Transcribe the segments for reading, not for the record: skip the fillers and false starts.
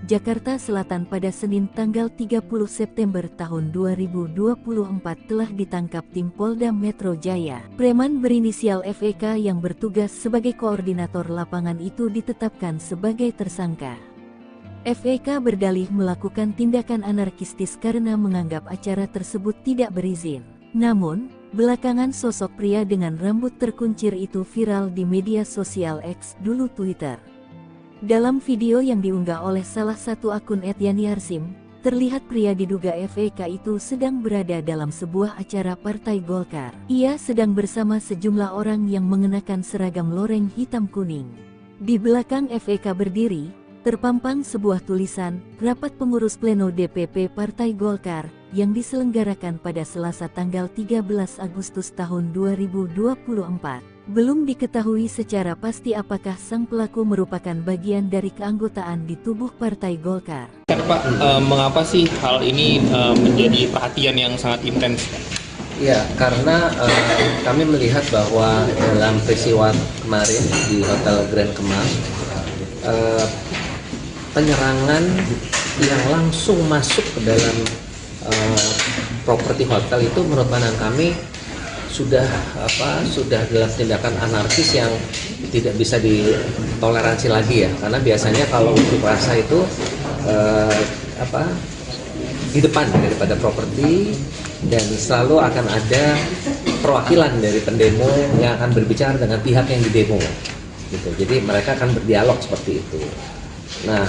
Jakarta Selatan pada Senin tanggal 30 September tahun 2024 telah ditangkap tim Polda Metro Jaya. Preman berinisial FEK yang bertugas sebagai koordinator lapangan itu ditetapkan sebagai tersangka. FEK berdalih melakukan tindakan anarkistis karena menganggap acara tersebut tidak berizin. Namun, belakangan sosok pria dengan rambut terkuncir itu viral di media sosial X, dulu Twitter. Dalam video yang diunggah oleh salah satu akun @yani_harsim, terlihat pria diduga FEK itu sedang berada dalam sebuah acara Partai Golkar. Ia sedang bersama sejumlah orang yang mengenakan seragam loreng hitam kuning. Di belakang FEK berdiri, terpampang sebuah tulisan, Rapat Pengurus Pleno DPP Partai Golkar, yang diselenggarakan pada Selasa tanggal 13 Agustus tahun 2024. Belum diketahui secara pasti apakah sang pelaku merupakan bagian dari keanggotaan di tubuh Partai Golkar. Pak, mengapa sih hal ini menjadi perhatian yang sangat intens? Ya, karena kami melihat bahwa dalam peristiwa kemarin di Hotel Grand Kemang, penyerangan yang langsung masuk ke dalam properti hotel itu menurut pandangan kami sudah dalam tindakan anarkis yang tidak bisa ditoleransi lagi ya, karena biasanya kalau unjuk rasa itu di depan daripada properti, dan selalu akan ada perwakilan dari pendemo yang akan berbicara dengan pihak yang didemo gitu. Jadi mereka akan berdialog seperti itu. Nah,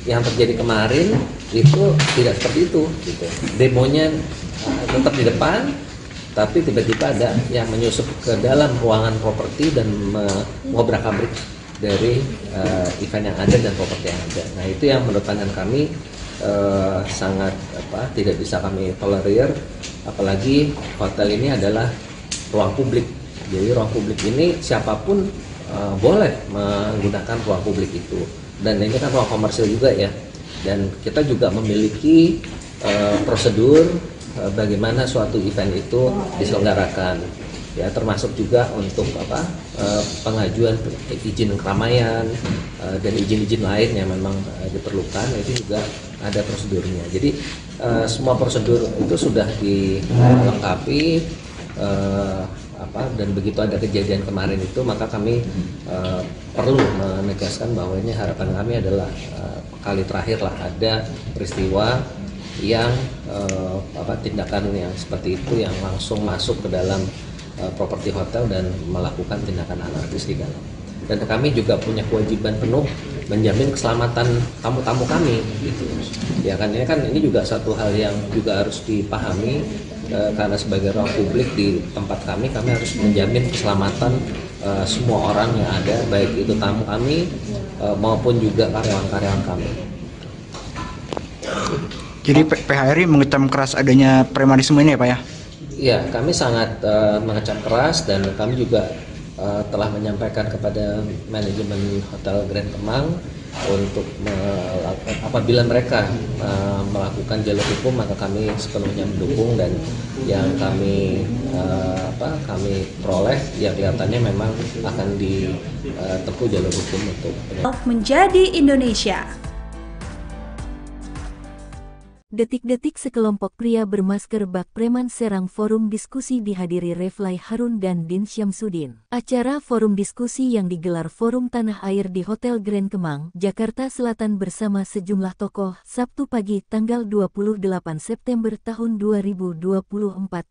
yang terjadi kemarin itu tidak seperti itu gitu. Demonya tetap di depan, tapi tiba-tiba ada yang menyusup ke dalam ruangan properti dan mengobrak-abrik dari event yang ada dan properti yang ada. Nah, itu yang menurut pandangan kami sangat tidak bisa kami tolerir, apalagi hotel ini adalah ruang publik. Jadi ruang publik ini siapapun boleh menggunakan ruang publik itu. Dan ini kan ruang komersil juga ya, dan kita juga memiliki prosedur bagaimana suatu event itu diselenggarakan ya, termasuk juga untuk pengajuan izin keramaian dan izin-izin lain yang memang diperlukan, itu juga ada prosedurnya. Jadi semua prosedur itu sudah dilengkapi, dan begitu ada kejadian kemarin itu, maka kami perlu menegaskan bahwa ini harapan kami adalah kali terakhir lah ada peristiwa yang tindakan yang seperti itu yang langsung masuk ke dalam properti hotel dan melakukan tindakan anarkis di dalam. Dan kami juga punya kewajiban penuh menjamin keselamatan tamu-tamu kami gitu. Ya kan, ini juga satu hal yang juga harus dipahami, karena sebagai ruang publik di tempat kami harus menjamin keselamatan semua orang yang ada, baik itu tamu kami maupun juga karyawan-karyawan kami. Jadi PHRI mengecam keras adanya premanisme ini ya Pak ya? Ya, kami sangat mengecam keras, dan kami juga telah menyampaikan kepada manajemen Hotel Grand Kemang untuk apabila mereka melakukan jalur hukum, maka kami sepenuhnya mendukung, dan yang kami peroleh ya kelihatannya memang akan ditempuh jalur hukum untuk menjadi Indonesia. Detik-detik sekelompok pria bermasker bak preman serang forum diskusi dihadiri Reflay Harun dan Din Syamsuddin. Acara forum diskusi yang digelar Forum Tanah Air di Hotel Grand Kemang, Jakarta Selatan bersama sejumlah tokoh, Sabtu pagi tanggal 28 September tahun 2024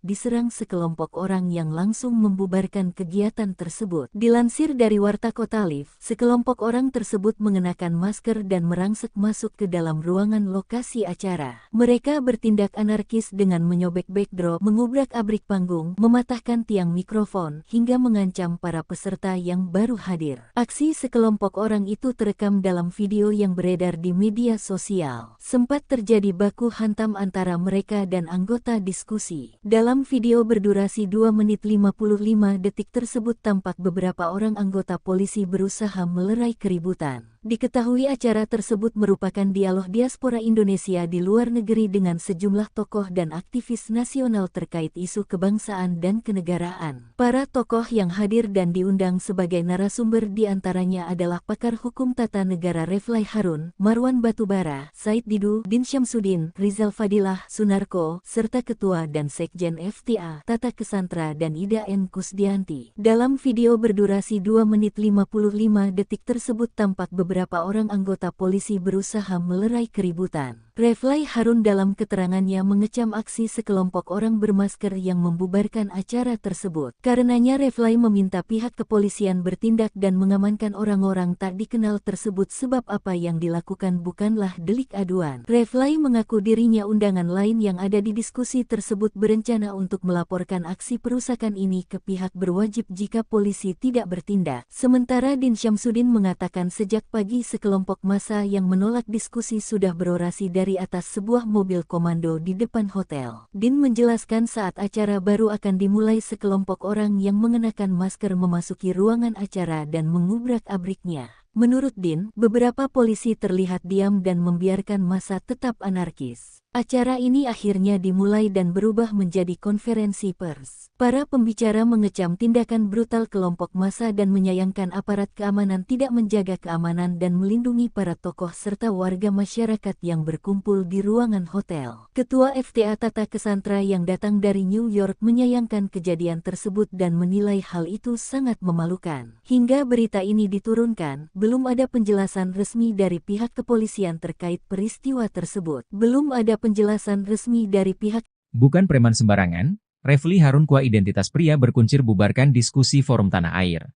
diserang sekelompok orang yang langsung membubarkan kegiatan tersebut. Dilansir dari Warta Kota Live, sekelompok orang tersebut mengenakan masker dan merangsek masuk ke dalam ruangan lokasi acara. Mereka bertindak anarkis dengan menyobek backdrop, mengubrak-abrik panggung, mematahkan tiang mikrofon, hingga mengancam para peserta yang baru hadir. Aksi sekelompok orang itu terekam dalam video yang beredar di media sosial. Sempat terjadi baku hantam antara mereka dan anggota diskusi. Dalam video berdurasi 2 menit 55 detik tersebut tampak beberapa orang anggota polisi berusaha melerai keributan. Diketahui acara tersebut merupakan dialog diaspora Indonesia di luar negeri dengan sejumlah tokoh dan aktivis nasional terkait isu kebangsaan dan kenegaraan. Para tokoh yang hadir dan diundang sebagai narasumber diantaranya adalah pakar hukum tata negara Reflay Harun, Marwan Batubara, Said Didu, Din Syamsuddin, Rizal Fadilah, Sunarko, serta Ketua dan Sekjen FTA, Tata Kesantra dan Ida N. Kusdianti. Dalam video berdurasi 2 menit 55 detik tersebut tampak beberapa orang anggota polisi berusaha melerai keributan. Reflay Harun dalam keterangannya mengecam aksi sekelompok orang bermasker yang membubarkan acara tersebut. Karenanya Reflay meminta pihak kepolisian bertindak dan mengamankan orang-orang tak dikenal tersebut sebab apa yang dilakukan bukanlah delik aduan. Reflay mengaku dirinya undangan lain yang ada di diskusi tersebut berencana untuk melaporkan aksi perusakan ini ke pihak berwajib jika polisi tidak bertindak. Sementara Din Syamsuddin mengatakan sejak pagi sekelompok massa yang menolak diskusi sudah berorasi dari atas sebuah mobil komando di depan hotel. Din menjelaskan saat acara baru akan dimulai sekelompok orang yang mengenakan masker memasuki ruangan acara dan mengubrak-abriknya. Menurut Din, beberapa polisi terlihat diam dan membiarkan massa tetap anarkis. Acara ini akhirnya dimulai dan berubah menjadi konferensi pers. Para pembicara mengecam tindakan brutal kelompok massa dan menyayangkan aparat keamanan tidak menjaga keamanan dan melindungi para tokoh serta warga masyarakat yang berkumpul di ruangan hotel. Ketua FTA Tata Kesantra yang datang dari New York menyayangkan kejadian tersebut dan menilai hal itu sangat memalukan. Hingga berita ini diturunkan, belum ada penjelasan resmi dari pihak kepolisian terkait peristiwa tersebut. Belum ada penjelasan resmi dari pihak. Bukan preman sembarangan, Reflay Harun kuah identitas pria berkuncir bubarkan diskusi Forum Tanah Air.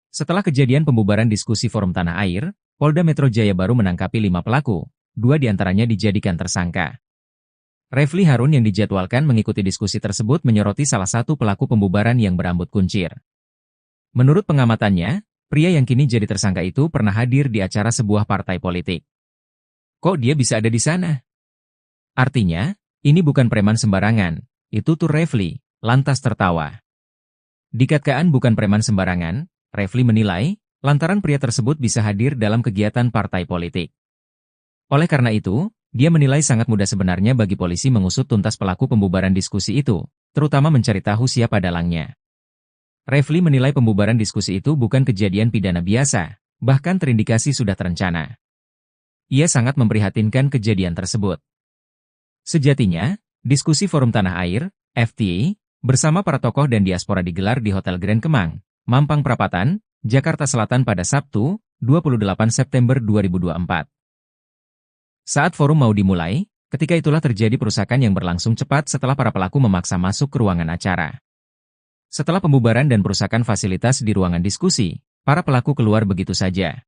Setelah kejadian pembubaran diskusi Forum Tanah Air, Polda Metro Jaya baru menangkapi 5 pelaku, 2 diantaranya dijadikan tersangka. Reflay Harun yang dijadwalkan mengikuti diskusi tersebut menyoroti salah satu pelaku pembubaran yang berambut kuncir. Menurut pengamatannya, pria yang kini jadi tersangka itu pernah hadir di acara sebuah partai politik. Kok dia bisa ada di sana? Artinya, ini bukan preman sembarangan, itu tuh Reflay, lantas tertawa. Dikatakan bukan preman sembarangan, Reflay menilai, lantaran pria tersebut bisa hadir dalam kegiatan partai politik. Oleh karena itu, dia menilai sangat mudah sebenarnya bagi polisi mengusut tuntas pelaku pembubaran diskusi itu, terutama mencari tahu siapa dalangnya. Reflay menilai pembubaran diskusi itu bukan kejadian pidana biasa, bahkan terindikasi sudah terencana. Ia sangat memprihatinkan kejadian tersebut. Sejatinya, diskusi Forum Tanah Air, FTA, bersama para tokoh dan diaspora digelar di Hotel Grand Kemang, Mampang Perapatan, Jakarta Selatan pada Sabtu, 28 September 2024. Saat forum mau dimulai, ketika itulah terjadi perusakan yang berlangsung cepat setelah para pelaku memaksa masuk ke ruangan acara. Setelah pembubaran dan perusakan fasilitas di ruangan diskusi, para pelaku keluar begitu saja.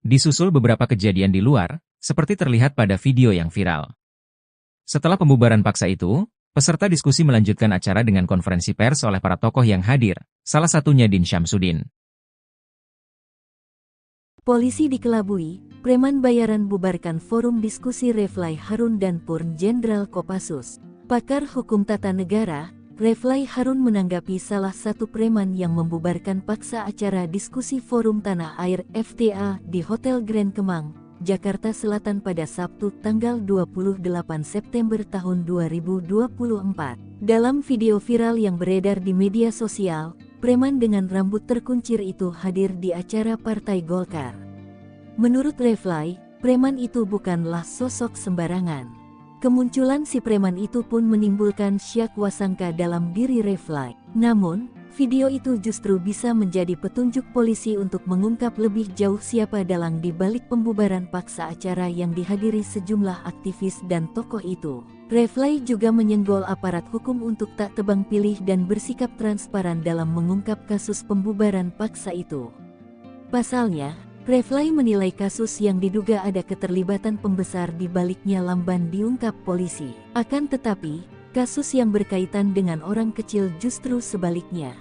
Disusul beberapa kejadian di luar, seperti terlihat pada video yang viral. Setelah pembubaran paksa itu, peserta diskusi melanjutkan acara dengan konferensi pers oleh para tokoh yang hadir, salah satunya Din Syamsuddin. Polisi dikelabui, preman bayaran bubarkan forum diskusi Reflay Harun dan Purn Jenderal Kopassus. Pakar hukum tata negara, Reflay Harun menanggapi salah satu preman yang membubarkan paksa acara diskusi Forum Tanah Air FTA di Hotel Grand Kemang, Jakarta Selatan pada Sabtu tanggal 28 September tahun 2024. Dalam video viral yang beredar di media sosial, preman dengan rambut terkuncir itu hadir di acara Partai Golkar. Menurut Reflay, preman itu bukanlah sosok sembarangan. Kemunculan si preman itu pun menimbulkan syak wasangka dalam diri Reflay. Namun, video itu justru bisa menjadi petunjuk polisi untuk mengungkap lebih jauh siapa dalang di balik pembubaran paksa acara yang dihadiri sejumlah aktivis dan tokoh itu. Reflay juga menyenggol aparat hukum untuk tak tebang pilih dan bersikap transparan dalam mengungkap kasus pembubaran paksa itu. Pasalnya, Reflay menilai kasus yang diduga ada keterlibatan pembesar di baliknya lamban diungkap polisi. Akan tetapi, kasus yang berkaitan dengan orang kecil justru sebaliknya.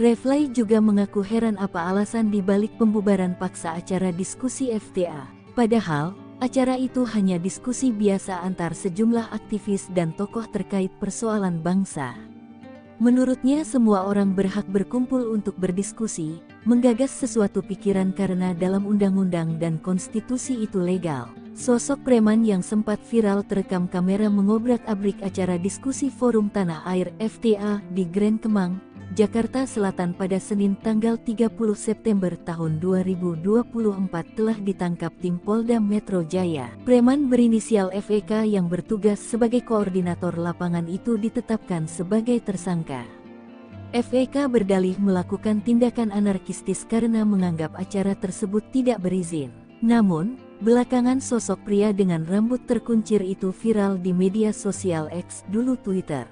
Reflay juga mengaku heran apa alasan di balik pembubaran paksa acara diskusi FTA. Padahal, acara itu hanya diskusi biasa antar sejumlah aktivis dan tokoh terkait persoalan bangsa. Menurutnya semua orang berhak berkumpul untuk berdiskusi, menggagas sesuatu pikiran karena dalam undang-undang dan konstitusi itu legal. Sosok preman yang sempat viral terekam kamera mengobrak-abrik acara diskusi Forum Tanah Air FTA di Grand Kemang, Jakarta Selatan pada Senin tanggal 30 September tahun 2024 telah ditangkap tim Polda Metro Jaya. Preman berinisial FEK yang bertugas sebagai koordinator lapangan itu ditetapkan sebagai tersangka. FEK berdalih melakukan tindakan anarkistis karena menganggap acara tersebut tidak berizin. Namun, belakangan sosok pria dengan rambut terkuncir itu viral di media sosial X dulu Twitter.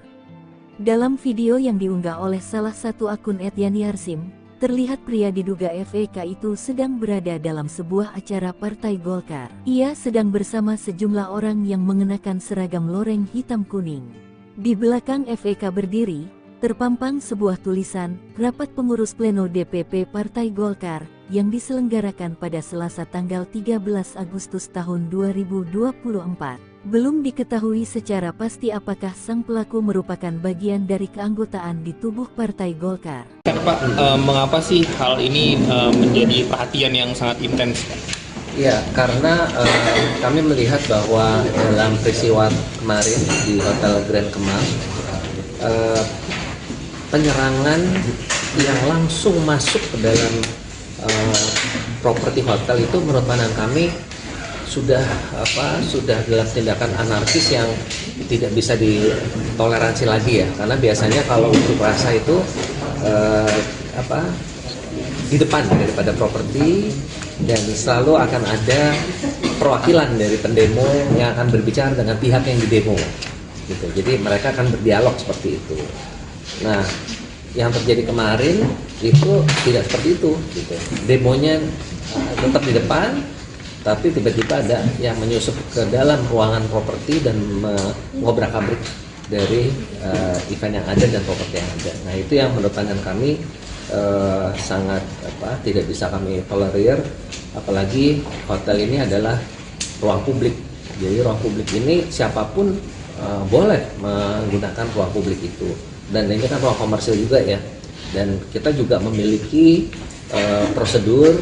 Dalam video yang diunggah oleh salah satu akun @yaniarsim, terlihat pria diduga FEK itu sedang berada dalam sebuah acara Partai Golkar. Ia sedang bersama sejumlah orang yang mengenakan seragam loreng hitam kuning. Di belakang FEK berdiri, terpampang sebuah tulisan, Rapat Pengurus Pleno DPP Partai Golkar, yang diselenggarakan pada Selasa tanggal 13 Agustus tahun 2024. Belum diketahui secara pasti apakah sang pelaku merupakan bagian dari keanggotaan di tubuh Partai Golkar. Pak, mengapa sih hal ini menjadi perhatian yang sangat intens? Ya, karena kami melihat bahwa dalam peristiwa kemarin di Hotel Grand Kemang, penyerangan yang langsung masuk ke dalam properti hotel itu menurut pandangan kami sudah dalam tindakan anarkis yang tidak bisa ditoleransi lagi ya, karena biasanya kalau unjuk rasa itu di depan daripada properti dan selalu akan ada perwakilan dari pendemo yang akan berbicara dengan pihak yang didemo gitu. Jadi mereka akan berdialog seperti itu. Nah, yang terjadi kemarin itu tidak seperti itu gitu. Demonya tetap di depan, tapi tiba-tiba ada yang menyusup ke dalam ruangan properti dan mengobrak-abrik dari event yang ada dan properti yang ada. Nah, itu yang menurut pandangan kami sangat tidak bisa kami tolerir, apalagi hotel ini adalah ruang publik. Jadi ruang publik ini siapapun boleh menggunakan ruang publik itu, dan ini kan ruang komersil juga ya, dan kita juga memiliki prosedur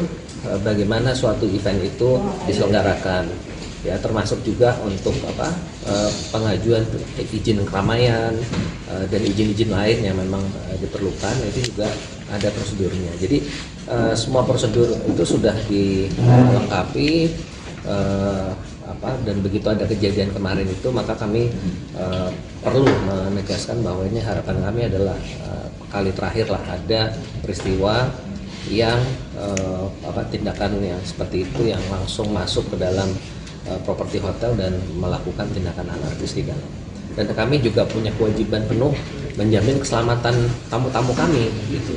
bagaimana suatu event itu diselenggarakan ya, termasuk juga untuk pengajuan izin keramaian dan izin-izin lain yang memang diperlukan, itu juga ada prosedurnya. Jadi semua prosedur itu sudah dilengkapi, dan begitu ada kejadian kemarin itu, maka kami perlu menegaskan bahwa ini harapan kami adalah kali terakhir lah ada peristiwa yang tindakan yang seperti itu yang langsung masuk ke dalam properti hotel dan melakukan tindakan anarkis di dalam. Dan kami juga punya kewajiban penuh menjamin keselamatan tamu-tamu kami gitu.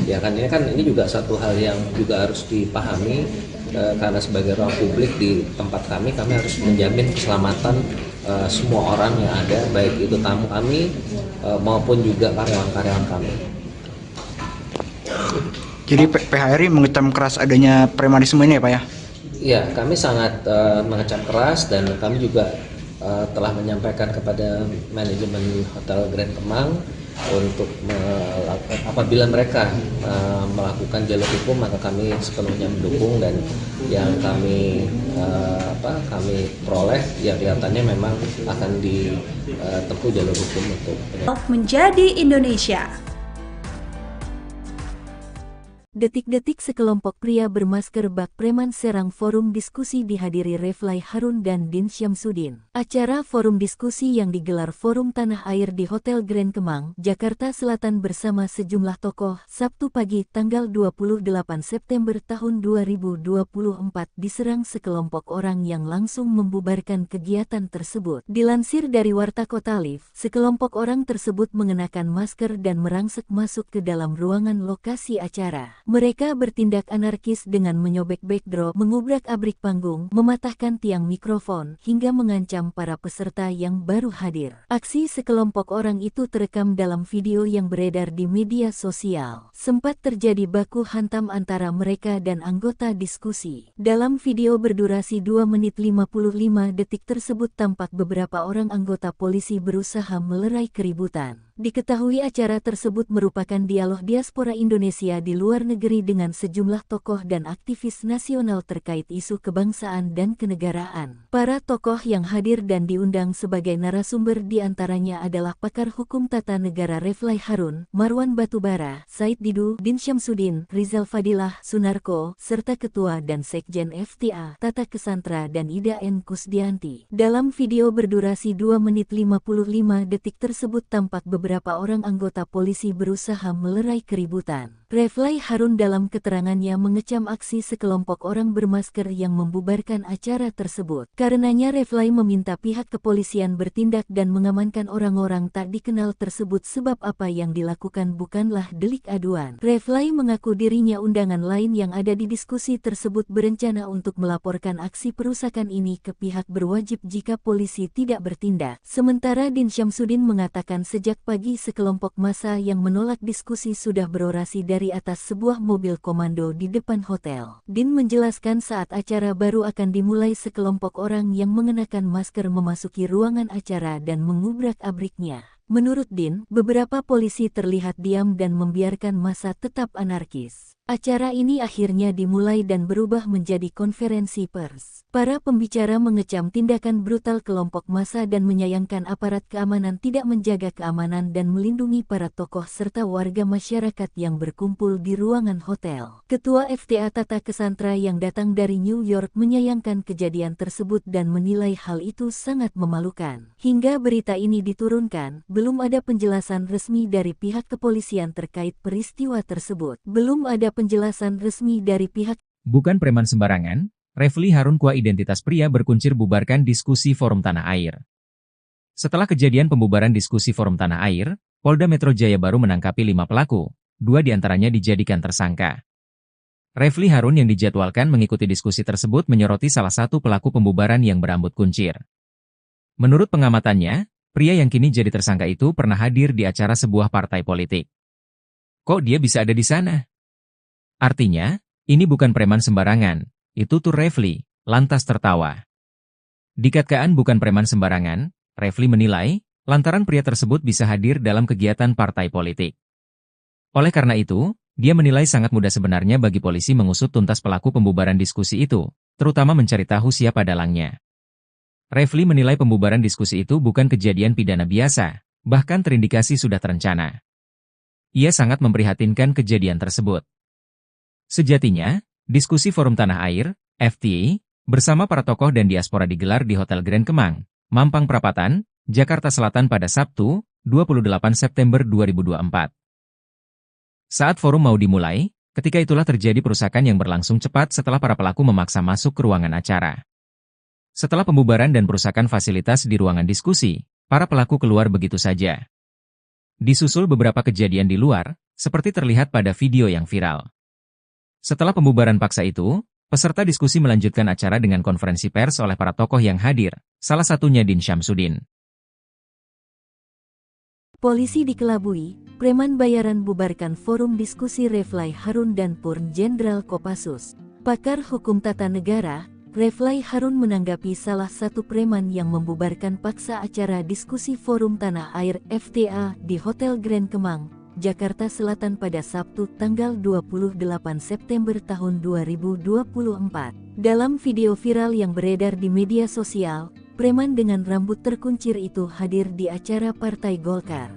Ya kan ini juga satu hal yang juga harus dipahami, karena sebagai ruang publik di tempat kami harus menjamin keselamatan semua orang yang ada, baik itu tamu kami maupun juga karyawan-karyawan kami. Jadi PHRI mengecam keras adanya premanisme ini ya Pak ya? Ya, kami sangat mengecam keras, dan kami juga telah menyampaikan kepada manajemen Hotel Grand Kemang untuk apabila mereka melakukan jalur hukum, maka kami sepenuhnya mendukung, dan yang kami peroleh ya kelihatannya memang akan ditempuh jalur hukum untuk menjadi Indonesia. Detik-detik sekelompok pria bermasker bak preman serang forum diskusi dihadiri Refly Harun dan Din Syamsuddin. Acara forum diskusi yang digelar Forum Tanah Air di Hotel Grand Kemang, Jakarta Selatan bersama sejumlah tokoh, Sabtu pagi tanggal 28 September tahun 2024 diserang sekelompok orang yang langsung membubarkan kegiatan tersebut. Dilansir dari Warta Kota Live, sekelompok orang tersebut mengenakan masker dan merangsek masuk ke dalam ruangan lokasi acara. Mereka bertindak anarkis dengan menyobek backdrop, mengubrak-abrik panggung, mematahkan tiang mikrofon, hingga mengancam para peserta yang baru hadir. Aksi sekelompok orang itu terekam dalam video yang beredar di media sosial. Sempat terjadi baku hantam antara mereka dan anggota diskusi. Dalam video berdurasi 2 menit 55 detik tersebut tampak beberapa orang anggota polisi berusaha melerai keributan. Diketahui acara tersebut merupakan dialog diaspora Indonesia di luar negeri dengan sejumlah tokoh dan aktivis nasional terkait isu kebangsaan dan kenegaraan. Para tokoh yang hadir dan diundang sebagai narasumber diantaranya adalah pakar hukum tata negara Refly Harun, Marwan Batubara, Said Didu, Din Syamsuddin, Rizal Fadilah, Sunarko, serta Ketua dan Sekjen FTA, Tata Kesantra dan Ida N. Kusdianti. Dalam video berdurasi 2 menit 55 detik tersebut tampak beberapa orang anggota polisi berusaha melerai keributan. Refly Harun dalam keterangannya mengecam aksi sekelompok orang bermasker yang membubarkan acara tersebut. Karenanya Refly meminta pihak kepolisian bertindak dan mengamankan orang-orang tak dikenal tersebut sebab apa yang dilakukan bukanlah delik aduan. Refly mengaku dirinya undangan lain yang ada di diskusi tersebut berencana untuk melaporkan aksi perusakan ini ke pihak berwajib jika polisi tidak bertindak. Sementara Din Syamsuddin mengatakan sejak pagi sekelompok massa yang menolak diskusi sudah berorasi dari atas sebuah mobil komando di depan hotel. Din menjelaskan saat acara baru akan dimulai sekelompok orang yang mengenakan masker memasuki ruangan acara dan mengubrak-abriknya. Menurut Din, beberapa polisi terlihat diam dan membiarkan massa tetap anarkis. Acara ini akhirnya dimulai dan berubah menjadi konferensi pers. Para pembicara mengecam tindakan brutal kelompok massa dan menyayangkan aparat keamanan tidak menjaga keamanan dan melindungi para tokoh serta warga masyarakat yang berkumpul di ruangan hotel. Ketua FTA Tata Kesantra yang datang dari New York menyayangkan kejadian tersebut dan menilai hal itu sangat memalukan. Hingga berita ini diturunkan, belum ada penjelasan resmi dari pihak kepolisian terkait peristiwa tersebut. Belum ada penjelasan resmi dari pihak. Bukan preman sembarangan, Refly Harun Kua identitas pria berkuncir bubarkan diskusi Forum Tanah Air. Setelah kejadian pembubaran diskusi Forum Tanah Air, Polda Metro Jaya baru menangkapi 5 pelaku, 2 diantaranya dijadikan tersangka. Refly Harun yang dijadwalkan mengikuti diskusi tersebut menyoroti salah satu pelaku pembubaran yang berambut kuncir. Menurut pengamatannya, pria yang kini jadi tersangka itu pernah hadir di acara sebuah partai politik. Kok dia bisa ada di sana? Artinya, ini bukan preman sembarangan. Itu tuh Refly, lantas tertawa. Dikatakan bukan preman sembarangan, Refly menilai, lantaran pria tersebut bisa hadir dalam kegiatan partai politik. Oleh karena itu, dia menilai sangat mudah sebenarnya bagi polisi mengusut tuntas pelaku pembubaran diskusi itu, terutama mencari tahu siapa dalangnya. Refly menilai pembubaran diskusi itu bukan kejadian pidana biasa, bahkan terindikasi sudah terencana. Ia sangat memprihatinkan kejadian tersebut. Sejatinya, diskusi Forum Tanah Air, FTA, bersama para tokoh dan diaspora digelar di Hotel Grand Kemang, Mampang Perapatan, Jakarta Selatan pada Sabtu, 28 September 2024. Saat forum mau dimulai, ketika itulah terjadi perusakan yang berlangsung cepat setelah para pelaku memaksa masuk ke ruangan acara. Setelah pembubaran dan perusakan fasilitas di ruangan diskusi, para pelaku keluar begitu saja. Disusul beberapa kejadian di luar, seperti terlihat pada video yang viral. Setelah pembubaran paksa itu, peserta diskusi melanjutkan acara dengan konferensi pers oleh para tokoh yang hadir, salah satunya Din Syamsuddin. Polisi dikelabui, preman bayaran bubarkan forum diskusi Refly Harun dan Purn Jenderal Kopassus. Pakar hukum tata negara, Refly Harun menanggapi salah satu preman yang membubarkan paksa acara diskusi Forum Tanah Air FTA di Hotel Grand Kemang, Jakarta Selatan pada Sabtu tanggal 28 September tahun 2024. Dalam video viral yang beredar di media sosial, preman dengan rambut terkuncir itu hadir di acara Partai Golkar.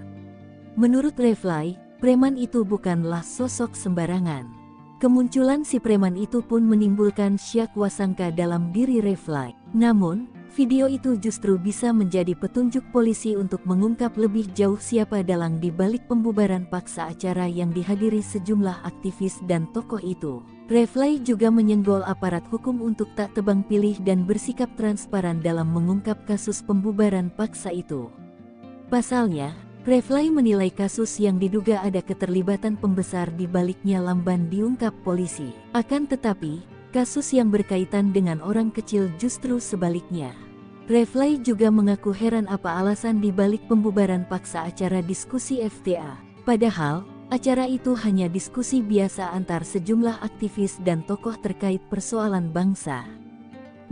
Menurut Refly, preman itu bukanlah sosok sembarangan. Kemunculan si preman itu pun menimbulkan syak wasangka dalam diri Refly. Namun, video itu justru bisa menjadi petunjuk polisi untuk mengungkap lebih jauh siapa dalang di balik pembubaran paksa acara yang dihadiri sejumlah aktivis dan tokoh itu. Refly juga menyenggol aparat hukum untuk tak tebang pilih dan bersikap transparan dalam mengungkap kasus pembubaran paksa itu. Pasalnya, Refly menilai kasus yang diduga ada keterlibatan pembesar di baliknya lamban diungkap polisi. Akan tetapi, kasus yang berkaitan dengan orang kecil justru sebaliknya. Refly juga mengaku heran apa alasan di balik pembubaran paksa acara diskusi FTA. Padahal, acara itu hanya diskusi biasa antar sejumlah aktivis dan tokoh terkait persoalan bangsa.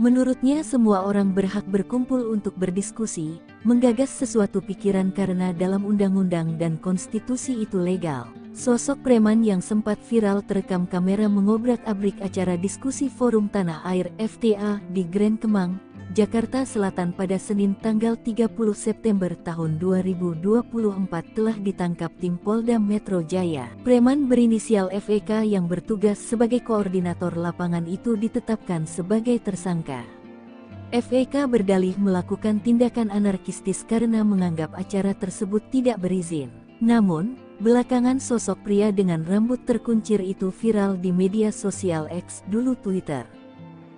Menurutnya semua orang berhak berkumpul untuk berdiskusi, menggagas sesuatu pikiran karena dalam undang-undang dan konstitusi itu legal. Sosok preman yang sempat viral terekam kamera mengobrak-abrik acara diskusi Forum Tanah Air FTA di Grand Kemang, Jakarta Selatan pada Senin tanggal 30 September tahun 2024 telah ditangkap tim Polda Metro Jaya. Preman berinisial FEK yang bertugas sebagai koordinator lapangan itu ditetapkan sebagai tersangka. FEK berdalih melakukan tindakan anarkistis karena menganggap acara tersebut tidak berizin. Namun, belakangan sosok pria dengan rambut terkuncir itu viral di media sosial X dulu Twitter.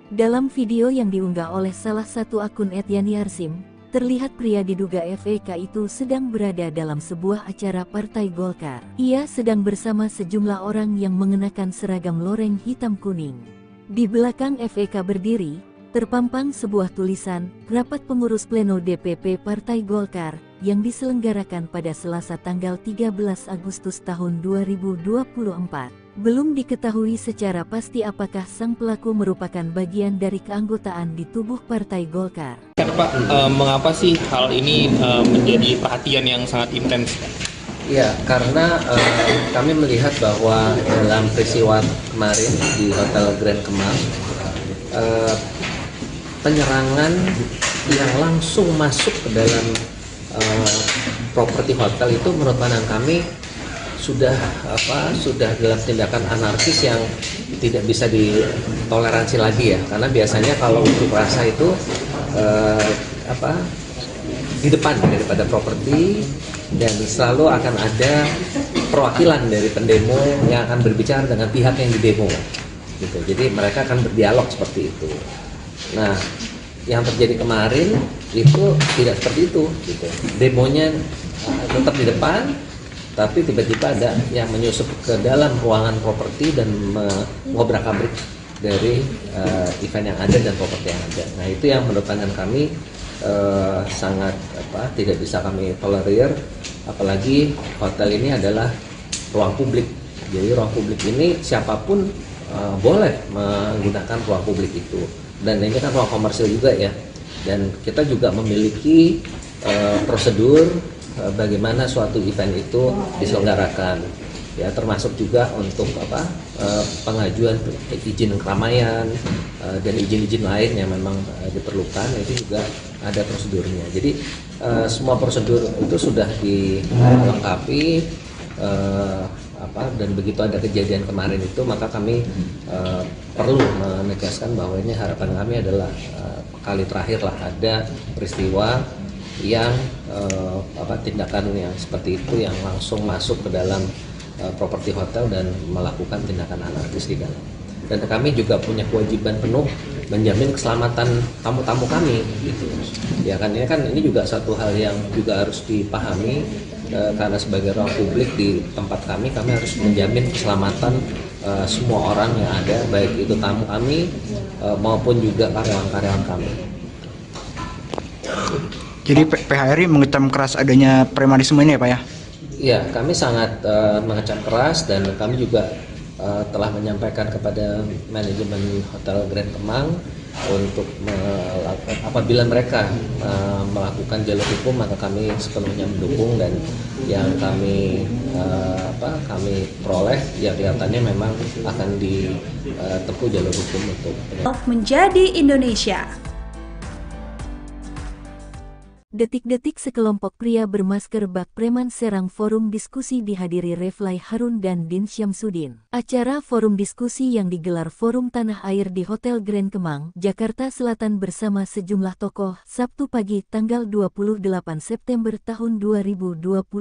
Dalam video yang diunggah oleh salah satu akun @yani_arsim, terlihat pria diduga FEK itu sedang berada dalam sebuah acara Partai Golkar. Ia sedang bersama sejumlah orang yang mengenakan seragam loreng hitam kuning. Di belakang FEK berdiri, terpampang sebuah tulisan, Rapat Pengurus Pleno DPP Partai Golkar, yang diselenggarakan pada Selasa tanggal 13 Agustus tahun 2024. Belum diketahui secara pasti apakah sang pelaku merupakan bagian dari keanggotaan di tubuh Partai Golkar. Pak, mengapa sih hal ini menjadi perhatian yang sangat intens? Ya, karena kami melihat bahwa dalam peristiwa kemarin di Hotel Grand Kemang, penyerangan yang langsung masuk ke dalam properti hotel itu menurut pandangan kami sudah dalam tindakan anarkis yang tidak bisa ditoleransi lagi ya, karena biasanya kalau unjuk rasa itu di depan daripada properti, dan selalu akan ada perwakilan dari pendemo yang akan berbicara dengan pihak yang didemo gitu. Jadi mereka akan berdialog seperti itu. Nah, yang terjadi kemarin itu tidak seperti itu gitu. Demonya tetap di depan, tapi tiba-tiba ada yang menyusup ke dalam ruangan properti dan mengobrak-abrik dari event yang ada dan properti yang ada. Nah, itu yang menurut pandangan kami sangat tidak bisa kami tolerir, apalagi hotel ini adalah ruang publik. Jadi ruang publik ini siapapun boleh menggunakan ruang publik itu. Dan ini kan ruang komersil juga ya, dan kita juga memiliki prosedur bagaimana suatu event itu diselenggarakan ya, termasuk juga untuk pengajuan izin keramaian dan izin-izin lain yang memang diperlukan, itu juga ada prosedurnya. Jadi semua prosedur itu sudah dilengkapi, dan begitu ada kejadian kemarin itu, maka kami perlu menegaskan bahwa ini harapan kami adalah kali terakhir lah ada peristiwa yang tindakan yang seperti itu yang langsung masuk ke dalam properti hotel dan melakukan tindakan anarkis di dalam. Dan kami juga punya kewajiban penuh menjamin keselamatan tamu-tamu kami gitu. Ya kan, ini juga satu hal yang juga harus dipahami, karena sebagai ruang publik di tempat kami harus menjamin keselamatan semua orang yang ada, baik itu tamu kami maupun juga karyawan-karyawan kami. Jadi PHRI mengecam keras adanya premanisme ini ya Pak ya? Ya, kami sangat mengecam keras, dan kami juga telah menyampaikan kepada manajemen Hotel Grand Kemang untuk apabila mereka melakukan jalur hukum, maka kami sepenuhnya mendukung, dan yang kami peroleh ya kelihatannya memang akan ditempuh jalur hukum untuk menjadi Indonesia. Detik-detik sekelompok pria bermasker bak preman serang forum diskusi dihadiri Refly Harun dan Din Syamsuddin. Acara forum diskusi yang digelar Forum Tanah Air di Hotel Grand Kemang, Jakarta Selatan bersama sejumlah tokoh, Sabtu pagi tanggal 28 September tahun 2024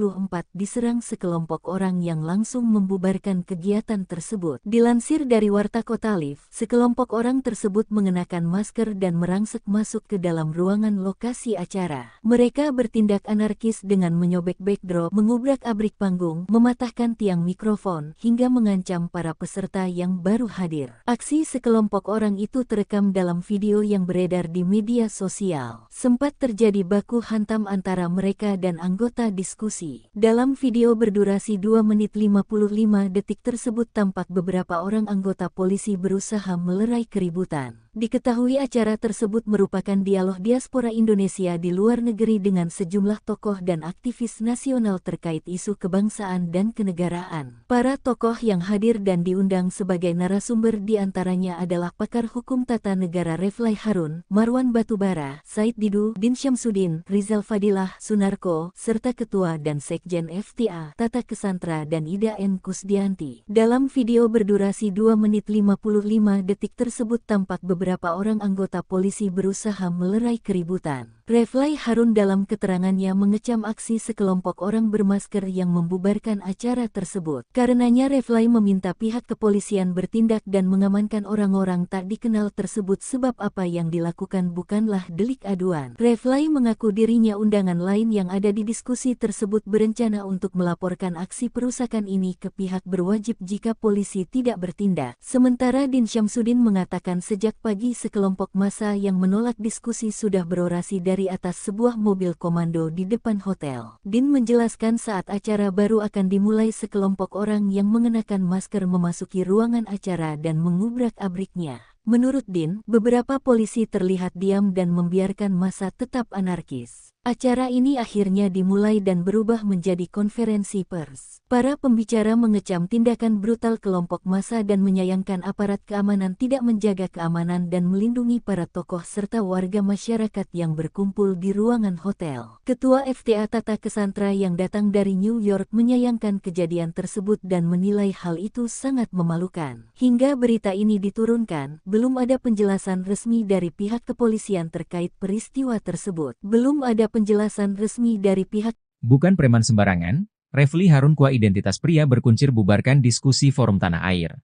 diserang sekelompok orang yang langsung membubarkan kegiatan tersebut. Dilansir dari Warta Kota Live, sekelompok orang tersebut mengenakan masker dan merangsek masuk ke dalam ruangan lokasi acara. Mereka bertindak anarkis dengan menyobek backdrop, mengubrak-abrik panggung, mematahkan tiang mikrofon, hingga mengancam para peserta yang baru hadir. Aksi sekelompok orang itu terekam dalam video yang beredar di media sosial. Sempat terjadi baku hantam antara mereka dan anggota diskusi. Dalam video berdurasi 2 menit 55 detik tersebut tampak beberapa orang anggota polisi berusaha melerai keributan. Diketahui acara tersebut merupakan dialog diaspora Indonesia di luar negeri dengan sejumlah tokoh dan aktivis nasional terkait isu kebangsaan dan kenegaraan. Para tokoh yang hadir dan diundang sebagai narasumber diantaranya adalah pakar hukum tata negara Refly Harun, Marwan Batubara, Said Didu, Din Syamsuddin, Rizal Fadilah, Sunarko, serta Ketua dan Sekjen FTA, Tata Kesantra dan Ida N. Kusdianti. Dalam video berdurasi 2 menit 55 detik tersebut tampak beberapa orang anggota polisi berusaha melerai keributan. Refly Harun dalam keterangannya mengecam aksi sekelompok orang bermasker yang membubarkan acara tersebut. Karenanya Refly meminta pihak kepolisian bertindak dan mengamankan orang-orang tak dikenal tersebut sebab apa yang dilakukan bukanlah delik aduan. Refly mengaku dirinya undangan lain yang ada di diskusi tersebut berencana untuk melaporkan aksi perusakan ini ke pihak berwajib jika polisi tidak bertindak. Sementara Din Syamsuddin mengatakan sejak pagi sekelompok massa yang menolak diskusi sudah berorasi dari atas sebuah mobil komando di depan hotel. Din menjelaskan saat acara baru akan dimulai sekelompok orang yang mengenakan masker memasuki ruangan acara dan mengubrak-abriknya. Menurut Din, beberapa polisi terlihat diam dan membiarkan massa tetap anarkis. Acara ini akhirnya dimulai dan berubah menjadi konferensi pers. Para pembicara mengecam tindakan brutal kelompok massa dan menyayangkan aparat keamanan tidak menjaga keamanan dan melindungi para tokoh serta warga masyarakat yang berkumpul di ruangan hotel. Ketua FTA Tata Kesantra yang datang dari New York menyayangkan kejadian tersebut dan menilai hal itu sangat memalukan. Hingga berita ini diturunkan, belum ada penjelasan resmi dari pihak kepolisian terkait peristiwa tersebut. Belum ada penjelasan resmi dari pihak. Bukan preman sembarangan, Refly Harun Kua identitas pria berkuncir bubarkan diskusi Forum Tanah Air.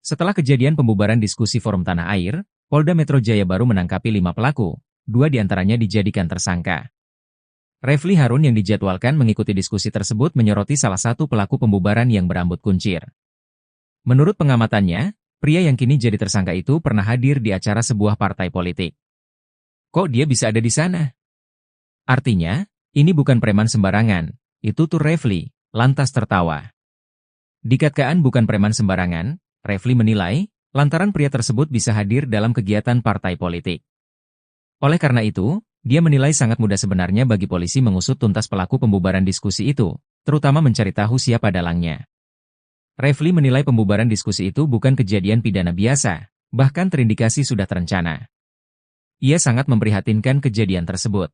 Setelah kejadian pembubaran diskusi Forum Tanah Air, Polda Metro Jaya baru menangkapi 5 pelaku, 2 diantaranya dijadikan tersangka. Refly Harun yang dijadwalkan mengikuti diskusi tersebut menyoroti salah satu pelaku pembubaran yang berambut kuncir. Menurut pengamatannya, pria yang kini jadi tersangka itu pernah hadir di acara sebuah partai politik. Kok dia bisa ada di sana? Artinya, ini bukan preman sembarangan, itu tuh Refly, lantas tertawa. Dikatakan bukan preman sembarangan, Refly menilai, lantaran pria tersebut bisa hadir dalam kegiatan partai politik. Oleh karena itu, dia menilai sangat mudah sebenarnya bagi polisi mengusut tuntas pelaku pembubaran diskusi itu, terutama mencari tahu siapa dalangnya. Refly menilai pembubaran diskusi itu bukan kejadian pidana biasa, bahkan terindikasi sudah terencana. Ia sangat memprihatinkan kejadian tersebut.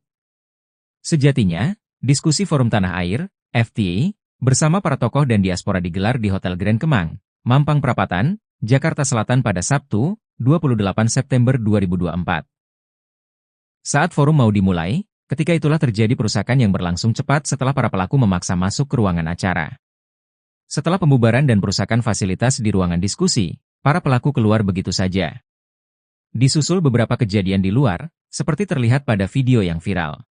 Sejatinya, diskusi Forum Tanah Air, FTA, bersama para tokoh dan diaspora digelar di Hotel Grand Kemang, Mampang Perapatan, Jakarta Selatan pada Sabtu, 28 September 2024. Saat forum mau dimulai, ketika itulah terjadi perusakan yang berlangsung cepat setelah para pelaku memaksa masuk ke ruangan acara. Setelah pembubaran dan perusakan fasilitas di ruangan diskusi, para pelaku keluar begitu saja. Disusul beberapa kejadian di luar, seperti terlihat pada video yang viral.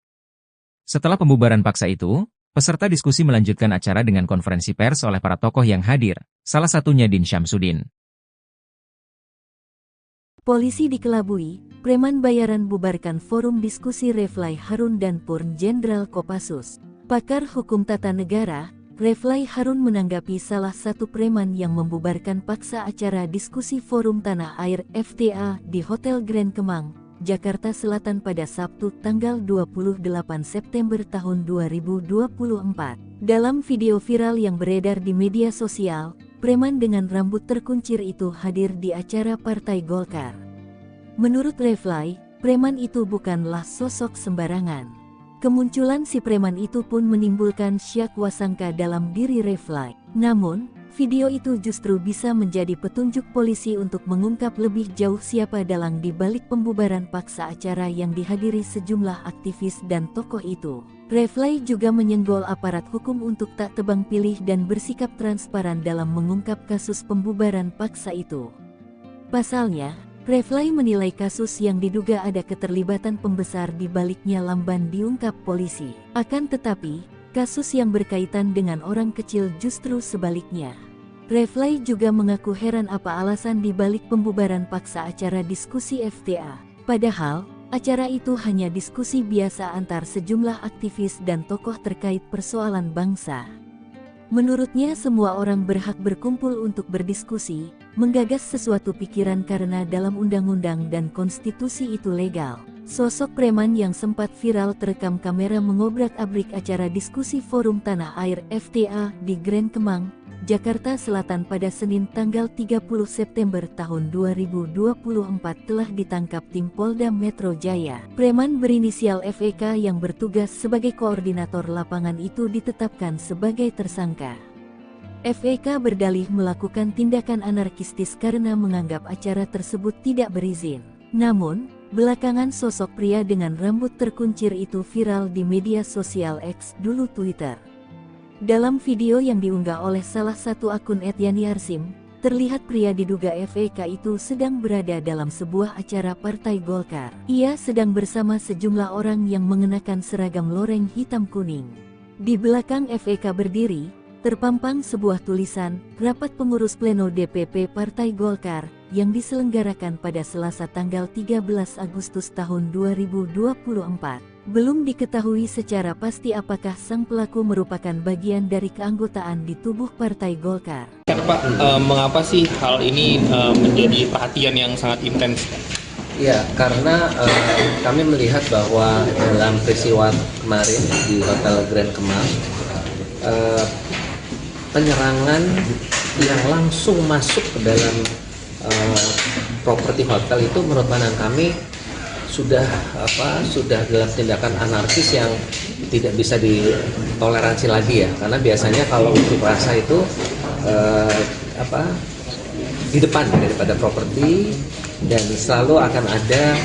Setelah pembubaran paksa itu, peserta diskusi melanjutkan acara dengan konferensi pers oleh para tokoh yang hadir, salah satunya Din Syamsuddin. Polisi dikelabui, preman bayaran bubarkan forum diskusi Refly Harun dan Purn Jenderal Kopassus. Pakar hukum tata negara, Refly Harun menanggapi salah satu preman yang membubarkan paksa acara diskusi Forum Tanah Air FTA di Hotel Grand Kemang, Jakarta Selatan pada Sabtu tanggal 28 September tahun 2024. Dalam video viral yang beredar di media sosial, preman dengan rambut terkuncir itu hadir di acara Partai Golkar. Menurut Refly, preman itu bukanlah sosok sembarangan. Kemunculan si preman itu pun menimbulkan syak wasangka dalam diri Refly. Namun, video itu justru bisa menjadi petunjuk polisi untuk mengungkap lebih jauh siapa dalang di balik pembubaran paksa acara yang dihadiri sejumlah aktivis dan tokoh itu. Refly juga menyenggol aparat hukum untuk tak tebang pilih dan bersikap transparan dalam mengungkap kasus pembubaran paksa itu. Pasalnya, Refly menilai kasus yang diduga ada keterlibatan pembesar di baliknya lamban diungkap polisi. Akan tetapi, kasus yang berkaitan dengan orang kecil justru sebaliknya. Refly juga mengaku heran apa alasan di balik pembubaran paksa acara diskusi FTA. Padahal, acara itu hanya diskusi biasa antar sejumlah aktivis dan tokoh terkait persoalan bangsa. Menurutnya semua orang berhak berkumpul untuk berdiskusi, menggagas sesuatu pikiran karena dalam undang-undang dan konstitusi itu legal. Sosok preman yang sempat viral terekam kamera mengobrak-abrik acara diskusi Forum Tanah Air FTA di Grand Kemang, Jakarta Selatan pada Senin tanggal 30 September tahun 2024 telah ditangkap tim Polda Metro Jaya. Preman berinisial FEK yang bertugas sebagai koordinator lapangan itu ditetapkan sebagai tersangka. FEK berdalih melakukan tindakan anarkistis karena menganggap acara tersebut tidak berizin. Namun, belakangan sosok pria dengan rambut terkuncir itu viral di media sosial X, dulu Twitter. Dalam video yang diunggah oleh salah satu akun @yani_arsim, terlihat pria diduga FEK itu sedang berada dalam sebuah acara Partai Golkar. Ia sedang bersama sejumlah orang yang mengenakan seragam loreng hitam kuning. Di belakang FEK berdiri, terpampang sebuah tulisan, Rapat Pengurus Pleno DPP Partai Golkar, yang diselenggarakan pada Selasa tanggal 13 Agustus tahun 2024. Belum diketahui secara pasti apakah sang pelaku merupakan bagian dari keanggotaan di tubuh Partai Golkar. Pak, mengapa sih hal ini menjadi perhatian yang sangat intens? Ya, karena kami melihat bahwa dalam peristiwa kemarin di Hotel Grand Kemang, penyerangan yang langsung masuk ke dalam properti hotel itu menurut pandangan kami sudah dalam tindakan anarkis yang tidak bisa ditoleransi lagi ya, karena biasanya kalau unjuk rasa itu di depan daripada properti, dan selalu akan ada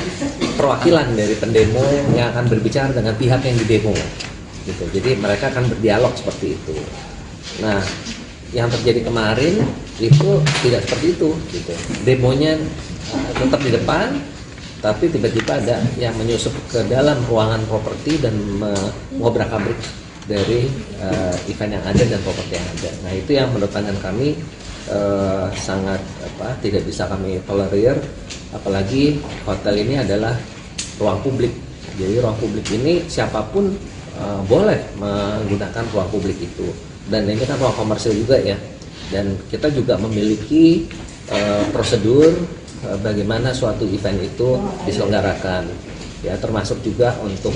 perwakilan dari pendemo yang akan berbicara dengan pihak yang didemo gitu. Jadi mereka akan berdialog seperti itu. Nah, yang terjadi kemarin itu tidak seperti itu gitu. Demonya tetap di depan, tapi tiba-tiba ada yang menyusup ke dalam ruangan properti dan mengobrak-abrik dari event yang ada dan properti yang ada. Nah, itu yang menurut pandangan kami sangat tidak bisa kami tolerir, apalagi hotel ini adalah ruang publik. Jadi ruang publik ini siapapun boleh menggunakan ruang publik itu, dan ini kan ruang komersil juga ya, dan kita juga memiliki prosedur bagaimana suatu event itu diselenggarakan ya, termasuk juga untuk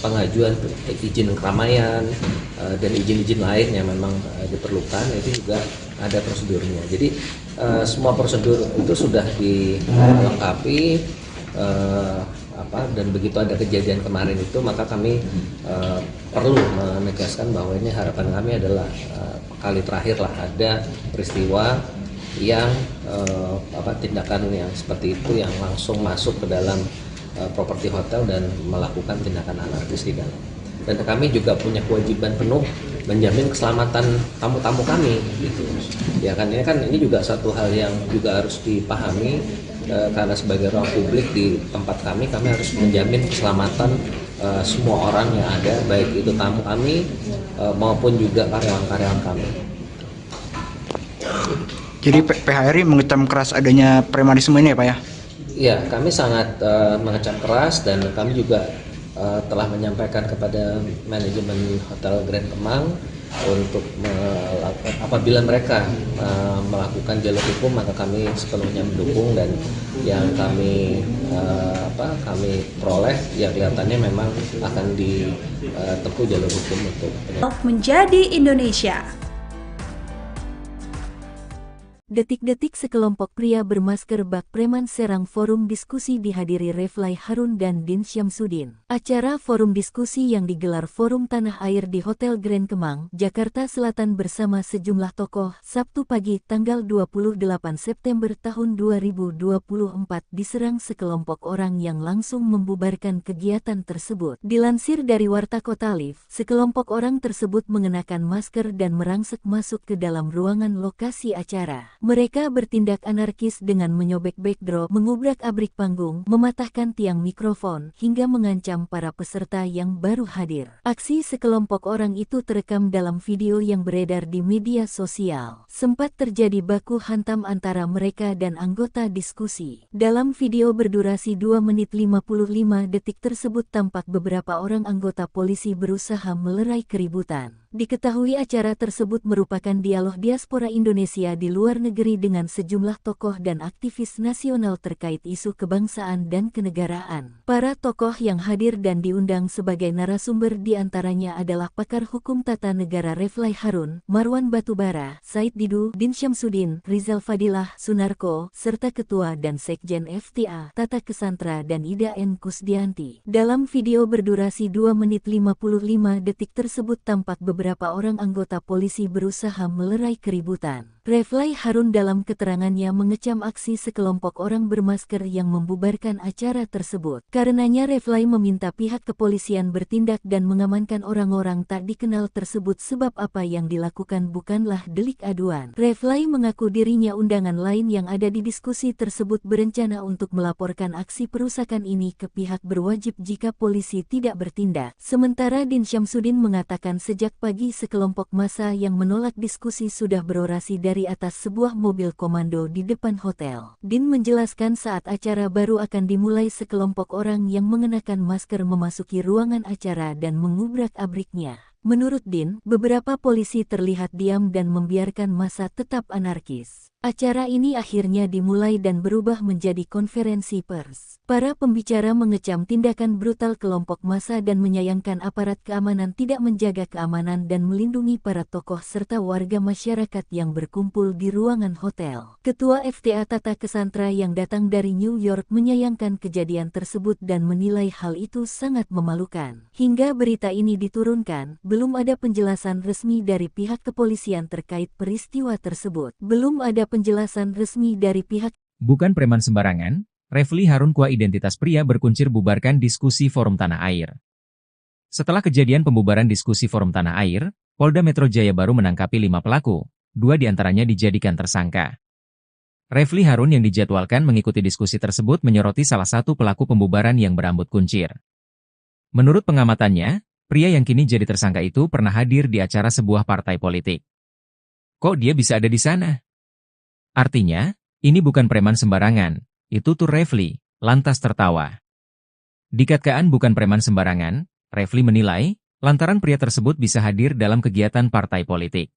pengajuan izin keramaian dan izin-izin lain yang memang diperlukan, itu juga ada prosedurnya. Jadi semua prosedur itu sudah dilengkapi, dan begitu ada kejadian kemarin itu, maka kami perlu menegaskan bahwa ini harapan kami adalah kali terakhir lah ada peristiwa yang tindakan yang seperti itu yang langsung masuk ke dalam properti hotel dan melakukan tindakan anarkis di dalam. Dan kami juga punya kewajiban penuh menjamin keselamatan tamu-tamu kami gitu. Ya kan ini juga satu hal yang juga harus dipahami, karena sebagai ruang publik di tempat kami harus menjamin keselamatan semua orang yang ada, baik itu tamu kami maupun juga karyawan-karyawan kami. Jadi PHRI mengecam keras adanya premanisme ini ya Pak ya? Iya, kami sangat mengecam keras, dan kami juga telah menyampaikan kepada manajemen Hotel Grand Kemang untuk apabila mereka melakukan jalur hukum, maka kami sepenuhnya mendukung, dan yang kami peroleh ya kelihatannya memang akan ditempuh jalur hukum untuk menjadi Indonesia. Detik-detik sekelompok pria bermasker bak preman serang forum diskusi dihadiri Refly Harun dan Din Syamsuddin. Acara forum diskusi yang digelar Forum Tanah Air di Hotel Grand Kemang, Jakarta Selatan bersama sejumlah tokoh, Sabtu pagi tanggal 28 September tahun 2024 diserang sekelompok orang yang langsung membubarkan kegiatan tersebut. Dilansir dari Warta Kota Live, sekelompok orang tersebut mengenakan masker dan merangsek masuk ke dalam ruangan lokasi acara. Mereka bertindak anarkis dengan menyobek backdrop, mengubrak-abrik panggung, mematahkan tiang mikrofon, hingga mengancam para peserta yang baru hadir. Aksi sekelompok orang itu terekam dalam video yang beredar di media sosial. Sempat terjadi baku hantam antara mereka dan anggota diskusi. Dalam video berdurasi 2 menit 55 detik tersebut tampak beberapa orang anggota polisi berusaha melerai keributan. Diketahui acara tersebut merupakan dialog diaspora Indonesia di luar negeri dengan sejumlah tokoh dan aktivis nasional terkait isu kebangsaan dan kenegaraan. Para tokoh yang hadir dan diundang sebagai narasumber diantaranya adalah pakar hukum tata negara Reflay Harun, Marwan Batubara, Said Didu, Din Syamsuddin, Rizal Fadilah, Sunarko, serta Ketua dan Sekjen FTA, Tata Kesantra dan Ida N. Kusdianti. Dalam video berdurasi 2 menit 55 detik tersebut tampak beberapa orang anggota polisi berusaha melerai keributan. Reflay Harun dalam keterangannya mengecam aksi sekelompok orang bermasker yang membubarkan acara tersebut. Karenanya Reflay meminta pihak kepolisian bertindak dan mengamankan orang-orang tak dikenal tersebut sebab apa yang dilakukan bukanlah delik aduan. Reflay mengaku dirinya undangan lain yang ada di diskusi tersebut berencana untuk melaporkan aksi perusakan ini ke pihak berwajib jika polisi tidak bertindak. Sementara Din Syamsuddin mengatakan sejak pagi sekelompok massa yang menolak diskusi sudah berorasi dari atas sebuah mobil komando di depan hotel. Din menjelaskan saat acara baru akan dimulai sekelompok orang yang mengenakan masker memasuki ruangan acara dan mengubrak-abriknya. Menurut Din, beberapa polisi terlihat diam dan membiarkan massa tetap anarkis. Acara ini akhirnya dimulai dan berubah menjadi konferensi pers. Para pembicara mengecam tindakan brutal kelompok massa dan menyayangkan aparat keamanan tidak menjaga keamanan dan melindungi para tokoh serta warga masyarakat yang berkumpul di ruangan hotel. Ketua FTA Tata Kesantra yang datang dari New York menyayangkan kejadian tersebut dan menilai hal itu sangat memalukan. Hingga berita ini diturunkan, belum ada penjelasan resmi dari pihak kepolisian terkait peristiwa tersebut. Belum ada penjelasan resmi dari pihak. Bukan preman sembarangan, Refly Harun Kua identitas pria berkuncir bubarkan diskusi Forum Tanah Air. Setelah kejadian pembubaran diskusi Forum Tanah Air, Polda Metro Jaya baru menangkapi 5 pelaku, 2 diantaranya dijadikan tersangka. Refly Harun yang dijadwalkan mengikuti diskusi tersebut menyoroti salah satu pelaku pembubaran yang berambut kuncir. Menurut pengamatannya, pria yang kini jadi tersangka itu pernah hadir di acara sebuah partai politik. Kok dia bisa ada di sana? Artinya, ini bukan preman sembarangan, itu tuh Refly, lantas tertawa. Dikatakan bukan preman sembarangan, Refly menilai, lantaran pria tersebut bisa hadir dalam kegiatan partai politik.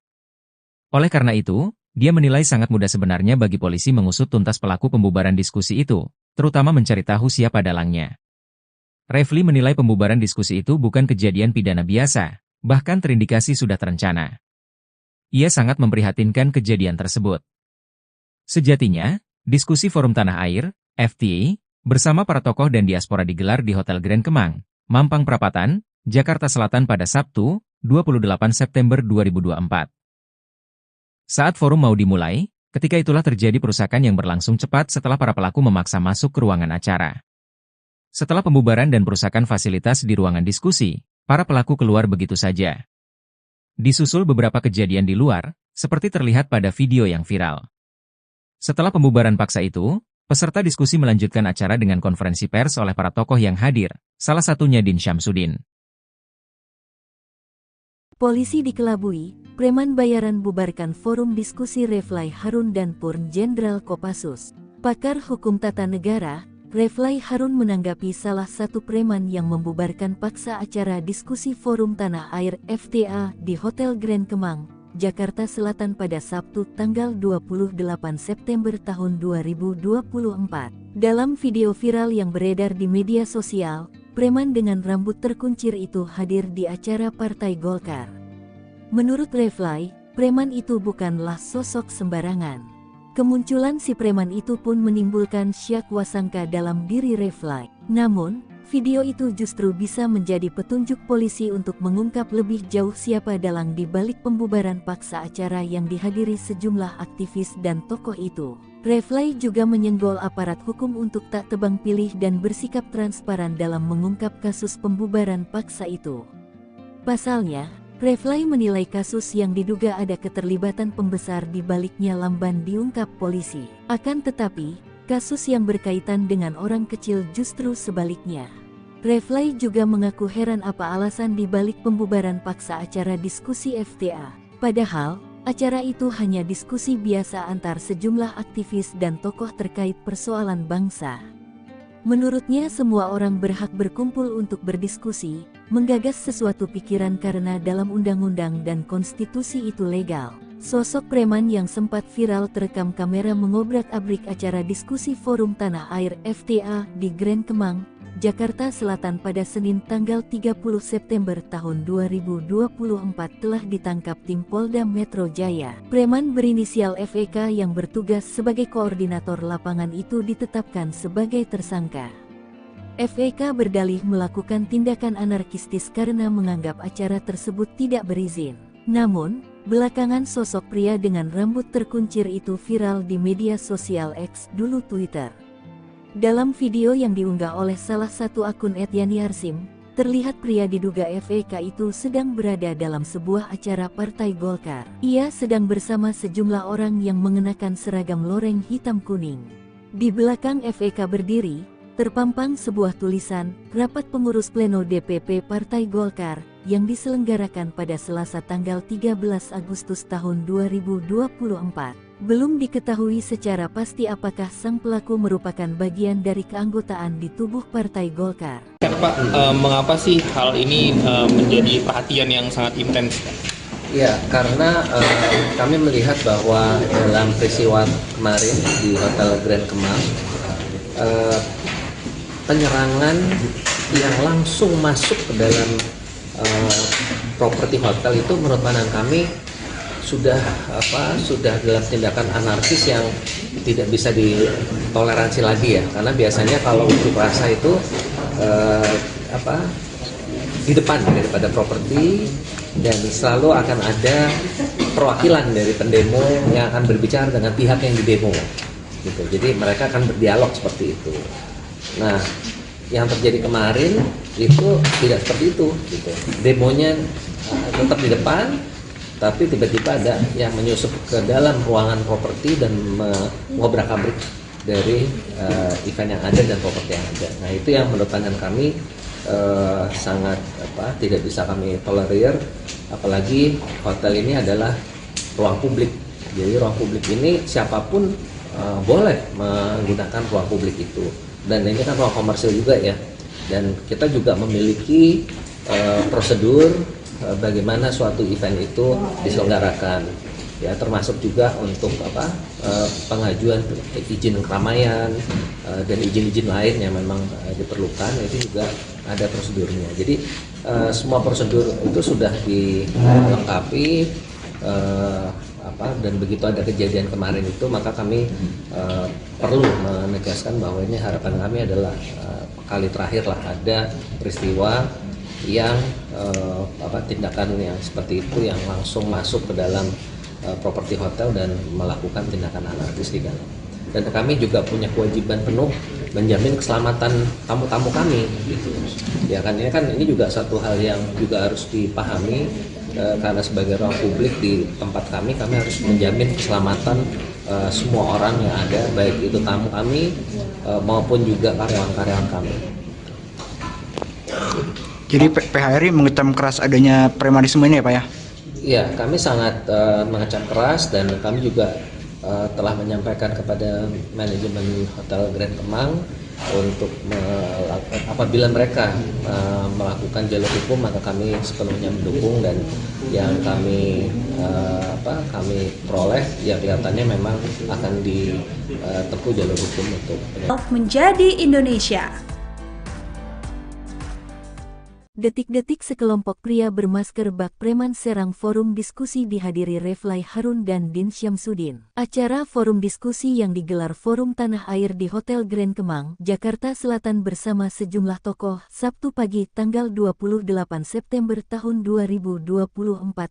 Oleh karena itu, dia menilai sangat mudah sebenarnya bagi polisi mengusut tuntas pelaku pembubaran diskusi itu, terutama mencari tahu siapa dalangnya. Refly menilai pembubaran diskusi itu bukan kejadian pidana biasa, bahkan terindikasi sudah terencana. Ia sangat memprihatinkan kejadian tersebut. Sejatinya, diskusi Forum Tanah Air, FTA, bersama para tokoh dan diaspora digelar di Hotel Grand Kemang, Mampang Perapatan, Jakarta Selatan pada Sabtu, 28 September 2024. Saat forum mau dimulai, ketika itulah terjadi perusakan yang berlangsung cepat setelah para pelaku memaksa masuk ke ruangan acara. Setelah pembubaran dan perusakan fasilitas di ruangan diskusi, para pelaku keluar begitu saja. Disusul beberapa kejadian di luar, seperti terlihat pada video yang viral. Setelah pembubaran paksa itu, peserta diskusi melanjutkan acara dengan konferensi pers oleh para tokoh yang hadir, salah satunya Din Syamsuddin. Polisi dikelabui, preman bayaran bubarkan forum diskusi Reflay Harun dan Purn Jenderal Kopassus. Pakar hukum tata negara, Reflay Harun menanggapi salah satu preman yang membubarkan paksa acara diskusi Forum Tanah Air FTA di Hotel Grand Kemang, Jakarta Selatan pada Sabtu tanggal 28 September tahun 2024. Dalam video viral yang beredar di media sosial, preman dengan rambut terkuncir itu hadir di acara Partai Golkar. Menurut Reflay, preman itu bukanlah sosok sembarangan. Kemunculan si preman itu pun menimbulkan syak wasangka dalam diri Reflay. Namun, video itu justru bisa menjadi petunjuk polisi untuk mengungkap lebih jauh siapa dalang di balik pembubaran paksa acara yang dihadiri sejumlah aktivis dan tokoh itu. Reflay juga menyenggol aparat hukum untuk tak tebang pilih dan bersikap transparan dalam mengungkap kasus pembubaran paksa itu. Pasalnya, Reflay menilai kasus yang diduga ada keterlibatan pembesar di baliknya lamban diungkap polisi. Akan tetapi, kasus yang berkaitan dengan orang kecil justru sebaliknya. Reflay juga mengaku heran apa alasan di balik pembubaran paksa acara diskusi FTA. Padahal, acara itu hanya diskusi biasa antar sejumlah aktivis dan tokoh terkait persoalan bangsa. Menurutnya semua orang berhak berkumpul untuk berdiskusi, menggagas sesuatu pikiran karena dalam undang-undang dan konstitusi itu legal. Sosok preman yang sempat viral terekam kamera mengobrak-abrik acara diskusi Forum Tanah Air FTA di Grand Kemang, Jakarta Selatan pada Senin tanggal 30 September tahun 2024 telah ditangkap tim Polda Metro Jaya. Preman berinisial FEK yang bertugas sebagai koordinator lapangan itu ditetapkan sebagai tersangka. FEK berdalih melakukan tindakan anarkistis karena menganggap acara tersebut tidak berizin. Namun, belakangan sosok pria dengan rambut terkuncir itu viral di media sosial X, dulu Twitter. Dalam video yang diunggah oleh salah satu akun @yani_arsim, terlihat pria diduga FEK itu sedang berada dalam sebuah acara Partai Golkar. Ia sedang bersama sejumlah orang yang mengenakan seragam loreng hitam kuning. Di belakang FEK berdiri, terpampang sebuah tulisan, Rapat Pengurus Pleno DPP Partai Golkar, yang diselenggarakan pada Selasa tanggal 13 Agustus tahun 2024. Belum diketahui secara pasti apakah sang pelaku merupakan bagian dari keanggotaan di tubuh Partai Golkar. Pak, mengapa sih hal ini menjadi perhatian yang sangat intens? Ya, karena kami melihat bahwa dalam peristiwa kemarin di Hotel Grand Kemang, penyerangan yang langsung masuk ke dalam properti hotel itu menurut pandangan kami sudah dalam tindakan anarkis yang tidak bisa ditoleransi lagi ya, karena biasanya kalau unjuk rasa itu di depan daripada properti, dan selalu akan ada perwakilan dari pendemo yang akan berbicara dengan pihak yang didemo gitu. Jadi mereka akan berdialog seperti itu. Nah, yang terjadi kemarin itu tidak seperti itu gitu. Demonya tetap di depan, tapi tiba-tiba ada yang menyusup ke dalam ruangan properti dan mengobrak-abrik dari event yang ada dan properti yang ada. Nah, itu yang menurut pandangan kami sangat tidak bisa kami tolerir, apalagi hotel ini adalah ruang publik. Jadi ruang publik ini siapapun boleh menggunakan ruang publik itu, dan ini kan ruang komersil juga ya, dan kita juga memiliki prosedur bagaimana suatu event itu diselenggarakan ya, termasuk juga untuk pengajuan izin keramaian dan izin-izin lain yang memang diperlukan, itu juga ada prosedurnya. Jadi semua prosedur itu sudah dilengkapi, dan begitu ada kejadian kemarin itu, maka kami perlu menegaskan bahwa ini harapan kami adalah kali terakhir lah ada peristiwa yang tindakan yang seperti itu yang langsung masuk ke dalam properti hotel dan melakukan tindakan anarkis di dalam. Dan kami juga punya kewajiban penuh menjamin keselamatan tamu-tamu kami gitu. Ya kan ini juga satu hal yang juga harus dipahami, karena sebagai ruang publik di tempat kami harus menjamin keselamatan semua orang yang ada, baik itu tamu kami maupun juga karyawan-karyawan kami. Jadi PHRI mengecam keras adanya premanisme ini ya Pak ya? Iya, kami sangat mengecam keras, dan kami juga telah menyampaikan kepada manajemen Hotel Grand Kemang untuk apabila mereka melakukan jalur hukum, maka kami sepenuhnya mendukung, dan yang kami peroleh ya kelihatannya memang akan ditempuh jalur hukum untuk menjadi Indonesia. Detik-detik sekelompok pria bermasker bak preman serang forum diskusi dihadiri Refly Harun dan Din Syamsuddin. Acara forum diskusi yang digelar Forum Tanah Air di Hotel Grand Kemang, Jakarta Selatan bersama sejumlah tokoh, Sabtu pagi tanggal 28 September tahun 2024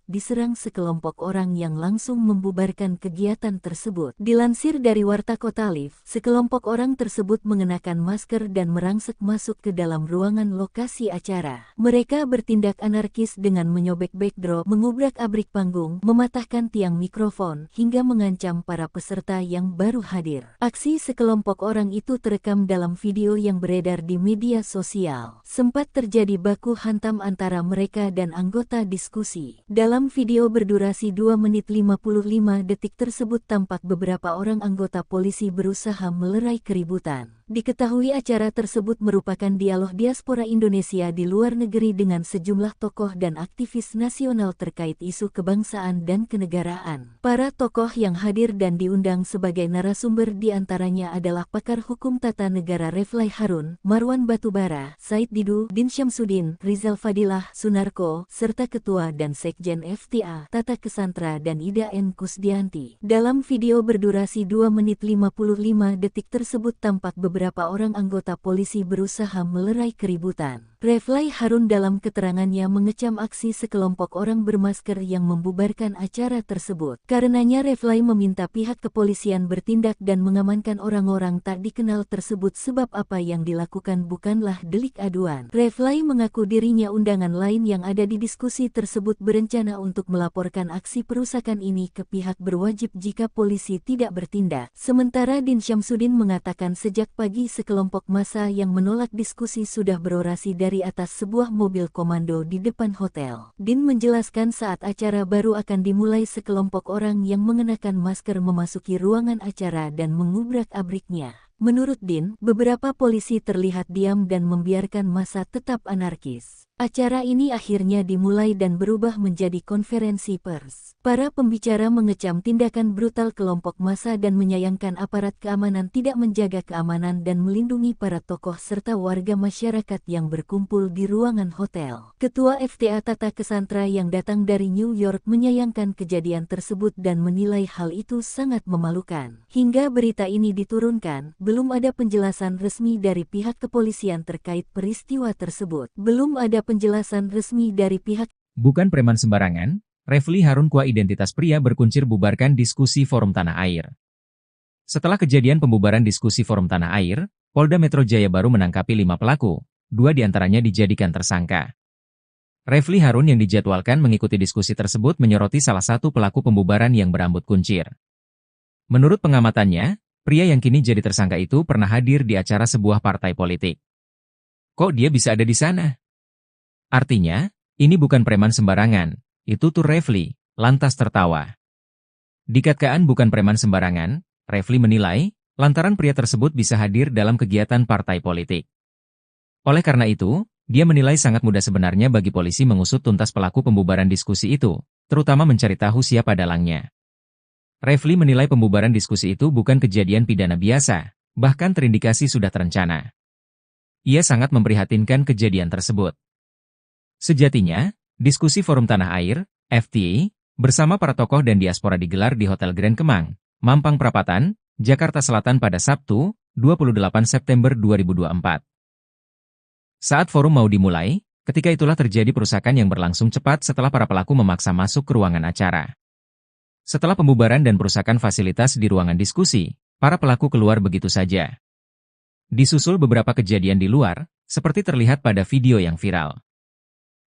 diserang sekelompok orang yang langsung membubarkan kegiatan tersebut. Dilansir dari Warta Kota Live, sekelompok orang tersebut mengenakan masker dan merangsek masuk ke dalam ruangan lokasi acara. Mereka bertindak anarkis dengan menyobek backdrop, mengubrak-abrik panggung, mematahkan tiang mikrofon, hingga mengancam para peserta yang baru hadir. Aksi sekelompok orang itu terekam dalam video yang beredar di media sosial. Sempat terjadi baku hantam antara mereka dan anggota diskusi. Dalam video berdurasi 2 menit 55 detik tersebut tampak beberapa orang anggota polisi berusaha melerai keributan. Diketahui acara tersebut merupakan dialog diaspora Indonesia di luar negeri dengan sejumlah tokoh dan aktivis nasional terkait isu kebangsaan dan kenegaraan. Para tokoh yang hadir dan diundang sebagai narasumber diantaranya adalah pakar hukum tata negara Refly Harun, Marwan Batubara, Said Didu, Din Syamsuddin, Rizal Fadilah, Sunarko, serta Ketua dan Sekjen FTA, Tata Kesantra dan Ida N. Kusdianti. Dalam video berdurasi 2 menit 55 detik tersebut tampak beberapa orang anggota polisi berusaha melerai keributan. Refly Harun dalam keterangannya mengecam aksi sekelompok orang bermasker yang membubarkan acara tersebut. Karenanya Refly meminta pihak kepolisian bertindak dan mengamankan orang-orang tak dikenal tersebut sebab apa yang dilakukan bukanlah delik aduan. Refly mengaku dirinya undangan lain yang ada di diskusi tersebut berencana untuk melaporkan aksi perusakan ini ke pihak berwajib jika polisi tidak bertindak. Sementara Din Syamsuddin mengatakan sejak pagi sekelompok massa yang menolak diskusi sudah berorasi dari atas sebuah mobil komando di depan hotel. Din menjelaskan saat acara baru akan dimulai sekelompok orang yang mengenakan masker memasuki ruangan acara dan mengubrak-abriknya. Menurut Din, beberapa polisi terlihat diam dan membiarkan massa tetap anarkis. Acara ini akhirnya dimulai dan berubah menjadi konferensi pers. Para pembicara mengecam tindakan brutal kelompok massa dan menyayangkan aparat keamanan tidak menjaga keamanan dan melindungi para tokoh serta warga masyarakat yang berkumpul di ruangan hotel. Ketua FTA Tata Kesantra yang datang dari New York menyayangkan kejadian tersebut dan menilai hal itu sangat memalukan. Hingga berita ini diturunkan, belum ada penjelasan resmi dari pihak kepolisian terkait peristiwa tersebut. Belum ada penjelasan resmi dari pihak. Bukan preman sembarangan, Refly Harun Kua identitas pria berkuncir bubarkan diskusi Forum Tanah Air. Setelah kejadian pembubaran diskusi Forum Tanah Air, Polda Metro Jaya baru menangkapi 5 pelaku, 2 diantaranya dijadikan tersangka. Refly Harun yang dijadwalkan mengikuti diskusi tersebut menyoroti salah satu pelaku pembubaran yang berambut kuncir. Menurut pengamatannya, pria yang kini jadi tersangka itu pernah hadir di acara sebuah partai politik. Kok dia bisa ada di sana? Artinya, ini bukan preman sembarangan, itu tuh Refly, lantas tertawa. Dikatakan bukan preman sembarangan, Refly menilai, lantaran pria tersebut bisa hadir dalam kegiatan partai politik. Oleh karena itu, dia menilai sangat mudah sebenarnya bagi polisi mengusut tuntas pelaku pembubaran diskusi itu, terutama mencari tahu siapa dalangnya. Refly menilai pembubaran diskusi itu bukan kejadian pidana biasa, bahkan terindikasi sudah terencana. Ia sangat memprihatinkan kejadian tersebut. Sejatinya, diskusi Forum Tanah Air, FTA, bersama para tokoh dan diaspora digelar di Hotel Grand Kemang, Mampang Perapatan, Jakarta Selatan pada Sabtu, 28 September 2024. Saat forum mau dimulai, ketika itulah terjadi perusakan yang berlangsung cepat setelah para pelaku memaksa masuk ke ruangan acara. Setelah pembubaran dan perusakan fasilitas di ruangan diskusi, para pelaku keluar begitu saja. Disusul beberapa kejadian di luar, seperti terlihat pada video yang viral.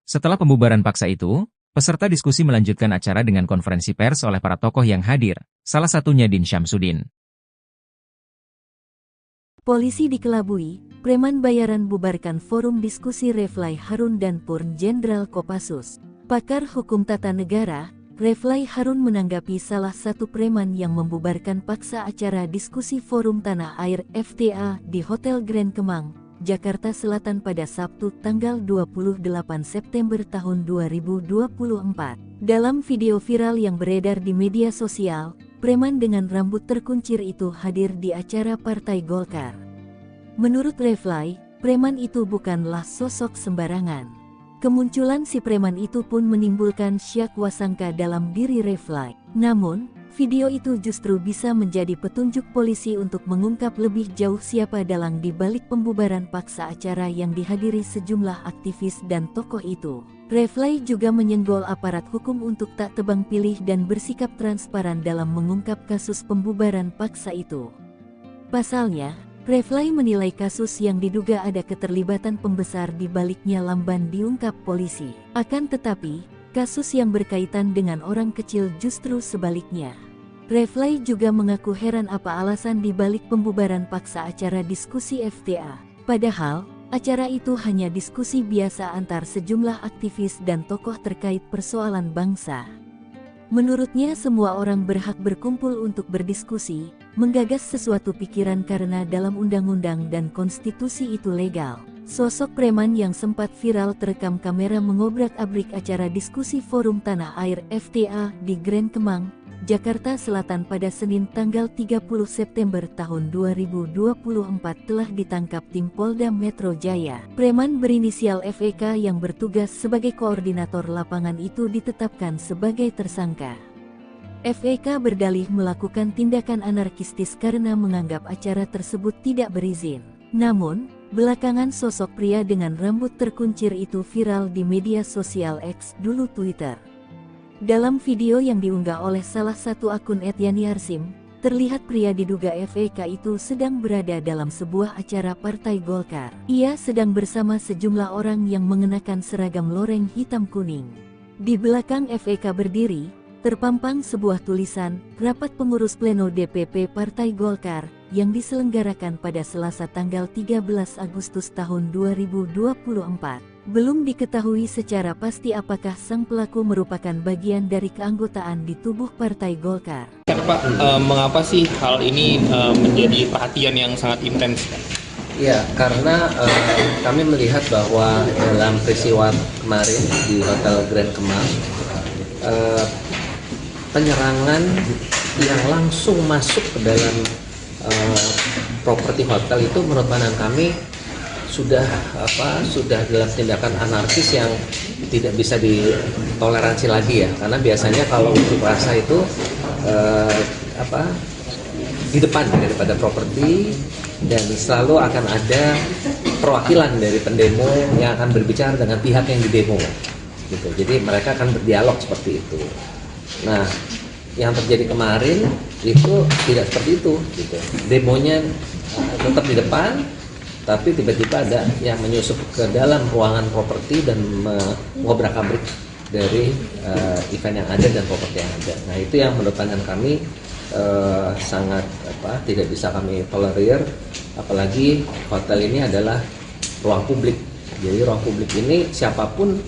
Setelah pembubaran paksa itu, peserta diskusi melanjutkan acara dengan konferensi pers oleh para tokoh yang hadir, salah satunya Din Syamsuddin. Polisi dikelabui, preman bayaran bubarkan forum diskusi Refly Harun dan Purn Jenderal Kopassus. Pakar hukum tata negara, Refly Harun menanggapi salah satu preman yang membubarkan paksa acara diskusi Forum Tanah Air FTA di Hotel Grand Kemang, Jakarta Selatan pada Sabtu tanggal 28 September tahun 2024. Dalam video viral yang beredar di media sosial, preman dengan rambut terkuncir itu hadir di acara Partai Golkar. Menurut Refly, preman itu bukanlah sosok sembarangan. Kemunculan si preman itu pun menimbulkan syak wasangka dalam diri Refly. Namun, video itu justru bisa menjadi petunjuk polisi untuk mengungkap lebih jauh siapa dalang di balik pembubaran paksa acara yang dihadiri sejumlah aktivis dan tokoh itu. Refly juga menyenggol aparat hukum untuk tak tebang pilih dan bersikap transparan dalam mengungkap kasus pembubaran paksa itu. Pasalnya, Refly menilai kasus yang diduga ada keterlibatan pembesar di baliknya lamban diungkap polisi. Akan tetapi, kasus yang berkaitan dengan orang kecil justru sebaliknya. Refly juga mengaku heran apa alasan di balik pembubaran paksa acara diskusi FTA. Padahal, acara itu hanya diskusi biasa antar sejumlah aktivis dan tokoh terkait persoalan bangsa. Menurutnya semua orang berhak berkumpul untuk berdiskusi, menggagas sesuatu pikiran karena dalam undang-undang dan konstitusi itu legal. Sosok preman yang sempat viral terekam kamera mengobrak-abrik acara diskusi Forum Tanah Air FTA di Grand Kemang, Jakarta Selatan pada Senin tanggal 30 September tahun 2024 telah ditangkap tim Polda Metro Jaya. Preman berinisial FEK yang bertugas sebagai koordinator lapangan itu ditetapkan sebagai tersangka. FEK berdalih melakukan tindakan anarkistis karena menganggap acara tersebut tidak berizin. Namun, belakangan sosok pria dengan rambut terkuncir itu viral di media sosial X, dulu Twitter. Dalam video yang diunggah oleh salah satu akun @yani_arsim, terlihat pria diduga FEK itu sedang berada dalam sebuah acara Partai Golkar. Ia sedang bersama sejumlah orang yang mengenakan seragam loreng hitam kuning. Di belakang FEK berdiri, terpampang sebuah tulisan, Rapat Pengurus Pleno DPP Partai Golkar, yang diselenggarakan pada Selasa tanggal 13 Agustus tahun 2024. Belum diketahui secara pasti apakah sang pelaku merupakan bagian dari keanggotaan di tubuh Partai Golkar. Pak, mengapa sih hal ini menjadi perhatian yang sangat intens? Ya, karena kami melihat bahwa dalam peristiwa kemarin di Hotel Grand Kemang, penyerangan yang langsung masuk ke dalam properti hotel itu menurut pandangan kami sudah dalam tindakan anarkis yang tidak bisa ditoleransi lagi ya, karena biasanya kalau unjuk rasa itu di depan daripada properti dan selalu akan ada perwakilan dari pendemo yang akan berbicara dengan pihak yang didemo gitu. Jadi mereka akan berdialog seperti itu. Nah, yang terjadi kemarin itu tidak seperti itu gitu. Demonya tetap di depan, tapi tiba-tiba ada yang menyusup ke dalam ruangan properti dan mengobrak-abrik dari event yang ada dan properti yang ada. Nah, itu yang menurut pandangan kami sangat tidak bisa kami tolerir, apalagi hotel ini adalah ruang publik. Jadi ruang publik ini siapapun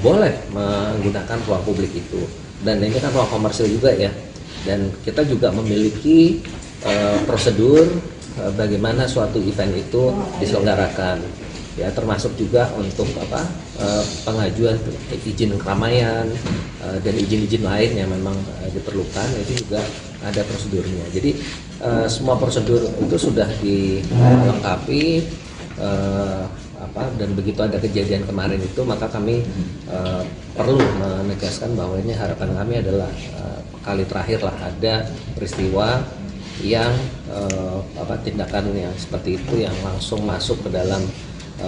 boleh menggunakan ruang publik itu, dan ini kan ruang komersil juga ya, dan kita juga memiliki prosedur bagaimana suatu event itu diselenggarakan ya, termasuk juga untuk pengajuan izin keramaian dan izin-izin lain yang memang diperlukan, itu juga ada prosedurnya. Jadi semua prosedur itu sudah dilengkapi, dan begitu ada kejadian kemarin itu maka kami perlu menegaskan bahwa ini harapan kami adalah kali terakhir lah ada peristiwa yang tindakan yang seperti itu yang langsung masuk ke dalam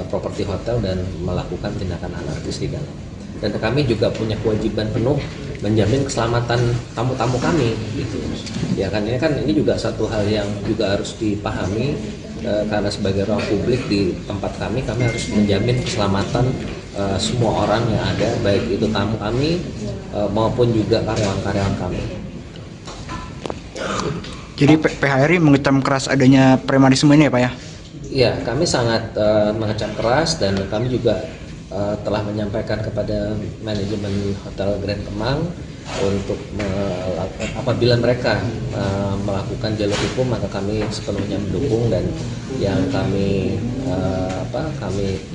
properti hotel dan melakukan tindakan anarkis di dalam. Dan kami juga punya kewajiban penuh menjamin keselamatan tamu-tamu kami gitu. Ya kan ini juga satu hal yang juga harus dipahami, karena sebagai ruang publik di tempat kami harus menjamin keselamatan semua orang yang ada, baik itu tamu kami maupun juga karyawan-karyawan kami. Jadi PHRI mengecam keras adanya premanisme ini ya Pak ya? Ya, kami sangat mengecam keras, dan kami juga telah menyampaikan kepada manajemen Hotel Grand Kemang untuk apabila mereka melakukan jalur hukum maka kami sepenuhnya mendukung, dan yang kami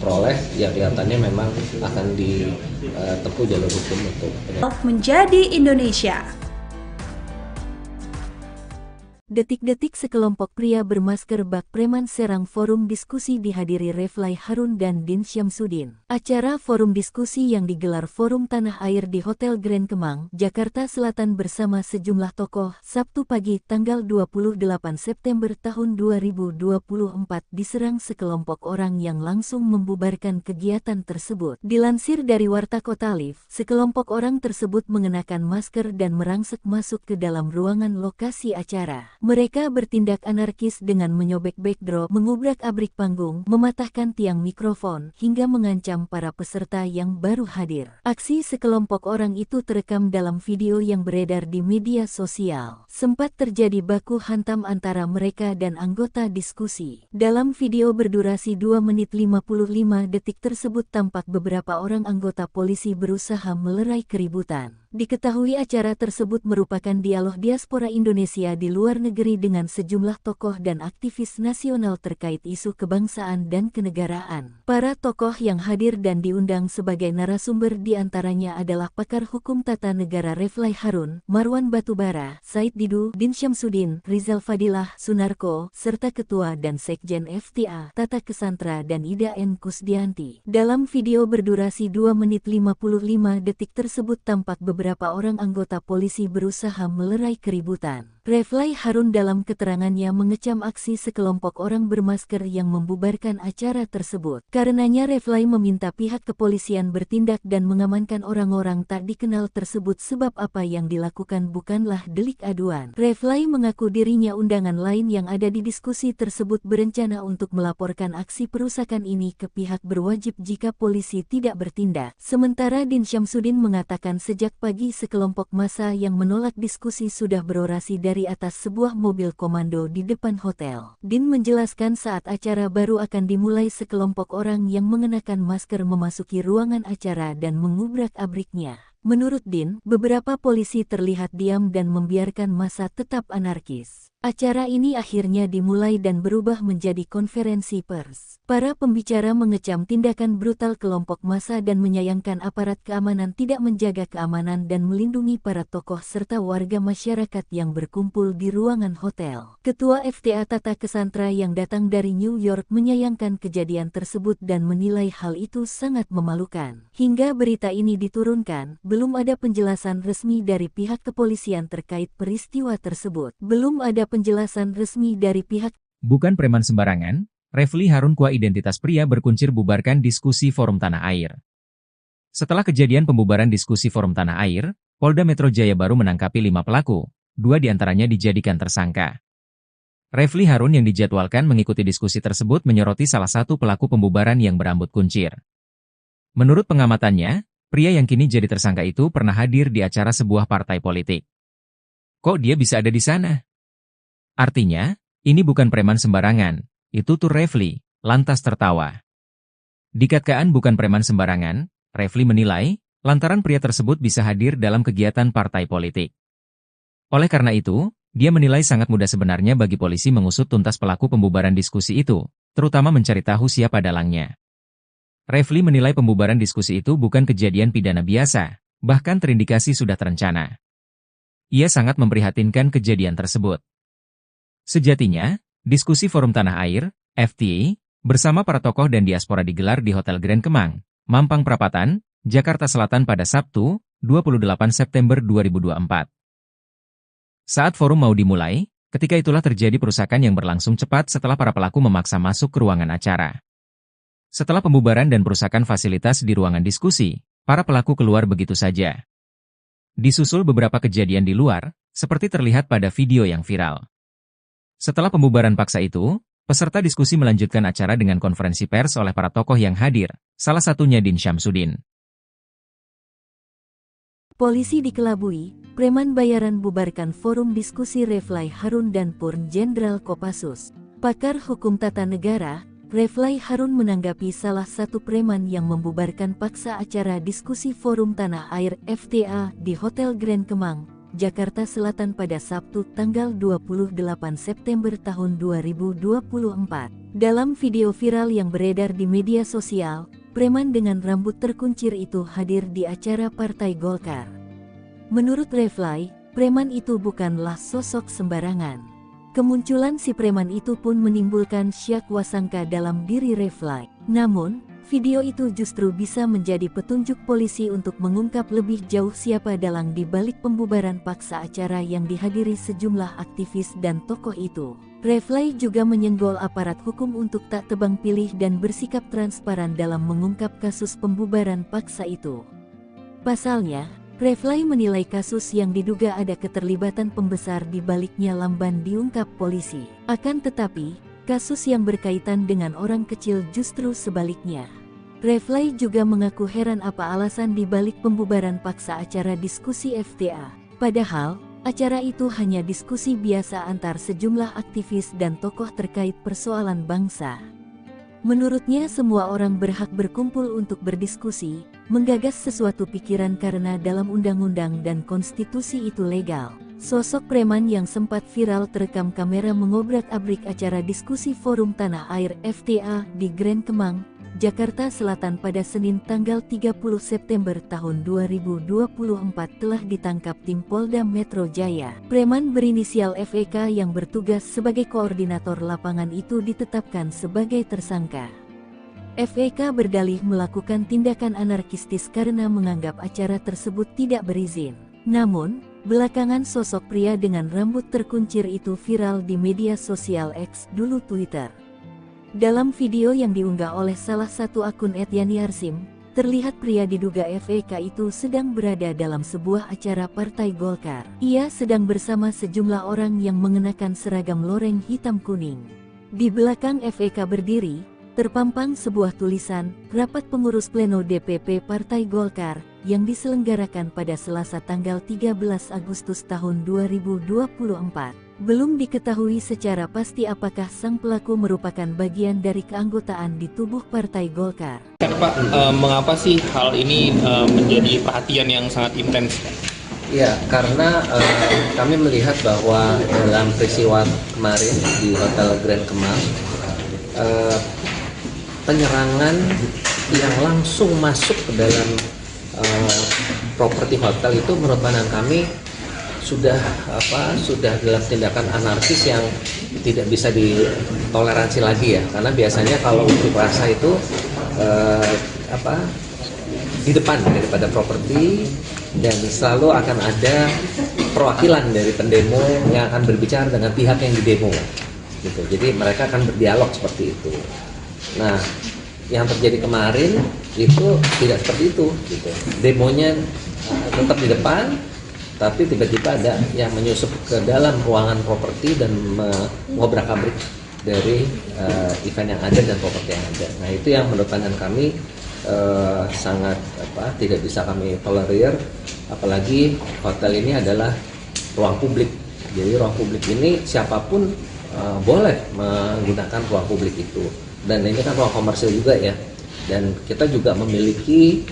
peroleh ya kelihatannya memang akan ditempuh jalur hukum untuk menjadi Indonesia. Detik-detik sekelompok pria bermasker bak preman serang forum diskusi dihadiri Refly Harun dan Din Syamsuddin. Acara forum diskusi yang digelar Forum Tanah Air di Hotel Grand Kemang, Jakarta Selatan bersama sejumlah tokoh, Sabtu pagi tanggal 28 September tahun 2024 diserang sekelompok orang yang langsung membubarkan kegiatan tersebut. Dilansir dari Warta Kota Live, sekelompok orang tersebut mengenakan masker dan merangsek masuk ke dalam ruangan lokasi acara. Mereka bertindak anarkis dengan menyobek backdrop, mengubrak-abrik panggung, mematahkan tiang mikrofon, hingga mengancam para peserta yang baru hadir. Aksi sekelompok orang itu terekam dalam video yang beredar di media sosial. Sempat terjadi baku hantam antara mereka dan anggota diskusi. Dalam video berdurasi 2 menit 55 detik tersebut tampak beberapa orang anggota polisi berusaha melerai keributan. Diketahui acara tersebut merupakan dialog diaspora Indonesia di luar negeri dengan sejumlah tokoh dan aktivis nasional terkait isu kebangsaan dan kenegaraan. Para tokoh yang hadir dan diundang sebagai narasumber diantaranya adalah pakar hukum tata negara Refly Harun, Marwan Batubara, Said Didu, Din Syamsuddin, Rizal Fadilah, Sunarko, serta Ketua dan Sekjen FTA, Tata Kesantra dan Ida N. Kusdianti. Dalam video berdurasi 2 menit 55 detik tersebut tampak beberapa orang anggota polisi berusaha melerai keributan. Refly Harun dalam keterangannya mengecam aksi sekelompok orang bermasker yang membubarkan acara tersebut. Karenanya Refly meminta pihak kepolisian bertindak dan mengamankan orang-orang tak dikenal tersebut sebab apa yang dilakukan bukanlah delik aduan. Refly mengaku dirinya undangan lain yang ada di diskusi tersebut berencana untuk melaporkan aksi perusakan ini ke pihak berwajib jika polisi tidak bertindak. Sementara Din Syamsuddin mengatakan sejak pagi sekelompok massa yang menolak diskusi sudah berorasi dari atas sebuah mobil komando di depan hotel. Din menjelaskan saat acara baru akan dimulai sekelompok orang yang mengenakan masker memasuki ruangan acara dan mengubrak-abriknya. Menurut Din, beberapa polisi terlihat diam dan membiarkan massa tetap anarkis. Acara ini akhirnya dimulai dan berubah menjadi konferensi pers. Para pembicara mengecam tindakan brutal kelompok massa dan menyayangkan aparat keamanan tidak menjaga keamanan dan melindungi para tokoh serta warga masyarakat yang berkumpul di ruangan hotel. Ketua FTA Tata Kesantra yang datang dari New York menyayangkan kejadian tersebut dan menilai hal itu sangat memalukan. Hingga berita ini diturunkan, belum ada penjelasan resmi dari pihak kepolisian terkait peristiwa tersebut. Belum ada penjelasan resmi dari pihak. Bukan preman sembarangan, Refly Harun Kua identitas pria berkuncir bubarkan diskusi Forum Tanah Air. Setelah kejadian pembubaran diskusi Forum Tanah Air, Polda Metro Jaya baru menangkapi 5 pelaku, 2 diantaranya dijadikan tersangka. Refly Harun yang dijadwalkan mengikuti diskusi tersebut menyoroti salah satu pelaku pembubaran yang berambut kuncir. Menurut pengamatannya, pria yang kini jadi tersangka itu pernah hadir di acara sebuah partai politik. Kok dia bisa ada di sana? Artinya, ini bukan preman sembarangan, itu tuh Refly, lantas tertawa. Dikatakan bukan preman sembarangan, Refly menilai, lantaran pria tersebut bisa hadir dalam kegiatan partai politik. Oleh karena itu, dia menilai sangat mudah sebenarnya bagi polisi mengusut tuntas pelaku pembubaran diskusi itu, terutama mencari tahu siapa dalangnya. Refly menilai pembubaran diskusi itu bukan kejadian pidana biasa, bahkan terindikasi sudah terencana. Ia sangat memprihatinkan kejadian tersebut. Sejatinya, diskusi Forum Tanah Air, FTA, bersama para tokoh dan diaspora digelar di Hotel Grand Kemang, Mampang Perapatan, Jakarta Selatan pada Sabtu, 28 September 2024. Saat forum mau dimulai, ketika itulah terjadi perusakan yang berlangsung cepat setelah para pelaku memaksa masuk ke ruangan acara. Setelah pembubaran dan perusakan fasilitas di ruangan diskusi, para pelaku keluar begitu saja. Disusul beberapa kejadian di luar, seperti terlihat pada video yang viral. Setelah pembubaran paksa itu, peserta diskusi melanjutkan acara dengan konferensi pers oleh para tokoh yang hadir, salah satunya Din Syamsuddin. Polisi dikelabui, preman bayaran bubarkan forum diskusi Refly Harun dan Purn Jenderal Kopassus. Pakar hukum tata negara, Refly Harun menanggapi salah satu preman yang membubarkan paksa acara diskusi Forum Tanah Air FTA di Hotel Grand Kemang, Jakarta Selatan pada Sabtu tanggal 28 September tahun 2024. Dalam video viral yang beredar di media sosial, preman dengan rambut terkuncir itu hadir di acara Partai Golkar. Menurut Refly, preman itu bukanlah sosok sembarangan. Kemunculan si preman itu pun menimbulkan syak wasangka dalam diri Refly. Namun, video itu justru bisa menjadi petunjuk polisi untuk mengungkap lebih jauh siapa dalang di balik pembubaran paksa acara yang dihadiri sejumlah aktivis dan tokoh itu. Refly juga menyenggol aparat hukum untuk tak tebang pilih dan bersikap transparan dalam mengungkap kasus pembubaran paksa itu. Pasalnya, Refly menilai kasus yang diduga ada keterlibatan pembesar di baliknya lamban diungkap polisi. Akan tetapi, kasus yang berkaitan dengan orang kecil justru sebaliknya. Refly juga mengaku heran apa alasan di balik pembubaran paksa acara diskusi FTA. Padahal, acara itu hanya diskusi biasa antar sejumlah aktivis dan tokoh terkait persoalan bangsa. Menurutnya semua orang berhak berkumpul untuk berdiskusi, menggagas sesuatu pikiran karena dalam undang-undang dan konstitusi itu legal. Sosok preman yang sempat viral terekam kamera mengobrak-abrik acara diskusi Forum Tanah Air FTA di Grand Kemang, Jakarta Selatan pada Senin tanggal 30 September tahun 2024 telah ditangkap tim Polda Metro Jaya. Preman berinisial FEK yang bertugas sebagai koordinator lapangan itu ditetapkan sebagai tersangka. FEK berdalih melakukan tindakan anarkistis karena menganggap acara tersebut tidak berizin. Namun, belakangan sosok pria dengan rambut terkuncir itu viral di media sosial X, dulu Twitter. Dalam video yang diunggah oleh salah satu akun @yani_arsim, terlihat pria diduga FEK itu sedang berada dalam sebuah acara Partai Golkar. Ia sedang bersama sejumlah orang yang mengenakan seragam loreng hitam kuning. Di belakang FEK berdiri, terpampang sebuah tulisan, Rapat Pengurus Pleno DPP Partai Golkar, yang diselenggarakan pada Selasa tanggal 13 Agustus tahun 2024. Belum diketahui secara pasti apakah sang pelaku merupakan bagian dari keanggotaan di tubuh Partai Golkar. Pak, mengapa sih hal ini menjadi perhatian yang sangat intens? Ya, karena kami melihat bahwa dalam peristiwa kemarin di Hotel Grand Kemang, penyerangan yang langsung masuk ke dalam properti hotel itu menurut pandangan kami sudah dalam tindakan anarkis yang tidak bisa ditoleransi lagi ya, karena biasanya kalau unjuk rasa itu di depan daripada properti, dan selalu akan ada perwakilan dari pendemo yang akan berbicara dengan pihak yang didemo gitu. Jadi mereka akan berdialog seperti itu. Nah, yang terjadi kemarin itu tidak seperti itu gitu. Demonya tetap di depan, tapi tiba-tiba ada yang menyusup ke dalam ruangan properti dan mengobrak-abrik dari event yang ada dan properti yang ada. Nah, itu yang menurut pandangan kami sangat tidak bisa kami tolerir, apalagi hotel ini adalah ruang publik. Jadi ruang publik ini siapapun boleh menggunakan ruang publik itu, dan ini kan ruang komersil juga ya, dan kita juga memiliki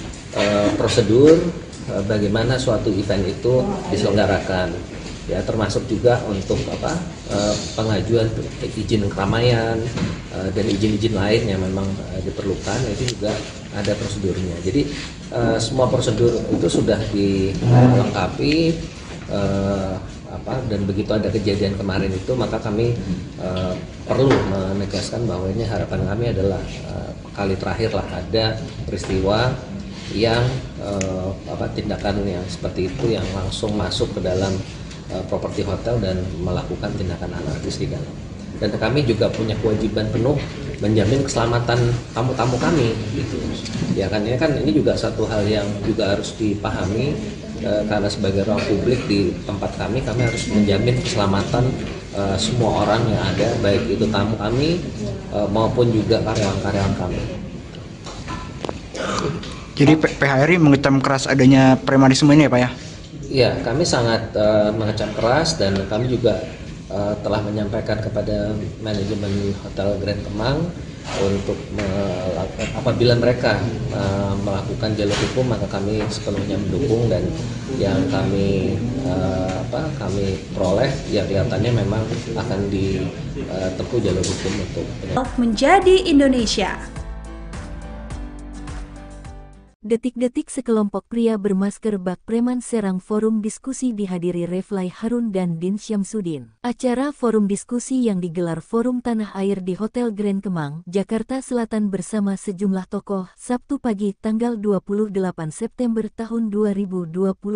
prosedur bagaimana suatu event itu diselenggarakan ya, termasuk juga untuk pengajuan izin keramaian dan izin-izin lain yang memang diperlukan, itu juga ada prosedurnya. Jadi semua prosedur itu sudah dilengkapi, dan begitu ada kejadian kemarin itu, maka kami perlu menegaskan bahwa ini harapan kami adalah kali terakhir lah ada peristiwa yang tindakan yang seperti itu yang langsung masuk ke dalam properti hotel dan melakukan tindakan anarkis di dalam. Dan kami juga punya kewajiban penuh menjamin keselamatan tamu-tamu kami gitu. Ya kan ini juga satu hal yang juga harus dipahami, karena sebagai ruang publik di tempat kami harus menjamin keselamatan semua orang yang ada, baik itu tamu kami maupun juga karyawan-karyawan kami. Jadi PHRI mengecam keras adanya premanisme ini ya Pak ya? Iya, kami sangat mengecam keras, dan kami juga telah menyampaikan kepada manajemen Hotel Grand Kemang untuk apabila mereka melakukan jalur hukum, maka kami sepenuhnya mendukung, dan yang kami peroleh ya kelihatannya memang akan ditempuh jalur hukum untuk menjadi Indonesia. Detik-detik sekelompok pria bermasker bak preman serang forum diskusi dihadiri Refly Harun dan Din Syamsuddin. Acara forum diskusi yang digelar Forum Tanah Air di Hotel Grand Kemang, Jakarta Selatan bersama sejumlah tokoh, Sabtu pagi tanggal 28 September tahun 2024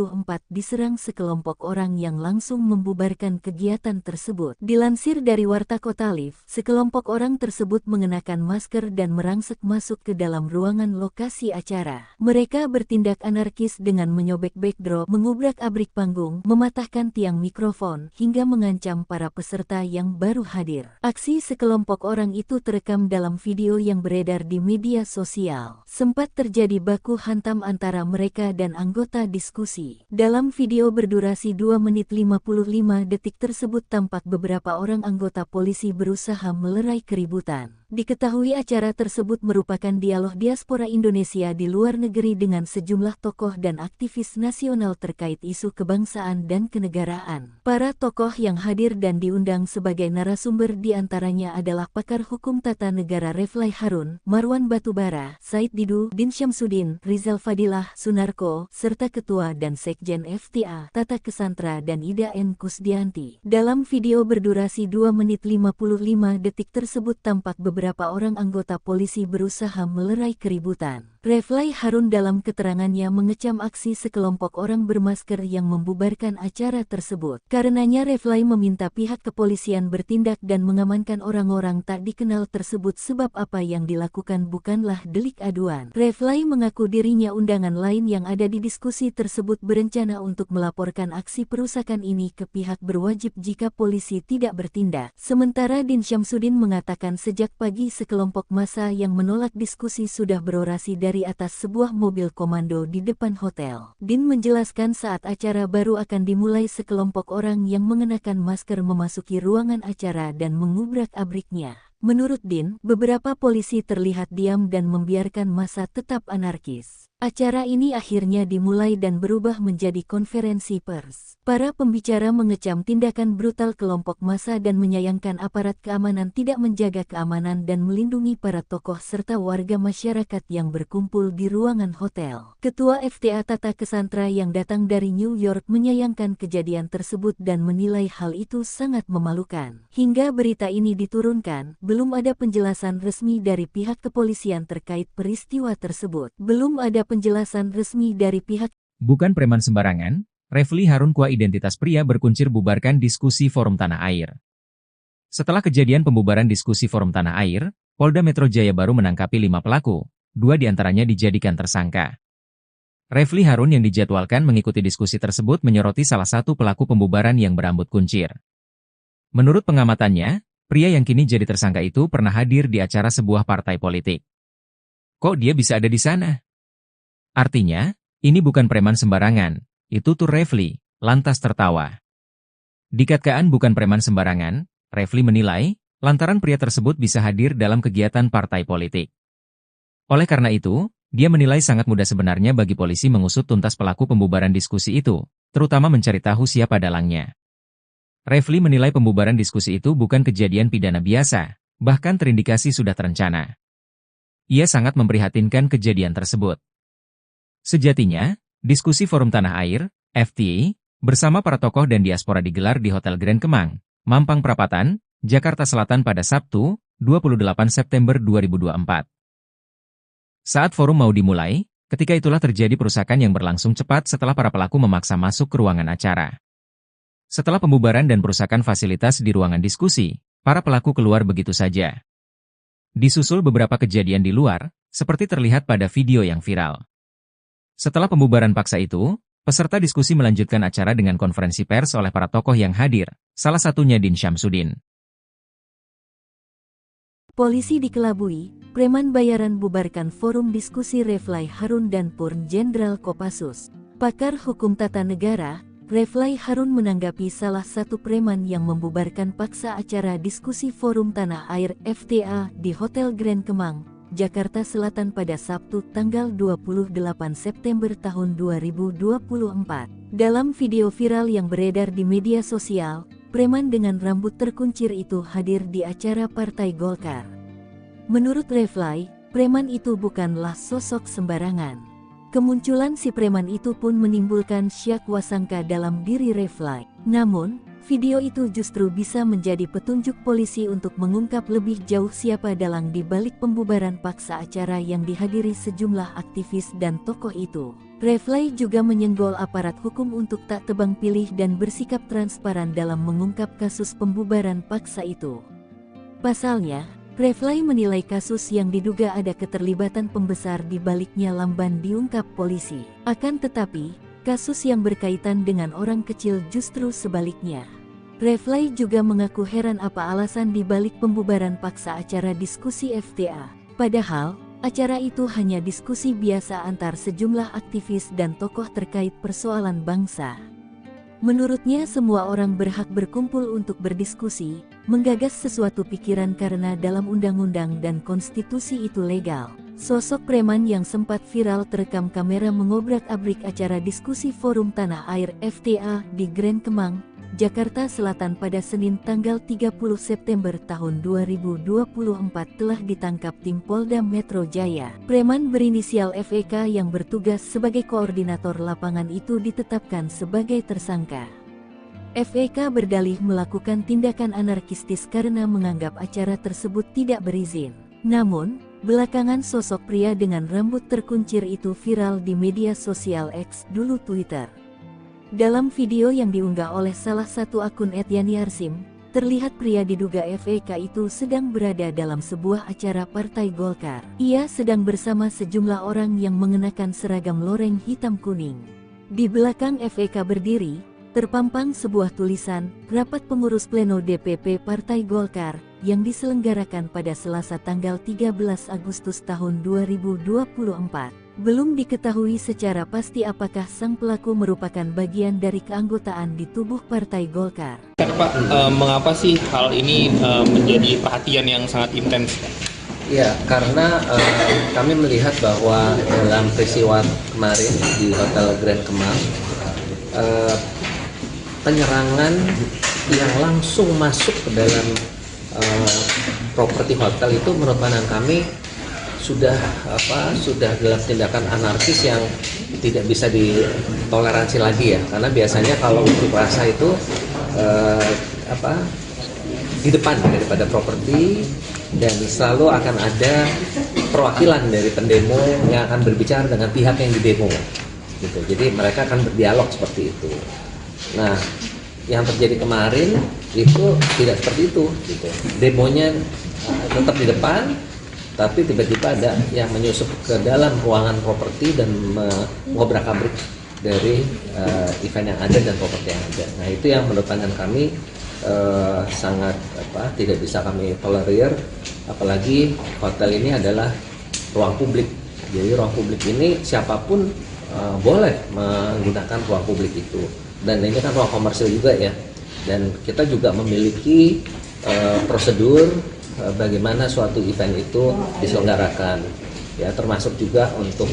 diserang sekelompok orang yang langsung membubarkan kegiatan tersebut. Dilansir dari Warta Kota Live, sekelompok orang tersebut mengenakan masker dan merangsek masuk ke dalam ruangan lokasi acara. Mereka bertindak anarkis dengan menyobek backdrop, mengubrak-abrik panggung, mematahkan tiang mikrofon, hingga mengancam para peserta yang baru hadir. Aksi sekelompok orang itu terekam dalam video yang beredar di media sosial. Sempat terjadi baku hantam antara mereka dan anggota diskusi. Dalam video berdurasi 2 menit 55 detik tersebut tampak beberapa orang anggota polisi berusaha melerai keributan. Diketahui acara tersebut merupakan dialog diaspora Indonesia di luar negeri dengan sejumlah tokoh dan aktivis nasional terkait isu kebangsaan dan kenegaraan. Para tokoh yang hadir dan diundang sebagai narasumber diantaranya adalah pakar hukum tata negara Refly Harun, Marwan Batubara, Said Didu, Din Syamsuddin, Rizal Fadilah, Sunarko, serta Ketua dan Sekjen FTA, Tata Kesantra dan Ida N. Kusdianti. Dalam video berdurasi 2 menit 55 detik tersebut tampak beberapa orang anggota polisi berusaha melerai keributan. Refly Harun dalam keterangannya mengecam aksi sekelompok orang bermasker yang membubarkan acara tersebut. Karenanya Refly meminta pihak kepolisian bertindak dan mengamankan orang-orang tak dikenal tersebut sebab apa yang dilakukan bukanlah delik aduan. Refly mengaku dirinya undangan lain yang ada di diskusi tersebut berencana untuk melaporkan aksi perusakan ini ke pihak berwajib jika polisi tidak bertindak. Sementara Din Syamsuddin mengatakan sejak pagi sekelompok massa yang menolak diskusi sudah berorasi dari atas sebuah mobil komando di depan hotel. Din menjelaskan saat acara baru akan dimulai sekelompok orang yang mengenakan masker memasuki ruangan acara dan mengubrak-abriknya. Menurut Din, beberapa polisi terlihat diam dan membiarkan massa tetap anarkis. Acara ini akhirnya dimulai dan berubah menjadi konferensi pers. Para pembicara mengecam tindakan brutal kelompok massa dan menyayangkan aparat keamanan tidak menjaga keamanan dan melindungi para tokoh serta warga masyarakat yang berkumpul di ruangan hotel. Ketua FTA Tata Kesantra yang datang dari New York menyayangkan kejadian tersebut dan menilai hal itu sangat memalukan. Hingga berita ini diturunkan, belum ada penjelasan resmi dari pihak kepolisian terkait peristiwa tersebut. Belum ada penjelasan resmi dari pihak. Bukan preman sembarangan, Refly Harun Kua identitas pria berkuncir bubarkan diskusi Forum Tanah Air. Setelah kejadian pembubaran diskusi Forum Tanah Air, Polda Metro Jaya baru menangkapi 5 pelaku, 2 diantaranya dijadikan tersangka. Refly Harun yang dijadwalkan mengikuti diskusi tersebut menyoroti salah satu pelaku pembubaran yang berambut kuncir. Menurut pengamatannya, pria yang kini jadi tersangka itu pernah hadir di acara sebuah partai politik. Kok dia bisa ada di sana? Artinya, ini bukan preman sembarangan, itu tuh Refly, lantas tertawa. Dikatakan bukan preman sembarangan, Refly menilai, lantaran pria tersebut bisa hadir dalam kegiatan partai politik. Oleh karena itu, dia menilai sangat mudah sebenarnya bagi polisi mengusut tuntas pelaku pembubaran diskusi itu, terutama mencari tahu siapa dalangnya. Refly menilai pembubaran diskusi itu bukan kejadian pidana biasa, bahkan terindikasi sudah terencana. Ia sangat memprihatinkan kejadian tersebut. Sejatinya, diskusi Forum Tanah Air, FTA, bersama para tokoh dan diaspora digelar di Hotel Grand Kemang, Mampang Perapatan, Jakarta Selatan pada Sabtu, 28 September 2024. Saat forum mau dimulai, ketika itulah terjadi perusakan yang berlangsung cepat setelah para pelaku memaksa masuk ke ruangan acara. Setelah pembubaran dan perusakan fasilitas di ruangan diskusi, para pelaku keluar begitu saja. Disusul beberapa kejadian di luar, seperti terlihat pada video yang viral. Setelah pembubaran paksa itu, peserta diskusi melanjutkan acara dengan konferensi pers oleh para tokoh yang hadir, salah satunya Din Syamsuddin. Polisi dikelabui, preman bayaran bubarkan forum diskusi Refly Harun dan Purn Jenderal Kopassus. Pakar hukum tata negara, Refly Harun menanggapi salah satu preman yang membubarkan paksa acara diskusi Forum Tanah Air FTA di Hotel Grand Kemang, Jakarta Selatan pada Sabtu tanggal 28 September tahun 2024. Dalam video viral yang beredar di media sosial, preman dengan rambut terkuncir itu hadir di acara Partai Golkar. Menurut Refly, preman itu bukanlah sosok sembarangan. Kemunculan si preman itu pun menimbulkan syak wasangka dalam diri Refly. Namun, video itu justru bisa menjadi petunjuk polisi untuk mengungkap lebih jauh siapa dalang di balik pembubaran paksa acara yang dihadiri sejumlah aktivis dan tokoh itu. Refly juga menyenggol aparat hukum untuk tak tebang pilih dan bersikap transparan dalam mengungkap kasus pembubaran paksa itu. Pasalnya, Refly menilai kasus yang diduga ada keterlibatan pembesar di baliknya lamban diungkap polisi. Akan tetapi, kasus yang berkaitan dengan orang kecil justru sebaliknya. Refly juga mengaku heran apa alasan di balik pembubaran paksa acara diskusi FTA. Padahal, acara itu hanya diskusi biasa antar sejumlah aktivis dan tokoh terkait persoalan bangsa. Menurutnya semua orang berhak berkumpul untuk berdiskusi, menggagas sesuatu pikiran karena dalam undang-undang dan konstitusi itu legal. Sosok preman yang sempat viral terekam kamera mengobrak-abrik acara diskusi Forum Tanah Air FTA di Grand Kemang, Jakarta Selatan pada Senin tanggal 30 September tahun 2024 telah ditangkap tim Polda Metro Jaya. Preman berinisial FEK yang bertugas sebagai koordinator lapangan itu ditetapkan sebagai tersangka. FEK berdalih melakukan tindakan anarkistis karena menganggap acara tersebut tidak berizin. Namun, belakangan sosok pria dengan rambut terkuncir itu viral di media sosial X, dulu Twitter. Dalam video yang diunggah oleh salah satu akun @yani_arsim, terlihat pria diduga FEK itu sedang berada dalam sebuah acara Partai Golkar. Ia sedang bersama sejumlah orang yang mengenakan seragam loreng hitam kuning. Di belakang FEK berdiri, terpampang sebuah tulisan, Rapat Pengurus Pleno DPP Partai Golkar, yang diselenggarakan pada Selasa tanggal 13 Agustus tahun 2024. Belum diketahui secara pasti apakah sang pelaku merupakan bagian dari keanggotaan di tubuh Partai Golkar. Pak, mengapa sih hal ini menjadi perhatian yang sangat intens? Ya, karena kami melihat bahwa dalam peristiwa kemarin di Hotel Grand Kemang, penyerangan yang langsung masuk ke dalam properti hotel itu menurut pandangan kami sudah dalam tindakan anarkis yang tidak bisa ditoleransi lagi ya, karena biasanya kalau unjuk rasa itu di depan daripada properti, dan selalu akan ada perwakilan dari pendemo yang akan berbicara dengan pihak yang didemo gitu. Jadi mereka akan berdialog seperti itu. Nah, yang terjadi kemarin itu tidak seperti itu gitu. Demonya tetap di depan, tapi tiba-tiba ada yang menyusup ke dalam ruangan properti dan mengobrak-abrik dari event yang ada dan properti yang ada. Nah, itu yang menurut pandangan kami sangat tidak bisa kami tolerir, apalagi hotel ini adalah ruang publik. Jadi ruang publik ini siapapun boleh menggunakan ruang publik itu, dan ini kan ruang komersil juga ya, dan kita juga memiliki prosedur bagaimana suatu event itu diselenggarakan ya, termasuk juga untuk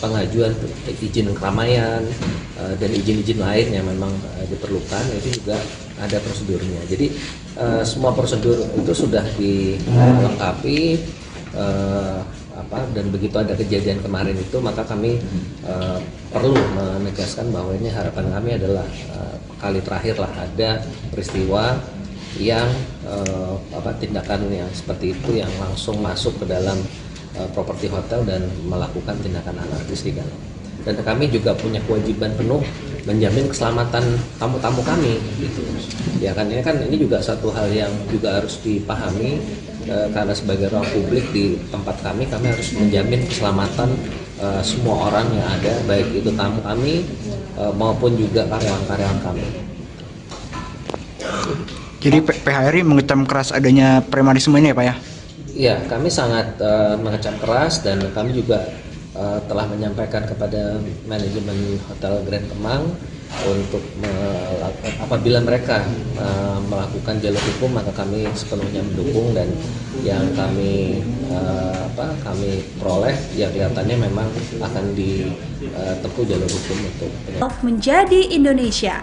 pengajuan izin keramaian dan izin-izin lain yang memang diperlukan, itu juga ada prosedurnya. Jadi semua prosedur itu sudah dilengkapi, dan begitu ada kejadian kemarin itu, maka kami perlu menegaskan bahwa ini harapan kami adalah kali terakhir lah ada peristiwa yang tindakan yang seperti itu yang langsung masuk ke dalam properti hotel dan melakukan tindakan anarkis di dalam. Dan kami juga punya kewajiban penuh menjamin keselamatan tamu-tamu kami gitu. Ya kan ini juga satu hal yang juga harus dipahami, karena sebagai ruang publik di tempat kami harus menjamin keselamatan semua orang yang ada, baik itu tamu kami maupun juga karyawan-karyawan kami. Jadi PHRI mengecam keras adanya premanisme ini ya Pak ya? Iya, kami sangat mengecam keras, dan kami juga telah menyampaikan kepada manajemen Hotel Grand Kemang untuk apabila mereka melakukan jalur hukum, maka kami sepenuhnya mendukung, dan yang kami peroleh ya kelihatannya memang akan ditempuh jalur hukum untuk menjadi Indonesia.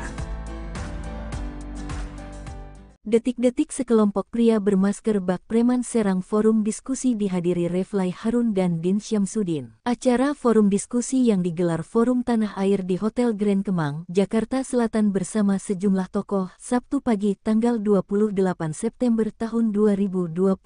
Detik-detik sekelompok pria bermasker bak preman serang forum diskusi dihadiri Refly Harun dan Din Syamsuddin. Acara forum diskusi yang digelar Forum Tanah Air di Hotel Grand Kemang, Jakarta Selatan bersama sejumlah tokoh, Sabtu pagi tanggal 28 September tahun 2024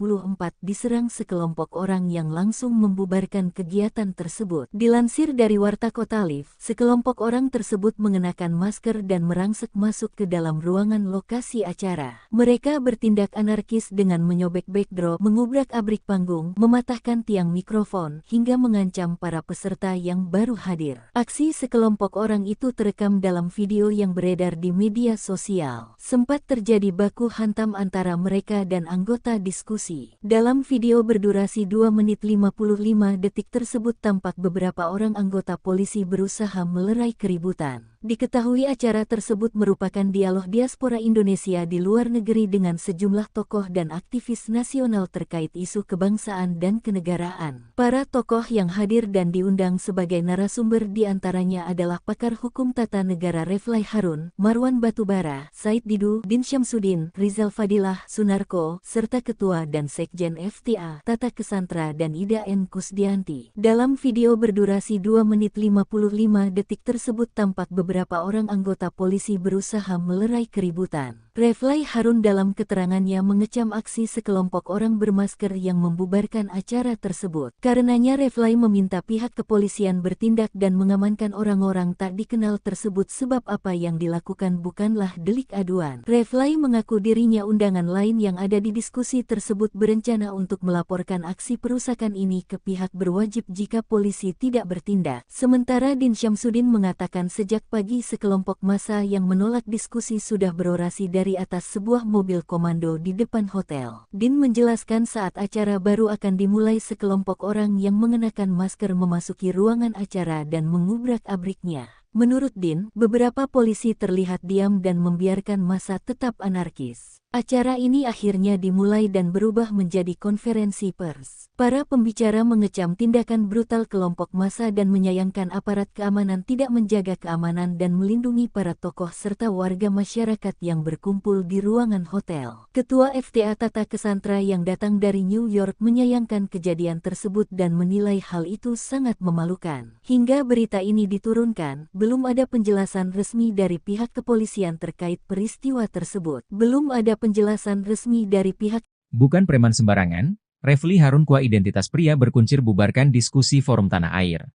diserang sekelompok orang yang langsung membubarkan kegiatan tersebut. Dilansir dari Warta Kota Live, sekelompok orang tersebut mengenakan masker dan merangsek masuk ke dalam ruangan lokasi acara. Mereka bertindak anarkis dengan menyobek backdrop, mengubrak-abrik panggung, mematahkan tiang mikrofon, hingga mengancam para peserta yang baru hadir. Aksi sekelompok orang itu terekam dalam video yang beredar di media sosial. Sempat terjadi baku hantam antara mereka dan anggota diskusi. Dalam video berdurasi 2 menit 55 detik tersebut tampak beberapa orang anggota polisi berusaha melerai keributan. Diketahui acara tersebut merupakan dialog diaspora Indonesia di luar negeri dengan sejumlah tokoh dan aktivis nasional terkait isu kebangsaan dan kenegaraan. Para tokoh yang hadir dan diundang sebagai narasumber diantaranya adalah pakar hukum tata negara Reflay Harun, Marwan Batubara, Said Didu, Din Syamsuddin, Rizal Fadilah, Sunarko, serta Ketua dan Sekjen FTA, Tata Kesantra dan Ida N. Kusdianti. Dalam video berdurasi 2 menit 55 detik tersebut tampak beberapa orang anggota polisi berusaha melerai keributan. Reflay Harun dalam keterangannya mengecam aksi sekelompok orang bermasker yang membubarkan acara tersebut. Karenanya Reflay meminta pihak kepolisian bertindak dan mengamankan orang-orang tak dikenal tersebut sebab apa yang dilakukan bukanlah delik aduan. Reflay mengaku dirinya undangan lain yang ada di diskusi tersebut berencana untuk melaporkan aksi perusakan ini ke pihak berwajib jika polisi tidak bertindak. Sementara Din Syamsuddin mengatakan sejak pagi sekelompok massa yang menolak diskusi sudah berorasi dari atas sebuah mobil komando di depan hotel. Din menjelaskan saat acara baru akan dimulai sekelompok orang yang mengenakan masker memasuki ruangan acara dan mengubrak-abriknya. Menurut Din, beberapa polisi terlihat diam dan membiarkan massa tetap anarkis. Acara ini akhirnya dimulai dan berubah menjadi konferensi pers. Para pembicara mengecam tindakan brutal kelompok massa dan menyayangkan aparat keamanan tidak menjaga keamanan dan melindungi para tokoh serta warga masyarakat yang berkumpul di ruangan hotel. Ketua FTA Tata Kesantra yang datang dari New York menyayangkan kejadian tersebut dan menilai hal itu sangat memalukan. Hingga berita ini diturunkan, belum ada penjelasan resmi dari pihak kepolisian terkait peristiwa tersebut. Belum ada penjelasan resmi dari pihak. Bukan preman sembarangan, Reflay Harun Kua identitas pria berkuncir bubarkan diskusi Forum Tanah Air.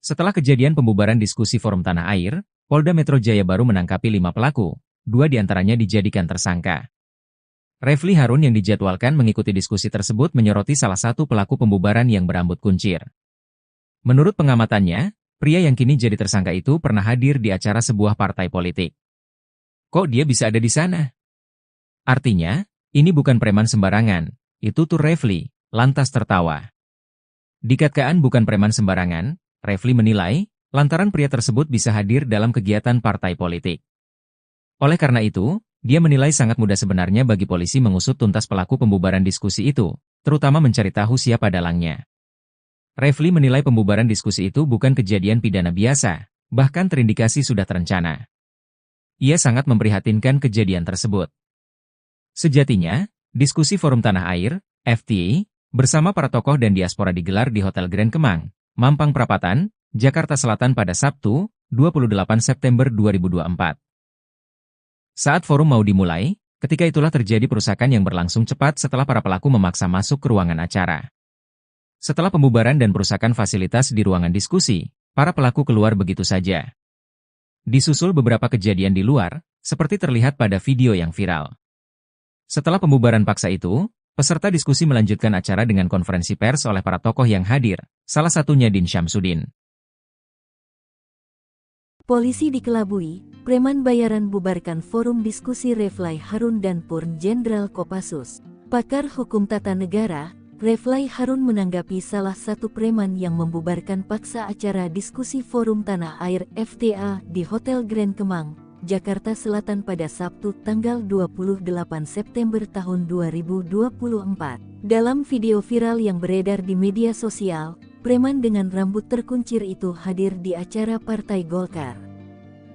Setelah kejadian pembubaran diskusi Forum Tanah Air, Polda Metro Jaya baru menangkapi 5 pelaku, 2 diantaranya dijadikan tersangka. Reflay Harun yang dijadwalkan mengikuti diskusi tersebut menyoroti salah satu pelaku pembubaran yang berambut kuncir. Menurut pengamatannya, pria yang kini jadi tersangka itu pernah hadir di acara sebuah partai politik. Kok dia bisa ada di sana? Artinya, ini bukan preman sembarangan. Itu tuh Reflay, lantas tertawa. Dikatakan bukan preman sembarangan, Reflay menilai, lantaran pria tersebut bisa hadir dalam kegiatan partai politik. Oleh karena itu, dia menilai sangat mudah sebenarnya bagi polisi mengusut tuntas pelaku pembubaran diskusi itu, terutama mencari tahu siapa dalangnya. Reflay menilai pembubaran diskusi itu bukan kejadian pidana biasa, bahkan terindikasi sudah terencana. Ia sangat memprihatinkan kejadian tersebut. Sejatinya, diskusi Forum Tanah Air, FTA, bersama para tokoh dan diaspora digelar di Hotel Grand Kemang, Mampang Perapatan, Jakarta Selatan pada Sabtu, 28 September 2024. Saat forum mau dimulai, ketika itulah terjadi perusakan yang berlangsung cepat setelah para pelaku memaksa masuk ke ruangan acara. Setelah pembubaran dan perusakan fasilitas di ruangan diskusi, para pelaku keluar begitu saja. Disusul beberapa kejadian di luar, seperti terlihat pada video yang viral. Setelah pembubaran paksa itu, peserta diskusi melanjutkan acara dengan konferensi pers oleh para tokoh yang hadir, salah satunya Din Syamsuddin. Polisi dikelabui, preman bayaran bubarkan forum diskusi Reflay Harun dan Purn Jenderal Kopassus. Pakar hukum tata negara, Reflay Harun menanggapi salah satu preman yang membubarkan paksa acara diskusi Forum Tanah Air FTA di Hotel Grand Kemang, Jakarta Selatan pada Sabtu tanggal 28 September tahun 2024. Dalam video viral yang beredar di media sosial, preman dengan rambut terkuncir itu hadir di acara Partai Golkar.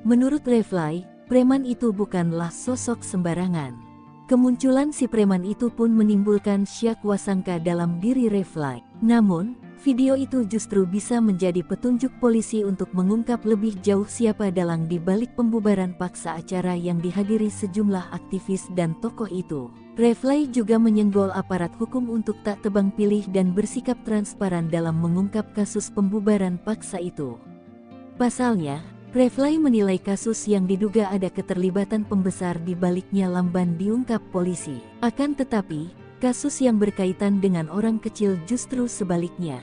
Menurut Reflay, preman itu bukanlah sosok sembarangan. Kemunculan si preman itu pun menimbulkan syak wasangka dalam diri Reflay. Namun, video itu justru bisa menjadi petunjuk polisi untuk mengungkap lebih jauh siapa dalang di balik pembubaran paksa acara yang dihadiri sejumlah aktivis dan tokoh itu. Reflay juga menyenggol aparat hukum untuk tak tebang pilih dan bersikap transparan dalam mengungkap kasus pembubaran paksa itu. Pasalnya, Reflay menilai kasus yang diduga ada keterlibatan pembesar di baliknya lamban diungkap polisi. Akan tetapi, kasus yang berkaitan dengan orang kecil justru sebaliknya.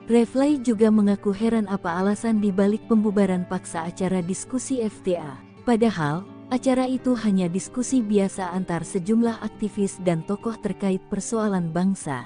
Reflay juga mengaku heran apa alasan di balik pembubaran paksa acara diskusi FTA. Padahal, acara itu hanya diskusi biasa antar sejumlah aktivis dan tokoh terkait persoalan bangsa.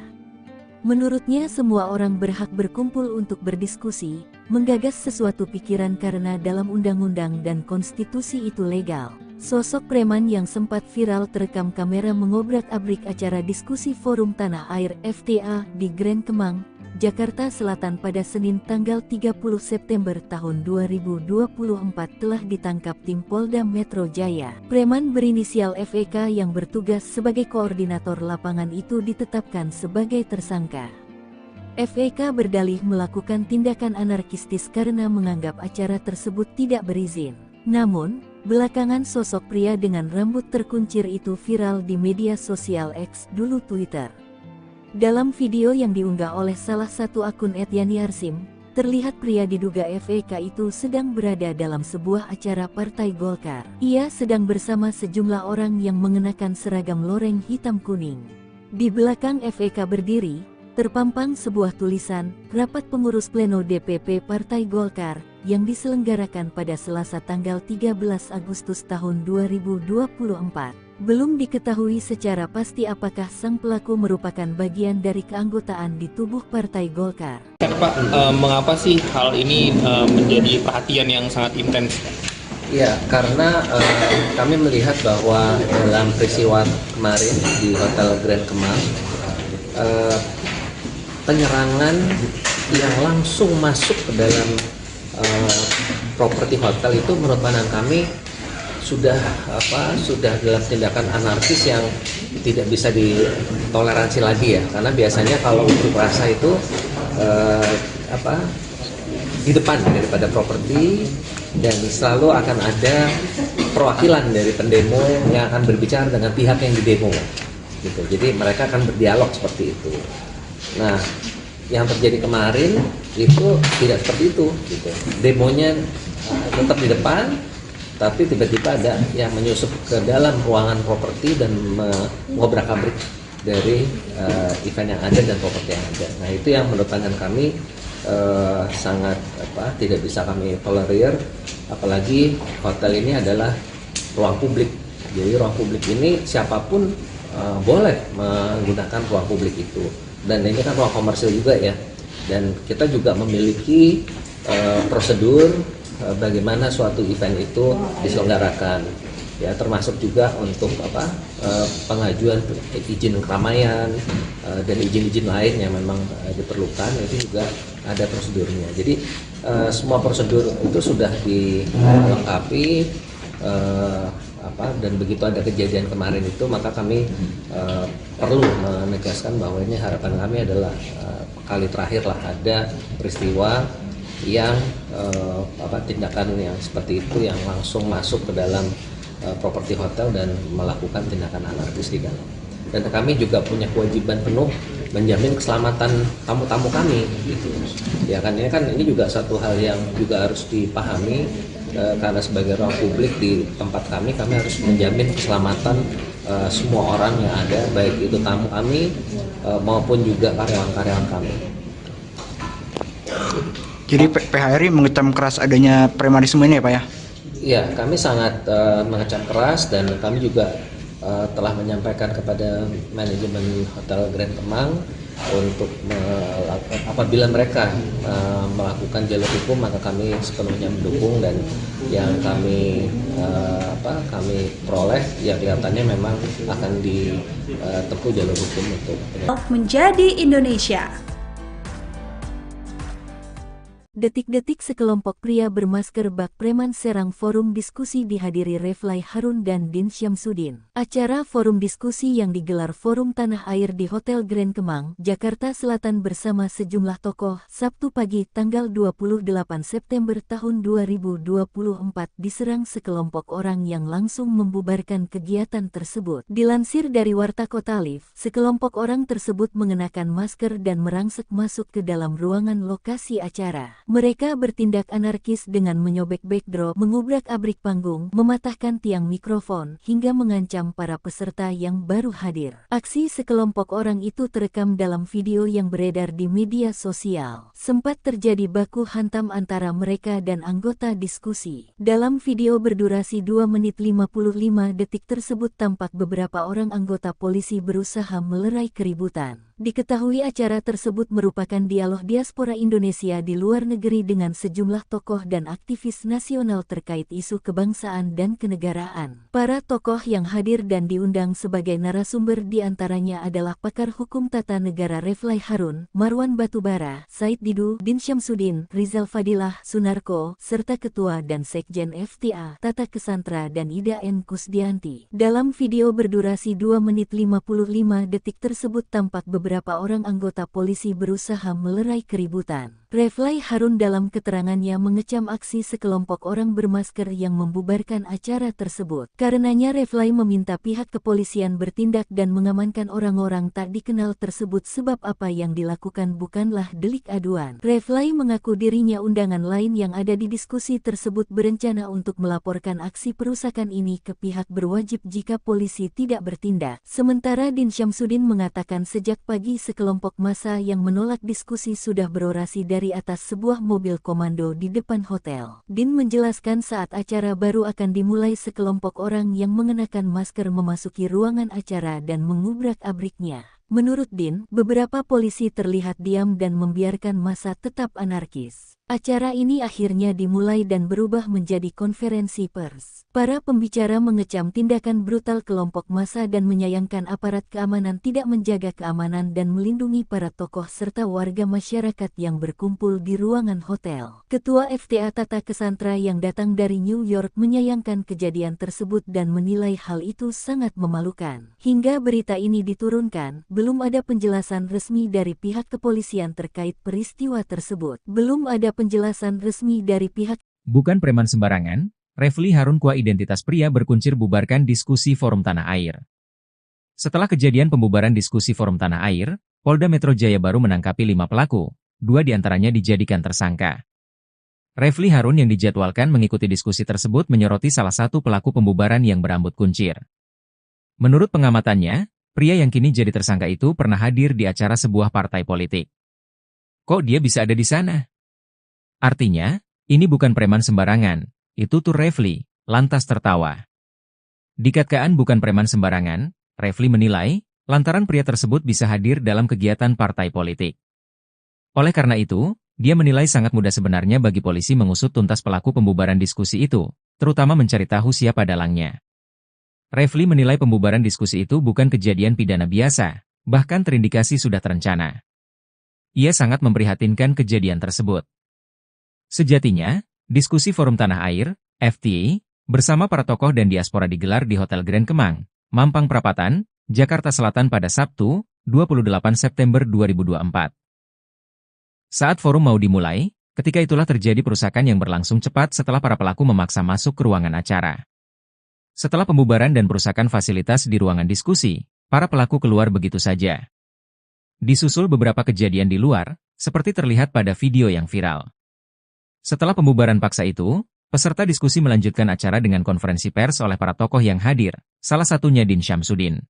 Menurutnya semua orang berhak berkumpul untuk berdiskusi, menggagas sesuatu pikiran karena dalam undang-undang dan konstitusi itu legal. Sosok preman yang sempat viral terekam kamera mengobrak-abrik acara diskusi Forum Tanah Air FTA di Grand Kemang, Jakarta Selatan pada Senin tanggal 30 September tahun 2024 telah ditangkap tim Polda Metro Jaya. Preman berinisial FEK yang bertugas sebagai koordinator lapangan itu ditetapkan sebagai tersangka. FEK berdalih melakukan tindakan anarkistis karena menganggap acara tersebut tidak berizin. Namun, belakangan sosok pria dengan rambut terkuncir itu viral di media sosial X, dulu Twitter. Dalam video yang diunggah oleh salah satu akun @yani_arsim, terlihat pria diduga FEK itu sedang berada dalam sebuah acara Partai Golkar. Ia sedang bersama sejumlah orang yang mengenakan seragam loreng hitam kuning. Di belakang FEK berdiri, terpampang sebuah tulisan, Rapat Pengurus Pleno DPP Partai Golkar, yang diselenggarakan pada Selasa tanggal 13 Agustus tahun 2024. Belum diketahui secara pasti apakah sang pelaku merupakan bagian dari keanggotaan di tubuh Partai Golkar. Pak, mengapa sih hal ini menjadi perhatian yang sangat intens? Ya, karena kami melihat bahwa dalam peristiwa kemarin di Hotel Grand Kemang, penyerangan yang langsung masuk ke dalam properti hotel itu menurut pandangan kami sudah dalam tindakan anarkis yang tidak bisa ditoleransi lagi ya, karena biasanya kalau unjuk rasa itu di depan daripada properti, dan selalu akan ada perwakilan dari pendemo yang akan berbicara dengan pihak yang didemo gitu. Jadi mereka akan berdialog seperti itu. Nah, yang terjadi kemarin itu tidak seperti itu gitu. Demonya tetap di depan, tapi tiba-tiba ada yang menyusup ke dalam ruangan properti dan mengobrak-abrik dari event yang ada dan properti yang ada. Nah, itu yang menurut pandangan kami sangat tidak bisa kami tolerir, apalagi hotel ini adalah ruang publik. Jadi ruang publik ini siapapun boleh menggunakan ruang publik itu. Dan ini kan ruang komersil juga ya, dan kita juga memiliki prosedur bagaimana suatu event itu diselenggarakan ya, termasuk juga untuk pengajuan izin keramaian dan izin-izin lain yang memang diperlukan, itu juga ada prosedurnya. Jadi semua prosedur itu sudah dilengkapi, dan begitu ada kejadian kemarin itu, maka kami perlu menegaskan bahwa ini harapan kami adalah kali terakhir lah ada peristiwa yang tindakan yang seperti itu yang langsung masuk ke dalam properti hotel dan melakukan tindakan anarkis di dalam. Dan kami juga punya kewajiban penuh menjamin keselamatan tamu-tamu kami gitu. Ya kan, ini juga satu hal yang juga harus dipahami, karena sebagai ruang publik di tempat kami harus menjamin keselamatan semua orang yang ada, baik itu tamu kami maupun juga karyawan-karyawan kami. Jadi PHRI mengecam keras adanya premanisme ini ya Pak ya? Iya, kami sangat mengecam keras, dan kami juga telah menyampaikan kepada manajemen Hotel Grand Kemang untuk apabila mereka melakukan jalur hukum, maka kami sepenuhnya mendukung, dan yang kami peroleh ya kelihatannya memang akan ditempuh jalur hukum untuk menjadi Indonesia. Detik-detik sekelompok pria bermasker bak preman serang forum diskusi dihadiri Refly Harun dan Din Syamsuddin. Acara forum diskusi yang digelar Forum Tanah Air di Hotel Grand Kemang, Jakarta Selatan bersama sejumlah tokoh, Sabtu pagi tanggal 28 September tahun 2024 diserang sekelompok orang yang langsung membubarkan kegiatan tersebut. Dilansir dari Warta Kota Live, sekelompok orang tersebut mengenakan masker dan merangsek masuk ke dalam ruangan lokasi acara. Mereka bertindak anarkis dengan menyobek backdrop, mengubrak-abrik panggung, mematahkan tiang mikrofon, hingga mengancam para peserta yang baru hadir. Aksi sekelompok orang itu terekam dalam video yang beredar di media sosial. Sempat terjadi baku hantam antara mereka dan anggota diskusi. Dalam video berdurasi 2 menit 55 detik tersebut tampak beberapa orang anggota polisi berusaha melerai keributan. Diketahui acara tersebut merupakan dialog diaspora Indonesia di luar negeri dengan sejumlah tokoh dan aktivis nasional terkait isu kebangsaan dan kenegaraan. Para tokoh yang hadir dan diundang sebagai narasumber diantaranya adalah pakar hukum tata negara Refly Harun, Marwan Batubara, Said Didu, Din Syamsuddin, Rizal Fadilah, Sunarko, serta Ketua dan Sekjen FTA, Tata Kesantra dan Ida N. Kusdianti. Dalam video berdurasi 2 menit 55 detik tersebut tampak beberapa orang anggota polisi berusaha melerai keributan. Refly Harun dalam keterangannya mengecam aksi sekelompok orang bermasker yang membubarkan acara tersebut. Karenanya Refly meminta pihak kepolisian bertindak dan mengamankan orang-orang tak dikenal tersebut sebab apa yang dilakukan bukanlah delik aduan. Refly mengaku dirinya undangan lain yang ada di diskusi tersebut berencana untuk melaporkan aksi perusakan ini ke pihak berwajib jika polisi tidak bertindak. Sementara Din Syamsuddin mengatakan sejak pagi sekelompok massa yang menolak diskusi sudah berorasi dari atas sebuah mobil komando di depan hotel. Din menjelaskan saat acara baru akan dimulai sekelompok orang yang mengenakan masker memasuki ruangan acara dan mengubrak-abriknya. Menurut Din, beberapa polisi terlihat diam dan membiarkan massa tetap anarkis. Acara ini akhirnya dimulai dan berubah menjadi konferensi pers. Para pembicara mengecam tindakan brutal kelompok massa dan menyayangkan aparat keamanan tidak menjaga keamanan dan melindungi para tokoh serta warga masyarakat yang berkumpul di ruangan hotel. Ketua FTA Tata Kesantra yang datang dari New York menyayangkan kejadian tersebut dan menilai hal itu sangat memalukan. Hingga berita ini diturunkan, belum ada penjelasan resmi dari pihak kepolisian terkait peristiwa tersebut. Belum ada penjelasan resmi dari pihak. Bukan preman sembarangan, Refly Harun Kua identitas pria berkuncir bubarkan diskusi Forum Tanah Air. Setelah kejadian pembubaran diskusi Forum Tanah Air, Polda Metro Jaya baru menangkapi 5 pelaku, 2 diantaranya dijadikan tersangka. Refly Harun yang dijadwalkan mengikuti diskusi tersebut menyoroti salah satu pelaku pembubaran yang berambut kuncir. Menurut pengamatannya, pria yang kini jadi tersangka itu pernah hadir di acara sebuah partai politik. Kok dia bisa ada di sana? Artinya, ini bukan preman sembarangan, itu tuh Refly, lantas tertawa. Dikatakan bukan preman sembarangan, Refly menilai, lantaran pria tersebut bisa hadir dalam kegiatan partai politik. Oleh karena itu, dia menilai sangat mudah sebenarnya bagi polisi mengusut tuntas pelaku pembubaran diskusi itu, terutama mencari tahu siapa dalangnya. Refly menilai pembubaran diskusi itu bukan kejadian pidana biasa, bahkan terindikasi sudah terencana. Ia sangat memprihatinkan kejadian tersebut. Sejatinya, diskusi Forum Tanah Air, FTA, bersama para tokoh dan diaspora digelar di Hotel Grand Kemang, Mampang Perapatan, Jakarta Selatan pada Sabtu, 28 September 2024. Saat forum mau dimulai, ketika itulah terjadi perusakan yang berlangsung cepat setelah para pelaku memaksa masuk ke ruangan acara. Setelah pembubaran dan perusakan fasilitas di ruangan diskusi, para pelaku keluar begitu saja. Disusul beberapa kejadian di luar, seperti terlihat pada video yang viral. Setelah pembubaran paksa itu, peserta diskusi melanjutkan acara dengan konferensi pers oleh para tokoh yang hadir, salah satunya Din Syamsuddin.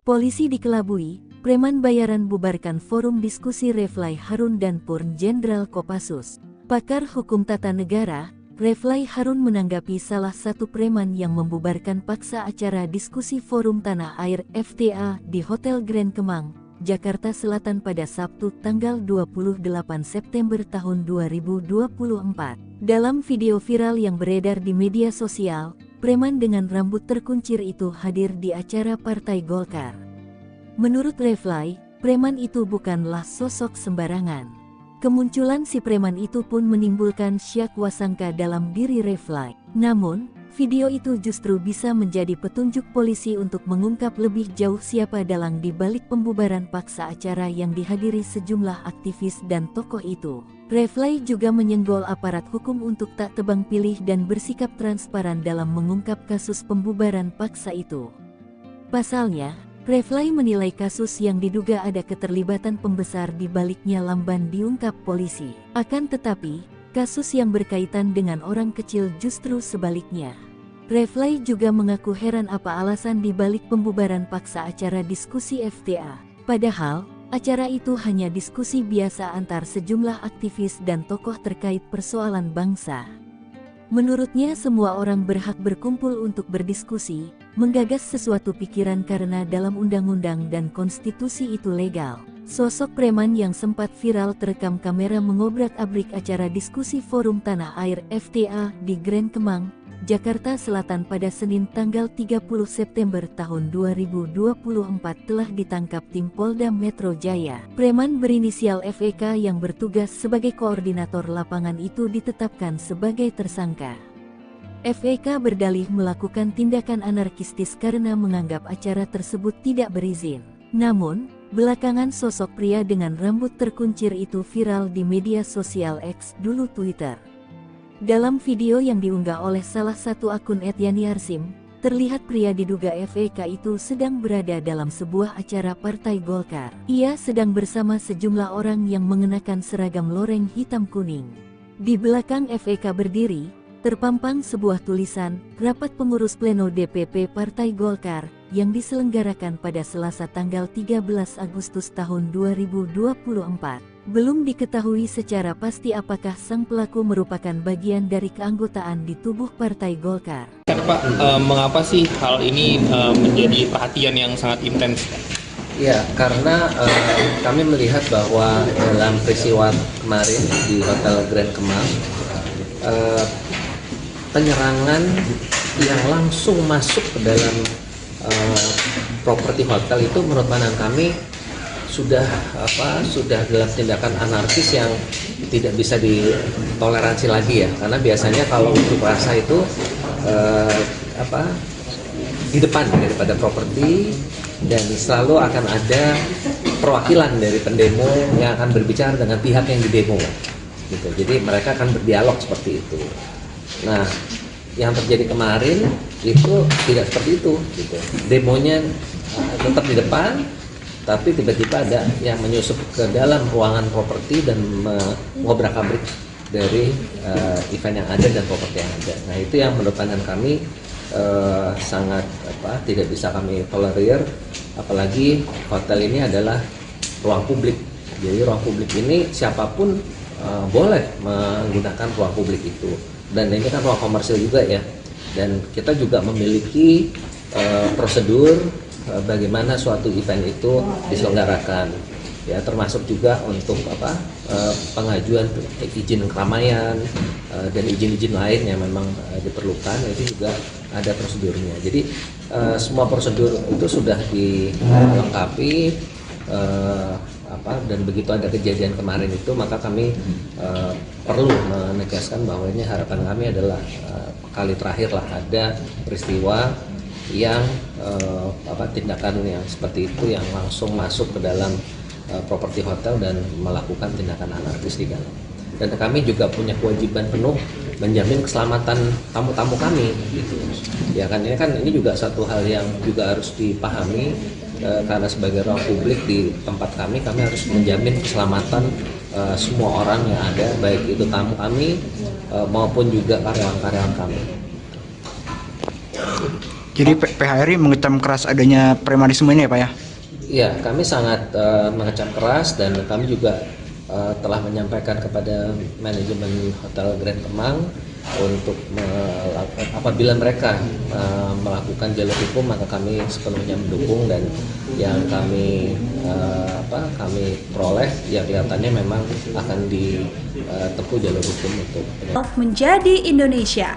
Polisi dikelabui, preman bayaran bubarkan forum diskusi Refly Harun dan Purn Jenderal Kopassus. Pakar hukum tata negara, Refly Harun menanggapi salah satu preman yang membubarkan paksa acara diskusi Forum Tanah Air FTA di Hotel Grand Kemang, Jakarta Selatan pada Sabtu tanggal 28 September tahun 2024. Dalam video viral yang beredar di media sosial, preman dengan rambut terkuncir itu hadir di acara Partai Golkar. Menurut Refly, preman itu bukanlah sosok sembarangan. Kemunculan si preman itu pun menimbulkan syak wasangka dalam diri Refly. Namun, video itu justru bisa menjadi petunjuk polisi untuk mengungkap lebih jauh siapa dalang di balik pembubaran paksa acara yang dihadiri sejumlah aktivis dan tokoh itu. Refly juga menyenggol aparat hukum untuk tak tebang pilih dan bersikap transparan dalam mengungkap kasus pembubaran paksa itu. Pasalnya, Refly menilai kasus yang diduga ada keterlibatan pembesar di baliknya lamban diungkap polisi. Akan tetapi, kasus yang berkaitan dengan orang kecil justru sebaliknya. Refly juga mengaku heran apa alasan di balik pembubaran paksa acara diskusi FTA. Padahal, acara itu hanya diskusi biasa antar sejumlah aktivis dan tokoh terkait persoalan bangsa. Menurutnya semua orang berhak berkumpul untuk berdiskusi, menggagas sesuatu pikiran karena dalam undang-undang dan konstitusi itu legal. Sosok preman yang sempat viral terekam kamera mengobrak-abrik acara diskusi Forum Tanah Air FTA di Grand Kemang, Jakarta Selatan pada Senin tanggal 30 September tahun 2024 telah ditangkap tim Polda Metro Jaya. Preman berinisial FEK yang bertugas sebagai koordinator lapangan itu ditetapkan sebagai tersangka. FEK berdalih melakukan tindakan anarkistis karena menganggap acara tersebut tidak berizin. Namun, belakangan sosok pria dengan rambut terkuncir itu viral di media sosial X, dulu Twitter. Dalam video yang diunggah oleh salah satu akun @yani_arsim, terlihat pria diduga FEK itu sedang berada dalam sebuah acara Partai Golkar. Ia sedang bersama sejumlah orang yang mengenakan seragam loreng hitam kuning. Di belakang FEK berdiri, terpampang sebuah tulisan, Rapat Pengurus Pleno DPP Partai Golkar, yang diselenggarakan pada Selasa tanggal 13 Agustus tahun 2024. Belum diketahui secara pasti apakah sang pelaku merupakan bagian dari keanggotaan di tubuh Partai Golkar. Pak, mengapa sih hal ini menjadi perhatian yang sangat intens? Ya, karena kami melihat bahwa dalam peristiwa kemarin di Hotel Grand Kemang, penyerangan yang langsung masuk ke dalam properti hotel itu menurut pandangan kami sudah dalam tindakan anarkis yang tidak bisa ditoleransi lagi ya, karena biasanya kalau unjuk rasa itu di depan daripada properti, dan selalu akan ada perwakilan dari pendemo yang akan berbicara dengan pihak yang didemo gitu. Jadi mereka akan berdialog seperti itu. Nah, yang terjadi kemarin itu tidak seperti itu gitu. Demonya tetap di depan, tapi tiba-tiba ada yang menyusup ke dalam ruangan properti dan mengobrak-abrik dari event yang ada dan properti yang ada. Nah, itu yang menurut pandangan kami sangat tidak bisa kami tolerir, apalagi hotel ini adalah ruang publik. Jadi ruang publik ini siapapun boleh menggunakan ruang publik itu, dan ini kan ruang komersil juga ya, dan kita juga memiliki prosedur bagaimana suatu event itu diselenggarakan ya, termasuk juga untuk pengajuan izin keramaian dan izin-izin lain yang memang diperlukan, itu juga ada prosedurnya. Jadi semua prosedur itu sudah dilengkapi, dan begitu ada kejadian kemarin itu, maka kami perlu menegaskan bahwa ini harapan kami adalah kali terakhir lah ada peristiwa yang tindakan yang seperti itu yang langsung masuk ke dalam properti hotel dan melakukan tindakan anarkis di dalam. Dan kami juga punya kewajiban penuh menjamin keselamatan tamu-tamu kami gitu. Ya kan, ini juga satu hal yang juga harus dipahami, karena sebagai ruang publik di tempat kami harus menjamin keselamatan semua orang yang ada, baik itu tamu kami maupun juga karyawan-karyawan kami. Jadi PHRI mengecam keras adanya premanisme ini ya Pak ya? Iya, kami sangat mengecam keras, dan kami juga telah menyampaikan kepada manajemen Hotel Grand Kemang untuk apabila mereka melakukan jalur hukum, maka kami sepenuhnya mendukung, dan yang kami peroleh ya kelihatannya memang akan ditempuh jalur hukum untuk menjadi Indonesia.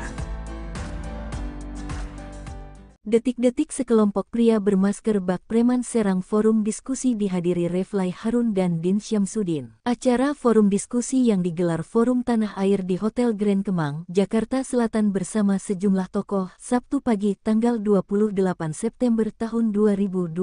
Detik-detik sekelompok pria bermasker bak preman serang forum diskusi dihadiri Refly Harun dan Din Syamsuddin. Acara forum diskusi yang digelar Forum Tanah Air di Hotel Grand Kemang, Jakarta Selatan bersama sejumlah tokoh, Sabtu pagi tanggal 28 September tahun 2024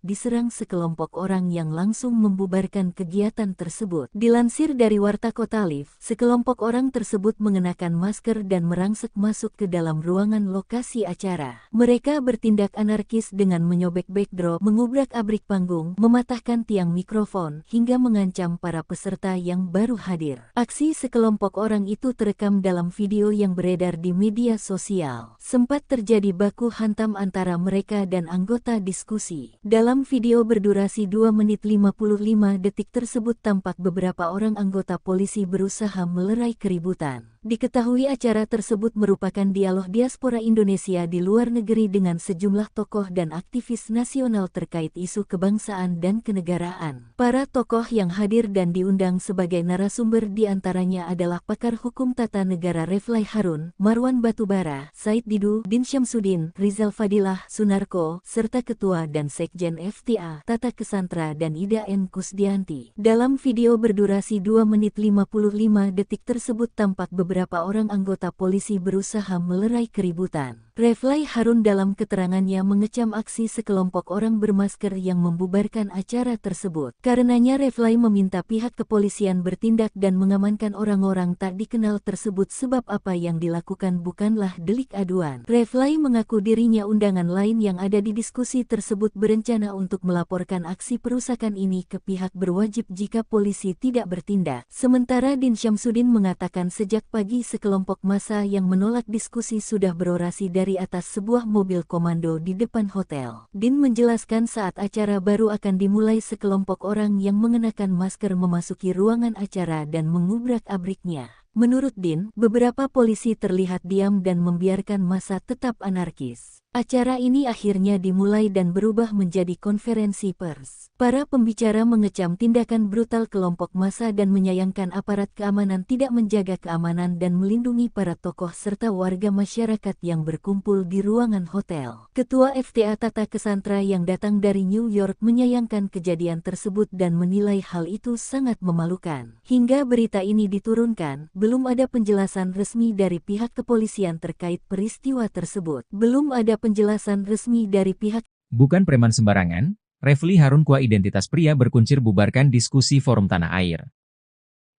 diserang sekelompok orang yang langsung membubarkan kegiatan tersebut. Dilansir dari Warta Kota Live, sekelompok orang tersebut mengenakan masker dan merangsek masuk ke dalam ruangan lokasi acara. Mereka bertindak anarkis dengan menyobek backdrop, mengubrak-abrik panggung, mematahkan tiang mikrofon, hingga mengancam para peserta yang baru hadir. Aksi sekelompok orang itu terekam dalam video yang beredar di media sosial. Sempat terjadi baku hantam antara mereka dan anggota diskusi. Dalam video berdurasi 2 menit 55 detik tersebut tampak beberapa orang anggota polisi berusaha melerai keributan. Diketahui acara tersebut merupakan dialog diaspora Indonesia di luar negeri dengan sejumlah tokoh dan aktivis nasional terkait isu kebangsaan dan kenegaraan. Para tokoh yang hadir dan diundang sebagai narasumber diantaranya adalah pakar hukum tata negara Reflay Harun, Marwan Batubara, Said Didu, Din Syamsuddin, Rizal Fadilah, Sunarko, serta Ketua dan Sekjen FTA, Tata Kesantra dan Ida N. Kusdianti. Dalam video berdurasi 2 menit 55 detik tersebut tampak beberapa orang anggota polisi berusaha melerai keributan. Reflay Harun dalam keterangannya mengecam aksi sekelompok orang bermasker yang membubarkan acara tersebut. Karenanya Reflay meminta pihak kepolisian bertindak dan mengamankan orang-orang tak dikenal tersebut sebab apa yang dilakukan bukanlah delik aduan. Reflay mengaku dirinya undangan lain yang ada di diskusi tersebut berencana untuk melaporkan aksi perusakan ini ke pihak berwajib jika polisi tidak bertindak. Sementara Din Syamsuddin mengatakan sejak pagi sekelompok massa yang menolak diskusi sudah berorasi dari atas sebuah mobil komando di depan hotel. Din menjelaskan saat acara baru akan dimulai sekelompok orang yang mengenakan masker memasuki ruangan acara dan mengubrak-abriknya. Menurut Din, beberapa polisi terlihat diam dan membiarkan massa tetap anarkis. Acara ini akhirnya dimulai dan berubah menjadi konferensi pers. Para pembicara mengecam tindakan brutal kelompok massa dan menyayangkan aparat keamanan tidak menjaga keamanan dan melindungi para tokoh serta warga masyarakat yang berkumpul di ruangan hotel. Ketua FTA Tata Kesantra yang datang dari New York menyayangkan kejadian tersebut dan menilai hal itu sangat memalukan. Hingga berita ini diturunkan, belum ada penjelasan resmi dari pihak kepolisian terkait peristiwa tersebut. Belum ada penjelasan resmi dari pihak. Bukan preman sembarangan, Refly Harun Kua identitas pria berkuncir bubarkan diskusi Forum Tanah Air.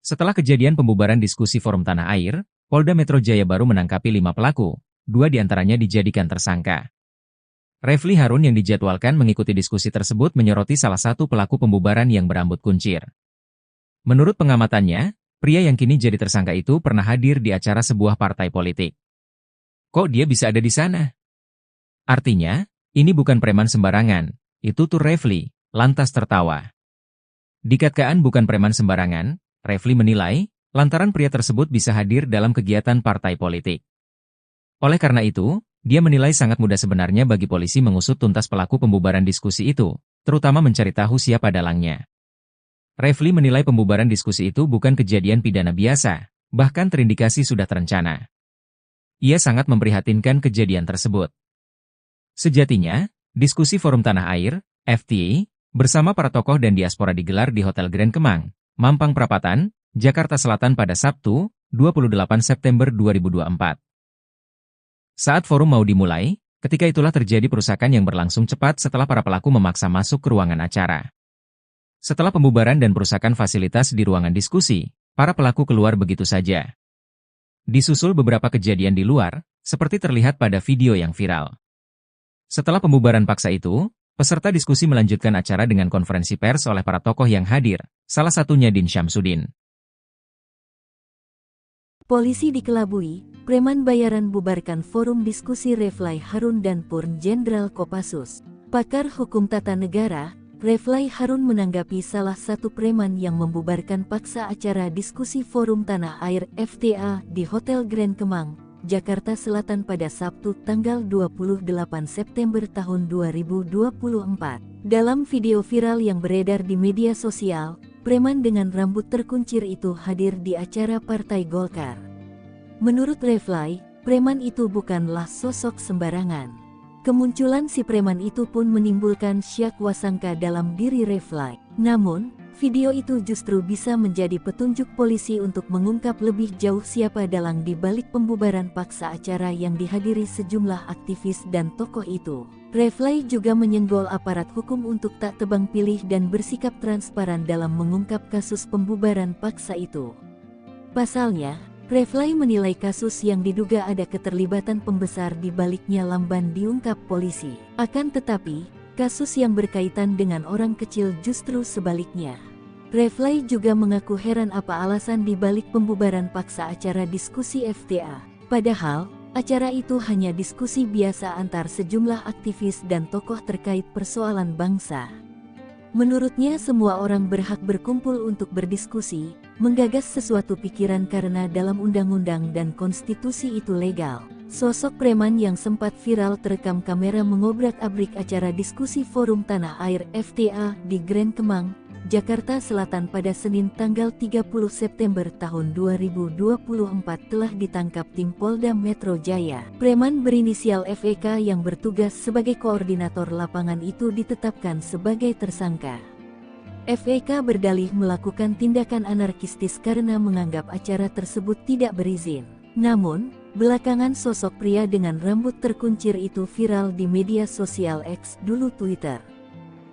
Setelah kejadian pembubaran diskusi Forum Tanah Air, Polda Metro Jaya baru menangkapi 5 pelaku, 2 diantaranya dijadikan tersangka. Refly Harun yang dijadwalkan mengikuti diskusi tersebut menyoroti salah satu pelaku pembubaran yang berambut kuncir. Menurut pengamatannya, pria yang kini jadi tersangka itu pernah hadir di acara sebuah partai politik. Kok dia bisa ada di sana? Artinya, ini bukan preman sembarangan, itu tuh Refly, lantas tertawa. Dikatakan bukan preman sembarangan, Refly menilai, lantaran pria tersebut bisa hadir dalam kegiatan partai politik. Oleh karena itu, dia menilai sangat mudah sebenarnya bagi polisi mengusut tuntas pelaku pembubaran diskusi itu, terutama mencari tahu siapa dalangnya. Refly menilai pembubaran diskusi itu bukan kejadian pidana biasa, bahkan terindikasi sudah terencana. Ia sangat memprihatinkan kejadian tersebut. Sejatinya, diskusi Forum Tanah Air, FTA, bersama para tokoh dan diaspora digelar di Hotel Grand Kemang, Mampang Perapatan, Jakarta Selatan pada Sabtu, 28 September 2024. Saat forum mau dimulai, ketika itulah terjadi perusakan yang berlangsung cepat setelah para pelaku memaksa masuk ke ruangan acara. Setelah pembubaran dan perusakan fasilitas di ruangan diskusi, para pelaku keluar begitu saja. Disusul beberapa kejadian di luar, seperti terlihat pada video yang viral. Setelah pembubaran paksa itu, peserta diskusi melanjutkan acara dengan konferensi pers oleh para tokoh yang hadir, salah satunya Din Syamsuddin. Polisi dikelabui, preman bayaran bubarkan forum diskusi Reflay Harun dan Purn Jenderal Kopassus. Pakar hukum tata negara, Reflay Harun menanggapi salah satu preman yang membubarkan paksa acara diskusi Forum Tanah Air FTA di Hotel Grand Kemang, Jakarta Selatan pada Sabtu tanggal 28 September tahun 2024. Dalam video viral yang beredar di media sosial, preman dengan rambut terkuncir itu hadir di acara Partai Golkar. Menurut Reflay, preman itu bukanlah sosok sembarangan. Kemunculan si preman itu pun menimbulkan syak wasangka dalam diri Reflay. Namun, video itu justru bisa menjadi petunjuk polisi untuk mengungkap lebih jauh siapa dalang di balik pembubaran paksa acara yang dihadiri sejumlah aktivis dan tokoh itu. Reflay juga menyenggol aparat hukum untuk tak tebang pilih dan bersikap transparan dalam mengungkap kasus pembubaran paksa itu. Pasalnya, Reflay menilai kasus yang diduga ada keterlibatan pembesar di baliknya lamban diungkap polisi. Akan tetapi, kasus yang berkaitan dengan orang kecil justru sebaliknya. Reflay juga mengaku heran apa alasan di balik pembubaran paksa acara diskusi FTA. Padahal, acara itu hanya diskusi biasa antar sejumlah aktivis dan tokoh terkait persoalan bangsa. Menurutnya semua orang berhak berkumpul untuk berdiskusi, menggagas sesuatu pikiran karena dalam undang-undang dan konstitusi itu legal. Sosok preman yang sempat viral terekam kamera mengobrak-abrik acara diskusi Forum Tanah Air FTA di Grand Kemang, Jakarta Selatan pada Senin tanggal 30 September tahun 2024 telah ditangkap tim Polda Metro Jaya. Preman berinisial FEK yang bertugas sebagai koordinator lapangan itu ditetapkan sebagai tersangka. FEK berdalih melakukan tindakan anarkistis karena menganggap acara tersebut tidak berizin. Namun, belakangan sosok pria dengan rambut terkuncir itu viral di media sosial X, dulu Twitter.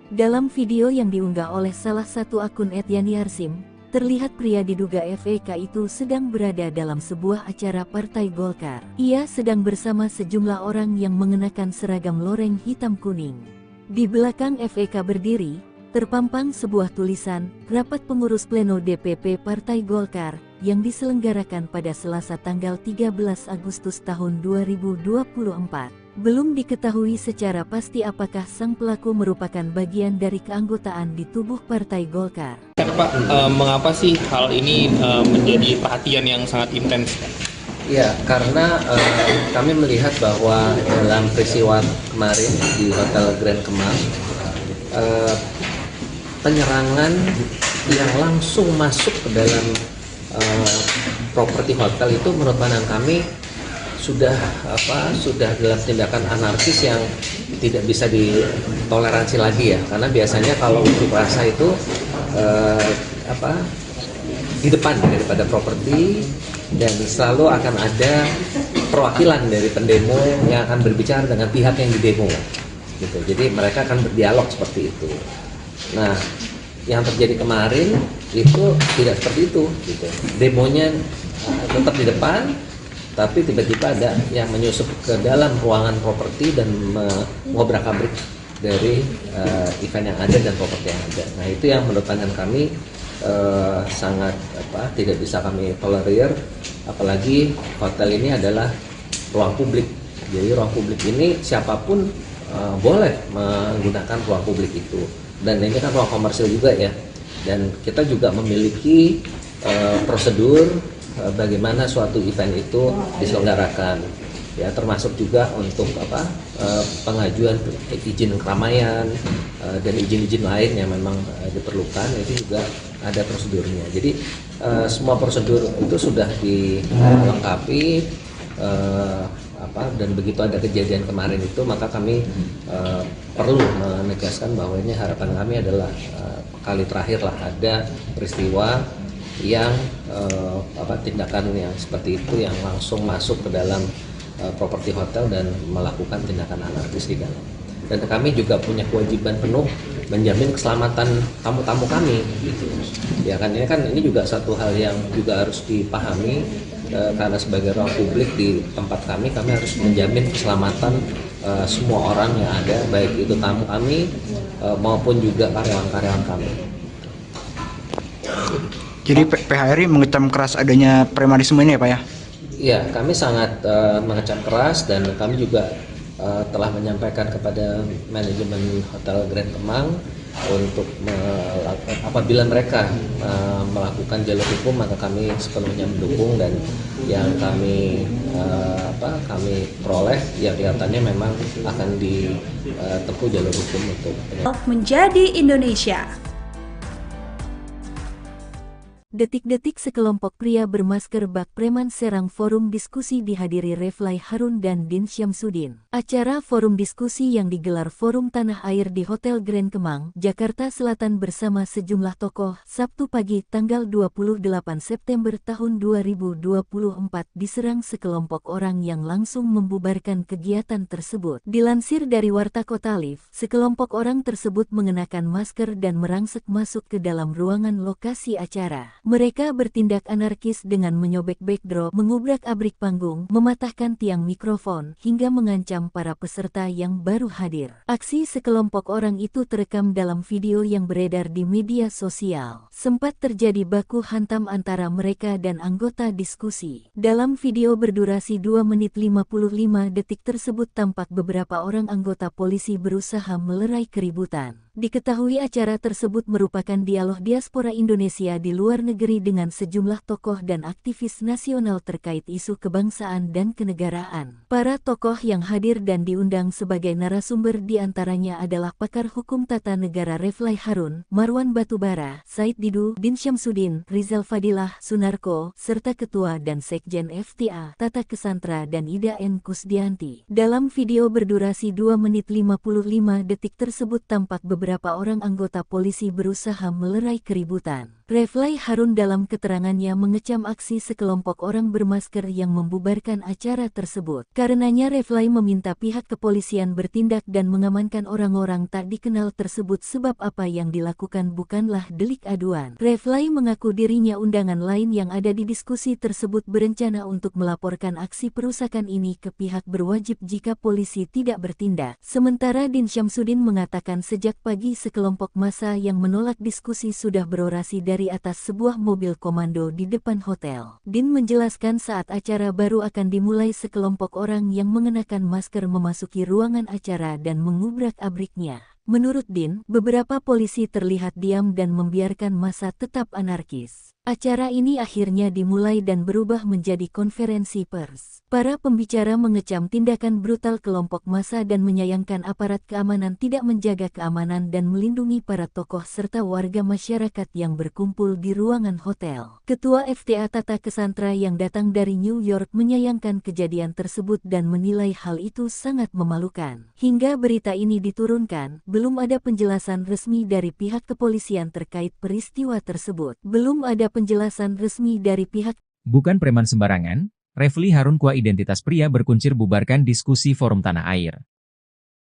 Dalam video yang diunggah oleh salah satu akun @yani_arsim, terlihat pria diduga FEK itu sedang berada dalam sebuah acara Partai Golkar. Ia sedang bersama sejumlah orang yang mengenakan seragam loreng hitam kuning. Di belakang FEK berdiri, terpampang sebuah tulisan, Rapat Pengurus Pleno DPP Partai Golkar, yang diselenggarakan pada Selasa tanggal 13 Agustus tahun 2024. Belum diketahui secara pasti apakah sang pelaku merupakan bagian dari keanggotaan di tubuh Partai Golkar. Pak, mengapa sih hal ini menjadi perhatian yang sangat intens? Ya, karena kami melihat bahwa dalam peristiwa kemarin di Hotel Grand Kemang, penyerangan yang langsung masuk ke dalam properti hotel itu menurut pandangan kami sudah dalam tindakan anarkis yang tidak bisa ditoleransi lagi ya, karena biasanya kalau unjuk rasa itu di depan daripada properti, dan selalu akan ada perwakilan dari pendemo yang akan berbicara dengan pihak yang didemo gitu. Jadi mereka akan berdialog seperti itu. Nah, yang terjadi kemarin itu tidak seperti itu gitu. Demonya tetap di depan, tapi tiba-tiba ada yang menyusup ke dalam ruangan properti dan mengobrak-abrik dari event yang ada dan properti yang ada. Nah, itu yang menurut pandangan kami sangat tidak bisa kami tolerir, apalagi hotel ini adalah ruang publik. Jadi ruang publik ini siapapun boleh menggunakan ruang publik itu, dan ini kan ruang komersil juga ya, dan kita juga memiliki prosedur bagaimana suatu event itu diselenggarakan ya, termasuk juga untuk pengajuan izin keramaian dan izin-izin lain yang memang diperlukan, itu juga ada prosedurnya. Jadi semua prosedur itu sudah dilengkapi, dan begitu ada kejadian kemarin itu, maka kami perlu menegaskan bahwa ini harapan kami adalah kali terakhir lah ada peristiwa yang tindakan yang seperti itu yang langsung masuk ke dalam properti hotel dan melakukan tindakan anarkis di dalam. Dan kami juga punya kewajiban penuh menjamin keselamatan tamu-tamu kami gitu. Ya kan, ini juga satu hal yang juga harus dipahami, karena sebagai ruang publik di tempat kami harus menjamin keselamatan semua orang yang ada, baik itu tamu kami maupun juga karyawan-karyawan kami. Jadi PHRI mengecam keras adanya premanisme ini ya Pak ya? Iya, kami sangat mengecam keras, dan kami juga telah menyampaikan kepada manajemen Hotel Grand Kemang untuk apabila mereka melakukan jalur hukum, maka kami sepenuhnya mendukung, dan yang kami peroleh ya kelihatannya memang akan ditempuh jalur hukum untuk menjadi Indonesia. Detik-detik sekelompok pria bermasker bak preman serang forum diskusi dihadiri Refly Harun dan Din Syamsuddin. Acara forum diskusi yang digelar Forum Tanah Air di Hotel Grand Kemang, Jakarta Selatan bersama sejumlah tokoh, Sabtu pagi tanggal 28 September tahun 2024 diserang sekelompok orang yang langsung membubarkan kegiatan tersebut. Dilansir dari Warta Kota Live, sekelompok orang tersebut mengenakan masker dan merangsek masuk ke dalam ruangan lokasi acara. Mereka bertindak anarkis dengan menyobek backdrop, mengubrak-abrik panggung, mematahkan tiang mikrofon, hingga mengancam para peserta yang baru hadir. Aksi sekelompok orang itu terekam dalam video yang beredar di media sosial. Sempat terjadi baku hantam antara mereka dan anggota diskusi. Dalam video berdurasi 2 menit 55 detik tersebut tampak beberapa orang anggota polisi berusaha melerai keributan. Diketahui acara tersebut merupakan dialog diaspora Indonesia di luar negeri dengan sejumlah tokoh dan aktivis nasional terkait isu kebangsaan dan kenegaraan. Para tokoh yang hadir dan diundang sebagai narasumber diantaranya adalah pakar hukum tata negara Refly Harun, Marwan Batubara, Said Didu, Din Syamsuddin, Rizal Fadilah, Sunarko, serta Ketua dan Sekjen FTA, Tata Kesantra dan Ida N. Kusdianti. Dalam video berdurasi 2 menit 55 detik tersebut tampak beberapa orang anggota polisi berusaha melerai keributan. Refly Harun dalam keterangannya mengecam aksi sekelompok orang bermasker yang membubarkan acara tersebut. Karenanya Refly meminta pihak kepolisian bertindak dan mengamankan orang-orang tak dikenal tersebut sebab apa yang dilakukan bukanlah delik aduan. Refly mengaku dirinya undangan lain yang ada di diskusi tersebut berencana untuk melaporkan aksi perusakan ini ke pihak berwajib jika polisi tidak bertindak. Sementara Din Syamsuddin mengatakan sejak pagi sekelompok massa yang menolak diskusi sudah berorasi dari atas sebuah mobil komando di depan hotel. Din menjelaskan saat acara baru akan dimulai sekelompok orang yang mengenakan masker memasuki ruangan acara dan mengubrak-abriknya. Menurut Din, beberapa polisi terlihat diam dan membiarkan massa tetap anarkis. Acara ini akhirnya dimulai dan berubah menjadi konferensi pers. Para pembicara mengecam tindakan brutal kelompok massa dan menyayangkan aparat keamanan tidak menjaga keamanan dan melindungi para tokoh serta warga masyarakat yang berkumpul di ruangan hotel. Ketua FTA Tata Kesantra yang datang dari New York menyayangkan kejadian tersebut dan menilai hal itu sangat memalukan. Hingga berita ini diturunkan, belum ada penjelasan resmi dari pihak kepolisian terkait peristiwa tersebut. Belum ada penjelasan resmi dari pihak. Bukan preman sembarangan, Refly Harun Kua identitas pria berkuncir bubarkan diskusi Forum Tanah Air.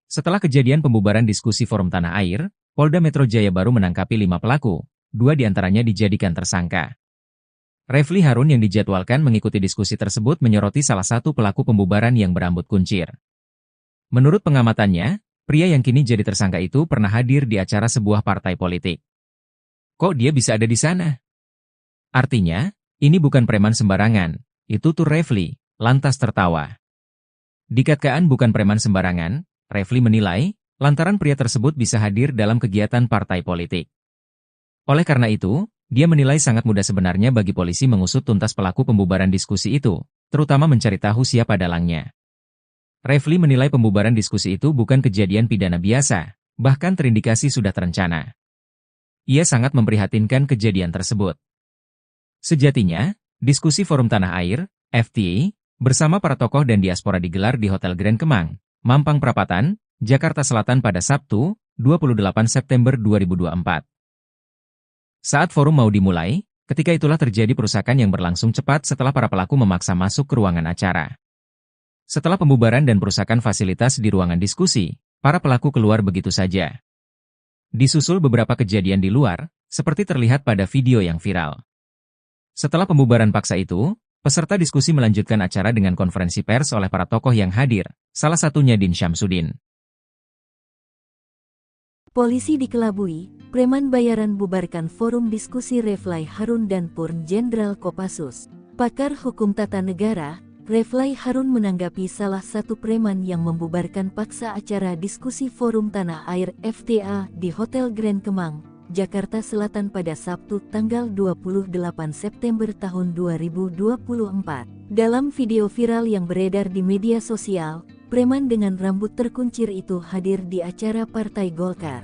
Setelah kejadian pembubaran diskusi Forum Tanah Air, Polda Metro Jaya baru menangkapi 5 pelaku, 2 diantaranya dijadikan tersangka. Refly Harun yang dijadwalkan mengikuti diskusi tersebut menyoroti salah satu pelaku pembubaran yang berambut kuncir. Menurut pengamatannya, pria yang kini jadi tersangka itu pernah hadir di acara sebuah partai politik. Kok dia bisa ada di sana? Artinya, ini bukan preman sembarangan, itu tuh Refly, lantas tertawa. Dikatakan bukan preman sembarangan, Refly menilai, lantaran pria tersebut bisa hadir dalam kegiatan partai politik. Oleh karena itu, dia menilai sangat mudah sebenarnya bagi polisi mengusut tuntas pelaku pembubaran diskusi itu, terutama mencari tahu siapa dalangnya. Refly menilai pembubaran diskusi itu bukan kejadian pidana biasa, bahkan terindikasi sudah terencana. Ia sangat memprihatinkan kejadian tersebut. Sejatinya, diskusi Forum Tanah Air, FTA, bersama para tokoh dan diaspora digelar di Hotel Grand Kemang, Mampang Perapatan, Jakarta Selatan pada Sabtu, 28 September 2024. Saat forum mau dimulai, ketika itulah terjadi perusakan yang berlangsung cepat setelah para pelaku memaksa masuk ke ruangan acara. Setelah pembubaran dan perusakan fasilitas di ruangan diskusi, para pelaku keluar begitu saja. Disusul beberapa kejadian di luar, seperti terlihat pada video yang viral. Setelah pembubaran paksa itu, peserta diskusi melanjutkan acara dengan konferensi pers oleh para tokoh yang hadir, salah satunya Din Syamsuddin. Polisi dikelabui, preman bayaran bubarkan forum diskusi Refly Harun dan Purn Jenderal Kopassus. Pakar hukum tata negara, Refly Harun menanggapi salah satu preman yang membubarkan paksa acara diskusi Forum Tanah Air FTA di Hotel Grand Kemang, Jakarta Selatan pada Sabtu tanggal 28 September tahun 2024. Dalam video viral yang beredar di media sosial, preman dengan rambut terkuncir itu hadir di acara Partai Golkar.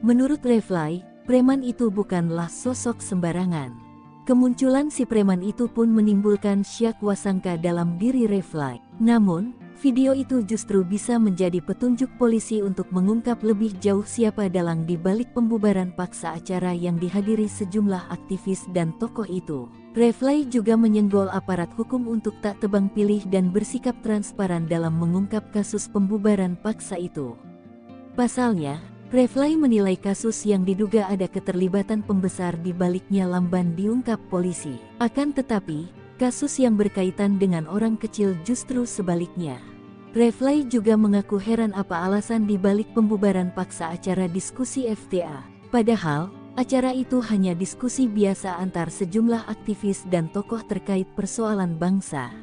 Menurut Refly, preman itu bukanlah sosok sembarangan. Kemunculan si preman itu pun menimbulkan syak wasangka dalam diri Refly. Namun, video itu justru bisa menjadi petunjuk polisi untuk mengungkap lebih jauh siapa dalang di balik pembubaran paksa acara yang dihadiri sejumlah aktivis dan tokoh itu. Refly juga menyenggol aparat hukum untuk tak tebang pilih dan bersikap transparan dalam mengungkap kasus pembubaran paksa itu. Pasalnya, Refly menilai kasus yang diduga ada keterlibatan pembesar di baliknya lamban diungkap polisi. Akan tetapi, kasus yang berkaitan dengan orang kecil justru sebaliknya. Refly juga mengaku heran apa alasan di balik pembubaran paksa acara diskusi FTA. Padahal, acara itu hanya diskusi biasa antar sejumlah aktivis dan tokoh terkait persoalan bangsa.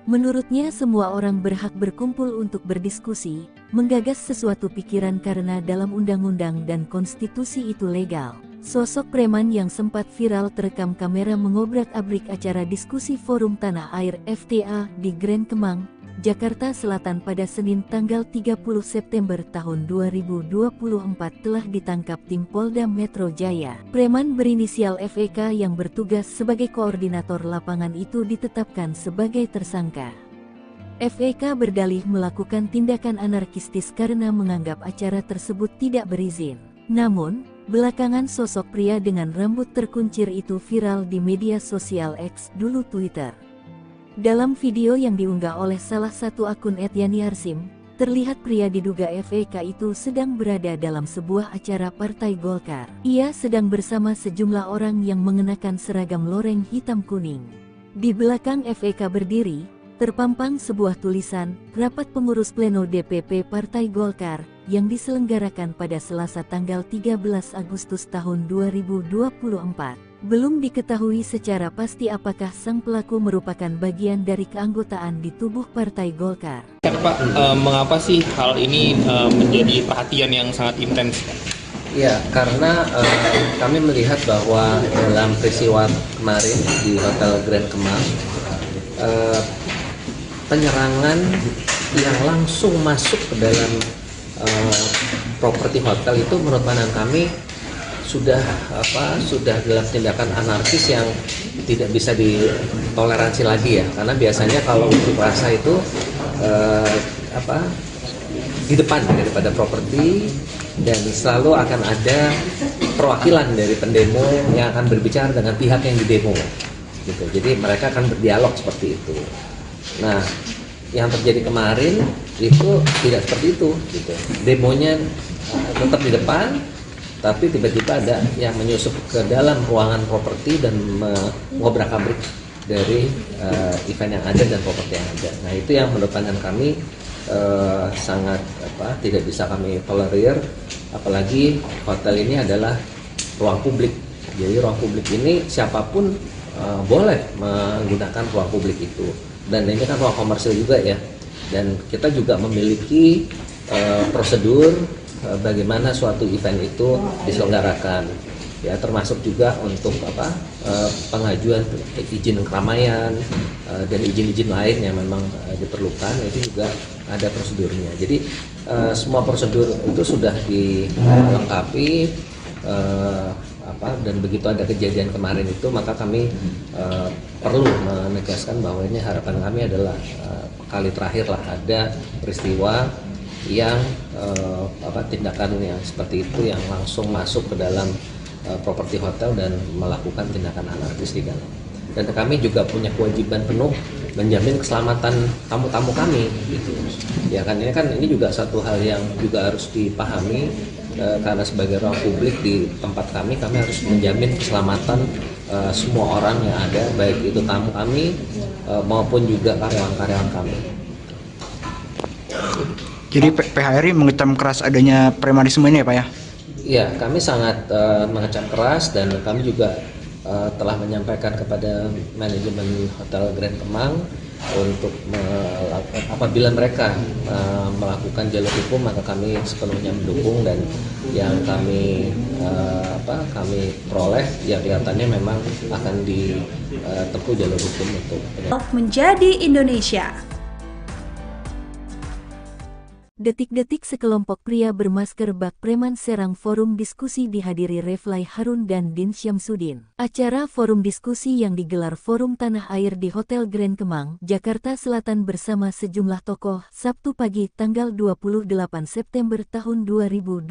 Menurutnya semua orang berhak berkumpul untuk berdiskusi, menggagas sesuatu pikiran karena dalam undang-undang dan konstitusi itu legal. Sosok preman yang sempat viral terekam kamera mengobrak-abrik acara diskusi Forum Tanah Air FTA di Grand Kemang, Jakarta Selatan pada Senin tanggal 30 September tahun 2024 telah ditangkap tim Polda Metro Jaya. Preman berinisial FEK yang bertugas sebagai koordinator lapangan itu ditetapkan sebagai tersangka. FEK berdalih melakukan tindakan anarkistis karena menganggap acara tersebut tidak berizin. Namun, belakangan sosok pria dengan rambut terkuncir itu viral di media sosial X, dulu Twitter. Dalam video yang diunggah oleh salah satu akun @yani_arsim, terlihat pria diduga FEK itu sedang berada dalam sebuah acara Partai Golkar. Ia sedang bersama sejumlah orang yang mengenakan seragam loreng hitam kuning. Di belakang FEK berdiri, terpampang sebuah tulisan, Rapat Pengurus Pleno DPP Partai Golkar, yang diselenggarakan pada Selasa tanggal 13 Agustus tahun 2024. Belum diketahui secara pasti apakah sang pelaku merupakan bagian dari keanggotaan di tubuh Partai Golkar. Pak, mengapa sih hal ini menjadi perhatian yang sangat intens? Ya, karena kami melihat bahwa dalam peristiwa kemarin di Hotel Grand Kemang, penyerangan yang langsung masuk ke dalam properti hotel itu menurut pandangan kami sudah dalam tindakan anarkis yang tidak bisa ditoleransi lagi ya, karena biasanya kalau unjuk rasa itu di depan daripada properti, dan selalu akan ada perwakilan dari pendemo yang akan berbicara dengan pihak yang didemo gitu. Jadi mereka akan berdialog seperti itu. Nah, yang terjadi kemarin itu tidak seperti itu gitu. Demonya tetap di depan, tapi tiba-tiba ada yang menyusup ke dalam ruangan properti dan mengobrak-abrik dari event yang ada dan properti yang ada. Nah, itu yang menurut pandangan kami sangat tidak bisa kami tolerir, apalagi hotel ini adalah ruang publik. Jadi ruang publik ini siapapun boleh menggunakan ruang publik itu, dan ini kan ruang komersil juga ya, dan kita juga memiliki prosedur bagaimana suatu event itu diselenggarakan ya, termasuk juga untuk pengajuan izin keramaian dan izin-izin lain yang memang diperlukan, itu juga ada prosedurnya. Jadi semua prosedur itu sudah dilengkapi, dan begitu ada kejadian kemarin itu, maka kami perlu menegaskan bahwa ini harapan kami adalah kali terakhir lah ada peristiwa yang tindakan yang seperti itu yang langsung masuk ke dalam properti hotel dan melakukan tindakan anarkis di dalam. Dan kami juga punya kewajiban penuh menjamin keselamatan tamu-tamu kami gitu. Ya kan ini juga satu hal yang juga harus dipahami, karena sebagai ruang publik di tempat kami harus menjamin keselamatan semua orang yang ada, baik itu tamu kami maupun juga karyawan-karyawan kami. Jadi PHRI mengecam keras adanya premanisme ini ya Pak ya? Iya, kami sangat mengecam keras, dan kami juga telah menyampaikan kepada manajemen Hotel Grand Kemang untuk apabila mereka melakukan jalur hukum, maka kami sepenuhnya mendukung, dan yang kami peroleh ya kelihatannya memang akan ditempuh jalur hukum untuk menjadi Indonesia. Detik-detik sekelompok pria bermasker bak preman serang forum diskusi dihadiri Refly Harun dan Din Syamsuddin. Acara forum diskusi yang digelar Forum Tanah Air di Hotel Grand Kemang, Jakarta Selatan bersama sejumlah tokoh, Sabtu pagi tanggal 28 September tahun 2024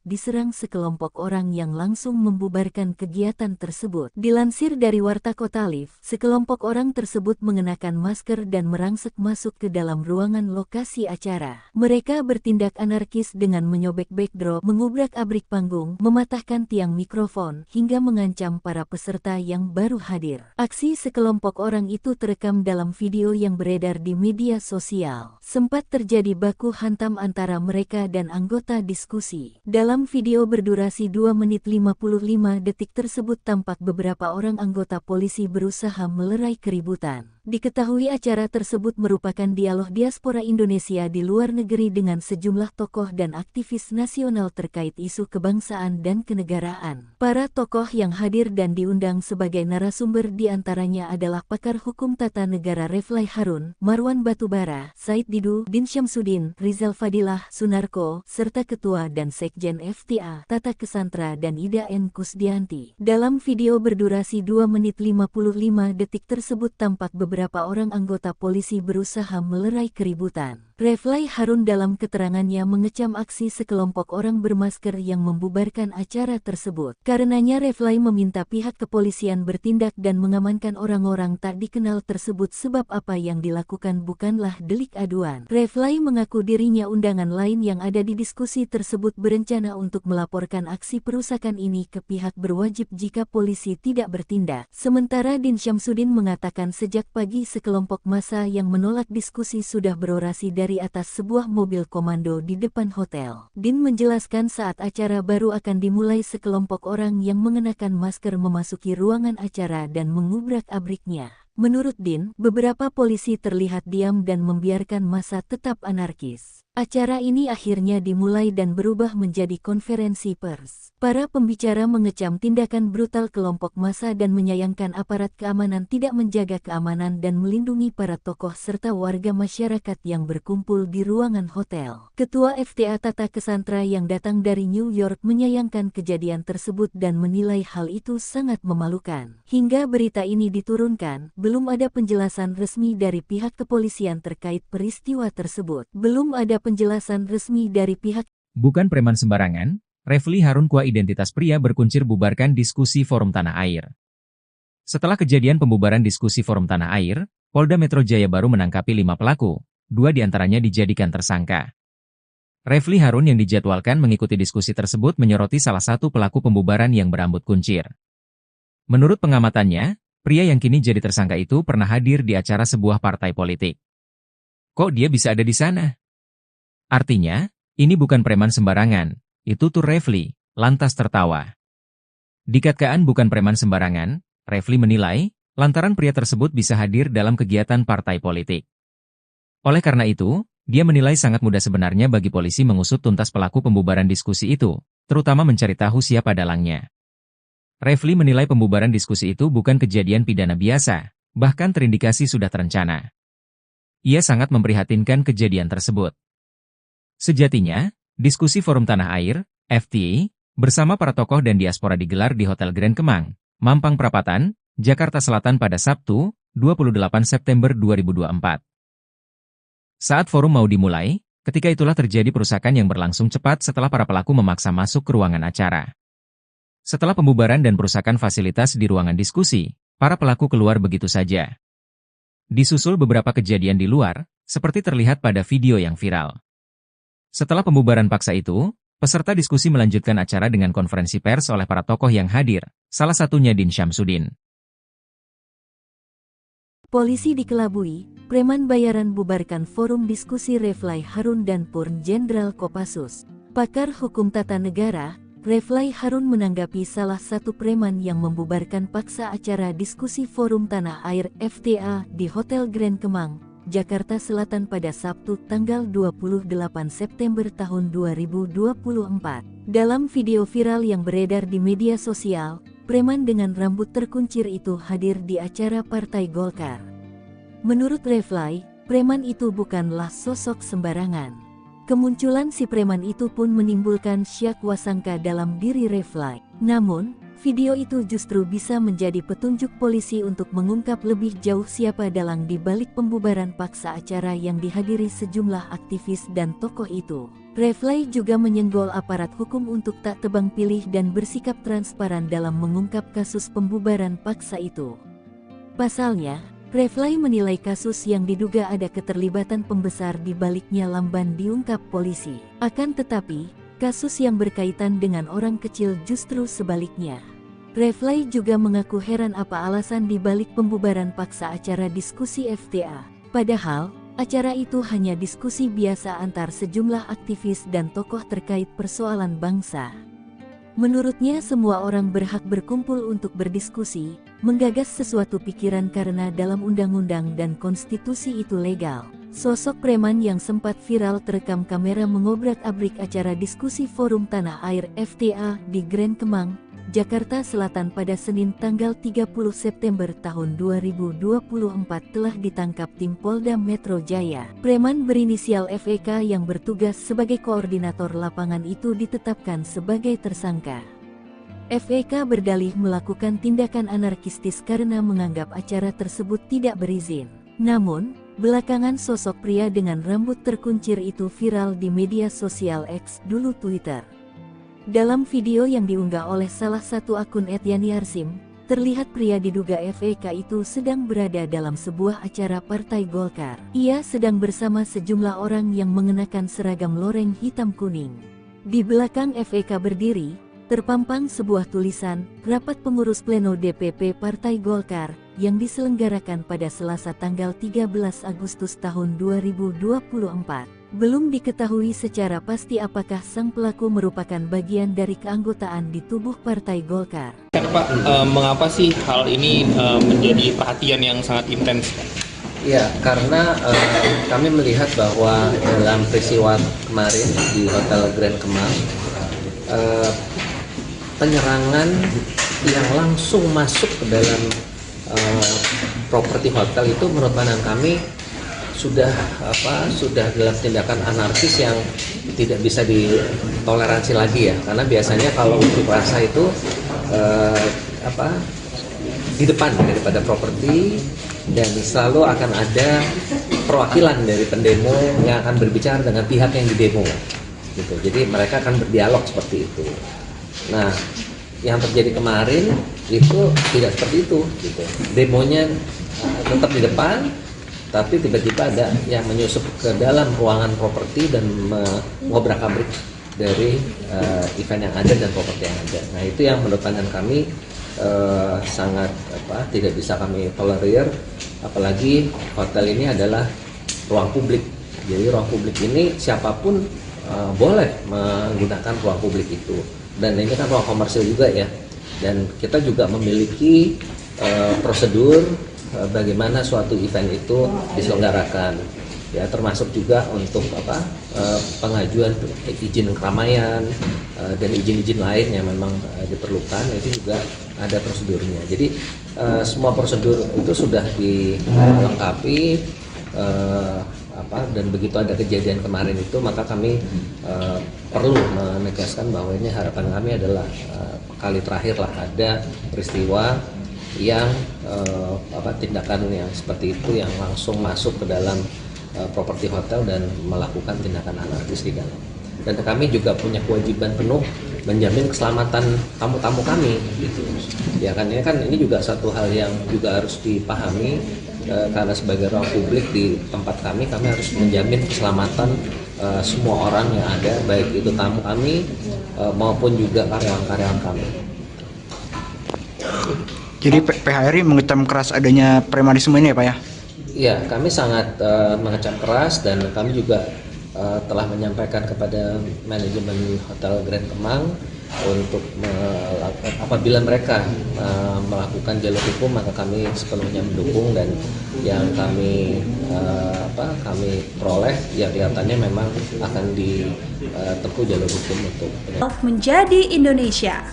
diserang sekelompok orang yang langsung membubarkan kegiatan tersebut. Dilansir dari Warta Kota Live, sekelompok orang tersebut mengenakan masker dan merangsek masuk ke dalam ruangan lokasi acara. Mereka bertindak anarkis dengan menyobek backdrop, mengubrak-abrik panggung, mematahkan tiang mikrofon, hingga mengancam para peserta yang baru hadir. Aksi sekelompok orang itu terekam dalam video yang beredar di media sosial. Sempat terjadi baku hantam antara mereka dan anggota diskusi. Dalam video berdurasi 2 menit 55 detik tersebut tampak beberapa orang anggota polisi berusaha melerai keributan. Diketahui acara tersebut merupakan dialog diaspora Indonesia di luar negeri dengan sejumlah tokoh dan aktivis nasional terkait isu kebangsaan dan kenegaraan. Para tokoh yang hadir dan diundang sebagai narasumber diantaranya adalah pakar hukum tata negara Reflay Harun, Marwan Batubara, Said Didu, Din Syamsuddin, Rizal Fadilah, Sunarko, serta Ketua dan Sekjen FTA, Tata Kesantra dan Ida N. Kusdianti. Dalam video berdurasi 2 menit 55 detik tersebut tampak beberapa orang anggota polisi berusaha melerai keributan. Reflay Harun dalam keterangannya mengecam aksi sekelompok orang bermasker yang membubarkan acara tersebut. Karenanya Reflay meminta pihak kepolisian bertindak dan mengamankan orang-orang tak dikenal tersebut sebab apa yang dilakukan bukanlah delik aduan. Reflay mengaku dirinya undangan lain yang ada di diskusi tersebut berencana untuk melaporkan aksi perusakan ini ke pihak berwajib jika polisi tidak bertindak. Sementara Din Syamsuddin mengatakan sejak pagi sekelompok massa yang menolak diskusi sudah berorasi dari atas sebuah mobil komando di depan hotel. Din menjelaskan saat acara baru akan dimulai sekelompok orang yang mengenakan masker memasuki ruangan acara dan mengubrak-abriknya. Menurut Din, beberapa polisi terlihat diam dan membiarkan massa tetap anarkis. Acara ini akhirnya dimulai dan berubah menjadi konferensi pers. Para pembicara mengecam tindakan brutal kelompok massa dan menyayangkan aparat keamanan tidak menjaga keamanan dan melindungi para tokoh serta warga masyarakat yang berkumpul di ruangan hotel. Ketua FTA Tata Kesantra yang datang dari New York menyayangkan kejadian tersebut dan menilai hal itu sangat memalukan. Hingga berita ini diturunkan, belum ada penjelasan resmi dari pihak kepolisian terkait peristiwa tersebut. Belum ada penjelasan resmi dari pihak. Bukan preman sembarangan, Reflay Harun Kua identitas pria berkuncir bubarkan diskusi Forum Tanah Air. Setelah kejadian pembubaran diskusi Forum Tanah Air, Polda Metro Jaya baru menangkapi 5 pelaku, 2 diantaranya dijadikan tersangka. Reflay Harun yang dijadwalkan mengikuti diskusi tersebut menyoroti salah satu pelaku pembubaran yang berambut kuncir. Menurut pengamatannya, pria yang kini jadi tersangka itu pernah hadir di acara sebuah partai politik. Kok dia bisa ada di sana? Artinya, ini bukan preman sembarangan. Itu tuh Reflay, lantas tertawa. Dikatakan bukan preman sembarangan, Reflay menilai, lantaran pria tersebut bisa hadir dalam kegiatan partai politik. Oleh karena itu, dia menilai sangat mudah sebenarnya bagi polisi mengusut tuntas pelaku pembubaran diskusi itu, terutama mencari tahu siapa dalangnya. Reflay menilai pembubaran diskusi itu bukan kejadian pidana biasa, bahkan terindikasi sudah terencana. Ia sangat memprihatinkan kejadian tersebut. Sejatinya, diskusi Forum Tanah Air, FTA, bersama para tokoh dan diaspora digelar di Hotel Grand Kemang, Mampang Perapatan, Jakarta Selatan pada Sabtu, 28 September 2024. Saat forum mau dimulai, ketika itulah terjadi perusakan yang berlangsung cepat setelah para pelaku memaksa masuk ke ruangan acara. Setelah pembubaran dan perusakan fasilitas di ruangan diskusi, para pelaku keluar begitu saja. Disusul beberapa kejadian di luar, seperti terlihat pada video yang viral. Setelah pembubaran paksa itu, peserta diskusi melanjutkan acara dengan konferensi pers oleh para tokoh yang hadir, salah satunya Din Syamsuddin. Polisi dikelabui, preman bayaran bubarkan forum diskusi Reflay Harun dan Purn Jenderal Kopassus. Pakar hukum tata negara, Reflay Harun menanggapi salah satu preman yang membubarkan paksa acara diskusi Forum Tanah Air FTA di Hotel Grand Kemang, Jakarta Selatan pada Sabtu tanggal 28 September tahun 2024. Dalam video viral yang beredar di media sosial, preman dengan rambut terkuncir itu hadir di acara Partai Golkar. Menurut Reflay, preman itu bukanlah sosok sembarangan. Kemunculan si preman itu pun menimbulkan syak wasangka dalam diri Reflay. Namun, video itu justru bisa menjadi petunjuk polisi untuk mengungkap lebih jauh siapa dalang di balik pembubaran paksa acara yang dihadiri sejumlah aktivis dan tokoh itu. Reflay juga menyenggol aparat hukum untuk tak tebang pilih dan bersikap transparan dalam mengungkap kasus pembubaran paksa itu. Pasalnya, Reflay menilai kasus yang diduga ada keterlibatan pembesar di baliknya lamban diungkap polisi. Akan tetapi, kasus yang berkaitan dengan orang kecil justru sebaliknya. Reflay juga mengaku heran apa alasan di balik pembubaran paksa acara diskusi FTA. Padahal, acara itu hanya diskusi biasa antar sejumlah aktivis dan tokoh terkait persoalan bangsa. Menurutnya semua orang berhak berkumpul untuk berdiskusi, menggagas sesuatu pikiran karena dalam undang-undang dan konstitusi itu legal. Sosok preman yang sempat viral terekam kamera mengobrak-abrik acara diskusi Forum Tanah Air FTA di Grand Kemang, Jakarta Selatan pada Senin tanggal 30 September tahun 2024 telah ditangkap tim Polda Metro Jaya. Preman berinisial FEK yang bertugas sebagai koordinator lapangan itu ditetapkan sebagai tersangka. FEK berdalih melakukan tindakan anarkistis karena menganggap acara tersebut tidak berizin. Namun, belakangan sosok pria dengan rambut terkuncir itu viral di media sosial X, dulu Twitter. Dalam video yang diunggah oleh salah satu akun @yani_arsim, terlihat pria diduga FEK itu sedang berada dalam sebuah acara Partai Golkar. Ia sedang bersama sejumlah orang yang mengenakan seragam loreng hitam kuning. Di belakang FEK berdiri, terpampang sebuah tulisan, Rapat Pengurus Pleno DPP Partai Golkar, yang diselenggarakan pada Selasa tanggal 13 Agustus tahun 2024. Belum diketahui secara pasti apakah sang pelaku merupakan bagian dari keanggotaan di tubuh Partai Golkar. Pak, mengapa sih hal ini menjadi perhatian yang sangat intens? Ya, karena kami melihat bahwa dalam peristiwa kemarin di Hotel Grand Kemang, penyerangan yang langsung masuk ke dalam properti hotel itu menurut pandangan kami sudah dalam tindakan anarkis yang tidak bisa ditoleransi lagi ya, karena biasanya kalau unjuk rasa itu di depan daripada properti, dan selalu akan ada perwakilan dari pendemo yang akan berbicara dengan pihak yang didemo gitu. Jadi mereka akan berdialog seperti itu. Nah, yang terjadi kemarin itu tidak seperti itu gitu. Demonya tetap di depan, tapi tiba-tiba ada yang menyusup ke dalam ruangan properti dan mengobrak-abrik dari event yang ada dan properti yang ada. Nah, itu yang menurut pandangan kami sangat tidak bisa kami tolerir, apalagi hotel ini adalah ruang publik. Jadi ruang publik ini siapapun boleh menggunakan ruang publik itu, dan ini kan ruang komersil juga ya, dan kita juga memiliki prosedur bagaimana suatu event itu diselenggarakan ya, termasuk juga untuk pengajuan izin keramaian dan izin-izin lain yang memang diperlukan, itu juga ada prosedurnya. Jadi semua prosedur itu sudah dilengkapi, dan begitu ada kejadian kemarin itu, maka kami perlu menegaskan bahwa ini harapan kami adalah kali terakhir lah ada peristiwa yang tindakan yang seperti itu yang langsung masuk ke dalam properti hotel dan melakukan tindakan anarkis di dalam. Dan kami juga punya kewajiban penuh menjamin keselamatan tamu-tamu kami gitu. Ya kan, ini juga satu hal yang juga harus dipahami, karena sebagai ruang publik di tempat kami harus menjamin keselamatan semua orang yang ada, baik itu tamu kami maupun juga karyawan-karyawan kami. Jadi PHRI mengecam keras adanya premanisme ini ya Pak ya? Iya, kami sangat mengecam keras, dan kami juga telah menyampaikan kepada manajemen Hotel Grand Kemang untuk apabila mereka melakukan jalur hukum, maka kami sepenuhnya mendukung, dan yang kami peroleh ya kelihatannya memang akan ditempuh jalur hukum untuk menjadi Indonesia.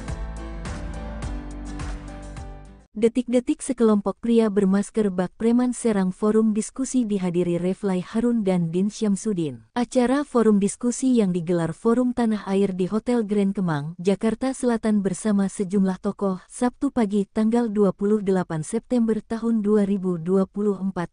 Detik-detik sekelompok pria bermasker bak preman serang forum diskusi dihadiri Refly Harun dan Din Syamsuddin. Acara forum diskusi yang digelar Forum Tanah Air di Hotel Grand Kemang, Jakarta Selatan bersama sejumlah tokoh, Sabtu pagi tanggal 28 September tahun 2024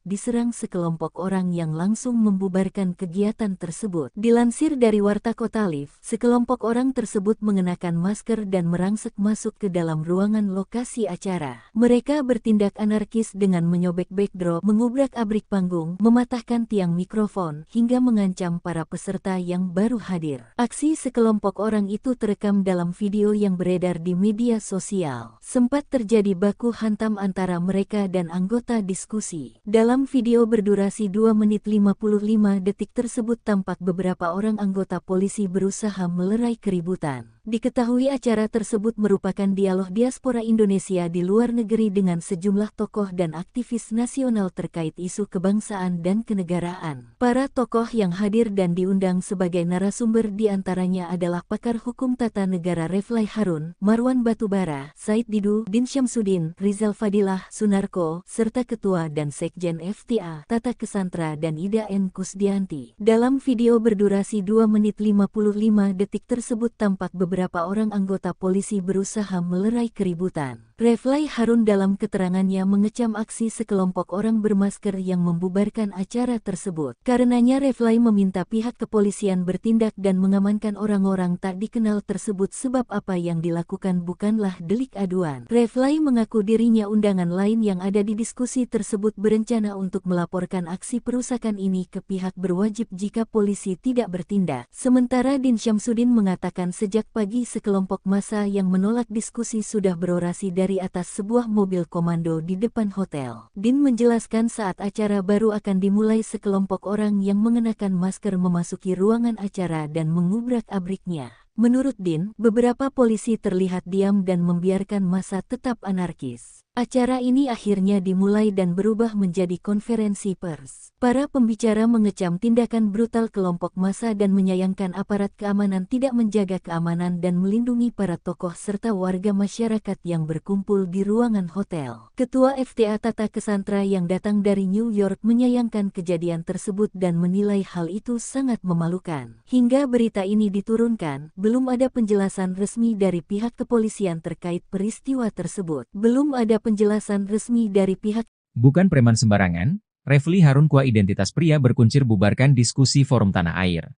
diserang sekelompok orang yang langsung membubarkan kegiatan tersebut. Dilansir dari Warta Kota Live, sekelompok orang tersebut mengenakan masker dan merangsek masuk ke dalam ruangan lokasi acara. Mereka bertindak anarkis dengan menyobek backdrop, mengubrak-abrik panggung, mematahkan tiang mikrofon, hingga mengancam para peserta yang baru hadir. Aksi sekelompok orang itu terekam dalam video yang beredar di media sosial. Sempat terjadi baku hantam antara mereka dan anggota diskusi. Dalam video berdurasi 2 menit 55 detik tersebut tampak beberapa orang anggota polisi berusaha melerai keributan. Diketahui acara tersebut merupakan dialog diaspora Indonesia di luar negeri dengan sejumlah tokoh dan aktivis nasional terkait isu kebangsaan dan kenegaraan. Para tokoh yang hadir dan diundang sebagai narasumber diantaranya adalah pakar hukum tata negara Refly Harun, Marwan Batubara, Said Didu, Din Syamsuddin, Rizal Fadilah, Sunarko, serta Ketua dan Sekjen FTA, Tata Kesantra dan Ida N. Kusdianti. Dalam video berdurasi 2 menit 55 detik tersebut tampak beberapa orang anggota polisi berusaha melerai keributan. Refly Harun dalam keterangannya mengecam aksi sekelompok orang bermasker yang membubarkan acara tersebut. Karenanya Refly meminta pihak kepolisian bertindak dan mengamankan orang-orang tak dikenal tersebut sebab apa yang dilakukan bukanlah delik aduan. Refly mengaku dirinya undangan lain yang ada di diskusi tersebut berencana untuk melaporkan aksi perusakan ini ke pihak berwajib jika polisi tidak bertindak. Sementara Din Syamsuddin mengatakan sejak pagi sekelompok massa yang menolak diskusi sudah berorasi dari atas sebuah mobil komando di depan hotel. Din menjelaskan saat acara baru akan dimulai sekelompok orang yang mengenakan masker memasuki ruangan acara dan mengubrak-abriknya. Menurut Din, beberapa polisi terlihat diam dan membiarkan massa tetap anarkis. Acara ini akhirnya dimulai dan berubah menjadi konferensi pers. Para pembicara mengecam tindakan brutal kelompok massa dan menyayangkan aparat keamanan tidak menjaga keamanan dan melindungi para tokoh serta warga masyarakat yang berkumpul di ruangan hotel. Ketua FTA Tata Kesantra yang datang dari New York menyayangkan kejadian tersebut dan menilai hal itu sangat memalukan. Hingga berita ini diturunkan, belum ada penjelasan resmi dari pihak kepolisian terkait peristiwa tersebut. Belum ada penjelasan resmi dari pihak. Bukan preman sembarangan, Refly Harun Kua identitas pria berkuncir bubarkan diskusi Forum Tanah Air.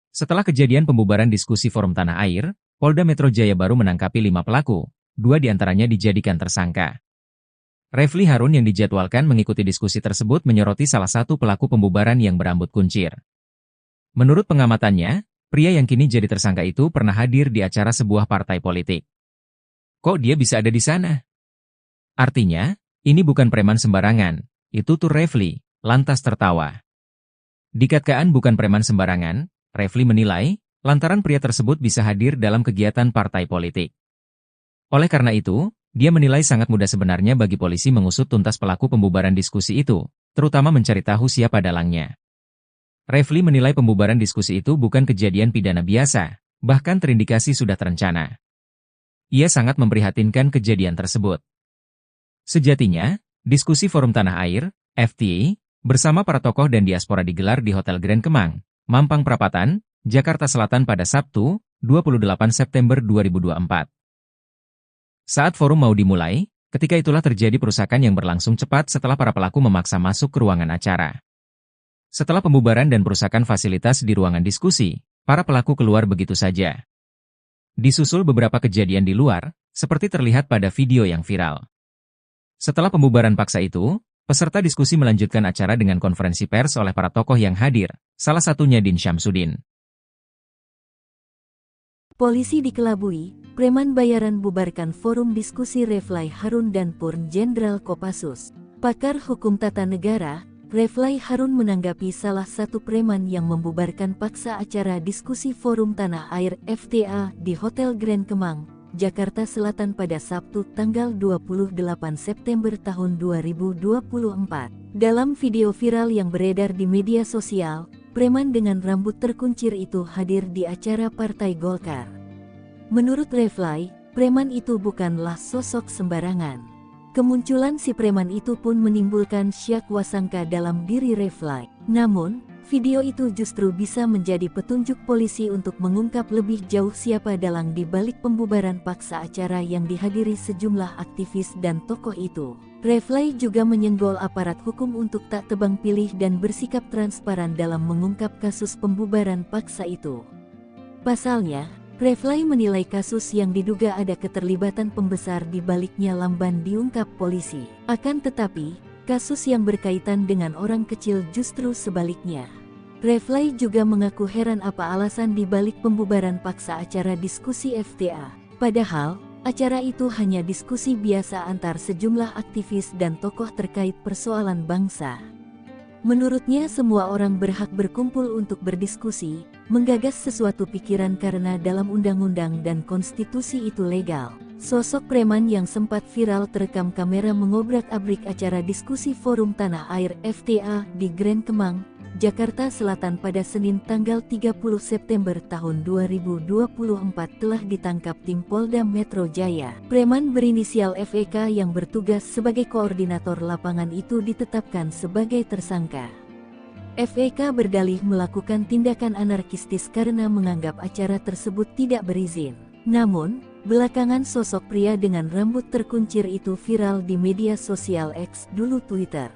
Setelah kejadian pembubaran diskusi Forum Tanah Air, Polda Metro Jaya baru menangkapi 5 pelaku, 2 diantaranya dijadikan tersangka. Refly Harun yang dijadwalkan mengikuti diskusi tersebut menyoroti salah satu pelaku pembubaran yang berambut kuncir. Menurut pengamatannya, pria yang kini jadi tersangka itu pernah hadir di acara sebuah partai politik. Kok dia bisa ada di sana? Artinya, ini bukan preman sembarangan, itu tuh Refly, lantas tertawa. Dikatakan bukan preman sembarangan, Refly menilai, lantaran pria tersebut bisa hadir dalam kegiatan partai politik. Oleh karena itu, dia menilai sangat mudah sebenarnya bagi polisi mengusut tuntas pelaku pembubaran diskusi itu, terutama mencari tahu siapa dalangnya. Refly menilai pembubaran diskusi itu bukan kejadian pidana biasa, bahkan terindikasi sudah terencana. Ia sangat memprihatinkan kejadian tersebut. Sejatinya, diskusi Forum Tanah Air, FTA, bersama para tokoh dan diaspora digelar di Hotel Grand Kemang, Mampang Perapatan, Jakarta Selatan pada Sabtu, 28 September 2024. Saat forum mau dimulai, ketika itulah terjadi perusakan yang berlangsung cepat setelah para pelaku memaksa masuk ke ruangan acara. Setelah pembubaran dan perusakan fasilitas di ruangan diskusi, para pelaku keluar begitu saja. Disusul beberapa kejadian di luar, seperti terlihat pada video yang viral. Setelah pembubaran paksa itu, peserta diskusi melanjutkan acara dengan konferensi pers oleh para tokoh yang hadir, salah satunya Din Syamsuddin. Polisi dikelabui, preman bayaran bubarkan forum diskusi Refly Harun dan Purn Jenderal Kopassus. Pakar hukum tata negara, Refly Harun menanggapi salah satu preman yang membubarkan paksa acara diskusi Forum Tanah Air FTA di Hotel Grand Kemang, Jakarta Selatan pada Sabtu tanggal 28 September tahun 2024. Dalam video viral yang beredar di media sosial, preman dengan rambut terkuncir itu hadir di acara Partai Golkar. Menurut Refly, preman itu bukanlah sosok sembarangan. Kemunculan si preman itu pun menimbulkan syak wasangka dalam diri Refly. Namun, video itu justru bisa menjadi petunjuk polisi untuk mengungkap lebih jauh siapa dalang di balik pembubaran paksa acara yang dihadiri sejumlah aktivis dan tokoh itu. Refly juga menyenggol aparat hukum untuk tak tebang pilih dan bersikap transparan dalam mengungkap kasus pembubaran paksa itu. Pasalnya, Refly menilai kasus yang diduga ada keterlibatan pembesar di baliknya lamban diungkap polisi. Akan tetapi, kasus yang berkaitan dengan orang kecil justru sebaliknya. Refly juga mengaku heran apa alasan di balik pembubaran paksa acara diskusi FTA. Padahal, acara itu hanya diskusi biasa antar sejumlah aktivis dan tokoh terkait persoalan bangsa. Menurutnya semua orang berhak berkumpul untuk berdiskusi, menggagas sesuatu pikiran karena dalam undang-undang dan konstitusi itu legal. Sosok preman yang sempat viral terekam kamera mengobrak-abrik acara diskusi Forum Tanah Air FTA di Grand Kemang, Jakarta Selatan pada Senin tanggal 30 September tahun 2024 telah ditangkap tim Polda Metro Jaya. Preman berinisial FEK yang bertugas sebagai koordinator lapangan itu ditetapkan sebagai tersangka. FEK berdalih melakukan tindakan anarkistis karena menganggap acara tersebut tidak berizin. Namun, belakangan sosok pria dengan rambut terkuncir itu viral di media sosial X, dulu Twitter.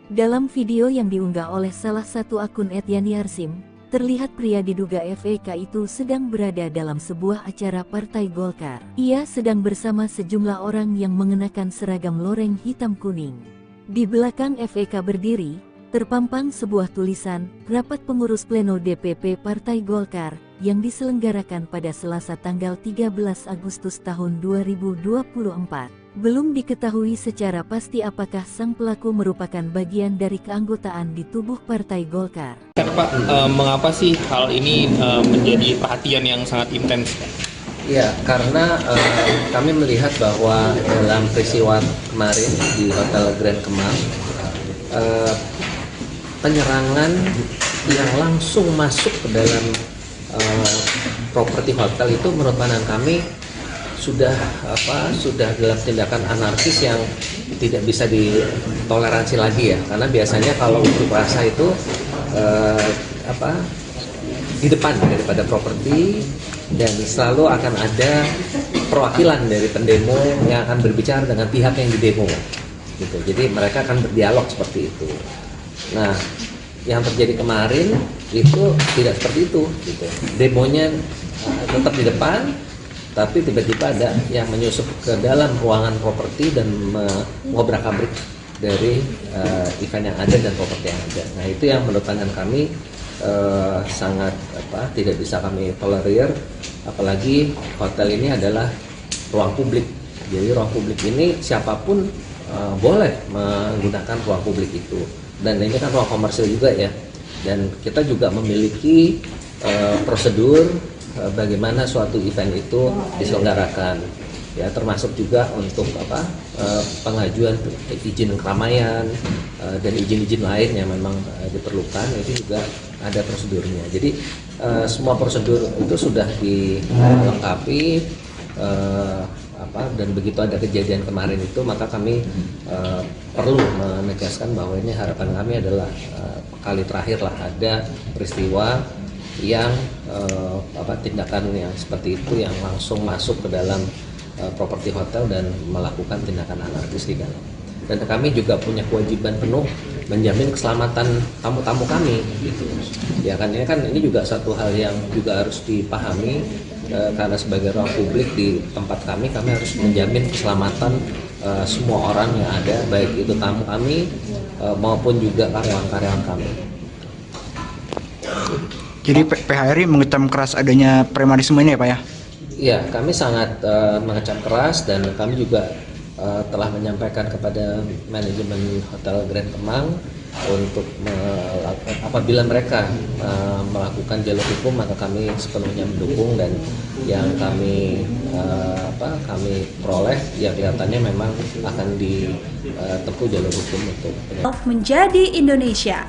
Dalam video yang diunggah oleh salah satu akun @yani_arsim, terlihat pria diduga FEK itu sedang berada dalam sebuah acara Partai Golkar. Ia sedang bersama sejumlah orang yang mengenakan seragam loreng hitam kuning. Di belakang FEK berdiri, terpampang sebuah tulisan, Rapat Pengurus Pleno DPP Partai Golkar, yang diselenggarakan pada Selasa tanggal 13 Agustus tahun 2024. Belum diketahui secara pasti apakah sang pelaku merupakan bagian dari keanggotaan di tubuh Partai Golkar. Pak, mengapa sih hal ini menjadi perhatian yang sangat intens? Ya, karena kami melihat bahwa dalam peristiwa kemarin di Hotel Grand Kemang, penyerangan yang langsung masuk ke dalam properti hotel itu menurut pandangan kami sudah dalam tindakan anarkis yang tidak bisa ditoleransi lagi ya, karena biasanya kalau unjuk rasa itu di depan daripada properti, dan selalu akan ada perwakilan dari pendemo yang akan berbicara dengan pihak yang didemo gitu. Jadi mereka akan berdialog seperti itu. Nah, yang terjadi kemarin itu tidak seperti itu gitu. Demonya tetap di depan, tapi tiba-tiba ada yang menyusup ke dalam ruangan properti dan mengobrak-abrik dari event yang ada dan properti yang ada. Nah, itu yang menurut pandangan kami sangat tidak bisa kami tolerir, apalagi hotel ini adalah ruang publik. Jadi ruang publik ini siapapun boleh menggunakan ruang publik itu, dan ini kan ruang komersil juga ya, dan kita juga memiliki prosedur bagaimana suatu event itu diselenggarakan ya, termasuk juga untuk pengajuan izin keramaian dan izin-izin lain yang memang diperlukan, itu juga ada prosedurnya. Jadi semua prosedur itu sudah dilengkapi, dan begitu ada kejadian kemarin itu, maka kami perlu menegaskan bahwa ini harapan kami adalah kali terakhir lah ada peristiwa yang tindakan yang seperti itu yang langsung masuk ke dalam properti hotel dan melakukan tindakan anarkis di dalam. Dan kami juga punya kewajiban penuh menjamin keselamatan tamu-tamu kami gitu. Ya kan ini juga satu hal yang juga harus dipahami, karena sebagai ruang publik di tempat kami harus menjamin keselamatan semua orang yang ada, baik itu tamu kami maupun juga karyawan-karyawan kami. Jadi PHRI mengecam keras adanya premanisme ini ya Pak ya? Ya, kami sangat mengecam keras, dan kami juga telah menyampaikan kepada manajemen Hotel Grand Kemang untuk apabila mereka melakukan jalur hukum, maka kami sepenuhnya mendukung, dan yang kami peroleh yang kelihatannya memang akan ditempuh jalur hukum untuk menjadi Indonesia.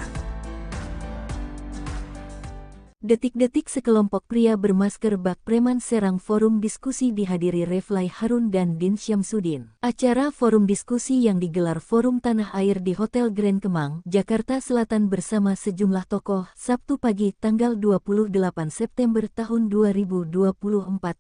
Detik-detik sekelompok pria bermasker bak preman serang forum diskusi dihadiri Refly Harun dan Din Syamsuddin. Acara forum diskusi yang digelar Forum Tanah Air di Hotel Grand Kemang, Jakarta Selatan bersama sejumlah tokoh, Sabtu pagi tanggal 28 September tahun 2024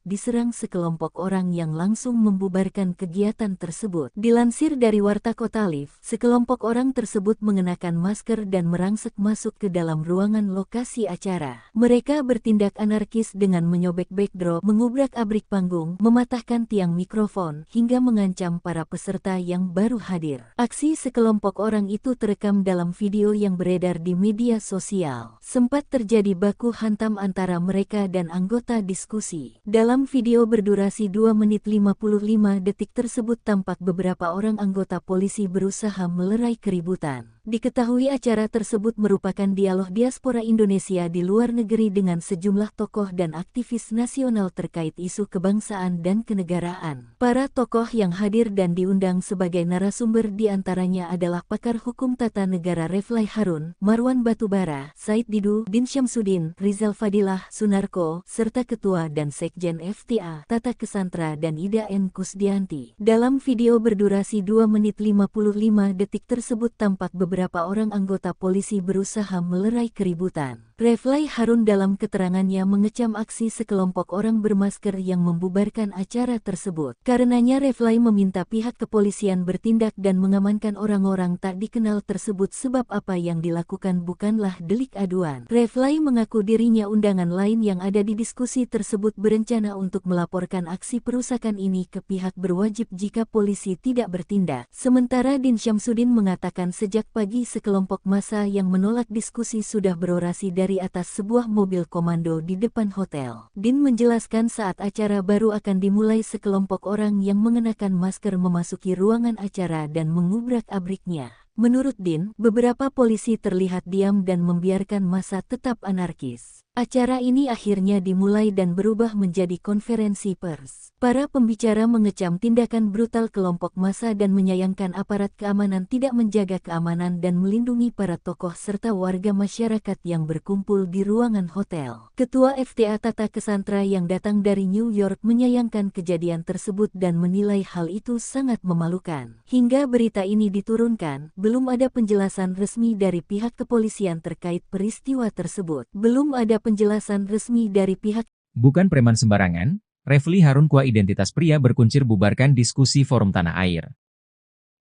diserang sekelompok orang yang langsung membubarkan kegiatan tersebut. Dilansir dari Warta Kota Live, sekelompok orang tersebut mengenakan masker dan merangsek masuk ke dalam ruangan lokasi acara. Mereka bertindak anarkis dengan menyobek backdrop, mengubrak-abrik panggung, mematahkan tiang mikrofon, hingga mengancam para peserta yang baru hadir. Aksi sekelompok orang itu terekam dalam video yang beredar di media sosial. Sempat terjadi baku hantam antara mereka dan anggota diskusi. Dalam video berdurasi 2 menit 55 detik tersebut tampak beberapa orang anggota polisi berusaha melerai keributan. Diketahui acara tersebut merupakan dialog diaspora Indonesia di luar negeri dengan sejumlah tokoh dan aktivis nasional terkait isu kebangsaan dan kenegaraan. Para tokoh yang hadir dan diundang sebagai narasumber diantaranya adalah pakar hukum tata negara Refly Harun, Marwan Batubara, Said Didu, Din Syamsuddin, Rizal Fadilah, Sunarko, serta Ketua dan Sekjen FTA, Tata Kesantra dan Ida N. Kusdianti. Dalam video berdurasi 2 menit 55 detik tersebut tampak beberapa orang anggota polisi berusaha melerai keributan. Refly Harun dalam keterangannya mengecam aksi sekelompok orang bermasker yang membubarkan acara tersebut. Karenanya Refly meminta pihak kepolisian bertindak dan mengamankan orang-orang tak dikenal tersebut sebab apa yang dilakukan bukanlah delik aduan. Refly mengaku dirinya undangan lain yang ada di diskusi tersebut berencana untuk melaporkan aksi perusakan ini ke pihak berwajib jika polisi tidak bertindak. Sementara Din Syamsuddin mengatakan sejak pagi sekelompok massa yang menolak diskusi sudah berorasi dari atas sebuah mobil komando di depan hotel. Din menjelaskan saat acara baru akan dimulai sekelompok orang yang mengenakan masker memasuki ruangan acara dan mengubrak-abriknya. Menurut Din, beberapa polisi terlihat diam dan membiarkan massa tetap anarkis. Acara ini akhirnya dimulai dan berubah menjadi konferensi pers. Para pembicara mengecam tindakan brutal kelompok massa dan menyayangkan aparat keamanan tidak menjaga keamanan dan melindungi para tokoh serta warga masyarakat yang berkumpul di ruangan hotel. Ketua FTA Tata Kesantra yang datang dari New York menyayangkan kejadian tersebut dan menilai hal itu sangat memalukan. Hingga berita ini diturunkan, belum ada penjelasan resmi dari pihak kepolisian terkait peristiwa tersebut. Belum ada penjelasan resmi dari pihak. Bukan preman sembarangan, Refly Harun Kua identitas pria berkuncir bubarkan diskusi Forum Tanah Air.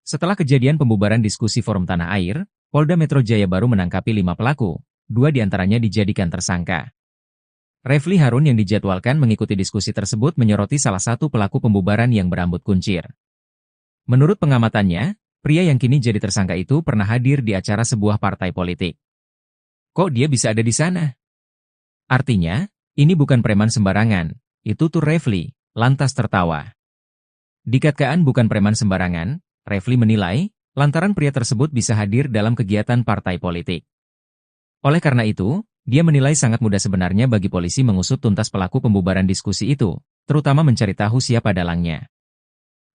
Setelah kejadian pembubaran diskusi Forum Tanah Air, Polda Metro Jaya baru menangkapi 5 pelaku, 2 diantaranya dijadikan tersangka. Refly Harun yang dijadwalkan mengikuti diskusi tersebut menyoroti salah satu pelaku pembubaran yang berambut kuncir. Menurut pengamatannya, pria yang kini jadi tersangka itu pernah hadir di acara sebuah partai politik. Kok dia bisa ada di sana? Artinya, ini bukan preman sembarangan, itu tuh Refly, lantas tertawa. Dikatakan bukan preman sembarangan, Refly menilai, lantaran pria tersebut bisa hadir dalam kegiatan partai politik. Oleh karena itu, dia menilai sangat mudah sebenarnya bagi polisi mengusut tuntas pelaku pembubaran diskusi itu, terutama mencari tahu siapa dalangnya.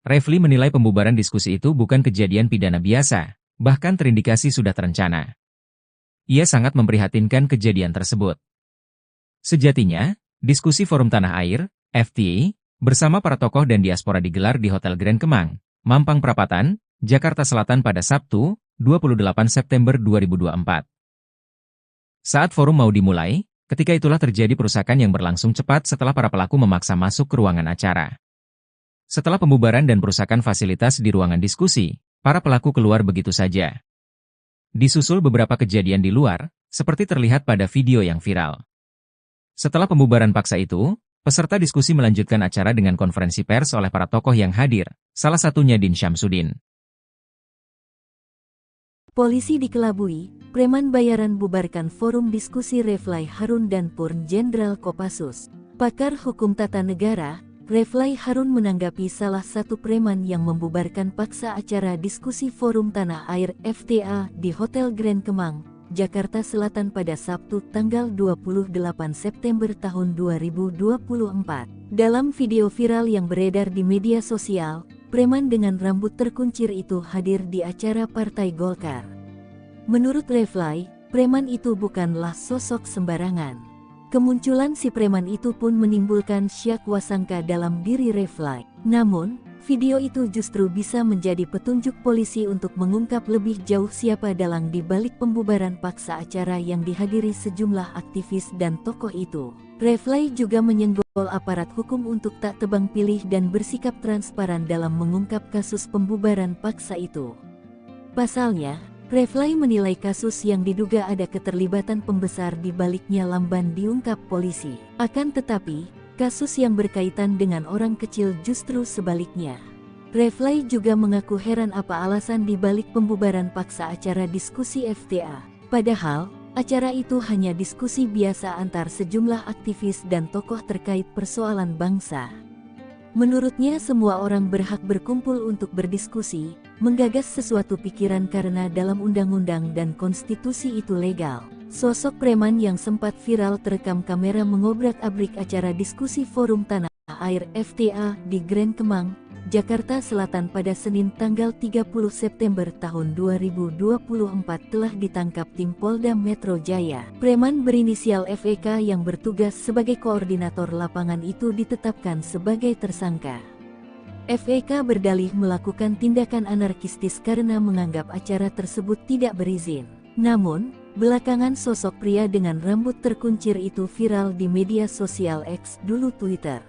Refly menilai pembubaran diskusi itu bukan kejadian pidana biasa, bahkan terindikasi sudah terencana. Ia sangat memprihatinkan kejadian tersebut. Sejatinya, diskusi Forum Tanah Air, FTA, bersama para tokoh dan diaspora digelar di Hotel Grand Kemang, Mampang Perapatan, Jakarta Selatan pada Sabtu, 28 September 2024. Saat forum mau dimulai, ketika itulah terjadi perusakan yang berlangsung cepat setelah para pelaku memaksa masuk ke ruangan acara. Setelah pembubaran dan perusakan fasilitas di ruangan diskusi, para pelaku keluar begitu saja. Disusul beberapa kejadian di luar, seperti terlihat pada video yang viral. Setelah pembubaran paksa itu, peserta diskusi melanjutkan acara dengan konferensi pers oleh para tokoh yang hadir, salah satunya Din Syamsuddin. Polisi dikelabui, preman bayaran bubarkan forum diskusi Refly Harun dan Purn Jenderal Kopassus. Pakar hukum tata negara, Refly Harun menanggapi salah satu preman yang membubarkan paksa acara diskusi Forum Tanah Air FTA di Hotel Grand Kemang, Jakarta Selatan pada Sabtu tanggal 28 September tahun 2024. Dalam video viral yang beredar di media sosial, preman dengan rambut terkuncir itu hadir di acara Partai Golkar. Menurut Refly, preman itu bukanlah sosok sembarangan. Kemunculan si preman itu pun menimbulkan syak wasangka dalam diri Refly. Namun, video itu justru bisa menjadi petunjuk polisi untuk mengungkap lebih jauh siapa dalang di balik pembubaran paksa acara yang dihadiri sejumlah aktivis dan tokoh itu. Refly juga menyenggol aparat hukum untuk tak tebang pilih dan bersikap transparan dalam mengungkap kasus pembubaran paksa itu. Pasalnya, Refly menilai kasus yang diduga ada keterlibatan pembesar di baliknya lamban diungkap polisi. Akan tetapi, kasus yang berkaitan dengan orang kecil justru sebaliknya. Refly juga mengaku heran apa alasan di balik pembubaran paksa acara diskusi FTA. Padahal, acara itu hanya diskusi biasa antar sejumlah aktivis dan tokoh terkait persoalan bangsa. Menurutnya semua orang berhak berkumpul untuk berdiskusi, menggagas sesuatu pikiran karena dalam undang-undang dan konstitusi itu legal. Sosok preman yang sempat viral terekam kamera mengobrak-abrik acara diskusi Forum Tanah Air FTA di Grand Kemang, Jakarta Selatan pada Senin tanggal 30 September tahun 2024 telah ditangkap tim Polda Metro Jaya. Preman berinisial FEK yang bertugas sebagai koordinator lapangan itu ditetapkan sebagai tersangka. FEK berdalih melakukan tindakan anarkistis karena menganggap acara tersebut tidak berizin. Namun, belakangan sosok pria dengan rambut terkuncir itu viral di media sosial X dulu Twitter.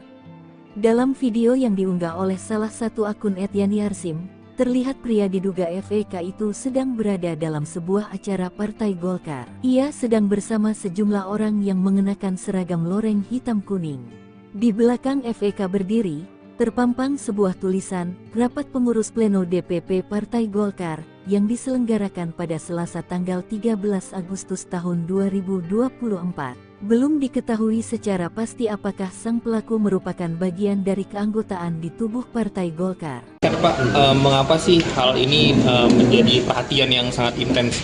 Dalam video yang diunggah oleh salah satu akun @yaniarsim, terlihat pria diduga FEK itu sedang berada dalam sebuah acara Partai Golkar. Ia sedang bersama sejumlah orang yang mengenakan seragam loreng hitam kuning. Di belakang FEK berdiri, terpampang sebuah tulisan, Rapat Pengurus Pleno DPP Partai Golkar, yang diselenggarakan pada Selasa tanggal 13 Agustus tahun 2024. Belum diketahui secara pasti apakah sang pelaku merupakan bagian dari keanggotaan di tubuh Partai Golkar. Pak, mengapa sih hal ini menjadi perhatian yang sangat intens?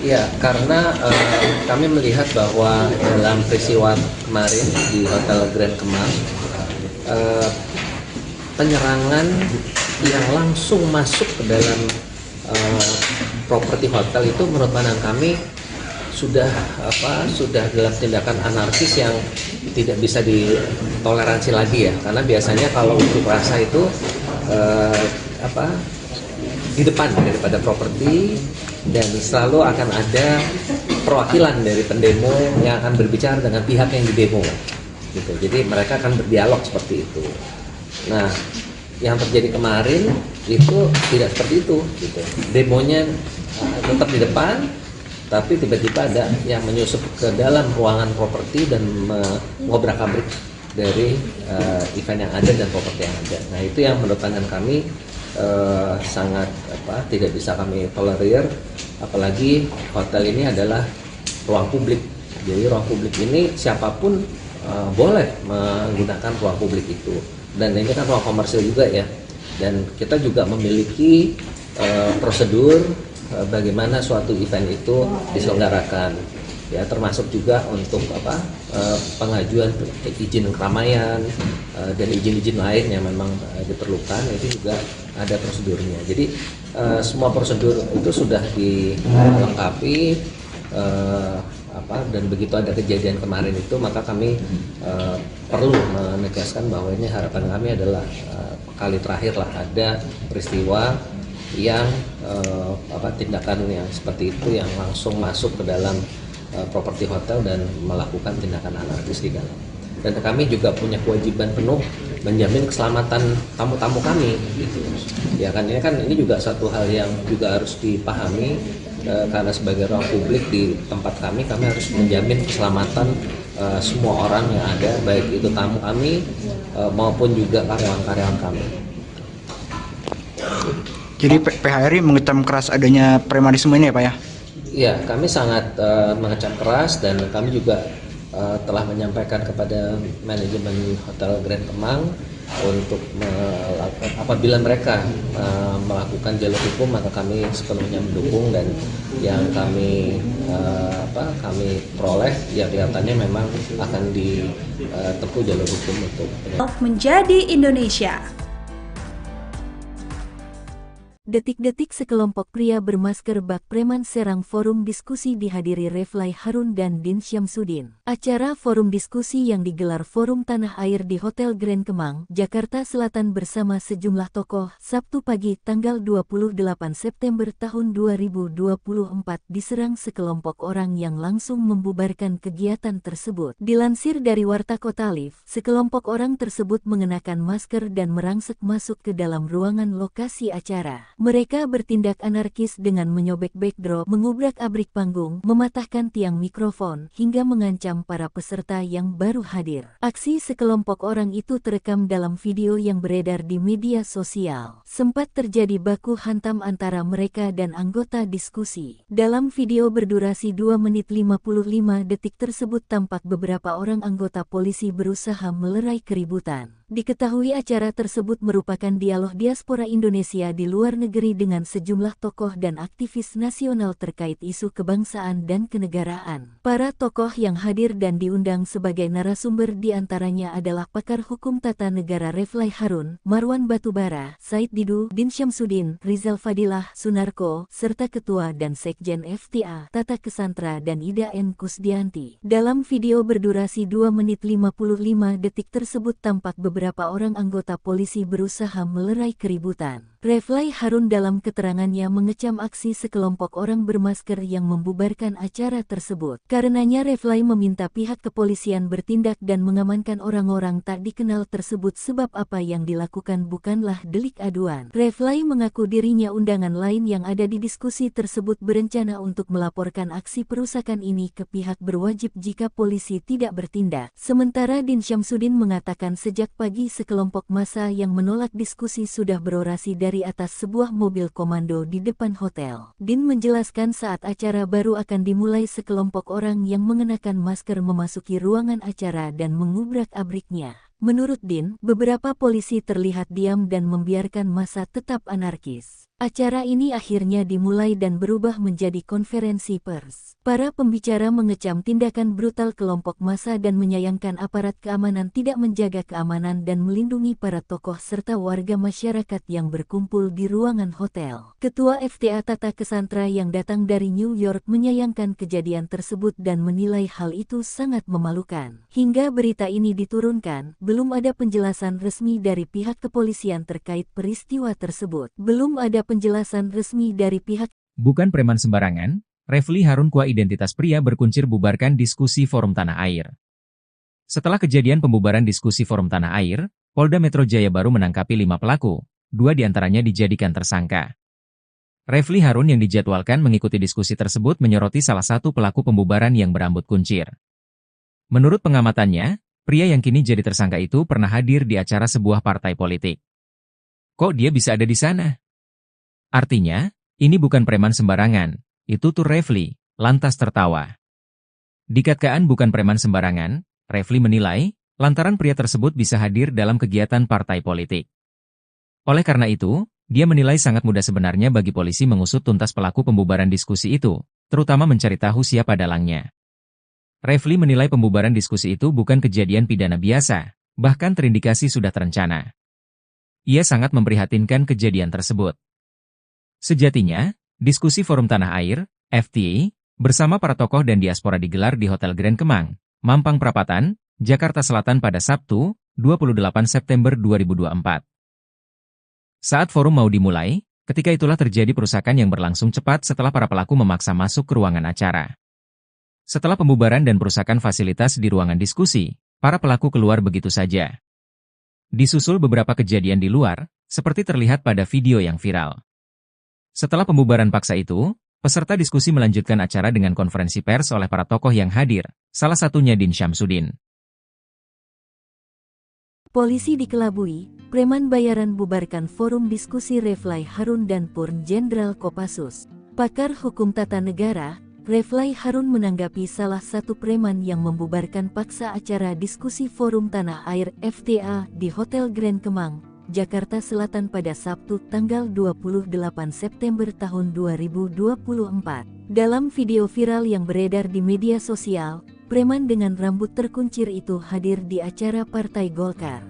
Ya, karena kami melihat bahwa dalam peristiwa kemarin di Hotel Grand Kemang, penyerangan yang langsung masuk ke dalam properti hotel itu menurut pandangan kami sudah dalam tindakan anarkis yang tidak bisa ditoleransi lagi ya, karena biasanya kalau unjuk rasa itu di depan daripada properti dan selalu akan ada perwakilan dari pendemo yang akan berbicara dengan pihak yang didemo gitu. Jadi mereka akan berdialog seperti itu. Nah, yang terjadi kemarin itu tidak seperti itu gitu. Demonya tetap di depan, tapi tiba-tiba ada yang menyusup ke dalam ruangan properti dan mengobrak-abrik dari event yang ada dan properti yang ada. Nah, itu yang menurut pandangan kami sangat tidak bisa kami tolerir, apalagi hotel ini adalah ruang publik. Jadi ruang publik ini siapapun boleh menggunakan ruang publik itu, dan ini kan ruang komersil juga ya, dan kita juga memiliki prosedur bagaimana suatu event itu diselenggarakan ya, termasuk juga untuk pengajuan izin keramaian dan izin-izin lain yang memang diperlukan, itu juga ada prosedurnya. Jadi semua prosedur itu sudah dilengkapi, dan begitu ada kejadian kemarin itu, maka kami perlu menegaskan bahwa ini harapan kami adalah kali terakhir lah ada peristiwa yang tindakan yang seperti itu yang langsung masuk ke dalam properti hotel dan melakukan tindakan anarkis di dalam. Dan kami juga punya kewajiban penuh menjamin keselamatan tamu-tamu kami gitu. Ya kan ini juga satu hal yang juga harus dipahami, karena sebagai ruang publik di tempat kami harus menjamin keselamatan semua orang yang ada, baik itu tamu kami maupun juga karyawan-karyawan kami. Jadi PHRI mengecam keras adanya premanisme ini ya Pak ya? Ya, kami sangat mengecam keras, dan kami juga telah menyampaikan kepada manajemen Hotel Grand Kemang untuk apabila mereka melakukan jalur hukum, maka kami sepenuhnya mendukung, dan yang kami peroleh ya kelihatannya memang akan ditempuh jalur hukum untuk menjadi Indonesia. Detik-detik sekelompok pria bermasker bak preman serang forum diskusi dihadiri Refly Harun dan Din Syamsuddin. Acara forum diskusi yang digelar Forum Tanah Air di Hotel Grand Kemang, Jakarta Selatan bersama sejumlah tokoh, Sabtu pagi tanggal 28 September tahun 2024 diserang sekelompok orang yang langsung membubarkan kegiatan tersebut. Dilansir dari Warta Kota Live, sekelompok orang tersebut mengenakan masker dan merangsek masuk ke dalam ruangan lokasi acara. Mereka bertindak anarkis dengan menyobek backdrop, mengubrak-abrik panggung, mematahkan tiang mikrofon, hingga mengancam para peserta yang baru hadir. Aksi sekelompok orang itu terekam dalam video yang beredar di media sosial. Sempat terjadi baku hantam antara mereka dan anggota diskusi. Dalam video berdurasi 2 menit 55 detik tersebut tampak beberapa orang anggota polisi berusaha melerai keributan. Diketahui acara tersebut merupakan dialog diaspora Indonesia di luar negeri dengan sejumlah tokoh dan aktivis nasional terkait isu kebangsaan dan kenegaraan. Para tokoh yang hadir dan diundang sebagai narasumber diantaranya adalah pakar hukum tata negara Refly Harun, Marwan Batubara, Said Didu, Din Syamsuddin, Rizal Fadilah, Sunarko, serta Ketua dan Sekjen FTA, Tata Kesantra dan Ida N. Kusdianti. Dalam video berdurasi 2 menit 55 detik tersebut tampak beberapa orang anggota polisi berusaha melerai keributan. Refly Harun dalam keterangannya mengecam aksi sekelompok orang bermasker yang membubarkan acara tersebut. Karenanya Refly meminta pihak kepolisian bertindak dan mengamankan orang-orang tak dikenal tersebut sebab apa yang dilakukan bukanlah delik aduan. Refly mengaku dirinya undangan lain yang ada di diskusi tersebut berencana untuk melaporkan aksi perusakan ini ke pihak berwajib jika polisi tidak bertindak. Sementara Din Syamsuddin mengatakan sejak pagi sekelompok massa yang menolak diskusi sudah berorasi dari atas sebuah mobil komando di depan hotel. Din menjelaskan saat acara baru akan dimulai sekelompok orang yang mengenakan masker memasuki ruangan acara dan mengubrak-abriknya. Menurut Din, beberapa polisi terlihat diam dan membiarkan massa tetap anarkis. Acara ini akhirnya dimulai dan berubah menjadi konferensi pers. Para pembicara mengecam tindakan brutal kelompok massa dan menyayangkan aparat keamanan tidak menjaga keamanan dan melindungi para tokoh serta warga masyarakat yang berkumpul di ruangan hotel. Ketua FTA Tata Kesantra yang datang dari New York menyayangkan kejadian tersebut dan menilai hal itu sangat memalukan. Hingga berita ini diturunkan, belum ada penjelasan resmi dari pihak kepolisian terkait peristiwa tersebut. Belum ada penjelasan resmi dari pihak. Bukan preman sembarangan, Refly Harun Kua identitas pria berkuncir bubarkan diskusi Forum Tanah Air. Setelah kejadian pembubaran diskusi Forum Tanah Air, Polda Metro Jaya baru menangkapi 5 pelaku, 2 diantaranya dijadikan tersangka. Refly Harun yang dijadwalkan mengikuti diskusi tersebut menyoroti salah satu pelaku pembubaran yang berambut kuncir. Menurut pengamatannya, pria yang kini jadi tersangka itu pernah hadir di acara sebuah partai politik. Kok dia bisa ada di sana? Artinya, ini bukan preman sembarangan. Itu tuh Refly, lantas tertawa. Dikatakan bukan preman sembarangan, Refly menilai, lantaran pria tersebut bisa hadir dalam kegiatan partai politik. Oleh karena itu, dia menilai sangat mudah sebenarnya bagi polisi mengusut tuntas pelaku pembubaran diskusi itu, terutama mencari tahu siapa dalangnya. Refly menilai pembubaran diskusi itu bukan kejadian pidana biasa, bahkan terindikasi sudah terencana. Ia sangat memprihatinkan kejadian tersebut. Sejatinya, diskusi Forum Tanah Air, FTA, bersama para tokoh dan diaspora digelar di Hotel Grand Kemang, Mampang Perapatan, Jakarta Selatan pada Sabtu, 28 September 2024. Saat forum mau dimulai, ketika itulah terjadi perusakan yang berlangsung cepat setelah para pelaku memaksa masuk ke ruangan acara. Setelah pembubaran dan perusakan fasilitas di ruangan diskusi, para pelaku keluar begitu saja. Disusul beberapa kejadian di luar, seperti terlihat pada video yang viral. Setelah pembubaran paksa itu, peserta diskusi melanjutkan acara dengan konferensi pers oleh para tokoh yang hadir, salah satunya Din Syamsuddin. Polisi dikelabui, preman bayaran bubarkan forum diskusi Refly Harun dan Purn Jenderal Kopassus. Pakar hukum tata negara, Refly Harun menanggapi salah satu preman yang membubarkan paksa acara diskusi Forum Tanah Air FTA di Hotel Grand Kemang, Jakarta Selatan pada Sabtu tanggal 28 September tahun 2024. Dalam video viral yang beredar di media sosial, preman dengan rambut terkuncir itu hadir di acara Partai Golkar.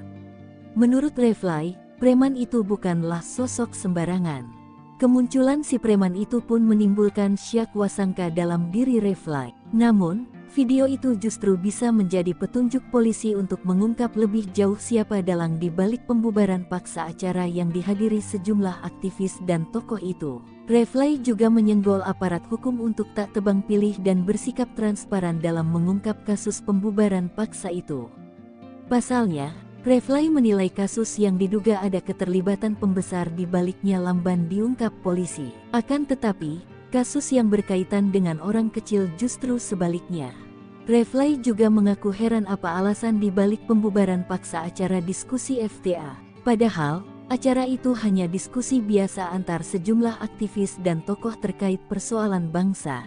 Menurut Refly, preman itu bukanlah sosok sembarangan. Kemunculan si preman itu pun menimbulkan syak wasangka dalam diri Refly. Namun, video itu justru bisa menjadi petunjuk polisi untuk mengungkap lebih jauh siapa dalang di balik pembubaran paksa acara yang dihadiri sejumlah aktivis dan tokoh itu. Refly juga menyenggol aparat hukum untuk tak tebang pilih dan bersikap transparan dalam mengungkap kasus pembubaran paksa itu. Pasalnya, Refly menilai kasus yang diduga ada keterlibatan pembesar di baliknya lamban diungkap polisi. Akan tetapi, kasus yang berkaitan dengan orang kecil justru sebaliknya. Refly juga mengaku heran apa alasan di balik pembubaran paksa acara diskusi FTA. Padahal, acara itu hanya diskusi biasa antar sejumlah aktivis dan tokoh terkait persoalan bangsa.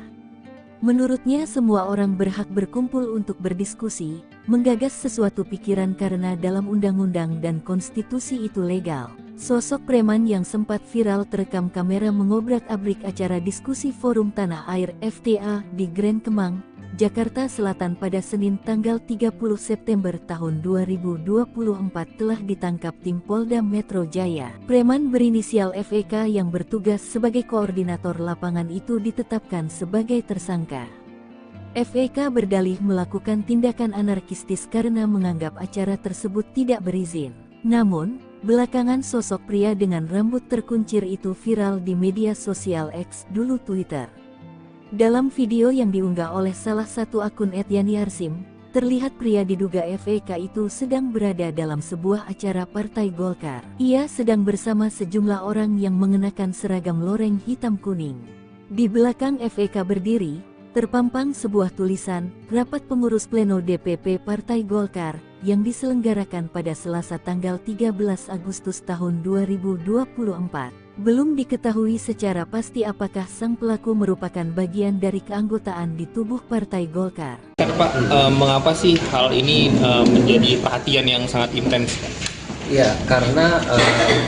Menurutnya semua orang berhak berkumpul untuk berdiskusi, menggagas sesuatu pikiran karena dalam undang-undang dan konstitusi itu legal. Sosok preman yang sempat viral terekam kamera mengobrak-abrik acara diskusi Forum Tanah Air FTA di Grand Kemang, Jakarta Selatan pada Senin tanggal 30 September tahun 2024 telah ditangkap tim Polda Metro Jaya. Preman berinisial FEK yang bertugas sebagai koordinator lapangan itu ditetapkan sebagai tersangka. FEK berdalih melakukan tindakan anarkistis karena menganggap acara tersebut tidak berizin. Namun, belakangan sosok pria dengan rambut terkuncir itu viral di media sosial X, dulu Twitter. Dalam video yang diunggah oleh salah satu akun @yani_arsim, terlihat pria diduga FEK itu sedang berada dalam sebuah acara Partai Golkar. Ia sedang bersama sejumlah orang yang mengenakan seragam loreng hitam kuning. Di belakang FEK berdiri, terpampang sebuah tulisan, Rapat Pengurus Pleno DPP Partai Golkar, yang diselenggarakan pada Selasa tanggal 13 Agustus tahun 2024. Belum diketahui secara pasti apakah sang pelaku merupakan bagian dari keanggotaan di tubuh Partai Golkar. Pak, mengapa sih hal ini menjadi perhatian yang sangat intens? Ya, karena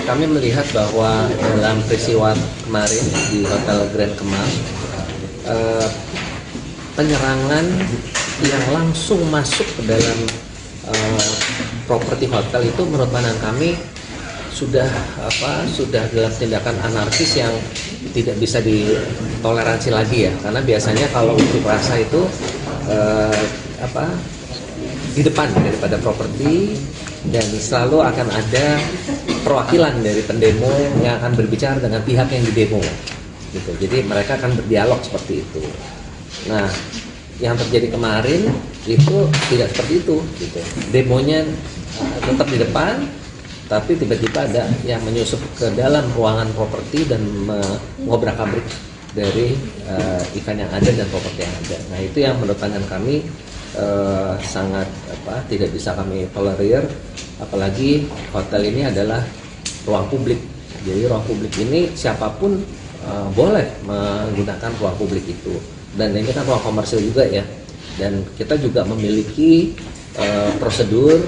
kami melihat bahwa dalam peristiwa kemarin di Hotel Grand Kemang, penyerangan yang langsung masuk ke dalam properti hotel itu menurut pandangan kami sudah dalam tindakan anarkis yang tidak bisa ditoleransi lagi ya, karena biasanya kalau unjuk rasa itu di depan daripada properti, dan selalu akan ada perwakilan dari pendemo yang akan berbicara dengan pihak yang didemo gitu. Jadi mereka akan berdialog seperti itu. Nah, yang terjadi kemarin itu tidak seperti itu gitu. Demonya tetap di depan, tapi tiba-tiba ada yang menyusup ke dalam ruangan properti dan mengobrak-abrik dari event yang ada dan properti yang ada. Nah, itu yang menurut pandangan kami sangat tidak bisa kami tolerir, apalagi hotel ini adalah ruang publik. Jadi ruang publik ini siapapun boleh menggunakan ruang publik itu, dan ini kan ruang komersil juga ya, dan kita juga memiliki prosedur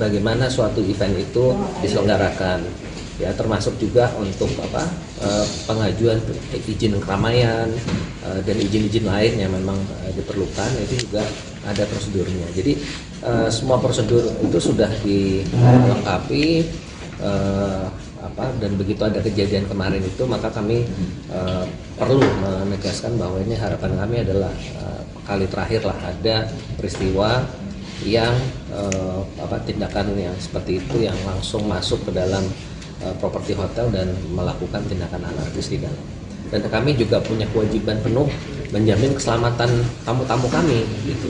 bagaimana suatu event itu diselenggarakan ya, termasuk juga untuk pengajuan izin keramaian dan izin-izin lain yang memang diperlukan, itu juga ada prosedurnya. Jadi semua prosedur itu sudah dilengkapi, dan begitu ada kejadian kemarin itu, maka kami perlu menegaskan bahwa ini harapan kami adalah kali terakhir lah ada peristiwa yang tindakan yang seperti itu yang langsung masuk ke dalam properti hotel dan melakukan tindakan anarkis di dalam. Dan kami juga punya kewajiban penuh menjamin keselamatan tamu-tamu kami gitu.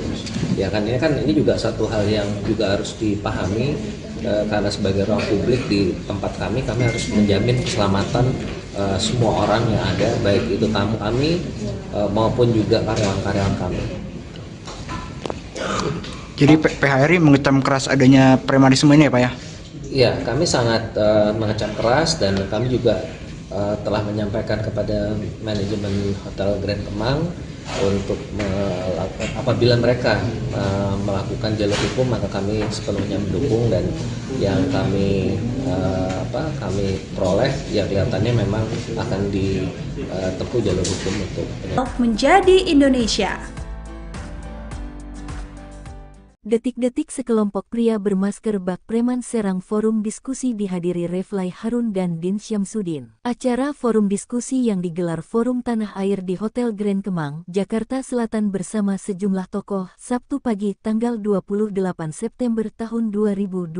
Ya kan, ini juga satu hal yang juga harus dipahami, karena sebagai ruang publik di tempat kami harus menjamin keselamatan semua orang yang ada, baik itu tamu kami maupun juga karyawan-karyawan kami. Jadi PHRI mengecam keras adanya premanisme ini ya Pak ya? Ya, kami sangat mengecam keras, dan kami juga telah menyampaikan kepada manajemen Hotel Grand Kemang untuk apabila mereka melakukan jalur hukum, maka kami sepenuhnya mendukung, dan yang kami peroleh ya kelihatannya memang akan ditempuh jalur hukum untuk menjadi Indonesia. Detik-detik sekelompok pria bermasker bak preman serang forum diskusi dihadiri Refly Harun dan Din Syamsuddin. Acara forum diskusi yang digelar Forum Tanah Air di Hotel Grand Kemang, Jakarta Selatan bersama sejumlah tokoh, Sabtu pagi tanggal 28 September tahun 2024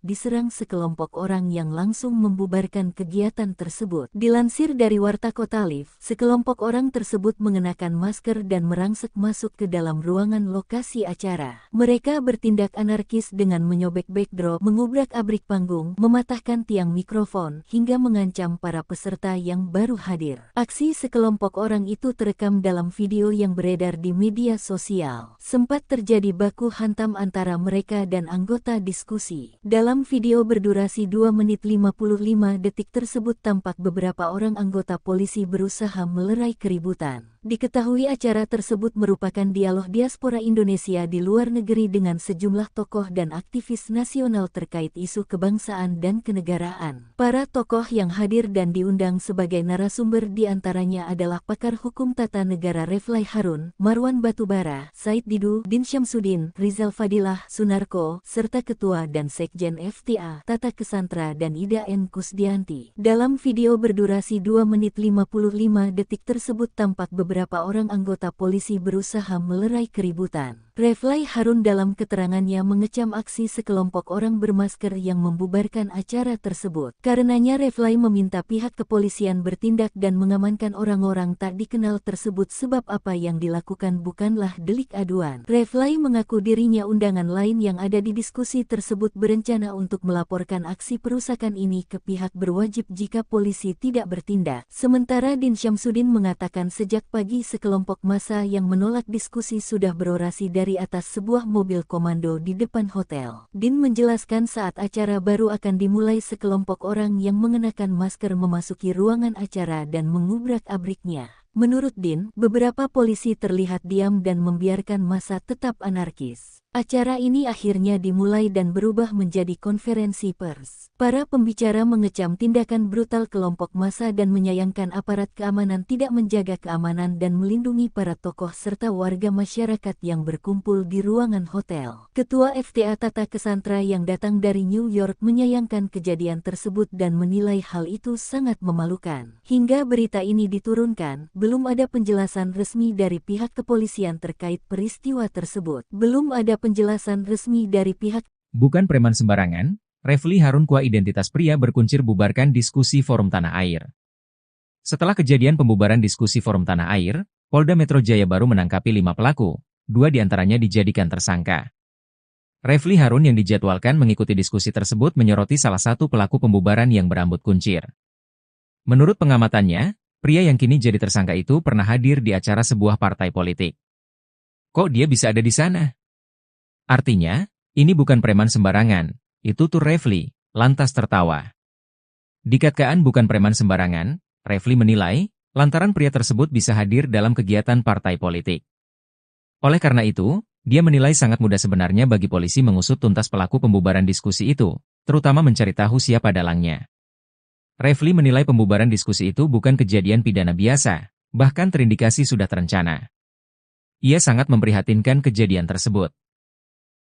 diserang sekelompok orang yang langsung membubarkan kegiatan tersebut. Dilansir dari Warta Kota Live, sekelompok orang tersebut mengenakan masker dan merangsek masuk ke dalam ruangan lokasi acara. Mereka bertindak anarkis dengan menyobek backdrop, mengubrak-abrik panggung, mematahkan tiang mikrofon, hingga mengancam para peserta yang baru hadir. Aksi sekelompok orang itu terekam dalam video yang beredar di media sosial. Sempat terjadi baku hantam antara mereka dan anggota diskusi. Dalam video berdurasi 2 menit 55 detik tersebut tampak beberapa orang anggota polisi berusaha melerai keributan. Diketahui acara tersebut merupakan dialog diaspora Indonesia di luar negeri dengan sejumlah tokoh dan aktivis nasional terkait isu kebangsaan dan kenegaraan. Para tokoh yang hadir dan diundang sebagai narasumber diantaranya adalah pakar hukum tata negara Refly Harun, Marwan Batubara, Said Didu, Din Syamsuddin, Rizal Fadilah, Sunarko, serta Ketua dan Sekjen FTA, Tata Kesantra dan Ida N. Kusdianti. Dalam video berdurasi 2 menit 55 detik tersebut tampak beberapa orang anggota polisi berusaha melerai keributan. Refly Harun dalam keterangannya mengecam aksi sekelompok orang bermasker yang membubarkan acara tersebut. Karenanya Refly meminta pihak kepolisian bertindak dan mengamankan orang-orang tak dikenal tersebut sebab apa yang dilakukan bukanlah delik aduan. Refly mengaku dirinya undangan lain yang ada di diskusi tersebut berencana untuk melaporkan aksi perusakan ini ke pihak berwajib jika polisi tidak bertindak. Sementara Din Syamsuddin mengatakan sejak pagi sekelompok massa yang menolak diskusi sudah berorasi dari atas sebuah mobil komando di depan hotel. Din menjelaskan saat acara baru akan dimulai sekelompok orang yang mengenakan masker memasuki ruangan acara dan mengubrak-abriknya. Menurut Din, beberapa polisi terlihat diam dan membiarkan massa tetap anarkis. Acara ini akhirnya dimulai dan berubah menjadi konferensi pers. Para pembicara mengecam tindakan brutal kelompok massa dan menyayangkan aparat keamanan tidak menjaga keamanan dan melindungi para tokoh serta warga masyarakat yang berkumpul di ruangan hotel. Ketua FTA Tata Kesantra yang datang dari New York menyayangkan kejadian tersebut dan menilai hal itu sangat memalukan. Hingga berita ini diturunkan, belum ada penjelasan resmi dari pihak kepolisian terkait peristiwa tersebut. Belum ada penjelasan resmi dari pihak. Bukan preman sembarangan, Refly Harun Kua identitas pria berkuncir bubarkan diskusi Forum Tanah Air. Setelah kejadian pembubaran diskusi Forum Tanah Air, Polda Metro Jaya baru menangkapi 5 pelaku, 2 diantaranya dijadikan tersangka. Refly Harun yang dijadwalkan mengikuti diskusi tersebut menyoroti salah satu pelaku pembubaran yang berambut kuncir. Menurut pengamatannya, pria yang kini jadi tersangka itu pernah hadir di acara sebuah partai politik. Kok dia bisa ada di sana? Artinya, ini bukan preman sembarangan, itu tuh Refly, lantas tertawa. Dikatakan bukan preman sembarangan, Refly menilai, lantaran pria tersebut bisa hadir dalam kegiatan partai politik. Oleh karena itu, dia menilai sangat mudah sebenarnya bagi polisi mengusut tuntas pelaku pembubaran diskusi itu, terutama mencari tahu siapa dalangnya. Refly menilai pembubaran diskusi itu bukan kejadian pidana biasa, bahkan terindikasi sudah terencana. Ia sangat memprihatinkan kejadian tersebut.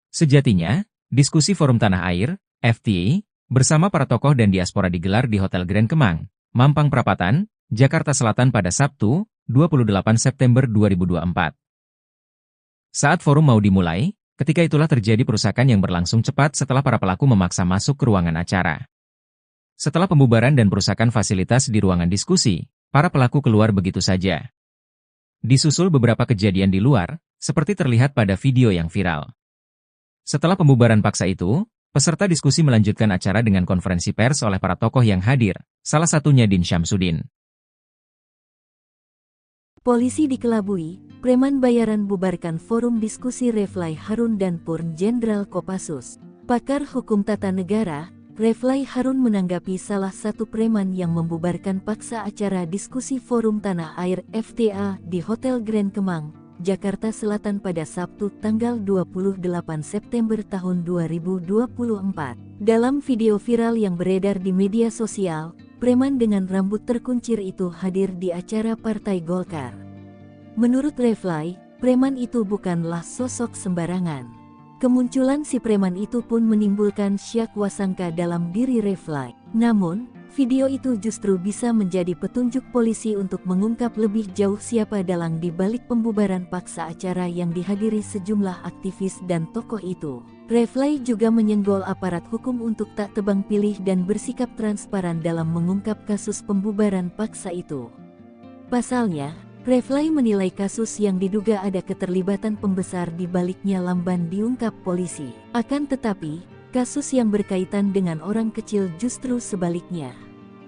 Sejatinya, diskusi Forum Tanah Air, FTA, bersama para tokoh dan diaspora digelar di Hotel Grand Kemang, Mampang Perapatan, Jakarta Selatan pada Sabtu, 28 September 2024. Saat forum mau dimulai, ketika itulah terjadi perusakan yang berlangsung cepat setelah para pelaku memaksa masuk ke ruangan acara. Setelah pembubaran dan perusakan fasilitas di ruangan diskusi, para pelaku keluar begitu saja. Disusul beberapa kejadian di luar, seperti terlihat pada video yang viral. Setelah pembubaran paksa itu, peserta diskusi melanjutkan acara dengan konferensi pers oleh para tokoh yang hadir, salah satunya Din Syamsuddin. Polisi dikelabui, preman bayaran bubarkan forum diskusi Refly Harun dan Purn Jenderal Kopassus. Pakar hukum tata negara, Refly Harun menanggapi salah satu preman yang membubarkan paksa acara diskusi Forum Tanah Air FTA di Hotel Grand Kemang, Jakarta Selatan pada Sabtu tanggal 28 September tahun 2024. Dalam video viral yang beredar di media sosial, preman dengan rambut terkuncir itu hadir di acara Partai Golkar. Menurut Refly, preman itu bukanlah sosok sembarangan. Kemunculan si preman itu pun menimbulkan syak wasangka dalam diri Refly. Namun, video itu justru bisa menjadi petunjuk polisi untuk mengungkap lebih jauh siapa dalang di balik pembubaran paksa acara yang dihadiri sejumlah aktivis dan tokoh itu. Refly juga menyenggol aparat hukum untuk tak tebang pilih dan bersikap transparan dalam mengungkap kasus pembubaran paksa itu. Pasalnya, Refly menilai kasus yang diduga ada keterlibatan pembesar di baliknya lamban diungkap polisi. Akan tetapi, kasus yang berkaitan dengan orang kecil justru sebaliknya.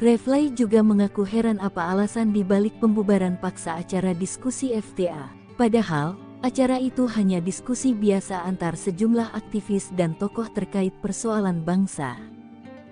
Refly juga mengaku heran apa alasan di balik pembubaran paksa acara diskusi FTA. Padahal, acara itu hanya diskusi biasa antar sejumlah aktivis dan tokoh terkait persoalan bangsa.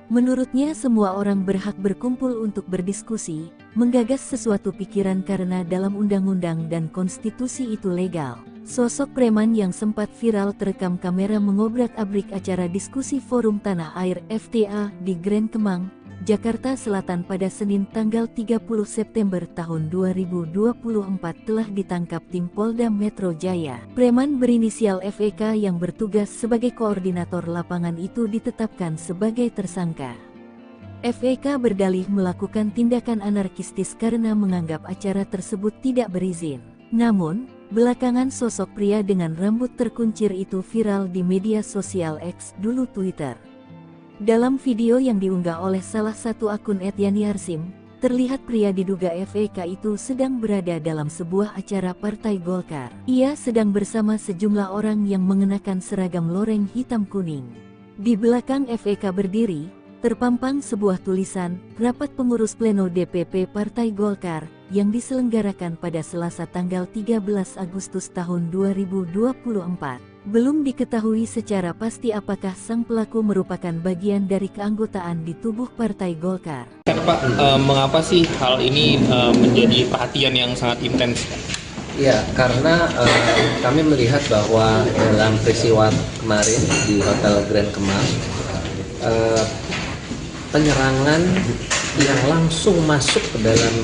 Menurutnya semua orang berhak berkumpul untuk berdiskusi, menggagas sesuatu pikiran karena dalam undang-undang dan konstitusi itu legal. Sosok preman yang sempat viral terekam kamera mengobrak-abrik acara diskusi Forum Tanah Air FTA di Grand Kemang, Jakarta Selatan pada Senin tanggal 30 September tahun 2024 telah ditangkap tim Polda Metro Jaya. Preman berinisial FEK yang bertugas sebagai koordinator lapangan itu ditetapkan sebagai tersangka. FEK berdalih melakukan tindakan anarkistis karena menganggap acara tersebut tidak berizin. Namun, belakangan sosok pria dengan rambut terkuncir itu viral di media sosial X dulu Twitter. Dalam video yang diunggah oleh salah satu akun @yani_arsim, terlihat pria diduga FEK itu sedang berada dalam sebuah acara Partai Golkar. Ia sedang bersama sejumlah orang yang mengenakan seragam loreng hitam kuning. Di belakang FEK berdiri, terpampang sebuah tulisan, Rapat Pengurus Pleno DPP Partai Golkar, yang diselenggarakan pada Selasa tanggal 13 Agustus tahun 2024. Belum diketahui secara pasti apakah sang pelaku merupakan bagian dari keanggotaan di tubuh Partai Golkar. Pak, mengapa sih hal ini menjadi perhatian yang sangat intens? Ya, karena kami melihat bahwa dalam peristiwa kemarin di Hotel Grand Kemang, penyerangan yang langsung masuk ke dalam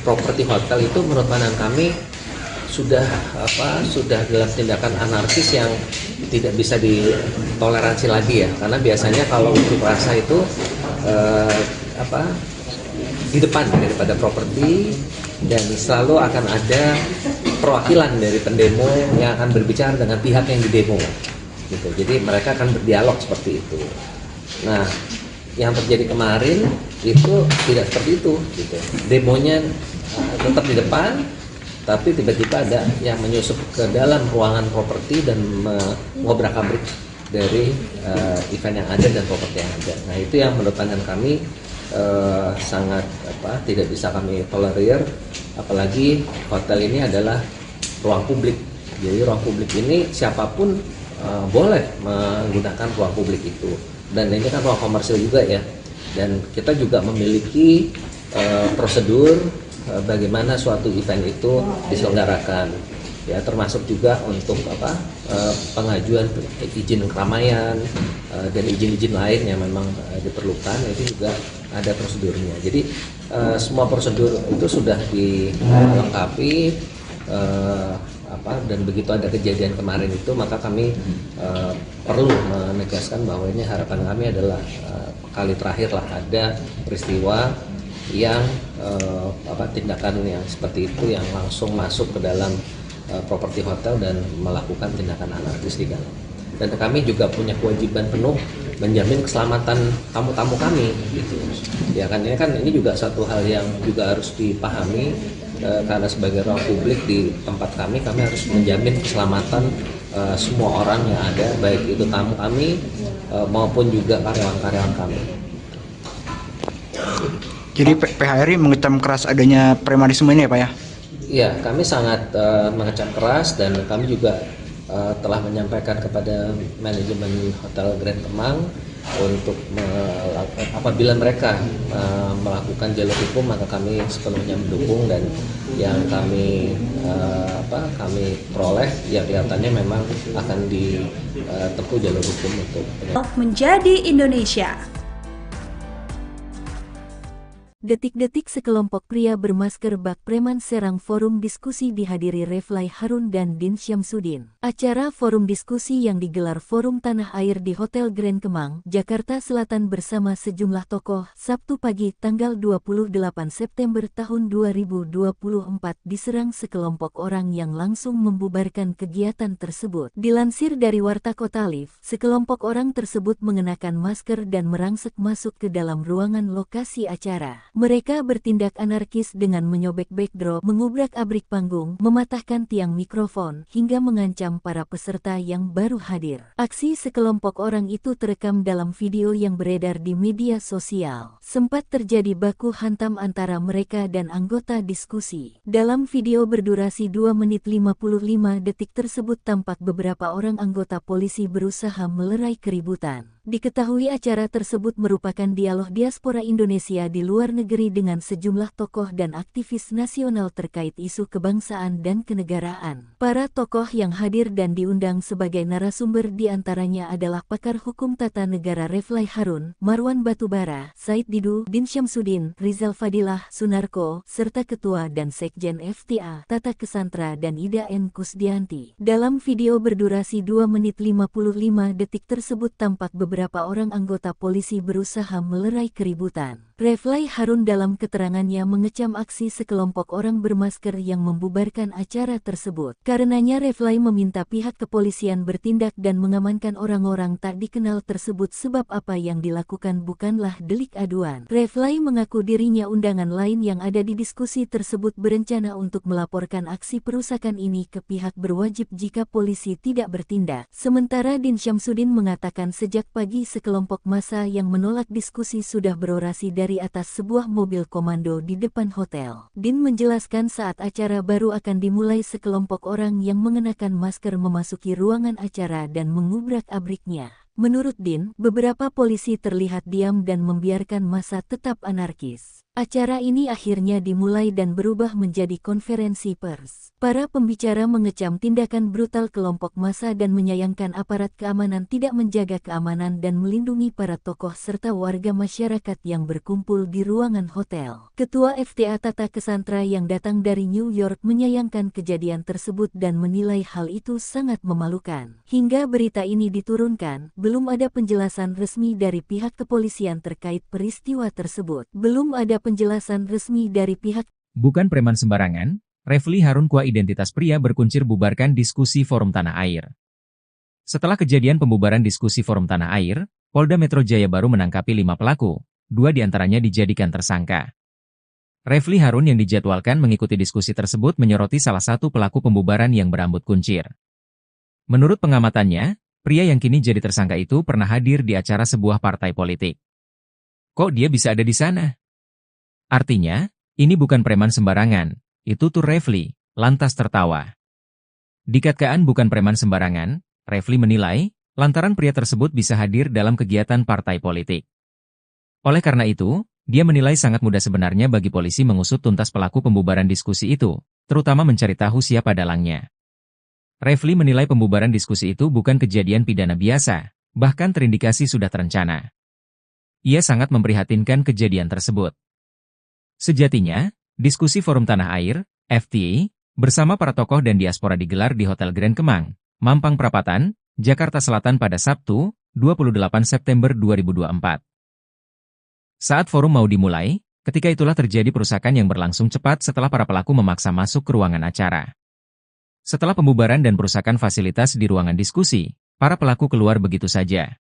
properti hotel itu menurut pandangan kami sudah dalam tindakan anarkis yang tidak bisa ditoleransi lagi ya, karena biasanya kalau unjuk rasa itu di depan daripada properti, dan selalu akan ada perwakilan dari pendemo yang akan berbicara dengan pihak yang didemo gitu. Jadi mereka akan berdialog seperti itu. Nah, yang terjadi kemarin itu tidak seperti itu gitu. Demonya tetap di depan, tapi tiba-tiba ada yang menyusup ke dalam ruangan properti dan mengobrak-abrik dari event yang ada dan properti yang ada. Nah, itu yang menurut pandangan kami sangat tidak bisa kami tolerir, apalagi hotel ini adalah ruang publik. Jadi ruang publik ini siapapun boleh menggunakan ruang publik itu, dan ini kan ruang komersil juga ya, dan kita juga memiliki prosedur bagaimana suatu event itu diselenggarakan ya, termasuk juga untuk pengajuan izin keramaian dan izin-izin lain yang memang diperlukan, itu juga ada prosedurnya. Jadi semua prosedur itu sudah dilengkapi, dan begitu ada kejadian kemarin itu, maka kami perlu menegaskan bahwa ini harapan kami adalah kali terakhir lah ada peristiwa yang tindakan yang seperti itu yang langsung masuk ke dalam properti hotel dan melakukan tindakan anarkis di dalam. Dan kami juga punya kewajiban penuh menjamin keselamatan tamu-tamu kami gitu. Ya kan ini juga satu hal yang juga harus dipahami, karena sebagai ruang publik di tempat kami harus menjamin keselamatan semua orang yang ada, baik itu tamu kami maupun juga karyawan-karyawan kami. Jadi PHRI mengecam keras adanya premanisme ini ya Pak ya? Ya, kami sangat mengecam keras, dan kami juga telah menyampaikan kepada manajemen Hotel Grand Kemang untuk apabila mereka melakukan jalur hukum, maka kami sepenuhnya mendukung, dan yang kami peroleh yang kelihatannya memang akan ditempuh jalur hukum untuk menjadi Indonesia. Detik-detik sekelompok pria bermasker bak preman serang forum diskusi dihadiri Refly Harun dan Din Syamsuddin. Acara forum diskusi yang digelar Forum Tanah Air di Hotel Grand Kemang, Jakarta Selatan bersama sejumlah tokoh, Sabtu pagi tanggal 28 September tahun 2024 diserang sekelompok orang yang langsung membubarkan kegiatan tersebut. Dilansir dari Warta Kota Live, sekelompok orang tersebut mengenakan masker dan merangsek masuk ke dalam ruangan lokasi acara. Mereka bertindak anarkis dengan menyobek backdrop, mengubrak-abrik panggung, mematahkan tiang mikrofon, hingga mengancam para peserta yang baru hadir. Aksi sekelompok orang itu terekam dalam video yang beredar di media sosial. Sempat terjadi baku hantam antara mereka dan anggota diskusi. Dalam video berdurasi 2 menit 55 detik tersebut tampak beberapa orang anggota polisi berusaha melerai keributan. Diketahui acara tersebut merupakan dialog diaspora Indonesia di luar negeri dengan sejumlah tokoh dan aktivis nasional terkait isu kebangsaan dan kenegaraan. Para tokoh yang hadir dan diundang sebagai narasumber diantaranya adalah pakar hukum tata negara Refly Harun, Marwan Batubara, Said Didu, Din Syamsuddin, Rizal Fadilah, Sunarko, serta Ketua dan Sekjen FTA, Tata Kesantra dan Ida N. Kusdianti. Dalam video berdurasi 2 menit 55 detik tersebut tampak beberapa orang anggota polisi berusaha melerai keributan. Refly Harun dalam keterangannya mengecam aksi sekelompok orang bermasker yang membubarkan acara tersebut. Karenanya Refly meminta pihak kepolisian bertindak dan mengamankan orang-orang tak dikenal tersebut sebab apa yang dilakukan bukanlah delik aduan. Refly mengaku dirinya undangan lain yang ada di diskusi tersebut berencana untuk melaporkan aksi perusakan ini ke pihak berwajib jika polisi tidak bertindak. Sementara Din Syamsuddin mengatakan sejak pagi sekelompok massa yang menolak diskusi sudah berorasi dari atas sebuah mobil komando di depan hotel. Din menjelaskan saat acara baru akan dimulai sekelompok orang yang mengenakan masker memasuki ruangan acara dan mengubrak-abriknya. Menurut Din, beberapa polisi terlihat diam dan membiarkan massa tetap anarkis. Acara ini akhirnya dimulai dan berubah menjadi konferensi pers. Para pembicara mengecam tindakan brutal kelompok massa dan menyayangkan aparat keamanan tidak menjaga keamanan dan melindungi para tokoh serta warga masyarakat yang berkumpul di ruangan hotel. Ketua FTA Tata Kesantra yang datang dari New York menyayangkan kejadian tersebut dan menilai hal itu sangat memalukan. Hingga berita ini diturunkan, belum ada penjelasan resmi dari pihak kepolisian terkait peristiwa tersebut. Belum ada penjelasan resmi dari pihak. Bukan preman sembarangan, Refly Harun Kua identitas pria berkuncir bubarkan diskusi Forum Tanah Air. Setelah kejadian pembubaran diskusi Forum Tanah Air, Polda Metro Jaya baru menangkapi 5 pelaku, 2 diantaranya dijadikan tersangka. Refly Harun yang dijadwalkan mengikuti diskusi tersebut menyoroti salah satu pelaku pembubaran yang berambut kuncir. Menurut pengamatannya, pria yang kini jadi tersangka itu pernah hadir di acara sebuah partai politik. Kok dia bisa ada di sana? Artinya, ini bukan preman sembarangan, itu tuh Refly, lantas tertawa. Dikatakan bukan preman sembarangan, Refly menilai, lantaran pria tersebut bisa hadir dalam kegiatan partai politik. Oleh karena itu, dia menilai sangat mudah sebenarnya bagi polisi mengusut tuntas pelaku pembubaran diskusi itu, terutama mencari tahu siapa dalangnya. Refly menilai pembubaran diskusi itu bukan kejadian pidana biasa, bahkan terindikasi sudah terencana. Ia sangat memprihatinkan kejadian tersebut. Sejatinya, diskusi Forum Tanah Air, FTA, bersama para tokoh dan diaspora digelar di Hotel Grand Kemang, Mampang Perapatan, Jakarta Selatan pada Sabtu, 28 September 2024. Saat forum mau dimulai, ketika itulah terjadi perusakan yang berlangsung cepat setelah para pelaku memaksa masuk ke ruangan acara. Setelah pembubaran dan perusakan fasilitas di ruangan diskusi, para pelaku keluar begitu saja.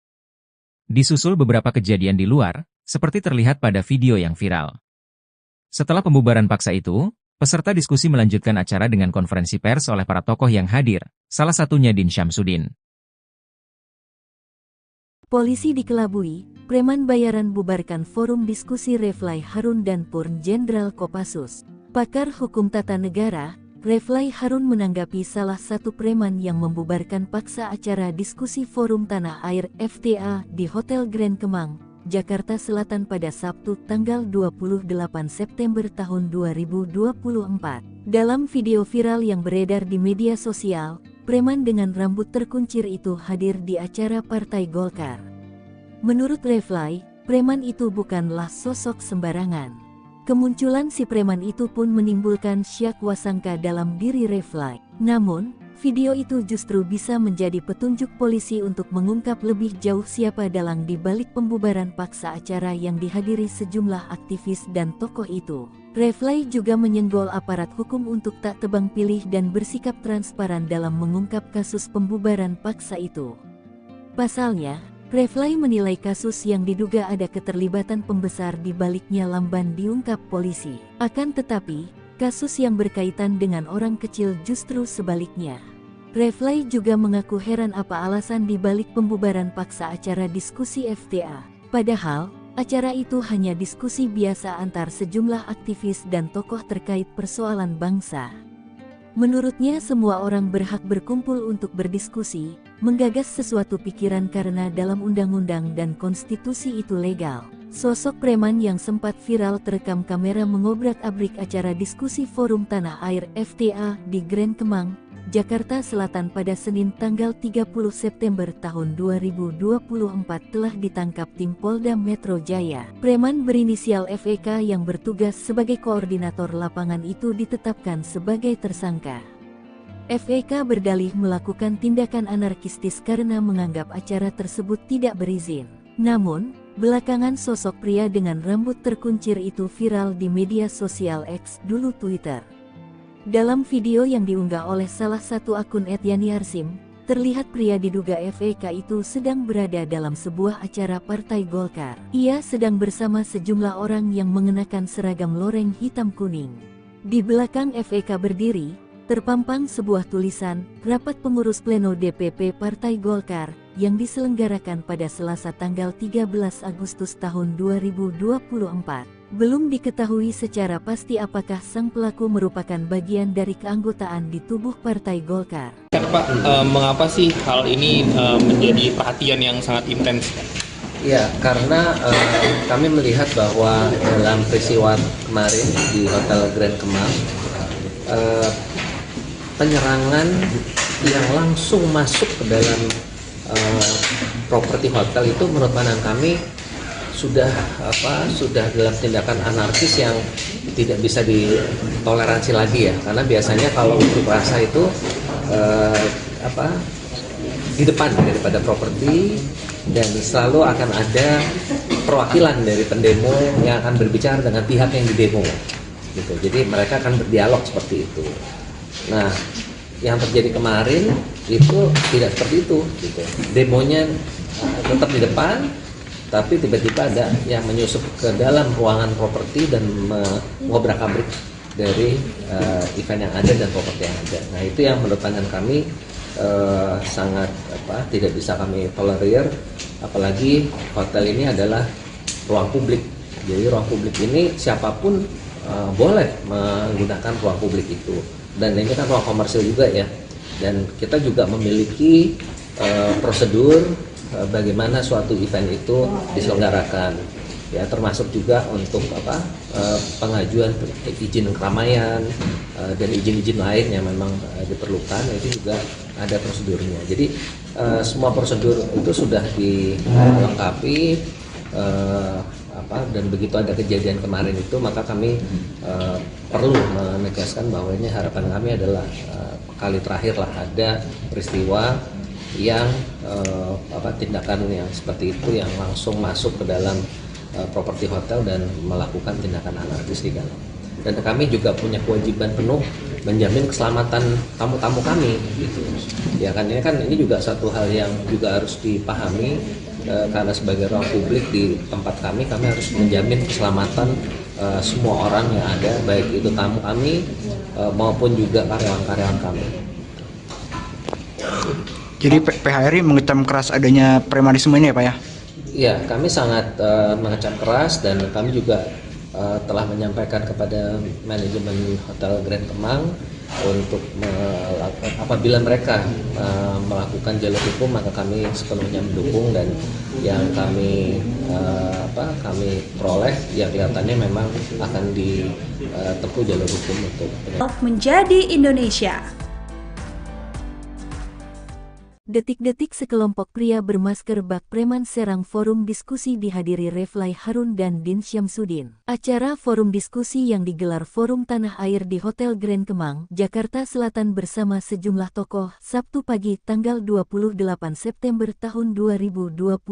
Disusul beberapa kejadian di luar, seperti terlihat pada video yang viral. Setelah pembubaran paksa itu, peserta diskusi melanjutkan acara dengan konferensi pers oleh para tokoh yang hadir, salah satunya Din Syamsuddin. Polisi dikelabui, preman bayaran bubarkan forum diskusi Refly Harun dan Purn Jenderal Kopassus. Pakar hukum tata negara, Refly Harun menanggapi salah satu preman yang membubarkan paksa acara diskusi Forum Tanah Air FTA di Hotel Grand Kemang, Jakarta Selatan pada Sabtu tanggal 28 September tahun 2024. Dalam video viral yang beredar di media sosial, preman dengan rambut terkuncir itu hadir di acara Partai Golkar. Menurut Refly, preman itu bukanlah sosok sembarangan. Kemunculan si preman itu pun menimbulkan syak wasangka dalam diri Refly. Namun, video itu justru bisa menjadi petunjuk polisi untuk mengungkap lebih jauh siapa dalang di balik pembubaran paksa acara yang dihadiri sejumlah aktivis dan tokoh itu. Refly juga menyenggol aparat hukum untuk tak tebang pilih dan bersikap transparan dalam mengungkap kasus pembubaran paksa itu. Pasalnya, Refly menilai kasus yang diduga ada keterlibatan pembesar di baliknya lamban diungkap polisi. Akan tetapi, kasus yang berkaitan dengan orang kecil justru sebaliknya. Refly juga mengaku heran apa alasan di balik pembubaran paksa acara diskusi FTA. Padahal, acara itu hanya diskusi biasa antar sejumlah aktivis dan tokoh terkait persoalan bangsa. Menurutnya semua orang berhak berkumpul untuk berdiskusi, menggagas sesuatu pikiran karena dalam undang-undang dan konstitusi itu legal. Sosok preman yang sempat viral terekam kamera mengobrak-abrik acara diskusi Forum Tanah Air FTA di Grand Kemang, Jakarta Selatan pada Senin tanggal 30 September tahun 2024 telah ditangkap tim Polda Metro Jaya. Preman berinisial FEK yang bertugas sebagai koordinator lapangan itu ditetapkan sebagai tersangka. FEK berdalih melakukan tindakan anarkistis karena menganggap acara tersebut tidak berizin. Namun, belakangan sosok pria dengan rambut terkuncir itu viral di media sosial X, dulu Twitter. Dalam video yang diunggah oleh salah satu akun @yani_arsim, terlihat pria diduga FEK itu sedang berada dalam sebuah acara Partai Golkar. Ia sedang bersama sejumlah orang yang mengenakan seragam loreng hitam kuning. Di belakang FEK berdiri, terpampang sebuah tulisan, Rapat Pengurus Pleno DPP Partai Golkar, yang diselenggarakan pada Selasa tanggal 13 Agustus tahun 2024. Belum diketahui secara pasti apakah sang pelaku merupakan bagian dari keanggotaan di tubuh Partai Golkar. Pak, mengapa sih hal ini menjadi perhatian yang sangat intens? Ya, karena kami melihat bahwa dalam peristiwa kemarin di Hotel Grand Kemang, penyerangan yang langsung masuk ke dalam properti hotel itu menurut pandangan kami sudah dalam tindakan anarkis yang tidak bisa ditoleransi lagi ya, karena biasanya kalau unjuk rasa itu di depan daripada properti, dan selalu akan ada perwakilan dari pendemo yang akan berbicara dengan pihak yang didemo gitu. Jadi mereka akan berdialog seperti itu. Nah, yang terjadi kemarin itu tidak seperti itu gitu. Demonya tetap di depan, tapi tiba-tiba ada yang menyusup ke dalam ruangan properti dan mengobrak-abrik dari event yang ada dan properti yang ada. Nah, itu yang menurut pandangan kami sangat tidak bisa kami tolerir, apalagi hotel ini adalah ruang publik. Jadi ruang publik ini siapapun boleh menggunakan ruang publik itu. Dan ini kan ruang komersil juga ya, dan kita juga memiliki prosedur bagaimana suatu event itu diselenggarakan ya, termasuk juga untuk pengajuan izin keramaian dan izin-izin lain yang memang diperlukan, itu juga ada prosedurnya. Jadi semua prosedur itu sudah dilengkapi, dan begitu ada kejadian kemarin itu, maka kami perlu menegaskan bahwa ini harapan kami adalah kali terakhir lah ada peristiwa yang tindakan yang seperti itu yang langsung masuk ke dalam properti hotel dan melakukan tindakan anarkis di dalam. Dan kami juga punya kewajiban penuh menjamin keselamatan tamu-tamu kami gitu. Ya kan, ini juga satu hal yang juga harus dipahami, karena sebagai ruang publik di tempat kami harus menjamin keselamatan semua orang yang ada, baik itu tamu kami maupun juga karyawan-karyawan kami. Jadi PHRI mengecam keras adanya premanisme ini ya Pak ya? Ya, kami sangat mengecam keras, dan kami juga telah menyampaikan kepada manajemen Hotel Grand Kemang untuk apabila mereka melakukan jalur hukum, maka kami sepenuhnya mendukung, dan yang kami peroleh ya kelihatannya memang akan ditempuh jalur hukum untuk menjadi Indonesia. Detik-detik sekelompok pria bermasker bak preman serang forum diskusi dihadiri Refly Harun dan Din Syamsuddin. Acara forum diskusi yang digelar Forum Tanah Air di Hotel Grand Kemang, Jakarta Selatan bersama sejumlah tokoh, Sabtu pagi tanggal 28 September tahun 2024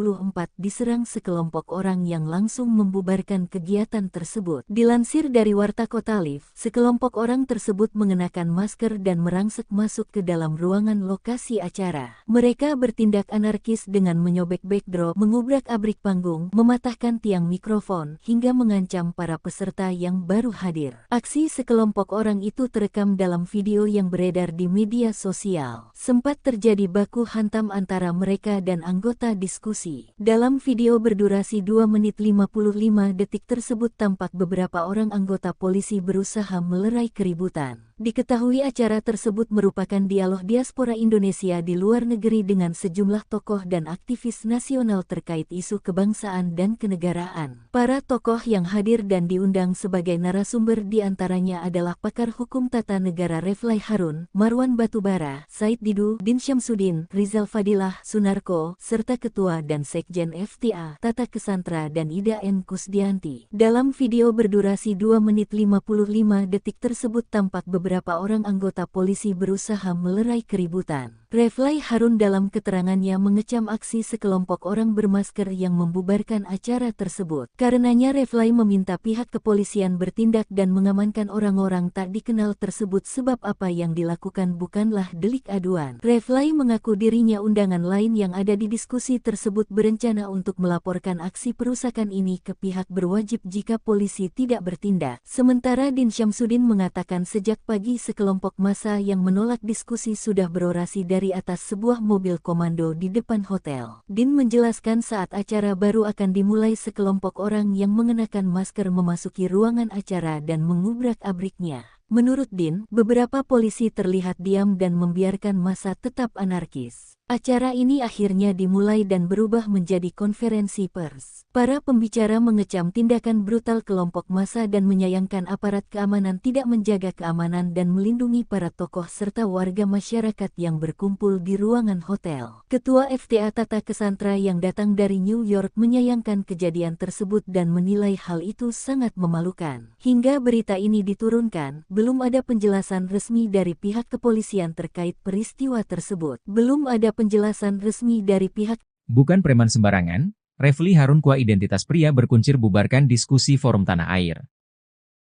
diserang sekelompok orang yang langsung membubarkan kegiatan tersebut. Dilansir dari Warta Kota Live, sekelompok orang tersebut mengenakan masker dan merangsek masuk ke dalam ruangan lokasi acara. Mereka bertindak anarkis dengan menyobek backdrop, mengubrak-abrik panggung, mematahkan tiang mikrofon, hingga mengancam para peserta yang baru hadir. Aksi sekelompok orang itu terekam dalam video yang beredar di media sosial. Sempat terjadi baku hantam antara mereka dan anggota diskusi. Dalam video berdurasi 2 menit 55 detik tersebut tampak beberapa orang anggota polisi berusaha melerai keributan. Diketahui acara tersebut merupakan dialog diaspora Indonesia di luar negeri dengan sejumlah tokoh dan aktivis nasional terkait isu kebangsaan dan kenegaraan. Para tokoh yang hadir dan diundang sebagai narasumber diantaranya adalah pakar hukum tata negara Refly Harun, Marwan Batubara, Said Didu, Din Syamsuddin, Rizal Fadilah, Sunarko, serta Ketua dan Sekjen FTA, Tata Kesantra dan Ida N. Kusdianti. Dalam video berdurasi 2 menit 55 detik tersebut tampak beberapa orang anggota polisi berusaha melerai keributan. Refly Harun dalam keterangannya mengecam aksi sekelompok orang bermasker yang membubarkan acara tersebut. Karenanya Refly meminta pihak kepolisian bertindak dan mengamankan orang-orang tak dikenal tersebut sebab apa yang dilakukan bukanlah delik aduan. Refly mengaku dirinya undangan lain yang ada di diskusi tersebut berencana untuk melaporkan aksi perusakan ini ke pihak berwajib jika polisi tidak bertindak. Sementara Din Syamsuddin mengatakan sejak pagi sekelompok massa yang menolak diskusi sudah berorasi dari atas sebuah mobil komando di depan hotel. Din menjelaskan saat acara baru akan dimulai sekelompok orang yang mengenakan masker memasuki ruangan acara dan mengubrak-abriknya. Menurut Din, beberapa polisi terlihat diam dan membiarkan massa tetap anarkis. Acara ini akhirnya dimulai dan berubah menjadi konferensi pers. Para pembicara mengecam tindakan brutal kelompok massa dan menyayangkan aparat keamanan tidak menjaga keamanan dan melindungi para tokoh serta warga masyarakat yang berkumpul di ruangan hotel. Ketua FTA Tata Kesantra yang datang dari New York menyayangkan kejadian tersebut dan menilai hal itu sangat memalukan. Hingga berita ini diturunkan, belum ada penjelasan resmi dari pihak kepolisian terkait peristiwa tersebut. Belum ada penjelasan resmi dari pihak. Bukan preman sembarangan, Refly Harun Kua identitas pria berkuncir bubarkan diskusi Forum Tanah Air.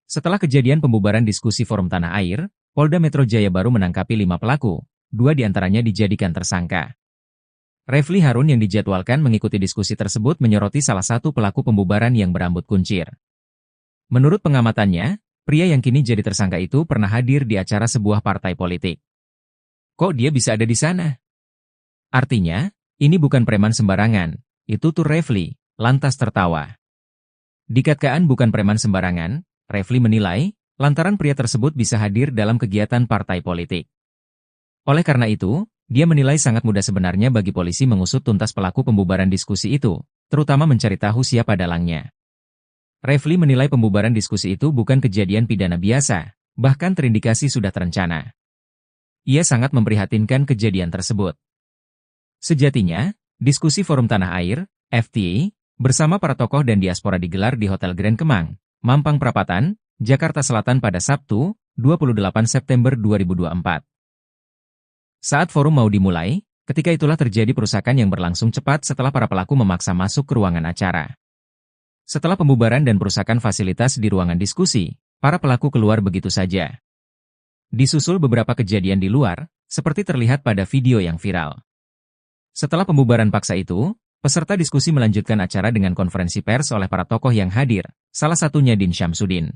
Setelah kejadian pembubaran diskusi Forum Tanah Air, Polda Metro Jaya baru menangkapi 5 pelaku, 2 diantaranya dijadikan tersangka. Refly Harun yang dijadwalkan mengikuti diskusi tersebut menyoroti salah satu pelaku pembubaran yang berambut kuncir. Menurut pengamatannya, pria yang kini jadi tersangka itu pernah hadir di acara sebuah partai politik. Kok dia bisa ada di sana? Artinya, ini bukan preman sembarangan, itu tuh Refly, lantas tertawa. Dikatakan bukan preman sembarangan, Refly menilai, lantaran pria tersebut bisa hadir dalam kegiatan partai politik. Oleh karena itu, dia menilai sangat mudah sebenarnya bagi polisi mengusut tuntas pelaku pembubaran diskusi itu, terutama mencari tahu siapa dalangnya. Refly menilai pembubaran diskusi itu bukan kejadian pidana biasa, bahkan terindikasi sudah terencana. Ia sangat memprihatinkan kejadian tersebut. Sejatinya, diskusi Forum Tanah Air, FTA, bersama para tokoh dan diaspora digelar di Hotel Grand Kemang, Mampang Perapatan, Jakarta Selatan pada Sabtu, 28 September 2024. Saat forum mau dimulai, ketika itulah terjadi perusakan yang berlangsung cepat setelah para pelaku memaksa masuk ke ruangan acara. Setelah pembubaran dan perusakan fasilitas di ruangan diskusi, para pelaku keluar begitu saja. Disusul beberapa kejadian di luar, seperti terlihat pada video yang viral. Setelah pembubaran paksa itu, peserta diskusi melanjutkan acara dengan konferensi pers oleh para tokoh yang hadir, salah satunya Din Syamsuddin.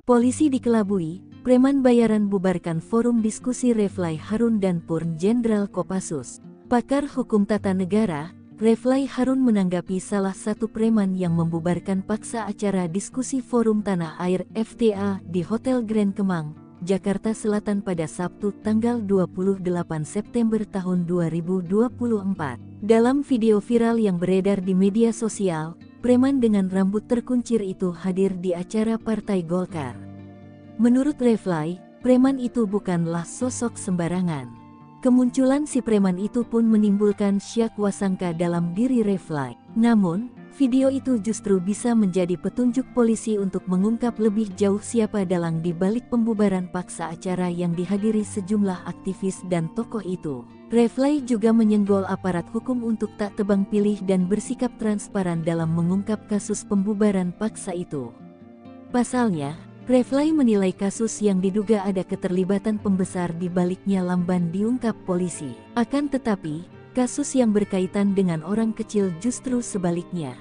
Polisi dikelabui, preman bayaran bubarkan forum diskusi Refly Harun dan Purn Jenderal Kopassus. Pakar hukum tata negara, Refly Harun menanggapi salah satu preman yang membubarkan paksa acara diskusi Forum Tanah Air FTA di Hotel Grand Kemang, Jakarta Selatan pada Sabtu tanggal 28 September tahun 2024. Dalam video viral yang beredar di media sosial, preman dengan rambut terkuncir itu hadir di acara Partai Golkar. Menurut Refly, preman itu bukanlah sosok sembarangan. Kemunculan si preman itu pun menimbulkan syak wasangka dalam diri Refly. Namun, video itu justru bisa menjadi petunjuk polisi untuk mengungkap lebih jauh siapa dalang di balik pembubaran paksa acara yang dihadiri sejumlah aktivis dan tokoh itu. Refly juga menyenggol aparat hukum untuk tak tebang pilih dan bersikap transparan dalam mengungkap kasus pembubaran paksa itu. Pasalnya, Refly menilai kasus yang diduga ada keterlibatan pembesar di baliknya lamban diungkap polisi. Akan tetapi, kasus yang berkaitan dengan orang kecil justru sebaliknya.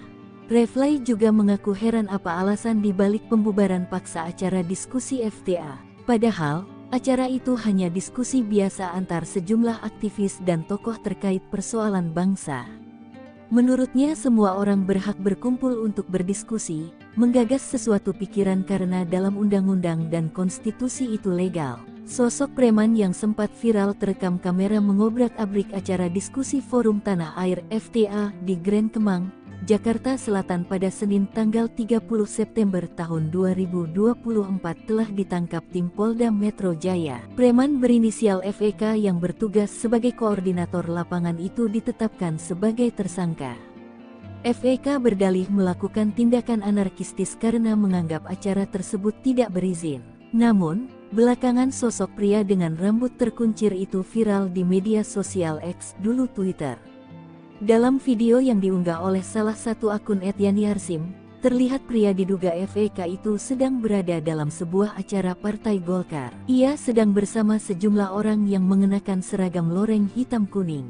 Refly juga mengaku heran apa alasan di balik pembubaran paksa acara diskusi FTA. Padahal, acara itu hanya diskusi biasa antar sejumlah aktivis dan tokoh terkait persoalan bangsa. Menurutnya semua orang berhak berkumpul untuk berdiskusi, menggagas sesuatu pikiran karena dalam undang-undang dan konstitusi itu legal. Sosok preman yang sempat viral terekam kamera mengobrak-abrik acara diskusi Forum Tanah Air FTA di Grand Kemang, Jakarta Selatan pada Senin tanggal 30 September tahun 2024 telah ditangkap tim Polda Metro Jaya. Preman berinisial FEK yang bertugas sebagai koordinator lapangan itu ditetapkan sebagai tersangka. FEK berdalih melakukan tindakan anarkistis karena menganggap acara tersebut tidak berizin. Namun, belakangan sosok pria dengan rambut terkuncir itu viral di media sosial X, dulu Twitter. Dalam video yang diunggah oleh salah satu akun @yani_harsim, terlihat pria diduga FEK itu sedang berada dalam sebuah acara Partai Golkar. Ia sedang bersama sejumlah orang yang mengenakan seragam loreng hitam kuning.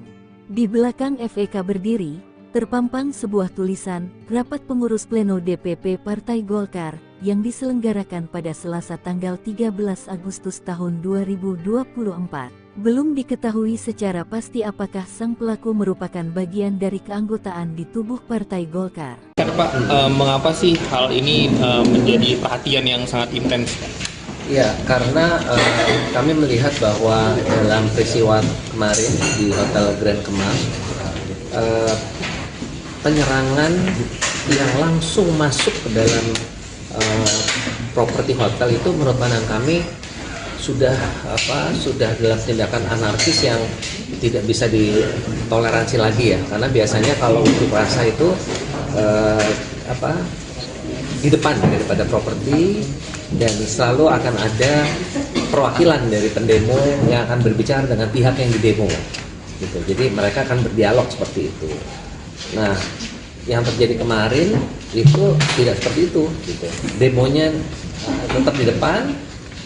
Di belakang FEK berdiri, terpampang sebuah tulisan, Rapat Pengurus Pleno DPP Partai Golkar, yang diselenggarakan pada Selasa tanggal 13 Agustus tahun 2024. Belum diketahui secara pasti apakah sang pelaku merupakan bagian dari keanggotaan di tubuh Partai Golkar. Pak, mengapa sih hal ini menjadi perhatian yang sangat intens? Ya, karena kami melihat bahwa dalam peristiwa kemarin di Hotel Grand Kemang, penyerangan yang langsung masuk ke dalam properti hotel itu menurut pandangan kami sudah dalam tindakan anarkis yang tidak bisa ditoleransi lagi ya, karena biasanya kalau unjuk rasa itu di depan daripada properti, dan selalu akan ada perwakilan dari pendemo yang akan berbicara dengan pihak yang didemo gitu. Jadi mereka akan berdialog seperti itu. Nah, yang terjadi kemarin itu tidak seperti itu gitu. Demonya tetap di depan,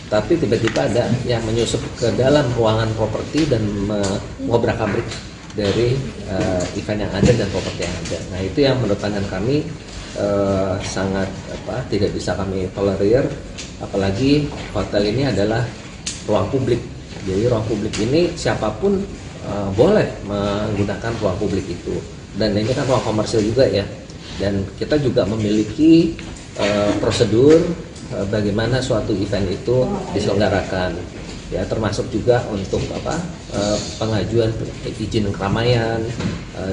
tapi tiba-tiba ada yang menyusup ke dalam ruangan properti dan mengobrak-abrik dari event yang ada dan properti yang ada. Nah, itu yang menurut pandangan kami sangat tidak bisa kami tolerir, apalagi hotel ini adalah ruang publik. Jadi ruang publik ini siapapun boleh menggunakan ruang publik itu, dan ini kan ruang komersil juga ya, dan kita juga memiliki prosedur bagaimana suatu event itu diselenggarakan ya, termasuk juga untuk pengajuan izin keramaian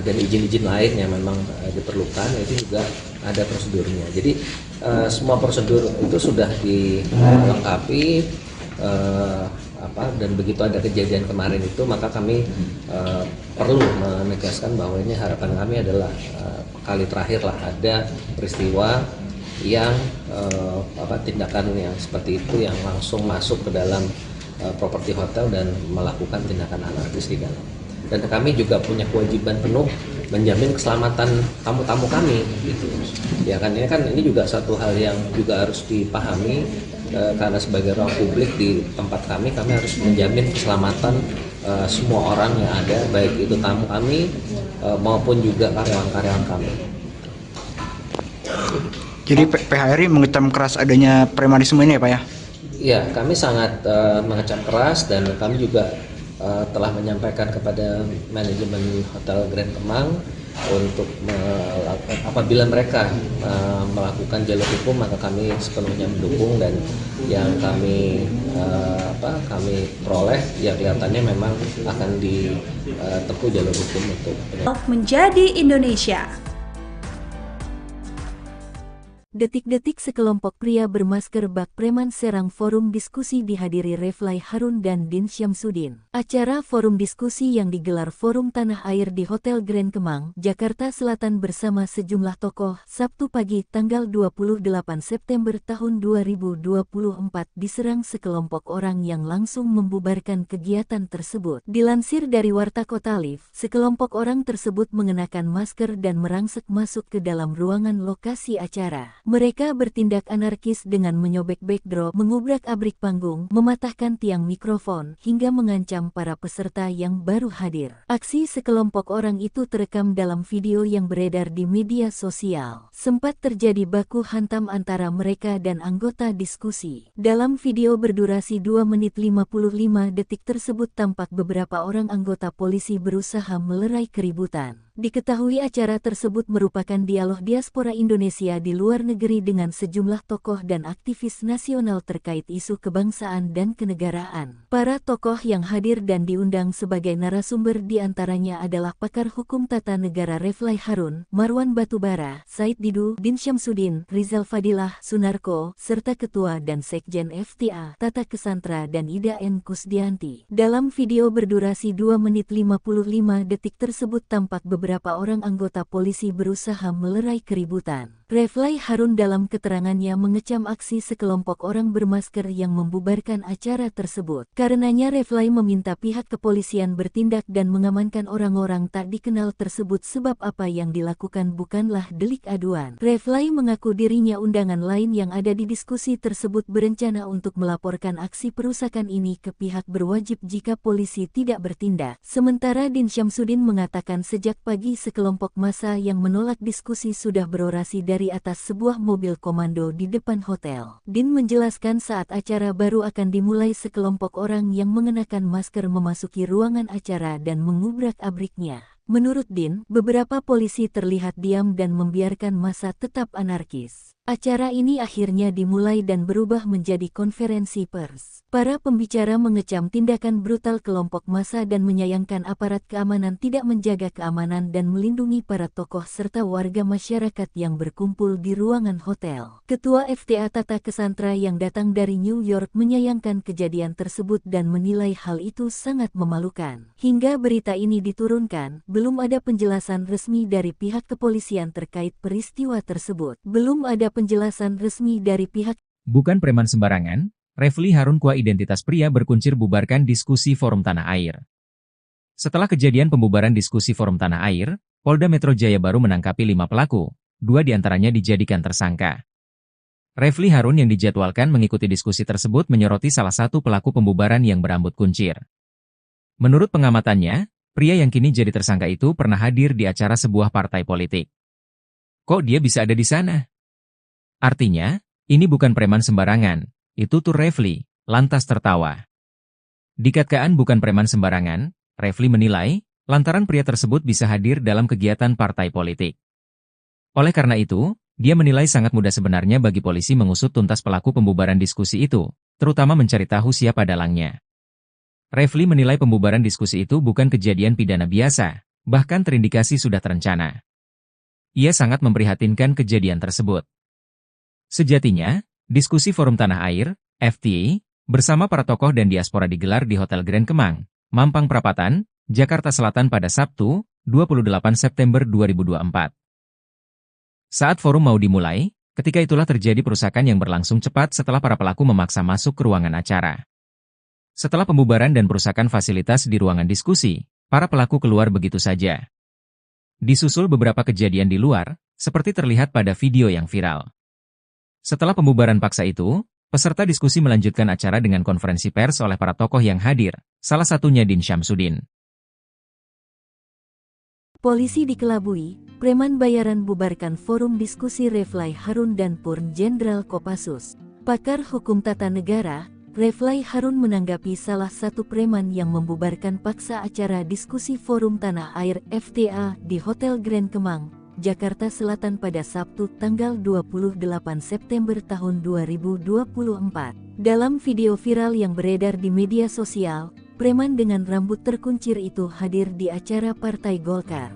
dan izin-izin lain yang memang diperlukan, itu juga ada prosedurnya. Jadi semua prosedur itu sudah dilengkapi, dan begitu ada kejadian kemarin itu, maka kami perlu menegaskan bahwa ini harapan kami adalah kali terakhir lah ada peristiwa yang tindakan yang seperti itu yang langsung masuk ke dalam properti hotel dan melakukan tindakan anarkis di dalam. Dan kami juga punya kewajiban penuh menjamin keselamatan tamu-tamu kami gitu. Ya kan ini juga satu hal yang juga harus dipahami, karena sebagai ruang publik di tempat kami harus menjamin keselamatan semua orang yang ada, baik itu tamu kami maupun juga karyawan-karyawan kami. Jadi PHRI mengecam keras adanya premanisme ini ya Pak ya? Ya, kami sangat mengecam keras, dan kami juga telah menyampaikan kepada manajemen Hotel Grand Kemang untuk apabila mereka melakukan jalur hukum, maka kami sepenuhnya mendukung, dan yang kami peroleh ya kelihatannya memang akan ditempuh jalur hukum untuk menjadi Indonesia. Detik-detik sekelompok pria bermasker bak preman serang forum diskusi dihadiri Refly Harun dan Din Syamsuddin. Acara forum diskusi yang digelar Forum Tanah Air di Hotel Grand Kemang, Jakarta Selatan bersama sejumlah tokoh, Sabtu pagi tanggal 28 September tahun 2024 diserang sekelompok orang yang langsung membubarkan kegiatan tersebut. Dilansir dari Warta Kota Live, sekelompok orang tersebut mengenakan masker dan merangsek masuk ke dalam ruangan lokasi acara. Mereka bertindak anarkis dengan menyobek backdrop, mengubrak-abrik panggung, mematahkan tiang mikrofon, hingga mengancam para peserta yang baru hadir. Aksi sekelompok orang itu terekam dalam video yang beredar di media sosial. Sempat terjadi baku hantam antara mereka dan anggota diskusi. Dalam video berdurasi 2 menit 55 detik tersebut tampak beberapa orang anggota polisi berusaha melerai keributan. Diketahui acara tersebut merupakan dialog diaspora Indonesia di luar negeri dengan sejumlah tokoh dan aktivis nasional terkait isu kebangsaan dan kenegaraan. Para tokoh yang hadir dan diundang sebagai narasumber diantaranya adalah pakar hukum tata negara Refly Harun, Marwan Batubara, Said Didu, Din Syamsuddin, Rizal Fadilah, Sunarko, serta Ketua dan Sekjen FTA, Tata Kesantra dan Ida N. Kusdianti. Dalam video berdurasi 2 menit 55 detik tersebut tampak beberapa orang anggota polisi berusaha melerai keributan. Refly Harun dalam keterangannya mengecam aksi sekelompok orang bermasker yang membubarkan acara tersebut. Karenanya Refly meminta pihak kepolisian bertindak dan mengamankan orang-orang tak dikenal tersebut sebab apa yang dilakukan bukanlah delik aduan. Refly mengaku dirinya undangan lain yang ada di diskusi tersebut berencana untuk melaporkan aksi perusakan ini ke pihak berwajib jika polisi tidak bertindak. Sementara Din Syamsuddin mengatakan sejak pagi sekelompok massa yang menolak diskusi sudah berorasi dari atas sebuah mobil komando di depan hotel. Din menjelaskan saat acara baru akan dimulai sekelompok orang yang mengenakan masker memasuki ruangan acara dan mengubrak-abriknya. Menurut Din, beberapa polisi terlihat diam dan membiarkan massa tetap anarkis. Acara ini akhirnya dimulai dan berubah menjadi konferensi pers. Para pembicara mengecam tindakan brutal kelompok massa dan menyayangkan aparat keamanan tidak menjaga keamanan dan melindungi para tokoh serta warga masyarakat yang berkumpul di ruangan hotel. Ketua FTA Tata Kesantra yang datang dari New York menyayangkan kejadian tersebut dan menilai hal itu sangat memalukan. Hingga berita ini diturunkan, belum ada penjelasan resmi dari pihak kepolisian terkait peristiwa tersebut. Belum ada penjelasan resmi dari pihak. Bukan preman sembarangan, Refly Harun Kua identitas pria berkuncir bubarkan diskusi Forum Tanah Air. Setelah kejadian pembubaran diskusi Forum Tanah Air, Polda Metro Jaya baru menangkapi 5 pelaku, 2 diantaranya dijadikan tersangka. Refly Harun yang dijadwalkan mengikuti diskusi tersebut menyoroti salah satu pelaku pembubaran yang berambut kuncir. Menurut pengamatannya, pria yang kini jadi tersangka itu pernah hadir di acara sebuah partai politik. Kok dia bisa ada di sana? Artinya, ini bukan preman sembarangan, itu tuh Refly, lantas tertawa. Dikatakan bukan preman sembarangan, Refly menilai, lantaran pria tersebut bisa hadir dalam kegiatan partai politik. Oleh karena itu, dia menilai sangat mudah sebenarnya bagi polisi mengusut tuntas pelaku pembubaran diskusi itu, terutama mencari tahu siapa dalangnya. Refly menilai pembubaran diskusi itu bukan kejadian pidana biasa, bahkan terindikasi sudah terencana. Ia sangat memprihatinkan kejadian tersebut. Sejatinya, diskusi Forum Tanah Air, FTA, bersama para tokoh dan diaspora digelar di Hotel Grand Kemang, Mampang Perapatan, Jakarta Selatan pada Sabtu, 28 September 2024. Saat forum mau dimulai, ketika itulah terjadi perusakan yang berlangsung cepat setelah para pelaku memaksa masuk ke ruangan acara. Setelah pembubaran dan perusakan fasilitas di ruangan diskusi, para pelaku keluar begitu saja. Disusul beberapa kejadian di luar, seperti terlihat pada video yang viral. Setelah pembubaran paksa itu, peserta diskusi melanjutkan acara dengan konferensi pers oleh para tokoh yang hadir, salah satunya Din Syamsuddin. Polisi dikelabui, preman bayaran bubarkan forum diskusi Refly Harun dan Purn Jenderal Kopassus. Pakar hukum tata negara, Refly Harun menanggapi salah satu preman yang membubarkan paksa acara diskusi Forum Tanah Air FTA di Hotel Grand Kemang, Jakarta Selatan pada Sabtu tanggal 28 September tahun 2024. Dalam video viral yang beredar di media sosial, preman dengan rambut terkuncir itu hadir di acara Partai Golkar.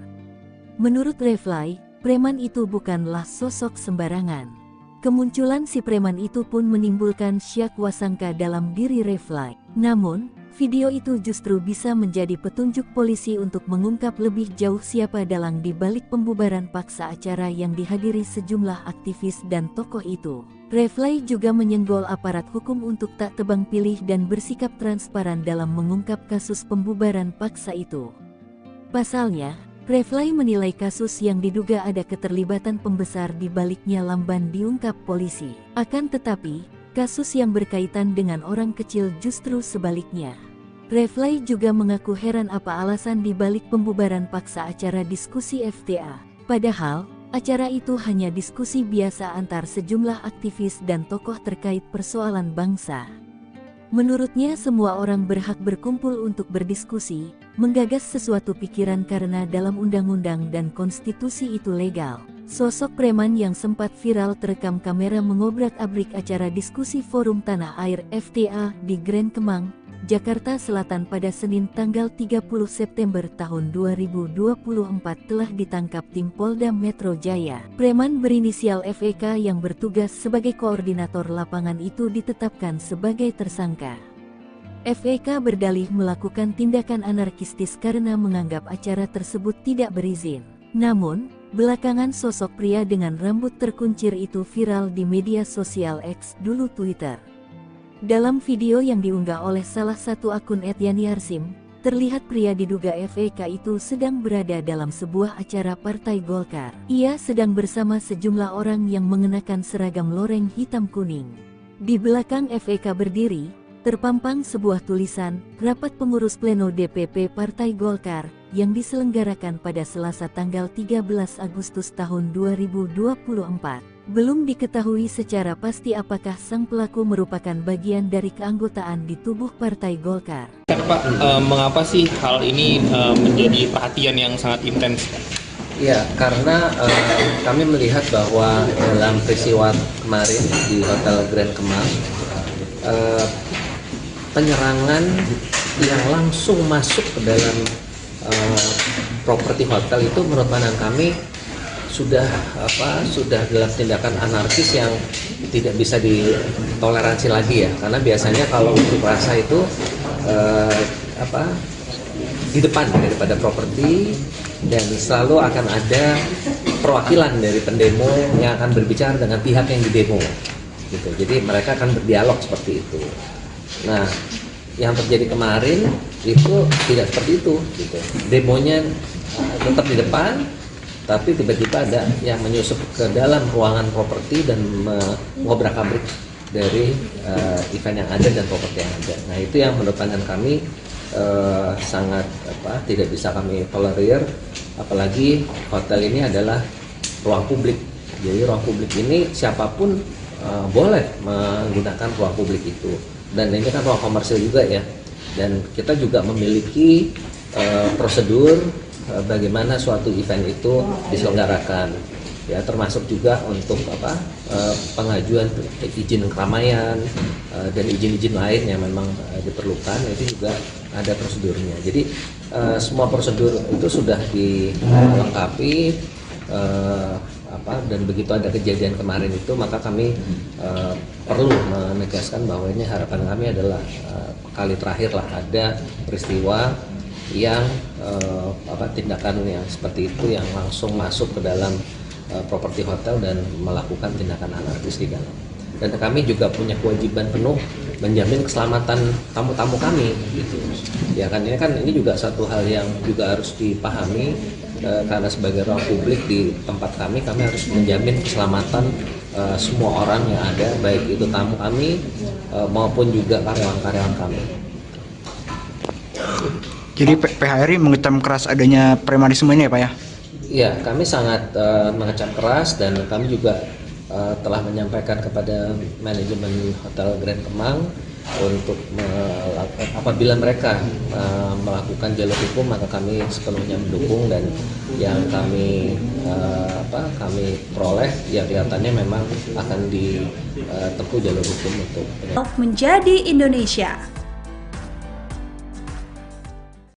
Menurut Refly, preman itu bukanlah sosok sembarangan. Kemunculan si preman itu pun menimbulkan syak wasangka dalam diri Refly. Namun, video itu justru bisa menjadi petunjuk polisi untuk mengungkap lebih jauh siapa dalang di balik pembubaran paksa acara yang dihadiri sejumlah aktivis dan tokoh itu. Refly juga menyenggol aparat hukum untuk tak tebang pilih dan bersikap transparan dalam mengungkap kasus pembubaran paksa itu. Pasalnya, Refly menilai kasus yang diduga ada keterlibatan pembesar di baliknya lamban diungkap polisi. Akan tetapi, kasus yang berkaitan dengan orang kecil justru sebaliknya. Refly juga mengaku heran apa alasan di balik pembubaran paksa acara diskusi FTA. Padahal, acara itu hanya diskusi biasa antar sejumlah aktivis dan tokoh terkait persoalan bangsa. Menurutnya semua orang berhak berkumpul untuk berdiskusi, menggagas sesuatu pikiran karena dalam undang-undang dan konstitusi itu legal. Sosok preman yang sempat viral terekam kamera mengobrak-abrik acara diskusi Forum Tanah Air FTA di Grand Kemang, Jakarta Selatan pada Senin tanggal 30 September tahun 2024 telah ditangkap tim Polda Metro Jaya. Preman berinisial FEK yang bertugas sebagai koordinator lapangan itu ditetapkan sebagai tersangka. FEK berdalih melakukan tindakan anarkistis karena menganggap acara tersebut tidak berizin. Namun, belakangan sosok pria dengan rambut terkuncir itu viral di media sosial X, dulu Twitter. Dalam video yang diunggah oleh salah satu akun @yani_arsim, terlihat pria diduga FEK itu sedang berada dalam sebuah acara Partai Golkar. Ia sedang bersama sejumlah orang yang mengenakan seragam loreng hitam kuning. Di belakang FEK berdiri, terpampang sebuah tulisan, Rapat Pengurus Pleno DPP Partai Golkar, yang diselenggarakan pada Selasa tanggal 13 Agustus tahun 2024. Belum diketahui secara pasti apakah sang pelaku merupakan bagian dari keanggotaan di tubuh Partai Golkar. Pak, mengapa sih hal ini menjadi perhatian yang sangat intens? Ya, karena kami melihat bahwa dalam peristiwa kemarin di Hotel Grand Kemang, penyerangan yang langsung masuk ke dalam properti hotel itu menurut pandangan kami sudah dalam tindakan anarkis yang tidak bisa ditoleransi lagi ya, karena biasanya kalau unjuk rasa itu di depan daripada properti, dan selalu akan ada perwakilan dari pendemo yang akan berbicara dengan pihak yang didemo gitu. Jadi mereka akan berdialog seperti itu. Nah, yang terjadi kemarin itu tidak seperti itu gitu. Demonya tetap di depan, tapi tiba-tiba ada yang menyusup ke dalam ruangan properti dan mengobrak-abrik dari event yang ada dan properti yang ada. Nah, itu yang menurut pandangan kami sangat tidak bisa kami tolerir, apalagi hotel ini adalah ruang publik. Jadi ruang publik ini siapapun boleh menggunakan ruang publik itu, dan ini kan ruang komersil juga ya, dan kita juga memiliki prosedur bagaimana suatu event itu diselenggarakan ya, termasuk juga untuk pengajuan izin keramaian dan izin-izin lain yang memang diperlukan, itu juga ada prosedurnya. Jadi semua prosedur itu sudah dilengkapi, dan begitu ada kejadian kemarin itu, maka kami perlu menegaskan bahwa ini harapan kami adalah kali terakhir lah ada peristiwa yang tindakan yang seperti itu yang langsung masuk ke dalam properti hotel dan melakukan tindakan anarkis di dalam. Dan kami juga punya kewajiban penuh menjamin keselamatan tamu-tamu kami gitu. Ya kan, ini juga satu hal yang juga harus dipahami, karena sebagai ruang publik di tempat kami harus menjamin keselamatan semua orang yang ada, baik itu tamu kami maupun juga karyawan-karyawan kami. Jadi PHRI mengecam keras adanya premanisme ini ya Pak ya? Iya, kami sangat mengecam keras, dan kami juga telah menyampaikan kepada manajemen Hotel Grand Kemang untuk apabila mereka melakukan jalur hukum, maka kami sepenuhnya mendukung, dan yang kami peroleh ya kelihatannya memang akan ditempuh jalur hukum untuk menjadi Indonesia.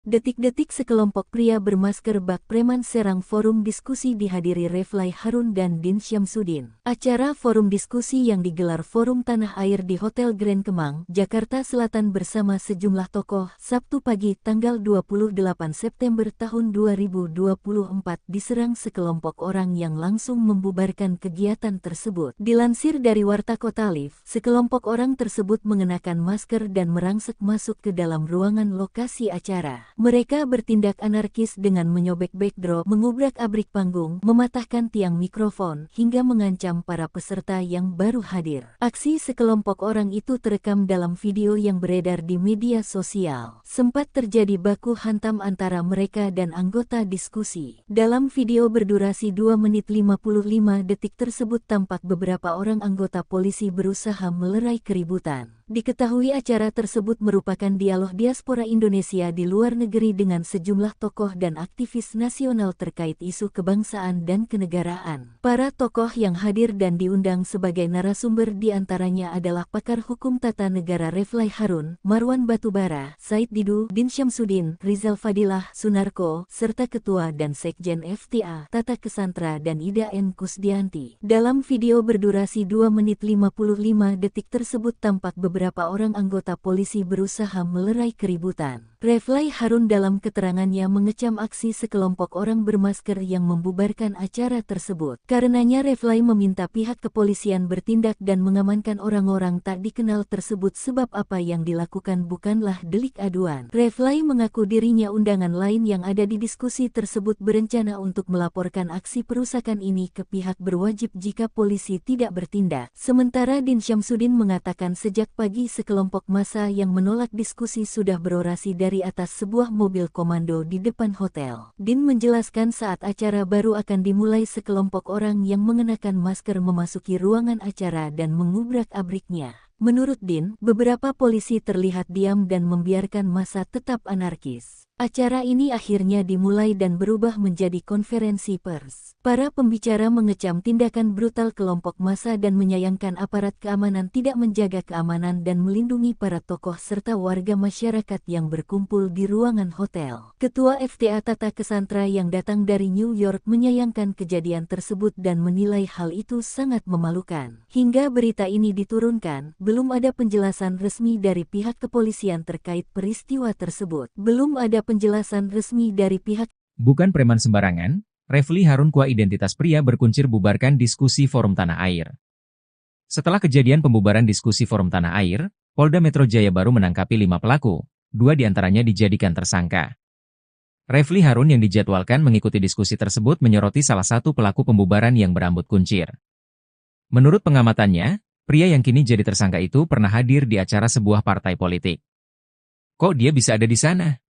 Detik-detik sekelompok pria bermasker bak preman serang forum diskusi dihadiri Refly Harun dan Din Syamsuddin. Acara forum diskusi yang digelar Forum Tanah Air di Hotel Grand Kemang, Jakarta Selatan bersama sejumlah tokoh, Sabtu pagi tanggal 28 September tahun 2024 diserang sekelompok orang yang langsung membubarkan kegiatan tersebut. Dilansir dari Warta Kota Live, sekelompok orang tersebut mengenakan masker dan merangsek masuk ke dalam ruangan lokasi acara. Mereka bertindak anarkis dengan menyobek backdrop, mengubrak-abrik panggung, mematahkan tiang mikrofon, hingga mengancam para peserta yang baru hadir. Aksi sekelompok orang itu terekam dalam video yang beredar di media sosial. Sempat terjadi baku hantam antara mereka dan anggota diskusi. Dalam video berdurasi 2 menit 55 detik tersebut tampak beberapa orang anggota polisi berusaha melerai keributan. Diketahui acara tersebut merupakan dialog diaspora Indonesia di luar negeri dengan sejumlah tokoh dan aktivis nasional terkait isu kebangsaan dan kenegaraan. Para tokoh yang hadir dan diundang sebagai narasumber diantaranya adalah pakar hukum tata negara Reflay Harun, Marwan Batubara, Said Didu, Din Syamsuddin, Rizal Fadilah, Sunarko, serta Ketua dan Sekjen FTA, Tata Kesantra dan Ida N. Kusdianti. Dalam video berdurasi 2 menit 55 detik tersebut tampak beberapa orang anggota polisi berusaha melerai keributan. Reflay Harun dalam keterangannya mengecam aksi sekelompok orang bermasker yang membubarkan acara tersebut. Karenanya Reflay meminta pihak kepolisian bertindak dan mengamankan orang-orang tak dikenal tersebut sebab apa yang dilakukan bukanlah delik aduan. Reflay mengaku dirinya undangan lain yang ada di diskusi tersebut berencana untuk melaporkan aksi perusakan ini ke pihak berwajib jika polisi tidak bertindak. Sementara Din Syamsuddin mengatakan sejak pagi sekelompok massa yang menolak diskusi sudah berorasi dari atas sebuah mobil komando di depan hotel. Din menjelaskan saat acara baru akan dimulai sekelompok orang yang mengenakan masker memasuki ruangan acara dan mengubrak-abriknya. Menurut Din, beberapa polisi terlihat diam dan membiarkan massa tetap anarkis. Acara ini akhirnya dimulai dan berubah menjadi konferensi pers. Para pembicara mengecam tindakan brutal kelompok massa dan menyayangkan aparat keamanan tidak menjaga keamanan dan melindungi para tokoh serta warga masyarakat yang berkumpul di ruangan hotel. Ketua FTA Tata Kesantra yang datang dari New York menyayangkan kejadian tersebut dan menilai hal itu sangat memalukan. Hingga berita ini diturunkan, belum ada penjelasan resmi dari pihak kepolisian terkait peristiwa tersebut. Belum ada penjelasan resmi dari pihak. Bukan preman sembarangan, Reflay Harun Kua identitas pria berkuncir bubarkan diskusi Forum Tanah Air. Setelah kejadian pembubaran diskusi Forum Tanah Air, Polda Metro Jaya baru menangkapi 5 pelaku, 2 diantaranya dijadikan tersangka. Reflay Harun yang dijadwalkan mengikuti diskusi tersebut menyoroti salah satu pelaku pembubaran yang berambut kuncir. Menurut pengamatannya, pria yang kini jadi tersangka itu pernah hadir di acara sebuah partai politik. Kok dia bisa ada di sana?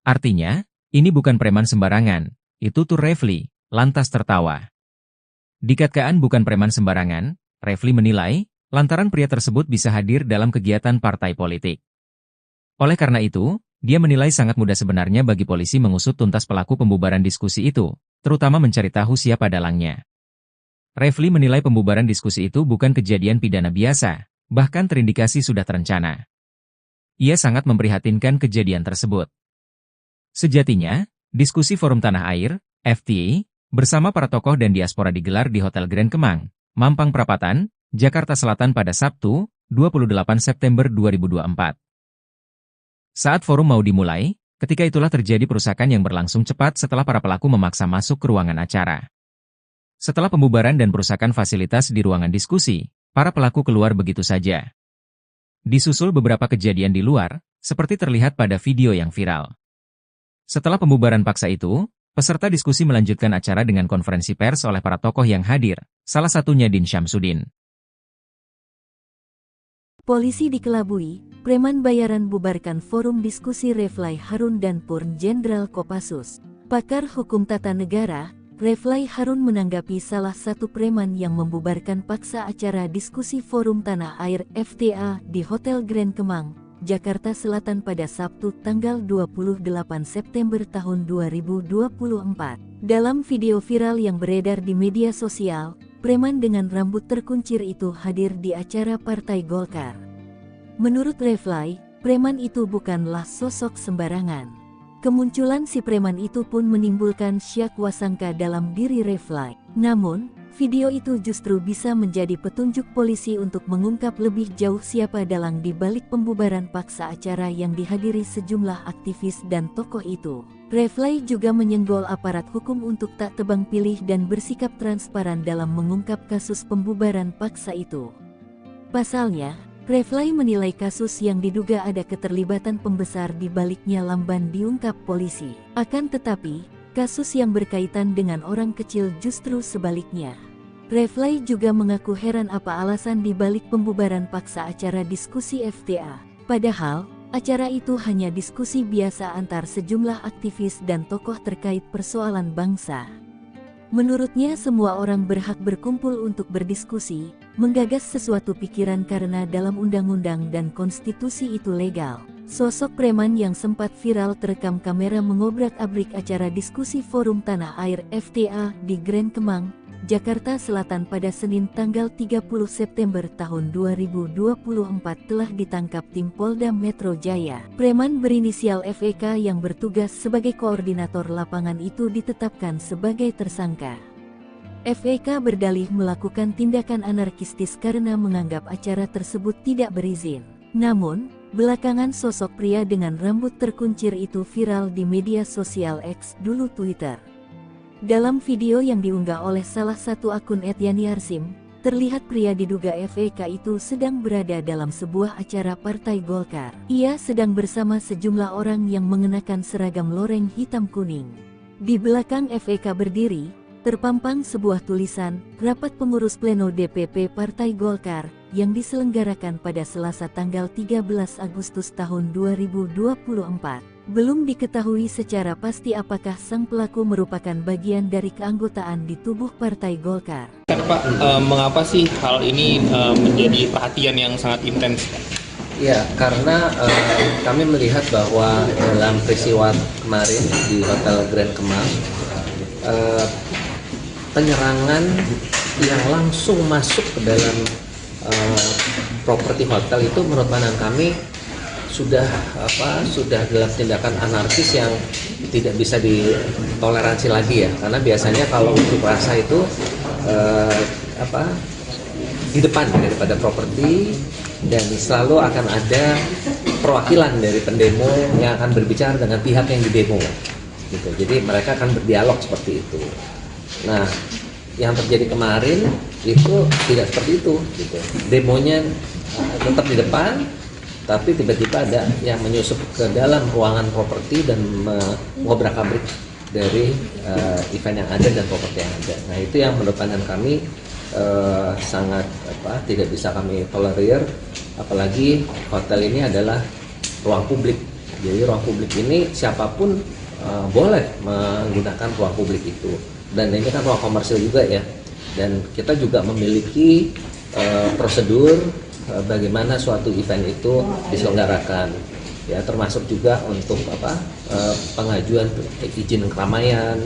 Artinya, ini bukan preman sembarangan. Itu tuh Reflay, lantas tertawa. Dikatakan bukan preman sembarangan, Reflay menilai, lantaran pria tersebut bisa hadir dalam kegiatan partai politik. Oleh karena itu, dia menilai sangat mudah sebenarnya bagi polisi mengusut tuntas pelaku pembubaran diskusi itu, terutama mencari tahu siapa dalangnya. Reflay menilai pembubaran diskusi itu bukan kejadian pidana biasa, bahkan terindikasi sudah terencana. Ia sangat memprihatinkan kejadian tersebut. Sejatinya, diskusi Forum Tanah Air, FTA, bersama para tokoh dan diaspora digelar di Hotel Grand Kemang, Mampang Perapatan, Jakarta Selatan pada Sabtu, 28 September 2024. Saat forum mau dimulai, ketika itulah terjadi perusakan yang berlangsung cepat setelah para pelaku memaksa masuk ke ruangan acara. Setelah pembubaran dan perusakan fasilitas di ruangan diskusi, para pelaku keluar begitu saja. Disusul beberapa kejadian di luar, seperti terlihat pada video yang viral. Setelah pembubaran paksa itu, peserta diskusi melanjutkan acara dengan konferensi pers oleh para tokoh yang hadir, salah satunya Din Syamsuddin. Polisi dikelabui, preman bayaran bubarkan forum diskusi Reflay Harun dan Purn Jenderal Kopassus. Pakar hukum tata negara, Reflay Harun menanggapi salah satu preman yang membubarkan paksa acara diskusi Forum Tanah Air FTA di Hotel Grand Kemang, Jakarta Selatan pada Sabtu tanggal 28 September tahun 2024. Dalam video viral yang beredar di media sosial, preman dengan rambut terkuncir itu hadir di acara Partai Golkar. Menurut Reflay, preman itu bukanlah sosok sembarangan. Kemunculan si preman itu pun menimbulkan syak wasangka dalam diri Reflay. Namun, video itu justru bisa menjadi petunjuk polisi untuk mengungkap lebih jauh siapa dalang di balik pembubaran paksa acara yang dihadiri sejumlah aktivis dan tokoh itu. Reflay juga menyenggol aparat hukum untuk tak tebang pilih dan bersikap transparan dalam mengungkap kasus pembubaran paksa itu. Pasalnya, Reflay menilai kasus yang diduga ada keterlibatan pembesar di baliknya lamban diungkap polisi. Akan tetapi, kasus yang berkaitan dengan orang kecil justru sebaliknya. Reflay juga mengaku heran apa alasan di balik pembubaran paksa acara diskusi FTA. Padahal, acara itu hanya diskusi biasa antar sejumlah aktivis dan tokoh terkait persoalan bangsa. Menurutnya semua orang berhak berkumpul untuk berdiskusi, menggagas sesuatu pikiran karena dalam undang-undang dan konstitusi itu legal. Sosok preman yang sempat viral terekam kamera mengobrak-abrik acara diskusi Forum Tanah Air FTA di Grand Kemang, Jakarta Selatan pada Senin tanggal 30 September tahun 2024 telah ditangkap tim Polda Metro Jaya. Preman berinisial FEK yang bertugas sebagai koordinator lapangan itu ditetapkan sebagai tersangka. FEK berdalih melakukan tindakan anarkistis karena menganggap acara tersebut tidak berizin. Namun, belakangan sosok pria dengan rambut terkuncir itu viral di media sosial X, dulu Twitter. Dalam video yang diunggah oleh salah satu akun @yani_arsim, terlihat pria diduga FEK itu sedang berada dalam sebuah acara Partai Golkar. Ia sedang bersama sejumlah orang yang mengenakan seragam loreng hitam kuning. Di belakang FEK berdiri, terpampang sebuah tulisan, Rapat Pengurus Pleno DPP Partai Golkar, yang diselenggarakan pada Selasa tanggal 13 Agustus tahun 2024. Belum diketahui secara pasti apakah sang pelaku merupakan bagian dari keanggotaan di tubuh Partai Golkar. Kan Pak, mengapa sih hal ini menjadi perhatian yang sangat intens? Ya, karena kami melihat bahwa dalam peristiwa kemarin di Hotel Grand Kemang, penyerangan yang langsung masuk ke dalam properti hotel itu menurut pandangan kami sudah dalam tindakan anarkis yang tidak bisa ditoleransi lagi ya, karena biasanya kalau unjuk rasa itu di depan daripada properti, dan selalu akan ada perwakilan dari pendemo yang akan berbicara dengan pihak yang didemo gitu. Jadi mereka akan berdialog seperti itu. Nah, yang terjadi kemarin itu tidak seperti itu gitu. Demonya tetap di depan, tapi tiba-tiba ada yang menyusup ke dalam ruangan properti dan mengobrak-abrik dari event yang ada dan properti yang ada. Nah, itu yang menurut pandangan kami sangat tidak bisa kami tolerir, apalagi hotel ini adalah ruang publik. Jadi ruang publik ini siapapun boleh menggunakan ruang publik itu, dan ini kan ruang komersil juga ya, dan kita juga memiliki prosedur bagaimana suatu event itu diselenggarakan ya, termasuk juga untuk pengajuan izin keramaian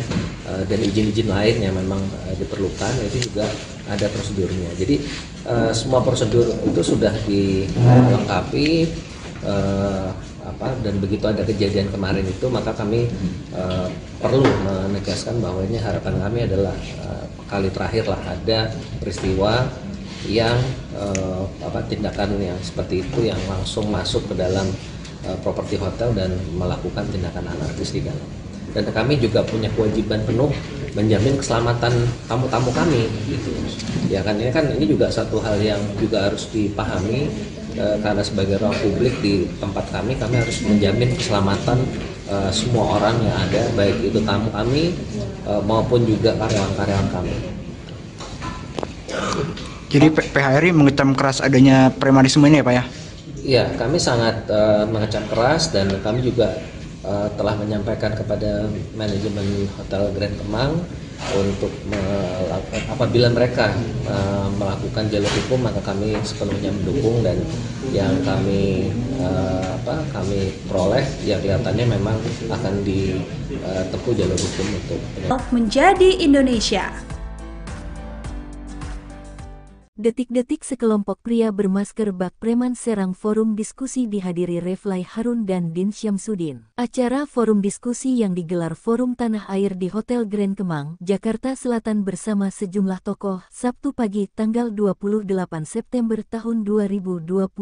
dan izin-izin lain yang memang diperlukan, itu juga ada prosedurnya. Jadi semua prosedur itu sudah dilengkapi, dan begitu ada kejadian kemarin itu, maka kami perlu menegaskan bahwa ini harapan kami adalah kali terakhir lah ada peristiwa yang tindakan yang seperti itu yang langsung masuk ke dalam properti hotel dan melakukan tindakan anarkis di dalam. Dan kami juga punya kewajiban penuh menjamin keselamatan tamu-tamu kami gitu. Ya kan, ini juga satu hal yang juga harus dipahami, karena sebagai ruang publik di tempat kami harus menjamin keselamatan semua orang yang ada, baik itu tamu kami maupun juga karyawan-karyawan kami. Jadi PHRI mengecam keras adanya premanisme ini ya Pak ya? Iya, kami sangat mengecam keras, dan kami juga telah menyampaikan kepada manajemen Hotel Grand Kemang untuk apabila mereka melakukan jalur hukum, maka kami sepenuhnya mendukung, dan yang kami peroleh ya kelihatannya memang akan ditempuh jalur hukum untuk menjadi Indonesia. Detik-detik sekelompok pria bermasker bak preman serang forum diskusi dihadiri Refly Harun dan Din Syamsuddin. Acara forum diskusi yang digelar Forum Tanah Air di Hotel Grand Kemang, Jakarta Selatan bersama sejumlah tokoh, Sabtu pagi tanggal 28 September tahun 2024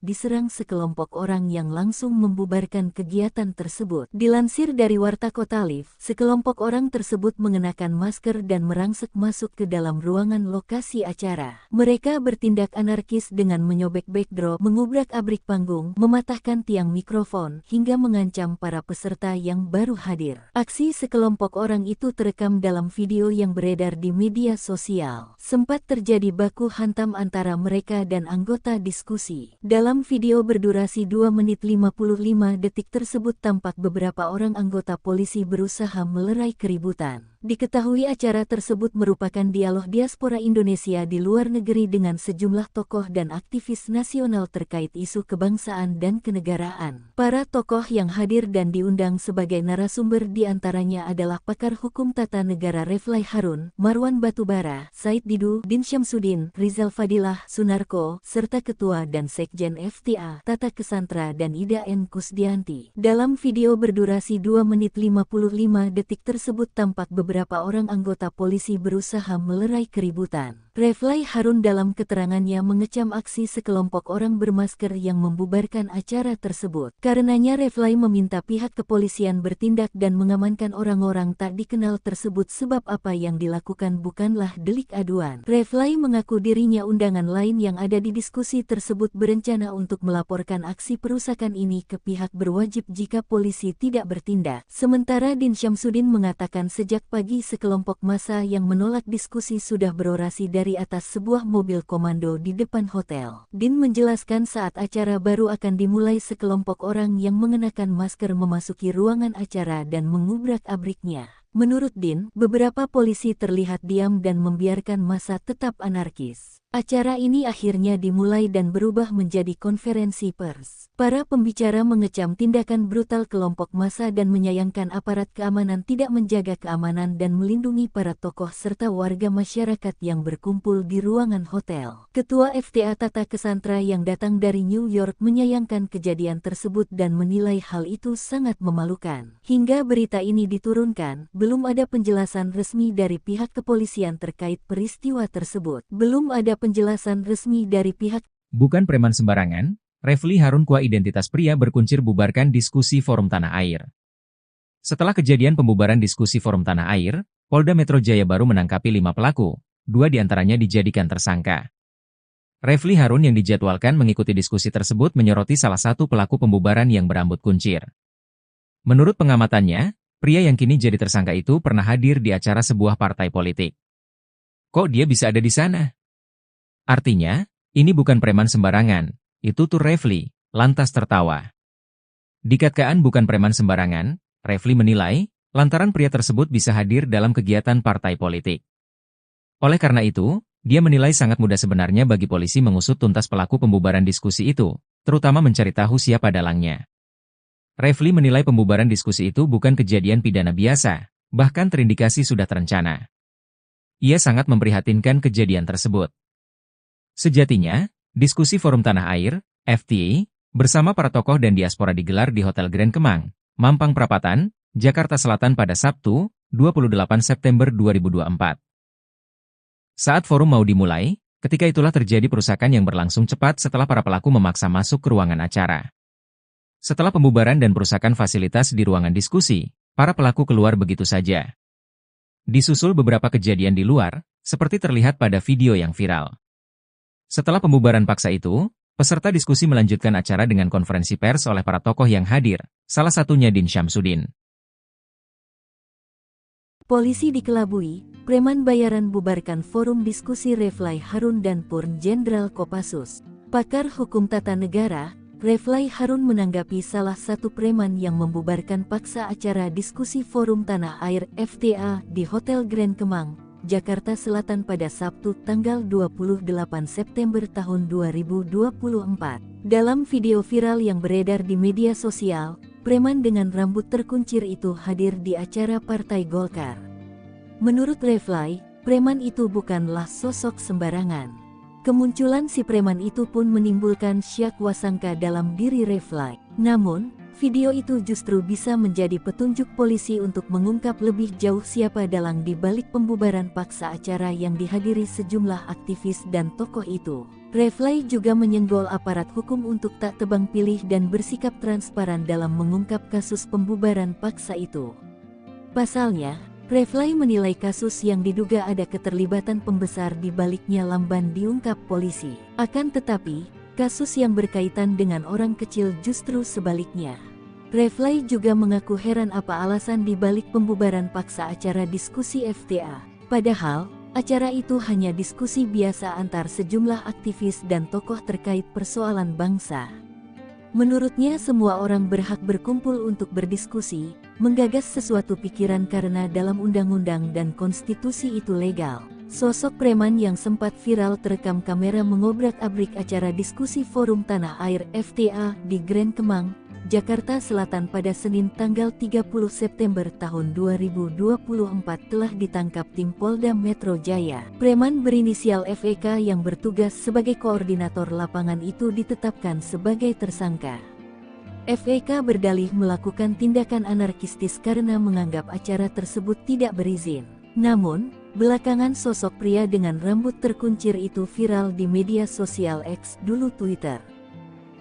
diserang sekelompok orang yang langsung membubarkan kegiatan tersebut. Dilansir dari Warta Kota Live, sekelompok orang tersebut mengenakan masker dan merangsek masuk ke dalam ruangan lokasi acara. Mereka bertindak anarkis dengan menyobek backdrop, mengubrak-abrik panggung, mematahkan tiang mikrofon, hingga mengancam para peserta yang baru hadir. Aksi sekelompok orang itu terekam dalam video yang beredar di media sosial. Sempat terjadi baku hantam antara mereka dan anggota diskusi. Dalam video berdurasi 2 menit 55 detik tersebut tampak beberapa orang anggota polisi berusaha melerai keributan. Diketahui acara tersebut merupakan dialog diaspora Indonesia di luar negeri dengan sejumlah tokoh dan aktivis nasional terkait isu kebangsaan dan kenegaraan. Para tokoh yang hadir dan diundang sebagai narasumber diantaranya adalah pakar hukum tata negara Refly Harun, Marwan Batubara, Said Didu, Din Syamsuddin, Rizal Fadilah, Sunarko, serta Ketua dan Sekjen FTA, Tata Kesantra dan Ida N. Kusdianti. Dalam video berdurasi 2 menit 55 detik tersebut tampak beberapa orang anggota polisi berusaha melerai keributan. Refly Harun dalam keterangannya mengecam aksi sekelompok orang bermasker yang membubarkan acara tersebut. Karenanya Refly meminta pihak kepolisian bertindak dan mengamankan orang-orang tak dikenal tersebut sebab apa yang dilakukan bukanlah delik aduan. Refly mengaku dirinya undangan lain yang ada di diskusi tersebut berencana untuk melaporkan aksi perusakan ini ke pihak berwajib jika polisi tidak bertindak. Sementara Din Syamsuddin mengatakan sejak pagi sekelompok massa yang menolak diskusi sudah berorasi dari atas sebuah mobil komando di depan hotel. Din menjelaskan saat acara baru akan dimulai sekelompok orang yang mengenakan masker memasuki ruangan acara dan mengubrak-abriknya. Menurut Din, beberapa polisi terlihat diam dan membiarkan massa tetap anarkis. Acara ini akhirnya dimulai dan berubah menjadi konferensi pers. Para pembicara mengecam tindakan brutal kelompok massa dan menyayangkan aparat keamanan tidak menjaga keamanan dan melindungi para tokoh serta warga masyarakat yang berkumpul di ruangan hotel. Ketua FTA Tata Kesantra yang datang dari New York menyayangkan kejadian tersebut dan menilai hal itu sangat memalukan. Hingga berita ini diturunkan, belum ada penjelasan resmi dari pihak kepolisian terkait peristiwa tersebut. Belum ada penjelasan resmi dari pihak. Bukan preman sembarangan, Refly Harun Kua identitas pria berkuncir bubarkan diskusi Forum Tanah Air. Setelah kejadian pembubaran diskusi Forum Tanah Air, Polda Metro Jaya baru menangkapi 5 pelaku, 2 diantaranya dijadikan tersangka. Refly Harun yang dijadwalkan mengikuti diskusi tersebut menyoroti salah satu pelaku pembubaran yang berambut kuncir. Menurut pengamatannya, pria yang kini jadi tersangka itu pernah hadir di acara sebuah partai politik. Kok dia bisa ada di sana? Artinya, ini bukan preman sembarangan, itu tuh Refly, lantas tertawa. Dikatakan bukan preman sembarangan, Refly menilai, lantaran pria tersebut bisa hadir dalam kegiatan partai politik. Oleh karena itu, dia menilai sangat mudah sebenarnya bagi polisi mengusut tuntas pelaku pembubaran diskusi itu, terutama mencari tahu siapa dalangnya. Refly menilai pembubaran diskusi itu bukan kejadian pidana biasa, bahkan terindikasi sudah terencana. Ia sangat memprihatinkan kejadian tersebut. Sejatinya, diskusi Forum Tanah Air, FTA, bersama para tokoh dan diaspora digelar di Hotel Grand Kemang, Mampang Perapatan, Jakarta Selatan pada Sabtu, 28 September 2024. Saat forum mau dimulai, ketika itulah terjadi perusakan yang berlangsung cepat setelah para pelaku memaksa masuk ke ruangan acara. Setelah pembubaran dan perusakan fasilitas di ruangan diskusi, para pelaku keluar begitu saja. Disusul beberapa kejadian di luar, seperti terlihat pada video yang viral. Setelah pembubaran paksa itu, peserta diskusi melanjutkan acara dengan konferensi pers oleh para tokoh yang hadir, salah satunya Din Syamsuddin. Polisi dikelabui, preman bayaran bubarkan forum diskusi Refly Harun dan Purn Jenderal Kopassus. Pakar hukum tata negara, Refly Harun menanggapi salah satu preman yang membubarkan paksa acara diskusi Forum Tanah Air FTA di Hotel Grand Kemang, Jakarta Selatan pada Sabtu tanggal 28 September tahun 2024. Dalam video viral yang beredar di media sosial, preman dengan rambut terkuncir itu hadir di acara Partai Golkar. Menurut Refly, preman itu bukanlah sosok sembarangan. Kemunculan si preman itu pun menimbulkan syak wasangka dalam diri Refly. Namun, video itu justru bisa menjadi petunjuk polisi untuk mengungkap lebih jauh siapa dalang di balik pembubaran paksa acara yang dihadiri sejumlah aktivis dan tokoh itu. Refly juga menyenggol aparat hukum untuk tak tebang pilih dan bersikap transparan dalam mengungkap kasus pembubaran paksa itu. Pasalnya, Refly menilai kasus yang diduga ada keterlibatan pembesar di baliknya lamban diungkap polisi. Akan tetapi, kasus yang berkaitan dengan orang kecil justru sebaliknya. Refly juga mengaku heran apa alasan di balik pembubaran paksa acara diskusi FTA. Padahal, acara itu hanya diskusi biasa antar sejumlah aktivis dan tokoh terkait persoalan bangsa. Menurutnya semua orang berhak berkumpul untuk berdiskusi, menggagas sesuatu pikiran karena dalam undang-undang dan konstitusi itu legal. Sosok preman yang sempat viral terekam kamera mengobrak-abrik acara diskusi Forum Tanah Air FTA di Grand Kemang, Jakarta Selatan pada Senin tanggal 30 September tahun 2024 telah ditangkap tim Polda Metro Jaya. Preman berinisial FEK yang bertugas sebagai koordinator lapangan itu ditetapkan sebagai tersangka. FEK berdalih melakukan tindakan anarkistis karena menganggap acara tersebut tidak berizin. Namun, belakangan sosok pria dengan rambut terkuncir itu viral di media sosial X dulu Twitter.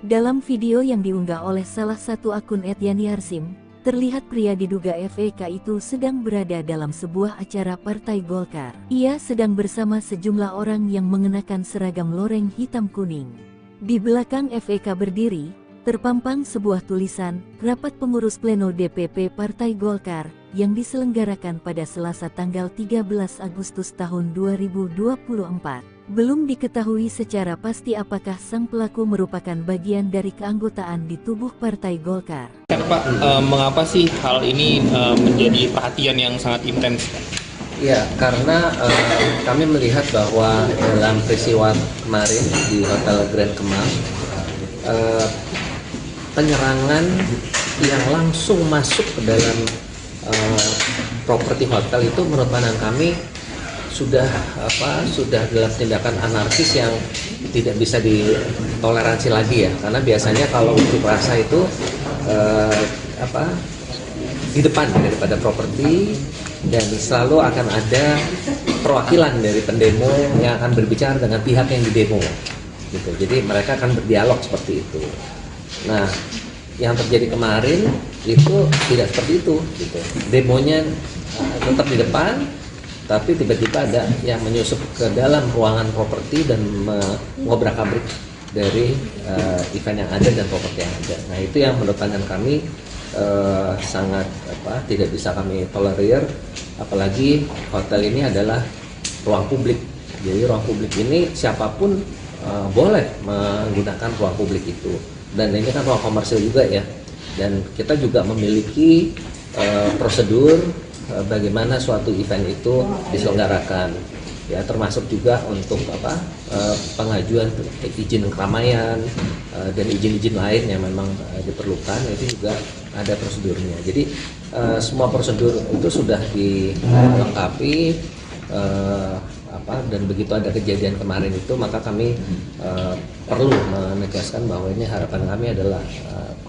Dalam video yang diunggah oleh salah satu akun @yaniarsim, terlihat pria diduga FEK itu sedang berada dalam sebuah acara Partai Golkar. Ia sedang bersama sejumlah orang yang mengenakan seragam loreng hitam kuning. Di belakang FEK berdiri, terpampang sebuah tulisan, Rapat Pengurus Pleno DPP Partai Golkar, yang diselenggarakan pada Selasa tanggal 13 Agustus tahun 2024. Belum diketahui secara pasti apakah sang pelaku merupakan bagian dari keanggotaan di tubuh Partai Golkar. Pak, mengapa sih hal ini menjadi perhatian yang sangat intens? Ya, karena kami melihat bahwa dalam peristiwa kemarin di Hotel Grand Kemang, penyerangan yang langsung masuk ke dalam properti hotel itu menurut pandangan kami sudah dalam tindakan anarkis yang tidak bisa ditoleransi lagi ya, karena biasanya kalau unjuk rasa itu di depan daripada properti, dan selalu akan ada perwakilan dari pendemo yang akan berbicara dengan pihak yang didemo gitu. Jadi mereka akan berdialog seperti itu. Nah, yang terjadi kemarin itu tidak seperti itu gitu. Demonya tetap di depan, tapi tiba-tiba ada yang menyusup ke dalam ruangan properti dan mengobrak-abrik dari event yang ada dan properti yang ada. Nah, itu yang menurut pandangan kami sangat tidak bisa kami tolerir, apalagi hotel ini adalah ruang publik. Jadi ruang publik ini siapapun boleh menggunakan ruang publik itu, dan ini kan ruang komersil juga ya, dan kita juga memiliki prosedur bagaimana suatu event itu diselenggarakan ya, termasuk juga untuk pengajuan izin keramaian dan izin-izin lain yang memang diperlukan, itu juga ada prosedurnya. Jadi semua prosedur itu sudah dilengkapi, dan begitu ada kejadian kemarin itu, maka kami perlu menegaskan bahwa ini harapan kami adalah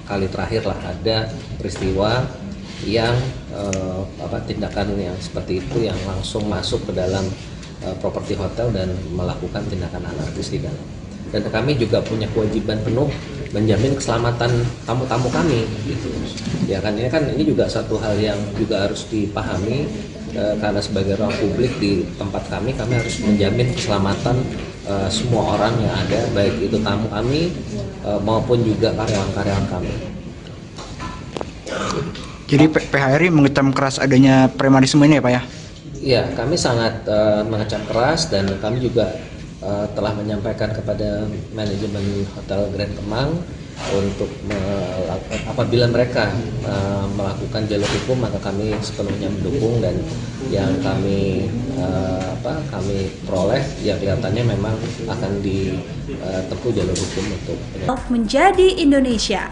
kali terakhir lah ada peristiwa yang tindakan yang seperti itu yang langsung masuk ke dalam properti hotel dan melakukan tindakan anarkis di dalam. Dan kami juga punya kewajiban penuh menjamin keselamatan tamu-tamu kami gitu. Ya kan ini juga satu hal yang juga harus dipahami, karena sebagai ruang publik di tempat kami harus menjamin keselamatan semua orang yang ada, baik itu tamu kami maupun juga karyawan-karyawan kami. Jadi PHRI mengecam keras adanya premanisme ini ya Pak ya? Iya, kami sangat mengecam keras, dan kami juga telah menyampaikan kepada manajemen Hotel Grand Kemang untuk apabila mereka melakukan jalur hukum, maka kami sepenuhnya mendukung, dan yang kami peroleh ya kelihatannya memang akan ditempuh jalur hukum untuk menjadi Indonesia.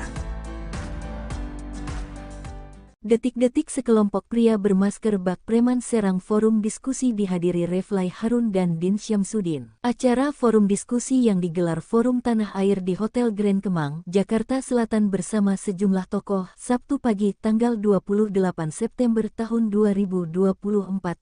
Detik-detik sekelompok pria bermasker bak preman serang forum diskusi dihadiri Refly Harun dan Din Syamsuddin. Acara forum diskusi yang digelar Forum Tanah Air di Hotel Grand Kemang, Jakarta Selatan bersama sejumlah tokoh, Sabtu pagi tanggal 28 September tahun 2024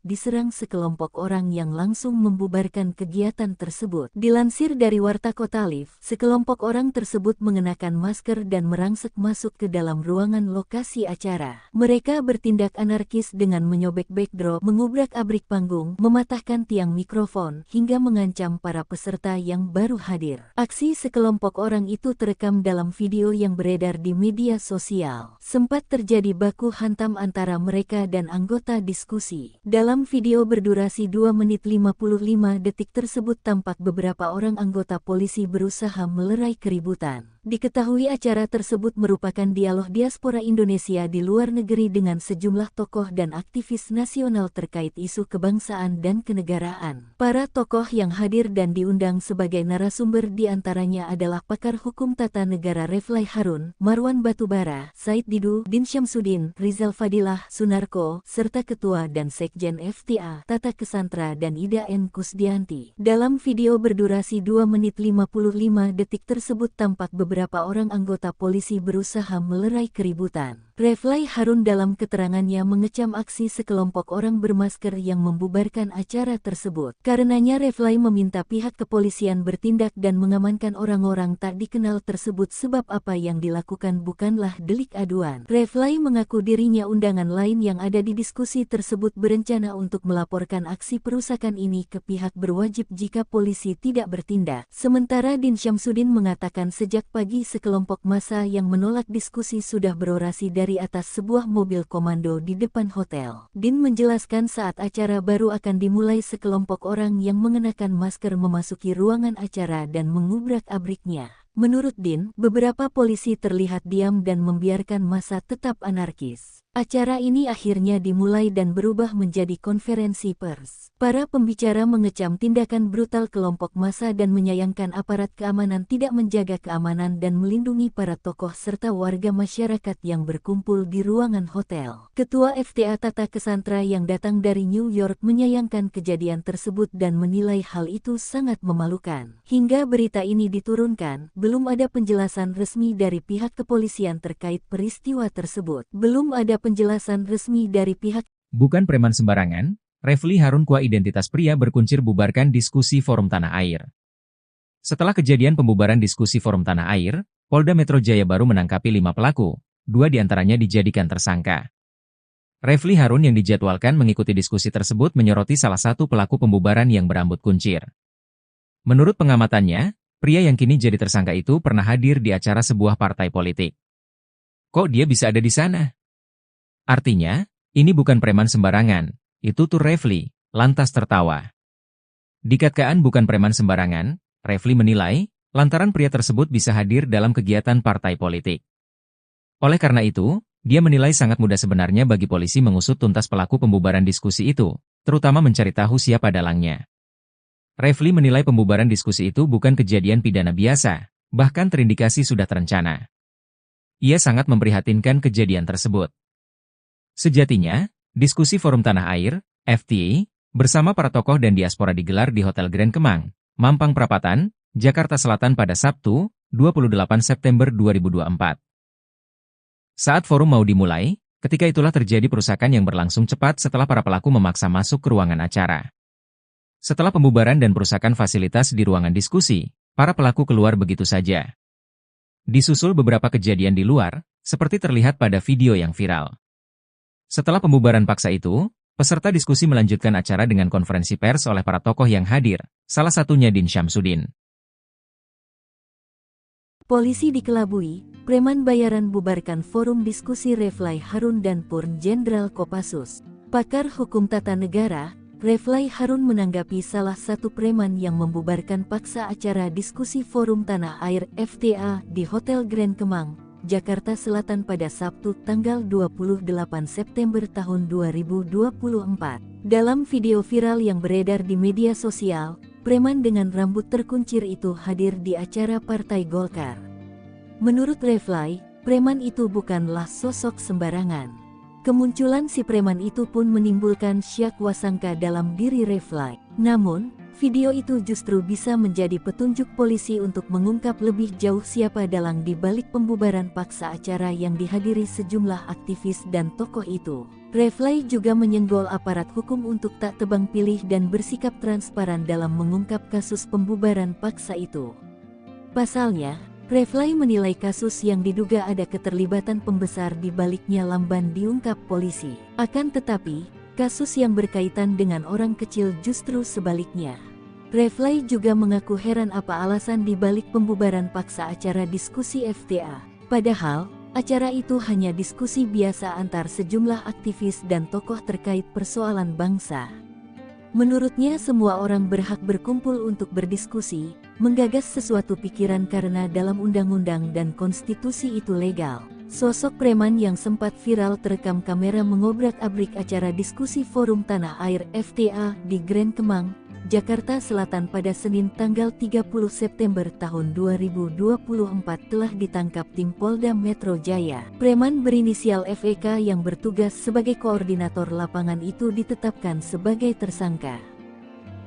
diserang sekelompok orang yang langsung membubarkan kegiatan tersebut. Dilansir dari Warta Kota Live, sekelompok orang tersebut mengenakan masker dan merangsek masuk ke dalam ruangan lokasi acara. Mereka bertindak anarkis dengan menyobek backdrop, mengubrak-abrik panggung, mematahkan tiang mikrofon, hingga mengancam para peserta yang baru hadir. Aksi sekelompok orang itu terekam dalam video yang beredar di media sosial. Sempat terjadi baku hantam antara mereka dan anggota diskusi. Dalam video berdurasi 2 menit 55 detik tersebut tampak beberapa orang anggota polisi berusaha melerai keributan. Diketahui acara tersebut merupakan dialog diaspora Indonesia di luar negeri dengan sejumlah tokoh dan aktivis nasional terkait isu kebangsaan dan kenegaraan. Para tokoh yang hadir dan diundang sebagai narasumber diantaranya adalah pakar hukum tata negara Reflay Harun, Marwan Batubara, Said Didu, Din Syamsuddin, Rizal Fadilah, Sunarko, serta Ketua dan Sekjen FTA, Tata Kesantra dan Ida N. Kusdianti. Dalam video berdurasi 2 menit 55 detik tersebut tampak beberapa orang anggota polisi berusaha melerai keributan. Reflay Harun dalam keterangannya mengecam aksi sekelompok orang bermasker yang membubarkan acara tersebut. Karenanya Reflay meminta pihak kepolisian bertindak dan mengamankan orang-orang tak dikenal tersebut sebab apa yang dilakukan bukanlah delik aduan. Reflay mengaku dirinya undangan lain yang ada di diskusi tersebut berencana untuk melaporkan aksi perusakan ini ke pihak berwajib jika polisi tidak bertindak. Sementara Din Syamsuddin mengatakan sejak pagi sekelompok massa yang menolak diskusi sudah berorasi dari atas sebuah mobil komando di depan hotel. Din menjelaskan saat acara baru akan dimulai sekelompok orang yang mengenakan masker memasuki ruangan acara dan mengubrak-abriknya. Menurut Din, beberapa polisi terlihat diam dan membiarkan massa tetap anarkis. Acara ini akhirnya dimulai dan berubah menjadi konferensi pers. Para pembicara mengecam tindakan brutal kelompok massa dan menyayangkan aparat keamanan tidak menjaga keamanan dan melindungi para tokoh serta warga masyarakat yang berkumpul di ruangan hotel. Ketua FTA Tata Kesantra yang datang dari New York menyayangkan kejadian tersebut dan menilai hal itu sangat memalukan. Hingga berita ini diturunkan, belum ada penjelasan resmi dari pihak kepolisian terkait peristiwa tersebut. Belum ada penjelasan resmi dari pihak. Bukan preman sembarangan, Refly Harun Kua identitas pria berkuncir bubarkan diskusi Forum Tanah Air. Setelah kejadian pembubaran diskusi Forum Tanah Air, Polda Metro Jaya baru menangkapi 5 pelaku, 2 diantaranya dijadikan tersangka. Refly Harun yang dijadwalkan mengikuti diskusi tersebut menyoroti salah satu pelaku pembubaran yang berambut kuncir. Menurut pengamatannya, pria yang kini jadi tersangka itu pernah hadir di acara sebuah partai politik. Kok dia bisa ada di sana? Artinya, ini bukan preman sembarangan, itu tuh Refly, lantas tertawa. Dikatakan bukan preman sembarangan, Refly menilai, lantaran pria tersebut bisa hadir dalam kegiatan partai politik. Oleh karena itu, dia menilai sangat mudah sebenarnya bagi polisi mengusut tuntas pelaku pembubaran diskusi itu, terutama mencari tahu siapa dalangnya. Refly menilai pembubaran diskusi itu bukan kejadian pidana biasa, bahkan terindikasi sudah terencana. Ia sangat memprihatinkan kejadian tersebut. Sejatinya, diskusi Forum Tanah Air, FTA, bersama para tokoh dan diaspora digelar di Hotel Grand Kemang, Mampang Perapatan, Jakarta Selatan pada Sabtu, 28 September 2024. Saat forum mau dimulai, ketika itulah terjadi perusakan yang berlangsung cepat setelah para pelaku memaksa masuk ke ruangan acara. Setelah pembubaran dan perusakan fasilitas di ruangan diskusi, para pelaku keluar begitu saja. Disusul beberapa kejadian di luar, seperti terlihat pada video yang viral. Setelah pembubaran paksa itu, peserta diskusi melanjutkan acara dengan konferensi pers oleh para tokoh yang hadir, salah satunya Din Syamsuddin. Polisi dikelabui, preman bayaran bubarkan forum diskusi Reflay Harun dan Purn Jenderal Kopassus. Pakar hukum tata negara, Reflay Harun menanggapi salah satu preman yang membubarkan paksa acara diskusi Forum Tanah Air FTA di Hotel Grand Kemang, Jakarta Selatan pada Sabtu tanggal 28 September tahun 2024. Dalam video viral yang beredar di media sosial, preman dengan rambut terkuncir itu hadir di acara Partai Golkar. Menurut Reflay, preman itu bukanlah sosok sembarangan. Kemunculan si preman itu pun menimbulkan syak wasangka dalam diri Reflay. Namun, video itu justru bisa menjadi petunjuk polisi untuk mengungkap lebih jauh siapa dalang di balik pembubaran paksa acara yang dihadiri sejumlah aktivis dan tokoh itu. Reflay juga menyenggol aparat hukum untuk tak tebang pilih dan bersikap transparan dalam mengungkap kasus pembubaran paksa itu. Pasalnya, Reflay menilai kasus yang diduga ada keterlibatan pembesar di baliknya lamban diungkap polisi. Akan tetapi, kasus yang berkaitan dengan orang kecil justru sebaliknya. Reflay juga mengaku heran apa alasan di balik pembubaran paksa acara diskusi FTA. Padahal, acara itu hanya diskusi biasa antar sejumlah aktivis dan tokoh terkait persoalan bangsa. Menurutnya semua orang berhak berkumpul untuk berdiskusi, menggagas sesuatu pikiran karena dalam undang-undang dan konstitusi itu legal. Sosok preman yang sempat viral terekam kamera mengobrak-abrik acara diskusi Forum Tanah Air FTA di Grand Kemang, Jakarta Selatan pada Senin tanggal 30 September tahun 2024 telah ditangkap tim Polda Metro Jaya. Preman berinisial FEK yang bertugas sebagai koordinator lapangan itu ditetapkan sebagai tersangka.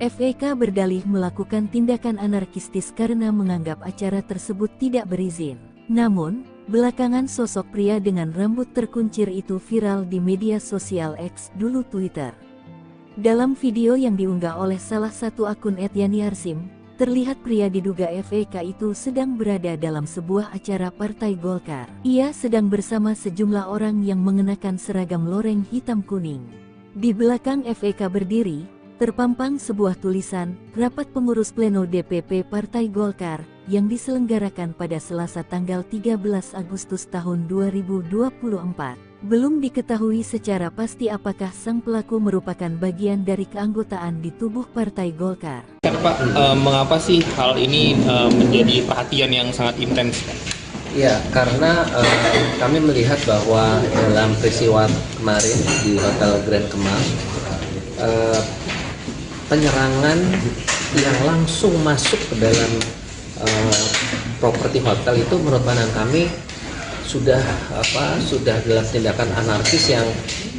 FEK berdalih melakukan tindakan anarkistis karena menganggap acara tersebut tidak berizin. Namun, belakangan sosok pria dengan rambut terkuncir itu viral di media sosial X dulu Twitter. Dalam video yang diunggah oleh salah satu akun @yani_arsim, terlihat pria diduga FEK itu sedang berada dalam sebuah acara Partai Golkar. Ia sedang bersama sejumlah orang yang mengenakan seragam loreng hitam kuning. Di belakang FEK berdiri, terpampang sebuah tulisan, Rapat Pengurus Pleno DPP Partai Golkar, yang diselenggarakan pada Selasa tanggal 13 Agustus tahun 2024. Belum diketahui secara pasti apakah sang pelaku merupakan bagian dari keanggotaan di tubuh Partai Golkar. Pak, mengapa sih hal ini menjadi perhatian yang sangat intens? Ya, karena kami melihat bahwa dalam peristiwa kemarin di Hotel Grand Kemang, penyerangan yang langsung masuk ke dalam properti hotel itu menurut pandangan kami sudah dalam tindakan anarkis yang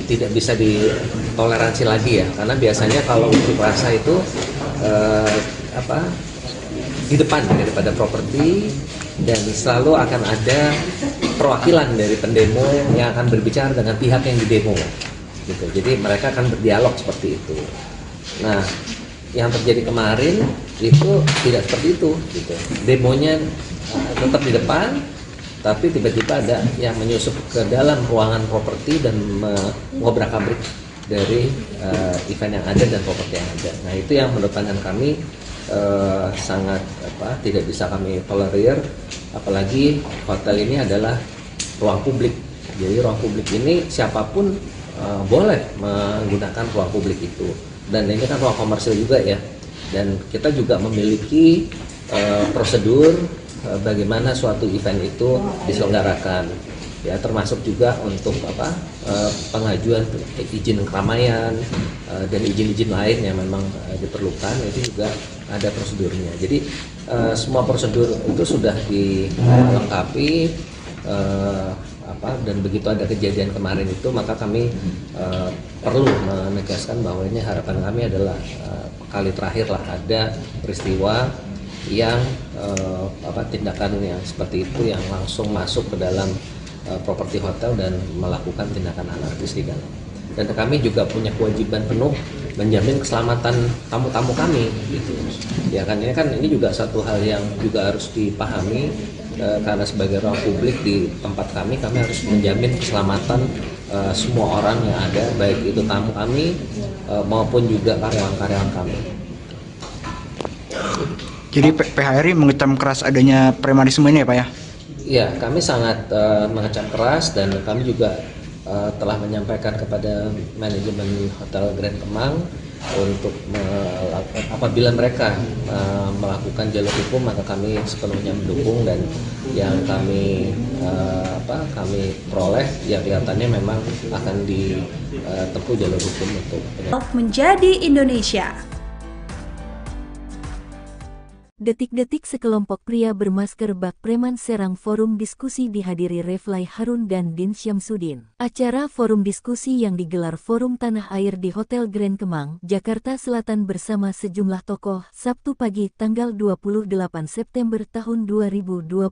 tidak bisa ditoleransi lagi ya, karena biasanya kalau unjuk rasa itu di depan daripada properti, dan selalu akan ada perwakilan dari pendemo yang akan berbicara dengan pihak yang didemo gitu. Jadi mereka akan berdialog seperti itu. Nah, yang terjadi kemarin itu tidak seperti itu gitu. Demonya tetap di depan, tapi tiba-tiba ada yang menyusup ke dalam ruangan properti dan mengobrak-abrik dari event yang ada dan properti yang ada. Nah, itu yang menurut pandangan kami sangat tidak bisa kami tolerir, apalagi hotel ini adalah ruang publik. Jadi ruang publik ini siapapun boleh menggunakan ruang publik itu, dan ini kan ruang komersil juga ya, dan kita juga memiliki prosedur bagaimana suatu event itu diselenggarakan ya, termasuk juga untuk pengajuan izin keramaian dan izin-izin lain yang memang diperlukan, itu juga ada prosedurnya. Jadi semua prosedur itu sudah dilengkapi, dan begitu ada kejadian kemarin itu, maka kami perlu menegaskan bahwa ini harapan kami adalah kali terakhir lah ada peristiwa yang tindakan yang seperti itu yang langsung masuk ke dalam properti hotel dan melakukan tindakan anarkis di dalam. Dan kami juga punya kewajiban penuh menjamin keselamatan tamu-tamu kami gitu. Ya kan, ini juga satu hal yang juga harus dipahami, karena sebagai ruang publik di tempat kami harus menjamin keselamatan semua orang yang ada, baik itu tamu kami maupun juga karyawan-karyawan kami. Jadi PHRI mengecam keras adanya premanisme ini ya Pak ya? Ya, kami sangat mengecam keras, dan kami juga telah menyampaikan kepada manajemen Hotel Grand Kemang untuk apabila mereka melakukan jalur hukum, maka kami sepenuhnya mendukung, dan yang kami peroleh ya kelihatannya memang akan ditempuh jalur hukum untuk menjadi Indonesia. Detik-detik sekelompok pria bermasker bak preman serang forum diskusi dihadiri Refly Harun dan Din Syamsuddin. Acara forum diskusi yang digelar Forum Tanah Air di Hotel Grand Kemang, Jakarta Selatan bersama sejumlah tokoh, Sabtu pagi tanggal 28 September tahun 2024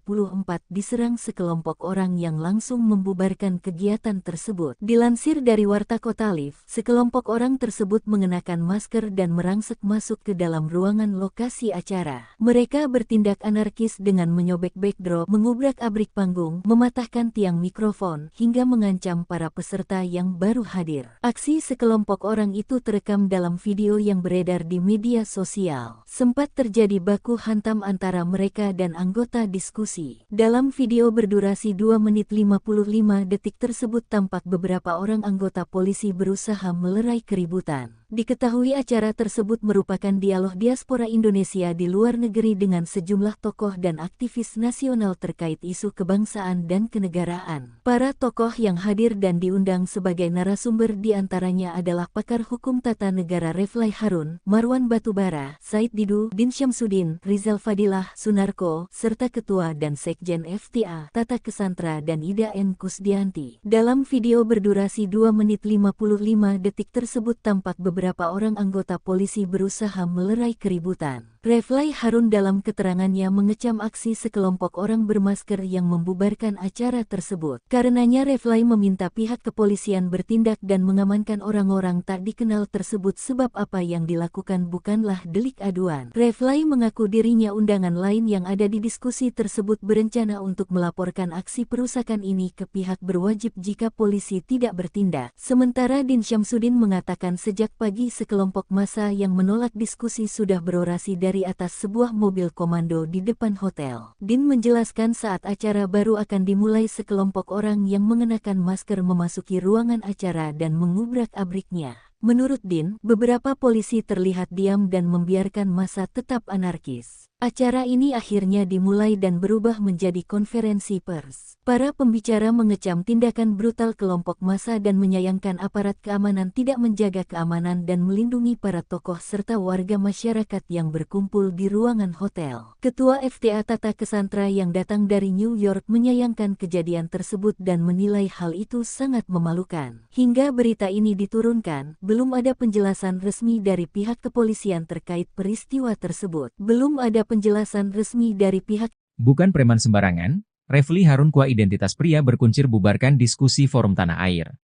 diserang sekelompok orang yang langsung membubarkan kegiatan tersebut. Dilansir dari Warta Kota Live, sekelompok orang tersebut mengenakan masker dan merangsek masuk ke dalam ruangan lokasi acara. Mereka bertindak anarkis dengan menyobek backdrop, mengubrak-abrik panggung, mematahkan tiang mikrofon, hingga mengancam para peserta yang baru hadir. Aksi sekelompok orang itu terekam dalam video yang beredar di media sosial. Sempat terjadi baku hantam antara mereka dan anggota diskusi. Dalam video berdurasi 2 menit 55 detik tersebut tampak beberapa orang anggota polisi berusaha melerai keributan. Diketahui acara tersebut merupakan dialog diaspora Indonesia di luar negeri dengan sejumlah tokoh dan aktivis nasional terkait isu kebangsaan dan kenegaraan. Para tokoh yang hadir dan diundang sebagai narasumber diantaranya adalah pakar hukum tata negara Refly Harun, Marwan Batubara, Said Didu, Din Syamsuddin, Rizal Fadilah, Sunarko, serta Ketua dan Sekjen FTA, Tata Kesantra dan Ida N. Kusdianti. Dalam video berdurasi 2 menit 55 detik tersebut tampak beberapa orang anggota polisi berusaha melerai keributan. Refly Harun dalam keterangannya mengecam aksi sekelompok orang bermasker yang membubarkan acara tersebut. Karenanya Refly meminta pihak kepolisian bertindak dan mengamankan orang-orang tak dikenal tersebut sebab apa yang dilakukan bukanlah delik aduan. Refly mengaku dirinya undangan lain yang ada di diskusi tersebut berencana untuk melaporkan aksi perusakan ini ke pihak berwajib jika polisi tidak bertindak. Sementara Din Syamsuddin mengatakan sejak pagi sekelompok massa yang menolak diskusi sudah berorasi dari atas sebuah mobil komando di depan hotel. Din menjelaskan saat acara baru akan dimulai sekelompok orang yang mengenakan masker memasuki ruangan acara dan mengubrak-abriknya. Menurut Din, beberapa polisi terlihat diam dan membiarkan massa tetap anarkis. Acara ini akhirnya dimulai dan berubah menjadi konferensi pers. Para pembicara mengecam tindakan brutal kelompok massa dan menyayangkan aparat keamanan tidak menjaga keamanan dan melindungi para tokoh serta warga masyarakat yang berkumpul di ruangan hotel. Ketua FTA Tata Kesantra yang datang dari New York menyayangkan kejadian tersebut dan menilai hal itu sangat memalukan. Hingga berita ini diturunkan, belum ada penjelasan resmi dari pihak kepolisian terkait peristiwa tersebut. Belum ada penjelasan resmi dari pihak. Bukan preman sembarangan, Refly Harun Kua identitas pria berkuncir bubarkan diskusi Forum Tanah Air.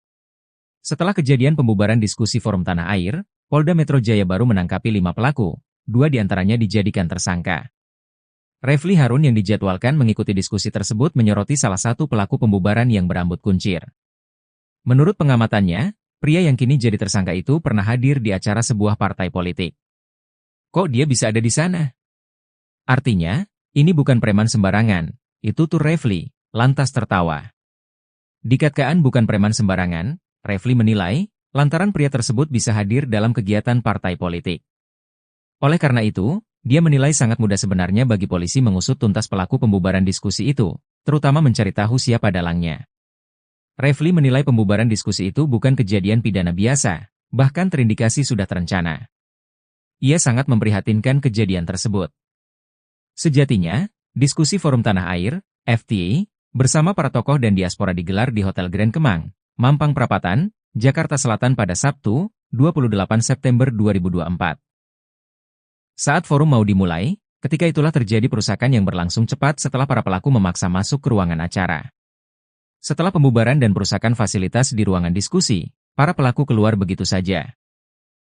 Setelah kejadian pembubaran diskusi Forum Tanah Air, Polda Metro Jaya baru menangkapi 5 pelaku, 2 diantaranya dijadikan tersangka. Refly Harun yang dijadwalkan mengikuti diskusi tersebut menyoroti salah satu pelaku pembubaran yang berambut kuncir. Menurut pengamatannya, pria yang kini jadi tersangka itu pernah hadir di acara sebuah partai politik. Kok dia bisa ada di sana? Artinya, ini bukan preman sembarangan, itu tuh Refly, lantas tertawa. Dikatakan bukan preman sembarangan, Refly menilai, lantaran pria tersebut bisa hadir dalam kegiatan partai politik. Oleh karena itu, dia menilai sangat mudah sebenarnya bagi polisi mengusut tuntas pelaku pembubaran diskusi itu, terutama mencari tahu siapa dalangnya. Refly menilai pembubaran diskusi itu bukan kejadian pidana biasa, bahkan terindikasi sudah terencana. Ia sangat memprihatinkan kejadian tersebut. Sejatinya, diskusi Forum Tanah Air, FTA, bersama para tokoh dan diaspora digelar di Hotel Grand Kemang, Mampang Perapatan, Jakarta Selatan pada Sabtu, 28 September 2024. Saat forum mau dimulai, ketika itulah terjadi perusakan yang berlangsung cepat setelah para pelaku memaksa masuk ke ruangan acara. Setelah pembubaran dan perusakan fasilitas di ruangan diskusi, para pelaku keluar begitu saja.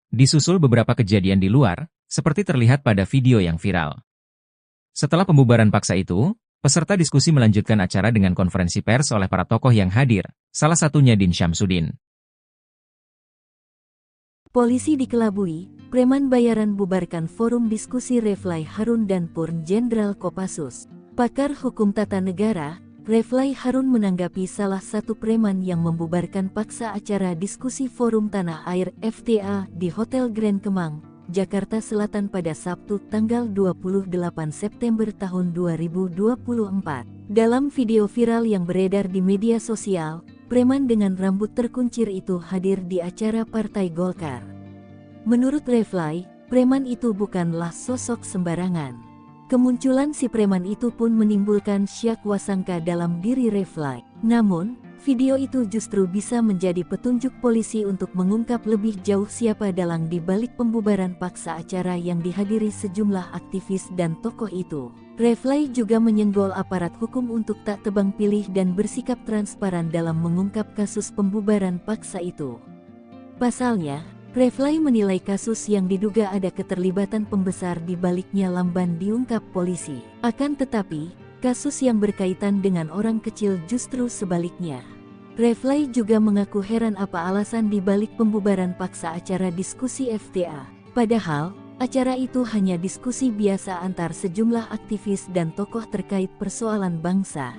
Disusul beberapa kejadian di luar, seperti terlihat pada video yang viral. Setelah pembubaran paksa itu, peserta diskusi melanjutkan acara dengan konferensi pers oleh para tokoh yang hadir, salah satunya Din Syamsuddin. Polisi dikelabui, preman bayaran bubarkan forum diskusi Refly Harun dan Purn Jenderal Kopassus. Pakar hukum tata negara, Refly Harun menanggapi salah satu preman yang membubarkan paksa acara diskusi Forum Tanah Air FTA di Hotel Grand Kemang, Jakarta Selatan pada Sabtu tanggal 28 September tahun 2024. Dalam video viral yang beredar di media sosial, preman dengan rambut terkuncir itu hadir di acara Partai Golkar. Menurut Refly, preman itu bukanlah sosok sembarangan. Kemunculan si preman itu pun menimbulkan syak wasangka dalam diri Refly. Namun, video itu justru bisa menjadi petunjuk polisi untuk mengungkap lebih jauh siapa dalang di balik pembubaran paksa acara yang dihadiri sejumlah aktivis dan tokoh itu. Refly juga menyenggol aparat hukum untuk tak tebang pilih dan bersikap transparan dalam mengungkap kasus pembubaran paksa itu. Pasalnya, Refly menilai kasus yang diduga ada keterlibatan pembesar di baliknya lamban diungkap polisi. Akan tetapi, kasus yang berkaitan dengan orang kecil justru sebaliknya. Refly juga mengaku heran apa alasan di balik pembubaran paksa acara diskusi FTA. Padahal, acara itu hanya diskusi biasa antar sejumlah aktivis dan tokoh terkait persoalan bangsa.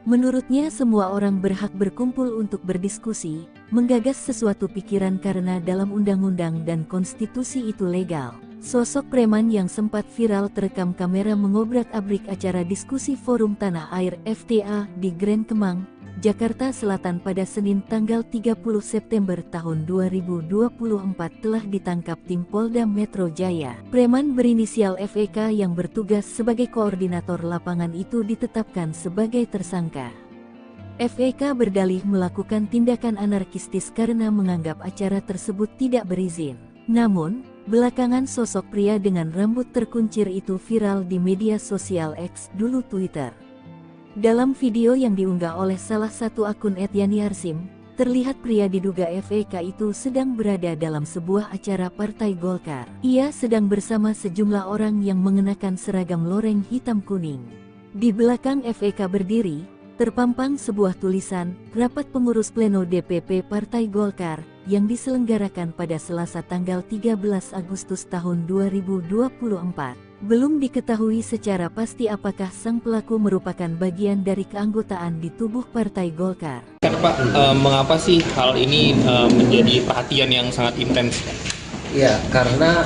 Menurutnya semua orang berhak berkumpul untuk berdiskusi, menggagas sesuatu pikiran karena dalam undang-undang dan konstitusi itu legal. Sosok preman yang sempat viral terekam kamera mengobrak-abrik acara diskusi Forum Tanah Air FTA di Grand Kemang, Jakarta Selatan pada Senin tanggal 30 September tahun 2024 telah ditangkap tim Polda Metro Jaya. Preman berinisial FEK yang bertugas sebagai koordinator lapangan itu ditetapkan sebagai tersangka. FEK berdalih melakukan tindakan anarkistis karena menganggap acara tersebut tidak berizin. Namun, belakangan sosok pria dengan rambut terkuncir itu viral di media sosial X, dulu Twitter. Dalam video yang diunggah oleh salah satu akun @yani_arsim, terlihat pria diduga FEK itu sedang berada dalam sebuah acara Partai Golkar. Ia sedang bersama sejumlah orang yang mengenakan seragam loreng hitam kuning. Di belakang FEK berdiri, terpampang sebuah tulisan, Rapat Pengurus Pleno DPP Partai Golkar, yang diselenggarakan pada Selasa tanggal 13 Agustus tahun 2024. Belum diketahui secara pasti apakah sang pelaku merupakan bagian dari keanggotaan di tubuh Partai Golkar. Pak, mengapa sih hal ini menjadi perhatian yang sangat intens? Ya, karena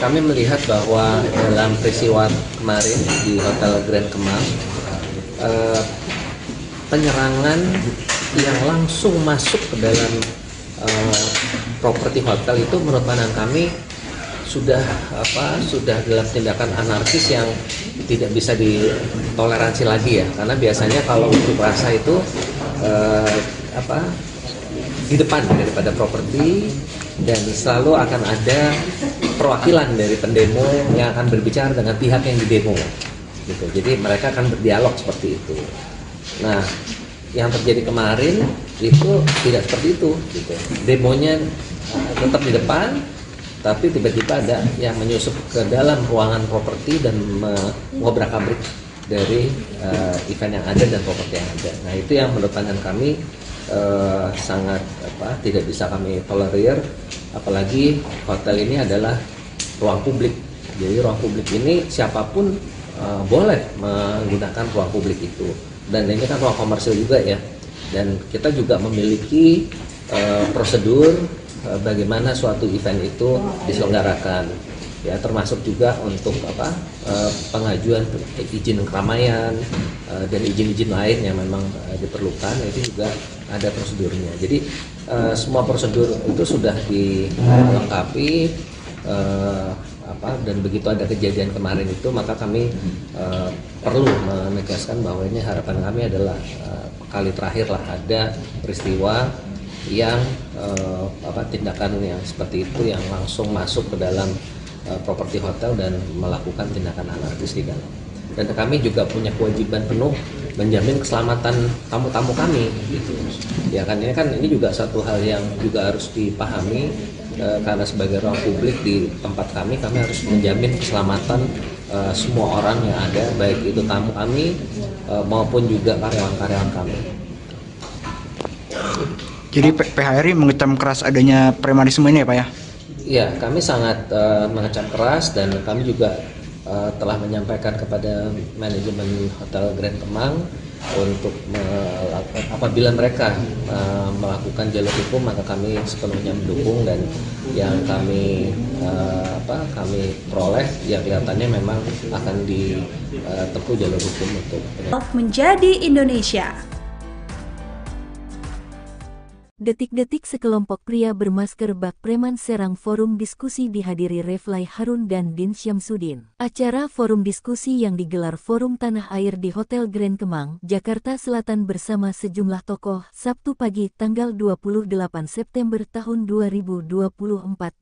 kami melihat bahwa dalam peristiwa kemarin di Hotel Grand Kemang, penyerangan yang langsung masuk ke dalam properti hotel itu menurut pandangan kami sudah dalam tindakan anarkis yang tidak bisa ditoleransi lagi ya, karena biasanya kalau unjuk rasa itu di depan daripada properti, dan selalu akan ada perwakilan dari pendemo yang akan berbicara dengan pihak yang didemo gitu. Jadi mereka akan berdialog seperti itu. Nah, yang terjadi kemarin itu tidak seperti itu gitu. Demonya tetap di depan, tapi tiba-tiba ada yang menyusup ke dalam ruangan properti dan mengobrak-abrik dari event yang ada dan properti yang ada. Nah, itu yang menurut pandangan kami sangat tidak bisa kami tolerir, apalagi hotel ini adalah ruang publik. Jadi ruang publik ini siapapun boleh menggunakan ruang publik itu, dan ini kan ruang komersil juga ya, dan kita juga memiliki prosedur bagaimana suatu event itu diselenggarakan ya, termasuk juga untuk pengajuan izin keramaian dan izin-izin lain yang memang diperlukan, itu juga ada prosedurnya. Jadi semua prosedur itu sudah dilengkapi, dan begitu ada kejadian kemarin itu, maka kami perlu menegaskan bahwa ini harapan kami adalah kali terakhir lah ada peristiwa yang tindakan yang seperti itu yang langsung masuk ke dalam properti hotel dan melakukan tindakan anarkis di dalam. Dan kami juga punya kewajiban penuh menjamin keselamatan tamu-tamu kami gitu. Ya kan ini juga satu hal yang juga harus dipahami, karena sebagai ruang publik di tempat kami harus menjamin keselamatan semua orang yang ada, baik itu tamu kami maupun juga karyawan-karyawan kami. Jadi PHRI mengecam keras adanya premanisme ini ya Pak ya? Iya, kami sangat mengecam keras, dan kami juga telah menyampaikan kepada manajemen Hotel Grand Kemang untuk apabila mereka melakukan jalur hukum, maka kami sepenuhnya mendukung, dan yang kami peroleh yang kelihatannya memang akan ditempuh jalur hukum untuk menjadi Indonesia. Detik-detik sekelompok pria bermasker bak preman serang forum diskusi dihadiri Refly Harun dan Din Syamsuddin. Acara forum diskusi yang digelar Forum Tanah Air di Hotel Grand Kemang, Jakarta Selatan bersama sejumlah tokoh, Sabtu pagi tanggal 28 September tahun 2024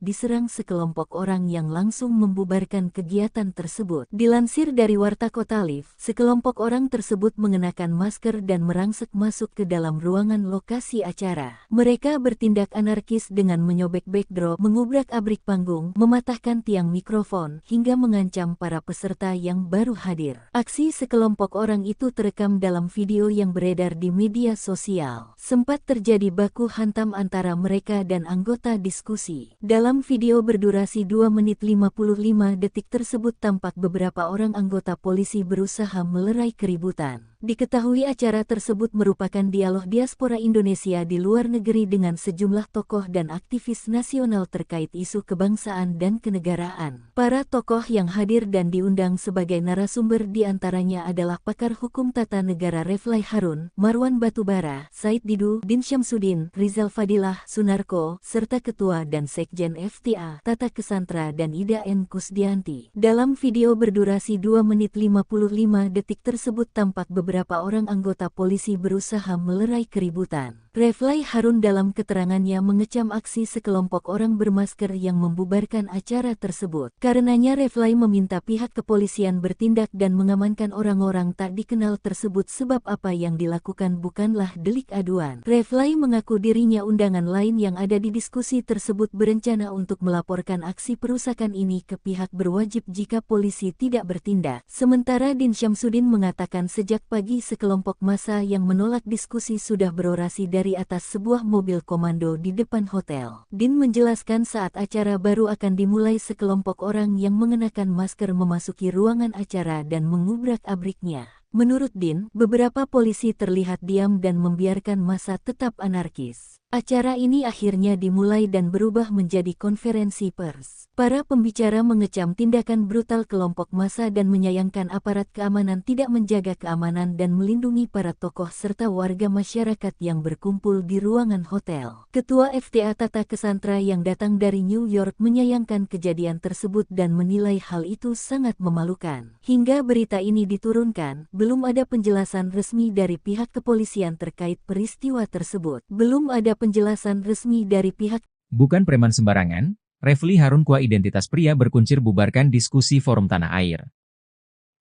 diserang sekelompok orang yang langsung membubarkan kegiatan tersebut. Dilansir dari Warta Kota Live, sekelompok orang tersebut mengenakan masker dan merangsek masuk ke dalam ruangan lokasi acara. Mereka bertindak anarkis dengan menyobek backdrop, mengubrak-abrik panggung, mematahkan tiang mikrofon, hingga mengancam para peserta yang baru hadir. Aksi sekelompok orang itu terekam dalam video yang beredar di media sosial. Sempat terjadi baku hantam antara mereka dan anggota diskusi. Dalam video berdurasi 2 menit 55 detik tersebut tampak beberapa orang anggota polisi berusaha melerai keributan. Diketahui acara tersebut merupakan dialog diaspora Indonesia di luar negeri dengan sejumlah tokoh dan aktivis nasional terkait isu kebangsaan dan kenegaraan. Para tokoh yang hadir dan diundang sebagai narasumber diantaranya adalah pakar hukum tata negara Reflay Harun, Marwan Batubara, Said Didu, Din Syamsuddin, Rizal Fadilah, Sunarko, serta Ketua dan Sekjen FTA, Tata Kesantra dan Ida N. Kusdianti. Dalam video berdurasi 2 menit 55 detik tersebut tampak beberapa orang anggota polisi berusaha melerai keributan. Reflay Harun dalam keterangannya mengecam aksi sekelompok orang bermasker yang membubarkan acara tersebut. Karenanya Reflay meminta pihak kepolisian bertindak dan mengamankan orang-orang tak dikenal tersebut sebab apa yang dilakukan bukanlah delik aduan. Reflay mengaku dirinya undangan lain yang ada di diskusi tersebut berencana untuk melaporkan aksi perusakan ini ke pihak berwajib jika polisi tidak bertindak. Sementara Din Syamsuddin mengatakan sejak pagi sekelompok massa yang menolak diskusi sudah berorasi dari atas sebuah mobil komando di depan hotel. Din menjelaskan saat acara baru akan dimulai sekelompok orang yang mengenakan masker memasuki ruangan acara dan mengubrak-abriknya. Menurut Din, beberapa polisi terlihat diam dan membiarkan massa tetap anarkis. Acara ini akhirnya dimulai dan berubah menjadi konferensi pers. Para pembicara mengecam tindakan brutal kelompok massa dan menyayangkan aparat keamanan tidak menjaga keamanan dan melindungi para tokoh serta warga masyarakat yang berkumpul di ruangan hotel. Ketua FTA Tata Kesantra yang datang dari New York menyayangkan kejadian tersebut dan menilai hal itu sangat memalukan. Hingga berita ini diturunkan, belum ada penjelasan resmi dari pihak kepolisian terkait peristiwa tersebut. Belum ada penjelasan resmi dari pihak. Bukan preman sembarangan, Reflay Harun Kua identitas pria berkuncir bubarkan diskusi Forum Tanah Air.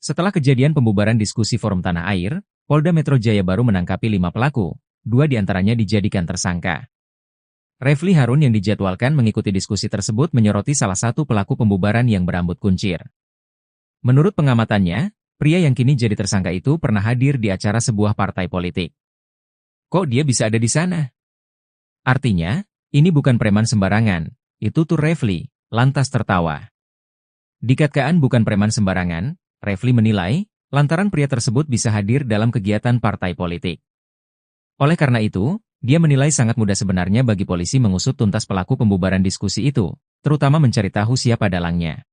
Setelah kejadian pembubaran diskusi Forum Tanah Air, Polda Metro Jaya baru menangkapi 5 pelaku, 2 diantaranya dijadikan tersangka. Reflay Harun yang dijadwalkan mengikuti diskusi tersebut menyoroti salah satu pelaku pembubaran yang berambut kuncir. Menurut pengamatannya, pria yang kini jadi tersangka itu pernah hadir di acara sebuah partai politik. Kok dia bisa ada di sana? Artinya, ini bukan preman sembarangan. Itu tuh Reflay, lantas tertawa. Dikatakan bukan preman sembarangan, Reflay menilai, lantaran pria tersebut bisa hadir dalam kegiatan partai politik. Oleh karena itu, dia menilai sangat mudah sebenarnya bagi polisi mengusut tuntas pelaku pembubaran diskusi itu, terutama mencari tahu siapa dalangnya.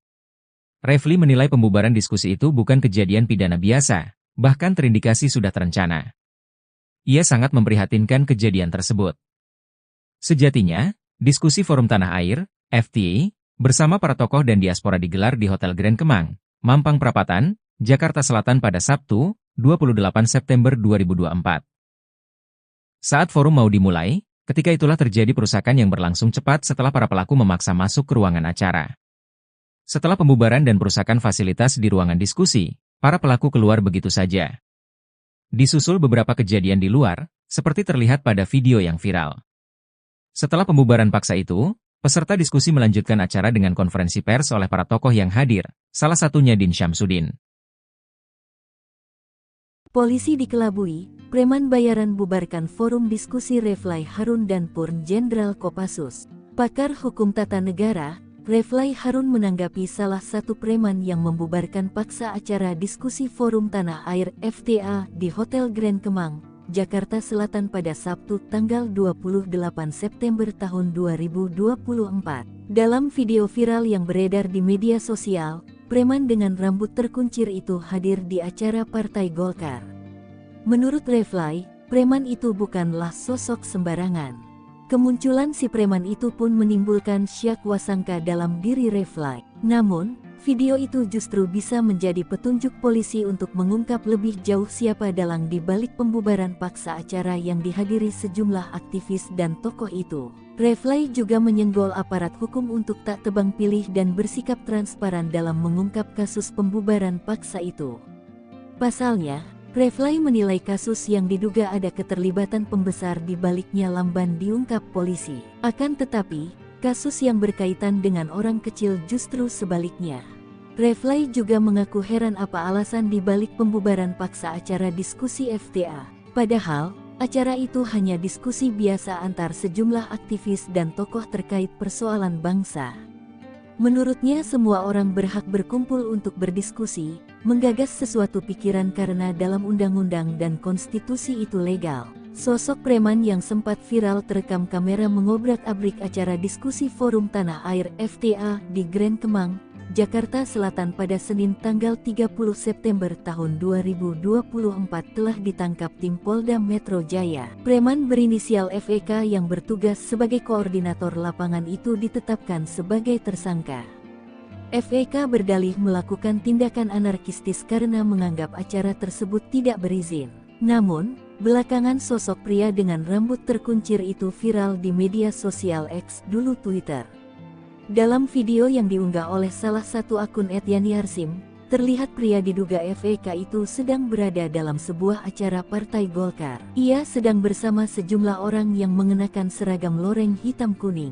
Reflay menilai pembubaran diskusi itu bukan kejadian pidana biasa, bahkan terindikasi sudah terencana. Ia sangat memprihatinkan kejadian tersebut. Sejatinya, diskusi Forum Tanah Air, FTA, bersama para tokoh dan diaspora digelar di Hotel Grand Kemang, Mampang Perapatan, Jakarta Selatan pada Sabtu, 28 September 2024. Saat forum mau dimulai, ketika itulah terjadi perusakan yang berlangsung cepat setelah para pelaku memaksa masuk ke ruangan acara. Setelah pembubaran dan perusakan fasilitas di ruangan diskusi, para pelaku keluar begitu saja. Disusul beberapa kejadian di luar, seperti terlihat pada video yang viral. Setelah pembubaran paksa itu, peserta diskusi melanjutkan acara dengan konferensi pers oleh para tokoh yang hadir, salah satunya Din Syamsuddin. Polisi dikelabui, preman bayaran bubarkan forum diskusi Reflay Harun dan Purn Jenderal Kopassus. Pakar hukum tata negara, Reflay Harun menanggapi salah satu preman yang membubarkan paksa acara diskusi Forum Tanah Air FTA di Hotel Grand Kemang, Jakarta Selatan pada Sabtu tanggal 28 September tahun 2024. Dalam video viral yang beredar di media sosial, preman dengan rambut terkuncir itu hadir di acara Partai Golkar. Menurut Reflay, preman itu bukanlah sosok sembarangan. Kemunculan si preman itu pun menimbulkan syak wasangka dalam diri Reflay. Namun, video itu justru bisa menjadi petunjuk polisi untuk mengungkap lebih jauh siapa dalang di balik pembubaran paksa acara yang dihadiri sejumlah aktivis dan tokoh itu. Reflay juga menyenggol aparat hukum untuk tak tebang pilih dan bersikap transparan dalam mengungkap kasus pembubaran paksa itu. Pasalnya, Reflay menilai kasus yang diduga ada keterlibatan pembesar di baliknya lamban diungkap polisi. Akan tetapi, kasus yang berkaitan dengan orang kecil justru sebaliknya. Reflay juga mengaku heran apa alasan di balik pembubaran paksa acara diskusi FTA. Padahal, acara itu hanya diskusi biasa antar sejumlah aktivis dan tokoh terkait persoalan bangsa. Menurutnya semua orang berhak berkumpul untuk berdiskusi, menggagas sesuatu pikiran karena dalam undang-undang dan konstitusi itu legal. Sosok preman yang sempat viral terekam kamera mengobrak-abrik acara diskusi Forum Tanah Air FTA di Grand Kemang, Jakarta Selatan pada Senin tanggal 30 September tahun 2024 telah ditangkap tim Polda Metro Jaya. Preman berinisial FEK yang bertugas sebagai koordinator lapangan itu ditetapkan sebagai tersangka. FEK berdalih melakukan tindakan anarkistis karena menganggap acara tersebut tidak berizin. Namun, belakangan sosok pria dengan rambut terkuncir itu viral di media sosial X dulu Twitter. Dalam video yang diunggah oleh salah satu akun @yani_harsim, terlihat pria diduga FEK itu sedang berada dalam sebuah acara Partai Golkar. Ia sedang bersama sejumlah orang yang mengenakan seragam loreng hitam kuning.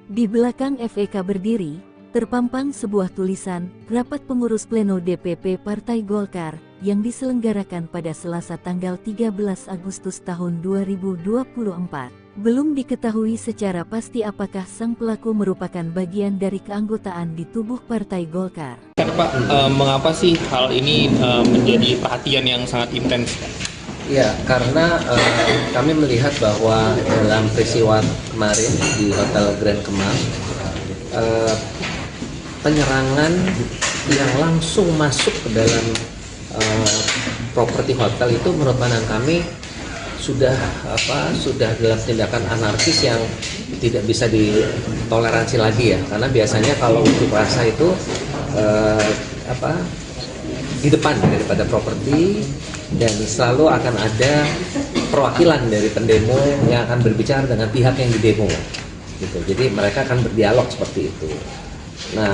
Di belakang FEK berdiri, terpampang sebuah tulisan, Rapat Pengurus Pleno DPP Partai Golkar, yang diselenggarakan pada Selasa tanggal 13 Agustus tahun 2024. Belum diketahui secara pasti apakah sang pelaku merupakan bagian dari keanggotaan di tubuh Partai Golkar. Kan Pak, mengapa sih hal ini menjadi perhatian yang sangat intens? Ya, karena kami melihat bahwa dalam peristiwa kemarin di Hotel Grand Kemang, penyerangan yang langsung masuk ke dalam properti hotel itu menurut pandangan kami sudah dalam tindakan anarkis yang tidak bisa ditoleransi lagi ya, karena biasanya kalau unjuk rasa itu di depan daripada properti, dan selalu akan ada perwakilan dari pendemo yang akan berbicara dengan pihak yang didemo gitu. Jadi mereka akan berdialog seperti itu. Nah,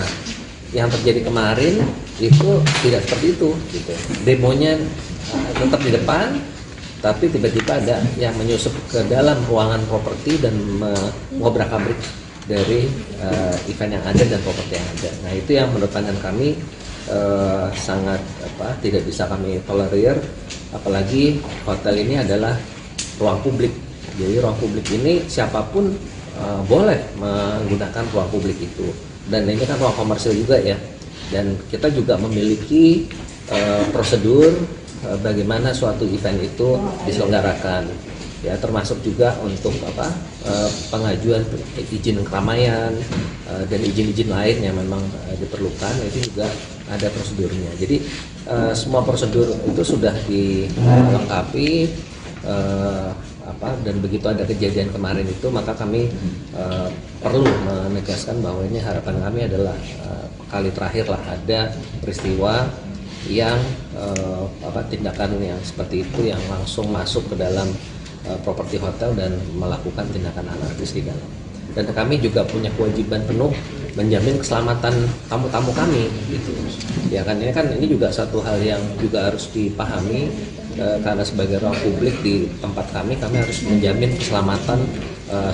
yang terjadi kemarin itu tidak seperti itu gitu. Demonya tetap di depan, tapi tiba-tiba ada yang menyusup ke dalam ruangan properti dan mengobrak-abrik dari event yang ada dan properti yang ada. Nah, itu yang menurut pandangan kami sangat tidak bisa kami tolerir, apalagi hotel ini adalah ruang publik. Jadi ruang publik ini siapapun boleh menggunakan ruang publik itu. Dan ini kan ruang komersil juga ya, dan kita juga memiliki prosedur bagaimana suatu event itu diselenggarakan ya, termasuk juga untuk pengajuan izin keramaian dan izin-izin lain yang memang diperlukan, itu juga ada prosedurnya. Jadi semua prosedur itu sudah dilengkapi, dan begitu ada kejadian kemarin itu, maka kami perlu menegaskan bahwa ini harapan kami adalah kali terakhir lah ada peristiwa yang tindakan yang seperti itu yang langsung masuk ke dalam properti hotel dan melakukan tindakan anarkis di dalam. Dan kami juga punya kewajiban penuh menjamin keselamatan tamu-tamu kami gitu. Ya kan, ini juga satu hal yang juga harus dipahami, karena sebagai ruang publik di tempat kami harus menjamin keselamatan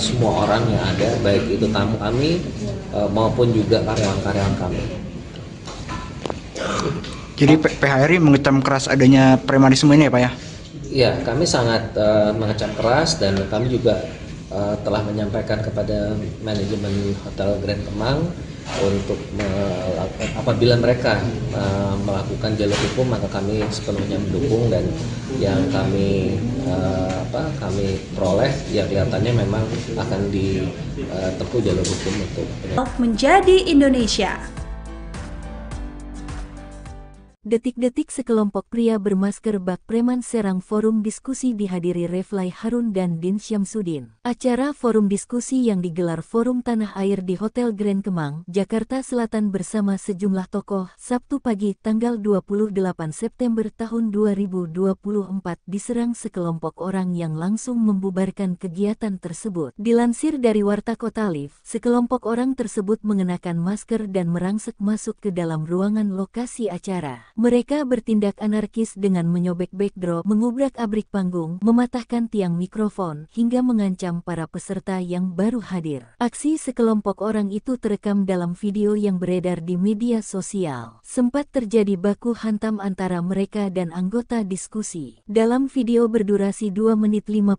semua orang yang ada, baik itu tamu kami maupun juga karyawan-karyawan kami. Jadi PHRI mengecam keras adanya premanisme ini ya Pak ya? Ya, kami sangat mengecam keras, dan kami juga telah menyampaikan kepada manajemen Hotel Grand Kemang untuk apabila mereka melakukan jalur hukum, maka kami sepenuhnya mendukung, dan yang kami peroleh ya kelihatannya memang akan ditempuh jalur hukum untuk menjadi Indonesia. Detik-detik sekelompok pria bermasker bak preman serang forum diskusi dihadiri Refly Harun dan Din Syamsuddin. Acara forum diskusi yang digelar Forum Tanah Air di Hotel Grand Kemang, Jakarta Selatan bersama sejumlah tokoh, Sabtu pagi tanggal 28 September tahun 2024 diserang sekelompok orang yang langsung membubarkan kegiatan tersebut. Dilansir dari Warta Kota Live, sekelompok orang tersebut mengenakan masker dan merangsek masuk ke dalam ruangan lokasi acara. Mereka bertindak anarkis dengan menyobek backdrop, mengubrak-abrik panggung, mematahkan tiang mikrofon, hingga mengancam para peserta yang baru hadir. Aksi sekelompok orang itu terekam dalam video yang beredar di media sosial. Sempat terjadi baku hantam antara mereka dan anggota diskusi. Dalam video berdurasi 2 menit 55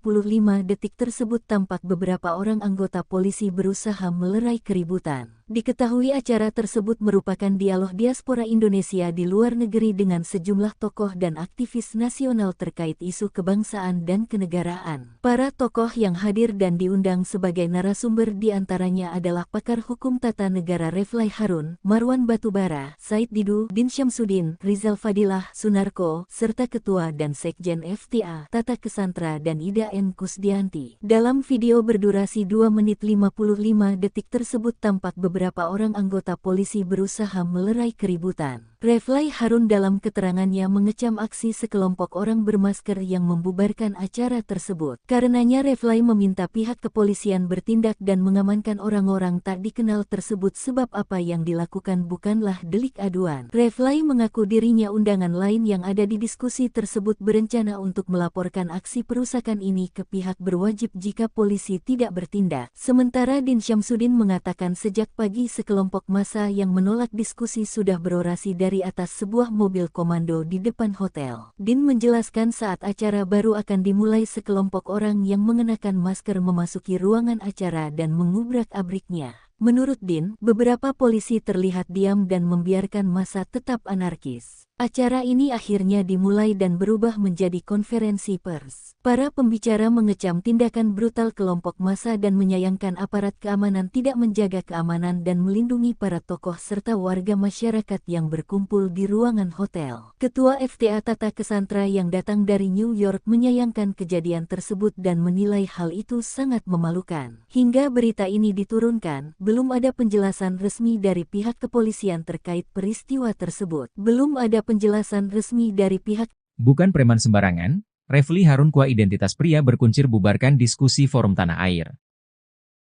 detik tersebut tampak beberapa orang anggota polisi berusaha melerai keributan. Diketahui acara tersebut merupakan dialog diaspora Indonesia di luar negeri dengan sejumlah tokoh dan aktivis nasional terkait isu kebangsaan dan kenegaraan. Para tokoh yang hadir dan diundang sebagai narasumber diantaranya adalah pakar hukum tata negara Reflay Harun, Marwan Batubara, Said Didu, Din Syamsuddin, Rizal Fadilah, Sunarko, serta Ketua dan Sekjen FTA, Tata Kesantra dan Ida N. Kusdianti. Dalam video berdurasi 2 menit 55 detik tersebut tampak beberapa orang anggota polisi berusaha melerai keributan. Reflay Harun dalam keterangannya mengecam aksi sekelompok orang bermasker yang membubarkan acara tersebut. Karenanya Reflay meminta pihak kepolisian bertindak dan mengamankan orang-orang tak dikenal tersebut sebab apa yang dilakukan bukanlah delik aduan. Reflay mengaku dirinya undangan lain yang ada di diskusi tersebut berencana untuk melaporkan aksi perusakan ini ke pihak berwajib jika polisi tidak bertindak. Sementara Din Syamsuddin mengatakan sejak pagi sekelompok massa yang menolak diskusi sudah berorasi dari atas sebuah mobil komando di depan hotel. Din menjelaskan saat acara baru akan dimulai sekelompok orang yang mengenakan masker memasuki ruangan acara dan mengubrak-abriknya. Menurut Din, beberapa polisi terlihat diam dan membiarkan massa tetap anarkis. Acara ini akhirnya dimulai dan berubah menjadi konferensi pers. Para pembicara mengecam tindakan brutal kelompok massa dan menyayangkan aparat keamanan tidak menjaga keamanan dan melindungi para tokoh serta warga masyarakat yang berkumpul di ruangan hotel. Ketua FTA Tata Kesantra yang datang dari New York menyayangkan kejadian tersebut dan menilai hal itu sangat memalukan. Hingga berita ini diturunkan, belum ada penjelasan resmi dari pihak kepolisian terkait peristiwa tersebut. Belum ada penjelasan resmi dari pihak. Bukan preman sembarangan, Refly Harun Kua identitas pria berkuncir bubarkan diskusi Forum Tanah Air.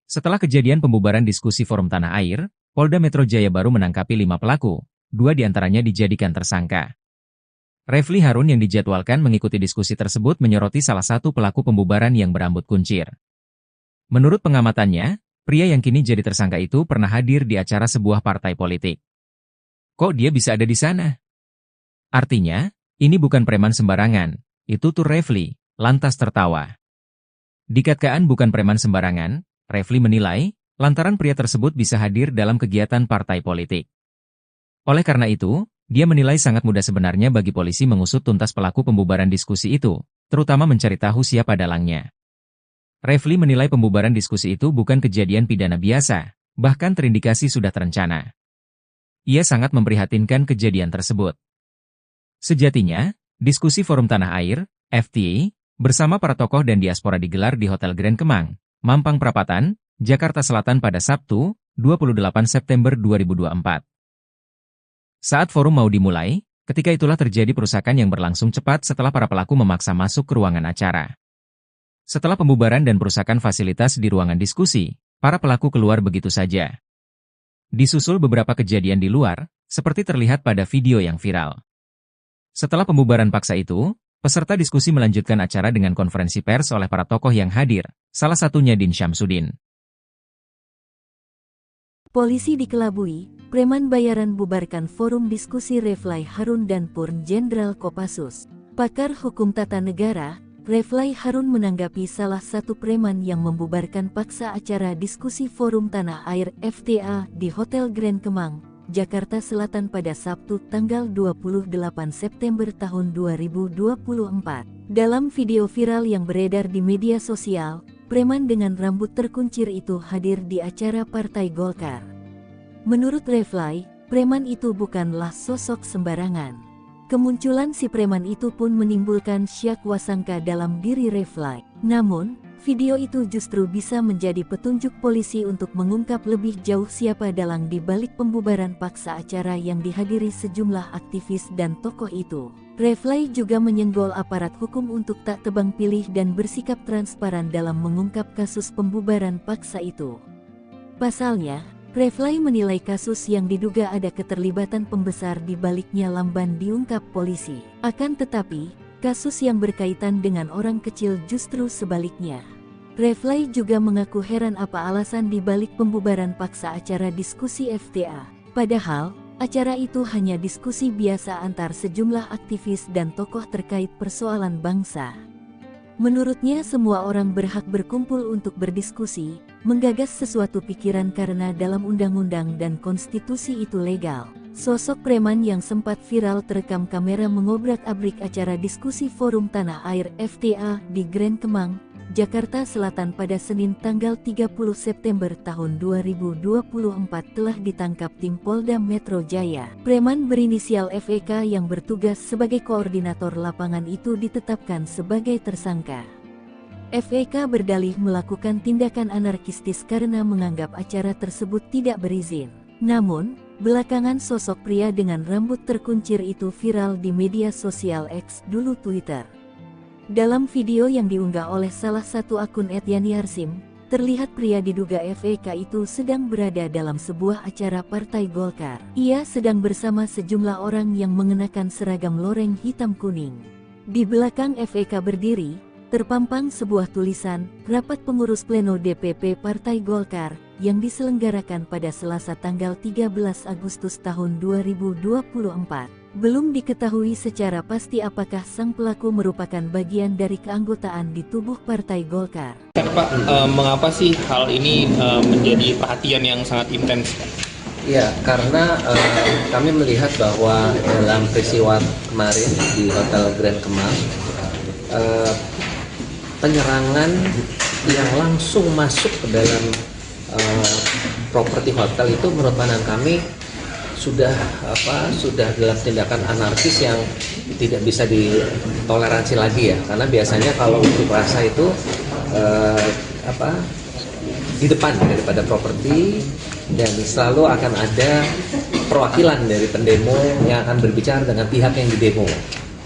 Setelah kejadian pembubaran diskusi Forum Tanah Air, Polda Metro Jaya baru menangkapi 5 pelaku, 2 diantaranya dijadikan tersangka. Refly Harun yang dijadwalkan mengikuti diskusi tersebut menyoroti salah satu pelaku pembubaran yang berambut kuncir. Menurut pengamatannya, pria yang kini jadi tersangka itu pernah hadir di acara sebuah partai politik. Kok dia bisa ada di sana? Artinya, ini bukan preman sembarangan, itu tuh Refly, lantas tertawa. Dikatakan bukan preman sembarangan, Refly menilai, lantaran pria tersebut bisa hadir dalam kegiatan partai politik. Oleh karena itu, dia menilai sangat mudah sebenarnya bagi polisi mengusut tuntas pelaku pembubaran diskusi itu, terutama mencari tahu siapa dalangnya. Refly menilai pembubaran diskusi itu bukan kejadian pidana biasa, bahkan terindikasi sudah terencana. Ia sangat memprihatinkan kejadian tersebut. Sejatinya, diskusi Forum Tanah Air, FTA, bersama para tokoh dan diaspora digelar di Hotel Grand Kemang, Mampang Perapatan, Jakarta Selatan pada Sabtu, 28 September 2024. Saat forum mau dimulai, ketika itulah terjadi perusakan yang berlangsung cepat setelah para pelaku memaksa masuk ke ruangan acara. Setelah pembubaran dan perusakan fasilitas di ruangan diskusi, para pelaku keluar begitu saja. Disusul beberapa kejadian di luar, seperti terlihat pada video yang viral. Setelah pembubaran paksa itu, peserta diskusi melanjutkan acara dengan konferensi pers oleh para tokoh yang hadir, salah satunya Din Syamsuddin. Polisi dikelabui, preman bayaran bubarkan forum diskusi Reflay Harun dan Purn Jenderal Kopassus. Pakar hukum tata negara, Reflay Harun menanggapi salah satu preman yang membubarkan paksa acara diskusi Forum Tanah Air FTA di Hotel Grand Kemang, Jakarta Selatan pada Sabtu tanggal 28 September tahun 2024. Dalam video viral yang beredar di media sosial, preman dengan rambut terkuncir itu hadir di acara Partai Golkar. Menurut Reflay, preman itu bukanlah sosok sembarangan. Kemunculan si preman itu pun menimbulkan syak wasangka dalam diri Reflay. Namun, video itu justru bisa menjadi petunjuk polisi untuk mengungkap lebih jauh siapa dalang di balik pembubaran paksa acara yang dihadiri sejumlah aktivis dan tokoh itu. Reflay juga menyenggol aparat hukum untuk tak tebang pilih dan bersikap transparan dalam mengungkap kasus pembubaran paksa itu. Pasalnya, Reflay menilai kasus yang diduga ada keterlibatan pembesar di baliknya lamban diungkap polisi. Akan tetapi, kasus yang berkaitan dengan orang kecil justru sebaliknya. Reflay juga mengaku heran apa alasan di balik pembubaran paksa acara diskusi FTA. Padahal, acara itu hanya diskusi biasa antar sejumlah aktivis dan tokoh terkait persoalan bangsa. Menurutnya semua orang berhak berkumpul untuk berdiskusi, menggagas sesuatu pikiran karena dalam undang-undang dan konstitusi itu legal. Sosok preman yang sempat viral terekam kamera mengobrak-abrik acara diskusi Forum Tanah Air FTA di Grand Kemang, Jakarta Selatan pada Senin tanggal 30 September tahun 2024 telah ditangkap tim Polda Metro Jaya. Preman berinisial FEK yang bertugas sebagai koordinator lapangan itu ditetapkan sebagai tersangka. FEK berdalih melakukan tindakan anarkistis karena menganggap acara tersebut tidak berizin. Namun, belakangan sosok pria dengan rambut terkuncir itu viral di media sosial X dulu Twitter. Dalam video yang diunggah oleh salah satu akun @yaniarsim, terlihat pria diduga FEK itu sedang berada dalam sebuah acara Partai Golkar. Ia sedang bersama sejumlah orang yang mengenakan seragam loreng hitam kuning. Di belakang FEK berdiri, terpampang sebuah tulisan, Rapat Pengurus Pleno DPP Partai Golkar, yang diselenggarakan pada Selasa tanggal 13 Agustus tahun 2024. Belum diketahui secara pasti apakah sang pelaku merupakan bagian dari keanggotaan di tubuh Partai Golkar. Pak, mengapa sih hal ini menjadi perhatian yang sangat intens? Ya, karena kami melihat bahwa dalam peristiwa kemarin di Hotel Grand Kemang, penyerangan yang langsung masuk ke dalam properti hotel itu menurut pandangan kami sudah dalam tindakan anarkis yang tidak bisa ditoleransi lagi ya, karena biasanya kalau unjuk rasa itu di depan daripada properti dan selalu akan ada perwakilan dari pendemo yang akan berbicara dengan pihak yang didemo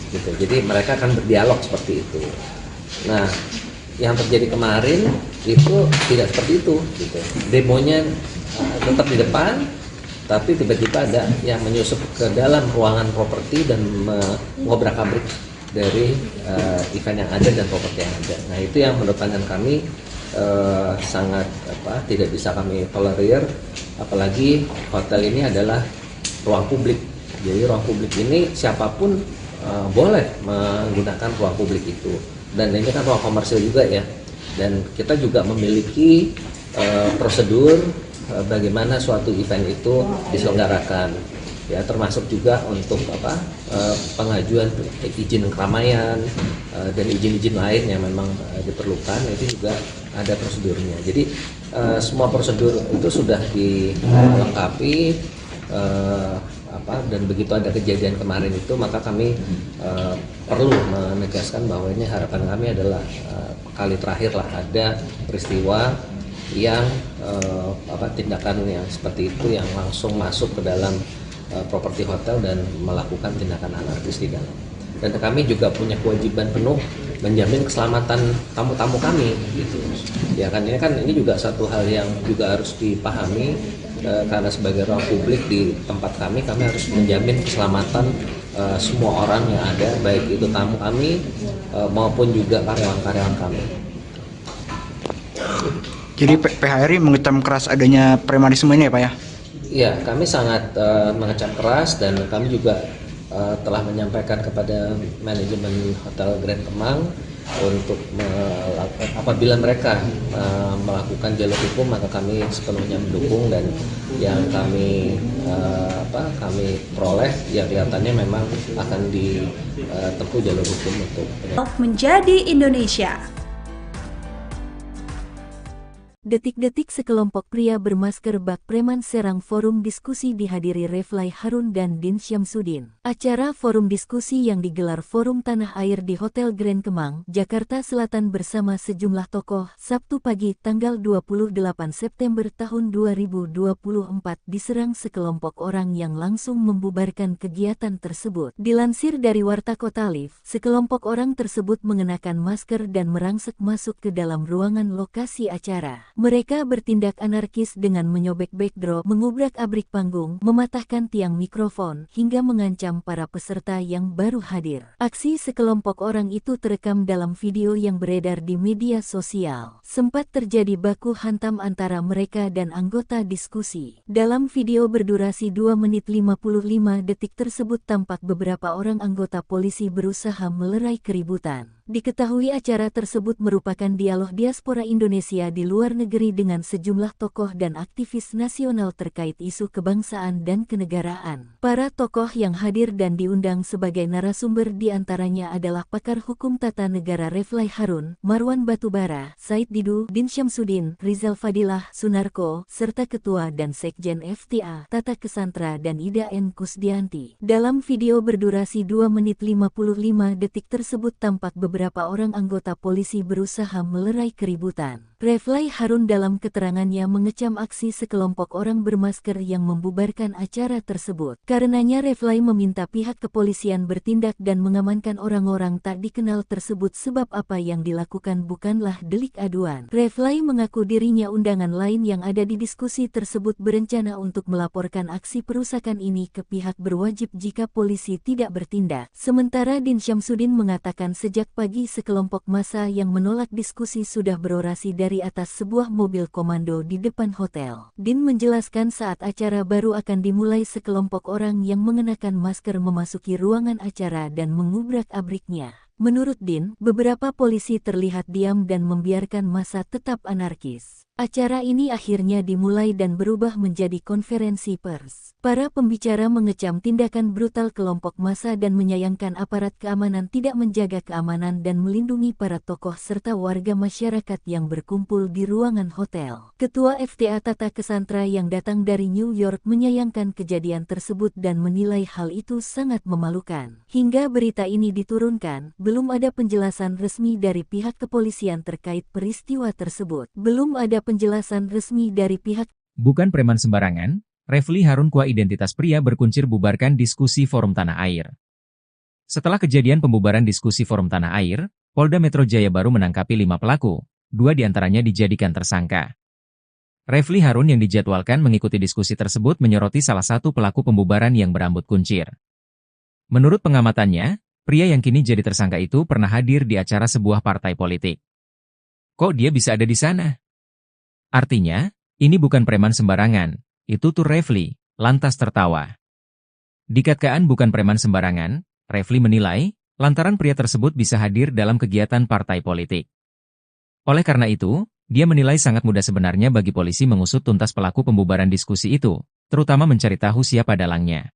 gitu. Jadi mereka akan berdialog seperti itu. Nah, yang terjadi kemarin itu tidak seperti itu gitu. Demonya tetap di depan, tapi tiba-tiba ada yang menyusup ke dalam ruangan properti dan mengobrak-abrik dari event yang ada dan properti yang ada. Nah, itu yang menurut pandangan kami sangat tidak bisa kami tolerir, apalagi hotel ini adalah ruang publik. Jadi ruang publik ini siapapun boleh menggunakan ruang publik itu, dan ini kan ruang komersil juga ya, dan kita juga memiliki prosedur bagaimana suatu event itu diselenggarakan ya, termasuk juga untuk pengajuan izin keramaian dan izin-izin lain yang memang diperlukan, itu juga ada prosedurnya. Jadi semua prosedur itu sudah dilengkapi, dan begitu ada kejadian kemarin itu, maka kami perlu menegaskan bahwa ini harapan kami adalah kali terakhir lah ada peristiwa yang tindakan yang seperti itu yang langsung masuk ke dalam properti hotel dan melakukan tindakan anarkis di dalam. Dan kami juga punya kewajiban penuh menjamin keselamatan tamu-tamu kami gitu. Ya kan ini juga satu hal yang juga harus dipahami, karena sebagai ruang publik di tempat kami harus menjamin keselamatan semua orang yang ada, baik itu tamu kami maupun juga karyawan-karyawan kami. Jadi PHRI mengecam keras adanya premanisme ini ya Pak ya? Iya, kami sangat mengecam keras, dan kami juga telah menyampaikan kepada manajemen Hotel Grand Kemang untuk apabila mereka melakukan jalur hukum, maka kami sepenuhnya mendukung, dan yang kami peroleh ya kelihatannya memang akan ditempuh jalur hukum untuk menjadi Indonesia. Detik-detik sekelompok pria bermasker bak preman serang forum diskusi dihadiri Refly Harun dan Din Syamsuddin. Acara forum diskusi yang digelar Forum Tanah Air di Hotel Grand Kemang, Jakarta Selatan bersama sejumlah tokoh, Sabtu pagi tanggal 28 September tahun 2024 diserang sekelompok orang yang langsung membubarkan kegiatan tersebut. Dilansir dari Warta Kota Live, sekelompok orang tersebut mengenakan masker dan merangsek masuk ke dalam ruangan lokasi acara. Mereka bertindak anarkis dengan menyobek backdrop, mengubrak-abrik panggung, mematahkan tiang mikrofon, hingga mengancam para peserta yang baru hadir. Aksi sekelompok orang itu terekam dalam video yang beredar di media sosial. Sempat terjadi baku hantam antara mereka dan anggota diskusi. Dalam video berdurasi 2 menit 55 detik tersebut tampak beberapa orang anggota polisi berusaha melerai keributan. Diketahui acara tersebut merupakan dialog diaspora Indonesia di luar negeri dengan sejumlah tokoh dan aktivis nasional terkait isu kebangsaan dan kenegaraan. Para tokoh yang hadir dan diundang sebagai narasumber diantaranya adalah pakar hukum tata negara Refly Harun, Marwan Batubara, Said Didu, Din Syamsuddin, Rizal Fadilah, Sunarko, serta Ketua dan Sekjen FTA, Tata Kesantra dan Ida N. Kusdianti. Dalam video berdurasi 2 menit 55 detik tersebut tampak beberapa orang anggota polisi berusaha melerai keributan. Refly Harun dalam keterangannya mengecam aksi sekelompok orang bermasker yang membubarkan acara tersebut. Karenanya Refly meminta pihak kepolisian bertindak dan mengamankan orang-orang tak dikenal tersebut sebab apa yang dilakukan bukanlah delik aduan. Refly mengaku dirinya undangan lain yang ada di diskusi tersebut berencana untuk melaporkan aksi perusakan ini ke pihak berwajib jika polisi tidak bertindak. Sementara Din Syamsuddin mengatakan sejak pagi sekelompok massa yang menolak diskusi sudah berorasi dari atas sebuah mobil komando di depan hotel. Din menjelaskan saat acara baru akan dimulai sekelompok orang yang mengenakan masker memasuki ruangan acara dan mengubrak-abriknya. Menurut Din, beberapa polisi terlihat diam dan membiarkan massa tetap anarkis. Acara ini akhirnya dimulai dan berubah menjadi konferensi pers. Para pembicara mengecam tindakan brutal kelompok massa dan menyayangkan aparat keamanan tidak menjaga keamanan dan melindungi para tokoh serta warga masyarakat yang berkumpul di ruangan hotel. Ketua FTA Tata Kesantra yang datang dari New York menyayangkan kejadian tersebut dan menilai hal itu sangat memalukan. Hingga berita ini diturunkan, belum ada penjelasan resmi dari pihak kepolisian terkait peristiwa tersebut. Belum ada penjelasan resmi dari pihak. Bukan preman sembarangan, Refly Harun kuah identitas pria berkuncir bubarkan diskusi Forum Tanah Air. Setelah kejadian pembubaran diskusi Forum Tanah Air, Polda Metro Jaya baru menangkapi 5 pelaku, 2 diantaranya dijadikan tersangka. Refly Harun yang dijadwalkan mengikuti diskusi tersebut menyoroti salah satu pelaku pembubaran yang berambut kuncir. Menurut pengamatannya, pria yang kini jadi tersangka itu pernah hadir di acara sebuah partai politik. Kok dia bisa ada di sana? Artinya, ini bukan preman sembarangan, itu tuh Refly, lantas tertawa. Dikatakan bukan preman sembarangan, Refly menilai, lantaran pria tersebut bisa hadir dalam kegiatan partai politik. Oleh karena itu, dia menilai sangat mudah sebenarnya bagi polisi mengusut tuntas pelaku pembubaran diskusi itu, terutama mencari tahu siapa dalangnya.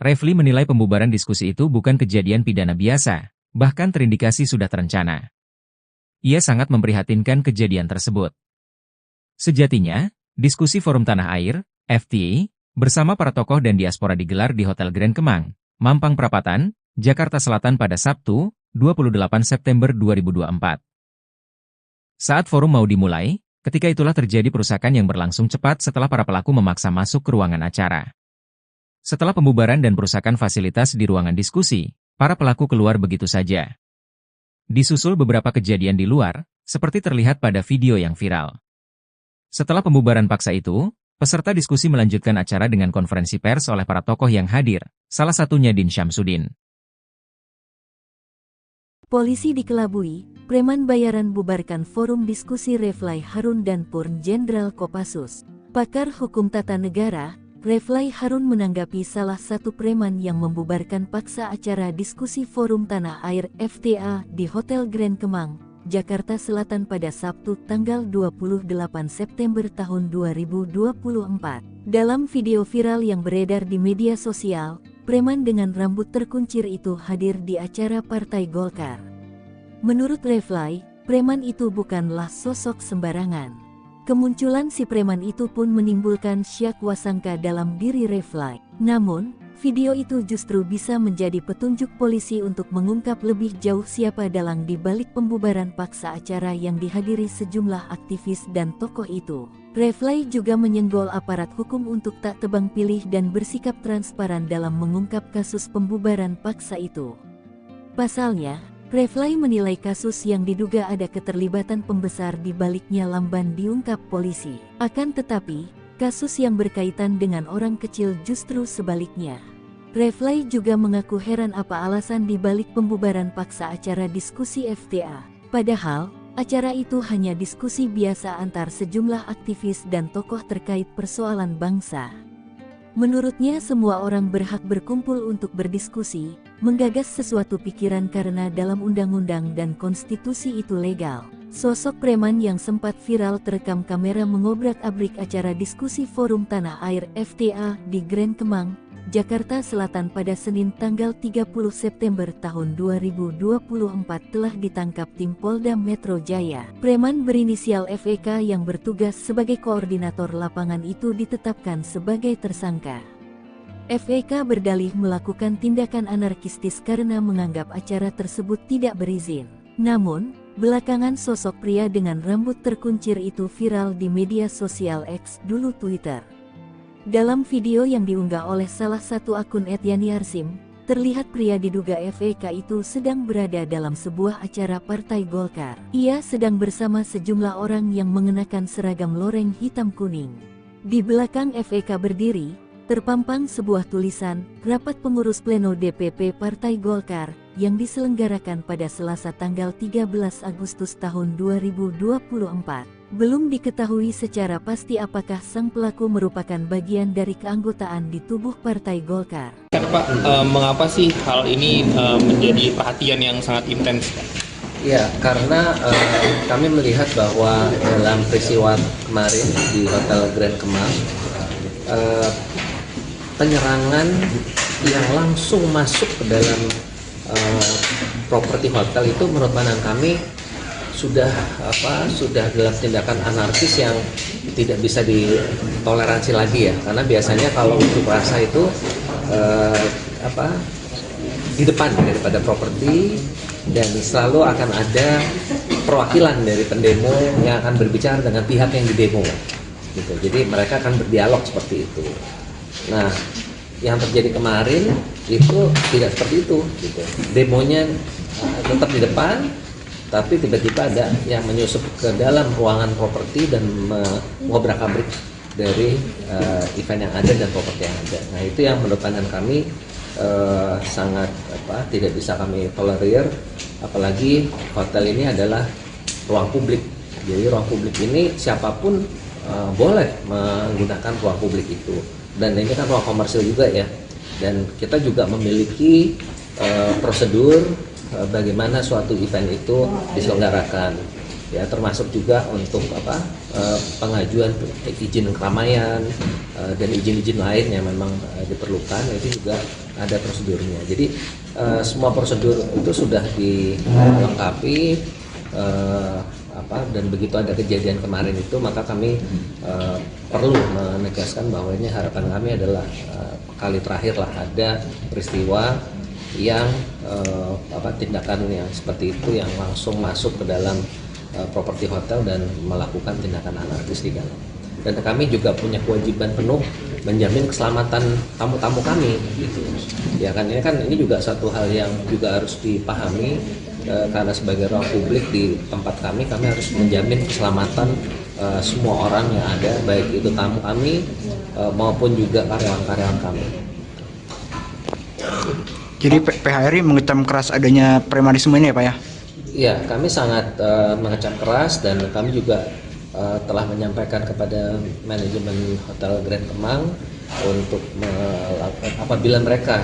Refly menilai pembubaran diskusi itu bukan kejadian pidana biasa, bahkan terindikasi sudah terencana. Ia sangat memprihatinkan kejadian tersebut. Sejatinya, diskusi Forum Tanah Air, FTA, bersama para tokoh dan diaspora digelar di Hotel Grand Kemang, Mampang Perapatan, Jakarta Selatan pada Sabtu, 28 September 2024. Saat forum mau dimulai, ketika itulah terjadi perusakan yang berlangsung cepat setelah para pelaku memaksa masuk ke ruangan acara. Setelah pembubaran dan perusakan fasilitas di ruangan diskusi, para pelaku keluar begitu saja. Disusul beberapa kejadian di luar, seperti terlihat pada video yang viral. Setelah pembubaran paksa itu, peserta diskusi melanjutkan acara dengan konferensi pers oleh para tokoh yang hadir, salah satunya Din Syamsuddin. Polisi dikelabui, preman bayaran bubarkan forum diskusi Refly Harun dan Purn Jenderal Kopassus. Pakar hukum tata negara, Refly Harun menanggapi salah satu preman yang membubarkan paksa acara diskusi Forum Tanah Air FTA di Hotel Grand Kemang, Jakarta Selatan pada Sabtu tanggal 28 September tahun 2024. Dalam video viral yang beredar di media sosial, preman dengan rambut terkuncir itu hadir di acara Partai Golkar. Menurut Refly, preman itu bukanlah sosok sembarangan. Kemunculan si preman itu pun menimbulkan syak wasangka dalam diri Refly. Namun, video itu justru bisa menjadi petunjuk polisi untuk mengungkap lebih jauh siapa dalang di balik pembubaran paksa acara yang dihadiri sejumlah aktivis dan tokoh itu. Refly juga menyenggol aparat hukum untuk tak tebang pilih dan bersikap transparan dalam mengungkap kasus pembubaran paksa itu. Pasalnya, Refly menilai kasus yang diduga ada keterlibatan pembesar di baliknya lamban diungkap polisi. Akan tetapi, kasus yang berkaitan dengan orang kecil justru sebaliknya. Refly juga mengaku heran apa alasan di balik pembubaran paksa acara diskusi FTA. Padahal, acara itu hanya diskusi biasa antar sejumlah aktivis dan tokoh terkait persoalan bangsa. Menurutnya semua orang berhak berkumpul untuk berdiskusi, menggagas sesuatu pikiran karena dalam undang-undang dan konstitusi itu legal. Sosok preman yang sempat viral terekam kamera mengobrak-abrik acara diskusi Forum Tanah Air FTA di Grand Kemang, Jakarta Selatan pada Senin tanggal 30 September tahun 2024 telah ditangkap tim Polda Metro Jaya. Preman berinisial FEK yang bertugas sebagai koordinator lapangan itu ditetapkan sebagai tersangka. FEK berdalih melakukan tindakan anarkistis karena menganggap acara tersebut tidak berizin. Namun, belakangan sosok pria dengan rambut terkuncir itu viral di media sosial X, dulu Twitter. Dalam video yang diunggah oleh salah satu akun @yani_arsim, terlihat pria diduga FEK itu sedang berada dalam sebuah acara Partai Golkar. Ia sedang bersama sejumlah orang yang mengenakan seragam loreng hitam kuning. Di belakang FEK berdiri, terpampang sebuah tulisan, Rapat Pengurus Pleno DPP Partai Golkar, yang diselenggarakan pada Selasa tanggal 13 Agustus tahun 2024. Belum diketahui secara pasti apakah sang pelaku merupakan bagian dari keanggotaan di tubuh Partai Golkar. Pak, mengapa sih hal ini menjadi perhatian yang sangat intens? Ya, karena kami melihat bahwa dalam peristiwa kemarin di Hotel Grand Kemang, penyerangan yang langsung masuk ke dalam properti hotel itu menurut pandangan kami sudah dalam tindakan anarkis yang tidak bisa ditoleransi lagi ya, karena biasanya kalau unjuk rasa itu di depan daripada properti dan selalu akan ada perwakilan dari pendemo yang akan berbicara dengan pihak yang didemo gitu. Jadi mereka akan berdialog seperti itu. Nah, yang terjadi kemarin itu tidak seperti itu gitu. Demonya tetap di depan, tapi tiba-tiba ada yang menyusup ke dalam ruangan properti dan mengobrak-abrik dari event yang ada dan properti yang ada. Nah, itu yang menurut pandangan kami sangat tidak bisa kami tolerir, apalagi hotel ini adalah ruang publik. Jadi ruang publik ini siapapun boleh menggunakan ruang publik itu, dan ini kan ruang komersil juga ya, dan kita juga memiliki prosedur bagaimana suatu event itu diselenggarakan ya, termasuk juga untuk pengajuan izin keramaian dan izin-izin lain yang memang diperlukan, itu juga ada prosedurnya. Jadi semua prosedur itu sudah dilengkapi, dan begitu ada kejadian kemarin itu maka kami perlu menegaskan bahwa ini harapan kami adalah kali terakhir lah ada peristiwa yang tindakan yang seperti itu yang langsung masuk ke dalam properti hotel dan melakukan tindakan anarkis di dalam. Dan kami juga punya kewajiban penuh menjamin keselamatan tamu-tamu kami gitu. Ya kan, ini juga satu hal yang juga harus dipahami, karena sebagai ruang publik di tempat kami harus menjamin keselamatan semua orang yang ada, baik itu tamu kami maupun juga karyawan-karyawan kami. Jadi PHRI mengecam keras adanya premanisme ini ya Pak ya? Ya, kami sangat mengecam keras, dan kami juga telah menyampaikan kepada manajemen Hotel Grand Kemang untuk apabila mereka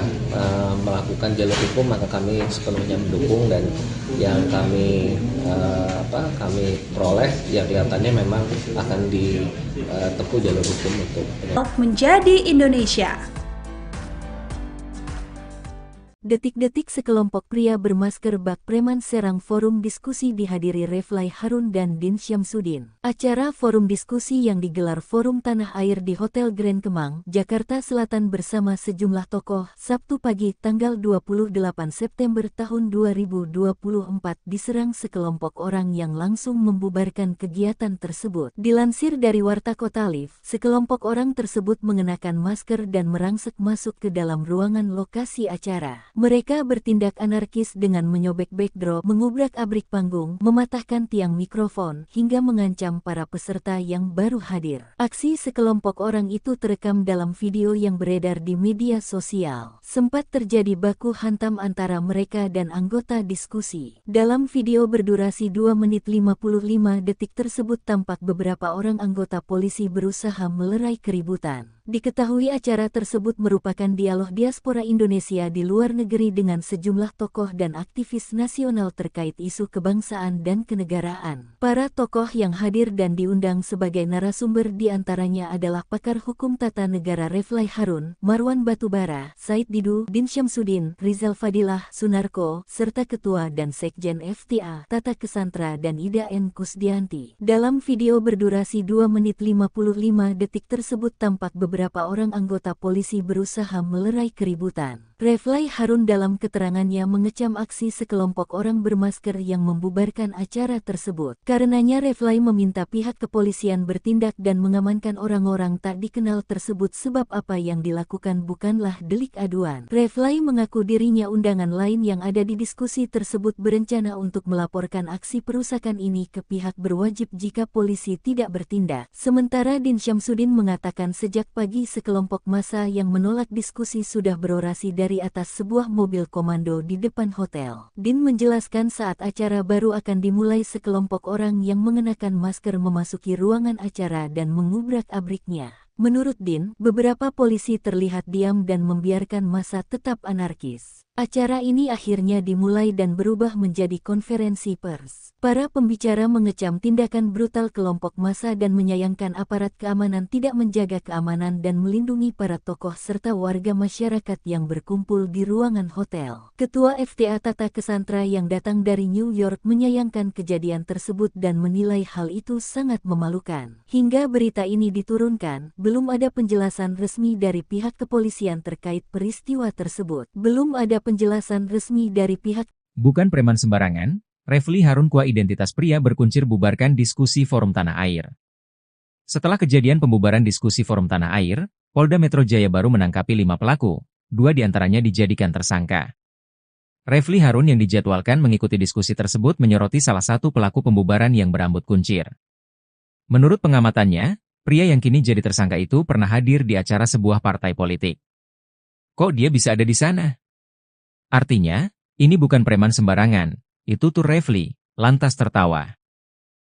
melakukan jalur hukum maka kami sepenuhnya mendukung, dan yang kami peroleh ya kelihatannya memang akan ditempuh jalur hukum untuk menjadi Indonesia. Detik-detik sekelompok pria bermasker bak preman serang forum diskusi dihadiri Refly Harun dan Din Syamsuddin. Acara forum diskusi yang digelar Forum Tanah Air di Hotel Grand Kemang, Jakarta Selatan bersama sejumlah tokoh, Sabtu pagi tanggal 28 September tahun 2024 diserang sekelompok orang yang langsung membubarkan kegiatan tersebut. Dilansir dari Warta Kota Live, sekelompok orang tersebut mengenakan masker dan merangsek masuk ke dalam ruangan lokasi acara. Mereka bertindak anarkis dengan menyobek backdrop, mengubrak-abrik panggung, mematahkan tiang mikrofon, hingga mengancam para peserta yang baru hadir. Aksi sekelompok orang itu terekam dalam video yang beredar di media sosial. Sempat terjadi baku hantam antara mereka dan anggota diskusi. Dalam video berdurasi 2 menit 55 detik tersebut tampak beberapa orang anggota polisi berusaha melerai keributan. Diketahui acara tersebut merupakan dialog diaspora Indonesia di luar negeri dengan sejumlah tokoh dan aktivis nasional terkait isu kebangsaan dan kenegaraan. Para tokoh yang hadir dan diundang sebagai narasumber diantaranya adalah pakar hukum tata negara Refly Harun, Marwan Batubara, Said Didu, Din Syamsuddin, Rizal Fadilah, Sunarko, serta Ketua dan Sekjen FTA, Tata Kesantra dan Ida N. Kusdianti. Dalam video berdurasi 2 menit 55 detik tersebut tampak beberapa orang anggota polisi berusaha melerai keributan. Refly Harun dalam keterangannya mengecam aksi sekelompok orang bermasker yang membubarkan acara tersebut. Karenanya Refly meminta pihak kepolisian bertindak dan mengamankan orang-orang tak dikenal tersebut sebab apa yang dilakukan bukanlah delik aduan. Refly mengaku dirinya undangan lain yang ada di diskusi tersebut berencana untuk melaporkan aksi perusakan ini ke pihak berwajib jika polisi tidak bertindak. Sementara Din Syamsuddin mengatakan sejak pagi sekelompok massa yang menolak diskusi sudah berorasi dari atas sebuah mobil komando di depan hotel. Din menjelaskan saat acara baru akan dimulai sekelompok orang yang mengenakan masker memasuki ruangan acara dan mengubrak-abriknya. Menurut Din, beberapa polisi terlihat diam dan membiarkan massa tetap anarkis. Acara ini akhirnya dimulai dan berubah menjadi konferensi pers. Para pembicara mengecam tindakan brutal kelompok massa dan menyayangkan aparat keamanan tidak menjaga keamanan dan melindungi para tokoh serta warga masyarakat yang berkumpul di ruangan hotel. Ketua FTA Tata Kesantra yang datang dari New York menyayangkan kejadian tersebut dan menilai hal itu sangat memalukan. Hingga berita ini diturunkan, belum ada penjelasan resmi dari pihak kepolisian terkait peristiwa tersebut. Belum ada penjelasan resmi dari pihak. Bukan preman sembarangan, Refly Harun Kua identitas pria berkuncir bubarkan diskusi Forum Tanah Air. Setelah kejadian pembubaran diskusi Forum Tanah Air, Polda Metro Jaya baru menangkapi 5 pelaku, 2 diantaranya dijadikan tersangka. Refly Harun yang dijadwalkan mengikuti diskusi tersebut menyoroti salah satu pelaku pembubaran yang berambut kuncir. Menurut pengamatannya, pria yang kini jadi tersangka itu pernah hadir di acara sebuah partai politik. Kok dia bisa ada di sana? Artinya, ini bukan preman sembarangan, itu tuh Refly, lantas tertawa.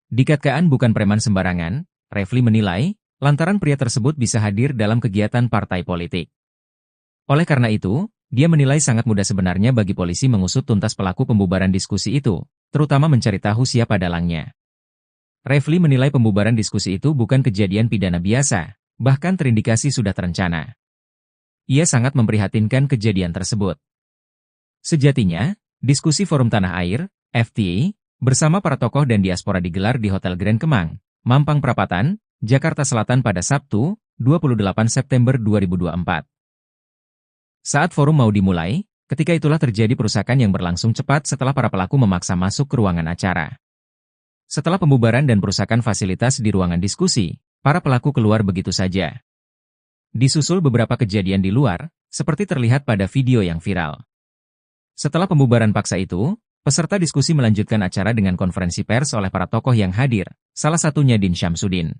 Dikatakan bukan preman sembarangan, Refly menilai, lantaran pria tersebut bisa hadir dalam kegiatan partai politik. Oleh karena itu, dia menilai sangat mudah sebenarnya bagi polisi mengusut tuntas pelaku pembubaran diskusi itu, terutama mencari tahu siapa dalangnya. Refly menilai pembubaran diskusi itu bukan kejadian pidana biasa, bahkan terindikasi sudah terencana. Ia sangat memprihatinkan kejadian tersebut. Sejatinya, diskusi Forum Tanah Air, FTA, bersama para tokoh dan diaspora digelar di Hotel Grand Kemang, Mampang Perapatan, Jakarta Selatan pada Sabtu, 28 September 2024. Saat forum mau dimulai, ketika itulah terjadi perusakan yang berlangsung cepat setelah para pelaku memaksa masuk ke ruangan acara. Setelah pembubaran dan perusakan fasilitas di ruangan diskusi, para pelaku keluar begitu saja. Disusul beberapa kejadian di luar, seperti terlihat pada video yang viral. Setelah pembubaran paksa itu, peserta diskusi melanjutkan acara dengan konferensi pers oleh para tokoh yang hadir, salah satunya Din Syamsuddin.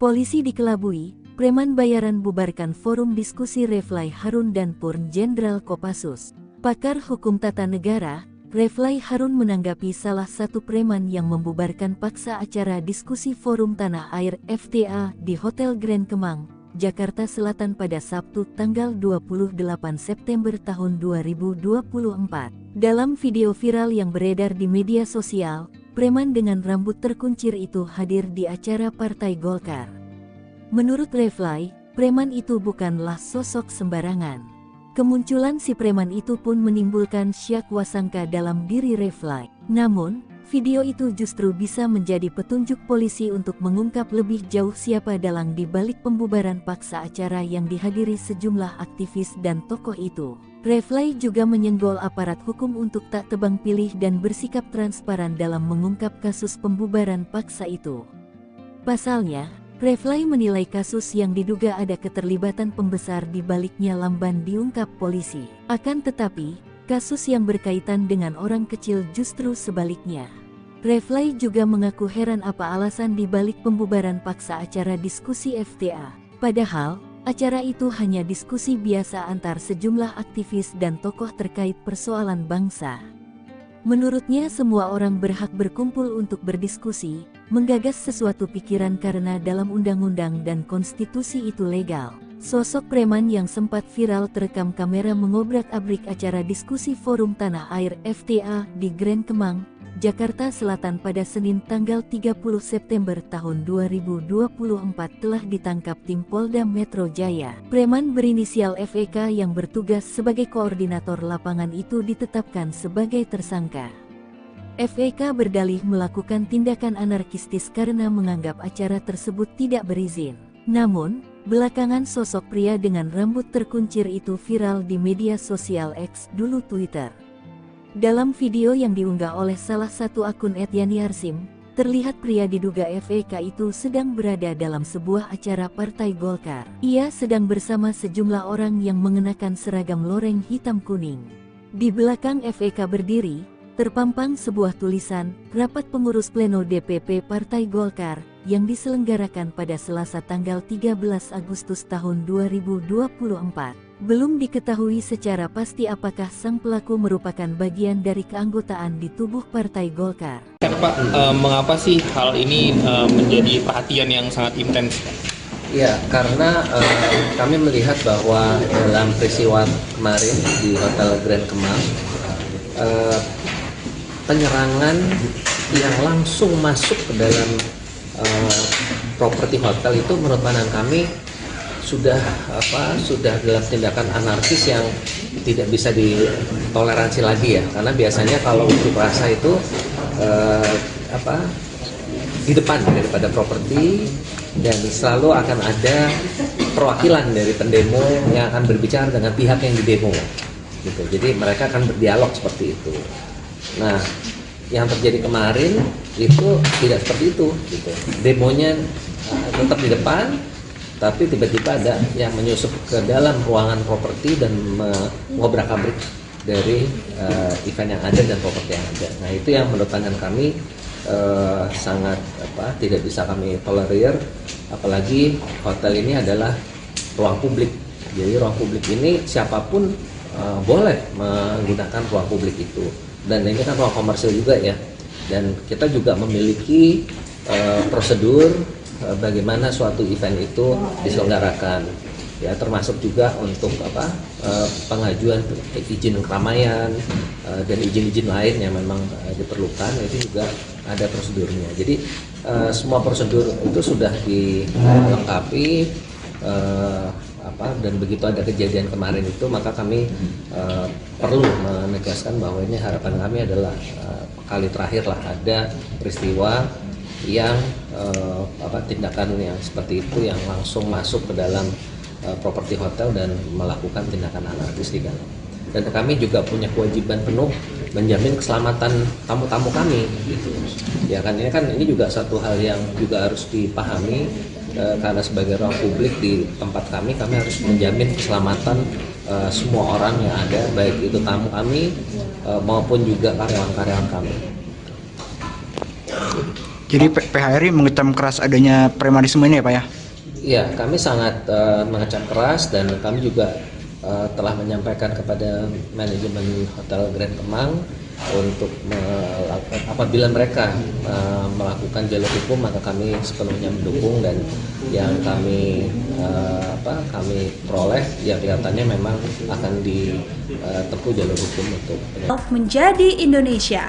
Polisi dikelabui, preman bayaran bubarkan forum diskusi Refly Harun dan Purn Jenderal Kopassus. Pakar hukum tata negara, Refly Harun menanggapi salah satu preman yang membubarkan paksa acara diskusi Forum Tanah Air FTA di Hotel Grand Kemang, Jakarta Selatan pada Sabtu tanggal 28 September tahun 2024. Dalam video viral yang beredar di media sosial, preman dengan rambut terkuncir itu hadir di acara Partai Golkar. Menurut Refly, preman itu bukanlah sosok sembarangan. Kemunculan si preman itu pun menimbulkan syak wasangka dalam diri Refly. Namun, video itu justru bisa menjadi petunjuk polisi untuk mengungkap lebih jauh siapa dalang di balik pembubaran paksa acara yang dihadiri sejumlah aktivis dan tokoh itu. Refly juga menyenggol aparat hukum untuk tak tebang pilih dan bersikap transparan dalam mengungkap kasus pembubaran paksa itu. Pasalnya, Refly menilai kasus yang diduga ada keterlibatan pembesar di baliknya lamban diungkap polisi. Akan tetapi, kasus yang berkaitan dengan orang kecil justru sebaliknya. Refly juga mengaku heran apa alasan di balik pembubaran paksa acara diskusi FTA. Padahal, acara itu hanya diskusi biasa antar sejumlah aktivis dan tokoh terkait persoalan bangsa. Menurutnya semua orang berhak berkumpul untuk berdiskusi, menggagas sesuatu pikiran karena dalam undang-undang dan konstitusi itu legal. Sosok preman yang sempat viral terekam kamera mengobrak-abrik acara diskusi Forum Tanah Air FTA di Grand Kemang, Jakarta Selatan pada Senin tanggal 30 September tahun 2024 telah ditangkap tim Polda Metro Jaya. Preman berinisial FEK yang bertugas sebagai koordinator lapangan itu ditetapkan sebagai tersangka. FEK berdalih melakukan tindakan anarkistis karena menganggap acara tersebut tidak berizin. Namun, belakangan sosok pria dengan rambut terkuncir itu viral di media sosial X, dulu Twitter. Dalam video yang diunggah oleh salah satu akun @yani_arsim, terlihat pria diduga FEK itu sedang berada dalam sebuah acara Partai Golkar. Ia sedang bersama sejumlah orang yang mengenakan seragam loreng hitam kuning. Di belakang FEK berdiri, terpampang sebuah tulisan, Rapat Pengurus Pleno DPP Partai Golkar, yang diselenggarakan pada Selasa tanggal 13 Agustus tahun 2024. Belum diketahui secara pasti apakah sang pelaku merupakan bagian dari keanggotaan di tubuh Partai Golkar. Pak, mengapa sih hal ini menjadi perhatian yang sangat intens? Ya, karena kami melihat bahwa dalam peristiwa kemarin di Hotel Grand Kemang, penyerangan yang langsung masuk ke dalam properti hotel itu menurut pandangan kami sudah dalam tindakan anarkis yang tidak bisa ditoleransi lagi ya, karena biasanya kalau unjuk rasa itu di depan daripada properti, dan selalu akan ada perwakilan dari pendemo yang akan berbicara dengan pihak yang didemo gitu. Jadi mereka akan berdialog seperti itu. Nah, yang terjadi kemarin itu tidak seperti itu gitu. Demonya tetap di depan, tapi tiba-tiba ada yang menyusup ke dalam ruangan properti dan mengobrak-abrik dari event yang ada dan properti yang ada. Nah, itu yang menurut pandangan kami sangat tidak bisa kami tolerir, apalagi hotel ini adalah ruang publik. Jadi ruang publik ini siapapun boleh menggunakan ruang publik itu, dan ini kan ruang komersil juga ya, dan kita juga memiliki prosedur bagaimana suatu event itu diselenggarakan ya, termasuk juga untuk pengajuan izin keramaian dan izin-izin lain yang memang diperlukan, itu juga ada prosedurnya. Jadi semua prosedur itu sudah dilengkapi, dan begitu ada kejadian kemarin itu, maka kami perlu menegaskan bahwa ini harapan kami adalah kali terakhir lah ada peristiwa yang tindakan yang seperti itu yang langsung masuk ke dalam properti hotel dan melakukan tindakan anarkis di dalam. Dan kami juga punya kewajiban penuh menjamin keselamatan tamu-tamu kami gitu. Ya kan ini juga satu hal yang juga harus dipahami, karena sebagai ruang publik di tempat kami harus menjamin keselamatan semua orang yang ada, baik itu tamu kami maupun juga karyawan-karyawan kami. Jadi PHRI mengecam keras adanya premanisme ini ya Pak ya? Ya, kami sangat mengecam keras, dan kami juga telah menyampaikan kepada manajemen Hotel Grand Kemang untuk apabila mereka melakukan jalur hukum, maka kami sepenuhnya mendukung, dan yang kami peroleh ya kelihatannya memang akan ditempuh jalur hukum untuk menjadi Indonesia.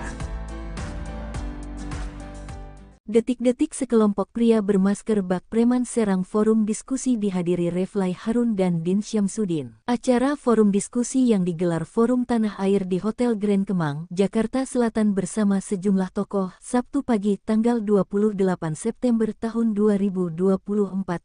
Detik-detik sekelompok pria bermasker bak preman serang forum diskusi dihadiri Refly Harun dan Din Syamsuddin. Acara forum diskusi yang digelar Forum Tanah Air di Hotel Grand Kemang, Jakarta Selatan bersama sejumlah tokoh, Sabtu pagi tanggal 28 September tahun 2024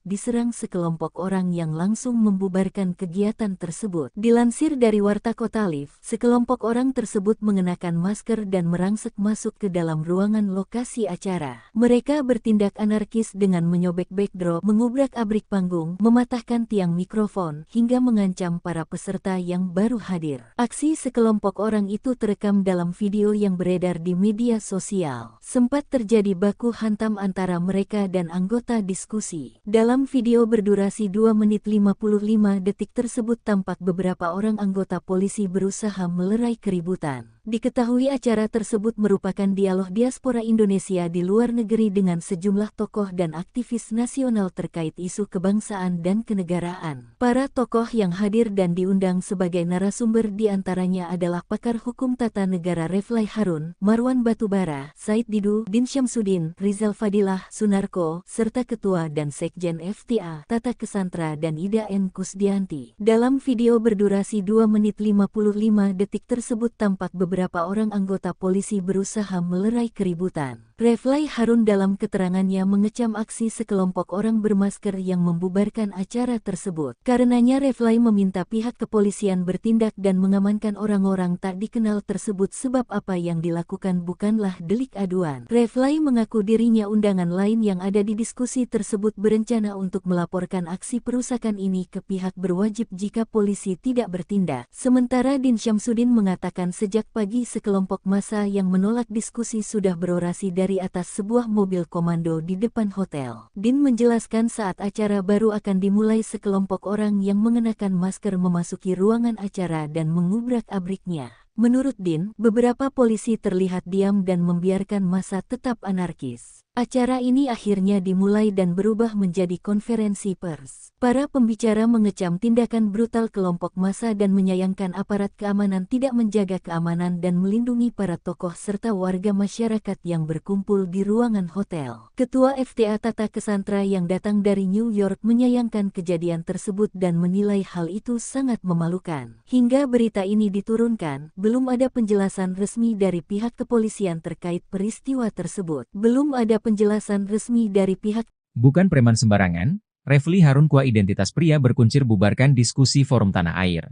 diserang sekelompok orang yang langsung membubarkan kegiatan tersebut. Dilansir dari Warta Kota Live, sekelompok orang tersebut mengenakan masker dan merangsek masuk ke dalam ruangan lokasi acara. Mereka bertindak anarkis dengan menyobek backdrop, mengubrak-abrik panggung, mematahkan tiang mikrofon, hingga mengancam para peserta yang baru hadir. Aksi sekelompok orang itu terekam dalam video yang beredar di media sosial. Sempat terjadi baku hantam antara mereka dan anggota diskusi. Dalam video berdurasi 2 menit 55 detik tersebut tampak beberapa orang anggota polisi berusaha melerai keributan. Diketahui acara tersebut merupakan dialog diaspora Indonesia di luar negeri dengan sejumlah tokoh dan aktivis nasional terkait isu kebangsaan dan kenegaraan. Para tokoh yang hadir dan diundang sebagai narasumber diantaranya adalah pakar hukum tata negara Refly Harun, Marwan Batubara, Said Didu, Din Syamsuddin, Rizal Fadilah, Sunarko, serta Ketua dan Sekjen FTA, Tata Kesantra dan Ida N. Kusdianti. Dalam video berdurasi 2 menit 55 detik tersebut tampak beberapa orang anggota polisi berusaha melerai keributan. Refly Harun dalam keterangannya mengecam aksi sekelompok orang bermasker yang membubarkan acara tersebut. Karenanya Refly meminta pihak kepolisian bertindak dan mengamankan orang-orang tak dikenal tersebut sebab apa yang dilakukan bukanlah delik aduan. Refly mengaku dirinya undangan lain yang ada di diskusi tersebut berencana untuk melaporkan aksi perusakan ini ke pihak berwajib jika polisi tidak bertindak. Sementara Din Syamsuddin mengatakan sejak pagi sekelompok massa yang menolak diskusi sudah berorasi dari atas sebuah mobil komando di depan hotel. Din menjelaskan saat acara baru akan dimulai sekelompok orang yang mengenakan masker memasuki ruangan acara dan mengubrak-abriknya. Menurut Din, beberapa polisi terlihat diam dan membiarkan massa tetap anarkis. Acara ini akhirnya dimulai dan berubah menjadi konferensi pers. Para pembicara mengecam tindakan brutal kelompok massa dan menyayangkan aparat keamanan tidak menjaga keamanan dan melindungi para tokoh serta warga masyarakat yang berkumpul di ruangan hotel. Ketua FTA Tata Kesantra yang datang dari New York menyayangkan kejadian tersebut dan menilai hal itu sangat memalukan. Hingga berita ini diturunkan, belum ada penjelasan resmi dari pihak kepolisian terkait peristiwa tersebut. Belum ada penjelasan resmi dari pihak. Bukan preman sembarangan, Refly Harun Kua identitas pria berkuncir bubarkan diskusi Forum Tanah Air.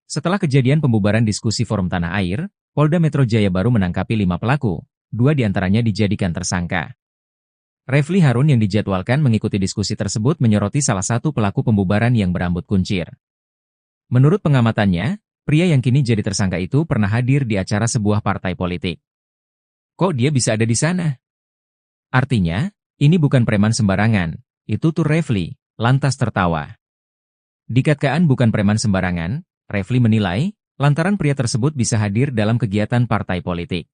Setelah kejadian pembubaran diskusi Forum Tanah Air, Polda Metro Jaya baru menangkapi 5 pelaku, 2 diantaranya dijadikan tersangka. Refly Harun yang dijadwalkan mengikuti diskusi tersebut menyoroti salah satu pelaku pembubaran yang berambut kuncir. Menurut pengamatannya, pria yang kini jadi tersangka itu pernah hadir di acara sebuah partai politik. Kok dia bisa ada di sana? Artinya, ini bukan preman sembarangan, itu tuh Refly, lantas tertawa. Dikatakan bukan preman sembarangan, Refly menilai, lantaran pria tersebut bisa hadir dalam kegiatan partai politik.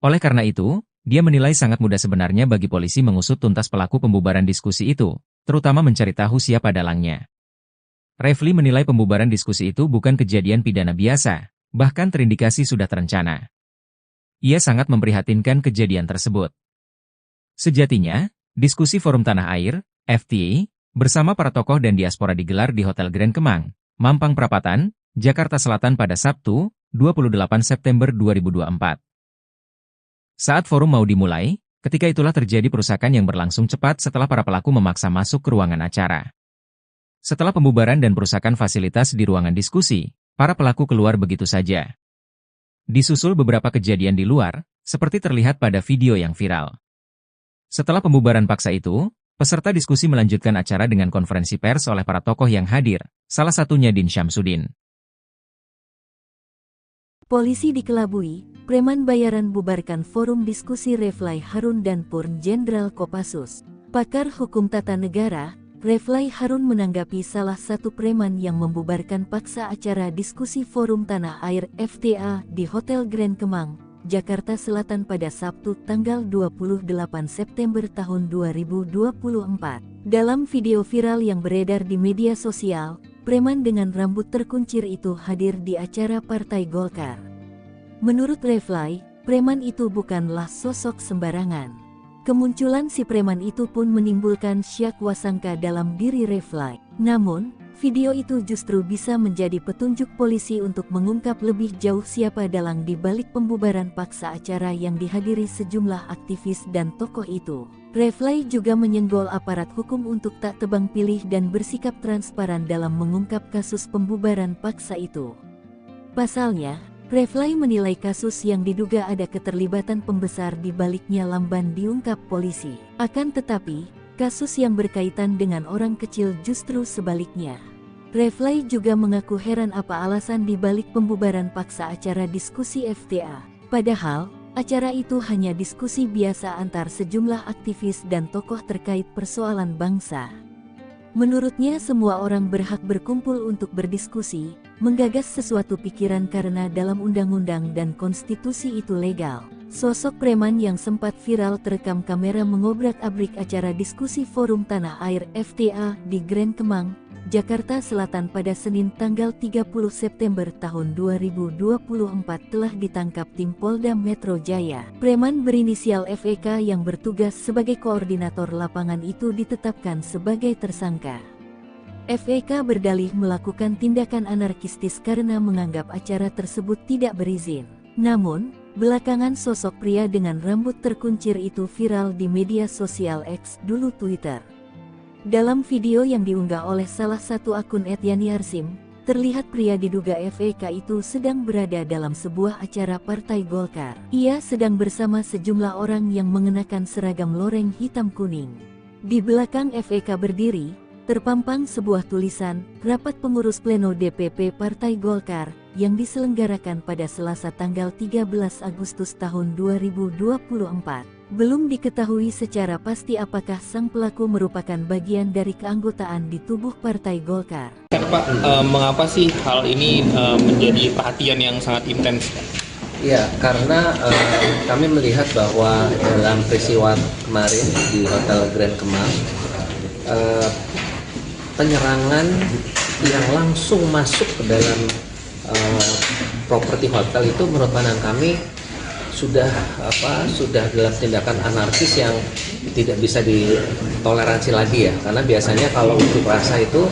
Oleh karena itu, dia menilai sangat mudah sebenarnya bagi polisi mengusut tuntas pelaku pembubaran diskusi itu, terutama mencari tahu siapa dalangnya. Refly menilai pembubaran diskusi itu bukan kejadian pidana biasa, bahkan terindikasi sudah terencana. Ia sangat memprihatinkan kejadian tersebut. Sejatinya, diskusi Forum Tanah Air, FTA, bersama para tokoh dan diaspora digelar di Hotel Grand Kemang, Mampang Perapatan, Jakarta Selatan pada Sabtu, 28 September 2024. Saat forum mau dimulai, ketika itulah terjadi perusakan yang berlangsung cepat setelah para pelaku memaksa masuk ke ruangan acara. Setelah pembubaran dan perusakan fasilitas di ruangan diskusi, para pelaku keluar begitu saja. Disusul beberapa kejadian di luar, seperti terlihat pada video yang viral. Setelah pembubaran paksa itu, peserta diskusi melanjutkan acara dengan konferensi pers oleh para tokoh yang hadir, salah satunya Din Syamsuddin. Polisi dikelabui, preman bayaran bubarkan forum diskusi Refly Harun dan Purn Jenderal Kopassus. Pakar hukum tata negara, Refly Harun menanggapi salah satu preman yang membubarkan paksa acara diskusi Forum Tanah Air FTA di Hotel Grand Kemang, Jakarta Selatan pada Sabtu tanggal 28 September tahun 2024. Dalam video viral yang beredar di media sosial, preman dengan rambut terkuncir itu hadir di acara Partai Golkar. Menurut Refly, preman itu bukanlah sosok sembarangan. Kemunculan si preman itu pun menimbulkan syak wasangka dalam diri Refly. Namun, video itu justru bisa menjadi petunjuk polisi untuk mengungkap lebih jauh siapa dalang di balik pembubaran paksa acara yang dihadiri sejumlah aktivis dan tokoh itu. Refly juga menyenggol aparat hukum untuk tak tebang pilih dan bersikap transparan dalam mengungkap kasus pembubaran paksa itu. Pasalnya, Refly menilai kasus yang diduga ada keterlibatan pembesar di baliknya lamban diungkap polisi. Akan tetapi, kasus yang berkaitan dengan orang kecil justru sebaliknya. Refly juga mengaku heran apa alasan di balik pembubaran paksa acara diskusi FTA. Padahal, acara itu hanya diskusi biasa antar sejumlah aktivis dan tokoh terkait persoalan bangsa. Menurutnya semua orang berhak berkumpul untuk berdiskusi, menggagas sesuatu pikiran karena dalam undang-undang dan konstitusi itu legal. Sosok preman yang sempat viral terekam kamera mengobrak-abrik acara diskusi Forum Tanah Air FTA di Grand Kemang, Jakarta Selatan pada Senin tanggal 30 September tahun 2024 telah ditangkap tim Polda Metro Jaya. Preman berinisial FEK yang bertugas sebagai koordinator lapangan itu ditetapkan sebagai tersangka. FEK berdalih melakukan tindakan anarkistis karena menganggap acara tersebut tidak berizin. Namun, belakangan sosok pria dengan rambut terkuncir itu viral di media sosial X, dulu Twitter. Dalam video yang diunggah oleh salah satu akun @yani_arsim, terlihat pria diduga FEK itu sedang berada dalam sebuah acara Partai Golkar. Ia sedang bersama sejumlah orang yang mengenakan seragam loreng hitam kuning. Di belakang FEK berdiri, terpampang sebuah tulisan, Rapat Pengurus Pleno DPP Partai Golkar, yang diselenggarakan pada Selasa tanggal 13 Agustus tahun 2024. Belum diketahui secara pasti apakah sang pelaku merupakan bagian dari keanggotaan di tubuh Partai Golkar. Pak, mengapa sih hal ini menjadi perhatian yang sangat intens? Ya, karena kami melihat bahwa dalam peristiwa kemarin di Hotel Grand Kemang, penyerangan yang langsung masuk ke dalam properti hotel itu menurut pandangan kami sudah dalam tindakan anarkis yang tidak bisa ditoleransi lagi ya, karena biasanya kalau unjuk rasa itu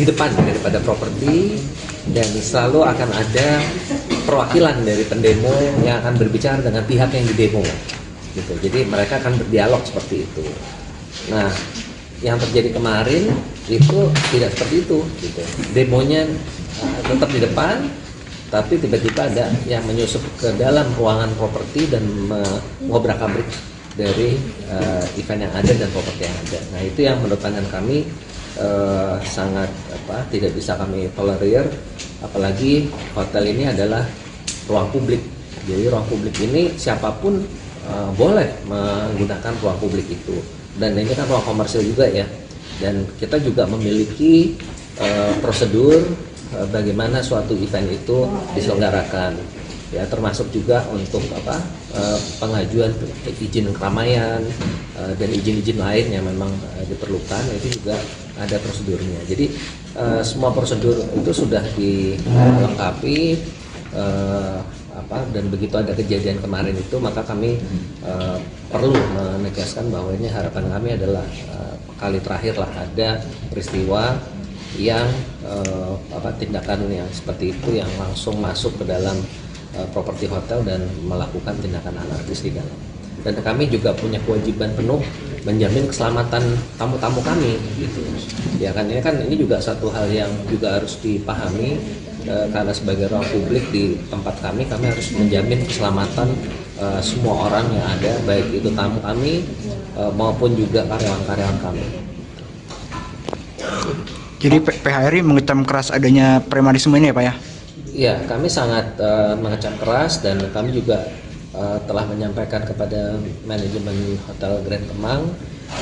di depan daripada properti, dan selalu akan ada perwakilan dari pendemo yang akan berbicara dengan pihak yang didemo gitu. Jadi mereka akan berdialog seperti itu. Nah, yang terjadi kemarin itu tidak seperti itu gitu. Demonya tetap di depan, tapi tiba-tiba ada yang menyusup ke dalam ruangan properti dan mengobrak-abrik dari event yang ada dan properti yang ada. Nah, itu yang menurut pandangan kami sangat tidak bisa kami tolerir, apalagi hotel ini adalah ruang publik. Jadi ruang publik ini siapapun boleh menggunakan ruang publik itu, dan ini kan ruang komersil juga ya, dan kita juga memiliki prosedur bagaimana suatu event itu diselenggarakan ya, termasuk juga untuk pengajuan izin keramaian dan izin-izin lain yang memang diperlukan, itu juga ada prosedurnya. Jadi semua prosedur itu sudah dilengkapi, dan begitu ada kejadian kemarin itu, maka kami perlu menegaskan bahwa ini harapan kami adalah kali terakhir lah ada peristiwa yang tindakan yang seperti itu yang langsung masuk ke dalam properti hotel dan melakukan tindakan anarkis di dalam. Dan kami juga punya kewajiban penuh menjamin keselamatan tamu-tamu kami gitu. Ya kan ini juga satu hal yang juga harus dipahami, karena sebagai ruang publik di tempat kami harus menjamin keselamatan semua orang yang ada, baik itu tamu kami maupun juga karyawan-karyawan kami. Jadi PHRI mengecam keras adanya premanisme ini ya Pak ya? Ya, kami sangat mengecam keras, dan kami juga telah menyampaikan kepada manajemen Hotel Grand Kemang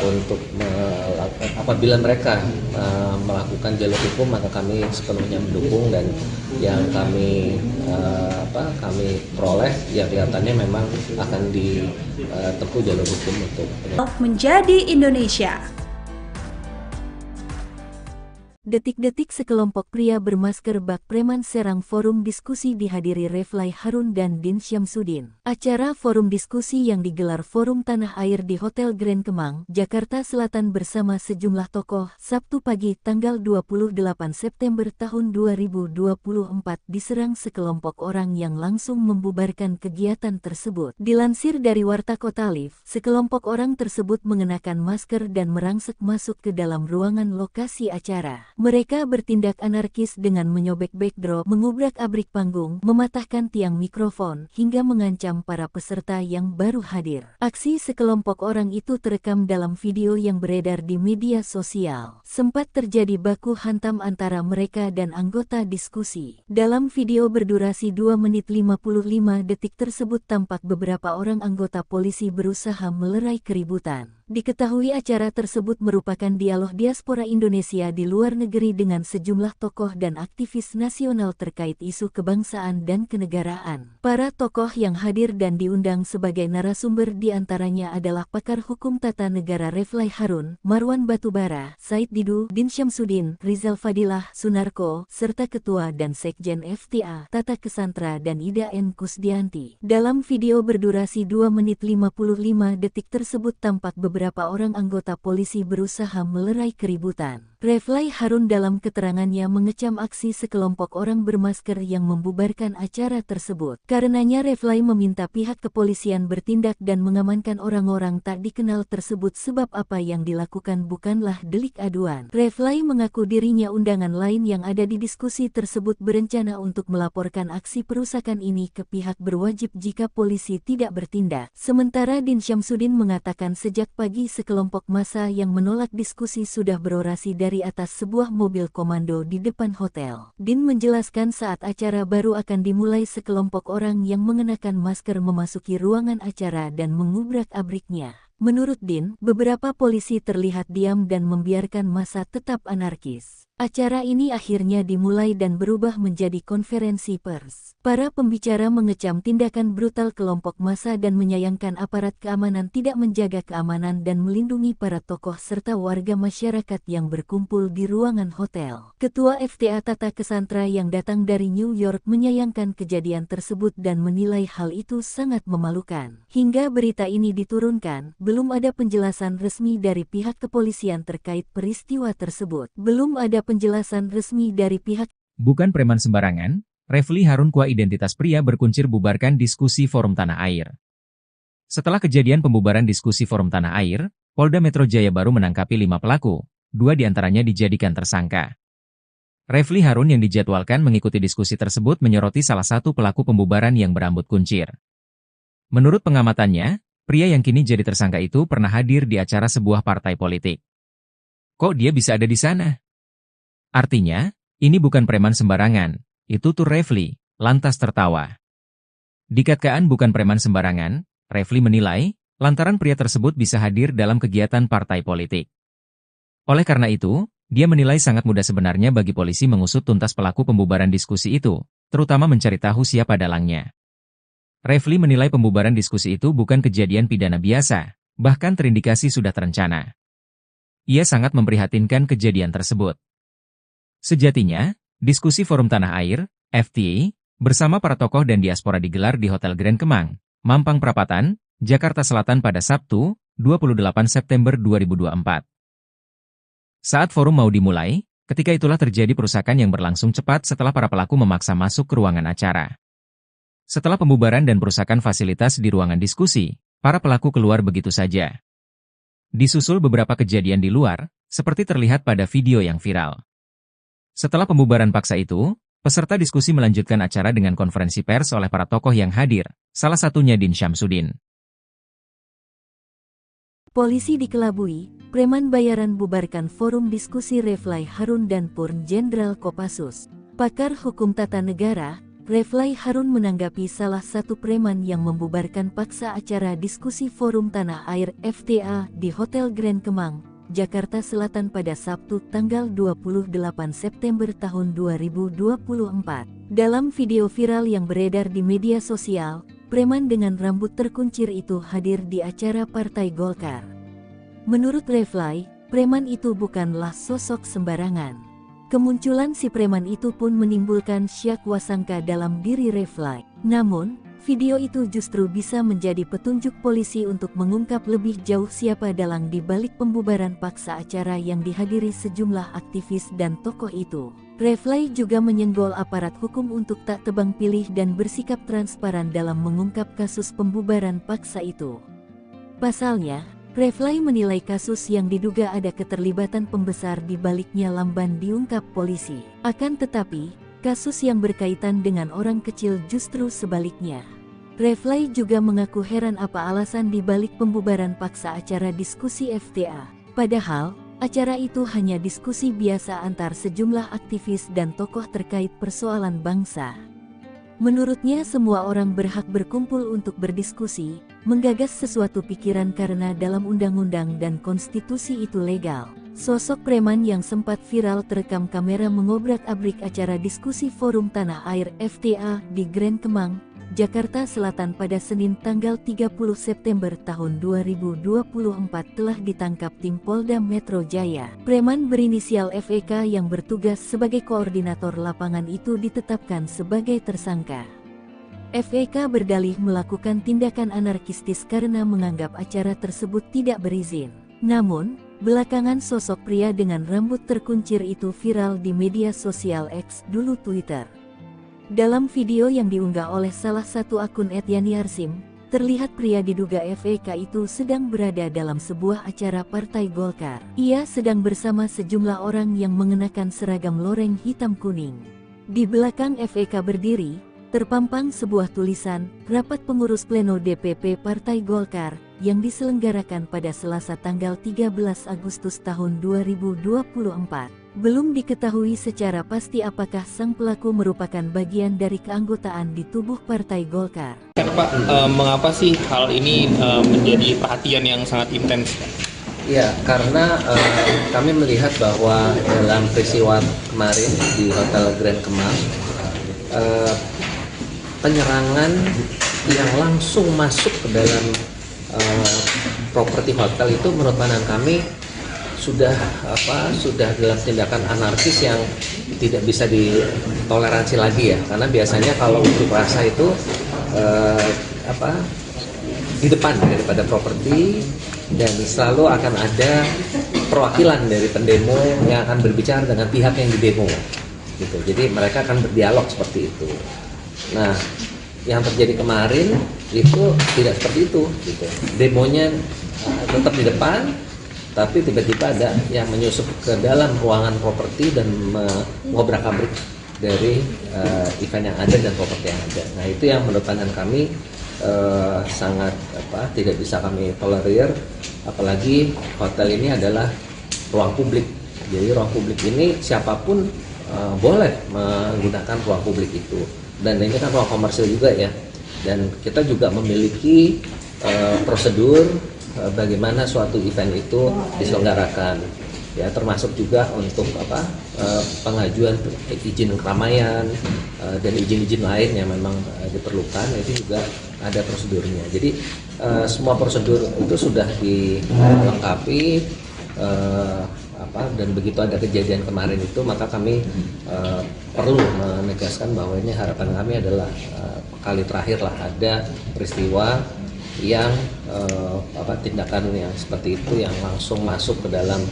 untuk apabila mereka melakukan jalur hukum, maka kami sepenuhnya mendukung, dan yang kami peroleh ya kelihatannya memang akan ditempuh jalur hukum untuk menjadi Indonesia. Detik-detik sekelompok pria bermasker bak preman serang forum diskusi dihadiri Refly Harun dan Din Syamsuddin. Acara forum diskusi yang digelar Forum Tanah Air di Hotel Grand Kemang, Jakarta Selatan bersama sejumlah tokoh, Sabtu pagi tanggal 28 September tahun 2024 diserang sekelompok orang yang langsung membubarkan kegiatan tersebut. Dilansir dari Warta Kota Live, sekelompok orang tersebut mengenakan masker dan merangsek masuk ke dalam ruangan lokasi acara. Mereka bertindak anarkis dengan menyobek backdrop, mengubrak-abrik panggung, mematahkan tiang mikrofon, hingga mengancam para peserta yang baru hadir. Aksi sekelompok orang itu terekam dalam video yang beredar di media sosial. Sempat terjadi baku hantam antara mereka dan anggota diskusi. Dalam video berdurasi 2 menit 55 detik tersebut tampak beberapa orang anggota polisi berusaha melerai keributan. Diketahui acara tersebut merupakan dialog diaspora Indonesia di luar negeri dengan sejumlah tokoh dan aktivis nasional terkait isu kebangsaan dan kenegaraan. Para tokoh yang hadir dan diundang sebagai narasumber diantaranya adalah pakar hukum tata negara Reflay Harun, Marwan Batubara, Said Didu, Din Syamsuddin, Rizal Fadilah, Sunarko, serta Ketua dan Sekjen FTA, Tata Kesantra dan Ida N. Kusdianti. Dalam video berdurasi 2 menit 55 detik tersebut tampak beberapa orang anggota polisi berusaha melerai keributan. Reflay Harun dalam keterangannya mengecam aksi sekelompok orang bermasker yang membubarkan acara tersebut. Karenanya Reflay meminta pihak kepolisian bertindak dan mengamankan orang-orang tak dikenal tersebut sebab apa yang dilakukan bukanlah delik aduan. Reflay mengaku dirinya undangan lain yang ada di diskusi tersebut berencana untuk melaporkan aksi perusakan ini ke pihak berwajib jika polisi tidak bertindak. Sementara Din Syamsuddin mengatakan sejak pagi sekelompok massa yang menolak diskusi sudah berorasi dari atas sebuah mobil komando di depan hotel. Din menjelaskan saat acara baru akan dimulai sekelompok orang yang mengenakan masker memasuki ruangan acara dan mengubrak-abriknya. Menurut Din, beberapa polisi terlihat diam dan membiarkan massa tetap anarkis. Acara ini akhirnya dimulai dan berubah menjadi konferensi pers. Para pembicara mengecam tindakan brutal kelompok massa dan menyayangkan aparat keamanan tidak menjaga keamanan dan melindungi para tokoh serta warga masyarakat yang berkumpul di ruangan hotel. Ketua FTA Tata Kesantra yang datang dari New York menyayangkan kejadian tersebut dan menilai hal itu sangat memalukan. Hingga berita ini diturunkan, belum ada penjelasan resmi dari pihak kepolisian terkait peristiwa tersebut. Belum ada penjelasan resmi dari pihak. Bukan preman sembarangan, Reflay Harun Kua identitas pria berkuncir bubarkan diskusi Forum Tanah Air. Setelah kejadian pembubaran diskusi Forum Tanah Air, Polda Metro Jaya baru menangkapi 5 pelaku, 2 diantaranya dijadikan tersangka. Reflay Harun yang dijadwalkan mengikuti diskusi tersebut menyoroti salah satu pelaku pembubaran yang berambut kuncir. Menurut pengamatannya, pria yang kini jadi tersangka itu pernah hadir di acara sebuah partai politik. Kok dia bisa ada di sana? Artinya, ini bukan preman sembarangan. Itu tuh Reflay, lantas tertawa. Dikatakan bukan preman sembarangan, Reflay menilai, lantaran pria tersebut bisa hadir dalam kegiatan partai politik. Oleh karena itu, dia menilai sangat mudah sebenarnya bagi polisi mengusut tuntas pelaku pembubaran diskusi itu, terutama mencari tahu siapa dalangnya. Reflay menilai pembubaran diskusi itu bukan kejadian pidana biasa, bahkan terindikasi sudah terencana. Ia sangat memprihatinkan kejadian tersebut. Sejatinya, diskusi Forum Tanah Air, FTA, bersama para tokoh dan diaspora digelar di Hotel Grand Kemang, Mampang Perapatan, Jakarta Selatan pada Sabtu, 28 September 2024. Saat forum mau dimulai, ketika itulah terjadi perusakan yang berlangsung cepat setelah para pelaku memaksa masuk ke ruangan acara. Setelah pembubaran dan perusakan fasilitas di ruangan diskusi, para pelaku keluar begitu saja. Disusul beberapa kejadian di luar, seperti terlihat pada video yang viral. Setelah pembubaran paksa itu, peserta diskusi melanjutkan acara dengan konferensi pers oleh para tokoh yang hadir, salah satunya Din Syamsuddin. Polisi dikelabui, preman bayaran bubarkan forum diskusi Reflay Harun dan Purn Jenderal Kopassus. Pakar hukum tata negara, Reflay Harun menanggapi salah satu preman yang membubarkan paksa acara diskusi Forum Tanah Air FTA di Hotel Grand Kemang, Jakarta Selatan pada Sabtu tanggal 28 September tahun 2024. Dalam video viral yang beredar di media sosial, preman dengan rambut terkuncir itu hadir di acara Partai Golkar. Menurut Reflay, preman itu bukanlah sosok sembarangan. Kemunculan si preman itu pun menimbulkan syak wasangka dalam diri Reflay. Namun, video itu justru bisa menjadi petunjuk polisi untuk mengungkap lebih jauh siapa dalang di balik pembubaran paksa acara yang dihadiri sejumlah aktivis dan tokoh itu. Reflay juga menyenggol aparat hukum untuk tak tebang pilih dan bersikap transparan dalam mengungkap kasus pembubaran paksa itu. Pasalnya, Reflay menilai kasus yang diduga ada keterlibatan pembesar di baliknya lamban diungkap polisi. Akan tetapi, kasus yang berkaitan dengan orang kecil justru sebaliknya. Reflay juga mengaku heran apa alasan di balik pembubaran paksa acara diskusi FTA. Padahal, acara itu hanya diskusi biasa antar sejumlah aktivis dan tokoh terkait persoalan bangsa. Menurutnya semua orang berhak berkumpul untuk berdiskusi, menggagas sesuatu pikiran karena dalam undang-undang dan konstitusi itu legal. Sosok preman yang sempat viral terekam kamera mengobrak-abrik acara diskusi Forum Tanah Air FTA di Grand Kemang, Jakarta Selatan pada Senin tanggal 30 September tahun 2024 telah ditangkap tim Polda Metro Jaya. Preman berinisial FEK yang bertugas sebagai koordinator lapangan itu ditetapkan sebagai tersangka. FEK berdalih melakukan tindakan anarkistis karena menganggap acara tersebut tidak berizin. Namun, belakangan sosok pria dengan rambut terkuncir itu viral di media sosial X, dulu Twitter. Dalam video yang diunggah oleh salah satu akun @yani_arsim, terlihat pria diduga FEK itu sedang berada dalam sebuah acara Partai Golkar. Ia sedang bersama sejumlah orang yang mengenakan seragam loreng hitam kuning. Di belakang FEK berdiri, terpampang sebuah tulisan, Rapat Pengurus Pleno DPP Partai Golkar, yang diselenggarakan pada Selasa tanggal 13 Agustus tahun 2024. Belum diketahui secara pasti apakah sang pelaku merupakan bagian dari keanggotaan di tubuh Partai Golkar. Pak, mengapa sih hal ini menjadi perhatian yang sangat intens? Ya, karena kami melihat bahwa dalam peristiwa kemarin di Hotel Grand Kemang, penyerangan yang langsung masuk ke dalam properti hotel itu menurut pandangan kami sudah dalam tindakan anarkis yang tidak bisa ditoleransi lagi ya, karena biasanya kalau unjuk rasa itu di depan daripada properti, dan selalu akan ada perwakilan dari pendemo yang akan berbicara dengan pihak yang didemo gitu. Jadi mereka akan berdialog seperti itu. Nah, yang terjadi kemarin itu tidak seperti itu gitu. Demonya tetap di depan, tapi tiba-tiba ada yang menyusup ke dalam ruangan properti dan mengobrak-abrik dari event yang ada dan properti yang ada. Nah, itu yang menurut pandangan kami sangat tidak bisa kami tolerir, apalagi hotel ini adalah ruang publik. Jadi ruang publik ini siapapun boleh menggunakan ruang publik itu. Dan ini kan ruang komersil juga ya, dan kita juga memiliki prosedur bagaimana suatu event itu diselenggarakan ya, termasuk juga untuk pengajuan izin keramaian dan izin-izin lain yang memang diperlukan, itu juga ada prosedurnya. Jadi semua prosedur itu sudah dilengkapi, dan begitu ada kejadian kemarin itu, maka kami perlu menegaskan bahwa ini harapan kami adalah kali terakhir lah ada peristiwa yang tindakan yang seperti itu yang langsung masuk ke dalam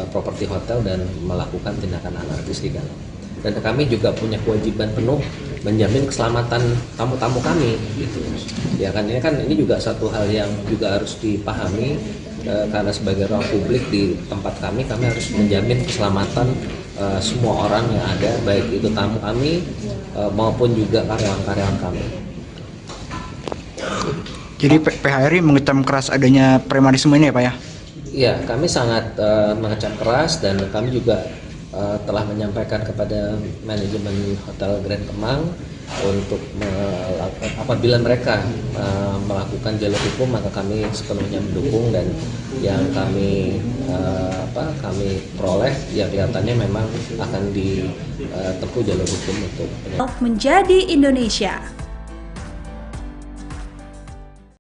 properti hotel dan melakukan tindakan anarkis di dalam. Dan kami juga punya kewajiban penuh menjamin keselamatan tamu-tamu kami gitu. Ya kan, ini juga satu hal yang juga harus dipahami, karena sebagai ruang publik di tempat kami harus menjamin keselamatan semua orang yang ada, baik itu tamu kami maupun juga karyawan-karyawan kami. Jadi PHRI mengecam keras adanya premanisme ini ya Pak ya? Iya, kami sangat mengecam keras, dan kami juga telah menyampaikan kepada manajemen Hotel Grand Kemang untuk apabila mereka melakukan jalur hukum, maka kami sepenuhnya mendukung, dan yang kami peroleh ya kelihatannya memang akan ditempuh jalur hukum untuk menjadi Indonesia.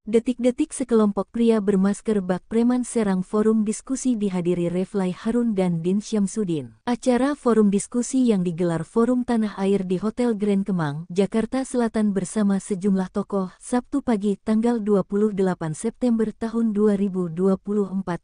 Detik-detik sekelompok pria bermasker bak preman serang forum diskusi dihadiri Refly Harun dan Din Syamsuddin. Acara forum diskusi yang digelar Forum Tanah Air di Hotel Grand Kemang, Jakarta Selatan bersama sejumlah tokoh, Sabtu pagi tanggal 28 September tahun 2024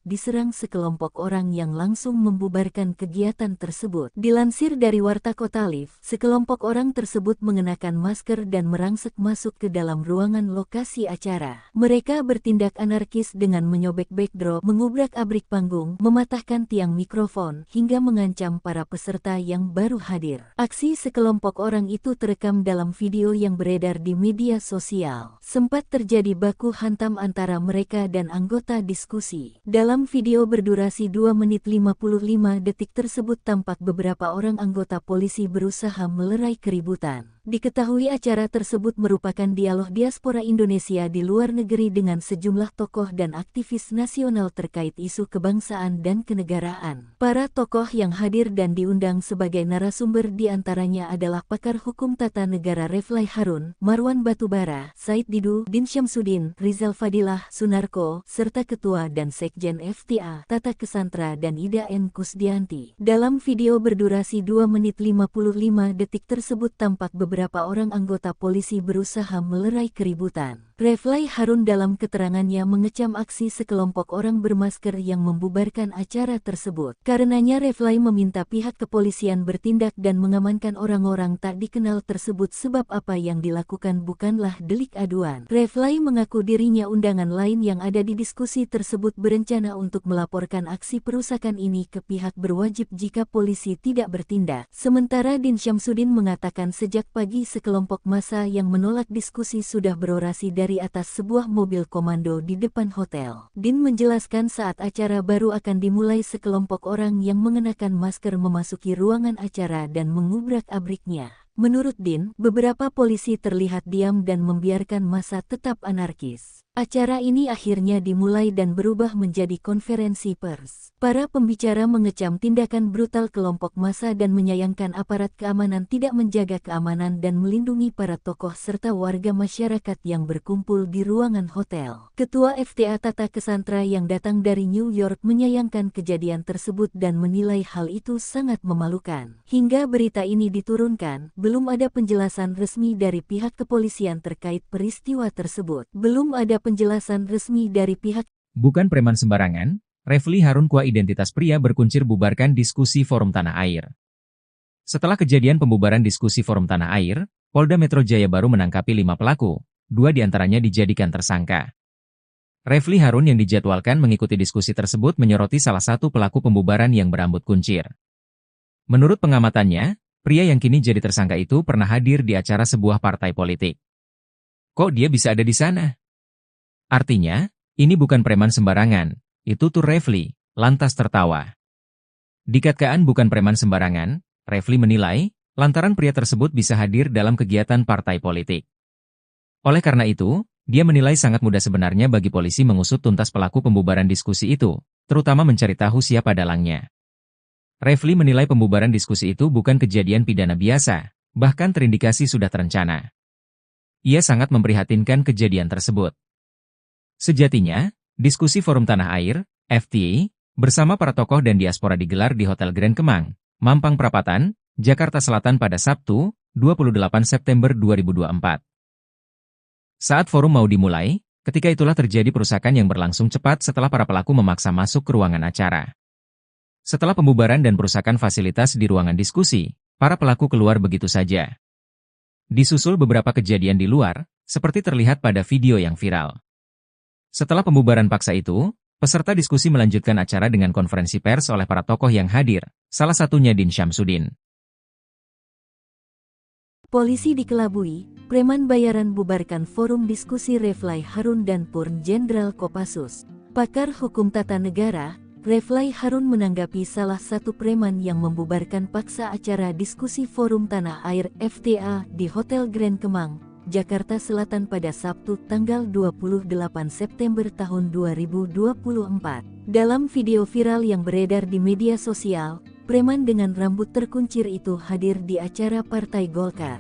diserang sekelompok orang yang langsung membubarkan kegiatan tersebut. Dilansir dari Warta Kota Live, sekelompok orang tersebut mengenakan masker dan merangsek masuk ke dalam ruangan lokasi acara. Mereka bertindak anarkis dengan menyobek backdrop, mengubrak-abrik panggung, mematahkan tiang mikrofon, hingga mengancam para peserta yang baru hadir. Aksi sekelompok orang itu terekam dalam video yang beredar di media sosial. Sempat terjadi baku hantam antara mereka dan anggota diskusi. Dalam video berdurasi 2 menit 55 detik tersebut tampak beberapa orang anggota polisi berusaha melerai keributan. Diketahui acara tersebut merupakan dialog diaspora Indonesia di luar negeri dengan sejumlah tokoh dan aktivis nasional terkait isu kebangsaan dan kenegaraan. Para tokoh yang hadir dan diundang sebagai narasumber diantaranya adalah pakar hukum tata negara Refly Harun, Marwan Batubara, Said Didu, Din Syamsuddin, Rizal Fadilah, Sunarko, serta Ketua dan Sekjen FTA, Tata Kesantra dan Ida N. Kusdianti. Dalam video berdurasi 2 menit 55 detik tersebut tampak beberapa orang anggota polisi berusaha melerai keributan. Refly Harun dalam keterangannya mengecam aksi sekelompok orang bermasker yang membubarkan acara tersebut. Karenanya Refly meminta pihak kepolisian bertindak dan mengamankan orang-orang tak dikenal tersebut sebab apa yang dilakukan bukanlah delik aduan. Refly mengaku dirinya undangan lain yang ada di diskusi tersebut berencana untuk melaporkan aksi perusakan ini ke pihak berwajib jika polisi tidak bertindak. Sementara Din Syamsuddin mengatakan sejak pagi sekelompok massa yang menolak diskusi sudah berorasi dari atas sebuah mobil komando di depan hotel. Din menjelaskan saat acara baru akan dimulai sekelompok orang yang mengenakan masker memasuki ruangan acara dan mengubrak-abriknya. Menurut Din, beberapa polisi terlihat diam dan membiarkan massa tetap anarkis. Acara ini akhirnya dimulai dan berubah menjadi konferensi pers. Para pembicara mengecam tindakan brutal kelompok massa dan menyayangkan aparat keamanan tidak menjaga keamanan dan melindungi para tokoh serta warga masyarakat yang berkumpul di ruangan hotel. Ketua FTA Tata Kesantra yang datang dari New York menyayangkan kejadian tersebut dan menilai hal itu sangat memalukan. Hingga berita ini diturunkan, belum ada penjelasan resmi dari pihak kepolisian terkait peristiwa tersebut. Belum ada penjelasan resmi dari pihak. Bukan preman sembarangan, Refly Harun Kua identitas pria berkuncir bubarkan diskusi Forum Tanah Air. Setelah kejadian pembubaran diskusi Forum Tanah Air, Polda Metro Jaya baru menangkapi 5 pelaku, 2 diantaranya dijadikan tersangka. Refly Harun yang dijadwalkan mengikuti diskusi tersebut menyoroti salah satu pelaku pembubaran yang berambut kuncir. Menurut pengamatannya, pria yang kini jadi tersangka itu pernah hadir di acara sebuah partai politik. Kok dia bisa ada di sana? Artinya, ini bukan preman sembarangan, itu tuh Refly, lantas tertawa. Dikatakan bukan preman sembarangan, Refly menilai, lantaran pria tersebut bisa hadir dalam kegiatan partai politik. Oleh karena itu, dia menilai sangat mudah sebenarnya bagi polisi mengusut tuntas pelaku pembubaran diskusi itu, terutama mencari tahu siapa dalangnya. Refly menilai pembubaran diskusi itu bukan kejadian pidana biasa, bahkan terindikasi sudah terencana. Ia sangat memprihatinkan kejadian tersebut. Sejatinya, diskusi Forum Tanah Air, FTA, bersama para tokoh dan diaspora digelar di Hotel Grand Kemang, Mampang Perapatan, Jakarta Selatan pada Sabtu, 28 September 2024. Saat forum mau dimulai, ketika itulah terjadi perusakan yang berlangsung cepat setelah para pelaku memaksa masuk ke ruangan acara. Setelah pembubaran dan perusakan fasilitas di ruangan diskusi, para pelaku keluar begitu saja. Disusul beberapa kejadian di luar, seperti terlihat pada video yang viral. Setelah pembubaran paksa itu, peserta diskusi melanjutkan acara dengan konferensi pers oleh para tokoh yang hadir, salah satunya Din Syamsuddin. Polisi dikelabui, preman bayaran bubarkan forum diskusi Refly Harun dan Purn Jenderal Kopassus. Pakar hukum tata negara, Refly Harun menanggapi salah satu preman yang membubarkan paksa acara diskusi Forum Tanah Air FTA di Hotel Grand Kemang, Jakarta Selatan pada Sabtu tanggal 28 September tahun 2024. Dalam video viral yang beredar di media sosial, preman dengan rambut terkuncir itu hadir di acara Partai Golkar.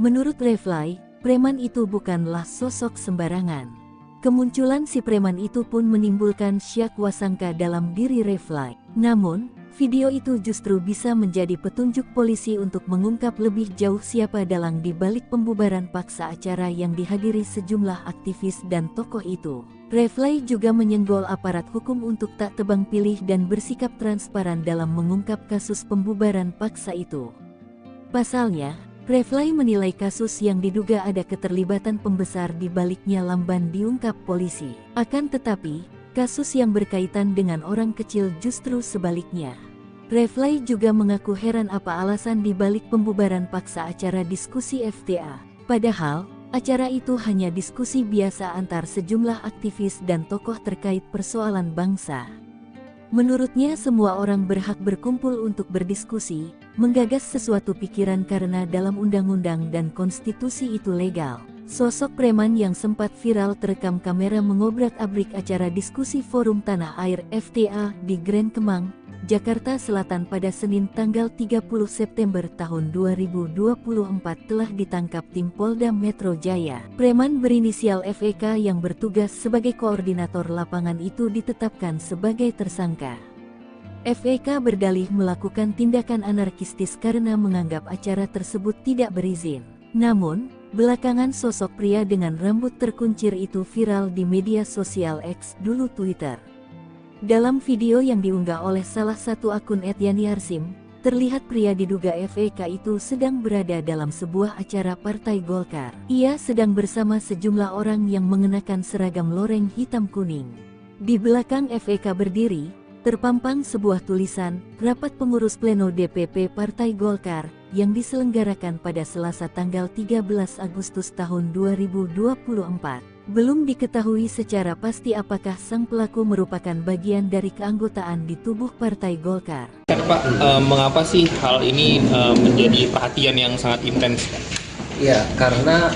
Menurut Refly, preman itu bukanlah sosok sembarangan. Kemunculan si preman itu pun menimbulkan syak wasangka dalam diri Refly. Namun, video itu justru bisa menjadi petunjuk polisi untuk mengungkap lebih jauh siapa dalang di balik pembubaran paksa acara yang dihadiri sejumlah aktivis dan tokoh itu. Refly juga menyenggol aparat hukum untuk tak tebang pilih dan bersikap transparan dalam mengungkap kasus pembubaran paksa itu. Pasalnya, Refly menilai kasus yang diduga ada keterlibatan pembesar di baliknya lamban diungkap polisi. Akan tetapi, kasus yang berkaitan dengan orang kecil justru sebaliknya. Refly juga mengaku heran apa alasan di balik pembubaran paksa acara diskusi FTA. Padahal, acara itu hanya diskusi biasa antar sejumlah aktivis dan tokoh terkait persoalan bangsa. Menurutnya semua orang berhak berkumpul untuk berdiskusi, menggagas sesuatu pikiran karena dalam undang-undang dan konstitusi itu legal. Sosok preman yang sempat viral terekam kamera mengobrak-abrik acara diskusi Forum Tanah Air FTA di Grand Kemang, Jakarta Selatan pada Senin tanggal 30 September tahun 2024 telah ditangkap tim Polda Metro Jaya. Preman berinisial FEK yang bertugas sebagai koordinator lapangan itu ditetapkan sebagai tersangka. FEK berdalih melakukan tindakan anarkistis karena menganggap acara tersebut tidak berizin. Namun, belakangan sosok pria dengan rambut terkuncir itu viral di media sosial X dulu Twitter. Dalam video yang diunggah oleh salah satu akun @yani_arsim, terlihat pria diduga FEK itu sedang berada dalam sebuah acara Partai Golkar. Ia sedang bersama sejumlah orang yang mengenakan seragam loreng hitam kuning. Di belakang FEK berdiri, terpampang sebuah tulisan, Rapat Pengurus Pleno DPP Partai Golkar, yang diselenggarakan pada Selasa tanggal 13 Agustus tahun 2024. Belum diketahui secara pasti apakah sang pelaku merupakan bagian dari keanggotaan di tubuh Partai Golkar. Pak, mengapa sih hal ini menjadi perhatian yang sangat intens? Ya, karena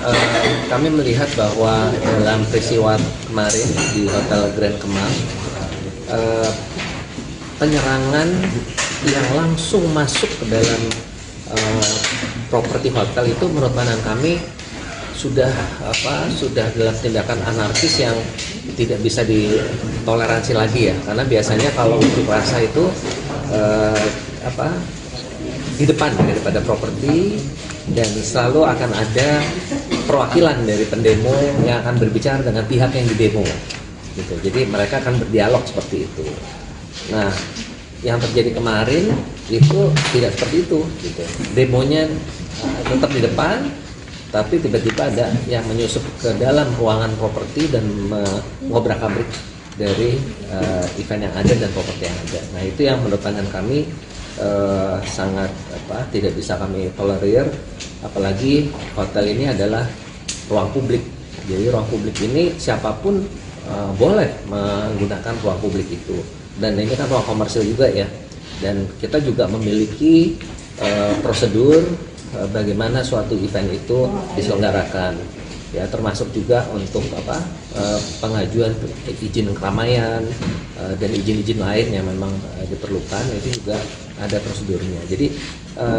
kami melihat bahwa dalam peristiwa kemarin di Hotel Grand Kemang, penyerangan yang langsung masuk ke dalam properti hotel itu menurut pandangan kami sudah dalam tindakan anarkis yang tidak bisa ditoleransi lagi ya, karena biasanya kalau unjuk rasa itu di depan daripada properti, dan selalu akan ada perwakilan dari pendemo yang akan berbicara dengan pihak yang didemo gitu. Jadi mereka akan berdialog seperti itu. Nah, yang terjadi kemarin itu tidak seperti itu gitu. Demonya tetap di depan, tapi tiba-tiba ada yang menyusup ke dalam ruangan properti dan mengobrak-abrik dari event yang ada dan properti yang ada. Nah, itu yang menurut pandangan kami sangat tidak bisa kami tolerir, apalagi hotel ini adalah ruang publik. Jadi ruang publik ini siapapun boleh menggunakan ruang publik itu, dan ini kan ruang komersil juga ya, dan kita juga memiliki prosedur bagaimana suatu event itu diselenggarakan ya, termasuk juga untuk pengajuan izin keramaian dan izin-izin lain yang memang diperlukan, itu juga ada prosedurnya. Jadi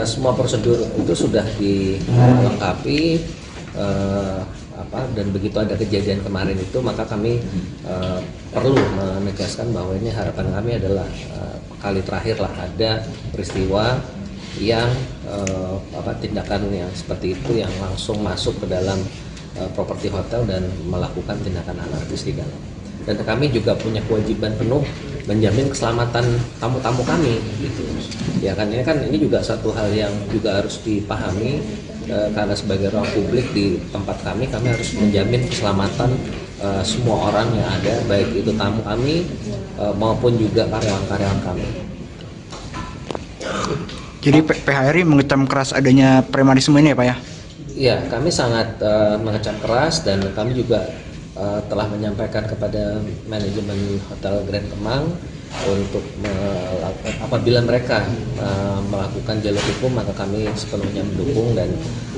semua prosedur itu sudah dilengkapi, dan begitu ada kejadian kemarin itu, maka kami perlu menegaskan bahwa ini harapan kami adalah kali terakhir lah ada peristiwa yang tindakan yang seperti itu yang langsung masuk ke dalam properti hotel dan melakukan tindakan anarkis di dalam. Dan kami juga punya kewajiban penuh menjamin keselamatan tamu-tamu kami gitu. Ya kan ini juga satu hal yang juga harus dipahami, karena sebagai ruang publik di tempat kami harus menjamin keselamatan semua orang yang ada, baik itu tamu kami maupun juga karyawan-karyawan kami. Jadi PHRI mengecam keras adanya premanisme ini ya Pak ya? Ya, kami sangat mengecam keras, dan kami juga telah menyampaikan kepada manajemen Hotel Grand Kemang untuk apabila mereka melakukan jalur hukum, maka kami sepenuhnya mendukung, dan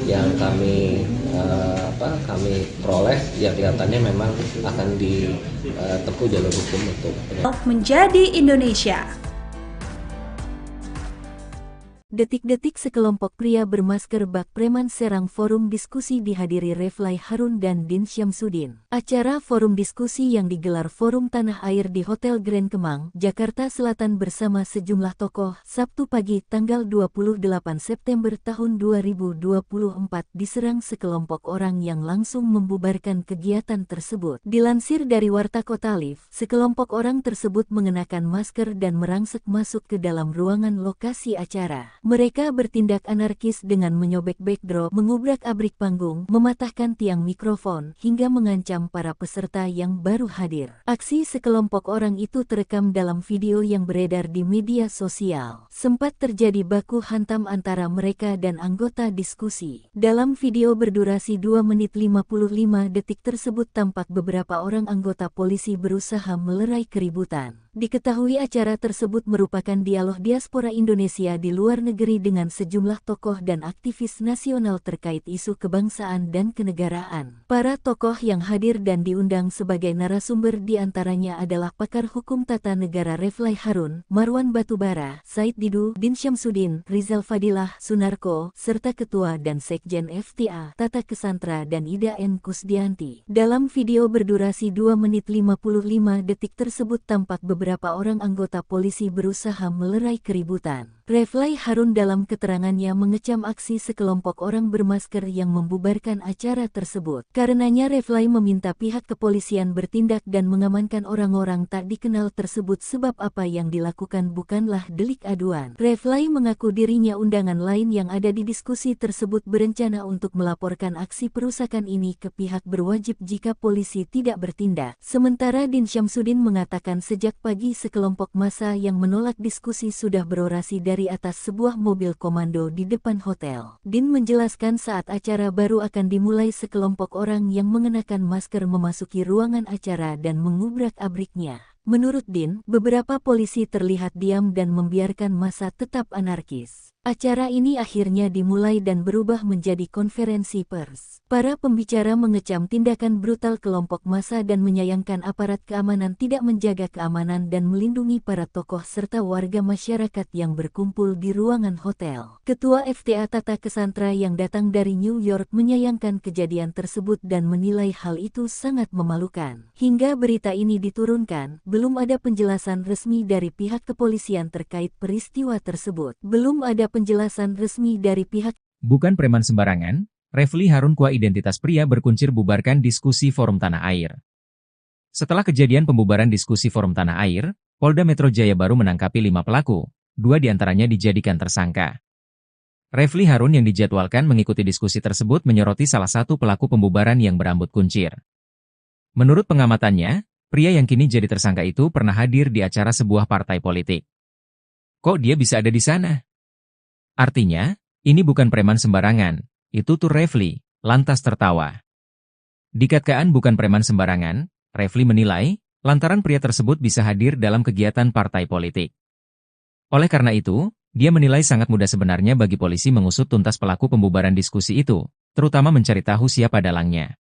yang kami peroleh ya kelihatannya memang akan ditempuh jalur hukum untuk menjadi Indonesia. Detik-detik sekelompok pria bermasker bak preman serang forum diskusi dihadiri Refly Harun dan Din Syamsuddin. Acara forum diskusi yang digelar Forum Tanah Air di Hotel Grand Kemang, Jakarta Selatan bersama sejumlah tokoh, Sabtu pagi tanggal 28 September tahun 2024 diserang sekelompok orang yang langsung membubarkan kegiatan tersebut. Dilansir dari Warta Kota Live, sekelompok orang tersebut mengenakan masker dan merangsek masuk ke dalam ruangan lokasi acara. Mereka bertindak anarkis dengan menyobek backdrop, mengubrak-abrik panggung, mematahkan tiang mikrofon, hingga mengancam para peserta yang baru hadir. Aksi sekelompok orang itu terekam dalam video yang beredar di media sosial. Sempat terjadi baku hantam antara mereka dan anggota diskusi. Dalam video berdurasi 2 menit 55 detik tersebut tampak beberapa orang anggota polisi berusaha melerai keributan. Diketahui acara tersebut merupakan dialog diaspora Indonesia di luar negeri dengan sejumlah tokoh dan aktivis nasional terkait isu kebangsaan dan kenegaraan. Para tokoh yang hadir dan diundang sebagai narasumber diantaranya adalah pakar hukum tata negara Refly Harun, Marwan Batubara, Said Didu, Din Syamsuddin, Rizal Fadilah, Sunarko, serta Ketua dan Sekjen FTA, Tata Kesantra dan Ida N. Kusdianti. Dalam video berdurasi 2 menit 55 detik tersebut tampak beberapa orang anggota polisi berusaha melerai keributan. Refly Harun dalam keterangannya mengecam aksi sekelompok orang bermasker yang membubarkan acara tersebut. Karenanya Refly meminta pihak kepolisian bertindak dan mengamankan orang-orang tak dikenal tersebut sebab apa yang dilakukan bukanlah delik aduan. Refly mengaku dirinya undangan lain yang ada di diskusi tersebut berencana untuk melaporkan aksi perusakan ini ke pihak berwajib jika polisi tidak bertindak. Sementara Din Syamsuddin mengatakan sejak pagi sekelompok massa yang menolak diskusi sudah berorasi dari atas sebuah mobil komando di depan hotel. Din menjelaskan saat acara baru akan dimulai sekelompok orang yang mengenakan masker memasuki ruangan acara dan mengubrak-abriknya. Menurut Din, beberapa polisi terlihat diam dan membiarkan massa tetap anarkis. Acara ini akhirnya dimulai dan berubah menjadi konferensi pers. Para pembicara mengecam tindakan brutal kelompok massa dan menyayangkan aparat keamanan tidak menjaga keamanan dan melindungi para tokoh serta warga masyarakat yang berkumpul di ruangan hotel. Ketua FTA Tata Kesantra yang datang dari New York menyayangkan kejadian tersebut dan menilai hal itu sangat memalukan. Hingga berita ini diturunkan, belum ada penjelasan resmi dari pihak kepolisian terkait peristiwa tersebut. Belum ada penjelasan resmi dari pihak. Bukan preman sembarangan, Refly Harun Kua identitas pria berkuncir bubarkan diskusi Forum Tanah Air. Setelah kejadian pembubaran diskusi Forum Tanah Air, Polda Metro Jaya baru menangkapi 5 pelaku, 2 diantaranya dijadikan tersangka. Refly Harun yang dijadwalkan mengikuti diskusi tersebut menyoroti salah satu pelaku pembubaran yang berambut kuncir. Menurut pengamatannya, pria yang kini jadi tersangka itu pernah hadir di acara sebuah partai politik. Kok dia bisa ada di sana? Artinya, ini bukan preman sembarangan, itu tuh Refly, lantas tertawa. Dikatakan bukan preman sembarangan, Refly menilai, lantaran pria tersebut bisa hadir dalam kegiatan partai politik. Oleh karena itu, dia menilai sangat mudah sebenarnya bagi polisi mengusut tuntas pelaku pembubaran diskusi itu, terutama mencari tahu siapa dalangnya.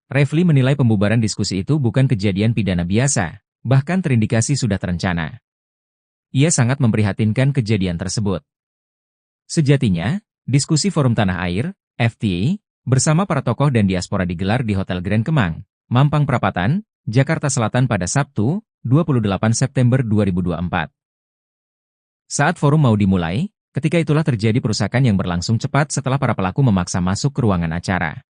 Refly menilai pembubaran diskusi itu bukan kejadian pidana biasa, bahkan terindikasi sudah terencana. Ia sangat memprihatinkan kejadian tersebut. Sejatinya, diskusi Forum Tanah Air, FTA, bersama para tokoh dan diaspora digelar di Hotel Grand Kemang, Mampang Perapatan, Jakarta Selatan pada Sabtu, 28 September 2024. Saat forum mau dimulai, ketika itulah terjadi perusakan yang berlangsung cepat setelah para pelaku memaksa masuk ke ruangan acara.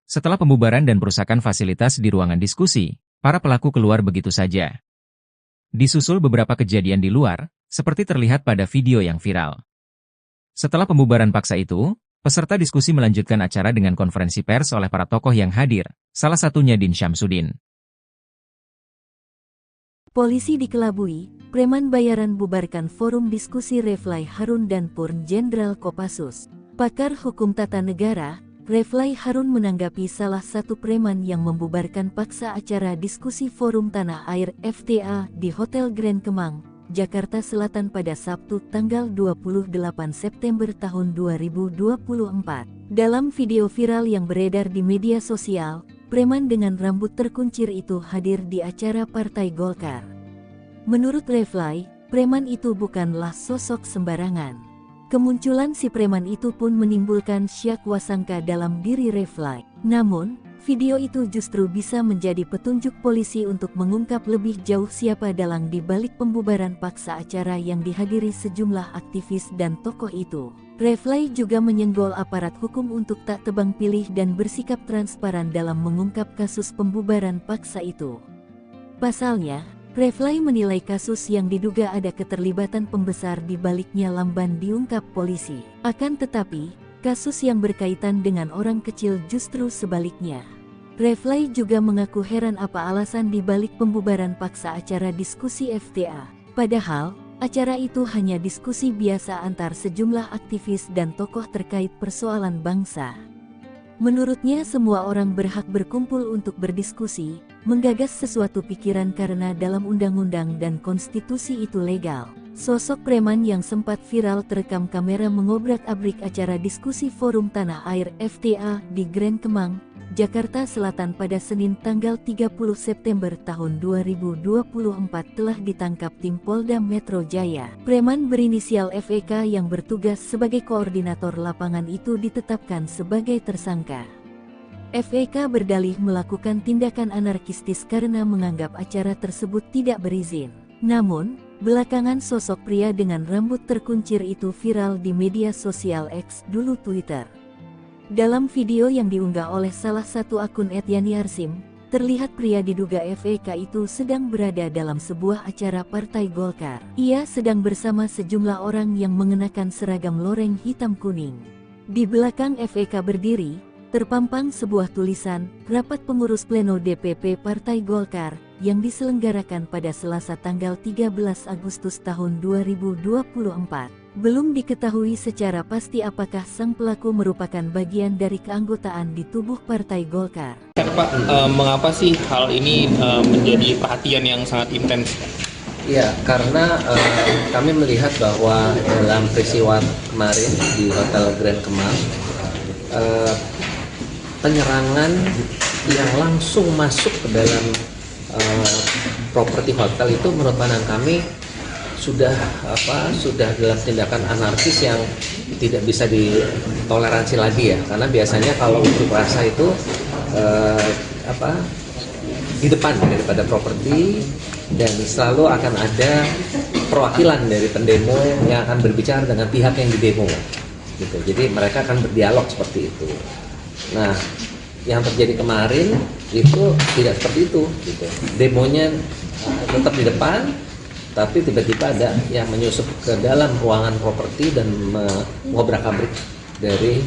Setelah pembubaran dan perusakan fasilitas di ruangan diskusi, para pelaku keluar begitu saja. Disusul beberapa kejadian di luar, seperti terlihat pada video yang viral. Setelah pembubaran paksa itu, peserta diskusi melanjutkan acara dengan konferensi pers oleh para tokoh yang hadir, salah satunya Din Syamsuddin. Polisi dikelabui, preman bayaran bubarkan forum diskusi Refly Harun dan Purn Jenderal Kopassus. Pakar hukum tata negara, Refly Harun menanggapi salah satu preman yang membubarkan paksa acara diskusi Forum Tanah Air FTA di Hotel Grand Kemang, Jakarta Selatan pada Sabtu tanggal 28 September tahun 2024. Dalam video viral yang beredar di media sosial, preman dengan rambut terkuncir itu hadir di acara Partai Golkar. Menurut Refly, preman itu bukanlah sosok sembarangan. Kemunculan si preman itu pun menimbulkan syak wasangka dalam diri Refly. Namun, video itu justru bisa menjadi petunjuk polisi untuk mengungkap lebih jauh siapa dalang di balik pembubaran paksa acara yang dihadiri sejumlah aktivis dan tokoh itu. Refly juga menyenggol aparat hukum untuk tak tebang pilih dan bersikap transparan dalam mengungkap kasus pembubaran paksa itu. Pasalnya, Refly menilai kasus yang diduga ada keterlibatan pembesar di baliknya lamban diungkap polisi. Akan tetapi, kasus yang berkaitan dengan orang kecil justru sebaliknya. Refly juga mengaku heran apa alasan di balik pembubaran paksa acara diskusi FTA. Padahal, acara itu hanya diskusi biasa antar sejumlah aktivis dan tokoh terkait persoalan bangsa. Menurutnya semua orang berhak berkumpul untuk berdiskusi, menggagas sesuatu pikiran karena dalam undang-undang dan konstitusi itu legal. Sosok preman yang sempat viral terekam kamera mengobrak-abrik acara diskusi Forum Tanah Air FTA di Grand Kemang, Jakarta Selatan pada Senin tanggal 30 September tahun 2024 telah ditangkap tim Polda Metro Jaya. Preman berinisial FEK yang bertugas sebagai koordinator lapangan itu ditetapkan sebagai tersangka. FEK berdalih melakukan tindakan anarkistis karena menganggap acara tersebut tidak berizin. Namun, belakangan sosok pria dengan rambut terkuncir itu viral di media sosial X, dulu Twitter. Dalam video yang diunggah oleh salah satu akun @yani_arsim, terlihat pria diduga FEK itu sedang berada dalam sebuah acara Partai Golkar. Ia sedang bersama sejumlah orang yang mengenakan seragam loreng hitam kuning. Di belakang FEK berdiri, terpampang sebuah tulisan, Rapat Pengurus Pleno DPP Partai Golkar, yang diselenggarakan pada Selasa tanggal 13 Agustus tahun 2024. Belum diketahui secara pasti apakah sang pelaku merupakan bagian dari keanggotaan di tubuh Partai Golkar. Pak, mengapa sih hal ini menjadi perhatian yang sangat intens? Ya, karena kami melihat bahwa dalam peristiwa kemarin di Hotel Grand Kemang, penyerangan yang langsung masuk ke dalam properti hotel itu menurut pandangan kami sudah dalam tindakan anarkis yang tidak bisa ditoleransi lagi ya, karena biasanya kalau unjuk rasa itu di depan daripada properti, dan selalu akan ada perwakilan dari pendemo yang akan berbicara dengan pihak yang didemo gitu. Jadi mereka akan berdialog seperti itu. Nah, yang terjadi kemarin itu tidak seperti itu gitu. Demonya tetap di depan, tapi tiba-tiba ada yang menyusup ke dalam ruangan properti dan mengobrak-abrik dari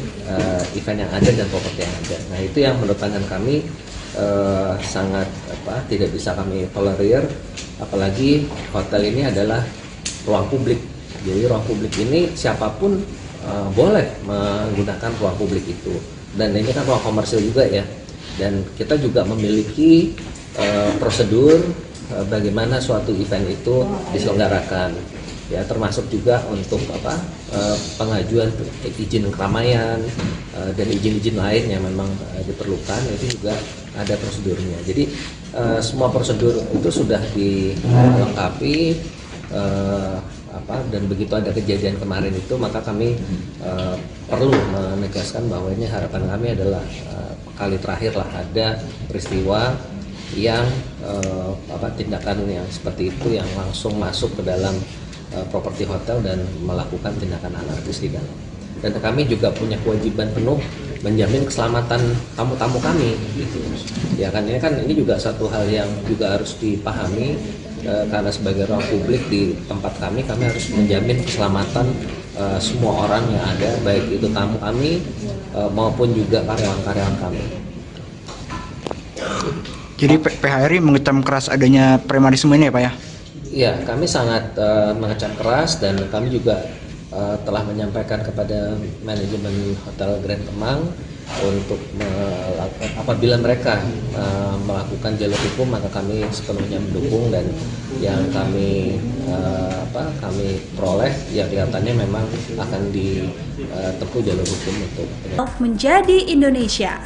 event yang ada dan properti yang ada. Nah, itu yang menurut pandangan kami sangat tidak bisa kami tolerir, apalagi hotel ini adalah ruang publik. Jadi ruang publik ini siapapun boleh menggunakan ruang publik itu. Dan ini kan ruang komersil juga ya, dan kita juga memiliki prosedur bagaimana suatu event itu diselenggarakan ya, termasuk juga untuk pengajuan izin keramaian dan izin-izin lain yang memang diperlukan, itu juga ada prosedurnya. Jadi semua prosedur itu sudah dilengkapi, dan begitu ada kejadian kemarin itu, maka kami perlu menegaskan bahwa ini harapan kami adalah kali terakhir lah ada peristiwa yang tindakan yang seperti itu yang langsung masuk ke dalam properti hotel dan melakukan tindakan anarkis di dalam. Dan kami juga punya kewajiban penuh menjamin keselamatan tamu-tamu kami gitu. Ya kan, ini juga satu hal yang juga harus dipahami, karena sebagai ruang publik di tempat kami harus menjamin keselamatan semua orang yang ada, baik itu tamu kami maupun juga karyawan-karyawan kami. Jadi PHRI mengecam keras adanya premanisme ini ya Pak ya? Iya, kami sangat mengecam keras, dan kami juga telah menyampaikan kepada manajemen Hotel Grand Kemang untuk apabila mereka melakukan jalur hukum, maka kami sepenuhnya mendukung, dan yang kami peroleh ya kelihatannya memang akan ditempuh jalur hukum untuk menjadi Indonesia.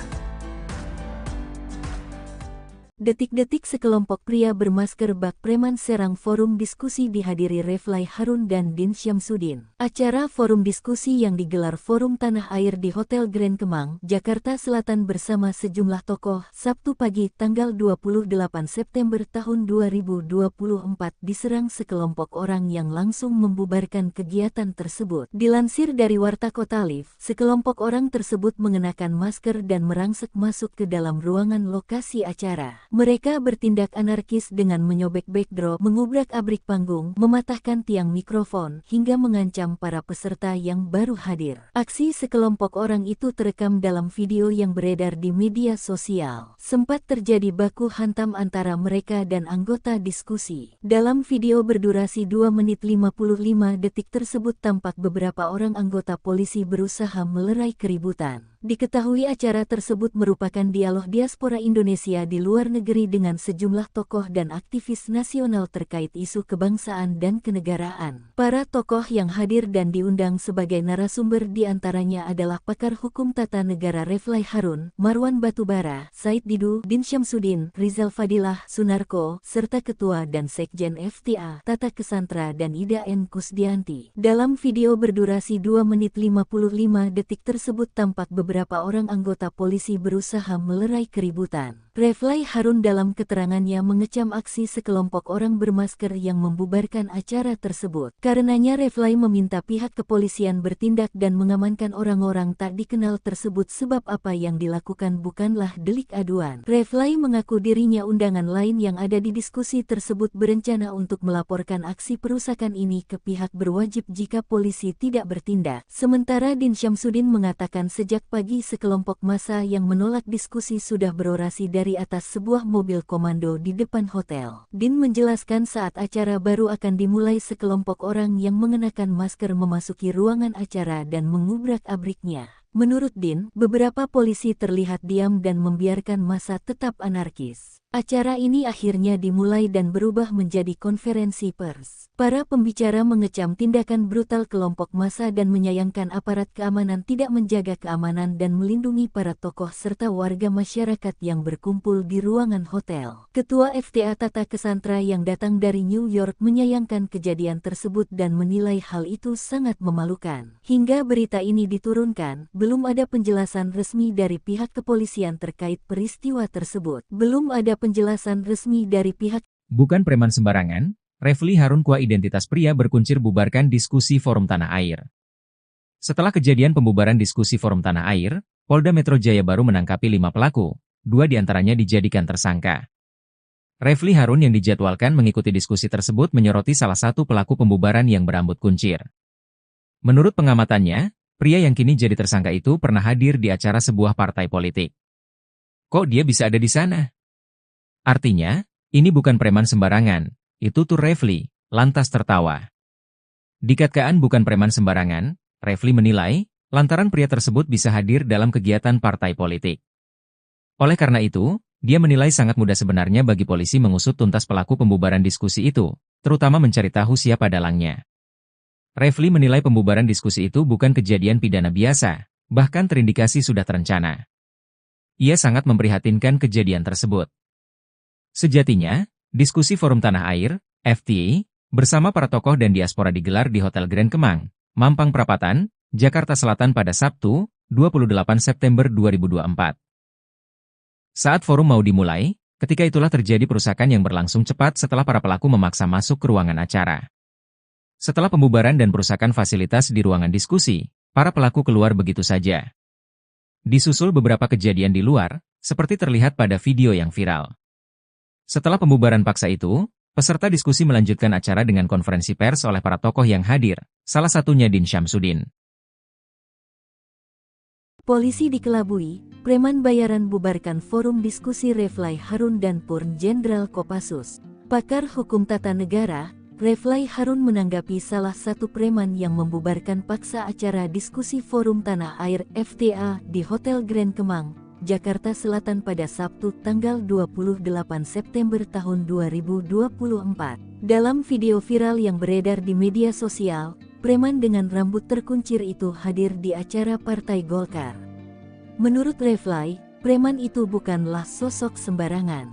Detik-detik sekelompok pria bermasker bak preman serang forum diskusi dihadiri Refly Harun dan Din Syamsuddin. Acara forum diskusi yang digelar Forum Tanah Air di Hotel Grand Kemang, Jakarta Selatan bersama sejumlah tokoh, Sabtu pagi tanggal 28 September tahun 2024 diserang sekelompok orang yang langsung membubarkan kegiatan tersebut. Dilansir dari Warta Kota Live, sekelompok orang tersebut mengenakan masker dan merangsek masuk ke dalam ruangan lokasi acara. Mereka bertindak anarkis dengan menyobek backdrop, mengubrak-abrik panggung, mematahkan tiang mikrofon, hingga mengancam para peserta yang baru hadir. Aksi sekelompok orang itu terekam dalam video yang beredar di media sosial. Sempat terjadi baku hantam antara mereka dan anggota diskusi. Dalam video berdurasi 2 menit 55 detik tersebut tampak beberapa orang anggota polisi berusaha melerai keributan. Diketahui acara tersebut merupakan dialog diaspora Indonesia di luar negeri dengan sejumlah tokoh dan aktivis nasional terkait isu kebangsaan dan kenegaraan. Para tokoh yang hadir dan diundang sebagai narasumber diantaranya adalah pakar hukum tata negara Reflay Harun, Marwan Batubara, Said Didu, Din Syamsuddin, Rizal Fadilah, Sunarko, serta Ketua dan Sekjen FTA, Tata Kesantra dan Ida N. Kusdianti. Dalam video berdurasi 2 menit 55 detik tersebut tampak beberapa orang anggota polisi berusaha melerai keributan. Reflay Harun dalam keterangannya mengecam aksi sekelompok orang bermasker yang membubarkan acara tersebut. Karenanya Reflay meminta pihak kepolisian bertindak dan mengamankan orang-orang tak dikenal tersebut sebab apa yang dilakukan bukanlah delik aduan. Reflay mengaku dirinya undangan lain yang ada di diskusi tersebut berencana untuk melaporkan aksi perusakan ini ke pihak berwajib jika polisi tidak bertindak. Sementara Din Syamsuddin mengatakan sejak pagi sekelompok massa yang menolak diskusi sudah berorasi dari atas sebuah mobil komando di depan hotel. Din menjelaskan saat acara baru akan dimulai sekelompok orang yang mengenakan masker memasuki ruangan acara dan mengubrak-abriknya. Menurut Din, beberapa polisi terlihat diam dan membiarkan massa tetap anarkis. Acara ini akhirnya dimulai dan berubah menjadi konferensi pers. Para pembicara mengecam tindakan brutal kelompok massa dan menyayangkan aparat keamanan tidak menjaga keamanan dan melindungi para tokoh serta warga masyarakat yang berkumpul di ruangan hotel. Ketua FTA Tata Kesantra yang datang dari New York menyayangkan kejadian tersebut dan menilai hal itu sangat memalukan. Hingga berita ini diturunkan, belum ada penjelasan resmi dari pihak kepolisian terkait peristiwa tersebut. Belum ada penjelasan resmi dari pihak. Bukan preman sembarangan, Reflay Harun Kua identitas pria berkuncir bubarkan diskusi Forum Tanah Air. Setelah kejadian pembubaran diskusi Forum Tanah Air, Polda Metro Jaya baru menangkapi 5 pelaku, 2 diantaranya dijadikan tersangka. Reflay Harun yang dijadwalkan mengikuti diskusi tersebut menyoroti salah satu pelaku pembubaran yang berambut kuncir. Menurut pengamatannya, pria yang kini jadi tersangka itu pernah hadir di acara sebuah partai politik. Kok dia bisa ada di sana? Artinya, ini bukan preman sembarangan, itu tuh Reflay, lantas tertawa. Dikatakan bukan preman sembarangan, Reflay menilai, lantaran pria tersebut bisa hadir dalam kegiatan partai politik. Oleh karena itu, dia menilai sangat mudah sebenarnya bagi polisi mengusut tuntas pelaku pembubaran diskusi itu, terutama mencari tahu siapa dalangnya. Reflay menilai pembubaran diskusi itu bukan kejadian pidana biasa, bahkan terindikasi sudah terencana. Ia sangat memprihatinkan kejadian tersebut. Sejatinya, diskusi Forum Tanah Air, FTA, bersama para tokoh dan diaspora digelar di Hotel Grand Kemang, Mampang Perapatan, Jakarta Selatan pada Sabtu, 28 September 2024. Saat forum mau dimulai, ketika itulah terjadi perusakan yang berlangsung cepat setelah para pelaku memaksa masuk ke ruangan acara. Setelah pembubaran dan perusakan fasilitas di ruangan diskusi, para pelaku keluar begitu saja. Disusul beberapa kejadian di luar, seperti terlihat pada video yang viral. Setelah pembubaran paksa itu, peserta diskusi melanjutkan acara dengan konferensi pers oleh para tokoh yang hadir, salah satunya Din Syamsuddin. Polisi dikelabui, preman bayaran bubarkan forum diskusi Reflay Harun dan Purn Jenderal Kopassus. Pakar hukum tata negara, Reflay Harun menanggapi salah satu preman yang membubarkan paksa acara diskusi Forum Tanah Air FTA di Hotel Grand Kemang, Jakarta Selatan pada Sabtu tanggal 28 September tahun 2024. Dalam video viral yang beredar di media sosial, preman dengan rambut terkuncir itu hadir di acara Partai Golkar. Menurut Reflay, preman itu bukanlah sosok sembarangan.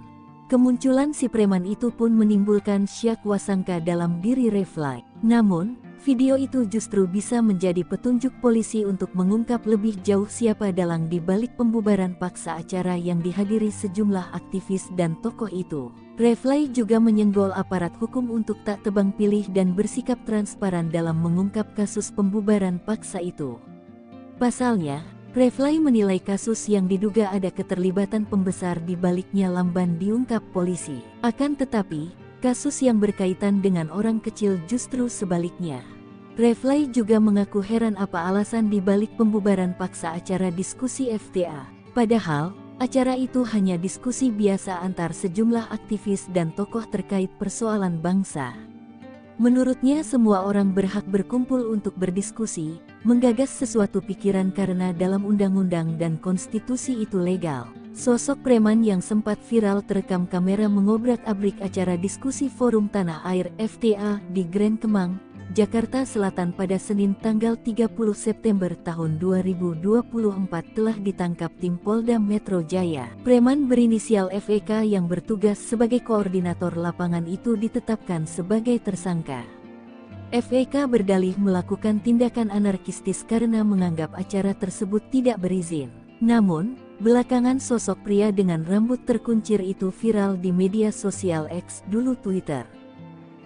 Kemunculan si preman itu pun menimbulkan syak wasangka dalam diri Reflay. Namun, video itu justru bisa menjadi petunjuk polisi untuk mengungkap lebih jauh siapa dalang di balik pembubaran paksa acara yang dihadiri sejumlah aktivis dan tokoh itu. Reflay juga menyenggol aparat hukum untuk tak tebang pilih dan bersikap transparan dalam mengungkap kasus pembubaran paksa itu. Pasalnya, Reflay menilai kasus yang diduga ada keterlibatan pembesar di baliknya lamban diungkap polisi. Akan tetapi, kasus yang berkaitan dengan orang kecil justru sebaliknya. Reflay juga mengaku heran apa alasan di balik pembubaran paksa acara diskusi FTA. Padahal, acara itu hanya diskusi biasa antar sejumlah aktivis dan tokoh terkait persoalan bangsa. Menurutnya semua orang berhak berkumpul untuk berdiskusi, menggagas sesuatu pikiran karena dalam undang-undang dan konstitusi itu legal. Sosok preman yang sempat viral terekam kamera mengobrak-abrik acara diskusi Forum Tanah Air FTA di Grand Kemang, Jakarta Selatan pada Senin tanggal 30 September tahun 2024 telah ditangkap tim Polda Metro Jaya. Preman berinisial FEK yang bertugas sebagai koordinator lapangan itu ditetapkan sebagai tersangka. FEK berdalih melakukan tindakan anarkistis karena menganggap acara tersebut tidak berizin. Namun, belakangan sosok pria dengan rambut terkuncir itu viral di media sosial X, dulu Twitter.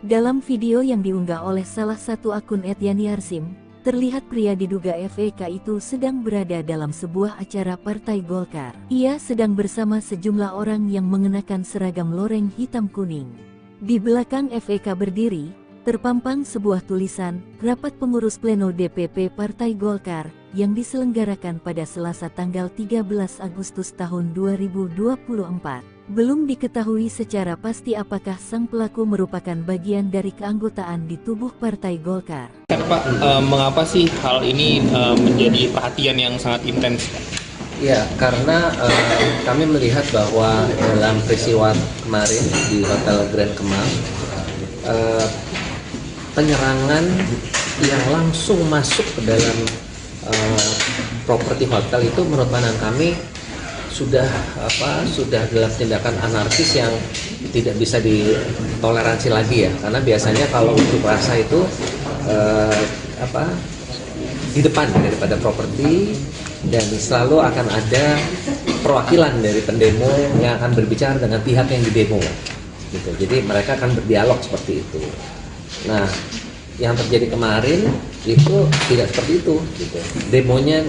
Dalam video yang diunggah oleh salah satu akun @yani_arsim, terlihat pria diduga FEK itu sedang berada dalam sebuah acara Partai Golkar. Ia sedang bersama sejumlah orang yang mengenakan seragam loreng hitam kuning. Di belakang FEK berdiri, terpampang sebuah tulisan, Rapat Pengurus Pleno DPP Partai Golkar, yang diselenggarakan pada Selasa tanggal 13 Agustus tahun 2024. Belum diketahui secara pasti apakah sang pelaku merupakan bagian dari keanggotaan di tubuh Partai Golkar. Pak, mengapa sih hal ini menjadi perhatian yang sangat intens? Ya, karena kami melihat bahwa dalam peristiwa kemarin di Hotel Grand Kemang, penyerangan yang langsung masuk ke dalam properti hotel itu menurut pandangan kami sudah dalam tindakan anarkis yang tidak bisa ditoleransi lagi ya, karena biasanya kalau unjuk rasa itu di depan daripada properti, dan selalu akan ada perwakilan dari pendemo yang akan berbicara dengan pihak yang didemo gitu. Jadi mereka akan berdialog seperti itu. Nah, yang terjadi kemarin itu tidak seperti itu gitu. Demonya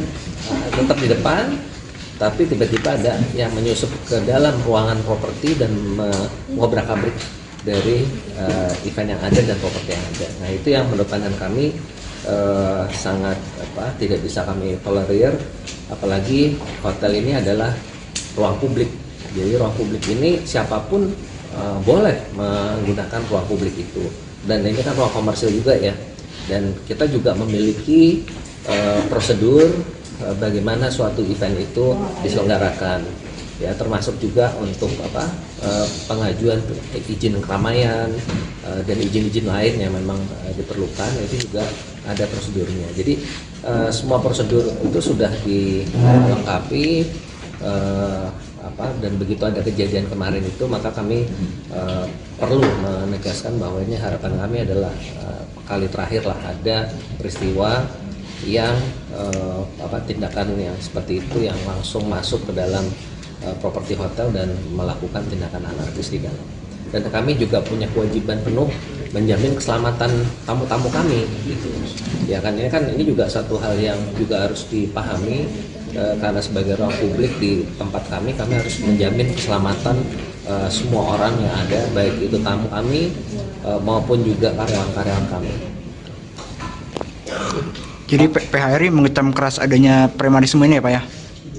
tetap di depan, tapi tiba-tiba ada yang menyusup ke dalam ruangan properti dan mengobrak-abrik dari event yang ada dan properti yang ada. Nah, itu yang menurut pandangan kami sangat tidak bisa kami tolerir, apalagi hotel ini adalah ruang publik. Jadi ruang publik ini siapapun boleh menggunakan ruang publik itu, dan ini kan ruang komersil juga ya, dan kita juga memiliki prosedur bagaimana suatu event itu diselenggarakan ya, termasuk juga untuk pengajuan izin keramaian dan izin-izin lain yang memang diperlukan, itu juga ada prosedurnya. Jadi semua prosedur itu sudah dilengkapi, dan begitu ada kejadian kemarin itu, maka kami perlu menegaskan bahwa ini harapan kami adalah kali terakhir lah ada peristiwa yang tindakan yang seperti itu yang langsung masuk ke dalam properti hotel dan melakukan tindakan anarkis di dalam. Dan kami juga punya kewajiban penuh menjamin keselamatan tamu-tamu kami gitu. Ya kan, ini juga satu hal yang juga harus dipahami, karena sebagai ruang publik di tempat kami harus menjamin keselamatan semua orang yang ada, baik itu tamu kami maupun juga karyawan-karyawan kami. Jadi PHRI mengecam keras adanya premanisme ini ya Pak ya?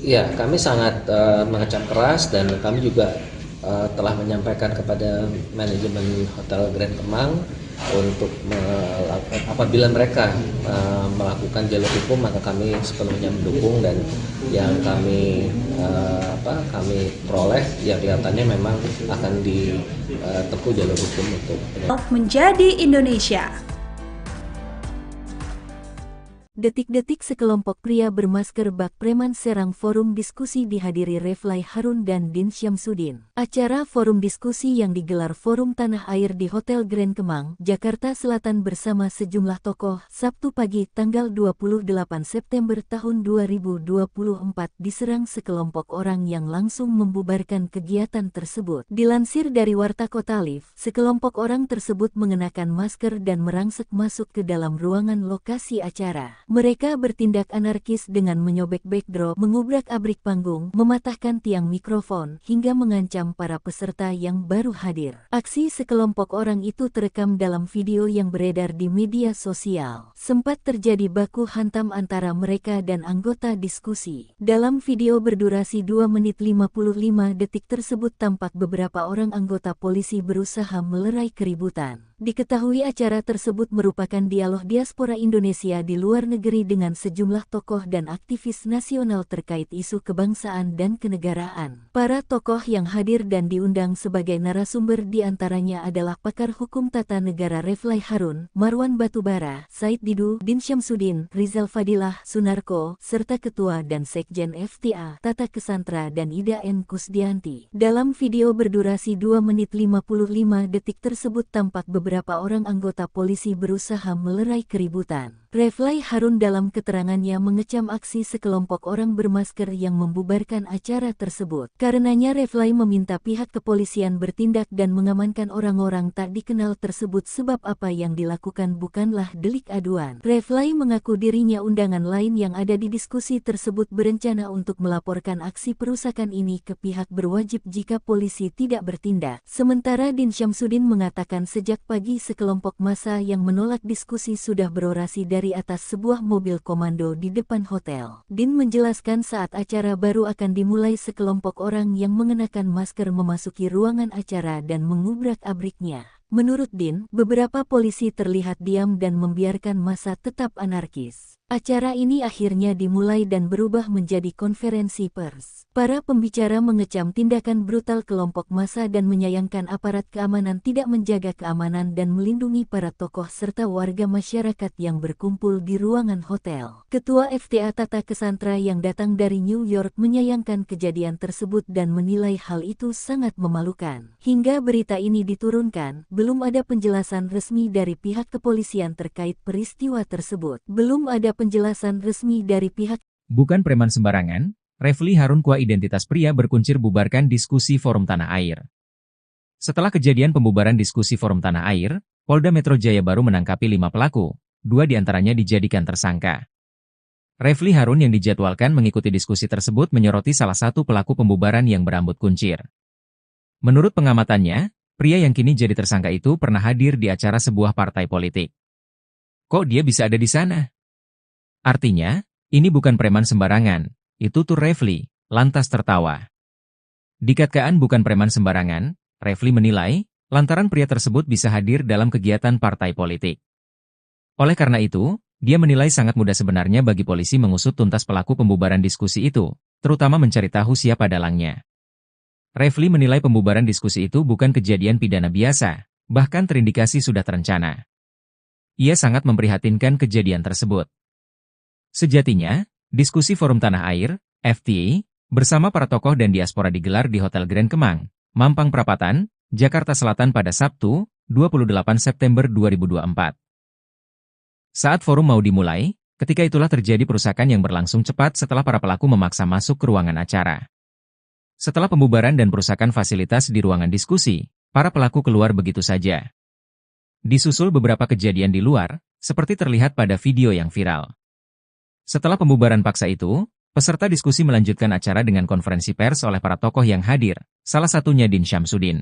Iya, kami sangat mengecam keras, dan kami juga telah menyampaikan kepada manajemen Hotel Grand Kemang untuk apabila mereka melakukan jalur hukum, maka kami sepenuhnya mendukung, dan yang kami peroleh ya kelihatannya memang akan ditempuh jalur hukum untuk menjadi Indonesia. Detik-detik sekelompok pria bermasker bak preman serang forum diskusi dihadiri Refly Harun dan Din Syamsuddin. Acara forum diskusi yang digelar Forum Tanah Air di Hotel Grand Kemang, Jakarta Selatan bersama sejumlah tokoh, Sabtu pagi tanggal 28 September tahun 2024 diserang sekelompok orang yang langsung membubarkan kegiatan tersebut. Dilansir dari Warta Kota Live, sekelompok orang tersebut mengenakan masker dan merangsek masuk ke dalam ruangan lokasi acara. Mereka bertindak anarkis dengan menyobek backdrop, mengubrak-abrik panggung, mematahkan tiang mikrofon, hingga mengancam para peserta yang baru hadir. Aksi sekelompok orang itu terekam dalam video yang beredar di media sosial. Sempat terjadi baku hantam antara mereka dan anggota diskusi. Dalam video berdurasi 2 menit 55 detik tersebut tampak beberapa orang anggota polisi berusaha melerai keributan. Diketahui acara tersebut merupakan dialog diaspora Indonesia di luar negeri dengan sejumlah tokoh dan aktivis nasional terkait isu kebangsaan dan kenegaraan. Para tokoh yang hadir dan diundang sebagai narasumber diantaranya adalah pakar hukum tata negara Reflay Harun, Marwan Batubara, Said Didu, Din Syamsuddin, Rizal Fadilah, Sunarko, serta Ketua dan Sekjen FTA, Tata Kesantra dan Ida N. Kusdianti. Dalam video berdurasi 2 menit 55 detik tersebut tampak beberapa orang anggota polisi berusaha melerai keributan. Reflay Harun dalam keterangannya mengecam aksi sekelompok orang bermasker yang membubarkan acara tersebut. Karenanya Reflay meminta pihak kepolisian bertindak dan mengamankan orang-orang tak dikenal tersebut sebab apa yang dilakukan bukanlah delik aduan. Reflay mengaku dirinya undangan lain yang ada di diskusi tersebut berencana untuk melaporkan aksi perusakan ini ke pihak berwajib jika polisi tidak bertindak. Sementara Din Syamsuddin mengatakan sejak pagi sekelompok massa yang menolak diskusi sudah berorasi dari atas sebuah mobil komando di depan hotel. Din menjelaskan saat acara baru akan dimulai sekelompok orang yang mengenakan masker memasuki ruangan acara dan mengubrak-abriknya. Menurut Din, beberapa polisi terlihat diam dan membiarkan massa tetap anarkis. Acara ini akhirnya dimulai dan berubah menjadi konferensi pers. Para pembicara mengecam tindakan brutal kelompok massa dan menyayangkan aparat keamanan tidak menjaga keamanan dan melindungi para tokoh serta warga masyarakat yang berkumpul di ruangan hotel. Ketua FTA Tata Kesantra yang datang dari New York menyayangkan kejadian tersebut dan menilai hal itu sangat memalukan. Hingga berita ini diturunkan, belum ada penjelasan resmi dari pihak kepolisian terkait peristiwa tersebut. Belum ada penjelasan resmi dari pihak. Bukan preman sembarangan, Reflay Harun Kua identitas pria berkuncir bubarkan diskusi Forum Tanah Air. Setelah kejadian pembubaran diskusi Forum Tanah Air, Polda Metro Jaya baru menangkapi 5 pelaku, 2 diantaranya dijadikan tersangka. Reflay Harun yang dijadwalkan mengikuti diskusi tersebut menyoroti salah satu pelaku pembubaran yang berambut kuncir. Menurut pengamatannya, pria yang kini jadi tersangka itu pernah hadir di acara sebuah partai politik. Kok dia bisa ada di sana? Artinya, ini bukan preman sembarangan. Itu tuh Reflay, lantas tertawa. Dikatakan bukan preman sembarangan, Reflay menilai, lantaran pria tersebut bisa hadir dalam kegiatan partai politik. Oleh karena itu, dia menilai sangat mudah sebenarnya bagi polisi mengusut tuntas pelaku pembubaran diskusi itu, terutama mencari tahu siapa dalangnya. Reflay menilai pembubaran diskusi itu bukan kejadian pidana biasa, bahkan terindikasi sudah terencana. Ia sangat memprihatinkan kejadian tersebut. Sejatinya, diskusi Forum Tanah Air, FTA, bersama para tokoh dan diaspora digelar di Hotel Grand Kemang, Mampang Perapatan, Jakarta Selatan pada Sabtu, 28 September 2024. Saat forum mau dimulai, ketika itulah terjadi perusakan yang berlangsung cepat setelah para pelaku memaksa masuk ke ruangan acara. Setelah pembubaran dan perusakan fasilitas di ruangan diskusi, para pelaku keluar begitu saja. Disusul beberapa kejadian di luar, seperti terlihat pada video yang viral. Setelah pembubaran paksa itu, peserta diskusi melanjutkan acara dengan konferensi pers oleh para tokoh yang hadir, salah satunya Din Syamsuddin.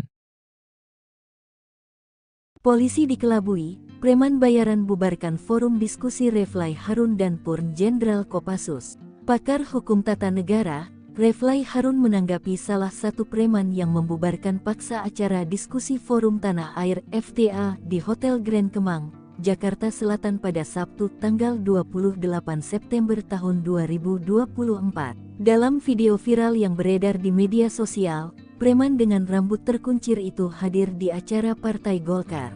Polisi dikelabui, preman bayaran bubarkan forum diskusi Reflay Harun dan Purn Jenderal Kopassus. Pakar hukum tata negara, Reflay Harun menanggapi salah satu preman yang membubarkan paksa acara diskusi Forum Tanah Air FTA di Hotel Grand Kemang, Jakarta Selatan pada Sabtu tanggal 28 September tahun 2024. Dalam video viral yang beredar di media sosial, preman dengan rambut terkuncir itu hadir di acara Partai Golkar.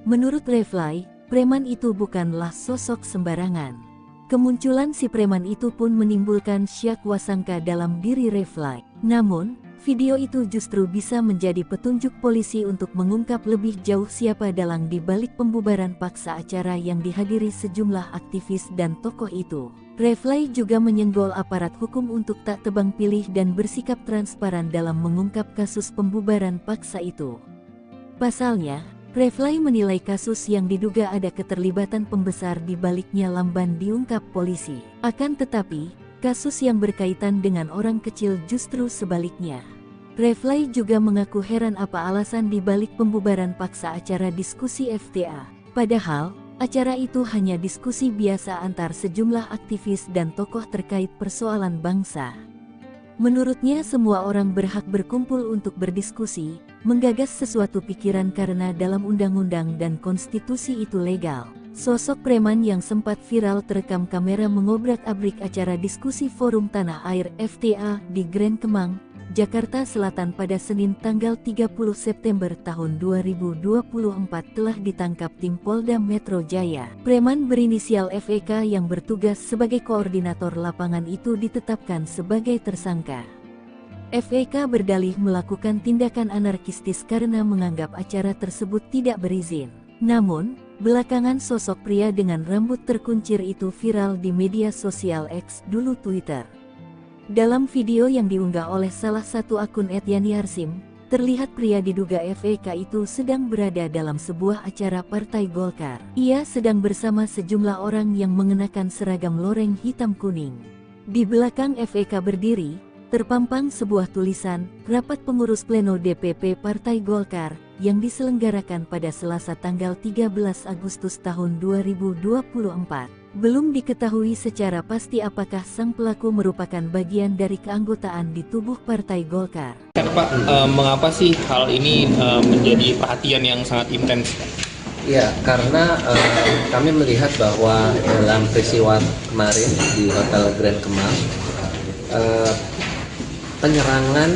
Menurut Reflay, preman itu bukanlah sosok sembarangan. Kemunculan si preman itu pun menimbulkan syak wasangka dalam diri Reflay. Namun, video itu justru bisa menjadi petunjuk polisi untuk mengungkap lebih jauh siapa dalang di balik pembubaran paksa acara yang dihadiri sejumlah aktivis dan tokoh itu. Reflay juga menyenggol aparat hukum untuk tak tebang pilih dan bersikap transparan dalam mengungkap kasus pembubaran paksa itu. Pasalnya, Reflay menilai kasus yang diduga ada keterlibatan pembesar di baliknya lamban diungkap polisi. Akan tetapi, kasus yang berkaitan dengan orang kecil justru sebaliknya. Reflay juga mengaku heran apa alasan di balik pembubaran paksa acara diskusi FTA. Padahal, acara itu hanya diskusi biasa antar sejumlah aktivis dan tokoh terkait persoalan bangsa. Menurutnya semua orang berhak berkumpul untuk berdiskusi, menggagas sesuatu pikiran karena dalam undang-undang dan konstitusi itu legal. Sosok preman yang sempat viral terekam kamera mengobrak-abrik acara diskusi Forum Tanah Air FTA di Grand Kemang, Jakarta Selatan pada Senin tanggal 30 September tahun 2024 telah ditangkap tim Polda Metro Jaya. Preman berinisial FEK yang bertugas sebagai koordinator lapangan itu ditetapkan sebagai tersangka. FEK berdalih melakukan tindakan anarkistis karena menganggap acara tersebut tidak berizin. Namun, belakangan sosok pria dengan rambut terkuncir itu viral di media sosial X, dulu Twitter. Dalam video yang diunggah oleh salah satu akun @yani_harsim, terlihat pria diduga FEK itu sedang berada dalam sebuah acara Partai Golkar. Ia sedang bersama sejumlah orang yang mengenakan seragam loreng hitam kuning. Di belakang FEK berdiri, terpampang sebuah tulisan, Rapat Pengurus Pleno DPP Partai Golkar, yang diselenggarakan pada Selasa tanggal 13 Agustus tahun 2024. Belum diketahui secara pasti apakah sang pelaku merupakan bagian dari keanggotaan di tubuh Partai Golkar. Pak, mengapa sih hal ini menjadi perhatian yang sangat intens? Ya, karena kami melihat bahwa dalam peristiwa kemarin di Hotel Grand Kemang, penyerangan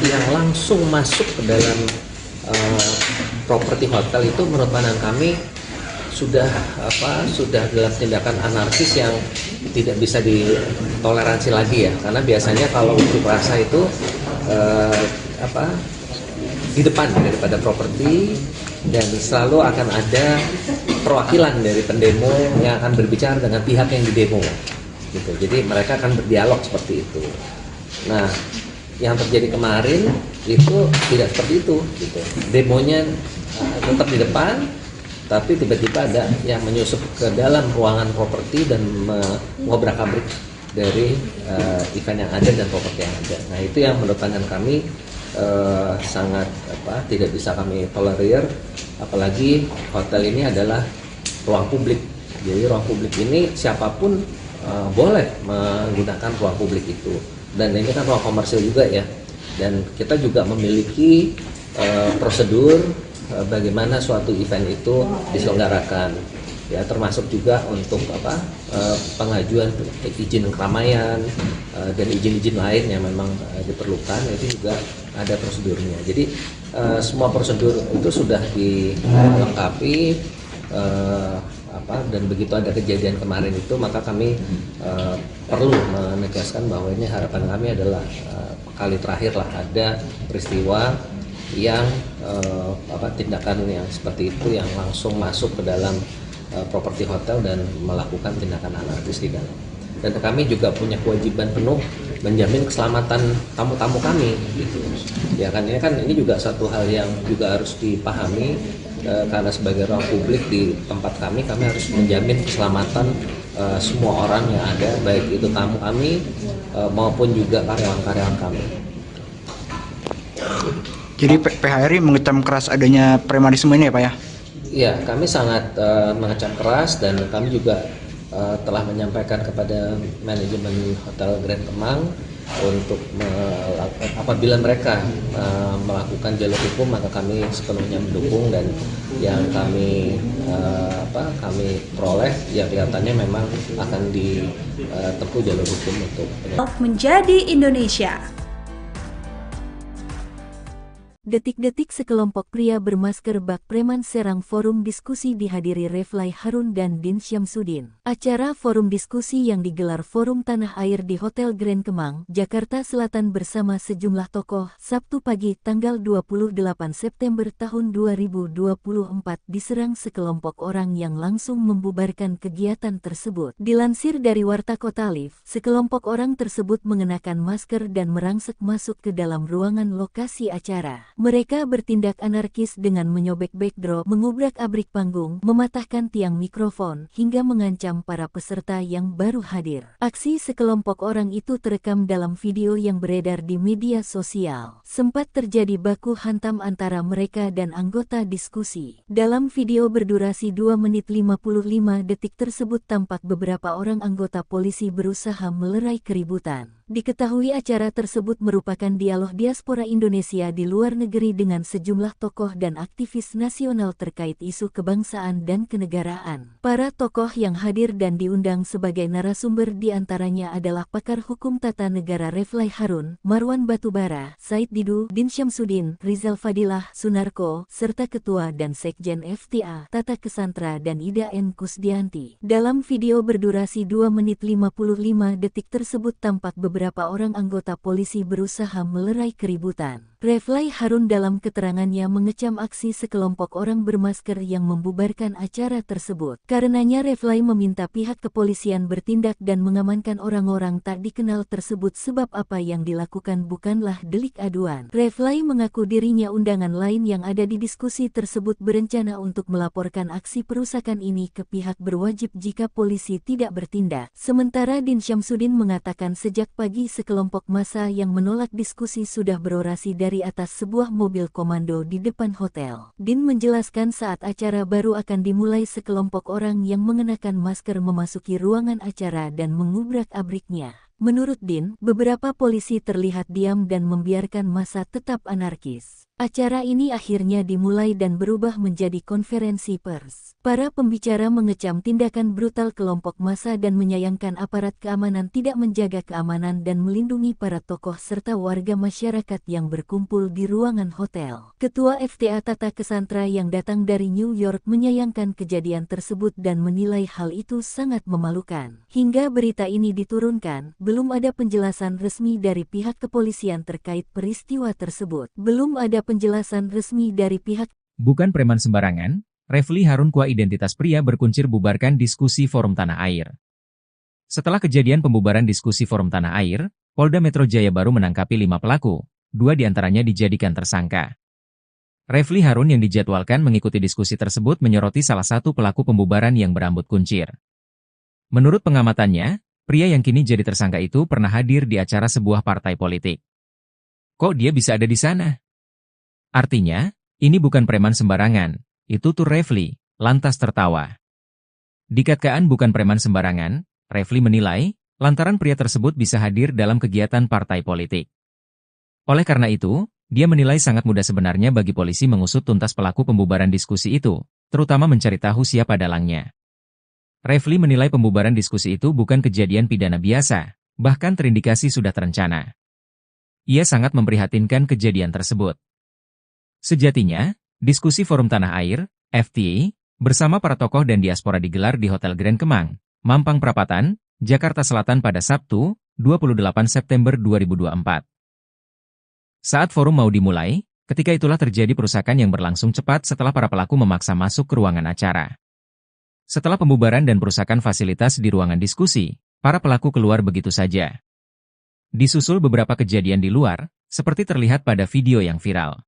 yang langsung masuk ke dalam properti hotel itu menurut pandangan kami sudah dalam tindakan anarkis yang tidak bisa ditoleransi lagi ya, karena biasanya kalau unjuk rasa itu di depan daripada properti, dan selalu akan ada perwakilan dari pendemo yang akan berbicara dengan pihak yang didemo gitu. Jadi mereka akan berdialog seperti itu. Nah, yang terjadi kemarin itu tidak seperti itu gitu. Demonya tetap di depan, tapi tiba-tiba ada yang menyusup ke dalam ruangan properti dan mengobrak-abrik dari event yang ada dan properti yang ada. Nah, itu yang menurut pandangan kami sangat tidak bisa kami tolerir, apalagi hotel ini adalah ruang publik. Jadi ruang publik ini siapapun boleh menggunakan ruang publik itu. Dan ini kan ruang komersil juga ya, dan kita juga memiliki prosedur bagaimana suatu event itu diselenggarakan ya, termasuk juga untuk pengajuan izin keramaian dan izin-izin lain yang memang diperlukan, itu juga ada prosedurnya. Jadi semua prosedur itu sudah dilengkapi, dan begitu ada kejadian kemarin itu, maka kami perlu menegaskan bahwa ini harapan kami adalah kali terakhir lah ada peristiwa yang tindakan yang seperti itu yang langsung masuk ke dalam properti hotel dan melakukan tindakan anarkis di dalam. Dan kami juga punya kewajiban penuh menjamin keselamatan tamu-tamu kami gitu. Ya kan, ini juga satu hal yang juga harus dipahami, karena sebagai ruang publik di tempat kami harus menjamin keselamatan semua orang yang ada, baik itu tamu kami maupun juga karyawan-karyawan kami. Jadi PHRI mengecam keras adanya premanisme ini ya Pak ya? Iya, kami sangat mengecam keras, dan kami juga telah menyampaikan kepada manajemen Hotel Grand Kemang untuk apabila mereka melakukan jalur hukum, maka kami sepenuhnya mendukung, dan yang kami peroleh ya kelihatannya memang akan ditempuh jalur hukum untuk menjadi Indonesia. Detik-detik sekelompok pria bermasker bak preman serang forum diskusi dihadiri Refly Harun dan Din Syamsuddin. Acara forum diskusi yang digelar Forum Tanah Air di Hotel Grand Kemang, Jakarta Selatan bersama sejumlah tokoh, Sabtu pagi tanggal 28 September tahun 2024 diserang sekelompok orang yang langsung membubarkan kegiatan tersebut. Dilansir dari Warta Kota Live, sekelompok orang tersebut mengenakan masker dan merangsek masuk ke dalam ruangan lokasi acara. Mereka bertindak anarkis dengan menyobek backdrop, mengubrak-abrik panggung, mematahkan tiang mikrofon, hingga mengancam para peserta yang baru hadir. Aksi sekelompok orang itu terekam dalam video yang beredar di media sosial. Sempat terjadi baku hantam antara mereka dan anggota diskusi. Dalam video berdurasi 2 menit 55 detik tersebut tampak beberapa orang anggota polisi berusaha melerai keributan. Diketahui acara tersebut merupakan dialog diaspora Indonesia di luar negeri dengan sejumlah tokoh dan aktivis nasional terkait isu kebangsaan dan kenegaraan. Para tokoh yang hadir dan diundang sebagai narasumber diantaranya adalah pakar hukum tata negara Reflay Harun, Marwan Batubara, Said Didu, Din Syamsuddin, Rizal Fadilah, Sunarko, serta Ketua dan Sekjen FTA, Tata Kesantra dan Ida N. Kusdianti. Dalam video berdurasi 2 menit 55 detik tersebut tampak beberapa orang anggota polisi berusaha melerai keributan. Reflay Harun dalam keterangannya mengecam aksi sekelompok orang bermasker yang membubarkan acara tersebut. Karenanya Reflay meminta pihak kepolisian bertindak dan mengamankan orang-orang tak dikenal tersebut sebab apa yang dilakukan bukanlah delik aduan. Reflay mengaku dirinya undangan lain yang ada di diskusi tersebut berencana untuk melaporkan aksi perusakan ini ke pihak berwajib jika polisi tidak bertindak. Sementara Din Syamsuddin mengatakan sejak pagi sekelompok massa yang menolak diskusi sudah berorasi dari atas sebuah mobil komando di depan hotel. Din menjelaskan saat acara baru akan dimulai sekelompok orang yang mengenakan masker memasuki ruangan acara dan mengubrak-abriknya. Menurut Din, beberapa polisi terlihat diam dan membiarkan massa tetap anarkis. Acara ini akhirnya dimulai dan berubah menjadi konferensi pers. Para pembicara mengecam tindakan brutal kelompok massa dan menyayangkan aparat keamanan tidak menjaga keamanan dan melindungi para tokoh serta warga masyarakat yang berkumpul di ruangan hotel. Ketua FTA Tata Kesantra yang datang dari New York menyayangkan kejadian tersebut dan menilai hal itu sangat memalukan. Hingga berita ini diturunkan, belum ada penjelasan resmi dari pihak kepolisian terkait peristiwa tersebut. Belum ada penjelasan resmi dari pihak. Bukan preman sembarangan, Refly Harun Kua identitas pria berkuncir bubarkan diskusi Forum Tanah Air. Setelah kejadian pembubaran diskusi Forum Tanah Air, Polda Metro Jaya baru menangkapi 5 pelaku, 2 diantaranya dijadikan tersangka. Refly Harun yang dijadwalkan mengikuti diskusi tersebut menyoroti salah satu pelaku pembubaran yang berambut kuncir. Menurut pengamatannya, pria yang kini jadi tersangka itu pernah hadir di acara sebuah partai politik. Kok dia bisa ada di sana? Artinya, ini bukan preman sembarangan, itu tuh Refly, lantas tertawa. Dikatakan bukan preman sembarangan, Refly menilai, lantaran pria tersebut bisa hadir dalam kegiatan partai politik. Oleh karena itu, dia menilai sangat mudah sebenarnya bagi polisi mengusut tuntas pelaku pembubaran diskusi itu, terutama mencari tahu siapa dalangnya. Refly menilai pembubaran diskusi itu bukan kejadian pidana biasa, bahkan terindikasi sudah terencana. Ia sangat memprihatinkan kejadian tersebut. Sejatinya, diskusi Forum Tanah Air, FTA, bersama para tokoh dan diaspora digelar di Hotel Grand Kemang, Mampang Perapatan, Jakarta Selatan pada Sabtu, 28 September 2024. Saat forum mau dimulai, ketika itulah terjadi perusakan yang berlangsung cepat setelah para pelaku memaksa masuk ke ruangan acara. Setelah pembubaran dan perusakan fasilitas di ruangan diskusi, para pelaku keluar begitu saja. Disusul beberapa kejadian di luar, seperti terlihat pada video yang viral.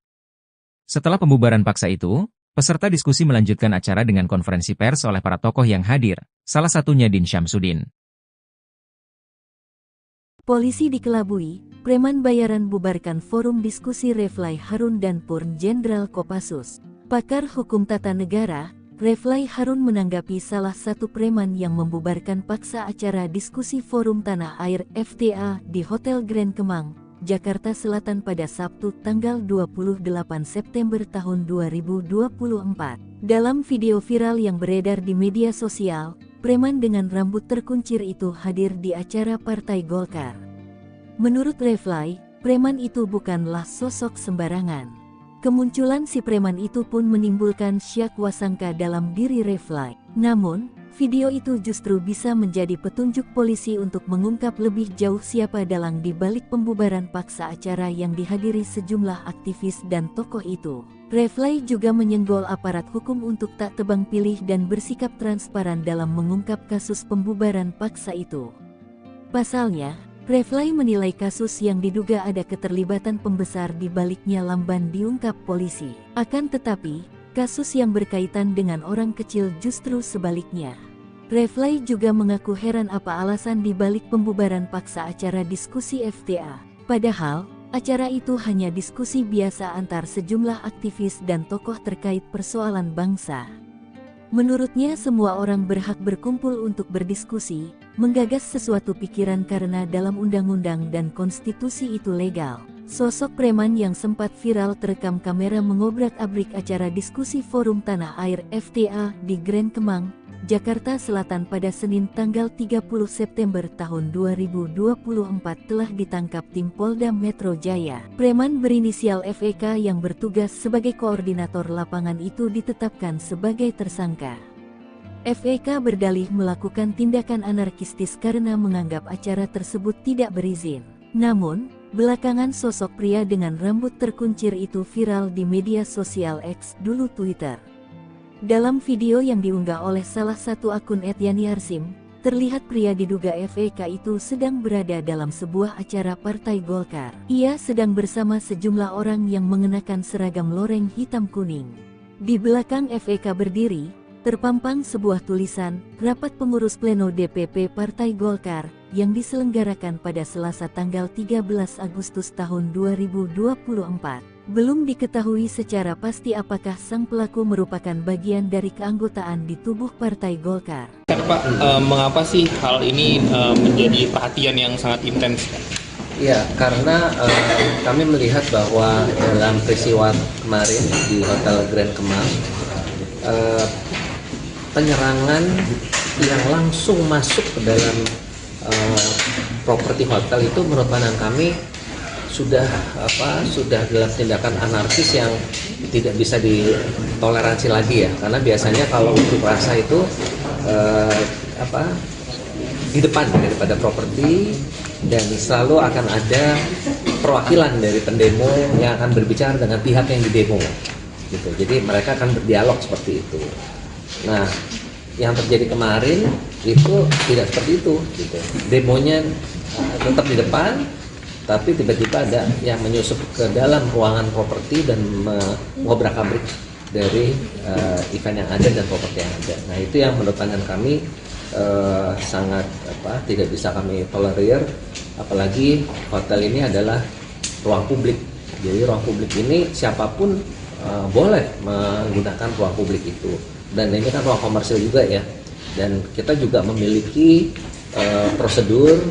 Setelah pembubaran paksa itu, peserta diskusi melanjutkan acara dengan konferensi pers oleh para tokoh yang hadir, salah satunya Din Syamsuddin. Polisi dikelabui, preman bayaran bubarkan forum diskusi Reflay Harun dan Purn Jenderal Kopassus. Pakar hukum tata negara, Reflay Harun menanggapi salah satu preman yang membubarkan paksa acara diskusi Forum Tanah Air FTA di Hotel Grand Kemang, Jakarta Selatan pada Sabtu tanggal 28 September tahun 2024. Dalam video viral yang beredar di media sosial, preman dengan rambut terkuncir itu hadir di acara Partai Golkar. Menurut Reflay, preman itu bukanlah sosok sembarangan. Kemunculan si preman itu pun menimbulkan syak wasangka dalam diri Reflay. Namun, video itu justru bisa menjadi petunjuk polisi untuk mengungkap lebih jauh siapa dalang di balik pembubaran paksa acara yang dihadiri sejumlah aktivis dan tokoh itu. Reflay juga menyenggol aparat hukum untuk tak tebang pilih dan bersikap transparan dalam mengungkap kasus pembubaran paksa itu. Pasalnya, Reflay menilai kasus yang diduga ada keterlibatan pembesar di baliknya lamban diungkap polisi. Akan tetapi, kasus yang berkaitan dengan orang kecil justru sebaliknya. Reflay juga mengaku heran apa alasan di balik pembubaran paksa acara diskusi FTA. Padahal, acara itu hanya diskusi biasa antar sejumlah aktivis dan tokoh terkait persoalan bangsa. Menurutnya semua orang berhak berkumpul untuk berdiskusi, menggagas sesuatu pikiran karena dalam undang-undang dan konstitusi itu legal. Sosok preman yang sempat viral terekam kamera mengobrak-abrik acara diskusi Forum Tanah Air FTA di Grand Kemang, Jakarta Selatan pada Senin tanggal 30 September tahun 2024 telah ditangkap tim Polda Metro Jaya. Preman berinisial FEK yang bertugas sebagai koordinator lapangan itu ditetapkan sebagai tersangka. FEK berdalih melakukan tindakan anarkistis karena menganggap acara tersebut tidak berizin. Namun, belakangan sosok pria dengan rambut terkuncir itu viral di media sosial X, dulu Twitter. Dalam video yang diunggah oleh salah satu akun @yani_arsim, terlihat pria diduga FEK itu sedang berada dalam sebuah acara Partai Golkar. Ia sedang bersama sejumlah orang yang mengenakan seragam loreng hitam kuning. Di belakang FEK berdiri, terpampang sebuah tulisan, Rapat Pengurus Pleno DPP Partai Golkar, yang diselenggarakan pada Selasa tanggal 13 Agustus tahun 2024. Belum diketahui secara pasti apakah sang pelaku merupakan bagian dari keanggotaan di tubuh Partai Golkar. Pak, mengapa sih hal ini menjadi perhatian yang sangat intens? Ya, karena kami melihat bahwa dalam peristiwa kemarin di Hotel Grand Kemang, penyerangan yang langsung masuk ke dalam properti hotel itu menurut pandangan kami sudah dalam tindakan anarkis yang tidak bisa ditoleransi lagi ya, karena biasanya kalau unjuk rasa itu di depan daripada properti, dan selalu akan ada perwakilan dari pendemo yang akan berbicara dengan pihak yang didemo gitu. Jadi mereka akan berdialog seperti itu. Nah, yang terjadi kemarin itu tidak seperti itu gitu. Demonya tetap di depan, tapi tiba-tiba ada yang menyusup ke dalam ruangan properti dan mengobrak-abrik dari event yang ada dan properti yang ada. Nah, itu yang menurut pandangan kami sangat tidak bisa kami tolerir, apalagi hotel ini adalah ruang publik. Jadi ruang publik ini siapapun boleh menggunakan ruang publik itu, dan ini kan ruang komersil juga ya, dan kita juga memiliki prosedur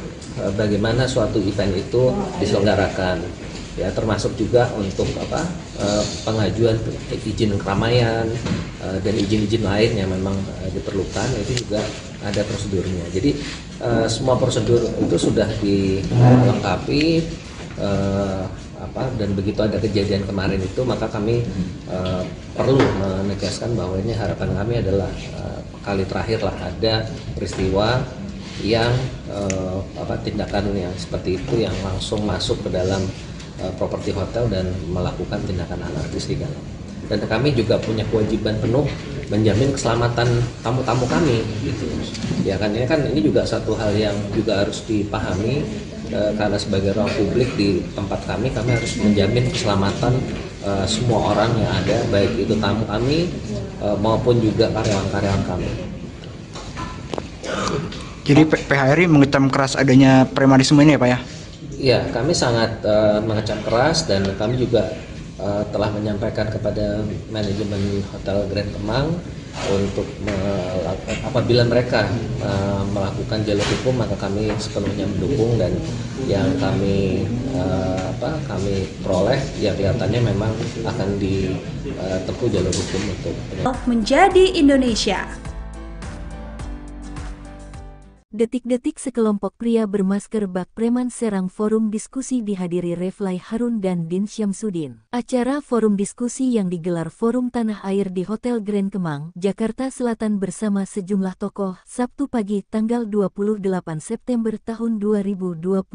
bagaimana suatu event itu diselenggarakan ya, termasuk juga untuk pengajuan izin keramaian dan izin-izin lain yang memang diperlukan, itu juga ada prosedurnya. Jadi semua prosedur itu sudah dilengkapi, dan begitu ada kejadian kemarin itu, maka kami perlu menegaskan bahwa ini harapan kami adalah kali terakhir lah ada peristiwa yang tindakan yang seperti itu yang langsung masuk ke dalam properti hotel dan melakukan tindakan anarkis di dalam. Dan kami juga punya kewajiban penuh menjamin keselamatan tamu-tamu kami gitu. Ya kan ini juga satu hal yang juga harus dipahami, karena sebagai ruang publik di tempat kami harus menjamin keselamatan semua orang yang ada, baik itu tamu kami maupun juga karyawan-karyawan kami. Jadi PHRI mengecam keras adanya premanisme ini ya Pak ya? Ya, kami sangat mengecam keras, dan kami juga telah menyampaikan kepada manajemen Hotel Grand Kemang untuk apabila mereka melakukan jalur hukum, maka kami sepenuhnya mendukung, dan yang kami peroleh ya kelihatannya memang akan ditempuh jalur hukum untuk menjadi Indonesia. Detik-detik sekelompok pria bermasker bak preman serang forum diskusi dihadiri Refly Harun dan Din Syamsuddin. Acara forum diskusi yang digelar Forum Tanah Air di Hotel Grand Kemang, Jakarta Selatan bersama sejumlah tokoh, Sabtu pagi tanggal 28 September tahun 2024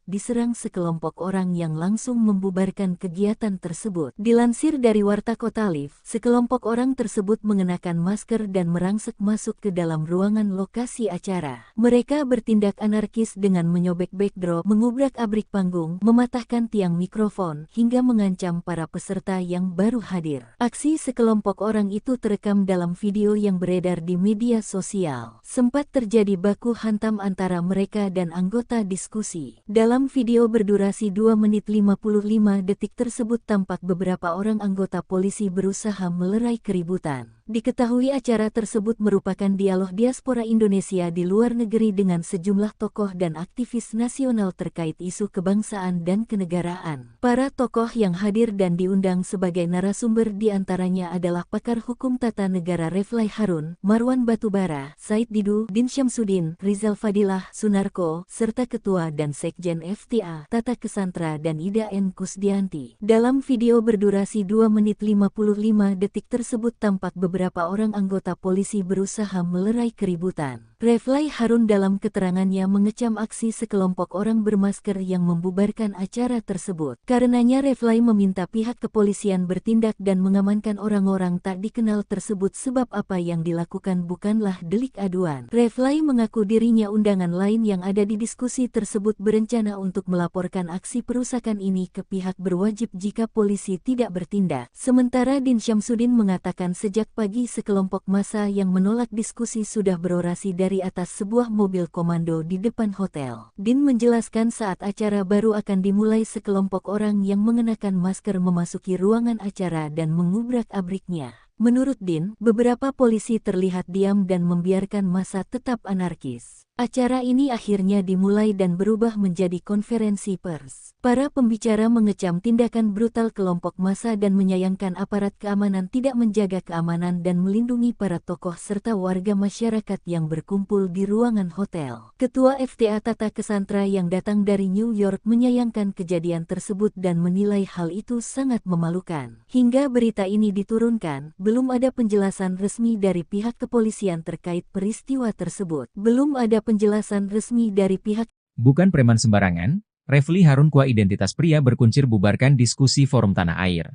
diserang sekelompok orang yang langsung membubarkan kegiatan tersebut. Dilansir dari Warta Kota Live, sekelompok orang tersebut mengenakan masker dan merangsek masuk ke dalam ruangan lokasi acara. Mereka bertindak anarkis dengan menyobek backdrop, mengubrak-abrik panggung, mematahkan tiang mikrofon, hingga mengancam para peserta yang baru hadir. Aksi sekelompok orang itu terekam dalam video yang beredar di media sosial. Sempat terjadi baku hantam antara mereka dan anggota diskusi. Dalam video berdurasi 2 menit 55 detik tersebut tampak beberapa orang anggota polisi berusaha melerai keributan. Diketahui acara tersebut merupakan dialog diaspora Indonesia di luar negeri dengan sejumlah tokoh dan aktivis nasional terkait isu kebangsaan dan kenegaraan. Para tokoh yang hadir dan diundang sebagai narasumber diantaranya adalah pakar hukum tata negara Refly Harun, Marwan Batubara, Said Didu, Din Syamsuddin, Rizal Fadilah, Sunarko, serta Ketua dan Sekjen FTA, Tata Kesantra dan Ida N. Kusdianti. Dalam video berdurasi 2 menit 55 detik tersebut tampak beberapa orang anggota polisi berusaha melerai keributan. Refly Harun dalam keterangannya mengecam aksi sekelompok orang bermasker yang membubarkan acara tersebut. Karenanya Refly meminta pihak kepolisian bertindak dan mengamankan orang-orang tak dikenal tersebut sebab apa yang dilakukan bukanlah delik aduan. Refly mengaku dirinya undangan lain yang ada di diskusi tersebut berencana untuk melaporkan aksi perusakan ini ke pihak berwajib jika polisi tidak bertindak. Sementara Din Syamsuddin mengatakan sejak pagi sekelompok massa yang menolak diskusi sudah berorasi dari atas sebuah mobil komando di depan hotel. Din menjelaskan saat acara baru akan dimulai sekelompok orang yang mengenakan masker memasuki ruangan acara dan mengubrak-abriknya. Menurut Din, beberapa polisi terlihat diam dan membiarkan massa tetap anarkis. Acara ini akhirnya dimulai dan berubah menjadi konferensi pers. Para pembicara mengecam tindakan brutal kelompok massa dan menyayangkan aparat keamanan tidak menjaga keamanan dan melindungi para tokoh serta warga masyarakat yang berkumpul di ruangan hotel. Ketua FTA Tata Kesantra yang datang dari New York menyayangkan kejadian tersebut dan menilai hal itu sangat memalukan. Hingga berita ini diturunkan, belum ada penjelasan resmi dari pihak kepolisian terkait peristiwa tersebut. Belum ada penjelasan resmi dari pihak. Bukan preman sembarangan, Refly Harun Kua identitas pria berkuncir bubarkan diskusi Forum Tanah Air.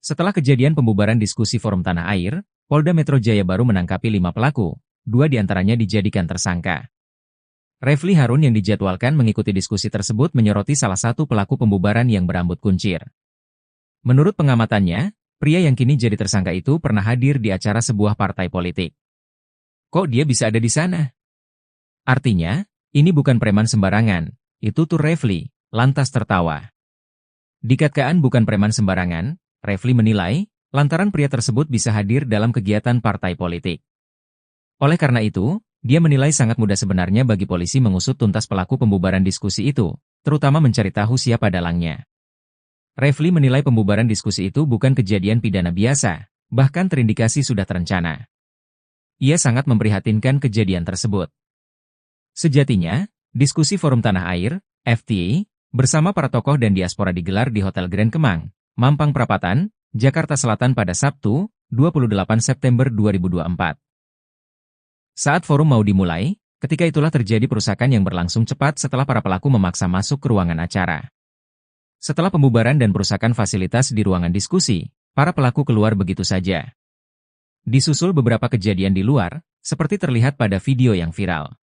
Setelah kejadian pembubaran diskusi Forum Tanah Air, Polda Metro Jaya baru menangkapi 5 pelaku, 2 diantaranya dijadikan tersangka. Refly Harun yang dijadwalkan mengikuti diskusi tersebut menyoroti salah satu pelaku pembubaran yang berambut kuncir. Menurut pengamatannya, pria yang kini jadi tersangka itu pernah hadir di acara sebuah partai politik. Kok dia bisa ada di sana? Artinya, ini bukan preman sembarangan, itu tuh Refly, lantas tertawa. Dikatakan bukan preman sembarangan, Refly menilai, lantaran pria tersebut bisa hadir dalam kegiatan partai politik. Oleh karena itu, dia menilai sangat mudah sebenarnya bagi polisi mengusut tuntas pelaku pembubaran diskusi itu, terutama mencari tahu siapa dalangnya. Refly menilai pembubaran diskusi itu bukan kejadian pidana biasa, bahkan terindikasi sudah terencana. Ia sangat memprihatinkan kejadian tersebut. Sejatinya, diskusi Forum Tanah Air, FTA, bersama para tokoh dan diaspora digelar di Hotel Grand Kemang, Mampang Perapatan, Jakarta Selatan pada Sabtu, 28 September 2024. Saat forum mau dimulai, ketika itulah terjadi perusakan yang berlangsung cepat setelah para pelaku memaksa masuk ke ruangan acara. Setelah pembubaran dan perusakan fasilitas di ruangan diskusi, para pelaku keluar begitu saja. Disusul beberapa kejadian di luar, seperti terlihat pada video yang viral.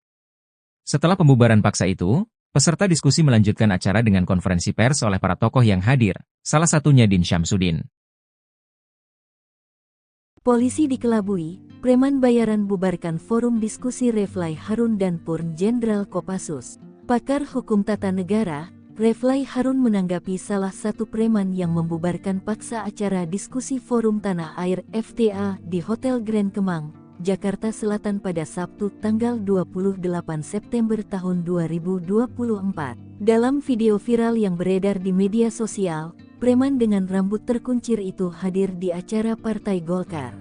Setelah pembubaran paksa itu, peserta diskusi melanjutkan acara dengan konferensi pers oleh para tokoh yang hadir, salah satunya Din Syamsuddin. Polisi dikelabui, preman bayaran bubarkan forum diskusi Refly Harun dan Purn Jenderal Kopassus. Pakar hukum tata negara, Refly Harun menanggapi salah satu preman yang membubarkan paksa acara diskusi Forum Tanah Air FTA di Hotel Grand Kemang, Jakarta Selatan pada Sabtu tanggal 28 September tahun 2024. Dalam video viral yang beredar di media sosial, preman dengan rambut terkuncir itu hadir di acara Partai Golkar.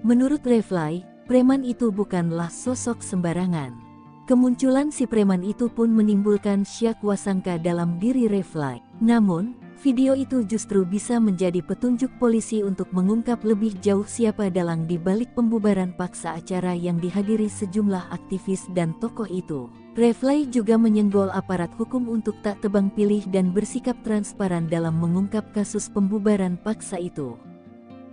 Menurut Refly, preman itu bukanlah sosok sembarangan. Kemunculan si preman itu pun menimbulkan syak wasangka dalam diri Refly. Namun, video itu justru bisa menjadi petunjuk polisi untuk mengungkap lebih jauh siapa dalang di balik pembubaran paksa acara yang dihadiri sejumlah aktivis dan tokoh itu. Refly juga menyenggol aparat hukum untuk tak tebang pilih dan bersikap transparan dalam mengungkap kasus pembubaran paksa itu.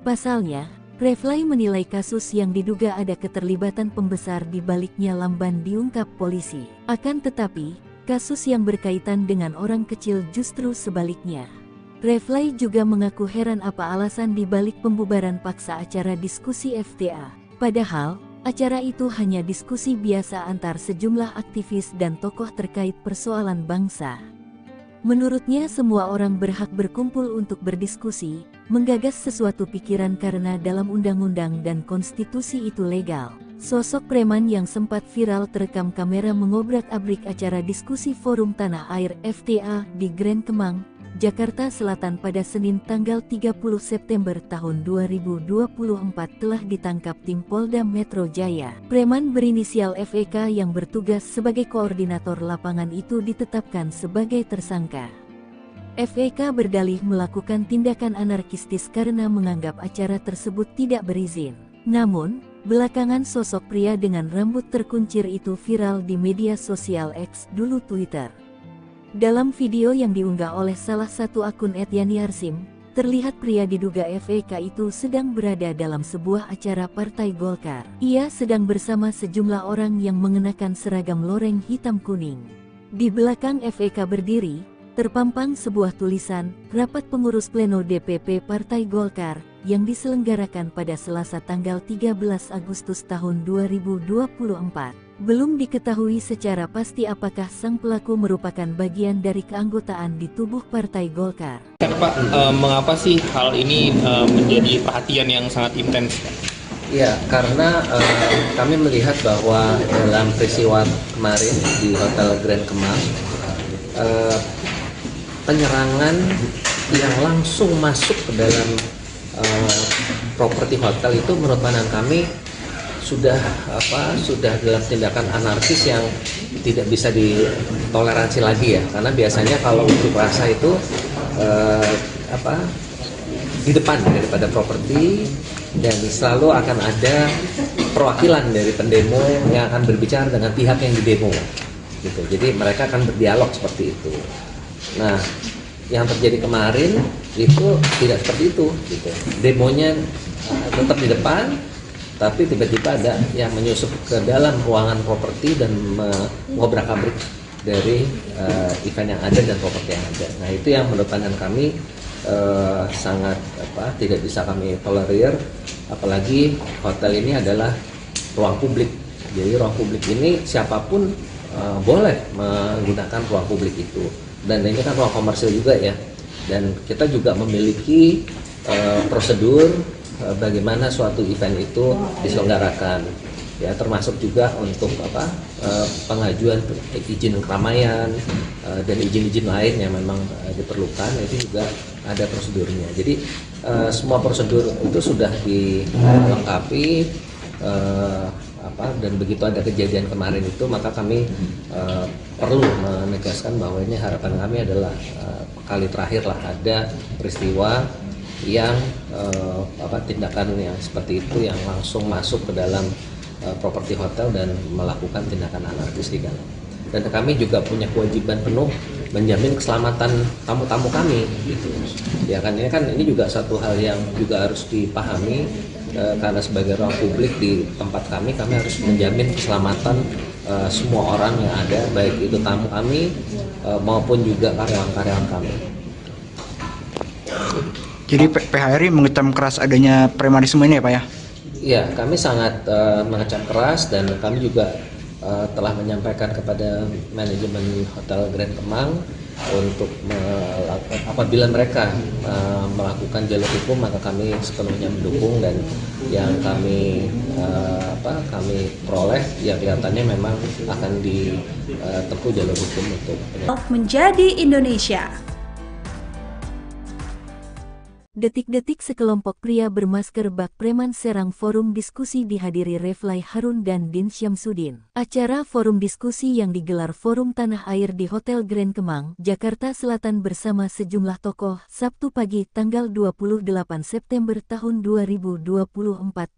Pasalnya, Refly menilai kasus yang diduga ada keterlibatan pembesar di baliknya lamban diungkap polisi. Akan tetapi, kasus yang berkaitan dengan orang kecil justru sebaliknya. Refly juga mengaku heran apa alasan di balik pembubaran paksa acara diskusi FTA. Padahal, acara itu hanya diskusi biasa antar sejumlah aktivis dan tokoh terkait persoalan bangsa. Menurutnya semua orang berhak berkumpul untuk berdiskusi, menggagas sesuatu pikiran karena dalam undang-undang dan konstitusi itu legal. Sosok preman yang sempat viral terekam kamera mengobrak-abrik acara diskusi Forum Tanah Air FTA di Grand Kemang, Jakarta Selatan pada Senin tanggal 30 September tahun 2024 telah ditangkap tim Polda Metro Jaya. Preman berinisial FEK yang bertugas sebagai koordinator lapangan itu ditetapkan sebagai tersangka. FEK berdalih melakukan tindakan anarkistis karena menganggap acara tersebut tidak berizin. Namun, belakangan sosok pria dengan rambut terkuncir itu viral di media sosial X, dulu Twitter. Dalam video yang diunggah oleh salah satu akun @yani_arsim, terlihat pria diduga FEK itu sedang berada dalam sebuah acara Partai Golkar. Ia sedang bersama sejumlah orang yang mengenakan seragam loreng hitam kuning. Di belakang FEK berdiri, terpampang sebuah tulisan, Rapat Pengurus Pleno DPP Partai Golkar, yang diselenggarakan pada Selasa tanggal 13 Agustus tahun 2024. Belum diketahui secara pasti apakah sang pelaku merupakan bagian dari keanggotaan di tubuh Partai Golkar. Pak, mengapa sih hal ini menjadi perhatian yang sangat intens? Ya, karena kami melihat bahwa dalam peristiwa kemarin di Hotel Grand Kemang, penyerangan yang langsung masuk ke dalam properti hotel itu menurut pandangan kami sudah dalam tindakan anarkis yang tidak bisa ditoleransi lagi ya, karena biasanya kalau unjuk rasa itu di depan daripada properti, dan selalu akan ada perwakilan dari pendemo yang akan berbicara dengan pihak yang didemo gitu. Jadi mereka akan berdialog seperti itu. Nah, yang terjadi kemarin itu tidak seperti itu gitu. Demonya tetap di depan, tapi tiba-tiba ada yang menyusup ke dalam ruangan properti dan mengobrak-abrik dari event yang ada dan properti yang ada. Nah, itu yang menurut pandangan kami sangat tidak bisa kami tolerir, apalagi hotel ini adalah ruang publik. Jadi ruang publik ini siapapun boleh menggunakan ruang publik itu, dan ini kan ruang komersil juga ya, dan kita juga memiliki prosedur bagaimana suatu event itu diselenggarakan ya, termasuk juga untuk pengajuan izin keramaian dan izin-izin lain yang memang diperlukan, itu juga ada prosedurnya. Jadi semua prosedur itu sudah dilengkapi, dan begitu ada kejadian kemarin itu, maka kami perlu menegaskan bahwa ini harapan kami adalah kali terakhir lah ada peristiwa yang tindakan yang seperti itu yang langsung masuk ke dalam properti hotel dan melakukan tindakan anarkis di dalam. Dan kami juga punya kewajiban penuh menjamin keselamatan tamu-tamu kami gitu. Ya kan, ini juga satu hal yang juga harus dipahami, karena sebagai ruang publik di tempat kami harus menjamin keselamatan semua orang yang ada, baik itu tamu kami maupun juga karyawan-karyawan kami. Jadi PHRI mengecam keras adanya premanisme ini ya Pak ya? Iya, kami sangat mengecam keras, dan kami juga telah menyampaikan kepada manajemen Hotel Grand Kemang untuk apabila mereka melakukan jalur hukum, maka kami sepenuhnya mendukung, dan yang kami peroleh ya kelihatannya memang akan ditempuh jalur hukum untuk menjadi Indonesia. Detik-detik sekelompok pria bermasker bak preman serang forum diskusi dihadiri Refly Harun dan Din Syamsuddin. Acara forum diskusi yang digelar Forum Tanah Air di Hotel Grand Kemang, Jakarta Selatan bersama sejumlah tokoh, Sabtu pagi tanggal 28 September tahun 2024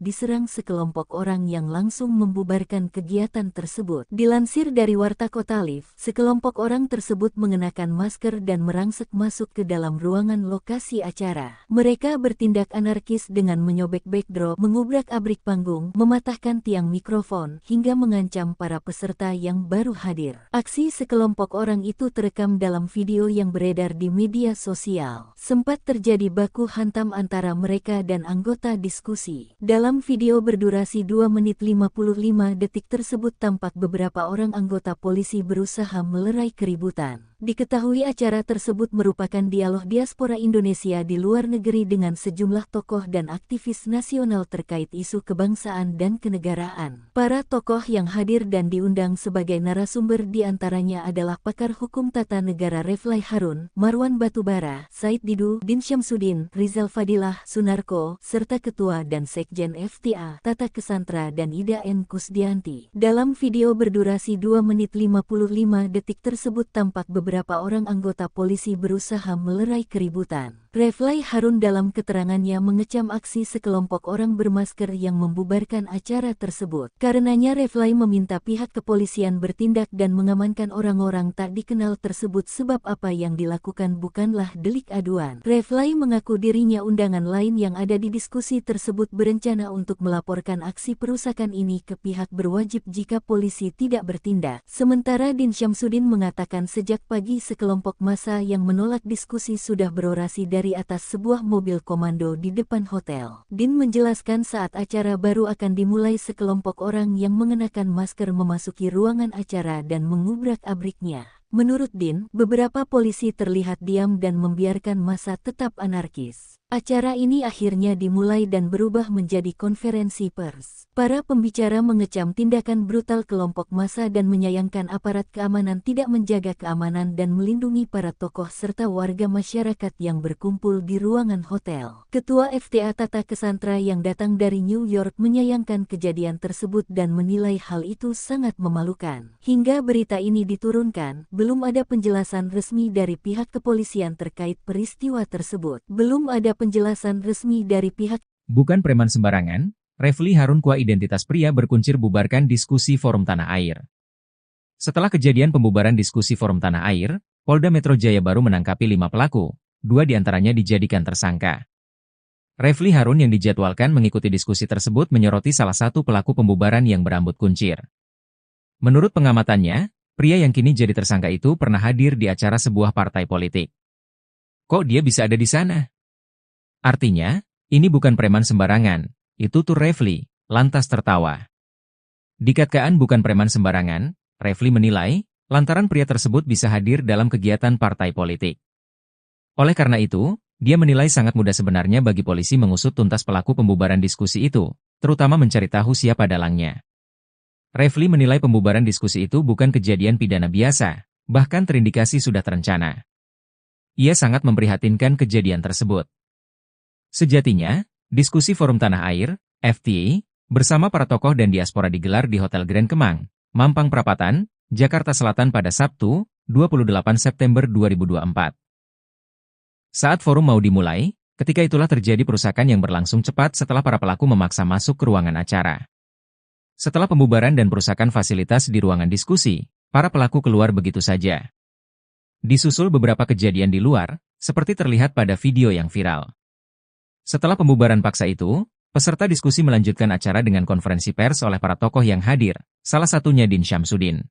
diserang sekelompok orang yang langsung membubarkan kegiatan tersebut. Dilansir dari Warta Kota Live, sekelompok orang tersebut mengenakan masker dan merangsek masuk ke dalam ruangan lokasi acara. Mereka bertindak anarkis dengan menyobek backdrop, mengubrak-abrik panggung, mematahkan tiang mikrofon, hingga mengancam para peserta yang baru hadir. Aksi sekelompok orang itu terekam dalam video yang beredar di media sosial. Sempat terjadi baku hantam antara mereka dan anggota diskusi. Dalam video berdurasi 2 menit 55 detik tersebut tampak beberapa orang anggota polisi berusaha melerai keributan. Diketahui acara tersebut merupakan dialog diaspora Indonesia di luar negeri dengan sejumlah tokoh dan aktivis nasional terkait isu kebangsaan dan kenegaraan. Para tokoh yang hadir dan diundang sebagai narasumber diantaranya adalah pakar hukum tata negara Refly Harun, Marwan Batubara, Said Didu, Din Syamsuddin, Rizal Fadilah, Sunarko, serta Ketua dan Sekjen FTA, Tata Kesantra dan Ida N. Kusdianti. Dalam video berdurasi 2 menit 55 detik tersebut tampak beberapa orang anggota polisi berusaha melerai keributan. Refly Harun dalam keterangannya mengecam aksi sekelompok orang bermasker yang membubarkan acara tersebut. Karenanya Refly meminta pihak kepolisian bertindak dan mengamankan orang-orang tak dikenal tersebut sebab apa yang dilakukan bukanlah delik aduan. Refly mengaku dirinya undangan lain yang ada di diskusi tersebut berencana untuk melaporkan aksi perusakan ini ke pihak berwajib jika polisi tidak bertindak. Sementara Din Syamsuddin mengatakan sejak pagi sekelompok massa yang menolak diskusi sudah berorasi dari atas sebuah mobil komando di depan hotel. Din menjelaskan saat acara baru akan dimulai sekelompok orang yang mengenakan masker memasuki ruangan acara dan mengubrak-abriknya. Menurut Din, beberapa polisi terlihat diam dan membiarkan massa tetap anarkis. Acara ini akhirnya dimulai dan berubah menjadi konferensi pers. Para pembicara mengecam tindakan brutal kelompok massa dan menyayangkan aparat keamanan tidak menjaga keamanan dan melindungi para tokoh serta warga masyarakat yang berkumpul di ruangan hotel. Ketua FTA Tata Kesantra yang datang dari New York menyayangkan kejadian tersebut dan menilai hal itu sangat memalukan. Hingga berita ini diturunkan, belum ada penjelasan resmi dari pihak kepolisian terkait peristiwa tersebut. Belum ada penjelasan resmi dari pihak. Bukan preman sembarangan, Refly Harun Kua identitas pria berkuncir bubarkan diskusi Forum Tanah Air. Setelah kejadian pembubaran diskusi Forum Tanah Air, Polda Metro Jaya baru menangkapi 5 pelaku, 2 diantaranya dijadikan tersangka. Refly Harun yang dijadwalkan mengikuti diskusi tersebut menyoroti salah satu pelaku pembubaran yang berambut kuncir. Menurut pengamatannya, pria yang kini jadi tersangka itu pernah hadir di acara sebuah partai politik. Kok dia bisa ada di sana? Artinya, ini bukan preman sembarangan, itu tuh Refly, lantas tertawa. Dikatakan bukan preman sembarangan, Refly menilai, lantaran pria tersebut bisa hadir dalam kegiatan partai politik. Oleh karena itu, dia menilai sangat mudah sebenarnya bagi polisi mengusut tuntas pelaku pembubaran diskusi itu, terutama mencari tahu siapa dalangnya. Refly menilai pembubaran diskusi itu bukan kejadian pidana biasa, bahkan terindikasi sudah terencana. Ia sangat memprihatinkan kejadian tersebut. Sejatinya, diskusi Forum Tanah Air, FTA, bersama para tokoh dan diaspora digelar di Hotel Grand Kemang, Mampang Perapatan, Jakarta Selatan pada Sabtu, 28 September 2024. Saat forum mau dimulai, ketika itulah terjadi perusakan yang berlangsung cepat setelah para pelaku memaksa masuk ke ruangan acara. Setelah pembubaran dan perusakan fasilitas di ruangan diskusi, para pelaku keluar begitu saja. Disusul beberapa kejadian di luar, seperti terlihat pada video yang viral. Setelah pembubaran paksa itu, peserta diskusi melanjutkan acara dengan konferensi pers oleh para tokoh yang hadir, salah satunya Din Syamsuddin.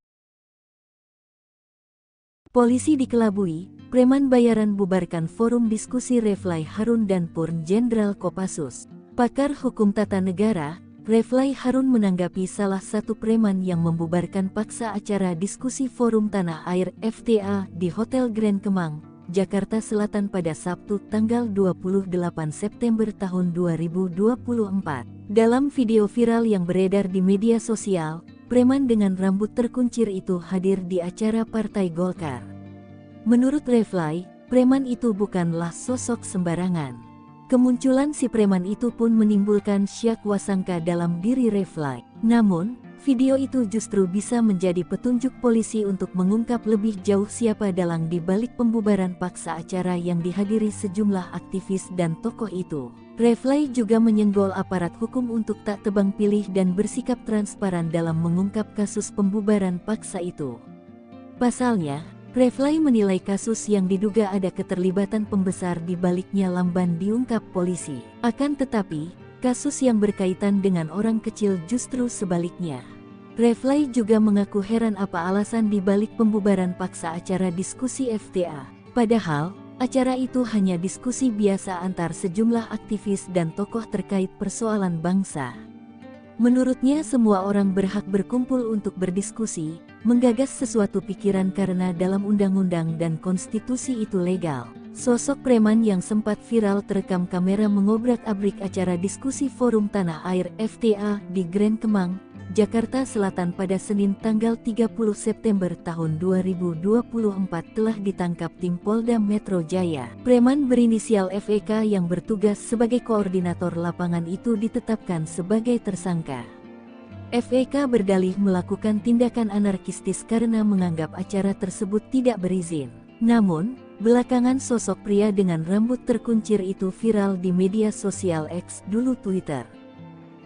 Polisi dikelabui, preman bayaran bubarkan forum diskusi Refly Harun dan Purn Jenderal Kopassus. Pakar hukum tata negara, Refly Harun menanggapi salah satu preman yang membubarkan paksa acara diskusi Forum Tanah Air FTA di Hotel Grand Kemang, Jakarta Selatan pada Sabtu tanggal 28 September tahun 2024. Dalam video viral yang beredar di media sosial, preman dengan rambut terkuncir itu hadir di acara Partai Golkar. Menurut Refly, preman itu bukanlah sosok sembarangan. Kemunculan si preman itu pun menimbulkan syak wasangka dalam diri Refly. Namun, video itu justru bisa menjadi petunjuk polisi untuk mengungkap lebih jauh siapa dalang di balik pembubaran paksa acara yang dihadiri sejumlah aktivis dan tokoh itu. Refly juga menyenggol aparat hukum untuk tak tebang pilih dan bersikap transparan dalam mengungkap kasus pembubaran paksa itu. Pasalnya, Refly menilai kasus yang diduga ada keterlibatan pembesar di baliknya lamban diungkap polisi. Akan tetapi, kasus yang berkaitan dengan orang kecil justru sebaliknya. Refly juga mengaku heran apa alasan di balik pembubaran paksa acara diskusi FTA. Padahal, acara itu hanya diskusi biasa antar sejumlah aktivis dan tokoh terkait persoalan bangsa. Menurutnya semua orang berhak berkumpul untuk berdiskusi, menggagas sesuatu pikiran karena dalam undang-undang dan konstitusi itu legal. Sosok preman yang sempat viral terekam kamera mengobrak-abrik acara diskusi Forum Tanah Air FTA di Grand Kemang, Jakarta Selatan pada Senin tanggal 30 September tahun 2024 telah ditangkap tim Polda Metro Jaya. Preman berinisial FEK yang bertugas sebagai koordinator lapangan itu ditetapkan sebagai tersangka. FEK berdalih melakukan tindakan anarkistis karena menganggap acara tersebut tidak berizin. Namun, belakangan sosok pria dengan rambut terkuncir itu viral di media sosial X, dulu Twitter.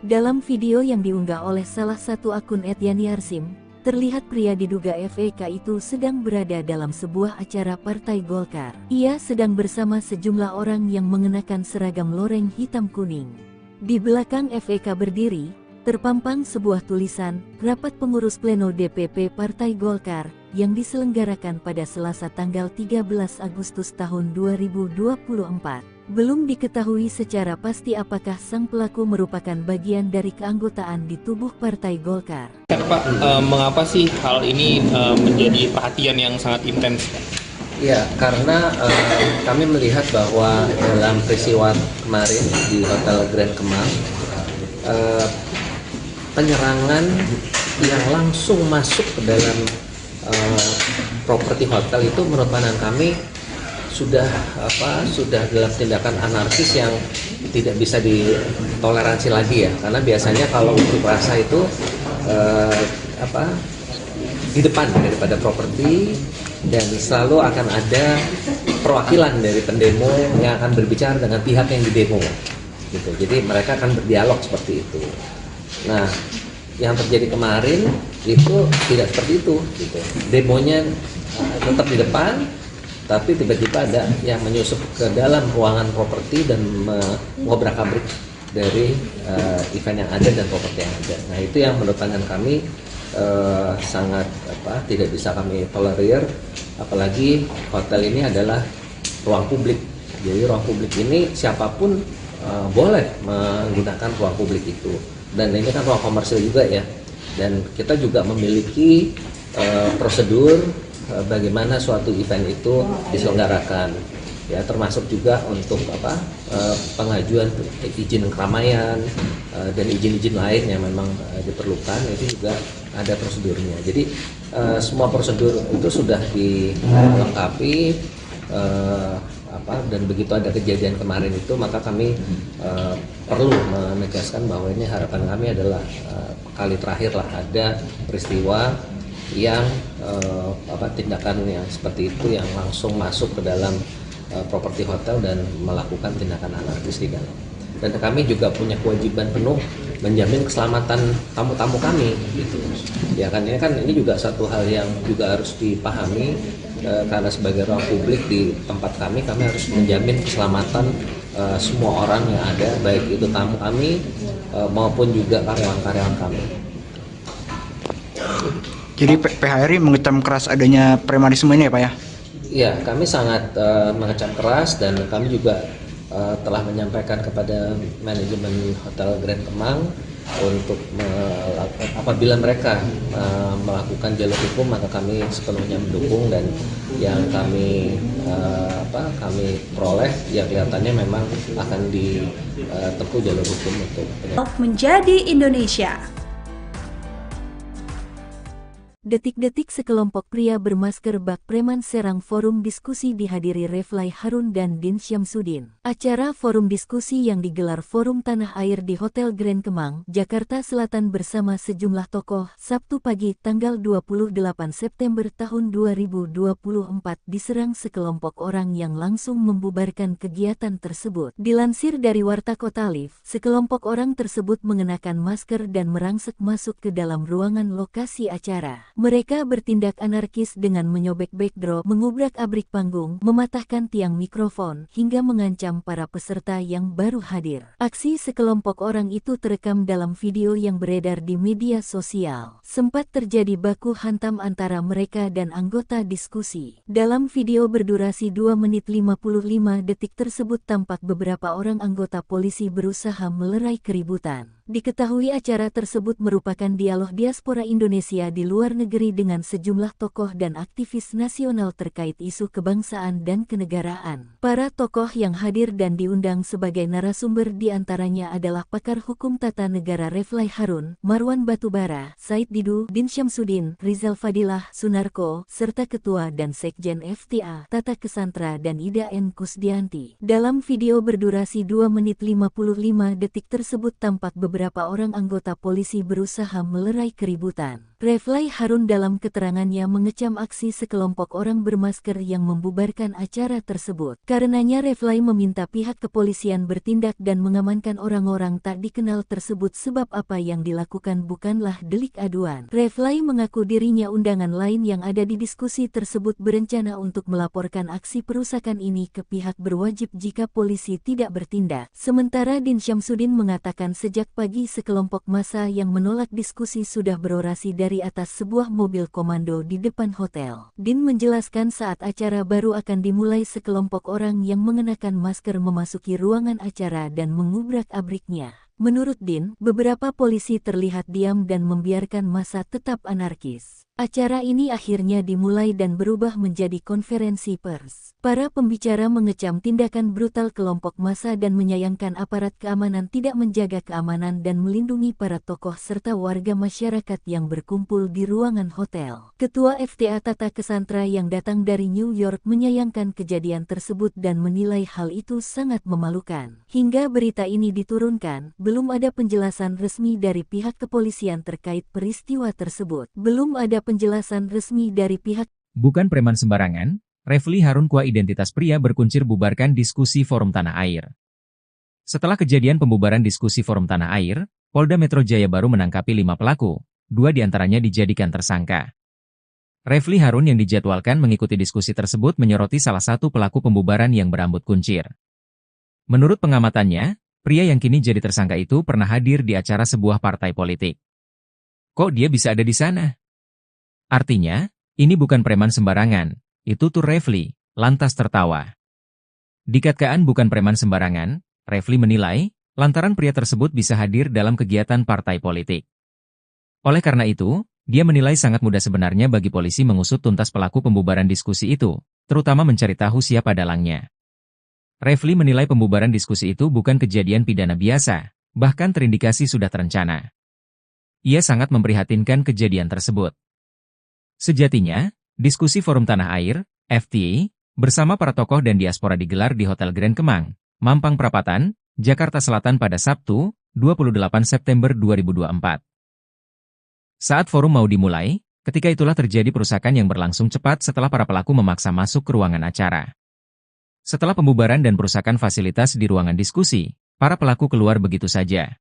Dalam video yang diunggah oleh salah satu akun @yani_arsim, terlihat pria diduga FEK itu sedang berada dalam sebuah acara Partai Golkar. Ia sedang bersama sejumlah orang yang mengenakan seragam loreng hitam kuning. Di belakang FEK berdiri, terpampang sebuah tulisan, Rapat Pengurus Pleno DPP Partai Golkar, yang diselenggarakan pada Selasa tanggal 13 Agustus tahun 2024. Belum diketahui secara pasti apakah sang pelaku merupakan bagian dari keanggotaan di tubuh Partai Golkar. Pak, mengapa sih hal ini menjadi perhatian yang sangat intens? Ya, karena kami melihat bahwa dalam peristiwa kemarin di Hotel Grand Kemang, penyerangan yang langsung masuk ke dalam properti hotel itu menurut pandangan kami sudah dalam tindakan anarkis yang tidak bisa ditoleransi lagi ya, karena biasanya kalau unjuk rasa itu di depan daripada properti, dan selalu akan ada perwakilan dari pendemo yang akan berbicara dengan pihak yang didemo gitu. Jadi mereka akan berdialog seperti itu. Nah, yang terjadi kemarin itu tidak seperti itu gitu. Demonya tetap di depan, tapi tiba-tiba ada yang menyusup ke dalam ruangan properti dan mengobrak-abrik dari event yang ada dan properti yang ada. Nah, itu yang menurut pandangan kami sangat tidak bisa kami tolerir, apalagi hotel ini adalah ruang publik. Jadi ruang publik ini siapapun boleh menggunakan ruang publik itu, dan ini kan ruang komersil juga ya, dan kita juga memiliki prosedur bagaimana suatu event itu diselenggarakan ya, termasuk juga untuk pengajuan izin keramaian dan izin-izin lain yang memang diperlukan, itu juga ada prosedurnya. Jadi semua prosedur itu sudah dilengkapi, dan begitu ada kejadian kemarin itu, maka kami perlu menegaskan bahwa ini harapan kami adalah kali terakhir lah ada peristiwa yang tindakan yang seperti itu yang langsung masuk ke dalam properti hotel dan melakukan tindakan anarkis di dalam. Dan kami juga punya kewajiban penuh menjamin keselamatan tamu-tamu kami gitu. Ya kan ini juga satu hal yang juga harus dipahami, karena sebagai ruang publik di tempat kami harus menjamin keselamatan semua orang yang ada, baik itu tamu kami maupun juga karyawan-karyawan kami. Jadi PHRI mengecam keras adanya premanisme ini ya Pak ya? Ya, kami sangat mengecam keras, dan kami juga telah menyampaikan kepada manajemen Hotel Grand Kemang untuk apabila mereka melakukan jalur hukum, maka kami sepenuhnya mendukung, dan yang kami peroleh ya kelihatannya memang akan ditempuh jalur hukum untuk menjadi Indonesia. Detik-detik sekelompok pria bermasker bak preman serang forum diskusi dihadiri Refly Harun dan Din Syamsuddin. Acara forum diskusi yang digelar Forum Tanah Air di Hotel Grand Kemang, Jakarta Selatan bersama sejumlah tokoh, Sabtu pagi tanggal 28 September tahun 2024 diserang sekelompok orang yang langsung membubarkan kegiatan tersebut. Dilansir dari Warta Kota Live, sekelompok orang tersebut mengenakan masker dan merangsek masuk ke dalam ruangan lokasi acara. Mereka bertindak anarkis dengan menyobek backdrop, mengubrak-abrik panggung, mematahkan tiang mikrofon, hingga mengancam para peserta yang baru hadir. Aksi sekelompok orang itu terekam dalam video yang beredar di media sosial. Sempat terjadi baku hantam antara mereka dan anggota diskusi. Dalam video berdurasi 2 menit 55 detik tersebut tampak beberapa orang anggota polisi berusaha melerai keributan. Diketahui acara tersebut merupakan dialog diaspora Indonesia di luar negeri dengan sejumlah tokoh dan aktivis nasional terkait isu kebangsaan dan kenegaraan. Para tokoh yang hadir dan diundang sebagai narasumber diantaranya adalah pakar hukum tata negara Refly Harun, Marwan Batubara, Said Didu, Din Syamsuddin, Rizal Fadilah, Sunarko, serta Ketua dan Sekjen FTA, Tata Kesantra dan Ida N. Kusdianti. Dalam video berdurasi 2 menit 55 detik tersebut tampak beberapa orang anggota polisi berusaha melerai keributan. Refly Harun dalam keterangannya mengecam aksi sekelompok orang bermasker yang membubarkan acara tersebut. Karenanya Refly meminta pihak kepolisian bertindak dan mengamankan orang-orang tak dikenal tersebut sebab apa yang dilakukan bukanlah delik aduan. Refly mengaku dirinya undangan lain yang ada di diskusi tersebut berencana untuk melaporkan aksi perusakan ini ke pihak berwajib jika polisi tidak bertindak. Sementara Din Syamsuddin mengatakan sejak pagi sekelompok massa yang menolak diskusi sudah berorasi dari atas sebuah mobil komando di depan hotel. Din menjelaskan saat acara baru akan dimulai sekelompok orang yang mengenakan masker memasuki ruangan acara dan mengubrak-abriknya. Menurut Din, beberapa polisi terlihat diam dan membiarkan massa tetap anarkis. Acara ini akhirnya dimulai dan berubah menjadi konferensi pers. Para pembicara mengecam tindakan brutal kelompok massa dan menyayangkan aparat keamanan tidak menjaga keamanan dan melindungi para tokoh serta warga masyarakat yang berkumpul di ruangan hotel. Ketua FTA Tata Kesantra yang datang dari New York menyayangkan kejadian tersebut dan menilai hal itu sangat memalukan. Hingga berita ini diturunkan, belum ada penjelasan resmi dari pihak kepolisian terkait peristiwa tersebut. Belum ada penjelasan resmi dari pihak. Bukan preman sembarangan, Refly Harun Kua identitas pria berkuncir bubarkan diskusi Forum Tanah Air. Setelah kejadian pembubaran diskusi Forum Tanah Air, Polda Metro Jaya baru menangkapi 5 pelaku, 2 diantaranya dijadikan tersangka. Refly Harun yang dijadwalkan mengikuti diskusi tersebut menyoroti salah satu pelaku pembubaran yang berambut kuncir. Menurut pengamatannya, pria yang kini jadi tersangka itu pernah hadir di acara sebuah partai politik. Kok dia bisa ada di sana? Artinya, ini bukan preman sembarangan. Itu tuh Refly, lantas tertawa. Dikatakan bukan preman sembarangan, Refly menilai, lantaran pria tersebut bisa hadir dalam kegiatan partai politik. Oleh karena itu, dia menilai sangat mudah sebenarnya bagi polisi mengusut tuntas pelaku pembubaran diskusi itu, terutama mencari tahu siapa dalangnya. Refly menilai pembubaran diskusi itu bukan kejadian pidana biasa, bahkan terindikasi sudah terencana. Ia sangat memprihatinkan kejadian tersebut. Sejatinya, diskusi Forum Tanah Air, FTA, bersama para tokoh dan diaspora digelar di Hotel Grand Kemang, Mampang Perapatan, Jakarta Selatan pada Sabtu, 28 September 2024. Saat forum mau dimulai, ketika itulah terjadi perusakan yang berlangsung cepat setelah para pelaku memaksa masuk ke ruangan acara. Setelah pembubaran dan perusakan fasilitas di ruangan diskusi, para pelaku keluar begitu saja.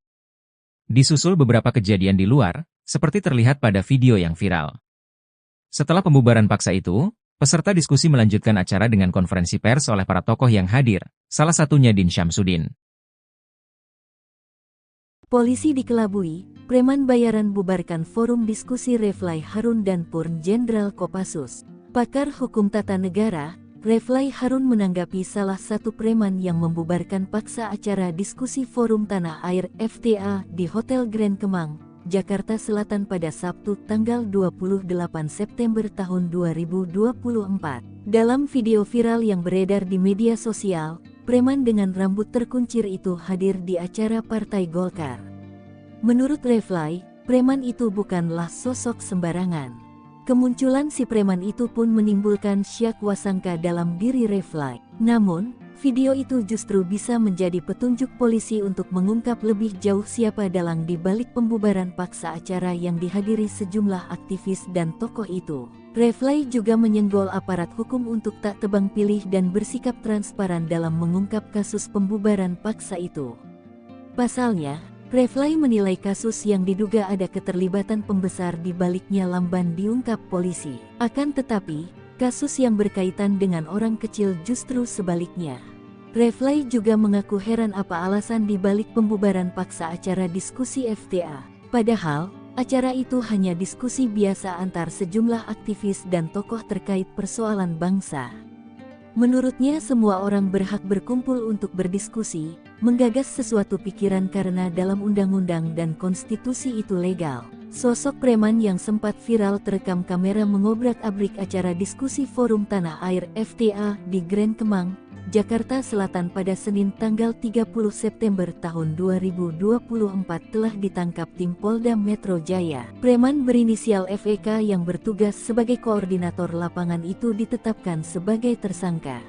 Disusul beberapa kejadian di luar, seperti terlihat pada video yang viral. Setelah pembubaran paksa itu, peserta diskusi melanjutkan acara dengan konferensi pers oleh para tokoh yang hadir, salah satunya Din Syamsuddin. Polisi dikelabui, preman bayaran bubarkan forum diskusi Refly Harun dan Purn Jenderal Kopassus. Pakar hukum tata negara, Refly Harun menanggapi salah satu preman yang membubarkan paksa acara diskusi Forum Tanah Air FTA di Hotel Grand Kemang, Jakarta Selatan pada Sabtu tanggal 28 September tahun 2024. Dalam video viral yang beredar di media sosial, preman dengan rambut terkuncir itu hadir di acara Partai Golkar. Menurut Refly, preman itu bukanlah sosok sembarangan. Kemunculan si preman itu pun menimbulkan syak wasangka dalam diri Refly. Namun, video itu justru bisa menjadi petunjuk polisi untuk mengungkap lebih jauh siapa dalang di balik pembubaran paksa acara yang dihadiri sejumlah aktivis dan tokoh itu. Refly juga menyenggol aparat hukum untuk tak tebang pilih dan bersikap transparan dalam mengungkap kasus pembubaran paksa itu. Pasalnya, Refly menilai kasus yang diduga ada keterlibatan pembesar di baliknya lamban diungkap polisi. Akan tetapi, kasus yang berkaitan dengan orang kecil justru sebaliknya. Refly juga mengaku heran apa alasan di balik pembubaran paksa acara diskusi FTA. Padahal, acara itu hanya diskusi biasa antar sejumlah aktivis dan tokoh terkait persoalan bangsa. Menurutnya semua orang berhak berkumpul untuk berdiskusi, menggagas sesuatu pikiran karena dalam undang-undang dan konstitusi itu legal. Sosok preman yang sempat viral terekam kamera mengobrak-abrik acara diskusi Forum Tanah Air FTA di Grand Kemang, Jakarta Selatan pada Senin tanggal 30 September tahun 2024 telah ditangkap tim Polda Metro Jaya. Preman berinisial FEK yang bertugas sebagai koordinator lapangan itu ditetapkan sebagai tersangka.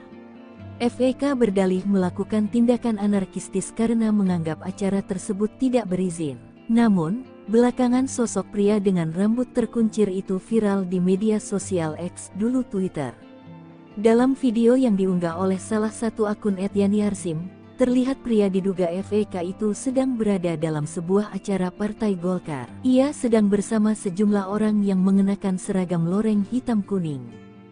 FEK berdalih melakukan tindakan anarkistis karena menganggap acara tersebut tidak berizin. Namun, belakangan sosok pria dengan rambut terkuncir itu viral di media sosial X dulu Twitter. Dalam video yang diunggah oleh salah satu akun @yani_arsim, terlihat pria diduga FEK itu sedang berada dalam sebuah acara Partai Golkar. Ia sedang bersama sejumlah orang yang mengenakan seragam loreng hitam kuning.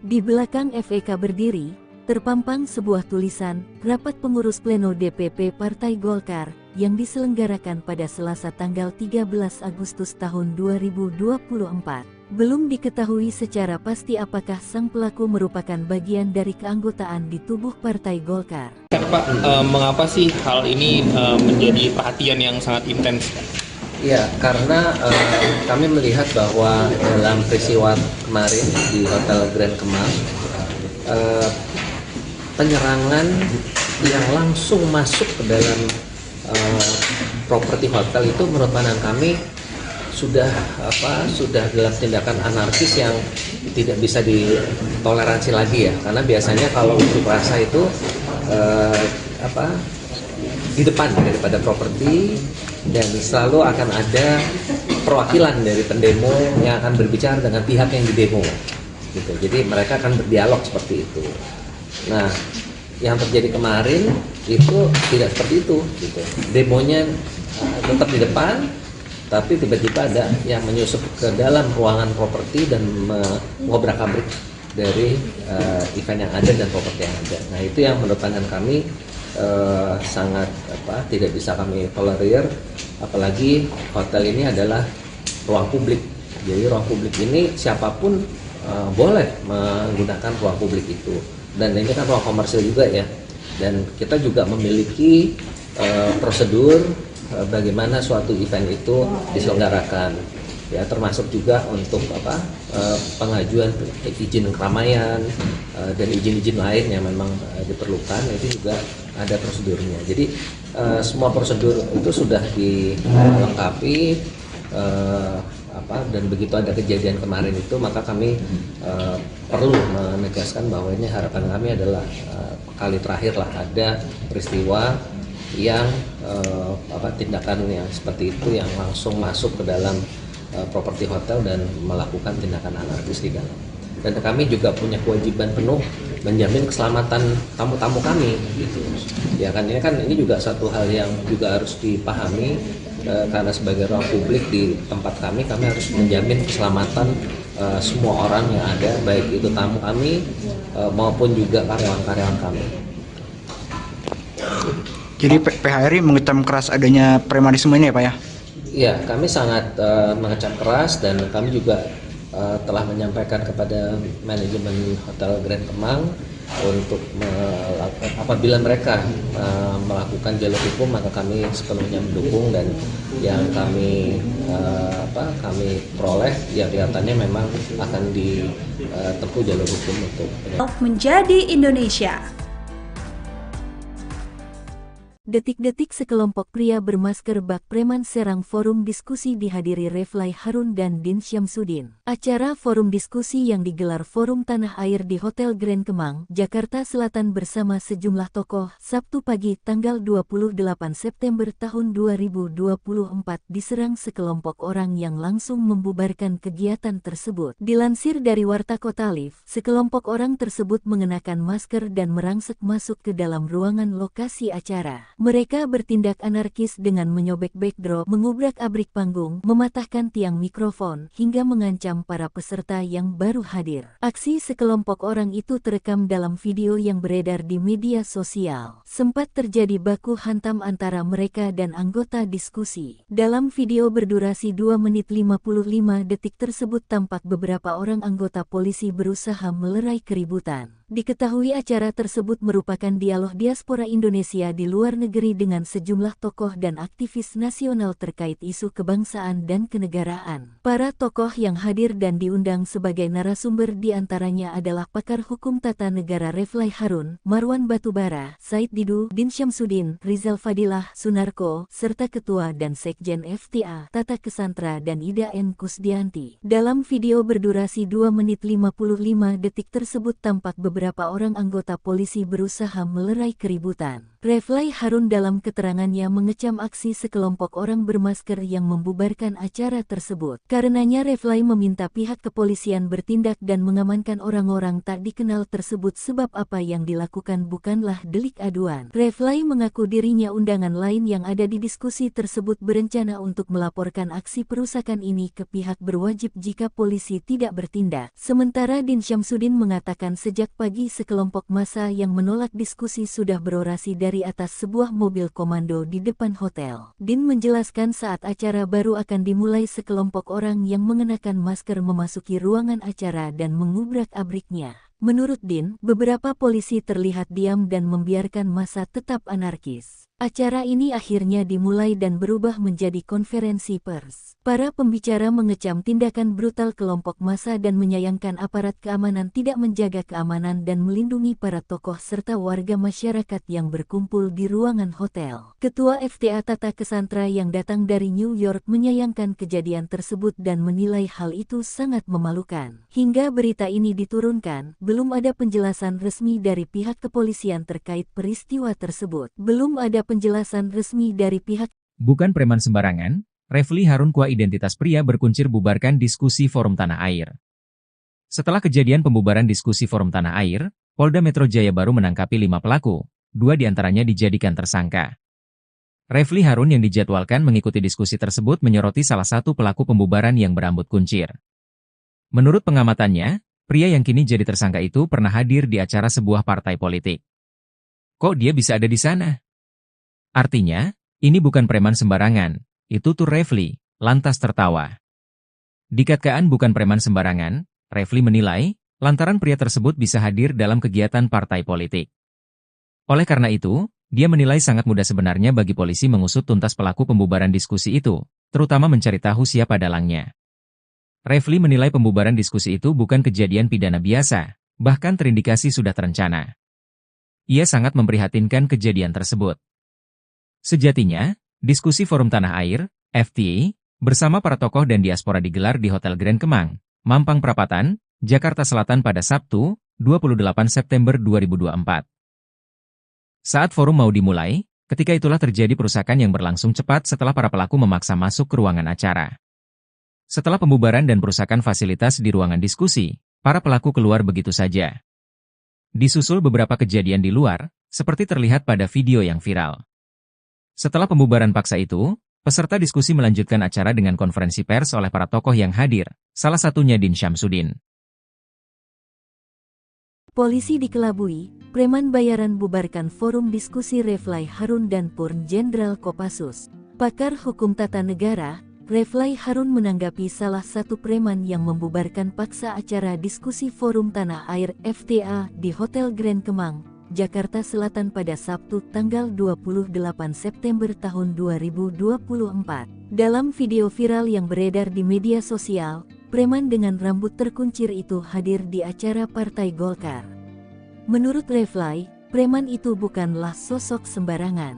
Di belakang FEK berdiri, terpampang sebuah tulisan, Rapat Pengurus Pleno DPP Partai Golkar, yang diselenggarakan pada Selasa tanggal 13 Agustus tahun 2024. Belum diketahui secara pasti apakah sang pelaku merupakan bagian dari keanggotaan di tubuh Partai Golkar. Pak, mengapa sih hal ini menjadi perhatian yang sangat intens? Ya, karena kami melihat bahwa dalam peristiwa kemarin di Hotel Grand Kemang, penyerangan yang langsung masuk ke dalam properti hotel itu menurut pandangan kami sudah dalam tindakan anarkis yang tidak bisa ditoleransi lagi ya, karena biasanya kalau unjuk rasa itu di depan daripada properti, dan selalu akan ada perwakilan dari pendemo yang akan berbicara dengan pihak yang didemo gitu. Jadi mereka akan berdialog seperti itu. Nah, yang terjadi kemarin itu tidak seperti itu gitu. Demonya tetap di depan, tapi tiba-tiba ada yang menyusup ke dalam ruangan properti dan mengobrak-abrik dari event yang ada dan properti yang ada. Nah, itu yang menurut pandangan kami sangat tidak bisa kami tolerir, apalagi hotel ini adalah ruang publik. Jadi ruang publik ini siapapun boleh menggunakan ruang publik itu, dan ini kan ruang komersil juga ya, dan kita juga memiliki prosedur bagaimana suatu event itu diselenggarakan ya, termasuk juga untuk pengajuan izin keramaian dan izin-izin lain yang memang diperlukan, itu juga ada prosedurnya. Jadi semua prosedur itu sudah dilengkapi, dan begitu ada kejadian kemarin itu, maka kami perlu menegaskan bahwa ini harapan kami adalah kali terakhir lah ada peristiwa yang tindakan yang seperti itu yang langsung masuk ke dalam properti hotel dan melakukan tindakan anarkis di dalam. Dan kami juga punya kewajiban penuh menjamin keselamatan tamu-tamu kami gitu. Ya kan, ini juga satu hal yang juga harus dipahami, karena sebagai ruang publik di tempat kami harus menjamin keselamatan semua orang yang ada, baik itu tamu kami maupun juga karyawan-karyawan kami. Jadi PHRI mengecam keras adanya premanisme ini ya Pak ya? Iya, kami sangat mengecam keras, dan kami juga telah menyampaikan kepada manajemen Hotel Grand Kemang untuk apabila mereka melakukan jalur hukum, maka kami sepenuhnya mendukung, dan yang kami peroleh ya kelihatannya memang akan ditempuh jalur hukum untuk menjadi Indonesia. Detik-detik sekelompok pria bermasker bak preman serang forum diskusi dihadiri Refly Harun dan Din Syamsuddin. Acara forum diskusi yang digelar Forum Tanah Air di Hotel Grand Kemang, Jakarta Selatan bersama sejumlah tokoh, Sabtu pagi tanggal 28 September tahun 2024 diserang sekelompok orang yang langsung membubarkan kegiatan tersebut. Dilansir dari Warta Kota Live, sekelompok orang tersebut mengenakan masker dan merangsek masuk ke dalam ruangan lokasi acara. Mereka bertindak anarkis dengan menyobek backdrop, mengubrak-abrik panggung, mematahkan tiang mikrofon, hingga mengancam para peserta yang baru hadir. Aksi sekelompok orang itu terekam dalam video yang beredar di media sosial. Sempat terjadi baku hantam antara mereka dan anggota diskusi. Dalam video berdurasi 2 menit 55 detik tersebut tampak beberapa orang anggota polisi berusaha melerai keributan. Diketahui acara tersebut merupakan dialog diaspora Indonesia di luar negeri dengan sejumlah tokoh dan aktivis nasional terkait isu kebangsaan dan kenegaraan. Para tokoh yang hadir dan diundang sebagai narasumber diantaranya adalah pakar hukum tata negara Reflay Harun, Marwan Batubara, Said Didu, Din Syamsuddin, Rizal Fadilah, Sunarko, serta Ketua dan Sekjen FTA, Tata Kesantra dan Ida N. Kusdianti. Dalam video berdurasi 2 menit 55 detik tersebut tampak beberapa orang anggota polisi berusaha melerai keributan. Reflay Harun dalam keterangannya mengecam aksi sekelompok orang bermasker yang membubarkan acara tersebut. Karenanya Reflay meminta pihak kepolisian bertindak dan mengamankan orang-orang tak dikenal tersebut sebab apa yang dilakukan bukanlah delik aduan. Reflay mengaku dirinya undangan lain yang ada di diskusi tersebut berencana untuk melaporkan aksi perusakan ini ke pihak berwajib jika polisi tidak bertindak. Sementara Din Syamsuddin mengatakan sejak pagi sekelompok massa yang menolak diskusi sudah berorasi dari atas sebuah mobil komando di depan hotel. Din menjelaskan saat acara baru akan dimulai sekelompok orang yang mengenakan masker memasuki ruangan acara dan mengubrak-abriknya. Menurut Din, beberapa polisi terlihat diam dan membiarkan massa tetap anarkis. Acara ini akhirnya dimulai dan berubah menjadi konferensi pers. Para pembicara mengecam tindakan brutal kelompok massa dan menyayangkan aparat keamanan tidak menjaga keamanan dan melindungi para tokoh serta warga masyarakat yang berkumpul di ruangan hotel. Ketua FTA Tata Kesantra yang datang dari New York menyayangkan kejadian tersebut dan menilai hal itu sangat memalukan. Hingga berita ini diturunkan, belum ada penjelasan resmi dari pihak kepolisian terkait peristiwa tersebut. Belum ada penjelasan resmi dari pihak. Bukan preman sembarangan, Refly Harun Kua identitas pria berkuncir bubarkan diskusi Forum Tanah Air. Setelah kejadian pembubaran diskusi Forum Tanah Air, Polda Metro Jaya baru menangkapi 5 pelaku, 2 diantaranya dijadikan tersangka. Refly Harun yang dijadwalkan mengikuti diskusi tersebut menyoroti salah satu pelaku pembubaran yang berambut kuncir. Menurut pengamatannya, pria yang kini jadi tersangka itu pernah hadir di acara sebuah partai politik. Kok dia bisa ada di sana? Artinya, ini bukan preman sembarangan, itu tuh Refly, lantas tertawa. Dikatakan bukan preman sembarangan, Refly menilai, lantaran pria tersebut bisa hadir dalam kegiatan partai politik. Oleh karena itu, dia menilai sangat mudah sebenarnya bagi polisi mengusut tuntas pelaku pembubaran diskusi itu, terutama mencari tahu siapa dalangnya. Refly menilai pembubaran diskusi itu bukan kejadian pidana biasa, bahkan terindikasi sudah terencana. Ia sangat memprihatinkan kejadian tersebut. Sejatinya, diskusi Forum Tanah Air, FTA, bersama para tokoh dan diaspora digelar di Hotel Grand Kemang, Mampang Perapatan, Jakarta Selatan pada Sabtu, 28 September 2024. Saat forum mau dimulai, ketika itulah terjadi perusakan yang berlangsung cepat setelah para pelaku memaksa masuk ke ruangan acara. Setelah pembubaran dan perusakan fasilitas di ruangan diskusi, para pelaku keluar begitu saja. Disusul beberapa kejadian di luar, seperti terlihat pada video yang viral. Setelah pembubaran paksa itu, peserta diskusi melanjutkan acara dengan konferensi pers oleh para tokoh yang hadir, salah satunya Din Syamsuddin. Polisi dikelabui, preman bayaran bubarkan forum diskusi Reflay Harun dan Purn Jenderal Kopassus. Pakar hukum tata negara, Reflay Harun menanggapi salah satu preman yang membubarkan paksa acara diskusi Forum Tanah Air FTA di Hotel Grand Kemang, Jakarta Selatan pada Sabtu tanggal 28 September tahun 2024. Dalam video viral yang beredar di media sosial, preman dengan rambut terkuncir itu hadir di acara Partai Golkar. Menurut Reflay, preman itu bukanlah sosok sembarangan.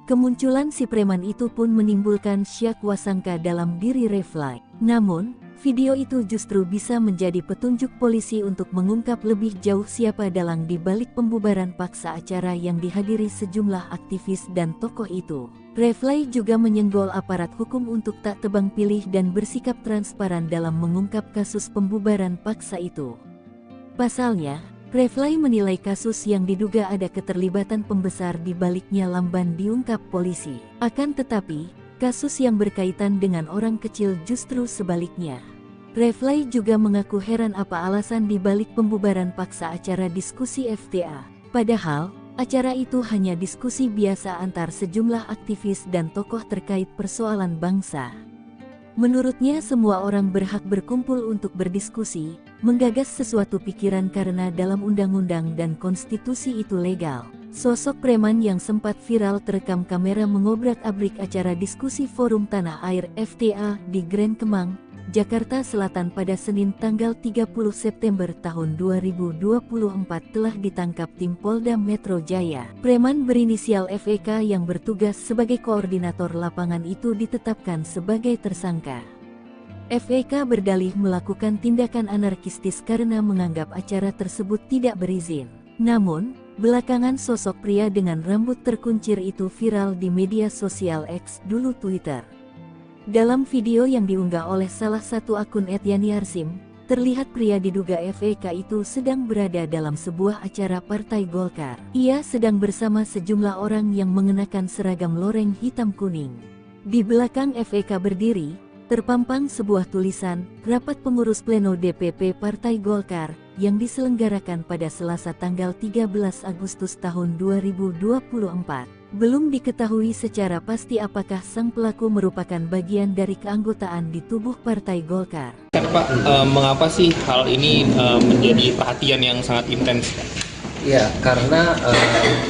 Kemunculan si preman itu pun menimbulkan syak wasangka dalam diri Reflay. Namun, video itu justru bisa menjadi petunjuk polisi untuk mengungkap lebih jauh siapa dalang di balik pembubaran paksa acara yang dihadiri sejumlah aktivis dan tokoh itu. Reflay juga menyenggol aparat hukum untuk tak tebang pilih dan bersikap transparan dalam mengungkap kasus pembubaran paksa itu. Pasalnya, Reflay menilai kasus yang diduga ada keterlibatan pembesar di baliknya lamban diungkap polisi. Akan tetapi, kasus yang berkaitan dengan orang kecil justru sebaliknya. Reflay juga mengaku heran apa alasan di balik pembubaran paksa acara diskusi FTA. Padahal, acara itu hanya diskusi biasa antar sejumlah aktivis dan tokoh terkait persoalan bangsa. Menurutnya semua orang berhak berkumpul untuk berdiskusi, menggagas sesuatu pikiran karena dalam undang-undang dan konstitusi itu legal. Sosok preman yang sempat viral terekam kamera mengobrak-abrik acara diskusi Forum Tanah Air FTA di Grand Kemang, Jakarta Selatan pada Senin tanggal 30 September tahun 2024 telah ditangkap tim Polda Metro Jaya. Preman berinisial FEK yang bertugas sebagai koordinator lapangan itu ditetapkan sebagai tersangka. FEK berdalih melakukan tindakan anarkistis karena menganggap acara tersebut tidak berizin. Namun, belakangan sosok pria dengan rambut terkuncir itu viral di media sosial X dulu Twitter. Dalam video yang diunggah oleh salah satu akun @yaniarsim, terlihat pria diduga FEK itu sedang berada dalam sebuah acara Partai Golkar. Ia sedang bersama sejumlah orang yang mengenakan seragam loreng hitam kuning. Di belakang FEK berdiri, terpampang sebuah tulisan, Rapat Pengurus Pleno DPP Partai Golkar, yang diselenggarakan pada Selasa tanggal 13 Agustus tahun 2024. Belum diketahui secara pasti apakah sang pelaku merupakan bagian dari keanggotaan di tubuh Partai Golkar. Pak, mengapa sih hal ini menjadi perhatian yang sangat intens? Ya, karena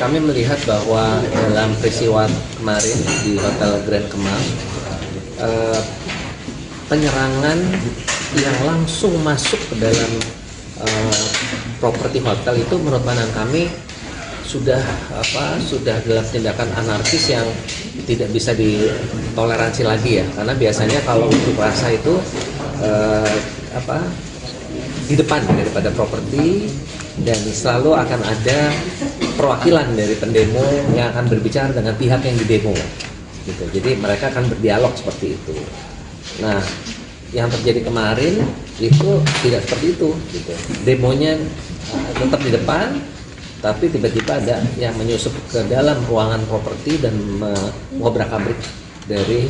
kami melihat bahwa dalam peristiwa kemarin di Hotel Grand Kemang, penyerangan yang langsung masuk ke dalam properti hotel itu menurut pandangan kami sudah dalam tindakan anarkis yang tidak bisa ditoleransi lagi ya, karena biasanya kalau unjuk rasa itu di depan daripada properti, dan selalu akan ada perwakilan dari pendemo yang akan berbicara dengan pihak yang didemo gitu. Jadi mereka akan berdialog seperti itu. Nah, yang terjadi kemarin itu tidak seperti itu gitu. Demonya tetap di depan, tapi tiba-tiba ada yang menyusup ke dalam ruangan properti dan mengobrak-abrik dari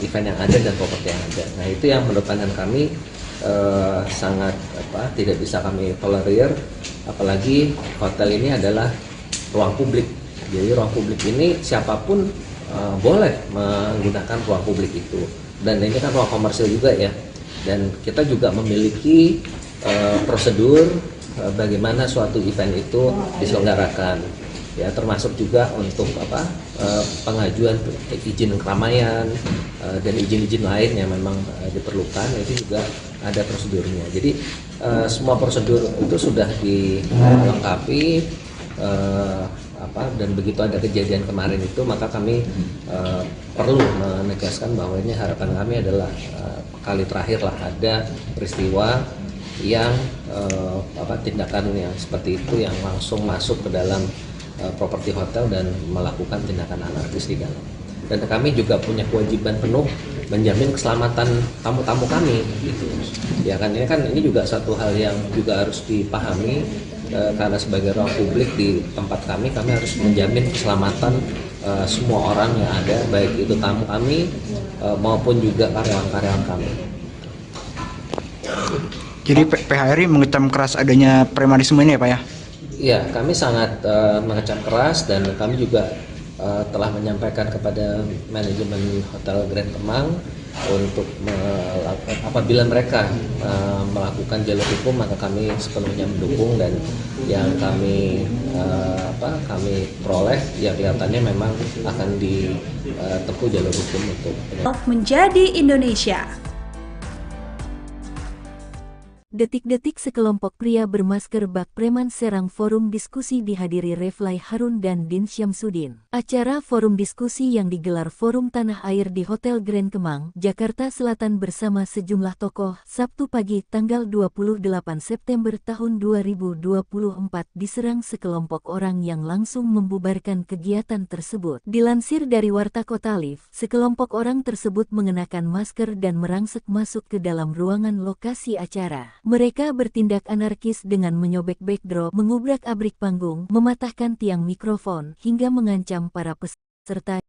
event yang ada dan properti yang ada. Nah, itu yang menurut pandangan kami sangat tidak bisa kami tolerir, apalagi hotel ini adalah ruang publik. Jadi ruang publik ini siapapun boleh menggunakan ruang publik itu, dan ini kan ruang komersil juga ya, dan kita juga memiliki prosedur bagaimana suatu event itu diselenggarakan ya, termasuk juga untuk pengajuan izin keramaian dan izin-izin lain yang memang diperlukan, itu juga ada prosedurnya. Jadi semua prosedur itu sudah dilengkapi, dan begitu ada kejadian kemarin itu, maka kami perlu menegaskan bahwa ini harapan kami adalah kali terakhir lah ada peristiwa yang tindakan yang seperti itu yang langsung masuk ke dalam properti hotel dan melakukan tindakan anarkis di dalam. Dan kami juga punya kewajiban penuh menjamin keselamatan tamu-tamu kami gitu. Ya kan ini juga satu hal yang juga harus dipahami, karena sebagai ruang publik di tempat kami harus menjamin keselamatan semua orang yang ada, baik itu tamu kami maupun juga karyawan-karyawan kami. Jadi PHRI mengecam keras adanya premanisme ini ya Pak ya? Iya, kami sangat mengecam keras, dan kami juga telah menyampaikan kepada manajemen Hotel Grand Kemang untuk apabila mereka melakukan jalur hukum, maka kami sepenuhnya mendukung, dan yang kami peroleh ya kelihatannya memang akan ditempuh jalur hukum untuk menjadi Indonesia. Detik-detik sekelompok pria bermasker bak preman serang forum diskusi dihadiri Refly Harun dan Din Syamsuddin. Acara forum diskusi yang digelar Forum Tanah Air di Hotel Grand Kemang, Jakarta Selatan bersama sejumlah tokoh, Sabtu pagi tanggal 28 September tahun 2024 diserang sekelompok orang yang langsung membubarkan kegiatan tersebut. Dilansir dari Warta Kota Live, sekelompok orang tersebut mengenakan masker dan merangsek masuk ke dalam ruangan lokasi acara. Mereka bertindak anarkis dengan menyobek backdrop, mengubrak-abrik panggung, mematahkan tiang mikrofon, hingga mengancam para peserta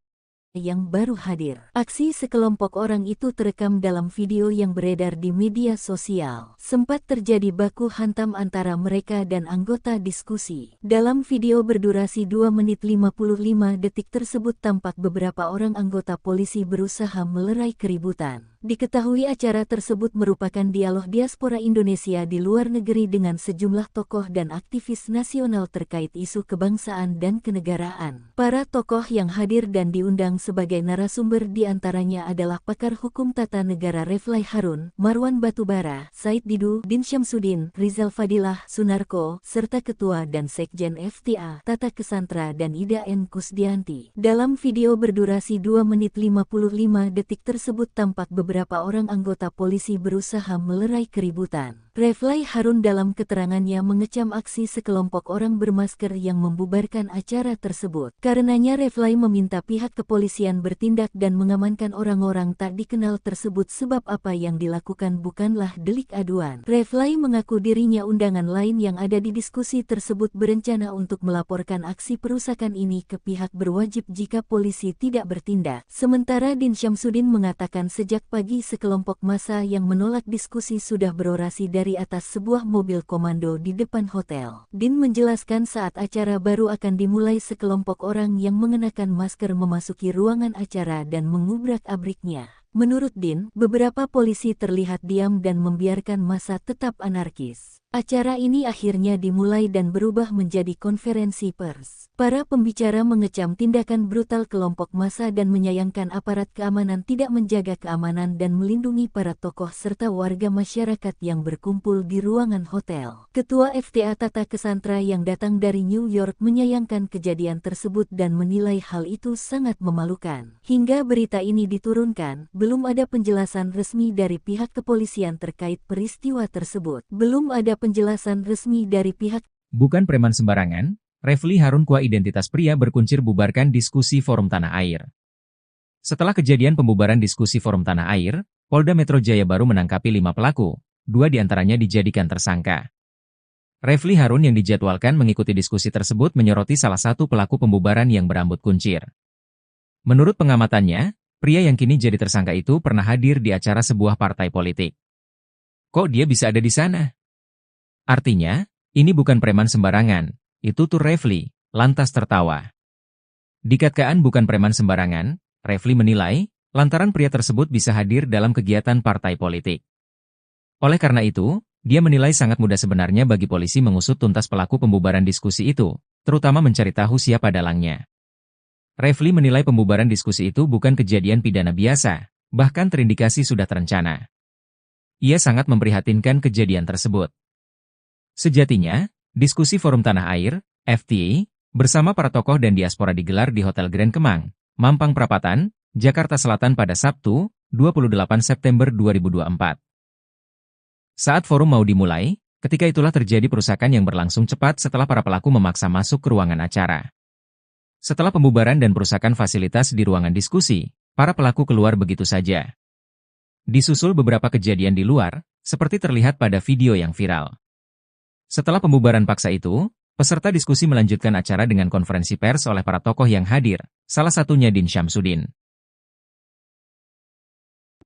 yang baru hadir. Aksi sekelompok orang itu terekam dalam video yang beredar di media sosial. Sempat terjadi baku hantam antara mereka dan anggota diskusi. Dalam video berdurasi 2 menit 55 detik tersebut tampak beberapa orang anggota polisi berusaha melerai keributan. Diketahui acara tersebut merupakan dialog diaspora Indonesia di luar negeri dengan sejumlah tokoh dan aktivis nasional terkait isu kebangsaan dan kenegaraan. Para tokoh yang hadir dan diundang sebagai narasumber diantaranya adalah pakar hukum tata negara Refly Harun, Marwan Batubara, Said Didu, Din Syamsuddin, Rizal Fadilah, Sunarko, serta Ketua dan Sekjen FTA, Tata Kesantra dan Ida N. Kusdianti. Dalam video berdurasi 2 menit 55 detik tersebut tampak beberapa orang anggota polisi berusaha melerai keributan. Refly Harun dalam keterangannya mengecam aksi sekelompok orang bermasker yang membubarkan acara tersebut. Karenanya Refly meminta pihak kepolisian bertindak dan mengamankan orang-orang tak dikenal tersebut sebab apa yang dilakukan bukanlah delik aduan. Refly mengaku dirinya undangan lain yang ada di diskusi tersebut berencana untuk melaporkan aksi perusakan ini ke pihak berwajib jika polisi tidak bertindak. Sementara Din Syamsuddin mengatakan sejak pagi sekelompok massa yang menolak diskusi sudah berorasi dari atas sebuah mobil komando di depan hotel. Din menjelaskan saat acara baru akan dimulai sekelompok orang yang mengenakan masker memasuki ruangan acara dan mengubrak-abriknya. Menurut Din, beberapa polisi terlihat diam dan membiarkan massa tetap anarkis. Acara ini akhirnya dimulai dan berubah menjadi konferensi pers. Para pembicara mengecam tindakan brutal kelompok massa dan menyayangkan aparat keamanan tidak menjaga keamanan dan melindungi para tokoh serta warga masyarakat yang berkumpul di ruangan hotel. Ketua FTA Tata Kesantra yang datang dari New York menyayangkan kejadian tersebut dan menilai hal itu sangat memalukan. Hingga berita ini diturunkan, belum ada penjelasan resmi dari pihak kepolisian terkait peristiwa tersebut. Belum ada penjelasan resmi dari pihak. Bukan preman sembarangan, Refly Harun Kua identitas pria berkuncir bubarkan diskusi Forum Tanah Air. Setelah kejadian pembubaran diskusi Forum Tanah Air, Polda Metro Jaya baru menangkapi 5 pelaku, 2 diantaranya dijadikan tersangka. Refly Harun yang dijadwalkan mengikuti diskusi tersebut menyoroti salah satu pelaku pembubaran yang berambut kuncir. Menurut pengamatannya, pria yang kini jadi tersangka itu pernah hadir di acara sebuah partai politik. Kok dia bisa ada di sana? Artinya, ini bukan preman sembarangan, itu tuh Refly, lantas tertawa. Dikatakan bukan preman sembarangan, Refly menilai, lantaran pria tersebut bisa hadir dalam kegiatan partai politik. Oleh karena itu, dia menilai sangat mudah sebenarnya bagi polisi mengusut tuntas pelaku pembubaran diskusi itu, terutama mencari tahu siapa dalangnya. Refly menilai pembubaran diskusi itu bukan kejadian pidana biasa, bahkan terindikasi sudah terencana. Ia sangat memprihatinkan kejadian tersebut. Sejatinya, diskusi Forum Tanah Air, FTA, bersama para tokoh dan diaspora digelar di Hotel Grand Kemang, Mampang Perapatan, Jakarta Selatan pada Sabtu, 28 September 2024. Saat forum mau dimulai, ketika itulah terjadi perusakan yang berlangsung cepat setelah para pelaku memaksa masuk ke ruangan acara. Setelah pembubaran dan perusakan fasilitas di ruangan diskusi, para pelaku keluar begitu saja. Disusul beberapa kejadian di luar, seperti terlihat pada video yang viral. Setelah pembubaran paksa itu, peserta diskusi melanjutkan acara dengan konferensi pers oleh para tokoh yang hadir, salah satunya Din Syamsuddin.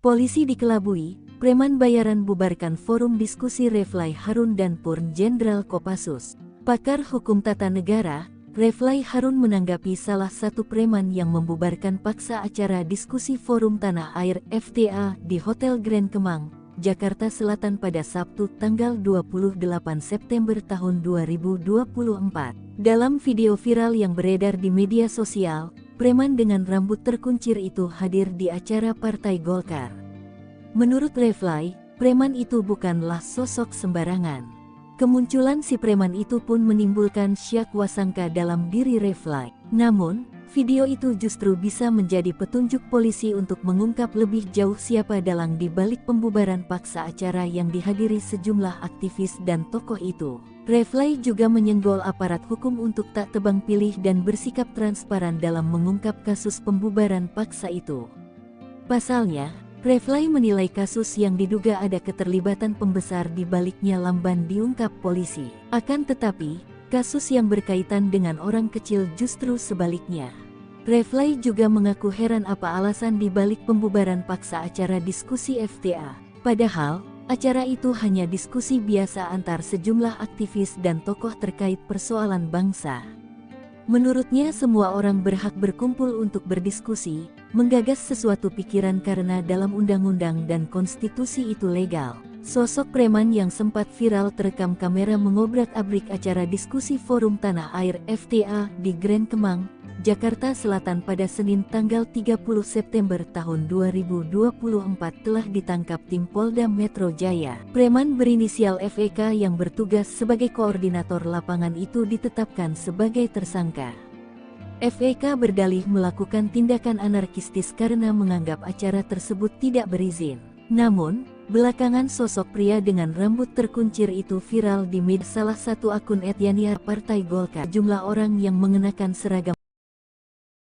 Polisi dikelabui, preman bayaran bubarkan forum diskusi Refly Harun dan Purn Jenderal Kopassus. Pakar hukum tata negara, Refly Harun menanggapi salah satu preman yang membubarkan paksa acara diskusi Forum Tanah Air FTA di Hotel Grand Kemang, Jakarta Selatan pada Sabtu tanggal 28 September tahun 2024. Dalam video viral yang beredar di media sosial, preman dengan rambut terkuncir itu hadir di acara Partai Golkar. Menurut Refly, preman itu bukanlah sosok sembarangan. Kemunculan si preman itu pun menimbulkan syak wasangka dalam diri Refly. Namun, video itu justru bisa menjadi petunjuk polisi untuk mengungkap lebih jauh siapa dalang di balik pembubaran paksa acara yang dihadiri sejumlah aktivis dan tokoh itu. Refly juga menyenggol aparat hukum untuk tak tebang pilih dan bersikap transparan dalam mengungkap kasus pembubaran paksa itu. Pasalnya, Refly menilai kasus yang diduga ada keterlibatan pembesar di baliknya lamban diungkap polisi. Akan tetapi, kasus yang berkaitan dengan orang kecil justru sebaliknya. Refly juga mengaku heran apa alasan di balik pembubaran paksa acara diskusi FTA. Padahal, acara itu hanya diskusi biasa antar sejumlah aktivis dan tokoh terkait persoalan bangsa. Menurutnya semua orang berhak berkumpul untuk berdiskusi, menggagas sesuatu pikiran karena dalam undang-undang dan konstitusi itu legal. Sosok preman yang sempat viral terekam kamera mengobrak-abrik acara diskusi Forum Tanah Air FTA di Grand Kemang, Jakarta Selatan pada Senin tanggal 30 September tahun 2024 telah ditangkap tim Polda Metro Jaya. Preman berinisial FEK yang bertugas sebagai koordinator lapangan itu ditetapkan sebagai tersangka. FEK berdalih melakukan tindakan anarkistis karena menganggap acara tersebut tidak berizin. Namun, belakangan sosok pria dengan rambut terkuncir itu viral di media salah satu akun @yania Partai Golkar. Jumlah orang yang mengenakan seragam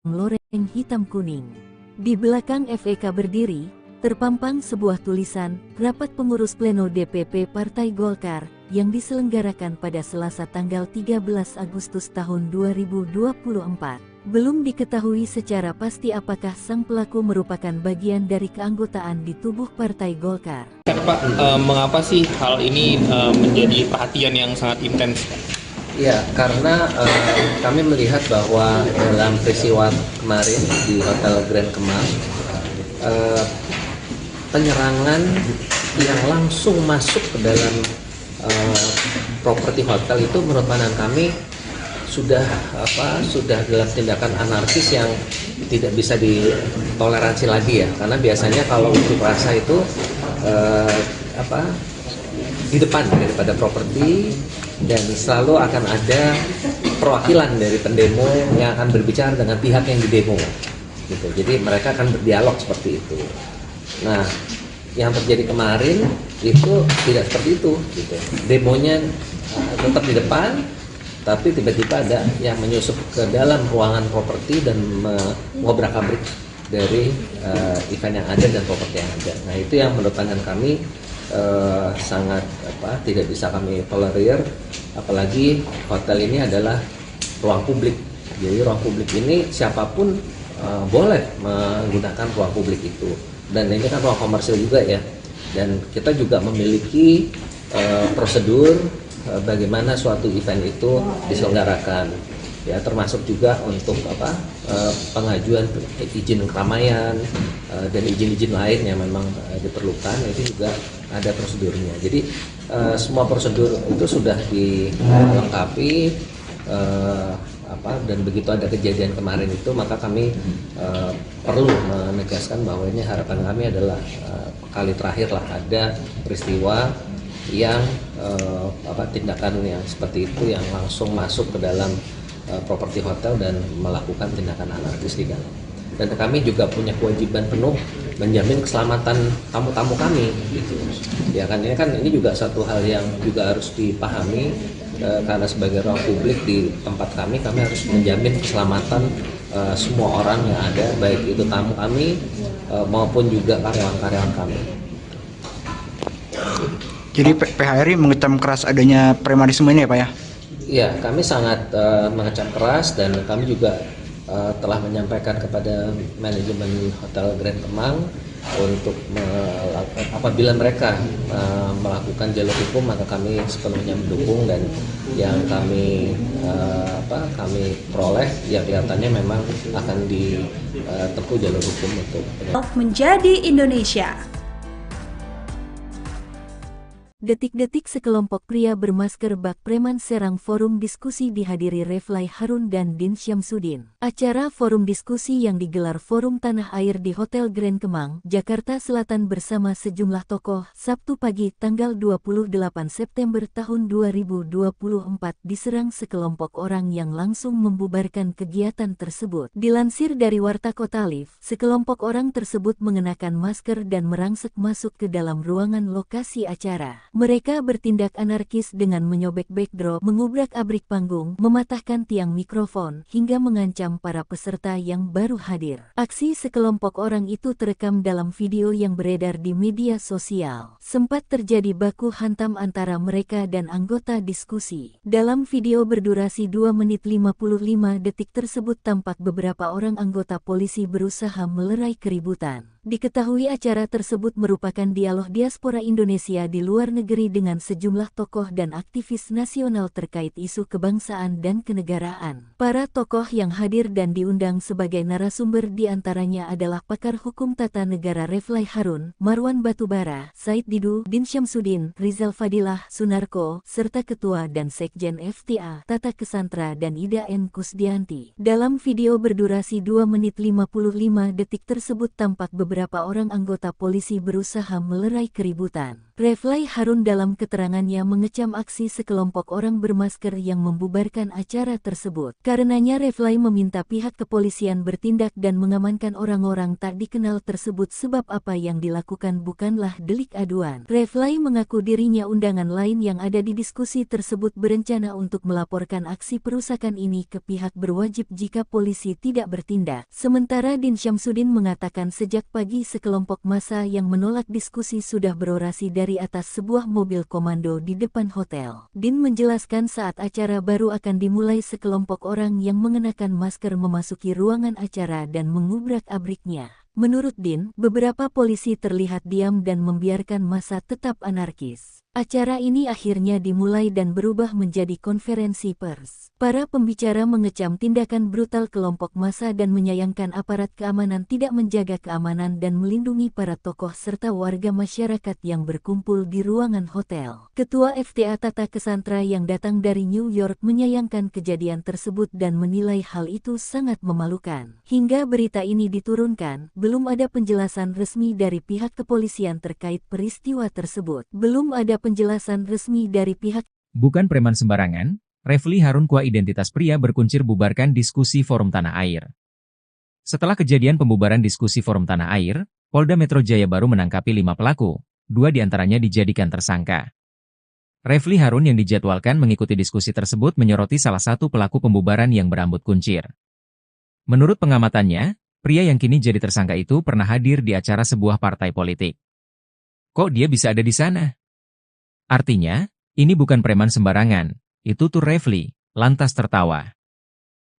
loreng hitam kuning. Di belakang FEK berdiri, terpampang sebuah tulisan, Rapat Pengurus Pleno DPP Partai Golkar, yang diselenggarakan pada Selasa tanggal 13 Agustus tahun 2024. Belum diketahui secara pasti apakah sang pelaku merupakan bagian dari keanggotaan di tubuh Partai Golkar. Pak, mengapa sih hal ini menjadi perhatian yang sangat intens? Ya, karena kami melihat bahwa dalam peristiwa kemarin di Hotel Grand Kemang, penyerangan yang langsung masuk ke dalam properti hotel itu menurut pandangan kami sudah dalam tindakan anarkis yang tidak bisa ditoleransi lagi ya, karena biasanya kalau unjuk rasa itu di depan daripada properti, dan selalu akan ada perwakilan dari pendemo yang akan berbicara dengan pihak yang didemo gitu. Jadi mereka akan berdialog seperti itu. Nah, yang terjadi kemarin itu tidak seperti itu gitu. Demonya tetap di depan, tapi tiba-tiba ada yang menyusup ke dalam ruangan properti dan mengobrak-abrik dari event yang ada dan properti yang ada. Nah, itu yang menurut pandangan kami sangat tidak bisa kami tolerir, apalagi hotel ini adalah ruang publik. Jadi ruang publik ini siapapun boleh menggunakan ruang publik itu, dan ini kan ruang komersil juga ya, dan kita juga memiliki prosedur bagaimana suatu event itu diselenggarakan ya, termasuk juga untuk pengajuan izin keramaian dan izin-izin lain yang memang diperlukan, itu juga ada prosedurnya. Jadi semua prosedur itu sudah dilengkapi, dan begitu ada kejadian kemarin itu, maka kami perlu menegaskan bahwa ini harapan kami adalah kali terakhir lah ada peristiwa yang tindakan yang seperti itu yang langsung masuk ke dalam properti hotel dan melakukan tindakan anarkis di dalam. Dan kami juga punya kewajiban penuh menjamin keselamatan tamu-tamu kami gitu. Ya kan, ini juga satu hal yang juga harus dipahami, karena sebagai ruang publik di tempat kami harus menjamin keselamatan semua orang yang ada, baik itu tamu kami maupun juga karyawan-karyawan kami. Jadi PHRI mengecam keras adanya premanisme ini ya Pak ya? Ya, kami sangat mengecam keras, dan kami juga telah menyampaikan kepada manajemen Hotel Grand Kemang untuk apabila mereka melakukan jalur hukum, maka kami sepenuhnya mendukung, dan yang kami peroleh ya kelihatannya memang akan ditempuh jalur hukum untuk menjadi Indonesia. Detik-detik sekelompok pria bermasker bak preman serang forum diskusi dihadiri Refly Harun dan Din Syamsuddin. Acara forum diskusi yang digelar Forum Tanah Air di Hotel Grand Kemang, Jakarta Selatan bersama sejumlah tokoh, Sabtu pagi tanggal 28 September tahun 2024 diserang sekelompok orang yang langsung membubarkan kegiatan tersebut. Dilansir dari Warta Kota Live, sekelompok orang tersebut mengenakan masker dan merangsek masuk ke dalam ruangan lokasi acara. Mereka bertindak anarkis dengan menyobek backdrop, mengubrak-abrik panggung, mematahkan tiang mikrofon, hingga mengancam para peserta yang baru hadir. Aksi sekelompok orang itu terekam dalam video yang beredar di media sosial. Sempat terjadi baku hantam antara mereka dan anggota diskusi. Dalam video berdurasi 2 menit 55 detik tersebut tampak beberapa orang anggota polisi berusaha melerai keributan. Diketahui acara tersebut merupakan dialog diaspora Indonesia di luar negeri dengan sejumlah tokoh dan aktivis nasional terkait isu kebangsaan dan kenegaraan. Para tokoh yang hadir dan diundang sebagai narasumber diantaranya adalah pakar hukum tata negara Refly Harun, Marwan Batubara, Said Didu, Din Syamsuddin, Rizal Fadilah, Sunarko, serta Ketua dan Sekjen FTA, Tata Kesantra dan Ida N. Kusdianti. Dalam video berdurasi 2 menit 55 detik tersebut tampak beberapa orang anggota polisi berusaha melerai keributan. Refly Harun dalam keterangannya mengecam aksi sekelompok orang bermasker yang membubarkan acara tersebut. Karenanya Refly meminta pihak kepolisian bertindak dan mengamankan orang-orang tak dikenal tersebut sebab apa yang dilakukan bukanlah delik aduan. Refly mengaku dirinya undangan lain yang ada di diskusi tersebut berencana untuk melaporkan aksi perusakan ini ke pihak berwajib jika polisi tidak bertindak. Sementara Din Syamsuddin mengatakan sejak pagi sekelompok massa yang menolak diskusi sudah berorasi dari atas sebuah mobil komando di depan hotel. Din menjelaskan saat acara baru akan dimulai sekelompok orang yang mengenakan masker memasuki ruangan acara dan mengubrak-abriknya. Menurut Din, beberapa polisi terlihat diam dan membiarkan massa tetap anarkis. Acara ini akhirnya dimulai dan berubah menjadi konferensi pers. Para pembicara mengecam tindakan brutal kelompok massa dan menyayangkan aparat keamanan tidak menjaga keamanan dan melindungi para tokoh serta warga masyarakat yang berkumpul di ruangan hotel. Ketua FTA Tata Kesantra yang datang dari New York menyayangkan kejadian tersebut dan menilai hal itu sangat memalukan. Hingga berita ini diturunkan, belum ada penjelasan resmi dari pihak kepolisian terkait peristiwa tersebut. Belum ada penjelasan resmi dari pihak. Bukan preman sembarangan, Refly Harun Kua identitas pria berkuncir bubarkan diskusi Forum Tanah Air. Setelah kejadian pembubaran diskusi Forum Tanah Air, Polda Metro Jaya baru menangkapi 5 pelaku, 2 diantaranya dijadikan tersangka. Refly Harun yang dijadwalkan mengikuti diskusi tersebut menyoroti salah satu pelaku pembubaran yang berambut kuncir. Menurut pengamatannya, pria yang kini jadi tersangka itu pernah hadir di acara sebuah partai politik. Kok dia bisa ada di sana? Artinya, ini bukan preman sembarangan, itu tuh Refly, lantas tertawa.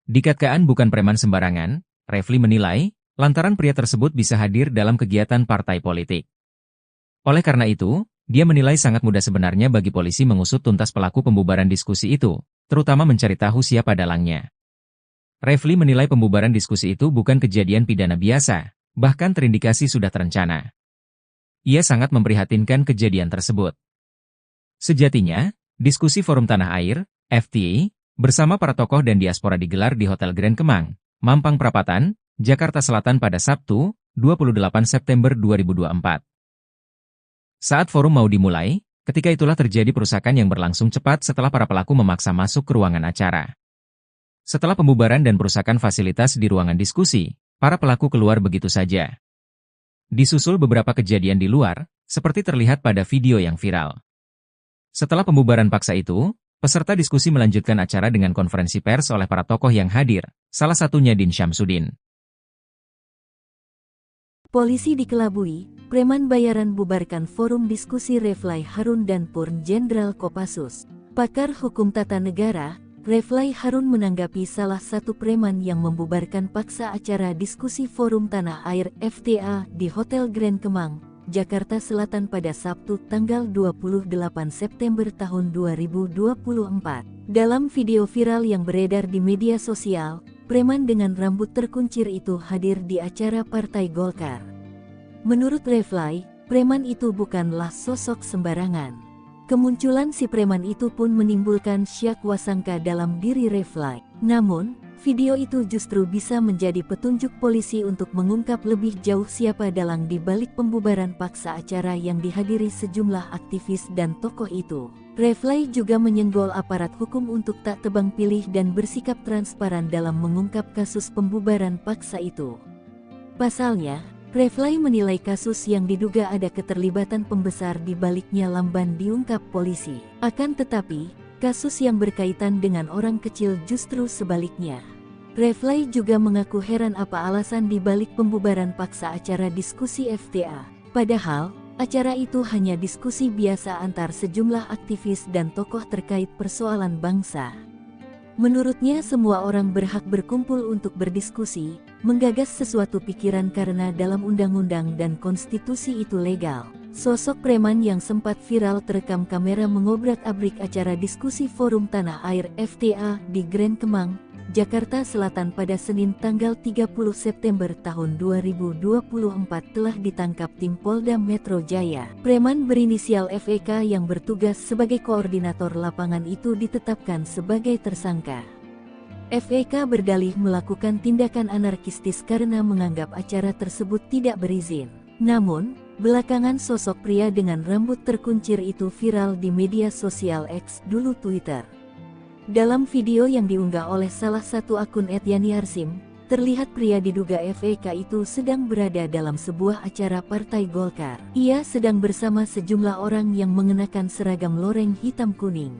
Dikatakan bukan preman sembarangan, Refly menilai, lantaran pria tersebut bisa hadir dalam kegiatan partai politik. Oleh karena itu, dia menilai sangat mudah sebenarnya bagi polisi mengusut tuntas pelaku pembubaran diskusi itu, terutama mencari tahu siapa dalangnya. Refly menilai pembubaran diskusi itu bukan kejadian pidana biasa, bahkan terindikasi sudah terencana. Ia sangat memprihatinkan kejadian tersebut. Sejatinya, diskusi Forum Tanah Air, FTA, bersama para tokoh dan diaspora digelar di Hotel Grand Kemang, Mampang Perapatan, Jakarta Selatan pada Sabtu, 28 September 2024. Saat forum mau dimulai, ketika itulah terjadi perusakan yang berlangsung cepat setelah para pelaku memaksa masuk ke ruangan acara. Setelah pembubaran dan perusakan fasilitas di ruangan diskusi, para pelaku keluar begitu saja. Disusul beberapa kejadian di luar, seperti terlihat pada video yang viral. Setelah pembubaran paksa itu, peserta diskusi melanjutkan acara dengan konferensi pers oleh para tokoh yang hadir, salah satunya Din Syamsuddin. Polisi dikelabui, preman bayaran bubarkan forum diskusi Refly Harun dan Purn Jenderal Kopassus. Pakar hukum tata negara, Refly Harun menanggapi salah satu preman yang membubarkan paksa acara diskusi Forum Tanah Air FTA di Hotel Grand Kemang, Jakarta Selatan pada Sabtu tanggal 28 September tahun 2024. Dalam video viral yang beredar di media sosial, preman dengan rambut terkuncir itu hadir di acara Partai Golkar. Menurut Refly, preman itu bukanlah sosok sembarangan. Kemunculan si preman itu pun menimbulkan syak wasangka dalam diri Refly. Namun, video itu justru bisa menjadi petunjuk polisi untuk mengungkap lebih jauh siapa dalang di balik pembubaran paksa acara yang dihadiri sejumlah aktivis dan tokoh itu. Refly juga menyenggol aparat hukum untuk tak tebang pilih dan bersikap transparan dalam mengungkap kasus pembubaran paksa itu. Pasalnya, Refly menilai kasus yang diduga ada keterlibatan pembesar di baliknya lamban diungkap polisi. Akan tetapi, kasus yang berkaitan dengan orang kecil justru sebaliknya. Refly juga mengaku heran apa alasan di balik pembubaran paksa acara diskusi FTA. Padahal, acara itu hanya diskusi biasa antar sejumlah aktivis dan tokoh terkait persoalan bangsa. Menurutnya semua orang berhak berkumpul untuk berdiskusi, menggagas sesuatu pikiran karena dalam undang-undang dan konstitusi itu legal. Sosok preman yang sempat viral terekam kamera mengobrak-abrik acara diskusi Forum Tanah Air FTA di Grand Kemang, Jakarta Selatan pada Senin tanggal 30 September tahun 2024 telah ditangkap tim Polda Metro Jaya. Preman berinisial FEK yang bertugas sebagai koordinator lapangan itu ditetapkan sebagai tersangka. FEK berdalih melakukan tindakan anarkistis karena menganggap acara tersebut tidak berizin. Namun, belakangan sosok pria dengan rambut terkuncir itu viral di media sosial X, dulu Twitter. Dalam video yang diunggah oleh salah satu akun @yani_arsim, terlihat pria diduga FEK itu sedang berada dalam sebuah acara Partai Golkar. Ia sedang bersama sejumlah orang yang mengenakan seragam loreng hitam kuning.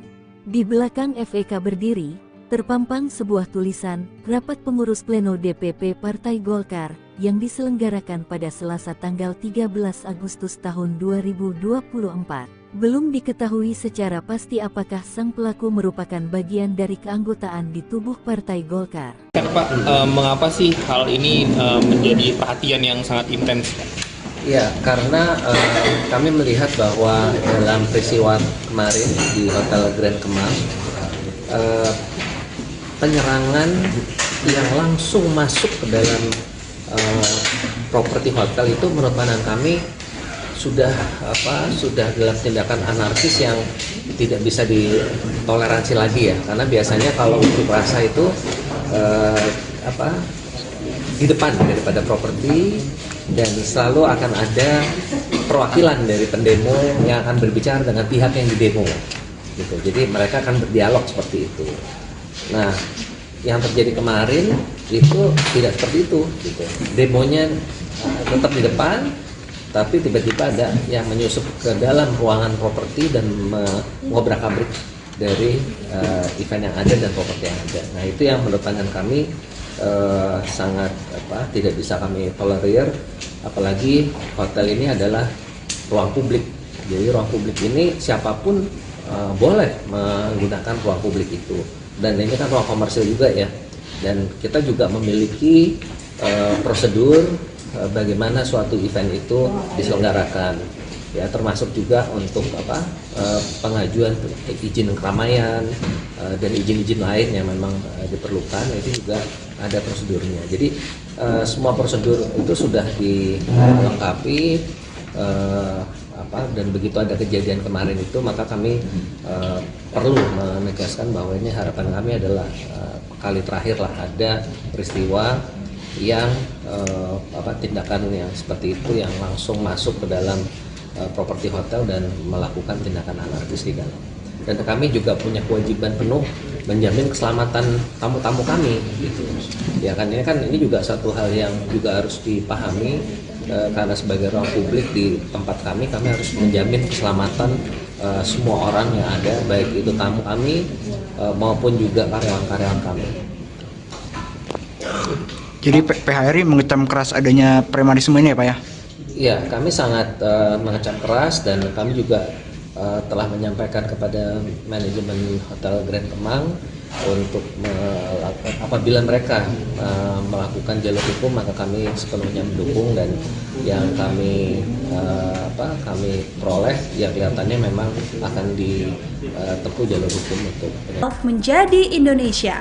Di belakang FEK berdiri, terpampang sebuah tulisan, Rapat Pengurus Pleno DPP Partai Golkar, yang diselenggarakan pada Selasa tanggal 13 Agustus tahun 2024. Belum diketahui secara pasti apakah sang pelaku merupakan bagian dari keanggotaan di tubuh Partai Golkar. Pak, mengapa sih hal ini menjadi perhatian yang sangat intens? Ya, karena kami melihat bahwa dalam peristiwa kemarin di Hotel Grand Kemang, penyerangan yang langsung masuk ke dalam properti hotel itu menurut pandangan kami sudah dalam tindakan anarkis yang tidak bisa ditoleransi lagi ya, karena biasanya kalau unjuk rasa itu di depan daripada properti, dan selalu akan ada perwakilan dari pendemo yang akan berbicara dengan pihak yang didemo gitu. Jadi mereka akan berdialog seperti itu. Nah, yang terjadi kemarin itu tidak seperti itu gitu. Demonya tetap di depan, tapi tiba-tiba ada yang menyusup ke dalam ruangan properti dan mengobrak-abrik dari event yang ada dan properti yang ada. Nah, itu yang menurut pandangan kami sangat tidak bisa kami tolerir, apalagi hotel ini adalah ruang publik. Jadi ruang publik ini siapapun boleh menggunakan ruang publik itu, dan ini kan ruang komersil juga ya, dan kita juga memiliki prosedur bagaimana suatu event itu diselenggarakan ya, termasuk juga untuk pengajuan izin keramaian dan izin-izin lain yang memang diperlukan, itu juga ada prosedurnya. Jadi semua prosedur itu sudah dilengkapi, dan begitu ada kejadian kemarin itu, maka kami perlu menegaskan bahwa ini harapan kami adalah kali terakhir lah ada peristiwa yang tindakan yang seperti itu yang langsung masuk ke dalam properti hotel dan melakukan tindakan anarkis di dalam. Dan kami juga punya kewajiban penuh menjamin keselamatan tamu-tamu kami gitu. Ya kan ini juga satu hal yang juga harus dipahami, karena sebagai ruang publik di tempat kami harus menjamin keselamatan semua orang yang ada, baik itu tamu kami maupun juga karyawan-karyawan kami. Jadi PHRI mengecam keras adanya premanisme ini ya Pak ya? Ya, kami sangat mengecam keras, dan kami juga telah menyampaikan kepada manajemen Hotel Grand Kemang untuk apabila mereka melakukan jalur hukum, maka kami sepenuhnya mendukung, dan yang kami peroleh ya kelihatannya memang akan ditempuh jalur hukum untuk menjadi Indonesia.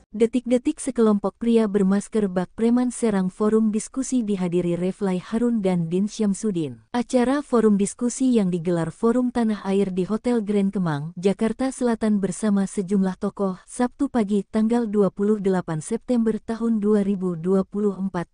Detik-detik sekelompok pria bermasker bak preman serang forum diskusi dihadiri Refly Harun dan Din Syamsuddin. Acara forum diskusi yang digelar Forum Tanah Air di Hotel Grand Kemang, Jakarta Selatan bersama sejumlah tokoh, Sabtu pagi tanggal 28 September tahun 2024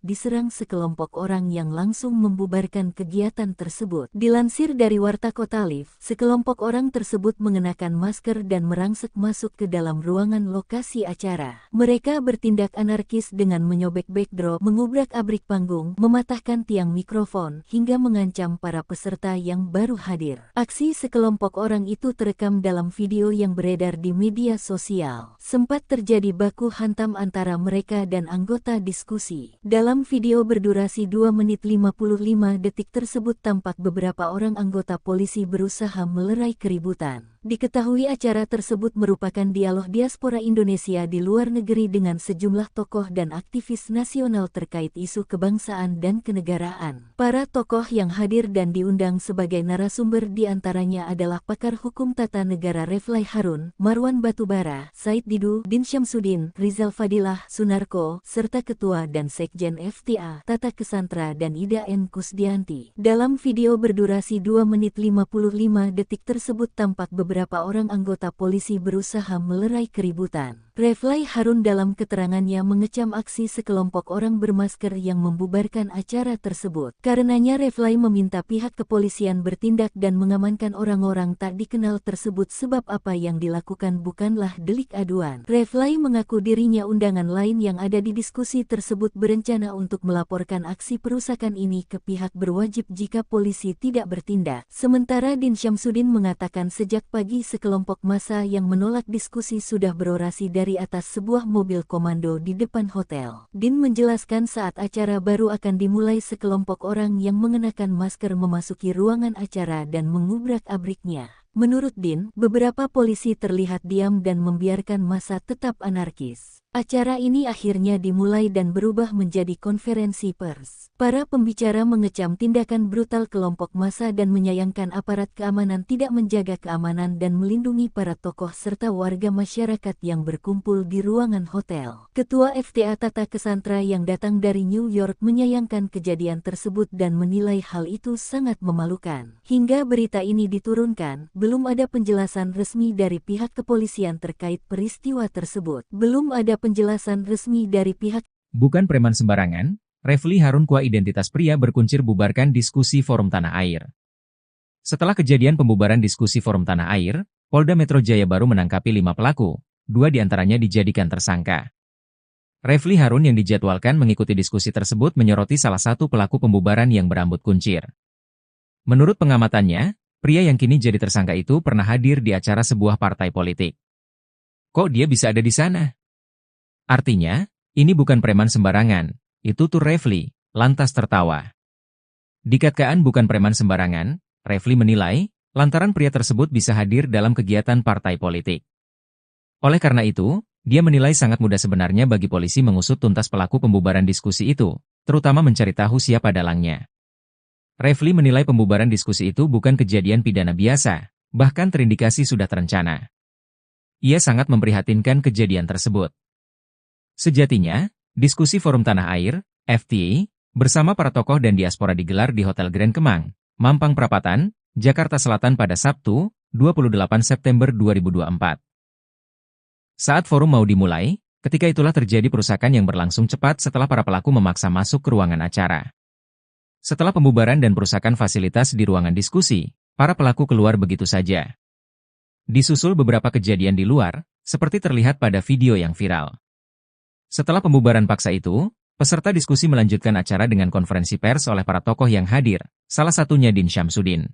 diserang sekelompok orang yang langsung membubarkan kegiatan tersebut. Dilansir dari Warta Kota Live, sekelompok orang tersebut mengenakan masker dan merangsek masuk ke dalam ruangan lokasi acara. Mereka bertindak anarkis dengan menyobek backdrop, mengubrak-abrik panggung, mematahkan tiang mikrofon, hingga mengancam para peserta yang baru hadir. Aksi sekelompok orang itu terekam dalam video yang beredar di media sosial. Sempat terjadi baku hantam antara mereka dan anggota diskusi. Dalam video berdurasi 2 menit 55 detik tersebut tampak beberapa orang anggota polisi berusaha melerai keributan. Diketahui acara tersebut merupakan dialog diaspora Indonesia di luar negeri dengan sejumlah tokoh dan aktivis nasional terkait isu kebangsaan dan kenegaraan. Para tokoh yang hadir dan diundang sebagai narasumber diantaranya adalah pakar hukum tata negara Refly Harun, Marwan Batubara, Said Didu, Din Syamsuddin, Rizal Fadilah, Sunarko, serta Ketua dan Sekjen FTA, Tata Kesantra dan Ida N. Kusdianti. Dalam video berdurasi 2 menit 55 detik tersebut tampak beberapa orang anggota polisi berusaha melerai keributan. Refly Harun dalam keterangannya mengecam aksi sekelompok orang bermasker yang membubarkan acara tersebut. Karenanya Refly meminta pihak kepolisian bertindak dan mengamankan orang-orang tak dikenal tersebut sebab apa yang dilakukan bukanlah delik aduan. Refly mengaku dirinya undangan lain yang ada di diskusi tersebut berencana untuk melaporkan aksi perusakan ini ke pihak berwajib jika polisi tidak bertindak. Sementara Din Syamsuddin mengatakan sejak pagi sekelompok massa yang menolak diskusi sudah berorasi dari atas sebuah mobil komando di depan hotel. Din menjelaskan saat acara baru akan dimulai sekelompok orang yang mengenakan masker memasuki ruangan acara dan mengubrak-abriknya. Menurut Din, beberapa polisi terlihat diam dan membiarkan massa tetap anarkis. Acara ini akhirnya dimulai dan berubah menjadi konferensi pers. Para pembicara mengecam tindakan brutal kelompok massa dan menyayangkan aparat keamanan tidak menjaga keamanan dan melindungi para tokoh serta warga masyarakat yang berkumpul di ruangan hotel. Ketua FTA Tata Kesantra yang datang dari New York menyayangkan kejadian tersebut dan menilai hal itu sangat memalukan. Hingga berita ini diturunkan, belum ada penjelasan resmi dari pihak kepolisian terkait peristiwa tersebut. Belum ada penjelasan resmi dari pihak. Bukan preman sembarangan, Refly Harun Kua identitas pria berkuncir bubarkan diskusi Forum Tanah Air. Setelah kejadian pembubaran diskusi Forum Tanah Air, Polda Metro Jaya baru menangkapi 5 pelaku, 2 diantaranya dijadikan tersangka. Refly Harun yang dijadwalkan mengikuti diskusi tersebut menyoroti salah satu pelaku pembubaran yang berambut kuncir. Menurut pengamatannya, pria yang kini jadi tersangka itu pernah hadir di acara sebuah partai politik. Kok dia bisa ada di sana? Artinya, ini bukan preman sembarangan, itu tuh Refly, lantas tertawa. Dikatakan bukan preman sembarangan, Refly menilai, lantaran pria tersebut bisa hadir dalam kegiatan partai politik. Oleh karena itu, dia menilai sangat mudah sebenarnya bagi polisi mengusut tuntas pelaku pembubaran diskusi itu, terutama mencari tahu siapa dalangnya. Refly menilai pembubaran diskusi itu bukan kejadian pidana biasa, bahkan terindikasi sudah terencana. Ia sangat memprihatinkan kejadian tersebut. Sejatinya, diskusi Forum Tanah Air, FTA, bersama para tokoh dan diaspora digelar di Hotel Grand Kemang, Mampang Perapatan, Jakarta Selatan pada Sabtu, 28 September 2024. Saat forum mau dimulai, ketika itulah terjadi perusakan yang berlangsung cepat setelah para pelaku memaksa masuk ke ruangan acara. Setelah pembubaran dan perusakan fasilitas di ruangan diskusi, para pelaku keluar begitu saja. Disusul beberapa kejadian di luar, seperti terlihat pada video yang viral. Setelah pembubaran paksa itu, peserta diskusi melanjutkan acara dengan konferensi pers oleh para tokoh yang hadir, salah satunya Din Syamsuddin.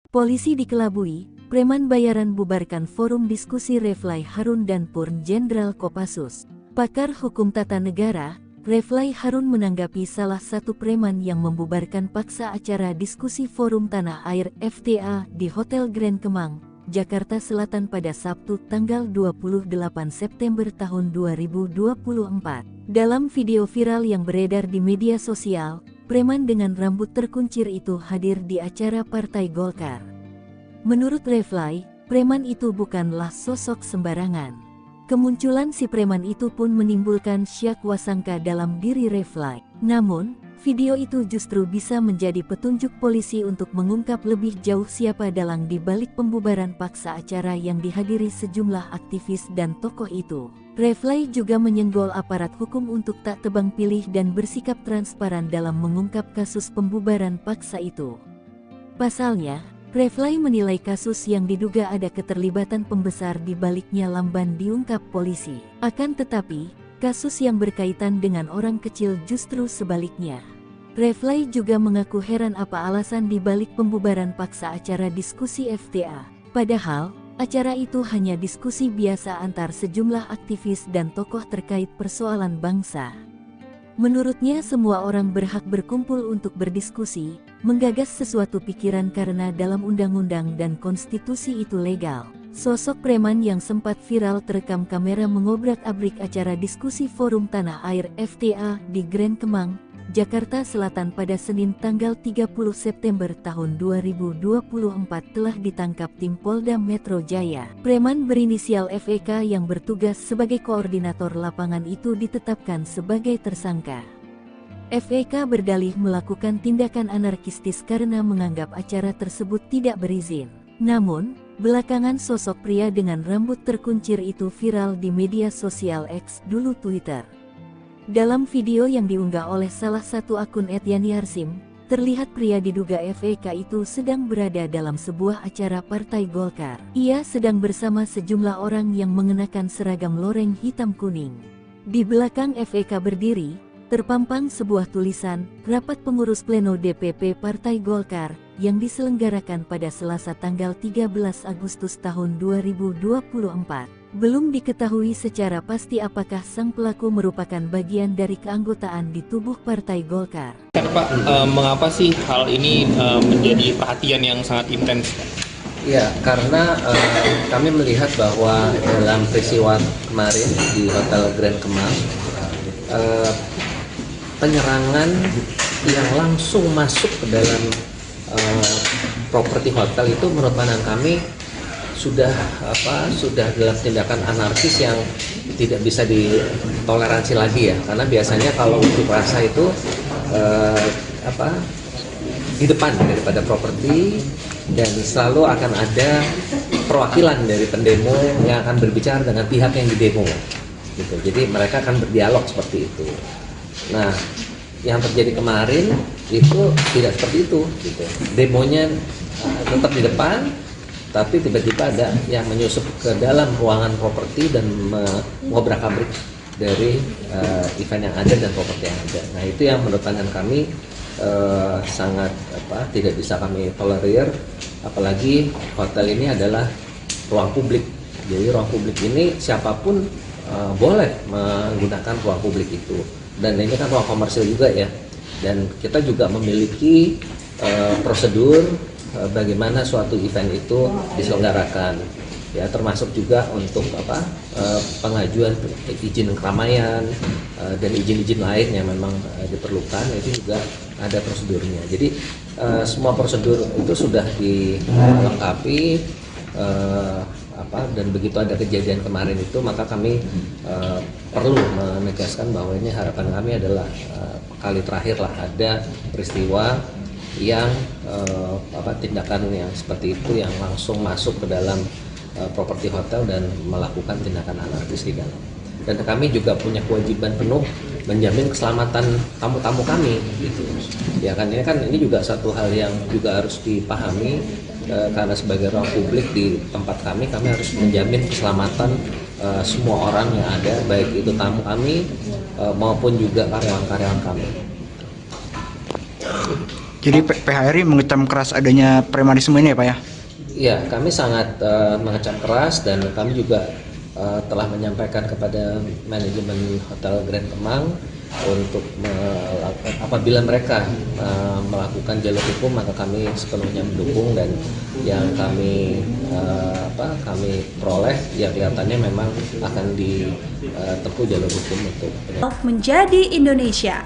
Polisi dikelabui, preman bayaran bubarkan forum diskusi Refly Harun dan Purn Jenderal Kopassus. Pakar hukum tata negara, Refly Harun menanggapi salah satu preman yang membubarkan paksa acara diskusi Forum Tanah Air FTA di Hotel Grand Kemang, Jakarta Selatan pada Sabtu tanggal 28 September tahun 2024. Dalam video viral yang beredar di media sosial, preman dengan rambut terkuncir itu hadir di acara Partai Golkar. Menurut Refly, preman itu bukanlah sosok sembarangan. Kemunculan si preman itu pun menimbulkan syak wasangka dalam diri Refly. Namun, video itu justru bisa menjadi petunjuk polisi untuk mengungkap lebih jauh siapa dalang di balik pembubaran paksa acara yang dihadiri sejumlah aktivis dan tokoh itu. Refly juga menyenggol aparat hukum untuk tak tebang pilih dan bersikap transparan dalam mengungkap kasus pembubaran paksa itu. Pasalnya, Refly menilai kasus yang diduga ada keterlibatan pembesar di baliknya lamban diungkap polisi. Akan tetapi, kasus yang berkaitan dengan orang kecil justru sebaliknya. Refly juga mengaku heran apa alasan di balik pembubaran paksa acara diskusi FTA. Padahal, acara itu hanya diskusi biasa antar sejumlah aktivis dan tokoh terkait persoalan bangsa. Menurutnya semua orang berhak berkumpul untuk berdiskusi, menggagas sesuatu pikiran karena dalam undang-undang dan konstitusi itu legal. Sosok preman yang sempat viral terekam kamera mengobrak-abrik acara diskusi Forum Tanah Air FTA di Grand Kemang, Jakarta Selatan pada Senin tanggal 30 September tahun 2024 telah ditangkap tim Polda Metro Jaya. Preman berinisial FEK yang bertugas sebagai koordinator lapangan itu ditetapkan sebagai tersangka. FEK berdalih melakukan tindakan anarkistis karena menganggap acara tersebut tidak berizin. Namun, belakangan sosok pria dengan rambut terkuncir itu viral di media sosial X, dulu Twitter. Dalam video yang diunggah oleh salah satu akun @yaniyarsim, terlihat pria diduga FEK itu sedang berada dalam sebuah acara Partai Golkar. Ia sedang bersama sejumlah orang yang mengenakan seragam loreng hitam kuning. Di belakang FEK berdiri, terpampang sebuah tulisan, Rapat Pengurus Pleno DPP Partai Golkar, yang diselenggarakan pada Selasa tanggal 13 Agustus tahun 2024. Belum diketahui secara pasti apakah sang pelaku merupakan bagian dari keanggotaan di tubuh Partai Golkar. Pak, mengapa sih hal ini menjadi perhatian yang sangat intens? Ya, karena kami melihat bahwa dalam peristiwa kemarin di Hotel Grand Kemang, penyerangan yang langsung masuk ke dalam properti hotel itu menurut pandangan kami sudah dalam tindakan anarkis yang tidak bisa ditoleransi lagi ya, karena biasanya kalau unjuk rasa itu di depan daripada properti dan selalu akan ada perwakilan dari pendemo yang akan berbicara dengan pihak yang didemo gitu. Jadi mereka akan berdialog seperti itu. Nah, yang terjadi kemarin itu tidak seperti itu gitu. Demonya tetap di depan, tapi tiba-tiba ada yang menyusup ke dalam ruangan properti dan mengobrak-abrik dari event yang ada dan properti yang ada. Nah, itu yang menurut pandangan kami sangat tidak bisa kami tolerir, apalagi hotel ini adalah ruang publik. Jadi ruang publik ini siapapun boleh menggunakan ruang publik itu, dan ini kan ruang komersil juga ya, dan kita juga memiliki prosedur bagaimana suatu event itu diselenggarakan ya, termasuk juga untuk pengajuan izin keramaian dan izin-izin lain yang memang diperlukan, itu juga ada prosedurnya. Jadi semua prosedur itu sudah dilengkapi, dan begitu ada kejadian kemarin itu, maka kami perlu menegaskan bahwa ini harapan kami adalah kali terakhir lah ada peristiwa yang tindakan yang seperti itu yang langsung masuk ke dalam properti hotel dan melakukan tindakan anarkis di dalam. Dan kami juga punya kewajiban penuh menjamin keselamatan tamu-tamu kami gitu. Ya kan, ini juga satu hal yang juga harus dipahami, karena sebagai ruang publik di tempat kami harus menjamin keselamatan semua orang yang ada, baik itu tamu kami maupun juga karyawan-karyawan kami. Jadi PHRI mengecam keras adanya premanisme ini ya Pak ya? Iya, kami sangat mengecam keras, dan kami juga telah menyampaikan kepada manajemen Hotel Grand Kemang untuk apabila mereka melakukan jalur hukum, maka kami sepenuhnya mendukung, dan yang kami peroleh ya kelihatannya memang akan ditempuh jalur hukum untuk menjadi Indonesia.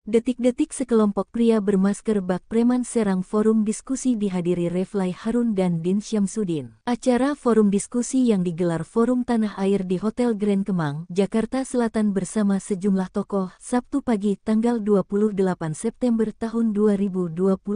Detik-detik sekelompok pria bermasker bak preman serang forum diskusi dihadiri Refly Harun dan Din Syamsuddin. Acara forum diskusi yang digelar Forum Tanah Air di Hotel Grand Kemang, Jakarta Selatan bersama sejumlah tokoh, Sabtu pagi tanggal 28 September tahun 2024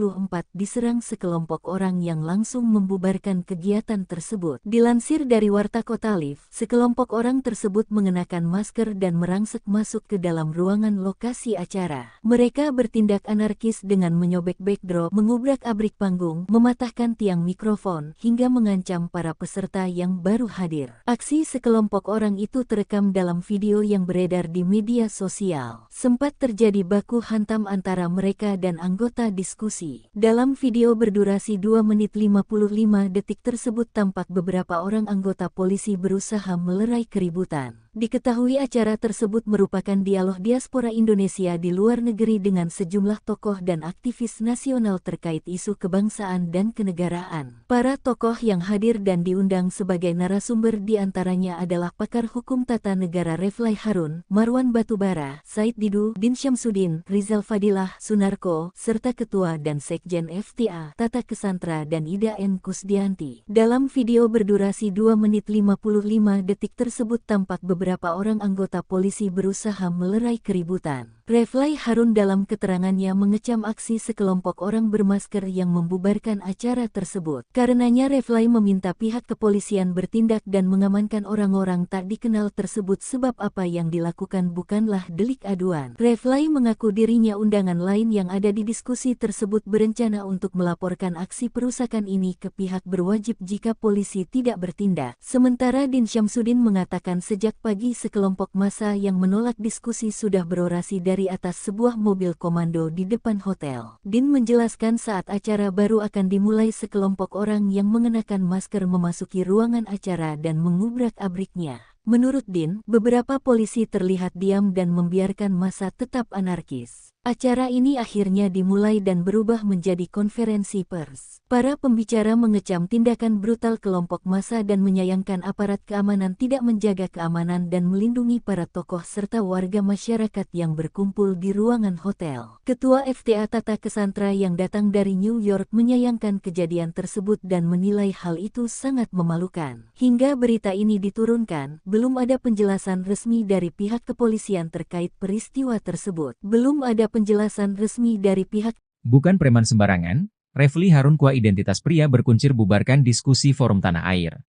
diserang sekelompok orang yang langsung membubarkan kegiatan tersebut. Dilansir dari Warta Kota Live, sekelompok orang tersebut mengenakan masker dan merangsek masuk ke dalam ruangan lokasi acara. Mereka bertindak anarkis dengan menyobek backdrop, mengubrak-abrik panggung, mematahkan tiang mikrofon, hingga mengancam para peserta yang baru hadir. Aksi sekelompok orang itu terekam dalam video yang beredar di media sosial. Sempat terjadi baku hantam antara mereka dan anggota diskusi. Dalam video berdurasi 2 menit 55 detik tersebut tampak beberapa orang anggota polisi berusaha melerai keributan. Diketahui acara tersebut merupakan dialog diaspora Indonesia di luar negeri dengan sejumlah tokoh dan aktivis nasional terkait isu kebangsaan dan kenegaraan. Para tokoh yang hadir dan diundang sebagai narasumber diantaranya adalah pakar hukum tata negara Reflay Harun, Marwan Batubara, Said Didu, Din Syamsuddin, Rizal Fadilah, Sunarko, serta Ketua dan Sekjen FTA, Tata Kesantra dan Ida N. Kusdianti. Dalam video berdurasi 2 menit 55 detik tersebut tampak beberapa orang anggota polisi berusaha melerai keributan. Reflay Harun dalam keterangannya mengecam aksi sekelompok orang bermasker yang membubarkan acara tersebut. Karenanya Reflay meminta pihak kepolisian bertindak dan mengamankan orang-orang tak dikenal tersebut sebab apa yang dilakukan bukanlah delik aduan. Reflay mengaku dirinya undangan lain yang ada di diskusi tersebut berencana untuk melaporkan aksi perusakan ini ke pihak berwajib jika polisi tidak bertindak. Sementara Din Syamsuddin mengatakan sejak pagi sekelompok massa yang menolak diskusi sudah berorasi dari atas sebuah mobil komando di depan hotel. Din menjelaskan saat acara baru akan dimulai sekelompok orang yang mengenakan masker memasuki ruangan acara dan mengubrak-abriknya. Menurut Din, beberapa polisi terlihat diam dan membiarkan massa tetap anarkis. Acara ini akhirnya dimulai dan berubah menjadi konferensi pers. Para pembicara mengecam tindakan brutal kelompok massa dan menyayangkan aparat keamanan tidak menjaga keamanan dan melindungi para tokoh serta warga masyarakat yang berkumpul di ruangan hotel. Ketua FTA Tata Kesantra yang datang dari New York menyayangkan kejadian tersebut dan menilai hal itu sangat memalukan. Hingga berita ini diturunkan, belum ada penjelasan resmi dari pihak kepolisian terkait peristiwa tersebut. Belum ada penjelasan resmi dari pihak. Bukan preman sembarangan, Refly Harun Kua identitas pria berkuncir bubarkan diskusi Forum Tanah Air.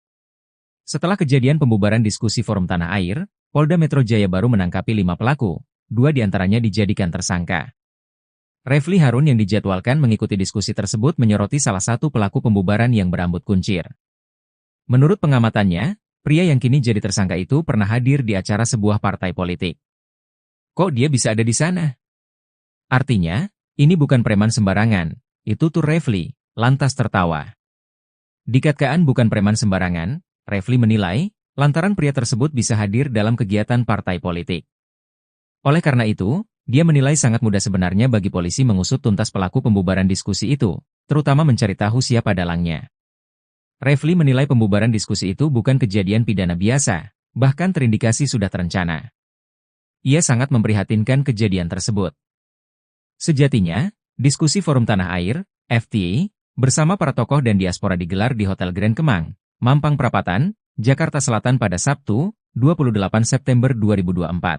Setelah kejadian pembubaran diskusi Forum Tanah Air, Polda Metro Jaya baru menangkapi 5 pelaku, 2 diantaranya dijadikan tersangka. Refly Harun yang dijadwalkan mengikuti diskusi tersebut menyoroti salah satu pelaku pembubaran yang berambut kuncir. Menurut pengamatannya, pria yang kini jadi tersangka itu pernah hadir di acara sebuah partai politik. Kok dia bisa ada di sana? Artinya, ini bukan preman sembarangan, itu tuh Refly, lantas tertawa. Dikatakan bukan preman sembarangan, Refly menilai, lantaran pria tersebut bisa hadir dalam kegiatan partai politik. Oleh karena itu, dia menilai sangat mudah sebenarnya bagi polisi mengusut tuntas pelaku pembubaran diskusi itu, terutama mencari tahu siapa dalangnya. Refly menilai pembubaran diskusi itu bukan kejadian pidana biasa, bahkan terindikasi sudah terencana. Ia sangat memprihatinkan kejadian tersebut. Sejatinya, diskusi Forum Tanah Air, FTA, bersama para tokoh dan diaspora digelar di Hotel Grand Kemang, Mampang Perapatan, Jakarta Selatan pada Sabtu, 28 September 2024.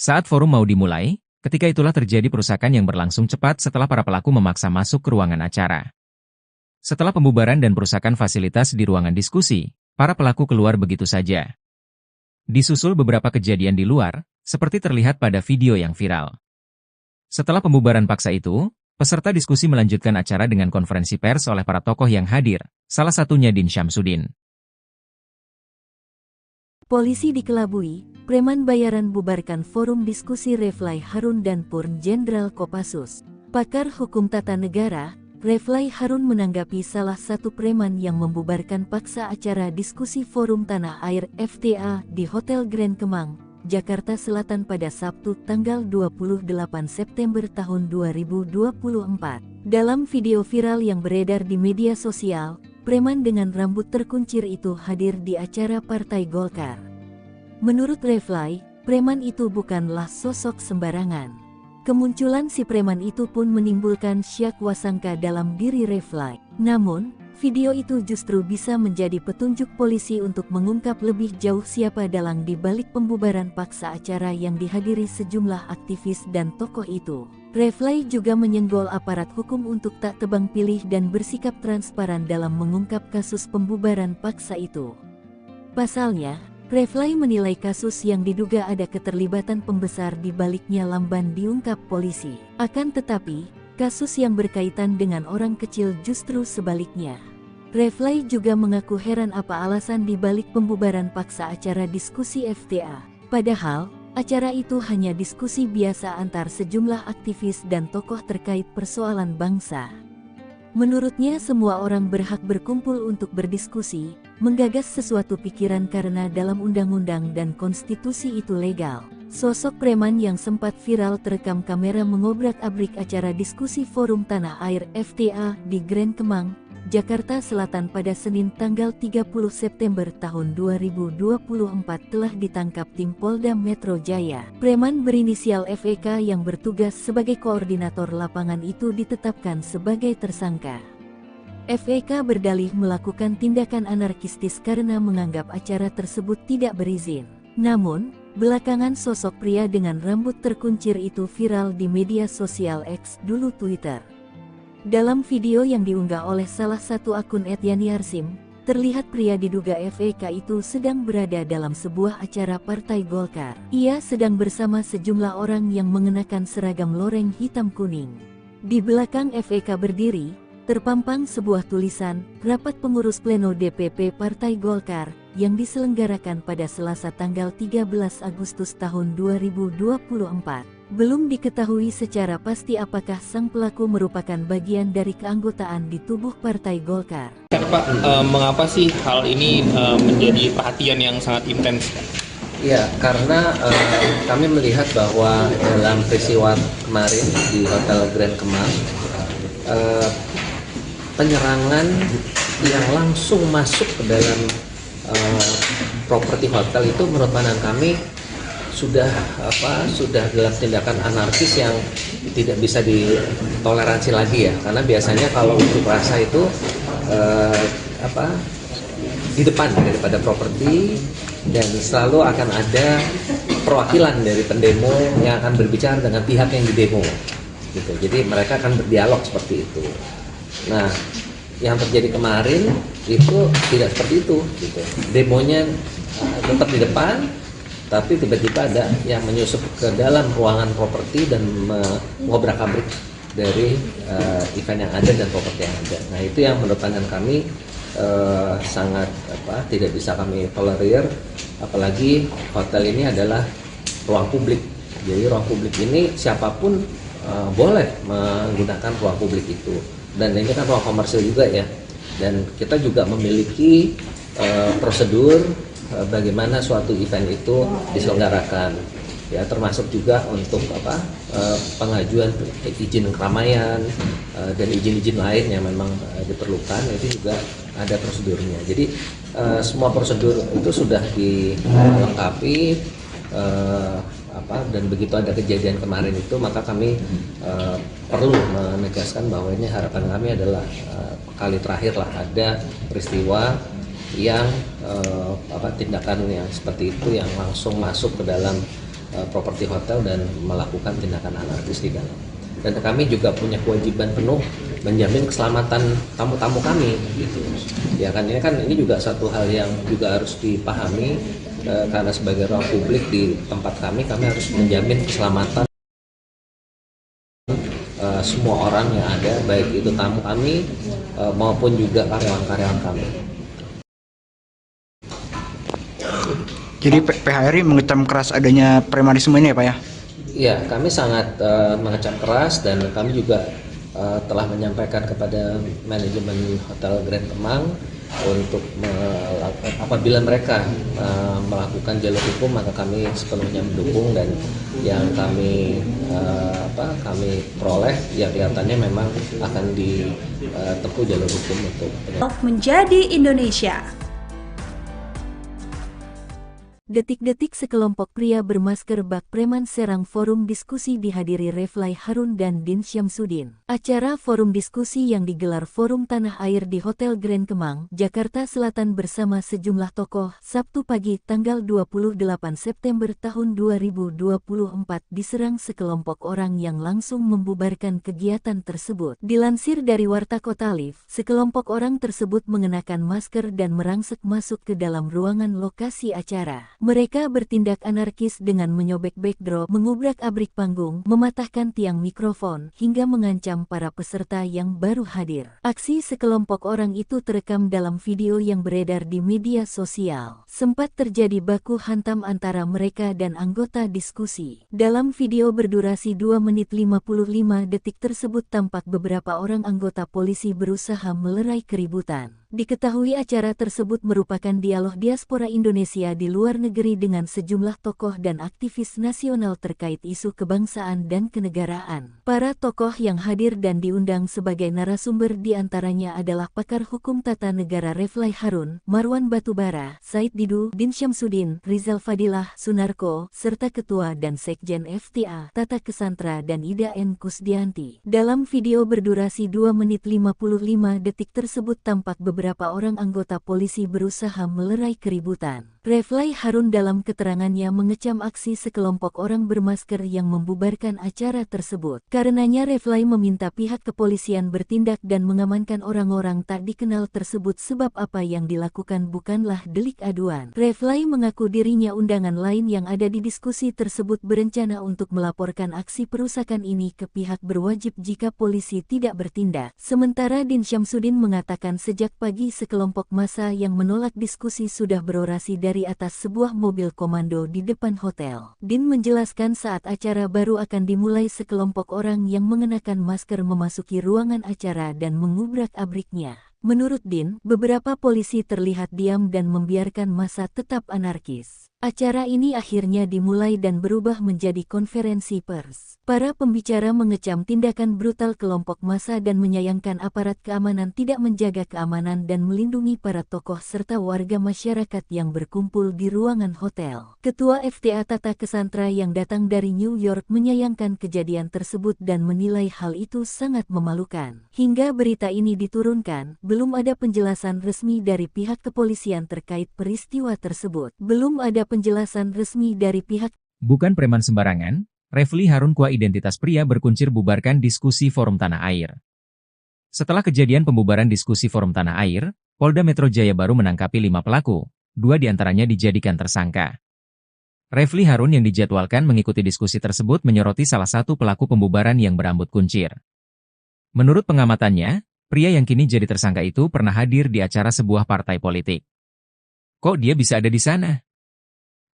Saat forum mau dimulai, ketika itulah terjadi perusakan yang berlangsung cepat setelah para pelaku memaksa masuk ke ruangan acara. Setelah pembubaran dan perusakan fasilitas di ruangan diskusi, para pelaku keluar begitu saja. Disusul beberapa kejadian di luar, seperti terlihat pada video yang viral. Setelah pembubaran paksa itu, peserta diskusi melanjutkan acara dengan konferensi pers oleh para tokoh yang hadir, salah satunya Din Syamsuddin. Polisi dikelabui, preman bayaran bubarkan forum diskusi Reflay Harun dan Purn Jenderal Kopassus. Pakar hukum tata negara, Reflay Harun menanggapi salah satu preman yang membubarkan paksa acara diskusi Forum Tanah Air FTA di Hotel Grand Kemang, Jakarta Selatan pada Sabtu tanggal 28 September tahun 2024. Dalam video viral yang beredar di media sosial, preman dengan rambut terkuncir itu hadir di acara Partai Golkar. Menurut Reflay, preman itu bukanlah sosok sembarangan. Kemunculan si preman itu pun menimbulkan syak wasangka dalam diri Reflay. Namun, video itu justru bisa menjadi petunjuk polisi untuk mengungkap lebih jauh siapa dalang di balik pembubaran paksa acara yang dihadiri sejumlah aktivis dan tokoh itu. Reflay juga menyenggol aparat hukum untuk tak tebang pilih dan bersikap transparan dalam mengungkap kasus pembubaran paksa itu. Pasalnya, Reflay menilai kasus yang diduga ada keterlibatan pembesar di baliknya lamban diungkap polisi. Akan tetapi, kasus yang berkaitan dengan orang kecil justru sebaliknya. Reflay juga mengaku heran apa alasan di balik pembubaran paksa acara diskusi FTA. Padahal, acara itu hanya diskusi biasa antar sejumlah aktivis dan tokoh terkait persoalan bangsa. Menurutnya semua orang berhak berkumpul untuk berdiskusi, menggagas sesuatu pikiran karena dalam undang-undang dan konstitusi itu legal. Sosok preman yang sempat viral terekam kamera mengobrak-abrik acara diskusi Forum Tanah Air FTA di Grand Kemang, Jakarta Selatan pada Senin tanggal 30 September tahun 2024 telah ditangkap tim Polda Metro Jaya. Preman berinisial FEK yang bertugas sebagai koordinator lapangan itu ditetapkan sebagai tersangka. FEK berdalih melakukan tindakan anarkistis karena menganggap acara tersebut tidak berizin. Namun, belakangan sosok pria dengan rambut terkuncir itu viral di media sosial X dulu Twitter. Dalam video yang diunggah oleh salah satu akun @yani_arsim, terlihat pria diduga FEK itu sedang berada dalam sebuah acara Partai Golkar. Ia sedang bersama sejumlah orang yang mengenakan seragam loreng hitam kuning. Di belakang FEK berdiri, terpampang sebuah tulisan, Rapat Pengurus Pleno DPP Partai Golkar, yang diselenggarakan pada Selasa tanggal 13 Agustus tahun 2024. Belum diketahui secara pasti apakah sang pelaku merupakan bagian dari keanggotaan di tubuh Partai Golkar. Pak, mengapa sih hal ini menjadi perhatian yang sangat intens? Ya, karena kami melihat bahwa dalam peristiwa kemarin di Hotel Grand Kemang, penyerangan yang langsung masuk ke dalam properti hotel itu menurut pandangan kami sudah dalam tindakan anarkis yang tidak bisa ditoleransi lagi ya, karena biasanya kalau unjuk rasa itu di depan daripada properti, dan selalu akan ada perwakilan dari pendemo yang akan berbicara dengan pihak yang didemo gitu. Jadi mereka akan berdialog seperti itu. Nah, yang terjadi kemarin itu tidak seperti itu gitu. Demonya tetap di depan, tapi tiba-tiba ada yang menyusup ke dalam ruangan properti dan mengobrak-abrik dari event yang ada dan properti yang ada. Nah, itu yang menurut pandangan kami sangat tidak bisa kami tolerir, apalagi hotel ini adalah ruang publik. Jadi ruang publik ini siapapun boleh menggunakan ruang publik itu, dan ini kan ruang komersil juga ya, dan kita juga memiliki prosedur bagaimana suatu event itu diselenggarakan ya, termasuk juga untuk pengajuan izin keramaian dan izin-izin lain yang memang diperlukan, itu juga ada prosedurnya. Jadi semua prosedur itu sudah dilengkapi, dan begitu ada kejadian kemarin itu, maka kami perlu menegaskan bahwa ini harapan kami adalah kali terakhir lah ada peristiwa yang tindakan yang seperti itu yang langsung masuk ke dalam properti hotel dan melakukan tindakan anarkis di dalam. Dan kami juga punya kewajiban penuh menjamin keselamatan tamu-tamu kami gitu. Ya kan, ini juga satu hal yang juga harus dipahami, karena sebagai ruang publik di tempat kami harus menjamin keselamatan semua orang yang ada, baik itu tamu kami maupun juga karyawan-karyawan kami. Jadi PHRI mengecam keras adanya premanisme ini ya Pak ya? Ya, kami sangat mengecam keras, dan kami juga telah menyampaikan kepada manajemen Hotel Grand Kemang untuk apabila mereka melakukan jalur hukum, maka kami sepenuhnya mendukung, dan yang kami peroleh ya kelihatannya memang akan ditempuh jalur hukum untuk menjadi Indonesia. Detik-detik sekelompok pria bermasker bak preman serang forum diskusi dihadiri Refly Harun dan Din Syamsuddin. Acara forum diskusi yang digelar Forum Tanah Air di Hotel Grand Kemang, Jakarta Selatan bersama sejumlah tokoh, Sabtu pagi tanggal 28 September tahun 2024 diserang sekelompok orang yang langsung membubarkan kegiatan tersebut. Dilansir dari Warta Kota Live, sekelompok orang tersebut mengenakan masker dan merangsek masuk ke dalam ruangan lokasi acara. Mereka bertindak anarkis dengan menyobek backdrop, mengubrak-abrik panggung, mematahkan tiang mikrofon, hingga mengancam para peserta yang baru hadir. Aksi sekelompok orang itu terekam dalam video yang beredar di media sosial. Sempat terjadi baku hantam antara mereka dan anggota diskusi. Dalam video berdurasi 2 menit 55 detik tersebut tampak beberapa orang anggota polisi berusaha melerai keributan. Diketahui acara tersebut merupakan dialog diaspora Indonesia di luar negeri dengan sejumlah tokoh dan aktivis nasional terkait isu kebangsaan dan kenegaraan. Para tokoh yang hadir dan diundang sebagai narasumber diantaranya adalah pakar hukum tata negara Refly Harun, Marwan Batubara, Said Didu, Din Syamsuddin, Rizal Fadilah, Sunarko, serta Ketua dan Sekjen FTA, Tata Kesantra dan Ida N. Kusdianti. Dalam video berdurasi 2 menit 55 detik tersebut tampak beberapa orang anggota polisi berusaha melerai keributan. Refly Harun dalam keterangannya mengecam aksi sekelompok orang bermasker yang membubarkan acara tersebut. Karenanya Refly meminta pihak kepolisian bertindak dan mengamankan orang-orang tak dikenal tersebut sebab apa yang dilakukan bukanlah delik aduan. Refly mengaku dirinya undangan lain yang ada di diskusi tersebut berencana untuk melaporkan aksi perusakan ini ke pihak berwajib jika polisi tidak bertindak. Sementara Din Syamsuddin mengatakan sejak pagi sekelompok massa yang menolak diskusi sudah berorasi dari atas sebuah mobil komando di depan hotel. Din menjelaskan saat acara baru akan dimulai sekelompok orang yang mengenakan masker memasuki ruangan acara dan mengubrak-abriknya. Menurut Din, beberapa polisi terlihat diam dan membiarkan massa tetap anarkis. Acara ini akhirnya dimulai dan berubah menjadi konferensi pers. Para pembicara mengecam tindakan brutal kelompok massa dan menyayangkan aparat keamanan tidak menjaga keamanan dan melindungi para tokoh serta warga masyarakat yang berkumpul di ruangan hotel. Ketua FTA Tata Kesantra yang datang dari New York menyayangkan kejadian tersebut dan menilai hal itu sangat memalukan. Hingga berita ini diturunkan, belum ada penjelasan resmi dari pihak kepolisian terkait peristiwa tersebut. Belum ada penjelasan resmi dari pihak. Bukan preman sembarangan, Refly Harun Kua identitas pria berkuncir bubarkan diskusi Forum Tanah Air. Setelah kejadian pembubaran diskusi Forum Tanah Air, Polda Metro Jaya baru menangkapi 5 pelaku, 2 diantaranya dijadikan tersangka. Refly Harun yang dijadwalkan mengikuti diskusi tersebut menyoroti salah satu pelaku pembubaran yang berambut kuncir. Menurut pengamatannya, pria yang kini jadi tersangka itu pernah hadir di acara sebuah partai politik. Kok dia bisa ada di sana?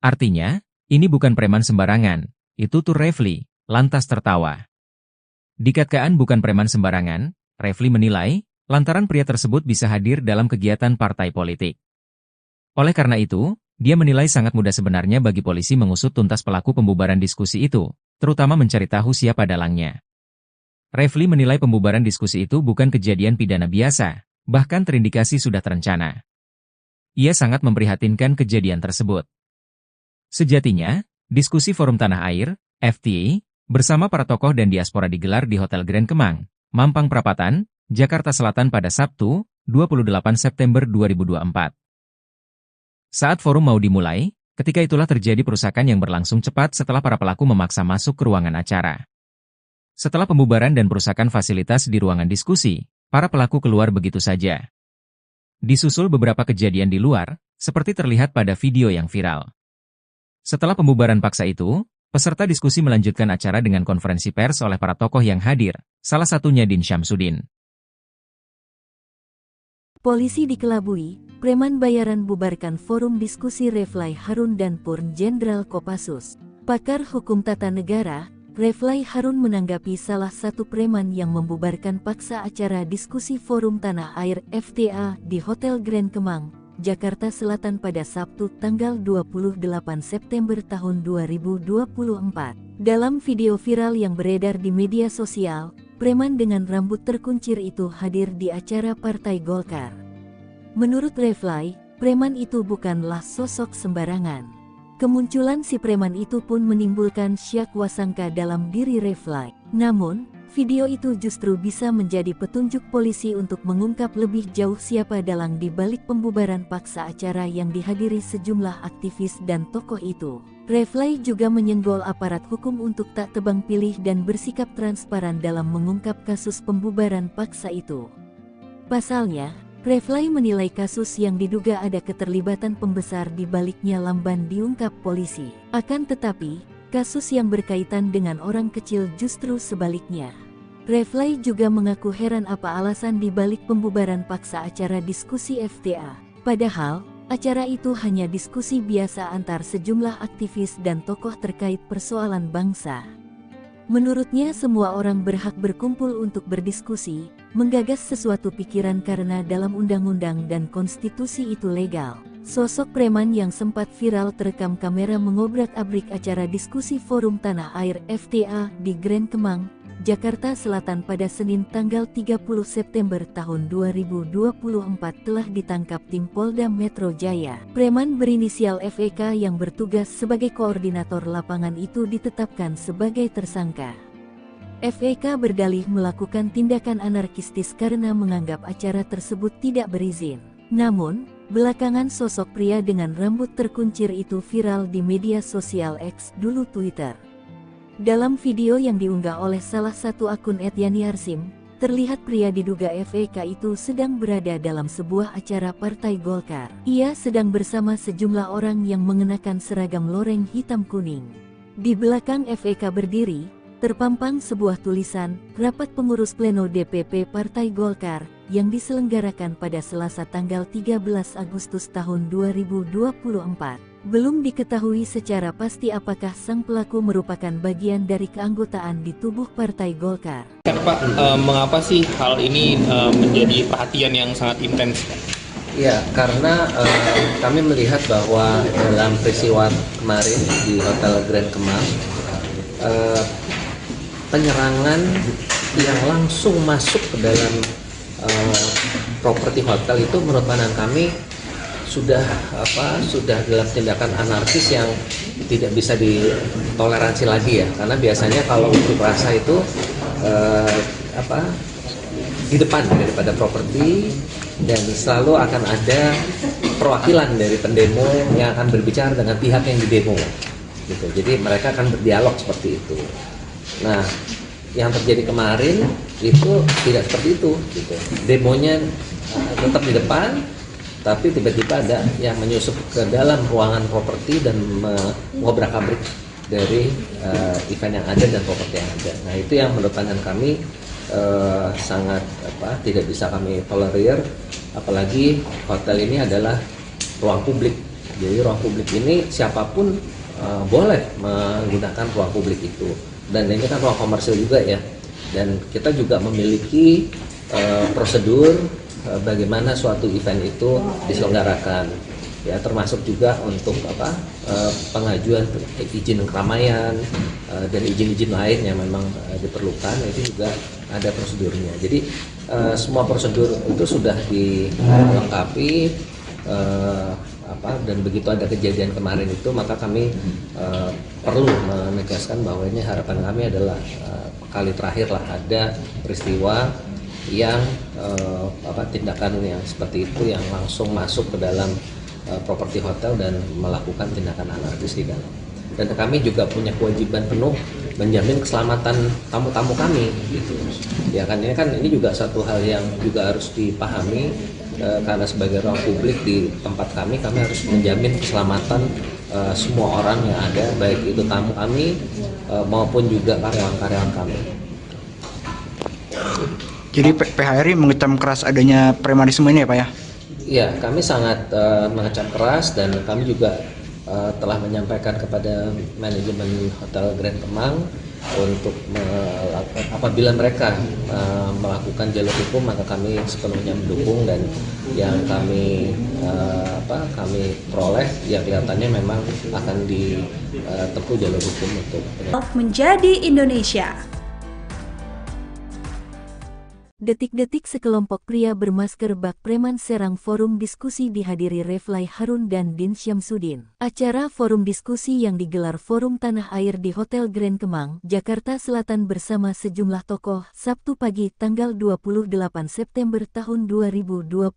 Artinya, ini bukan preman sembarangan, itu tuh Refly, lantas tertawa. Dikatakan bukan preman sembarangan, Refly menilai, lantaran pria tersebut bisa hadir dalam kegiatan partai politik. Oleh karena itu, dia menilai sangat mudah sebenarnya bagi polisi mengusut tuntas pelaku pembubaran diskusi itu, terutama mencari tahu siapa dalangnya. Refly menilai pembubaran diskusi itu bukan kejadian pidana biasa, bahkan terindikasi sudah terencana. Ia sangat memprihatinkan kejadian tersebut. Sejatinya, diskusi Forum Tanah Air, FTA, bersama para tokoh dan diaspora digelar di Hotel Grand Kemang, Mampang Perapatan, Jakarta Selatan pada Sabtu, 28 September 2024. Saat forum mau dimulai, ketika itulah terjadi perusakan yang berlangsung cepat setelah para pelaku memaksa masuk ke ruangan acara. Setelah pembubaran dan perusakan fasilitas di ruangan diskusi, para pelaku keluar begitu saja. Disusul beberapa kejadian di luar, seperti terlihat pada video yang viral. Setelah pembubaran paksa itu, peserta diskusi melanjutkan acara dengan konferensi pers oleh para tokoh yang hadir, salah satunya Din Syamsuddin. Polisi dikelabui, preman bayaran bubarkan forum diskusi Refly Harun dan Purn Jenderal Kopassus. Pakar hukum tata negara, Refly Harun menanggapi salah satu preman yang membubarkan paksa acara diskusi Forum Tanah Air FTA di Hotel Grand Kemang, Jakarta Selatan pada Sabtu tanggal 28 September tahun 2024. Dalam video viral yang beredar di media sosial, preman dengan rambut terkuncir itu hadir di acara Partai Golkar. Menurut Refly, preman itu bukanlah sosok sembarangan. Kemunculan si preman itu pun menimbulkan syak wasangka dalam diri Refly. Namun, video itu justru bisa menjadi petunjuk polisi untuk mengungkap lebih jauh siapa dalang di balik pembubaran paksa acara yang dihadiri sejumlah aktivis dan tokoh itu. Refly juga menyenggol aparat hukum untuk tak tebang pilih dan bersikap transparan dalam mengungkap kasus pembubaran paksa itu. Pasalnya, Refly menilai kasus yang diduga ada keterlibatan pembesar di baliknya lamban diungkap polisi. Akan tetapi, kasus yang berkaitan dengan orang kecil justru sebaliknya. Refly juga mengaku heran apa alasan di balik pembubaran paksa acara diskusi FTA. Padahal, acara itu hanya diskusi biasa antar sejumlah aktivis dan tokoh terkait persoalan bangsa. Menurutnya semua orang berhak berkumpul untuk berdiskusi, menggagas sesuatu pikiran karena dalam undang-undang dan konstitusi itu legal. Sosok preman yang sempat viral terekam kamera mengobrak-abrik acara diskusi Forum Tanah Air FTA di Grand Kemang, Jakarta Selatan pada Senin tanggal 30 September tahun 2024 telah ditangkap tim Polda Metro Jaya. Preman berinisial FEK yang bertugas sebagai koordinator lapangan itu ditetapkan sebagai tersangka. FEK berdalih melakukan tindakan anarkistis karena menganggap acara tersebut tidak berizin. Namun, belakangan sosok pria dengan rambut terkuncir itu viral di media sosial X dulu Twitter. Dalam video yang diunggah oleh salah satu akun @yani_arsim, terlihat pria diduga FEK itu sedang berada dalam sebuah acara Partai Golkar. Ia sedang bersama sejumlah orang yang mengenakan seragam loreng hitam kuning. Di belakang FEK berdiri, terpampang sebuah tulisan, Rapat Pengurus Pleno DPP Partai Golkar, yang diselenggarakan pada Selasa tanggal 13 Agustus tahun 2024. Belum diketahui secara pasti apakah sang pelaku merupakan bagian dari keanggotaan di tubuh Partai Golkar. Pak, mengapa sih hal ini menjadi perhatian yang sangat intens? Ya, karena kami melihat bahwa dalam peristiwa kemarin di Hotel Grand Kemang, penyerangan yang langsung masuk ke dalam properti hotel itu menurut pandangan kami sudah dalam tindakan anarkis yang tidak bisa ditoleransi lagi ya, karena biasanya kalau unjuk rasa itu di depan daripada properti dan selalu akan ada perwakilan dari pendemo yang akan berbicara dengan pihak yang didemo gitu. Jadi mereka akan berdialog seperti itu. Nah, yang terjadi kemarin itu tidak seperti itu gitu. Demonya tetap di depan, tapi tiba-tiba ada yang menyusup ke dalam ruangan properti dan mengobrak-abrik dari event yang ada dan properti yang ada. Nah, itu yang menurut pandangan kami sangat tidak bisa kami tolerir, apalagi hotel ini adalah ruang publik. Jadi ruang publik ini siapapun boleh menggunakan ruang publik itu, dan ini kan ruang komersil juga ya, dan kita juga memiliki prosedur bagaimana suatu event itu diselenggarakan ya, termasuk juga untuk pengajuan izin keramaian dan izin-izin lain yang memang diperlukan, itu juga ada prosedurnya. Jadi semua prosedur itu sudah dilengkapi dan begitu ada kejadian kemarin itu, maka kami perlu menegaskan bahwa ini harapan kami adalah kali terakhir lah ada peristiwa yang tindakan yang seperti itu yang langsung masuk ke dalam properti hotel dan melakukan tindakan anarkis di dalam. Dan kami juga punya kewajiban penuh menjamin keselamatan tamu-tamu kami gitu. Ya kan ini juga satu hal yang juga harus dipahami, karena sebagai ruang publik di tempat kami harus menjamin keselamatan semua orang yang ada, baik itu tamu kami maupun juga karyawan-karyawan kami. Jadi PHRI mengecam keras adanya premanisme ini ya Pak ya? Iya, kami sangat mengecam keras, dan kami juga telah menyampaikan kepada manajemen Hotel Grand Kemang untuk apabila mereka melakukan jalur hukum, maka kami sepenuhnya mendukung, dan yang kami peroleh ya kelihatannya memang akan ditempuh jalur hukum untuk menjadi Indonesia. Detik-detik sekelompok pria bermasker bak preman serang forum diskusi dihadiri Refly Harun dan Din Syamsuddin. Acara forum diskusi yang digelar Forum Tanah Air di Hotel Grand Kemang, Jakarta Selatan bersama sejumlah tokoh, Sabtu pagi tanggal 28 September tahun 2024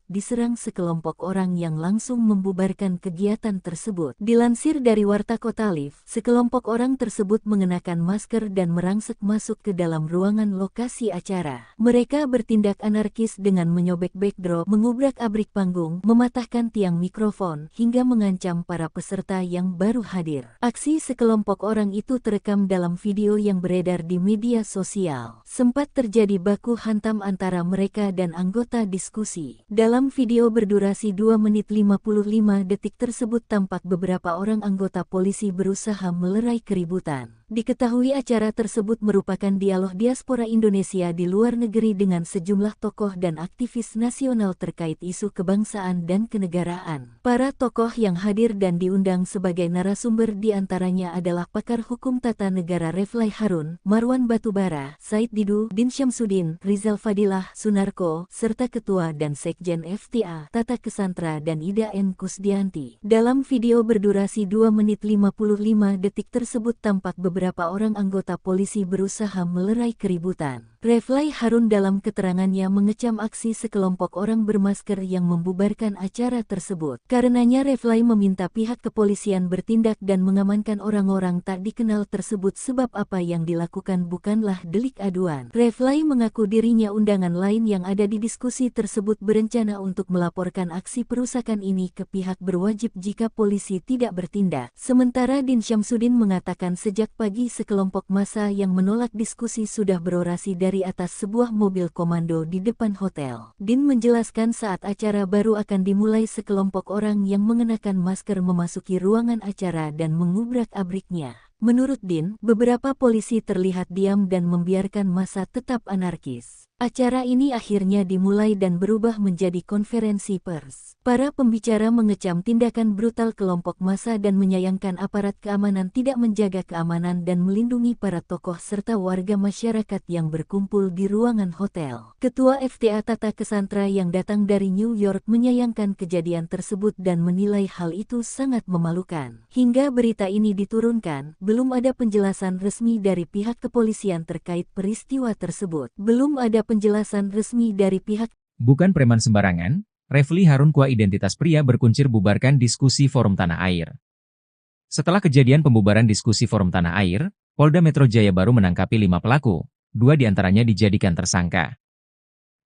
diserang sekelompok orang yang langsung membubarkan kegiatan tersebut. Dilansir dari Warta Kota Live, sekelompok orang tersebut mengenakan masker dan merangsek masuk ke dalam ruangan lokasi acara. Mereka bertindak anarkis dengan menyobek backdrop, mengubrak-abrik panggung, mematahkan tiang mikrofon, hingga mengancam para peserta yang baru hadir. Aksi sekelompok orang itu terekam dalam video yang beredar di media sosial. Sempat terjadi baku hantam antara mereka dan anggota diskusi. Dalam video berdurasi 2 menit 55 detik tersebut tampak beberapa orang anggota polisi berusaha melerai keributan. Diketahui acara tersebut merupakan dialog diaspora Indonesia di luar negeri dengan sejumlah tokoh dan aktivis nasional terkait isu kebangsaan dan kenegaraan. Para tokoh yang hadir dan diundang sebagai narasumber diantaranya adalah pakar hukum tata negara Refly Harun, Marwan Batubara, Said Didu, Din Syamsuddin, Rizal Fadilah, Sunarko, serta Ketua dan Sekjen FTA, Tata Kesantra dan Ida N. Kusdianti. Dalam video berdurasi 2 menit 55 detik tersebut tampak beberapa orang anggota polisi berusaha melerai keributan. Refly Harun dalam keterangannya mengecam aksi sekelompok orang bermasker yang membubarkan acara tersebut. Karenanya Refly meminta pihak kepolisian bertindak dan mengamankan orang-orang tak dikenal tersebut sebab apa yang dilakukan bukanlah delik aduan. Refly mengaku dirinya undangan lain yang ada di diskusi tersebut berencana untuk melaporkan aksi perusakan ini ke pihak berwajib jika polisi tidak bertindak. Sementara Din Syamsuddin mengatakan sejak pagi sekelompok massa yang menolak diskusi sudah berorasi dari atas sebuah mobil komando di depan hotel. Din menjelaskan saat acara baru akan dimulai sekelompok orang yang mengenakan masker memasuki ruangan acara dan mengubrak-abriknya. Menurut Din, beberapa polisi terlihat diam dan membiarkan massa tetap anarkis. Acara ini akhirnya dimulai dan berubah menjadi konferensi pers. Para pembicara mengecam tindakan brutal kelompok massa dan menyayangkan aparat keamanan tidak menjaga keamanan dan melindungi para tokoh serta warga masyarakat yang berkumpul di ruangan hotel. Ketua FTA Tata Kesantra yang datang dari New York menyayangkan kejadian tersebut dan menilai hal itu sangat memalukan. Hingga berita ini diturunkan, belum ada penjelasan resmi dari pihak kepolisian terkait peristiwa tersebut. Belum ada penjelasan resmi dari pihak. Bukan preman sembarangan, Refly Harun Kua identitas pria berkuncir bubarkan diskusi Forum Tanah Air. Setelah kejadian pembubaran diskusi Forum Tanah Air, Polda Metro Jaya baru menangkapi 5 pelaku, 2 diantaranya dijadikan tersangka.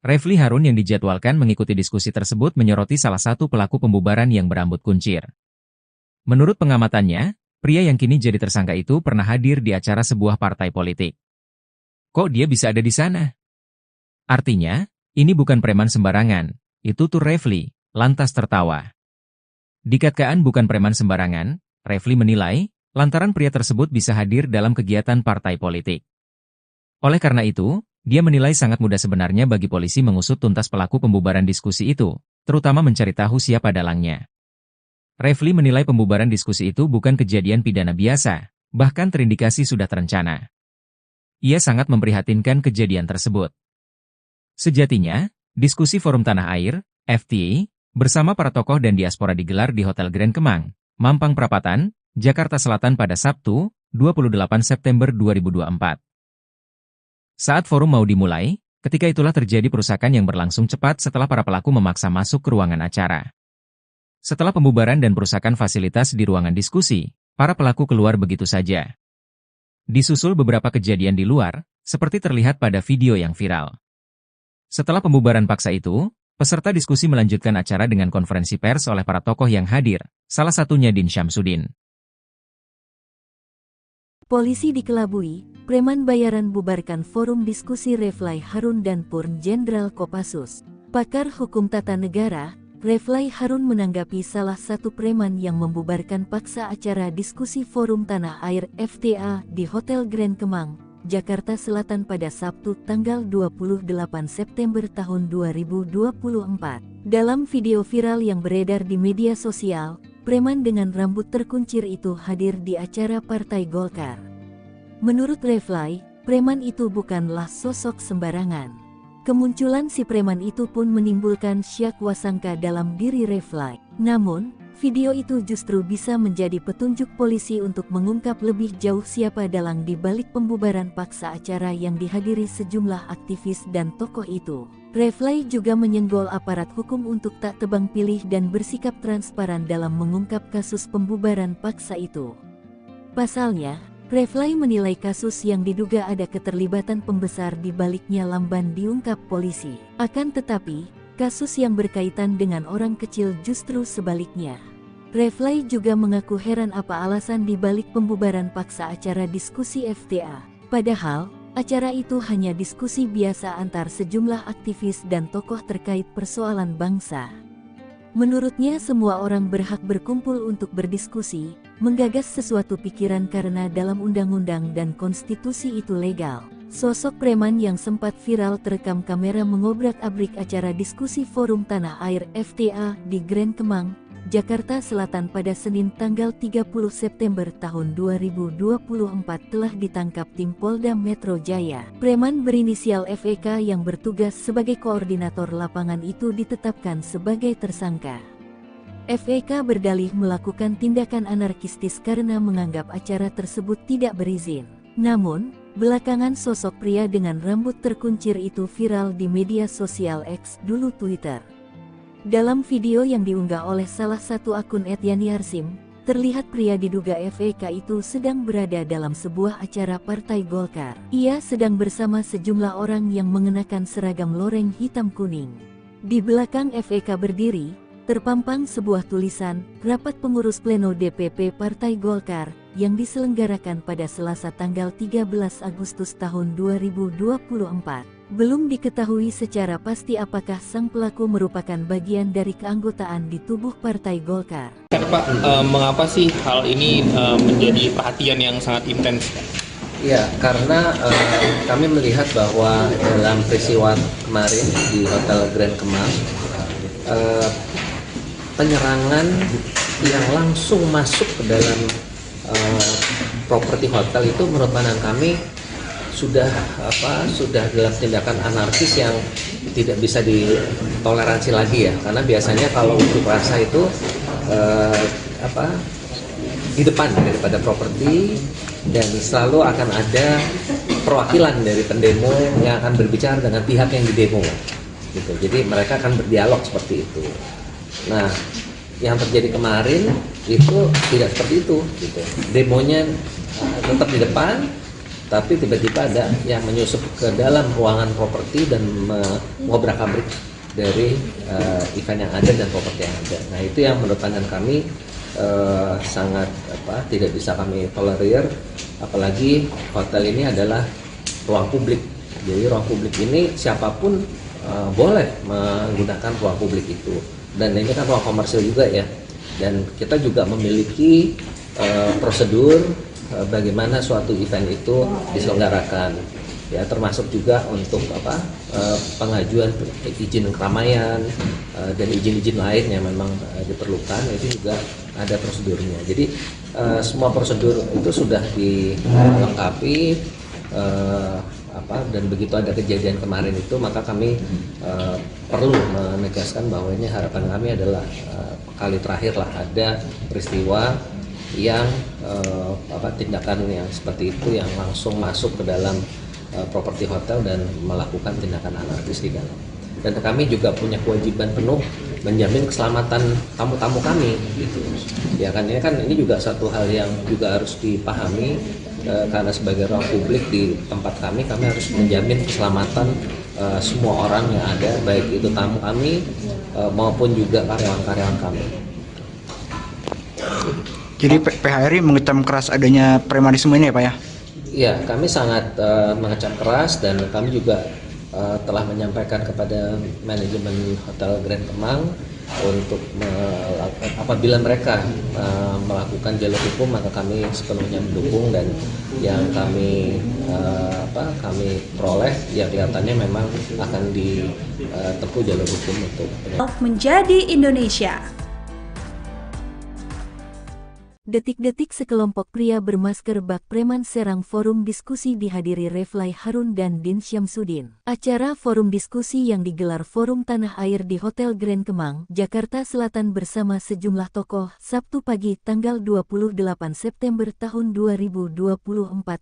Refly Harun yang dijadwalkan mengikuti diskusi tersebut menyoroti salah satu pelaku pembubaran yang berambut kuncir. Menurut pengamatannya, pria yang kini jadi tersangka itu pernah hadir di acara sebuah partai politik. Kok dia bisa ada di sana? Artinya, ini bukan preman sembarangan, itu tuh Refly, lantas tertawa. Dikatakan bukan preman sembarangan, Refly menilai, lantaran pria tersebut bisa hadir dalam kegiatan partai politik. Oleh karena itu, dia menilai sangat mudah sebenarnya bagi polisi mengusut tuntas pelaku pembubaran diskusi itu, terutama mencari tahu siapa dalangnya. Refly menilai pembubaran diskusi itu bukan kejadian pidana biasa, bahkan terindikasi sudah terencana. Ia sangat memprihatinkan kejadian tersebut. Sejatinya, diskusi Forum Tanah Air, FTA, bersama para tokoh dan diaspora digelar di Hotel Grand Kemang, Mampang Perapatan, Jakarta Selatan pada Sabtu, 28 September 2024. Saat forum mau dimulai, ketika itulah terjadi perusakan yang berlangsung cepat setelah para pelaku memaksa masuk ke ruangan acara. Setelah pembubaran dan perusakan fasilitas di ruangan diskusi, para pelaku keluar begitu saja. Disusul beberapa kejadian di luar, seperti terlihat pada video yang viral. Setelah pembubaran paksa itu, peserta diskusi melanjutkan acara dengan konferensi pers oleh para tokoh yang hadir, salah satunya Din Syamsuddin. Polisi dikelabui, preman bayaran bubarkan forum diskusi Refly Harun dan Purn Jenderal Kopassus. Pakar hukum tata negara, Refly Harun menanggapi salah satu preman yang membubarkan paksa acara diskusi Forum Tanah Air FTA di Hotel Grand Kemang, Jakarta Selatan pada Sabtu tanggal 28 September tahun 2024. Dalam video viral yang beredar di media sosial, preman dengan rambut terkuncir itu hadir di acara Partai Golkar. Menurut Refly, preman itu bukanlah sosok sembarangan. Kemunculan si preman itu pun menimbulkan syak wasangka dalam diri Refly. Namun, video itu justru bisa menjadi petunjuk polisi untuk mengungkap lebih jauh siapa dalang di balik pembubaran paksa acara yang dihadiri sejumlah aktivis dan tokoh itu. Refly juga menyenggol aparat hukum untuk tak tebang pilih dan bersikap transparan dalam mengungkap kasus pembubaran paksa itu. Pasalnya, Refly menilai kasus yang diduga ada keterlibatan pembesar di baliknya lamban diungkap polisi. Akan tetapi, kasus yang berkaitan dengan orang kecil justru sebaliknya. Refly juga mengaku heran apa alasan di balik pembubaran paksa acara diskusi FTA. Padahal, acara itu hanya diskusi biasa antar sejumlah aktivis dan tokoh terkait persoalan bangsa. Menurutnya semua orang berhak berkumpul untuk berdiskusi, menggagas sesuatu pikiran karena dalam undang-undang dan konstitusi itu legal. Sosok preman yang sempat viral terekam kamera mengobrak-abrik acara diskusi Forum Tanah Air FTA di Grand Kemang, Jakarta Selatan pada Senin tanggal 30 September tahun 2024 telah ditangkap tim Polda Metro Jaya. Preman berinisial FEK yang bertugas sebagai koordinator lapangan itu ditetapkan sebagai tersangka. FEK berdalih melakukan tindakan anarkistis karena menganggap acara tersebut tidak berizin. Namun, belakangan sosok pria dengan rambut terkuncir itu viral di media sosial X, dulu Twitter. Dalam video yang diunggah oleh salah satu akun @yani_arsim, terlihat pria diduga FEK itu sedang berada dalam sebuah acara Partai Golkar. Ia sedang bersama sejumlah orang yang mengenakan seragam loreng hitam kuning. Di belakang FEK berdiri, terpampang sebuah tulisan, Rapat Pengurus Pleno DPP Partai Golkar, yang diselenggarakan pada Selasa tanggal 13 Agustus tahun 2024. Belum diketahui secara pasti apakah sang pelaku merupakan bagian dari keanggotaan di tubuh Partai Golkar. Pak, mengapa sih hal ini menjadi perhatian yang sangat intens? Ya, karena kami melihat bahwa dalam peristiwa kemarin di Hotel Grand Kemang, penyerangan yang langsung masuk ke dalam properti hotel itu menurut pandangan kami sudah dalam tindakan anarkis yang tidak bisa ditoleransi lagi ya, karena biasanya kalau unjuk rasa itu di depan daripada properti dan selalu akan ada perwakilan dari pendemo yang akan berbicara dengan pihak yang didemo gitu. Jadi mereka akan berdialog seperti itu. Nah, yang terjadi kemarin itu tidak seperti itu gitu. Demonya tetap di depan, tapi tiba-tiba ada yang menyusup ke dalam ruangan properti dan mengobrak-abrik dari event yang ada dan properti yang ada. Nah, itu yang menurut pandangan kami sangat tidak bisa kami tolerir, apalagi hotel ini adalah ruang publik. Jadi ruang publik ini siapapun boleh menggunakan ruang publik itu, dan ini kan ruang komersil juga ya, dan kita juga memiliki prosedur bagaimana suatu event itu diselenggarakan ya, termasuk juga untuk pengajuan izin keramaian dan izin-izin lain yang memang diperlukan, itu juga ada prosedurnya. Jadi semua prosedur itu sudah dilengkapi, dan begitu ada kejadian kemarin itu, maka kami perlu menegaskan bahwa ini harapan kami adalah kali terakhir lah ada peristiwa yang tindakan yang seperti itu yang langsung masuk ke dalam properti hotel dan melakukan tindakan anarkis di dalam. Dan kami juga punya kewajiban penuh menjamin keselamatan tamu-tamu kami gitu. Ya kan, ini juga satu hal yang juga harus dipahami, karena sebagai ruang publik di tempat kami harus menjamin keselamatan semua orang yang ada, baik itu tamu kami maupun juga karyawan-karyawan kami. Jadi PHRI mengecam keras adanya premanisme ini ya Pak ya? Iya, kami sangat mengecam keras, dan kami juga telah menyampaikan kepada manajemen Hotel Grand Kemang untuk apabila mereka melakukan jalur hukum, maka kami sepenuhnya mendukung, dan yang kami peroleh ya kelihatannya memang akan ditempuh jalur hukum untuk menjadi Indonesia. Detik-detik sekelompok pria bermasker bak preman serang forum diskusi dihadiri Refly Harun dan Din Syamsuddin. Acara forum diskusi yang digelar Forum Tanah Air di Hotel Grand Kemang, Jakarta Selatan bersama sejumlah tokoh, Sabtu pagi tanggal 28 September tahun 2024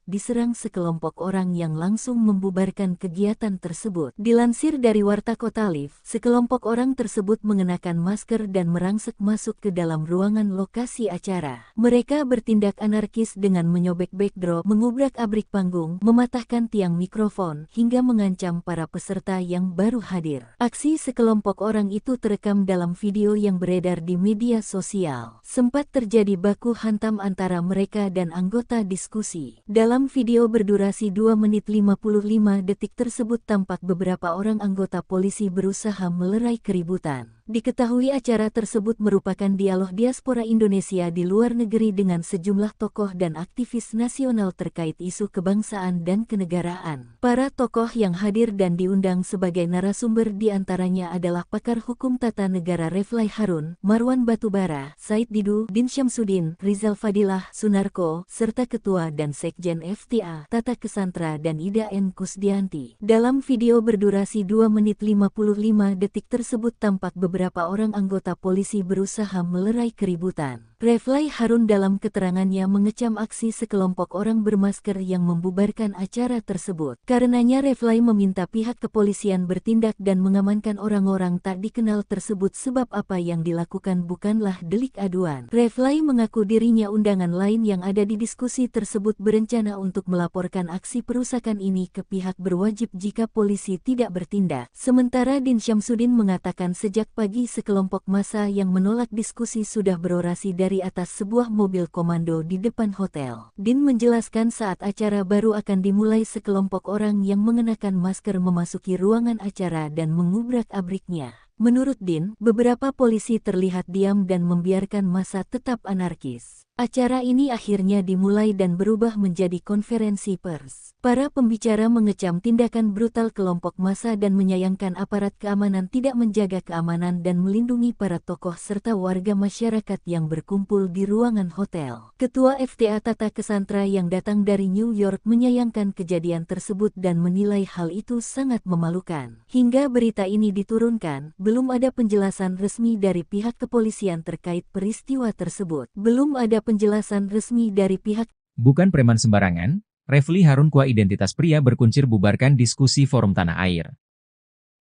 diserang sekelompok orang yang langsung membubarkan kegiatan tersebut. Dilansir dari Warta Kota Live, sekelompok orang tersebut mengenakan masker dan merangsek masuk ke dalam ruangan lokasi acara. Mereka bertindak anarkis dengan menyobek backdrop, mengubrak-abrik panggung, mematahkan tiang mikrofon, hingga mengancam para peserta yang baru hadir. Aksi sekelompok orang itu terekam dalam video yang beredar di media sosial. Sempat terjadi baku hantam antara mereka dan anggota diskusi. Dalam video berdurasi 2 menit 55 detik tersebut tampak beberapa orang anggota polisi berusaha melerai keributan. Diketahui acara tersebut merupakan dialog diaspora Indonesia di luar negeri dengan sejumlah tokoh dan aktivis nasional terkait isu kebangsaan dan kenegaraan. Para tokoh yang hadir dan diundang sebagai narasumber diantaranya adalah pakar hukum tata negara Reflay Harun, Marwan Batubara, Said Didu, Din Syamsuddin, Rizal Fadilah, Sunarko, serta Ketua dan Sekjen FTA, Tata Kesantra dan Ida N. Kusdianti. Dalam video berdurasi 2 menit 55 detik tersebut tampak beberapa orang anggota polisi berusaha melerai keributan. Reflay Harun dalam keterangannya mengecam aksi sekelompok orang bermasker yang membubarkan acara tersebut. Karenanya Reflay meminta pihak kepolisian bertindak dan mengamankan orang-orang tak dikenal tersebut sebab apa yang dilakukan bukanlah delik aduan. Reflay mengaku dirinya undangan lain yang ada di diskusi tersebut berencana untuk melaporkan aksi perusakan ini ke pihak berwajib jika polisi tidak bertindak. Sementara Din Syamsuddin mengatakan sejak pagi sekelompok massa yang menolak diskusi sudah berorasi dari atas sebuah mobil komando di depan hotel. Din menjelaskan saat acara baru akan dimulai sekelompok orang yang mengenakan masker memasuki ruangan acara dan mengubrak-abriknya. Menurut Din, beberapa polisi terlihat diam dan membiarkan massa tetap anarkis. Acara ini akhirnya dimulai dan berubah menjadi konferensi pers. Para pembicara mengecam tindakan brutal kelompok massa dan menyayangkan aparat keamanan tidak menjaga keamanan dan melindungi para tokoh serta warga masyarakat yang berkumpul di ruangan hotel. Ketua FTA Tata Kesantra yang datang dari New York menyayangkan kejadian tersebut dan menilai hal itu sangat memalukan. Hingga berita ini diturunkan, belum ada penjelasan resmi dari pihak kepolisian terkait peristiwa tersebut. Belum ada penjelasan resmi dari pihak. Bukan preman sembarangan, Refly Harun Kua identitas pria berkuncir bubarkan diskusi Forum Tanah Air.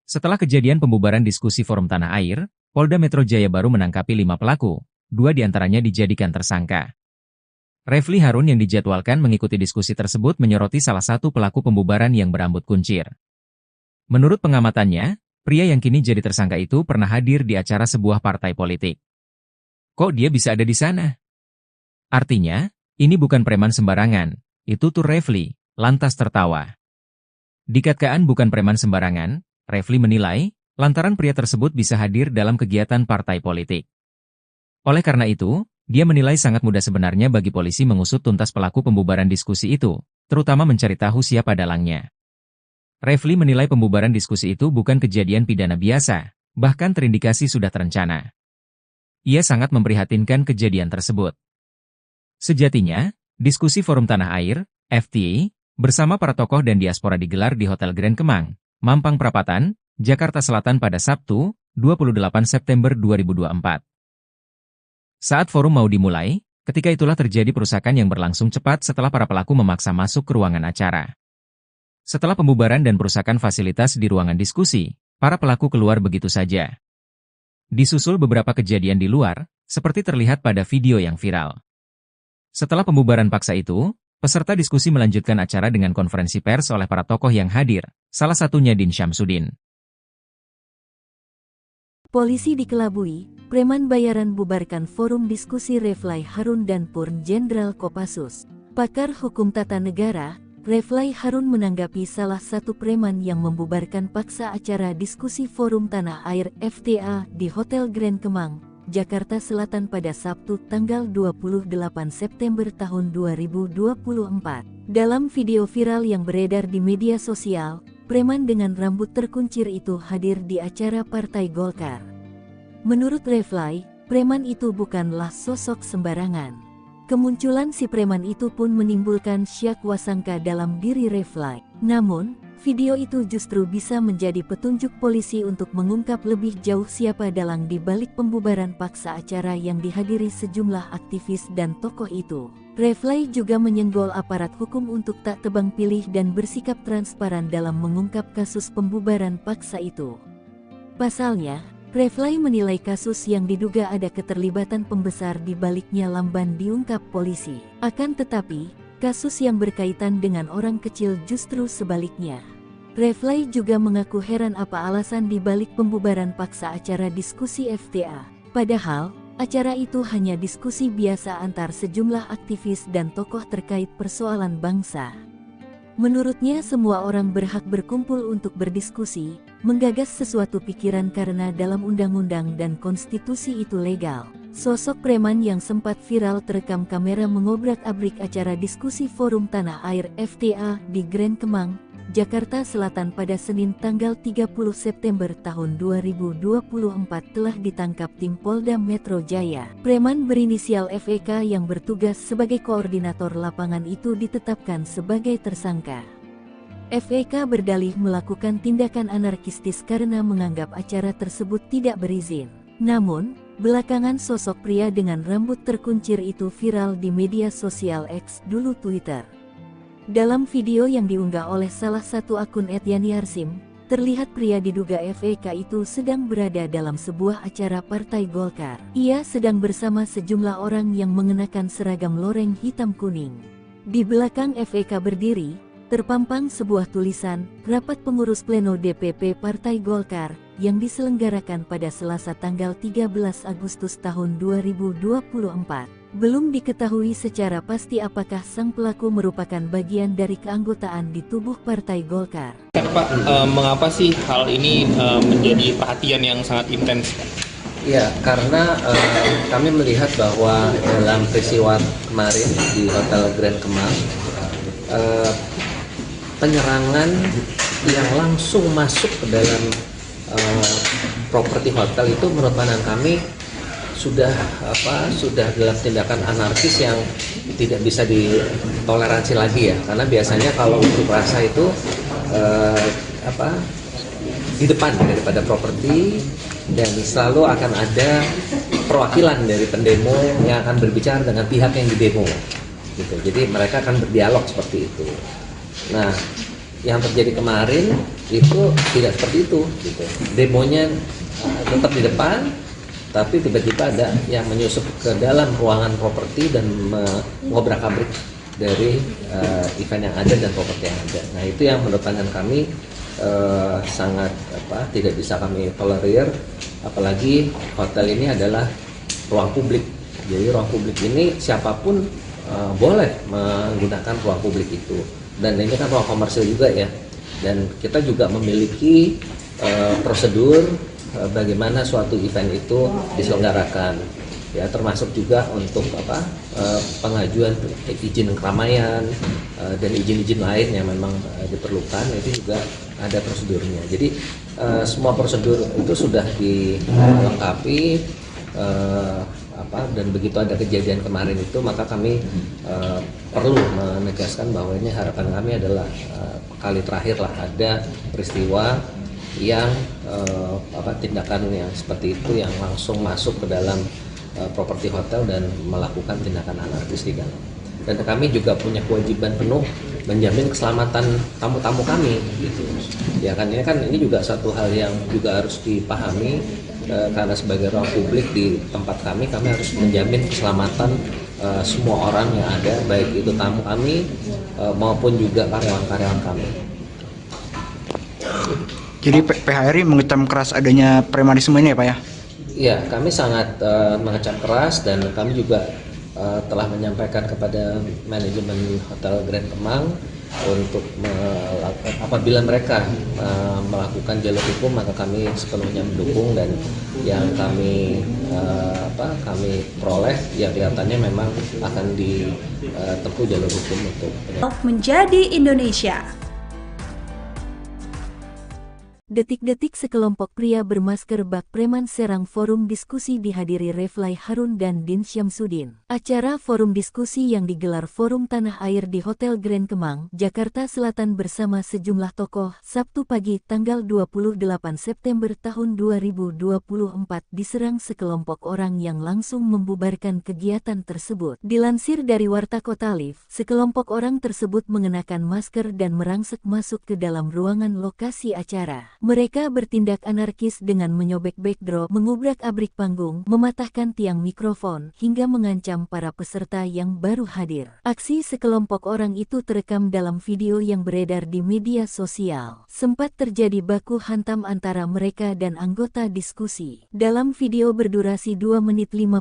Setelah kejadian pembubaran diskusi Forum Tanah Air, Polda Metro Jaya baru menangkapi 5 pelaku, 2 diantaranya dijadikan tersangka. Refly Harun yang dijadwalkan mengikuti diskusi tersebut menyoroti salah satu pelaku pembubaran yang berambut kuncir. Menurut pengamatannya, pria yang kini jadi tersangka itu pernah hadir di acara sebuah partai politik. Kok dia bisa ada di sana? Artinya, ini bukan preman sembarangan. Itu tuh Refly, lantas tertawa. Dikatakan bukan preman sembarangan, Refly menilai, lantaran pria tersebut bisa hadir dalam kegiatan partai politik. Oleh karena itu, dia menilai sangat mudah sebenarnya bagi polisi mengusut tuntas pelaku pembubaran diskusi itu, terutama mencari tahu siapa dalangnya. Refly menilai pembubaran diskusi itu bukan kejadian pidana biasa, bahkan terindikasi sudah terencana. Ia sangat memprihatinkan kejadian tersebut. Sejatinya, diskusi Forum Tanah Air, FTA, bersama para tokoh dan diaspora digelar di Hotel Grand Kemang, Mampang Perapatan, Jakarta Selatan pada Sabtu, 28 September 2024. Saat forum mau dimulai, ketika itulah terjadi perusakan yang berlangsung cepat setelah para pelaku memaksa masuk ke ruangan acara. Setelah pembubaran dan perusakan fasilitas di ruangan diskusi, para pelaku keluar begitu saja. Disusul beberapa kejadian di luar, seperti terlihat pada video yang viral. Setelah pembubaran paksa itu, peserta diskusi melanjutkan acara dengan konferensi pers oleh para tokoh yang hadir, salah satunya Din Syamsuddin. Polisi dikelabui, preman bayaran bubarkan forum diskusi Reflay Harun dan Purn Jenderal Kopassus. Pakar hukum tata negara, Reflay Harun menanggapi salah satu preman yang membubarkan paksa acara diskusi Forum Tanah Air FTA di Hotel Grand Kemang, Jakarta Selatan pada Sabtu tanggal 28 September tahun 2024. Dalam video viral yang beredar di media sosial, preman dengan rambut terkuncir itu hadir di acara Partai Golkar. Menurut Reflay, preman itu bukanlah sosok sembarangan. Kemunculan si preman itu pun menimbulkan syak wasangka dalam diri Reflay. Namun, video itu justru bisa menjadi petunjuk polisi untuk mengungkap lebih jauh siapa dalang di balik pembubaran paksa acara yang dihadiri sejumlah aktivis dan tokoh itu. Reflay juga menyenggol aparat hukum untuk tak tebang pilih dan bersikap transparan dalam mengungkap kasus pembubaran paksa itu. Pasalnya, Refly menilai kasus yang diduga ada keterlibatan pembesar di baliknya lamban diungkap polisi. Akan tetapi, kasus yang berkaitan dengan orang kecil justru sebaliknya. Refly juga mengaku heran apa alasan dibalik pembubaran paksa acara diskusi FTA. Padahal, acara itu hanya diskusi biasa antar sejumlah aktivis dan tokoh terkait persoalan bangsa. Menurutnya semua orang berhak berkumpul untuk berdiskusi, menggagas sesuatu pikiran karena dalam undang-undang dan konstitusi itu legal. Sosok preman yang sempat viral terekam kamera mengobrak-abrik acara diskusi Forum Tanah Air FTA di Grand Kemang, Jakarta Selatan pada Senin tanggal 30 September tahun 2024 telah ditangkap tim Polda Metro Jaya. Preman berinisial FEK yang bertugas sebagai koordinator lapangan itu ditetapkan sebagai tersangka. FEK berdalih melakukan tindakan anarkistis karena menganggap acara tersebut tidak berizin. Namun, belakangan sosok pria dengan rambut terkuncir itu viral di media sosial X dulu Twitter. Dalam video yang diunggah oleh salah satu akun @yani_arsim, terlihat pria diduga FEK itu sedang berada dalam sebuah acara Partai Golkar. Ia sedang bersama sejumlah orang yang mengenakan seragam loreng hitam kuning. Di belakang FEK berdiri, terpampang sebuah tulisan, Rapat Pengurus Pleno DPP Partai Golkar, yang diselenggarakan pada Selasa tanggal 13 Agustus tahun 2024. Belum diketahui secara pasti apakah sang pelaku merupakan bagian dari keanggotaan di tubuh Partai Golkar. Pak, mengapa sih hal ini menjadi perhatian yang sangat intens? Ya, karena kami melihat bahwa dalam peristiwa kemarin di Hotel Grand Kemang, penyerangan yang langsung masuk ke dalam properti hotel itu menurut pandangan kami sudah dalam tindakan anarkis yang tidak bisa ditoleransi lagi ya, karena biasanya kalau unjuk rasa itu di depan daripada properti dan selalu akan ada perwakilan dari pendemo yang akan berbicara dengan pihak yang didemo gitu. Jadi mereka akan berdialog seperti itu. Nah, yang terjadi kemarin itu tidak seperti itu gitu. Demonya tetap di depan, tapi tiba-tiba ada yang menyusup ke dalam ruangan properti dan mengobrak-abrik dari event yang ada dan properti yang ada. Nah, itu yang menurut pandangan kami sangat tidak bisa kami tolerir, apalagi hotel ini adalah ruang publik. Jadi ruang publik ini siapapun boleh menggunakan ruang publik itu, dan ini kan ruang komersil juga ya, dan kita juga memiliki prosedur bagaimana suatu event itu diselenggarakan ya, termasuk juga untuk pengajuan izin keramaian dan izin-izin lain yang memang diperlukan, itu juga ada prosedurnya. Jadi semua prosedur itu sudah dilengkapi, dan begitu ada kejadian kemarin itu, maka kami perlu menegaskan bahwa ini harapan kami adalah kali terakhir lah ada peristiwa yang tindakan yang seperti itu yang langsung masuk ke dalam properti hotel dan melakukan tindakan anarkis di dalam. Dan kami juga punya kewajiban penuh menjamin keselamatan tamu-tamu kami gitu. Ya kan ini juga satu hal yang juga harus dipahami, karena sebagai ruang publik di tempat kami harus menjamin keselamatan semua orang yang ada, baik itu tamu kami maupun juga karyawan-karyawan kami. Jadi PHRI mengecam keras adanya premanisme ini ya Pak ya? Iya, kami sangat mengecam keras, dan kami juga telah menyampaikan kepada manajemen Hotel Grand Kemang untuk apabila mereka melakukan jalur hukum, maka kami sepenuhnya mendukung, dan yang kami peroleh ya kelihatannya memang akan ditempuh jalur hukum untuk menjadi Indonesia. Detik-detik sekelompok pria bermasker bak preman serang forum diskusi dihadiri Refly Harun dan Din Syamsuddin. Acara forum diskusi yang digelar Forum Tanah Air di Hotel Grand Kemang, Jakarta Selatan bersama sejumlah tokoh, Sabtu pagi tanggal 28 September tahun 2024 diserang sekelompok orang yang langsung membubarkan kegiatan tersebut. Dilansir dari Warta Kota Live, sekelompok orang tersebut mengenakan masker dan merangsek masuk ke dalam ruangan lokasi acara. Mereka bertindak anarkis dengan menyobek backdrop, mengubrak-abrik panggung, mematahkan tiang mikrofon, hingga mengancam para peserta yang baru hadir. Aksi sekelompok orang itu terekam dalam video yang beredar di media sosial. Sempat terjadi baku hantam antara mereka dan anggota diskusi. Dalam video berdurasi 2 menit 55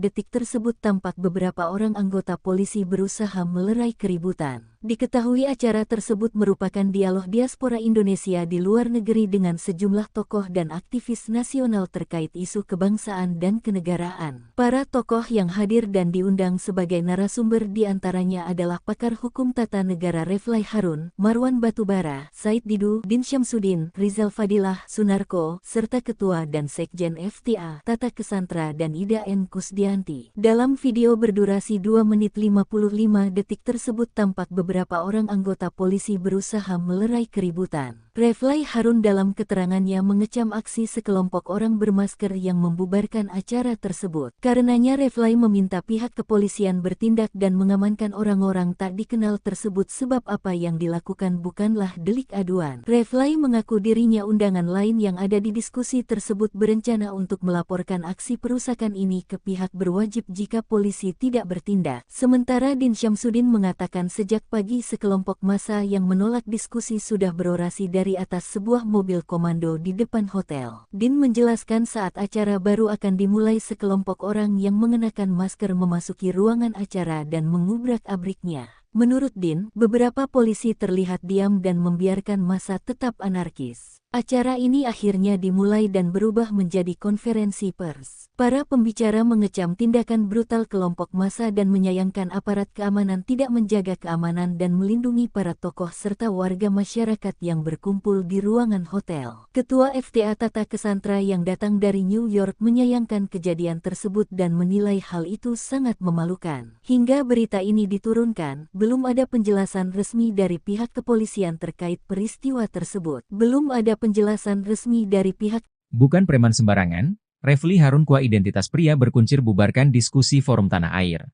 detik tersebut tampak beberapa orang anggota polisi berusaha melerai keributan. Diketahui acara tersebut merupakan dialog diaspora Indonesia di luar negeri dengan sejumlah tokoh dan aktivis nasional terkait isu kebangsaan dan kenegaraan. Para tokoh yang hadir dan diundang sebagai narasumber diantaranya adalah pakar hukum tata negara Reflay Harun, Marwan Batubara, Said Didu, Din Syamsuddin, Rizal Fadilah, Sunarko, serta Ketua dan Sekjen FTA, Tata Kesantra dan Ida N. Kusdianti. Dalam video berdurasi 2 menit 55 detik tersebut tampak beberapa orang anggota polisi berusaha melerai keributan. Reflay Harun dalam keterangannya mengecam aksi sekelompok orang bermasker yang membubarkan acara tersebut. Karenanya Reflay meminta pihak kepolisian bertindak dan mengamankan orang-orang tak dikenal tersebut sebab apa yang dilakukan bukanlah delik aduan. Reflay mengaku dirinya undangan lain yang ada di diskusi tersebut berencana untuk melaporkan aksi perusakan ini ke pihak berwajib jika polisi tidak bertindak. Sementara Din Syamsuddin mengatakan sejak pagi sekelompok massa yang menolak diskusi sudah berorasi dari atas sebuah mobil komando di depan hotel. Din menjelaskan saat acara baru akan dimulai sekelompok orang yang mengenakan masker memasuki ruangan acara dan mengubrak-abriknya. Menurut Din, beberapa polisi terlihat diam dan membiarkan massa tetap anarkis. Acara ini akhirnya dimulai dan berubah menjadi konferensi pers. Para pembicara mengecam tindakan brutal kelompok massa dan menyayangkan aparat keamanan tidak menjaga keamanan dan melindungi para tokoh serta warga masyarakat yang berkumpul di ruangan hotel. Ketua FTA Tata Kesantra yang datang dari New York menyayangkan kejadian tersebut dan menilai hal itu sangat memalukan. Hingga berita ini diturunkan, belum ada penjelasan resmi dari pihak kepolisian terkait peristiwa tersebut. Belum ada penjelasan resmi dari pihak. Bukan preman sembarangan, Refly Harun Kua identitas pria berkuncir bubarkan diskusi Forum Tanah Air.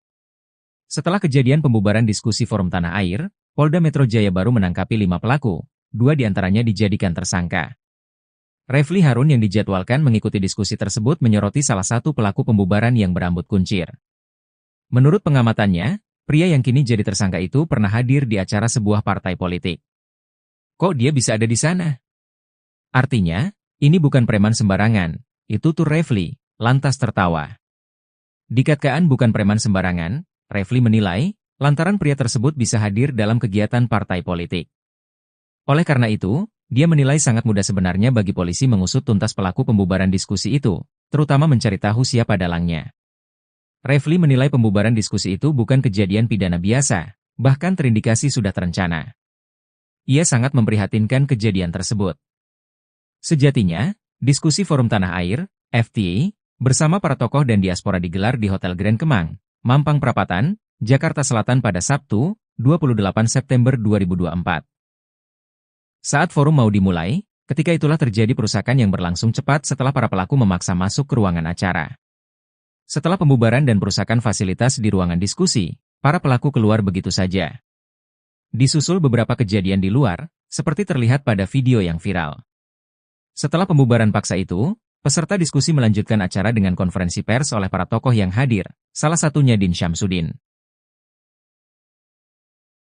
Setelah kejadian pembubaran diskusi Forum Tanah Air, Polda Metro Jaya baru menangkapi 5 pelaku, 2 diantaranya dijadikan tersangka. Refly Harun yang dijadwalkan mengikuti diskusi tersebut menyoroti salah satu pelaku pembubaran yang berambut kuncir. Menurut pengamatannya, pria yang kini jadi tersangka itu pernah hadir di acara sebuah partai politik. Kok dia bisa ada di sana? Artinya, ini bukan preman sembarangan, itu tuh Refly, lantas tertawa. Dikatakan bukan preman sembarangan, Refly menilai, lantaran pria tersebut bisa hadir dalam kegiatan partai politik. Oleh karena itu, dia menilai sangat mudah sebenarnya bagi polisi mengusut tuntas pelaku pembubaran diskusi itu, terutama mencari tahu siapa dalangnya. Refly menilai pembubaran diskusi itu bukan kejadian pidana biasa, bahkan terindikasi sudah terencana. Ia sangat memprihatinkan kejadian tersebut. Sejatinya, diskusi Forum Tanah Air, FTA, bersama para tokoh dan diaspora digelar di Hotel Grand Kemang, Mampang Perapatan, Jakarta Selatan pada Sabtu, 28 September 2024. Saat forum mau dimulai, ketika itulah terjadi perusakan yang berlangsung cepat setelah para pelaku memaksa masuk ke ruangan acara. Setelah pembubaran dan perusakan fasilitas di ruangan diskusi, para pelaku keluar begitu saja. Disusul beberapa kejadian di luar, seperti terlihat pada video yang viral. Setelah pembubaran paksa itu, peserta diskusi melanjutkan acara dengan konferensi pers oleh para tokoh yang hadir, salah satunya Din Syamsuddin.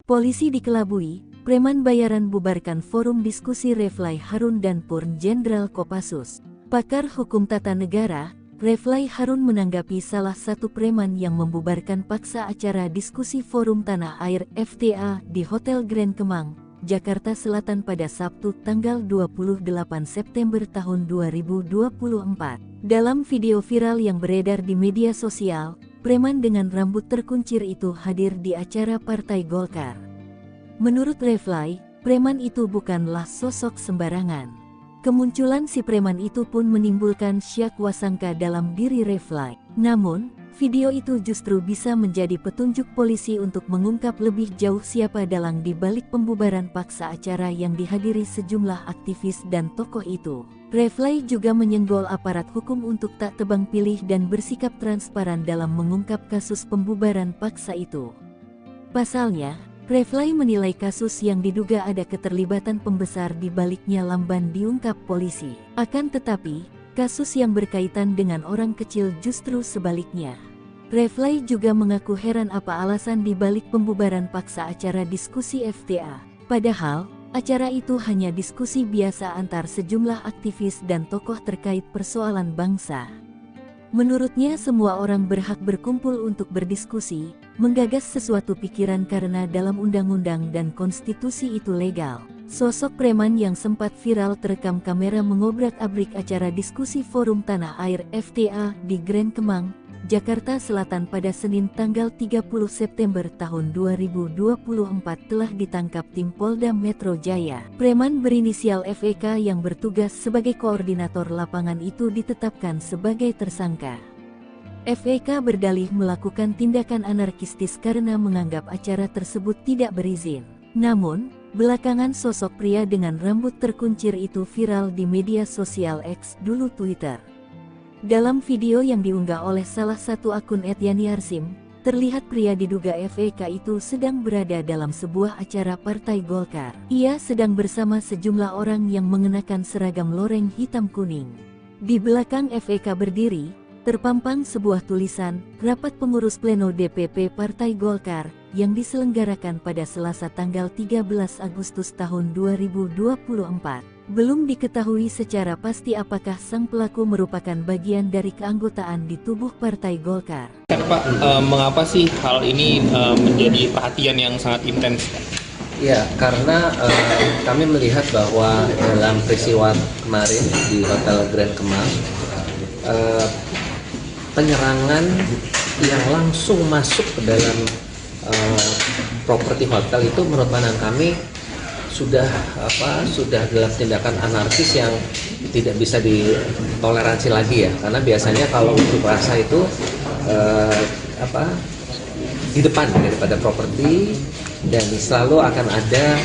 Polisi dikelabui, preman bayaran bubarkan forum diskusi Reflay Harun dan Purn Jenderal Kopassus. Pakar hukum tata negara, Reflay Harun menanggapi salah satu preman yang membubarkan paksa acara diskusi Forum Tanah Air FTA di Hotel Grand Kemang, Jakarta Selatan pada Sabtu tanggal 28 September tahun 2024. Dalam video viral yang beredar di media sosial, preman dengan rambut terkuncir itu hadir di acara Partai Golkar. Menurut Reflay, preman itu bukanlah sosok sembarangan. Kemunculan si preman itu pun menimbulkan syak wasangka dalam diri Reflay. Namun, video itu justru bisa menjadi petunjuk polisi untuk mengungkap lebih jauh siapa dalang di balik pembubaran paksa acara yang dihadiri sejumlah aktivis dan tokoh itu. Reflay juga menyenggol aparat hukum untuk tak tebang pilih dan bersikap transparan dalam mengungkap kasus pembubaran paksa itu. Pasalnya, Refly menilai kasus yang diduga ada keterlibatan pembesar di baliknya lamban diungkap polisi. Akan tetapi, kasus yang berkaitan dengan orang kecil justru sebaliknya. Refly juga mengaku heran apa alasan di balik pembubaran paksa acara diskusi FTA. Padahal, acara itu hanya diskusi biasa antar sejumlah aktivis dan tokoh terkait persoalan bangsa. Menurutnya semua orang berhak berkumpul untuk berdiskusi, menggagas sesuatu pikiran karena dalam undang-undang dan konstitusi itu legal. Sosok preman yang sempat viral terekam kamera mengobrak-abrik acara diskusi Forum Tanah Air FTA di Grand Kemang, Jakarta Selatan pada Senin tanggal 30 September tahun 2024 telah ditangkap tim Polda Metro Jaya. Preman berinisial FEK yang bertugas sebagai koordinator lapangan itu ditetapkan sebagai tersangka. FEK berdalih melakukan tindakan anarkistis karena menganggap acara tersebut tidak berizin. Namun, belakangan sosok pria dengan rambut terkuncir itu viral di media sosial X, dulu Twitter. Dalam video yang diunggah oleh salah satu akun @yaniarsim, terlihat pria diduga FEK itu sedang berada dalam sebuah acara Partai Golkar. Ia sedang bersama sejumlah orang yang mengenakan seragam loreng hitam kuning. Di belakang FEK berdiri, terpampang sebuah tulisan, Rapat Pengurus Pleno DPP Partai Golkar, yang diselenggarakan pada Selasa tanggal 13 Agustus tahun 2024. Belum diketahui secara pasti apakah sang pelaku merupakan bagian dari keanggotaan di tubuh Partai Golkar. Pak, mengapa sih hal ini menjadi perhatian yang sangat intens? Ya, karena kami melihat bahwa dalam peristiwa kemarin di Hotel Grand Kemang, penyerangan yang langsung masuk ke dalam properti hotel itu menurut pandangan kami sudah dalam tindakan anarkis yang tidak bisa ditoleransi lagi ya, karena biasanya kalau unjuk rasa itu di depan daripada properti, dan selalu akan ada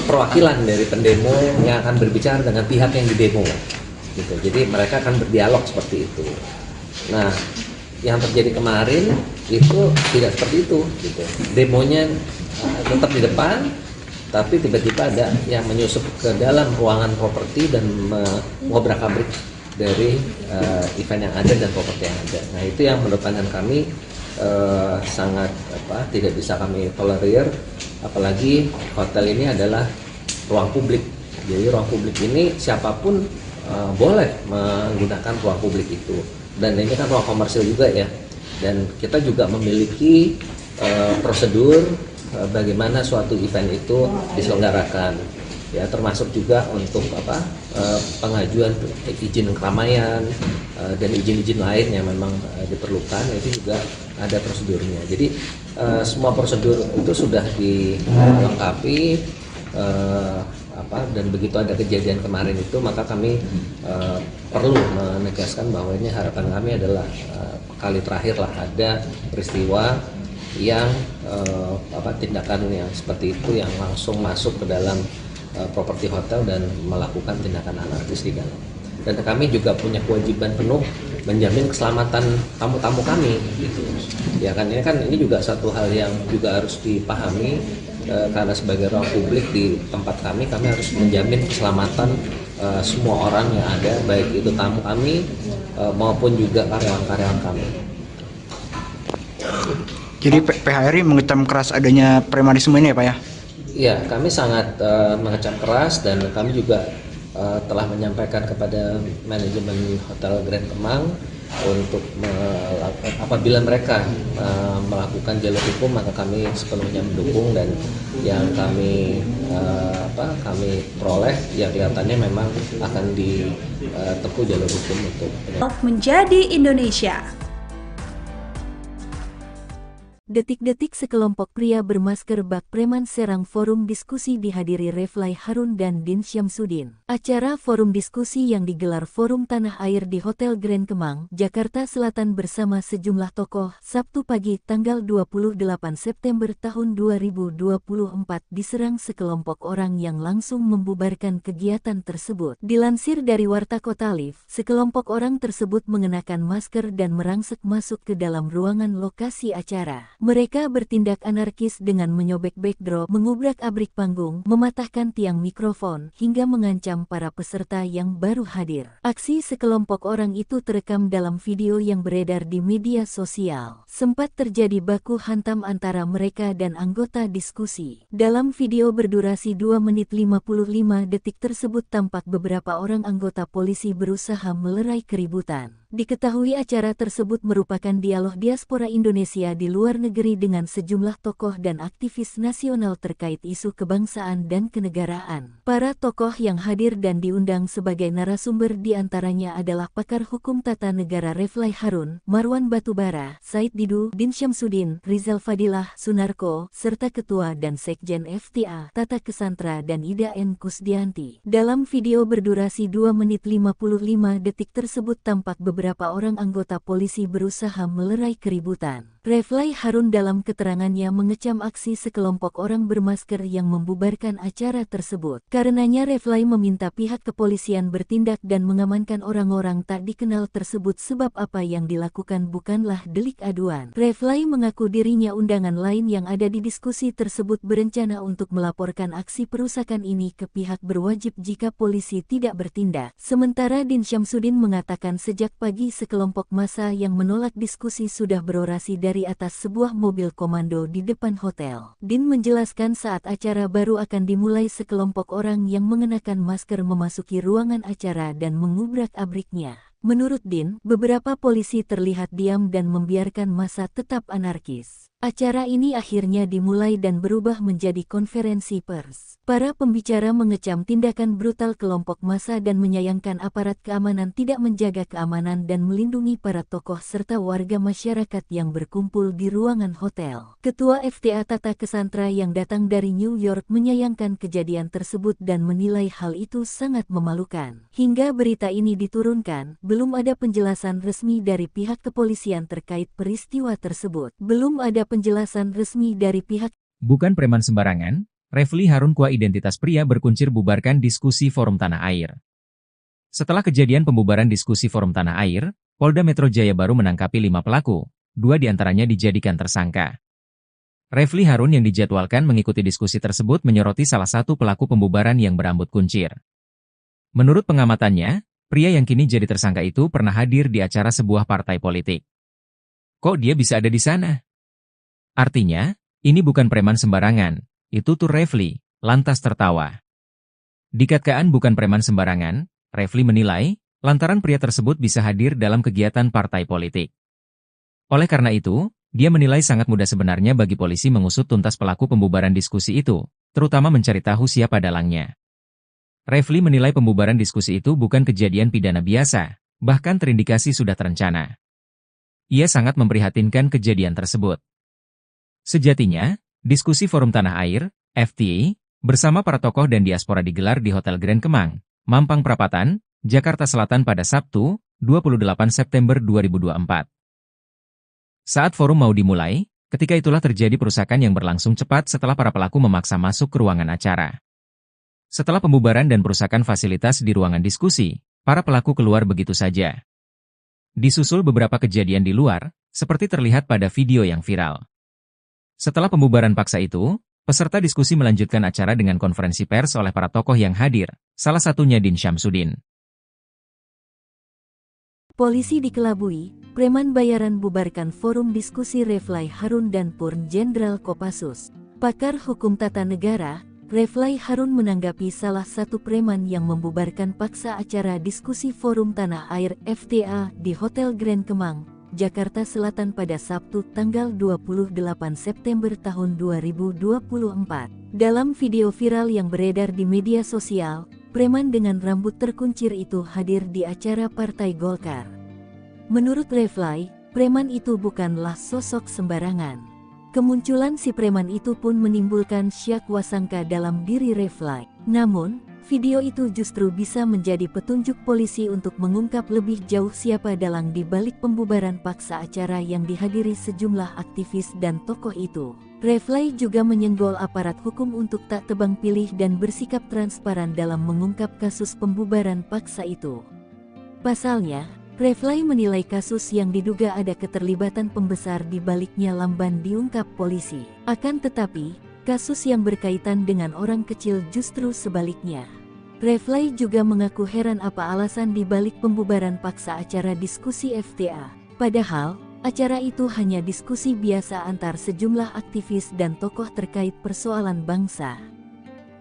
perwakilan dari pendemo yang akan berbicara dengan pihak yang didemo gitu. Jadi mereka akan berdialog seperti itu. Nah, yang terjadi kemarin itu tidak seperti itu gitu. Demonya tetap di depan, tapi tiba-tiba ada yang menyusup ke dalam ruangan properti dan mengobrak-abrik dari event yang ada dan properti yang ada. Nah, itu yang menurut pandangan kami sangat tidak bisa kami tolerir, apalagi hotel ini adalah ruang publik. Jadi ruang publik ini siapapun boleh menggunakan ruang publik itu, dan ini kan ruang komersil juga ya, dan kita juga memiliki prosedur bagaimana suatu event itu diselenggarakan ya, termasuk juga untuk pengajuan izin keramaian dan izin-izin lain yang memang diperlukan, itu juga ada prosedurnya. Jadi semua prosedur itu sudah dilengkapi, dan begitu ada kejadian kemarin itu, maka kami perlu menegaskan bahwa ini harapan kami adalah kali terakhir lah ada peristiwa yang tindakan yang seperti itu yang langsung masuk ke dalam properti hotel dan melakukan tindakan anarkis di dalam. Dan kami juga punya kewajiban penuh menjamin keselamatan tamu-tamu kami gitu. Ya kan, ini juga satu hal yang juga harus dipahami, karena sebagai ruang publik di tempat kami harus menjamin keselamatan semua orang yang ada, baik itu tamu kami maupun juga karyawan-karyawan kami. Jadi PHRI mengecam keras adanya premanisme ini ya Pak ya? Iya, kami sangat mengecam keras, dan kami juga telah menyampaikan kepada manajemen Hotel Grand Kemang untuk apabila mereka melakukan jalur hukum, maka kami sepenuhnya mendukung, dan yang kami peroleh yang kelihatannya memang akan ditempuh jalur hukum untuk menjadi Indonesia. Detik-detik sekelompok pria bermasker bak preman serang forum diskusi dihadiri Refly Harun dan Din Syamsuddin. Acara forum diskusi yang digelar Forum Tanah Air di Hotel Grand Kemang, Jakarta Selatan bersama sejumlah tokoh, Sabtu pagi tanggal 28 September tahun 2024 diserang sekelompok orang yang langsung membubarkan kegiatan tersebut. Dilansir dari Warta Kota Live, sekelompok orang tersebut mengenakan masker dan merangsek masuk ke dalam ruangan lokasi acara. Mereka bertindak anarkis dengan menyobek backdrop, mengubrak-abrik panggung, mematahkan tiang mikrofon, hingga mengancam para peserta yang baru hadir. Aksi sekelompok orang itu terekam dalam video yang beredar di media sosial. Sempat terjadi baku hantam antara mereka dan anggota diskusi. Dalam video berdurasi 2 menit 55 detik tersebut tampak beberapa orang anggota polisi berusaha melerai keributan. Diketahui acara tersebut merupakan dialog diaspora Indonesia di luar negeri dengan sejumlah tokoh dan aktivis nasional terkait isu kebangsaan dan kenegaraan. Para tokoh yang hadir dan diundang sebagai narasumber diantaranya adalah pakar hukum tata negara Refly Harun, Marwan Batubara, Said Didu, Din Syamsuddin, Rizal Fadilah, Sunarko, serta Ketua dan Sekjen FTA, Tata Kesantra dan Ida N. Kusdianti. Dalam video berdurasi 2 menit 55 detik tersebut tampak beberapa orang anggota polisi berusaha melerai keributan. Refly Harun dalam keterangannya mengecam aksi sekelompok orang bermasker yang membubarkan acara tersebut. Karenanya Refly meminta pihak kepolisian bertindak dan mengamankan orang-orang tak dikenal tersebut sebab apa yang dilakukan bukanlah delik aduan. Refly mengaku dirinya undangan lain yang ada di diskusi tersebut berencana untuk melaporkan aksi perusakan ini ke pihak berwajib jika polisi tidak bertindak. Sementara Din Syamsuddin mengatakan sejak pagi sekelompok massa yang menolak diskusi sudah berorasi dari atas sebuah mobil komando di depan hotel. Din menjelaskan saat acara baru akan dimulai sekelompok orang yang mengenakan masker memasuki ruangan acara dan mengubrak-abriknya. Menurut Din, beberapa polisi terlihat diam dan membiarkan massa tetap anarkis. Acara ini akhirnya dimulai dan berubah menjadi konferensi pers. Para pembicara mengecam tindakan brutal kelompok massa dan menyayangkan aparat keamanan tidak menjaga keamanan dan melindungi para tokoh serta warga masyarakat yang berkumpul di ruangan hotel. Ketua FTA Tata Kesantra yang datang dari New York menyayangkan kejadian tersebut dan menilai hal itu sangat memalukan. Hingga berita ini diturunkan, belum ada penjelasan resmi dari pihak kepolisian terkait peristiwa tersebut. Belum ada penjelasan resmi dari pihak. Bukan preman sembarangan, Refly Harun Kua identitas pria berkuncir bubarkan diskusi Forum Tanah Air. Setelah kejadian pembubaran diskusi Forum Tanah Air, Polda Metro Jaya baru menangkapi 5 pelaku, 2 diantaranya dijadikan tersangka. Refly Harun yang dijadwalkan mengikuti diskusi tersebut menyoroti salah satu pelaku pembubaran yang berambut kuncir. Menurut pengamatannya, pria yang kini jadi tersangka itu pernah hadir di acara sebuah partai politik. Kok dia bisa ada di sana? Artinya, ini bukan preman sembarangan, itu tuh Refly, lantas tertawa. Dikatakan bukan preman sembarangan, Refly menilai, lantaran pria tersebut bisa hadir dalam kegiatan partai politik. Oleh karena itu, dia menilai sangat mudah sebenarnya bagi polisi mengusut tuntas pelaku pembubaran diskusi itu, terutama mencari tahu siapa dalangnya. Refly menilai pembubaran diskusi itu bukan kejadian pidana biasa, bahkan terindikasi sudah terencana. Ia sangat memprihatinkan kejadian tersebut. Sejatinya, diskusi Forum Tanah Air, FTA, bersama para tokoh dan diaspora digelar di Hotel Grand Kemang, Mampang Perapatan, Jakarta Selatan pada Sabtu, 28 September 2024. Saat forum mau dimulai, ketika itulah terjadi perusakan yang berlangsung cepat setelah para pelaku memaksa masuk ke ruangan acara. Setelah pembubaran dan perusakan fasilitas di ruangan diskusi, para pelaku keluar begitu saja. Disusul beberapa kejadian di luar, seperti terlihat pada video yang viral. Setelah pembubaran paksa itu, peserta diskusi melanjutkan acara dengan konferensi pers oleh para tokoh yang hadir, salah satunya Din Syamsuddin. Polisi dikelabui, preman bayaran bubarkan forum diskusi Refly Harun dan Purn Jenderal Kopassus. Pakar hukum tata negara, Refly Harun menanggapi salah satu preman yang membubarkan paksa acara diskusi Forum Tanah Air FTA di Hotel Grand Kemang, Jakarta Selatan pada Sabtu tanggal 28 September tahun 2024. Dalam video viral yang beredar di media sosial, preman dengan rambut terkuncir itu hadir di acara Partai Golkar. Menurut Refly, preman itu bukanlah sosok sembarangan. Kemunculan si preman itu pun menimbulkan syak wasangka dalam diri Refly. Namun, video itu justru bisa menjadi petunjuk polisi untuk mengungkap lebih jauh siapa dalang di balik pembubaran paksa acara yang dihadiri sejumlah aktivis dan tokoh itu. Refly juga menyenggol aparat hukum untuk tak tebang pilih dan bersikap transparan dalam mengungkap kasus pembubaran paksa itu. Pasalnya, Refly menilai kasus yang diduga ada keterlibatan pembesar di baliknya lamban diungkap polisi. Akan tetapi, kasus yang berkaitan dengan orang kecil justru sebaliknya. Refly juga mengaku heran apa alasan di balik pembubaran paksa acara diskusi FTA. Padahal, acara itu hanya diskusi biasa antar sejumlah aktivis dan tokoh terkait persoalan bangsa.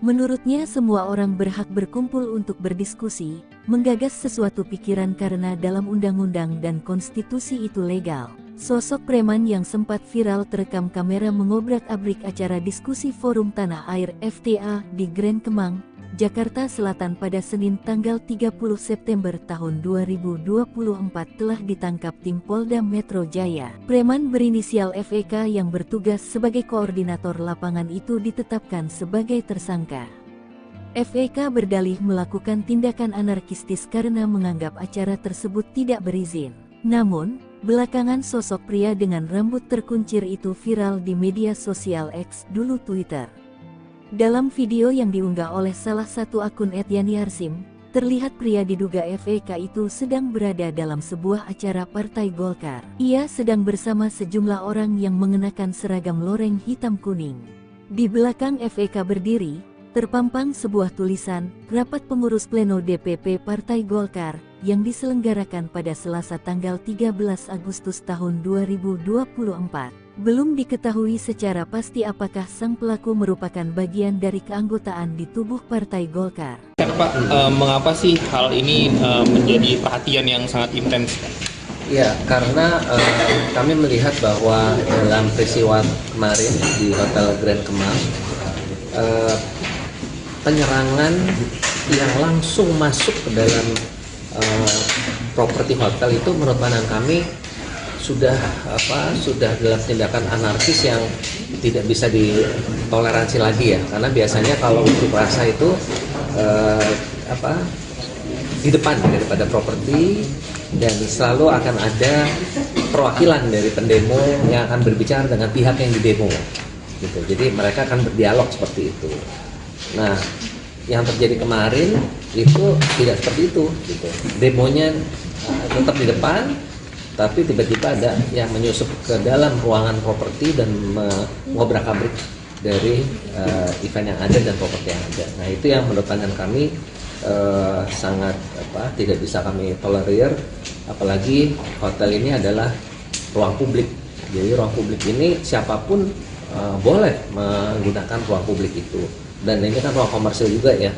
Menurutnya semua orang berhak berkumpul untuk berdiskusi, menggagas sesuatu pikiran karena dalam undang-undang dan konstitusi itu legal. Sosok preman yang sempat viral terekam kamera mengobrak-abrik acara diskusi Forum Tanah Air FTA di Grand Kemang, Jakarta Selatan pada Senin tanggal 30 September tahun 2024 telah ditangkap tim Polda Metro Jaya. Preman berinisial FEK yang bertugas sebagai koordinator lapangan itu ditetapkan sebagai tersangka. FEK berdalih melakukan tindakan anarkistis karena menganggap acara tersebut tidak berizin. Namun, belakangan sosok pria dengan rambut terkuncir itu viral di media sosial X dulu Twitter. Dalam video yang diunggah oleh salah satu akun @yani_arsim, terlihat pria diduga FEK itu sedang berada dalam sebuah acara Partai Golkar. Ia sedang bersama sejumlah orang yang mengenakan seragam loreng hitam kuning. Di belakang FEK berdiri, terpampang sebuah tulisan, Rapat Pengurus Pleno DPP Partai Golkar, yang diselenggarakan pada Selasa tanggal 13 Agustus tahun 2024. Belum diketahui secara pasti apakah sang pelaku merupakan bagian dari keanggotaan di tubuh Partai Golkar. Pak, mengapa sih hal ini menjadi perhatian yang sangat intens? Ya, karena kami melihat bahwa dalam peristiwa kemarin di Hotel Grand Kemang, penyerangan yang langsung masuk ke dalam properti hotel itu menurut pandangan kami sudah dalam tindakan anarkis yang tidak bisa ditoleransi lagi ya, karena biasanya kalau unjuk rasa itu di depan daripada properti dan selalu akan ada perwakilan dari pendemo yang akan berbicara dengan pihak yang didemo gitu. Jadi mereka akan berdialog seperti itu. Nah, yang terjadi kemarin itu tidak seperti itu gitu. Demonya tetap di depan, tapi tiba-tiba ada yang menyusup ke dalam ruangan properti dan mengobrak-abrik dari event yang ada dan properti yang ada. Nah, itu yang menurut pandangan kami sangat tidak bisa kami tolerir, apalagi hotel ini adalah ruang publik. Jadi ruang publik ini siapapun boleh menggunakan ruang publik itu, dan ini kan ruang komersil juga ya,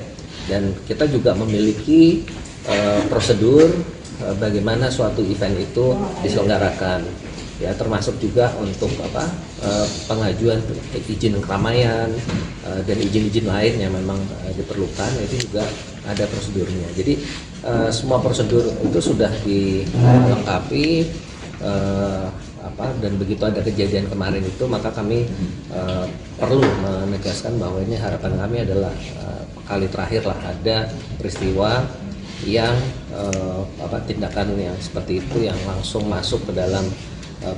dan kita juga memiliki prosedur bagaimana suatu event itu diselenggarakan ya, termasuk juga untuk pengajuan izin keramaian dan izin-izin lain yang memang diperlukan, itu juga ada prosedurnya. Jadi semua prosedur itu sudah dilengkapi, dan begitu ada kejadian kemarin itu maka kami perlu menegaskan bahwa ini harapan kami adalah kali terakhir lah ada peristiwa yang tindakan yang seperti itu yang langsung masuk ke dalam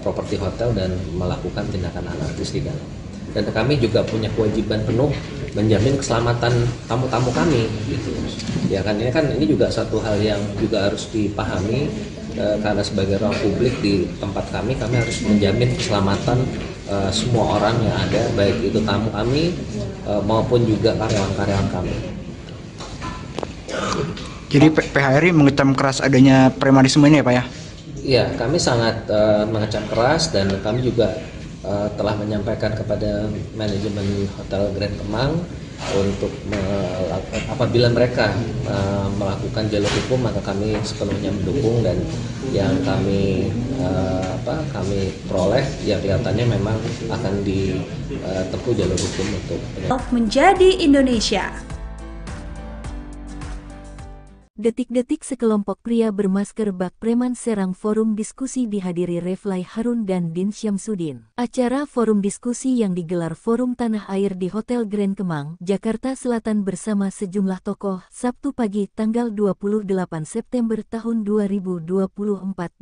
properti hotel dan melakukan tindakan anarkis di dalam. Dan kami juga punya kewajiban penuh menjamin keselamatan tamu-tamu kami gitu. Ya kan ini juga satu hal yang juga harus dipahami, karena sebagai ruang publik di tempat kami harus menjamin keselamatan semua orang yang ada, baik itu tamu kami maupun juga karyawan-karyawan kami. Jadi PHRI mengecam keras adanya premanisme ini ya Pak ya? Iya, kami sangat mengecam keras, dan kami juga telah menyampaikan kepada manajemen Hotel Grand Kemang untuk apabila mereka melakukan jalur hukum maka kami sepenuhnya mendukung, dan yang kami peroleh ya kelihatannya memang akan ditempuh jalur hukum untuk menjadi Indonesia. Detik-detik sekelompok pria bermasker bak preman serang forum diskusi dihadiri Refly Harun dan Din Syamsuddin. Acara forum diskusi yang digelar Forum Tanah Air di Hotel Grand Kemang, Jakarta Selatan bersama sejumlah tokoh, Sabtu pagi tanggal 28 September tahun 2024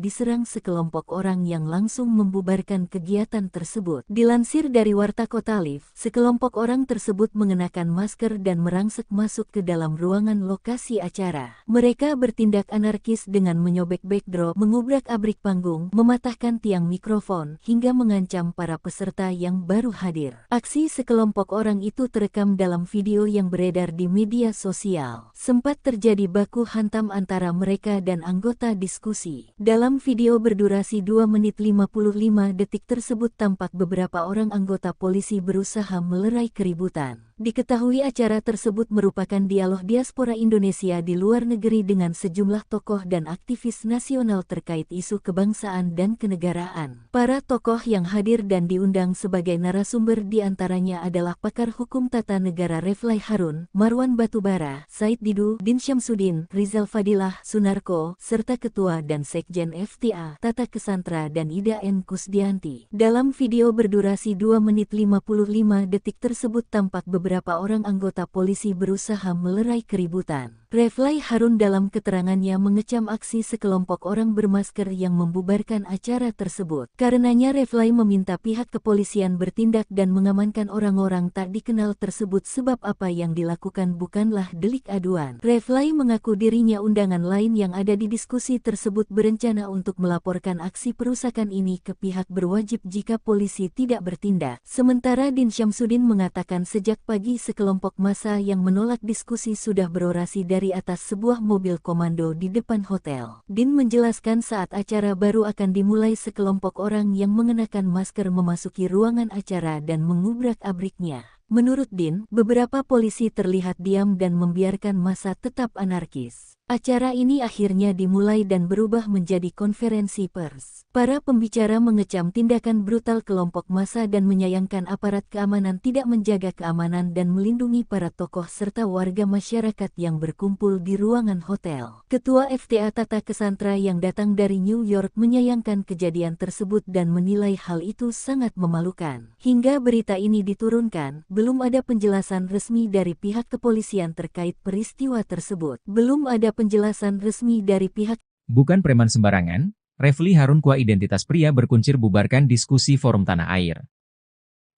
diserang sekelompok orang yang langsung membubarkan kegiatan tersebut. Dilansir dari Warta Kota Live, sekelompok orang tersebut mengenakan masker dan merangsek masuk ke dalam ruangan lokasi acara. Mereka bertindak anarkis dengan menyobek backdrop, mengubrak-abrik panggung, mematahkan tiang mikrofon, hingga mengancam para peserta yang baru hadir. Aksi sekelompok orang itu terekam dalam video yang beredar di media sosial. Sempat terjadi baku hantam antara mereka dan anggota diskusi. Dalam video berdurasi 2 menit 55 detik tersebut tampak beberapa orang anggota polisi berusaha melerai keributan. Diketahui acara tersebut merupakan dialog diaspora Indonesia di luar negeri dengan sejumlah tokoh dan aktivis nasional terkait isu kebangsaan dan kenegaraan. Para tokoh yang hadir dan diundang sebagai narasumber diantaranya adalah pakar hukum tata negara Refly Harun, Marwan Batubara, Said Didu, Din Syamsuddin, Rizal Fadilah, Sunarko, serta Ketua dan Sekjen FTA, Tata Kesantra dan Ida N. Kusdianti. Dalam video berdurasi 2 menit 55 detik tersebut tampak beberapa orang anggota polisi berusaha melerai keributan. Refly Harun dalam keterangannya mengecam aksi sekelompok orang bermasker yang membubarkan acara tersebut. Karenanya Refly meminta pihak kepolisian bertindak dan mengamankan orang-orang tak dikenal tersebut sebab apa yang dilakukan bukanlah delik aduan. Refly mengaku dirinya undangan lain yang ada di diskusi tersebut berencana untuk melaporkan aksi perusakan ini ke pihak berwajib jika polisi tidak bertindak. Sementara Din Syamsuddin mengatakan sejak pagi sekelompok massa yang menolak diskusi sudah berorasi dari atas sebuah mobil komando di depan hotel. Din menjelaskan saat acara baru akan dimulai sekelompok orang yang mengenakan masker memasuki ruangan acara dan mengubrak-abriknya. Menurut Din, beberapa polisi terlihat diam dan membiarkan massa tetap anarkis. Acara ini akhirnya dimulai dan berubah menjadi konferensi pers. Para pembicara mengecam tindakan brutal kelompok massa dan menyayangkan aparat keamanan tidak menjaga keamanan dan melindungi para tokoh serta warga masyarakat yang berkumpul di ruangan hotel. Ketua FTA Tata Kesantra yang datang dari New York menyayangkan kejadian tersebut dan menilai hal itu sangat memalukan. Hingga berita ini diturunkan, belum ada penjelasan resmi dari pihak kepolisian terkait peristiwa tersebut. Belum ada penjelasan resmi dari pihak. Bukan preman sembarangan, Refly Harun Kua identitas pria berkuncir bubarkan diskusi Forum Tanah Air.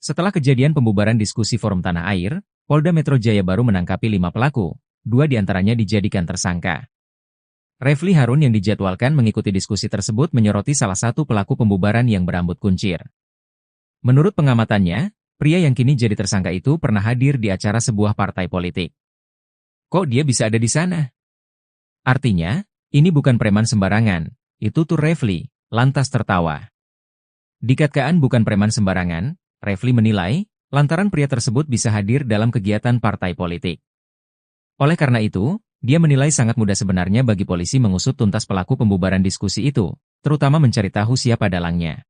Setelah kejadian pembubaran diskusi Forum Tanah Air, Polda Metro Jaya baru menangkapi 5 pelaku, 2 diantaranya dijadikan tersangka. Refly Harun yang dijadwalkan mengikuti diskusi tersebut menyoroti salah satu pelaku pembubaran yang berambut kuncir. Menurut pengamatannya, pria yang kini jadi tersangka itu pernah hadir di acara sebuah partai politik. Kok dia bisa ada di sana? Artinya, ini bukan preman sembarangan, itu tuh Refly, lantas tertawa. Dikatakan bukan preman sembarangan, Refly menilai, lantaran pria tersebut bisa hadir dalam kegiatan partai politik. Oleh karena itu, dia menilai sangat mudah sebenarnya bagi polisi mengusut tuntas pelaku pembubaran diskusi itu, terutama mencari tahu siapa dalangnya.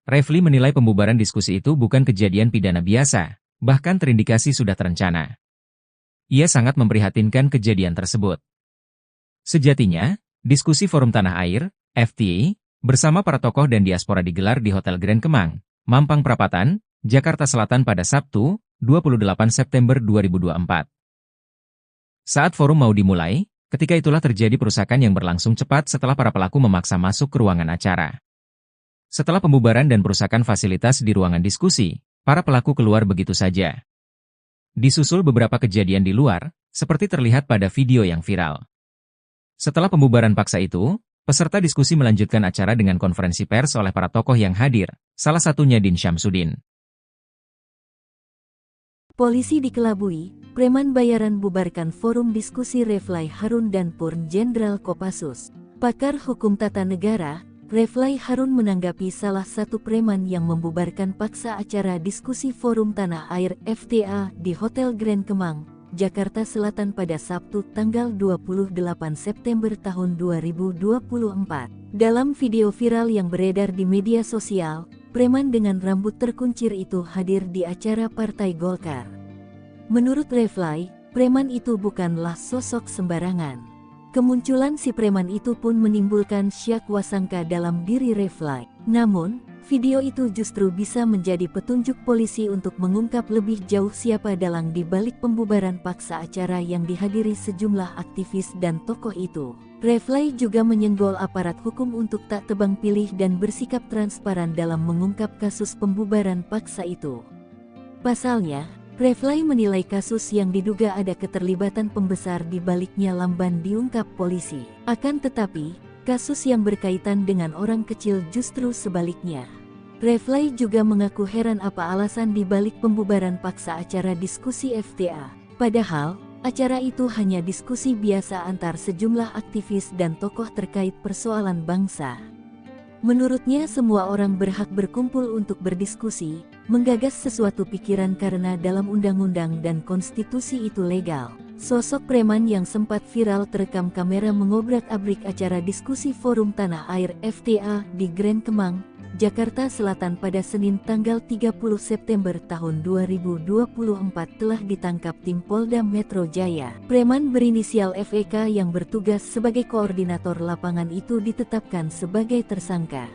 Refly menilai pembubaran diskusi itu bukan kejadian pidana biasa, bahkan terindikasi sudah terencana. Ia sangat memprihatinkan kejadian tersebut. Sejatinya, diskusi Forum Tanah Air, FTA, bersama para tokoh dan diaspora digelar di Hotel Grand Kemang, Mampang Perapatan, Jakarta Selatan pada Sabtu, 28 September 2024. Saat forum mau dimulai, ketika itulah terjadi perusakan yang berlangsung cepat setelah para pelaku memaksa masuk ke ruangan acara. Setelah pembubaran dan perusakan fasilitas di ruangan diskusi, para pelaku keluar begitu saja. Disusul beberapa kejadian di luar, seperti terlihat pada video yang viral. Setelah pembubaran paksa itu, peserta diskusi melanjutkan acara dengan konferensi pers oleh para tokoh yang hadir, salah satunya Din Syamsuddin. Polisi dikelabui, preman bayaran bubarkan forum diskusi Refly Harun dan Purn Jenderal Kopassus. Pakar hukum tata negara, Refly Harun menanggapi salah satu preman yang membubarkan paksa acara diskusi Forum Tanah Air FTA di Hotel Grand Kemang, Jakarta Selatan pada Sabtu tanggal 28 September tahun 2024. Dalam video viral yang beredar di media sosial, preman dengan rambut terkuncir itu hadir di acara Partai Golkar. Menurut Refly, preman itu bukanlah sosok sembarangan. Kemunculan si preman itu pun menimbulkan syak wasangka dalam diri Refly. Namun, video itu justru bisa menjadi petunjuk polisi untuk mengungkap lebih jauh siapa dalang di balik pembubaran paksa acara yang dihadiri sejumlah aktivis dan tokoh itu. Refly juga menyenggol aparat hukum untuk tak tebang pilih dan bersikap transparan dalam mengungkap kasus pembubaran paksa itu. Pasalnya, Refly menilai kasus yang diduga ada keterlibatan pembesar di baliknya lamban diungkap polisi. Akan tetapi, kasus yang berkaitan dengan orang kecil justru sebaliknya. Refly juga mengaku heran apa alasan di balik pembubaran paksa acara diskusi FTA. Padahal, acara itu hanya diskusi biasa antar sejumlah aktivis dan tokoh terkait persoalan bangsa. Menurutnya semua orang berhak berkumpul untuk berdiskusi, menggagas sesuatu pikiran karena dalam undang-undang dan konstitusi itu legal. Sosok preman yang sempat viral terekam kamera mengobrak-abrik acara diskusi Forum Tanah Air FTA di Grand Kemang, Jakarta Selatan pada Senin tanggal 30 September tahun 2024 telah ditangkap tim Polda Metro Jaya. Preman berinisial FEK yang bertugas sebagai koordinator lapangan itu ditetapkan sebagai tersangka.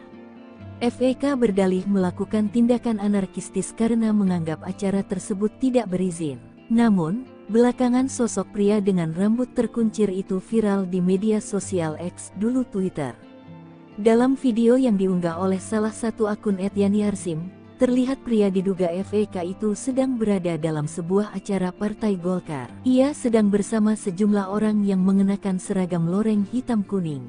FEK berdalih melakukan tindakan anarkistis karena menganggap acara tersebut tidak berizin. Namun, belakangan sosok pria dengan rambut terkuncir itu viral di media sosial X dulu Twitter. Dalam video yang diunggah oleh salah satu akun @yani_arsim, terlihat pria diduga FEK itu sedang berada dalam sebuah acara Partai Golkar. Ia sedang bersama sejumlah orang yang mengenakan seragam loreng hitam kuning.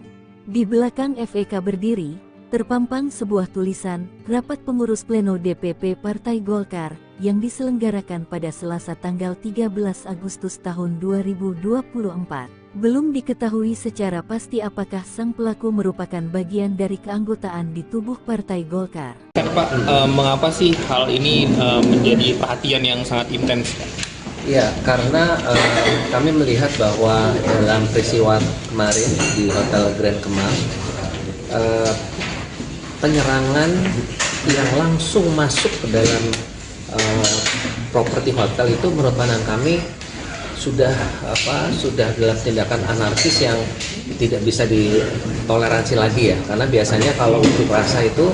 Di belakang FEK berdiri, terpampang sebuah tulisan, Rapat Pengurus Pleno DPP Partai Golkar, yang diselenggarakan pada Selasa tanggal 13 Agustus tahun 2024. Belum diketahui secara pasti apakah sang pelaku merupakan bagian dari keanggotaan di tubuh Partai Golkar. Pak, mengapa sih hal ini menjadi perhatian yang sangat intens? Ya, karena kami melihat bahwa dalam peristiwa kemarin di Hotel Grand Kemang, penyerangan yang langsung masuk ke dalam properti hotel itu menurut pandangan kami sudah dalam tindakan anarkis yang tidak bisa ditoleransi lagi ya, karena biasanya kalau unjuk rasa itu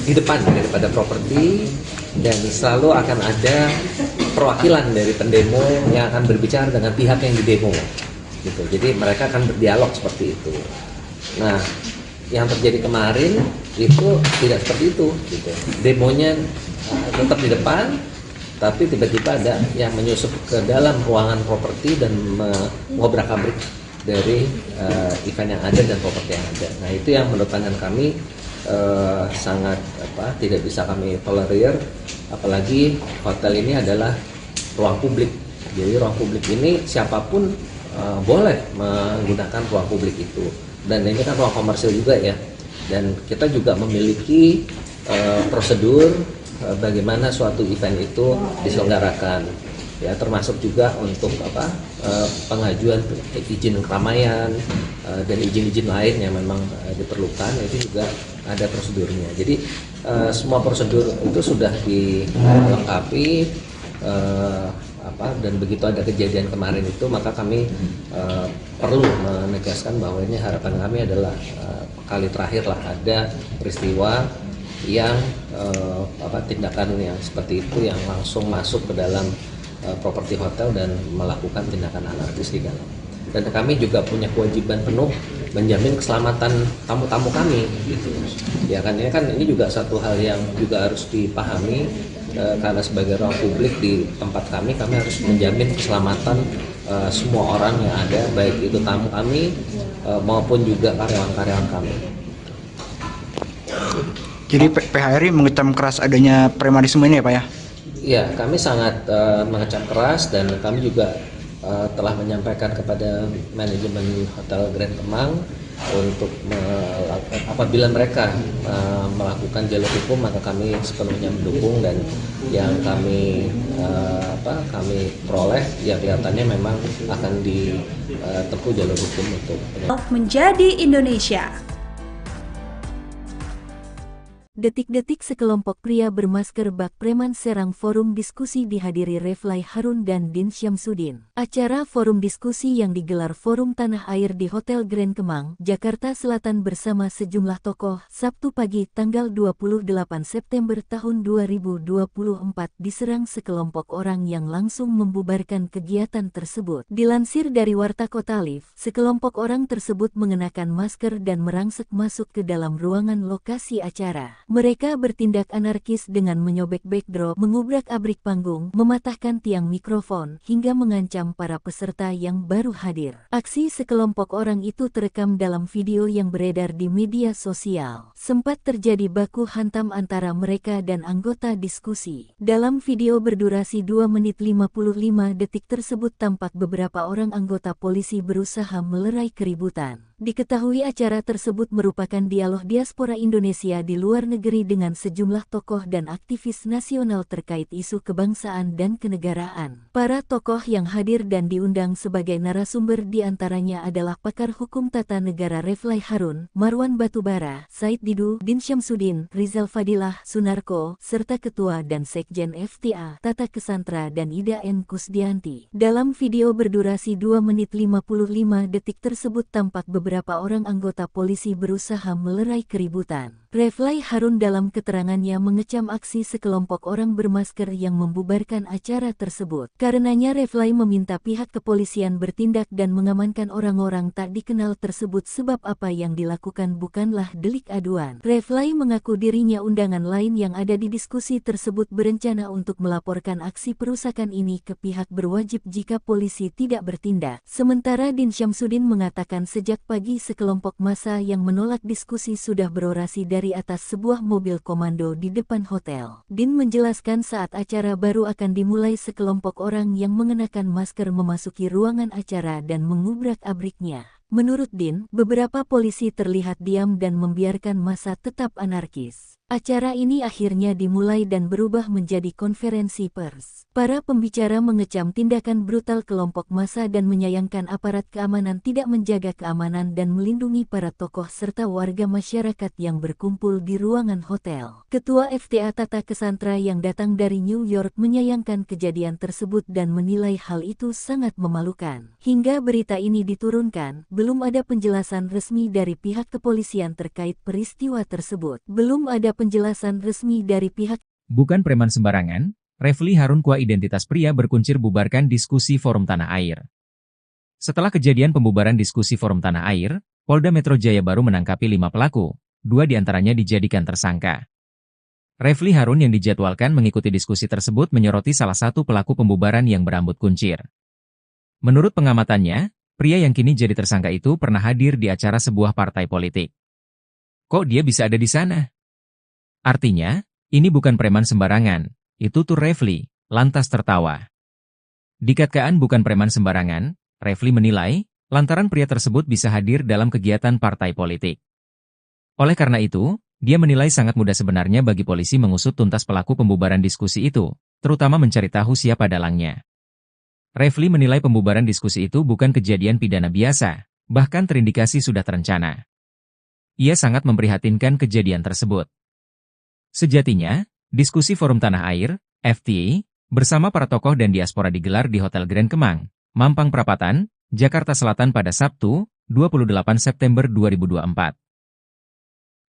di depan daripada properti dan selalu akan ada perwakilan dari pendemo yang akan berbicara dengan pihak yang didemo gitu. Jadi mereka akan berdialog seperti itu. Nah, yang terjadi kemarin itu tidak seperti itu gitu. Demonya tetap di depan, tapi tiba-tiba ada yang menyusup ke dalam ruangan properti dan mengobrak-abrik dari event yang ada dan properti yang ada. Nah, itu yang menurut pandangan kami sangat tidak bisa kami tolerir, apalagi hotel ini adalah ruang publik. Jadi ruang publik ini siapapun boleh menggunakan ruang publik itu, dan ini kan ruang komersil juga ya, dan kita juga memiliki prosedur bagaimana suatu event itu diselenggarakan ya, termasuk juga untuk pengajuan izin keramaian dan izin-izin lain yang memang diperlukan, itu juga ada prosedurnya. Jadi semua prosedur itu sudah dilengkapi, dan begitu ada kejadian kemarin itu, maka kami perlu menegaskan bahwa ini harapan kami adalah kali terakhir lah ada peristiwa yang tindakan yang seperti itu yang langsung masuk ke dalam properti hotel dan melakukan tindakan anarkis di dalam. Dan kami juga punya kewajiban penuh menjamin keselamatan tamu-tamu kami gitu. Ya kan ini juga satu hal yang juga harus dipahami, karena sebagai ruang publik di tempat kami harus menjamin keselamatan semua orang yang ada, baik itu tamu kami maupun juga karyawan-karyawan kami. Jadi PHRI mengecam keras adanya premanisme ini ya Pak ya? Ya, kami sangat mengecam keras, dan kami juga telah menyampaikan kepada manajemen Hotel Grand Kemang untuk apabila mereka melakukan jalur hukum, maka kami sepenuhnya mendukung, dan yang kami peroleh ya kelihatannya memang akan ditempuh jalur hukum untuk menjadi Indonesia. Detik-detik sekelompok pria bermasker bak preman serang forum diskusi dihadiri Refly Harun dan Din Syamsuddin. Acara forum diskusi yang digelar Forum Tanah Air di Hotel Grand Kemang, Jakarta Selatan bersama sejumlah tokoh, Sabtu pagi tanggal 28 September tahun 2024 diserang sekelompok orang yang langsung membubarkan kegiatan tersebut. Dilansir dari Warta Kota Live, sekelompok orang tersebut mengenakan masker dan merangsek masuk ke dalam ruangan lokasi acara. Mereka bertindak anarkis dengan menyobek backdrop, mengubrak-abrik panggung, mematahkan tiang mikrofon, hingga mengancam para peserta yang baru hadir. Aksi sekelompok orang itu terekam dalam video yang beredar di media sosial. Sempat terjadi baku hantam antara mereka dan anggota diskusi. Dalam video berdurasi 2 menit 55 detik tersebut tampak beberapa orang anggota polisi berusaha melerai keributan. Diketahui acara tersebut merupakan dialog diaspora Indonesia di luar negeri dengan sejumlah tokoh dan aktivis nasional terkait isu kebangsaan dan kenegaraan. Para tokoh yang hadir dan diundang sebagai narasumber diantaranya adalah pakar hukum tata negara Refly Harun, Marwan Batubara, Said Didu, Din Syamsuddin, Rizal Fadilah, Sunarko, serta Ketua dan Sekjen FTA, Tata Kesantra dan Ida N. Kusdianti. Dalam video berdurasi 2 menit 55 detik tersebut tampak beberapa orang anggota polisi berusaha melerai keributan. Refly Harun dalam keterangannya mengecam aksi sekelompok orang bermasker yang membubarkan acara tersebut. Karenanya Refly meminta pihak kepolisian bertindak dan mengamankan orang-orang tak dikenal tersebut sebab apa yang dilakukan bukanlah delik aduan. Refly mengaku dirinya undangan lain yang ada di diskusi tersebut berencana untuk melaporkan aksi perusakan ini ke pihak berwajib jika polisi tidak bertindak. Sementara Din Syamsuddin mengatakan sejak pagi sekelompok massa yang menolak diskusi sudah berorasi dari atas sebuah mobil komando di depan hotel. Din menjelaskan saat acara baru akan dimulai sekelompok orang yang mengenakan masker memasuki ruangan acara dan mengubrak-abriknya. Menurut Din, beberapa polisi terlihat diam dan membiarkan massa tetap anarkis. Acara ini akhirnya dimulai dan berubah menjadi konferensi pers. Para pembicara mengecam tindakan brutal kelompok massa dan menyayangkan aparat keamanan tidak menjaga keamanan dan melindungi para tokoh serta warga masyarakat yang berkumpul di ruangan hotel. Ketua FTA Tata Kesantra yang datang dari New York menyayangkan kejadian tersebut dan menilai hal itu sangat memalukan. Hingga berita ini diturunkan, belum ada penjelasan resmi dari pihak kepolisian terkait peristiwa tersebut. Belum ada penjelasan resmi dari pihak. Bukan preman sembarangan, Refly Harun Kua identitas pria berkuncir bubarkan diskusi Forum Tanah Air. Setelah kejadian pembubaran diskusi Forum Tanah Air, Polda Metro Jaya baru menangkapi 5 pelaku, 2 diantaranya dijadikan tersangka. Refly Harun yang dijadwalkan mengikuti diskusi tersebut menyoroti salah satu pelaku pembubaran yang berambut kuncir. Menurut pengamatannya, pria yang kini jadi tersangka itu pernah hadir di acara sebuah partai politik. Kok dia bisa ada di sana? Artinya, ini bukan preman sembarangan, itu tuh Refly, lantas tertawa. Dikatakan bukan preman sembarangan, Refly menilai, lantaran pria tersebut bisa hadir dalam kegiatan partai politik. Oleh karena itu, dia menilai sangat mudah sebenarnya bagi polisi mengusut tuntas pelaku pembubaran diskusi itu, terutama mencari tahu siapa dalangnya. Refly menilai pembubaran diskusi itu bukan kejadian pidana biasa, bahkan terindikasi sudah terencana. Ia sangat memprihatinkan kejadian tersebut. Sejatinya, diskusi Forum Tanah Air, FTA, bersama para tokoh dan diaspora digelar di Hotel Grand Kemang, Mampang Perapatan, Jakarta Selatan pada Sabtu, 28 September 2024.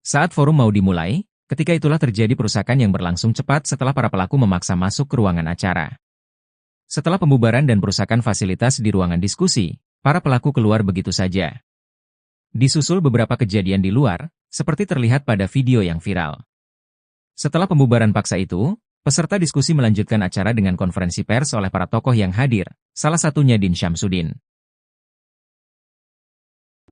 Saat forum mau dimulai, ketika itulah terjadi perusakan yang berlangsung cepat setelah para pelaku memaksa masuk ke ruangan acara. Setelah pembubaran dan perusakan fasilitas di ruangan diskusi, para pelaku keluar begitu saja. Disusul beberapa kejadian di luar, seperti terlihat pada video yang viral. Setelah pembubaran paksa itu, peserta diskusi melanjutkan acara dengan konferensi pers oleh para tokoh yang hadir, salah satunya Din Syamsuddin.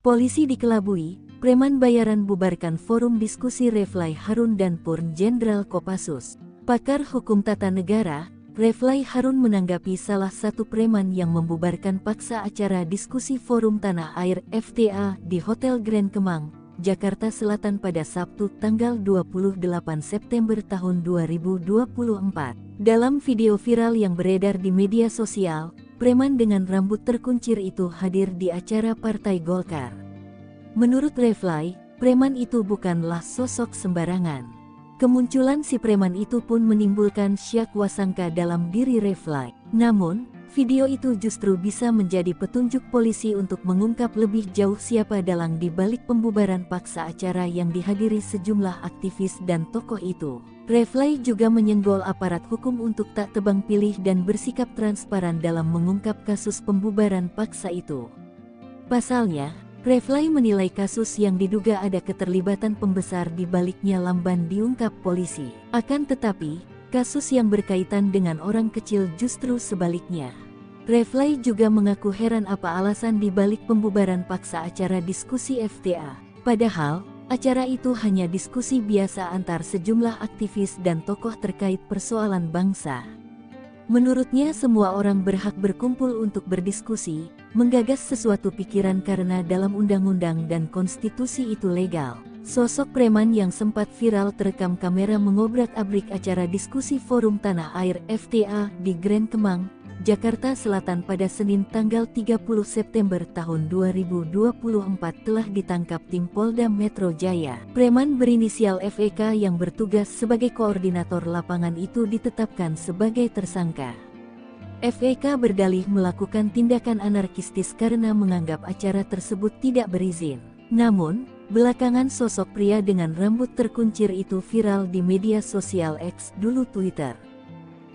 Polisi dikelabui, preman bayaran bubarkan forum diskusi Refly Harun dan Purn Jenderal Kopassus. Pakar hukum tata negara, Refly Harun menanggapi salah satu preman yang membubarkan paksa acara diskusi Forum Tanah Air FTA di Hotel Grand Kemang, Jakarta Selatan pada Sabtu tanggal 28 September tahun 2024. Dalam video viral yang beredar di media sosial, preman dengan rambut terkuncir itu hadir di acara Partai Golkar. Menurut Refly, preman itu bukanlah sosok sembarangan. Kemunculan si preman itu pun menimbulkan syak wasangka dalam diri Refly. Namun, video itu justru bisa menjadi petunjuk polisi untuk mengungkap lebih jauh siapa dalang di balik pembubaran paksa acara yang dihadiri sejumlah aktivis dan tokoh itu. Refly juga menyenggol aparat hukum untuk tak tebang pilih dan bersikap transparan dalam mengungkap kasus pembubaran paksa itu. Pasalnya, Refly menilai kasus yang diduga ada keterlibatan pembesar di baliknya lamban diungkap polisi. Akan tetapi, kasus yang berkaitan dengan orang kecil justru sebaliknya. Refly juga mengaku heran apa alasan di balik pembubaran paksa acara diskusi FTA. Padahal, acara itu hanya diskusi biasa antar sejumlah aktivis dan tokoh terkait persoalan bangsa. Menurutnya semua orang berhak berkumpul untuk berdiskusi, menggagas sesuatu pikiran karena dalam undang-undang dan konstitusi itu legal. Sosok preman yang sempat viral terekam kamera mengobrak-abrik acara diskusi Forum Tanah Air FTA di Grand Kemang, Jakarta Selatan pada Senin tanggal 30 September tahun 2024 telah ditangkap tim Polda Metro Jaya. Preman berinisial FEK yang bertugas sebagai koordinator lapangan itu ditetapkan sebagai tersangka. FEK berdalih melakukan tindakan anarkistis karena menganggap acara tersebut tidak berizin. Namun, belakangan sosok pria dengan rambut terkuncir itu viral di media sosial X, dulu Twitter.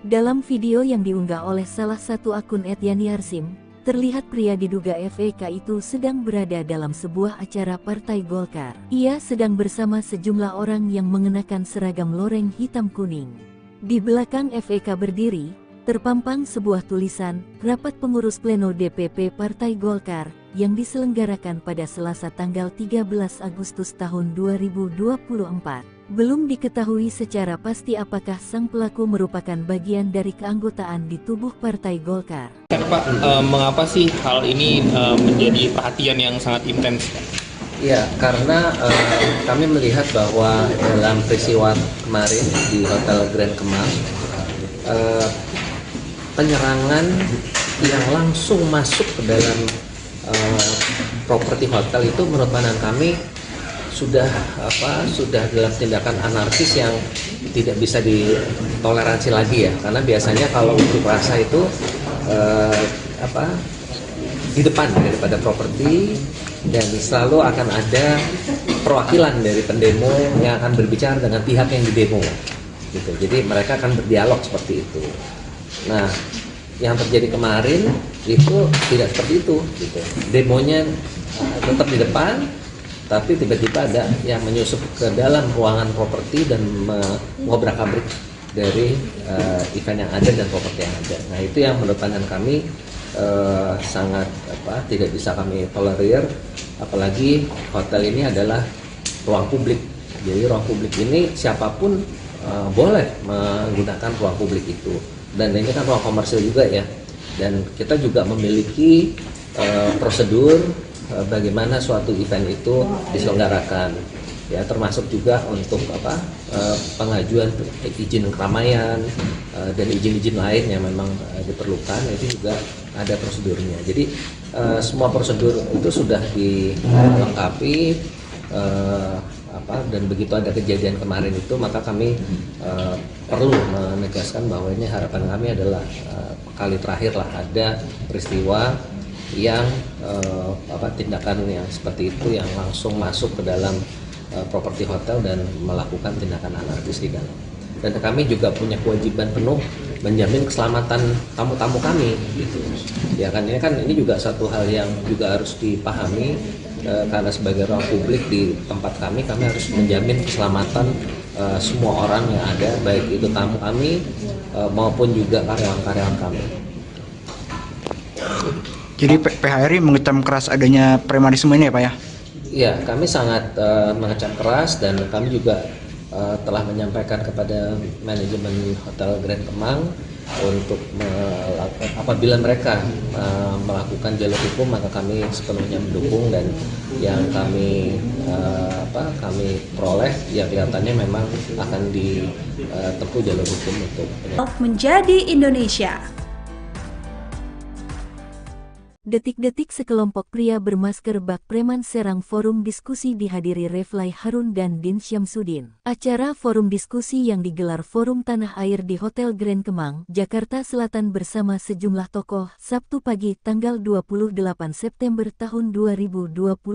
Dalam video yang diunggah oleh salah satu akun @yani_arsim, terlihat pria diduga FEK itu sedang berada dalam sebuah acara Partai Golkar. Ia sedang bersama sejumlah orang yang mengenakan seragam loreng hitam kuning. Di belakang FEK berdiri, terpampang sebuah tulisan, Rapat Pengurus Pleno DPP Partai Golkar, yang diselenggarakan pada Selasa tanggal 13 Agustus tahun 2024. Belum diketahui secara pasti apakah sang pelaku merupakan bagian dari keanggotaan di tubuh Partai Golkar. Pak, mengapa sih hal ini menjadi perhatian yang sangat intens? Ya, karena kami melihat bahwa dalam peristiwa kemarin di Hotel Grand Kemang, penyerangan yang langsung masuk ke dalam properti hotel itu menurut pandangan kami sudah dalam tindakan anarkis yang tidak bisa ditoleransi lagi ya, karena biasanya kalau unjuk rasa itu di depan daripada properti dan selalu akan ada perwakilan dari pendemo yang akan berbicara dengan pihak yang didemo gitu. Jadi mereka akan berdialog seperti itu. Nah, yang terjadi kemarin itu tidak seperti itu gitu. Demonya tetap di depan, tapi tiba-tiba ada yang menyusup ke dalam ruangan properti dan mengobrak-abrik dari event yang ada dan properti yang ada. Nah, itu yang menurut pandangan kami sangat tidak bisa kami tolerir, apalagi hotel ini adalah ruang publik. Jadi ruang publik ini siapapun boleh menggunakan ruang publik itu, dan ini kan ruang komersil juga ya, dan kita juga memiliki prosedur bagaimana suatu event itu diselenggarakan ya, termasuk juga untuk pengajuan izin keramaian dan izin-izin lain yang memang diperlukan, itu juga ada prosedurnya. Jadi semua prosedur itu sudah dilengkapi, dan begitu ada kejadian kemarin itu maka kami perlu menegaskan bahwa ini harapan kami adalah kali terakhir lah ada peristiwa yang tindakan yang seperti itu yang langsung masuk ke dalam properti hotel dan melakukan tindakan anarkis di dalam. Dan kami juga punya kewajiban penuh menjamin keselamatan tamu-tamu kami gitu. Ya kan ini juga satu hal yang juga harus dipahami, karena sebagai ruang publik di tempat kami harus menjamin keselamatan semua orang yang ada, baik itu tamu kami maupun juga karyawan-karyawan kami. Jadi PHRI mengecam keras adanya premanisme ini ya Pak ya? Ya, kami sangat mengecam keras, dan kami juga telah menyampaikan kepada manajemen Hotel Grand Kemang untuk apabila mereka melakukan jalur hukum maka kami sepenuhnya mendukung, dan yang kami peroleh ya kelihatannya memang akan ditempuh jalur hukum untuk menjadi Indonesia. Detik-detik sekelompok pria bermasker bak preman serang forum diskusi dihadiri Refly Harun dan Din Syamsuddin. Acara forum diskusi yang digelar Forum Tanah Air di Hotel Grand Kemang, Jakarta Selatan bersama sejumlah tokoh, Sabtu pagi tanggal 28 September tahun 2024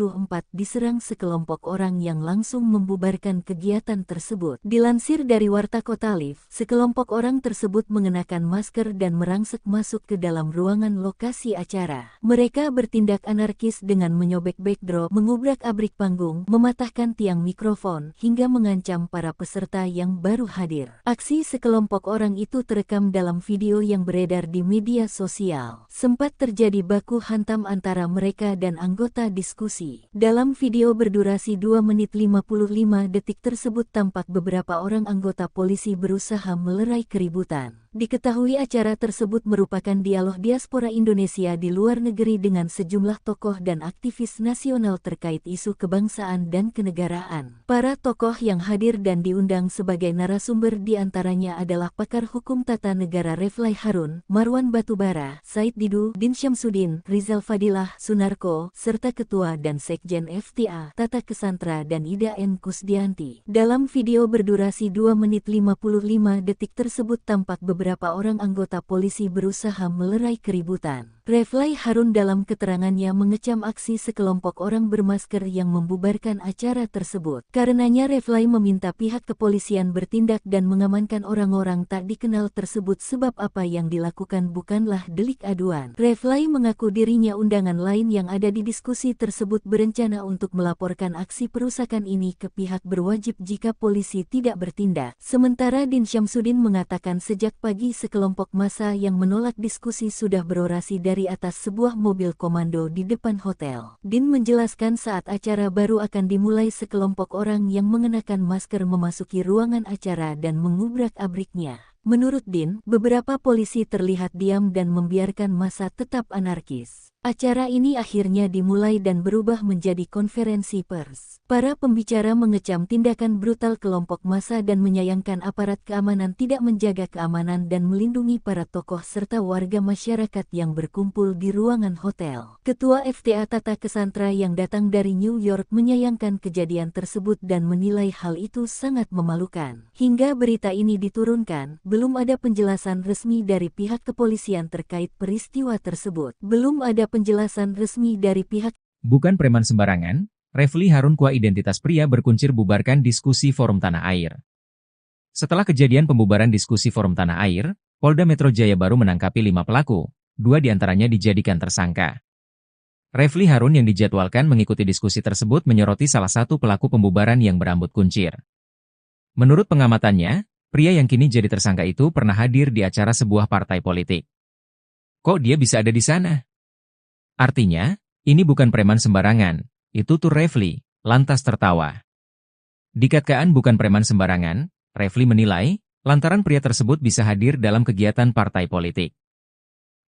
diserang sekelompok orang yang langsung membubarkan kegiatan tersebut. Dilansir dari Warta Kota Live, sekelompok orang tersebut mengenakan masker dan merangsek masuk ke dalam ruangan lokasi acara. Mereka bertindak anarkis dengan menyobek backdrop, mengubrak-abrik panggung, mematahkan tiang mikrofon, hingga mengancam para peserta yang baru hadir. Aksi sekelompok orang itu terekam dalam video yang beredar di media sosial. Sempat terjadi baku hantam antara mereka dan anggota diskusi. Dalam video berdurasi 2 menit 55 detik tersebut tampak beberapa orang anggota polisi berusaha melerai keributan. Diketahui acara tersebut merupakan dialog diaspora Indonesia di luar negeri dengan sejumlah tokoh dan aktivis nasional terkait isu kebangsaan dan kenegaraan. Para tokoh yang hadir dan diundang sebagai narasumber diantaranya adalah pakar hukum tata negara Reflay Harun, Marwan Batubara, Said Didu, Din Syamsuddin, Rizal Fadilah, Sunarko, serta Ketua dan Sekjen FTA, Tata Kesantra dan Ida N. Kusdianti. Dalam video berdurasi 2 menit 55 detik tersebut tampak beberapa orang anggota polisi berusaha melerai keributan. Reflay Harun dalam keterangannya mengecam aksi sekelompok orang bermasker yang membubarkan acara tersebut. Karenanya Reflay meminta pihak kepolisian bertindak dan mengamankan orang-orang tak dikenal tersebut sebab apa yang dilakukan bukanlah delik aduan. Reflay mengaku dirinya undangan lain yang ada di diskusi tersebut berencana untuk melaporkan aksi perusakan ini ke pihak berwajib jika polisi tidak bertindak. Sementara Din Syamsuddin mengatakan sejak pagi sekelompok massa yang menolak diskusi sudah berorasi dari atas sebuah mobil komando di depan hotel. Din menjelaskan saat acara baru akan dimulai sekelompok orang yang mengenakan masker memasuki ruangan acara dan mengubrak-abriknya. Menurut Din, beberapa polisi terlihat diam dan membiarkan massa tetap anarkis. Acara ini akhirnya dimulai dan berubah menjadi konferensi pers. Para pembicara mengecam tindakan brutal kelompok massa dan menyayangkan aparat keamanan tidak menjaga keamanan dan melindungi para tokoh serta warga masyarakat yang berkumpul di ruangan hotel. Ketua FTA Tata Kesantra yang datang dari New York menyayangkan kejadian tersebut dan menilai hal itu sangat memalukan. Hingga berita ini diturunkan, belum ada penjelasan resmi dari pihak kepolisian terkait peristiwa tersebut. Belum ada penjelasan resmi dari pihak. Bukan preman sembarangan, Refly Harun Kua identitas pria berkuncir bubarkan diskusi Forum Tanah Air. Setelah kejadian pembubaran diskusi Forum Tanah Air, Polda Metro Jaya baru menangkapi 5 pelaku, 2 diantaranya dijadikan tersangka. Refly Harun yang dijadwalkan mengikuti diskusi tersebut menyoroti salah satu pelaku pembubaran yang berambut kuncir. Menurut pengamatannya, pria yang kini jadi tersangka itu pernah hadir di acara sebuah partai politik. Kok dia bisa ada di sana? Artinya, ini bukan preman sembarangan, itu tuh Refly, lantas tertawa. Dikatakan bukan preman sembarangan, Refly menilai, lantaran pria tersebut bisa hadir dalam kegiatan partai politik.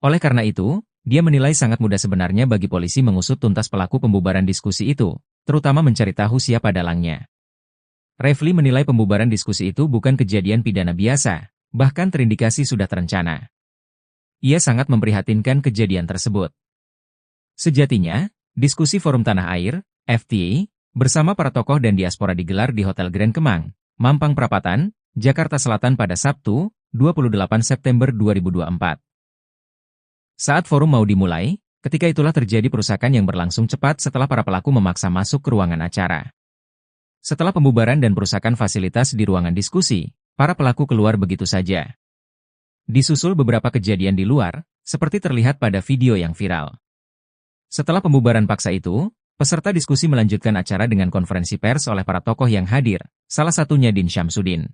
Oleh karena itu, dia menilai sangat mudah sebenarnya bagi polisi mengusut tuntas pelaku pembubaran diskusi itu, terutama mencari tahu siapa dalangnya. Refly menilai pembubaran diskusi itu bukan kejadian pidana biasa, bahkan terindikasi sudah terencana. Ia sangat memprihatinkan kejadian tersebut. Sejatinya, diskusi Forum Tanah Air, FTA, bersama para tokoh dan diaspora digelar di Hotel Grand Kemang, Mampang Perapatan, Jakarta Selatan pada Sabtu, 28 September 2024. Saat forum mau dimulai, ketika itulah terjadi perusakan yang berlangsung cepat setelah para pelaku memaksa masuk ke ruangan acara. Setelah pembubaran dan perusakan fasilitas di ruangan diskusi, para pelaku keluar begitu saja. Disusul beberapa kejadian di luar, seperti terlihat pada video yang viral. Setelah pembubaran paksa itu, peserta diskusi melanjutkan acara dengan konferensi pers oleh para tokoh yang hadir, salah satunya Din Syamsuddin.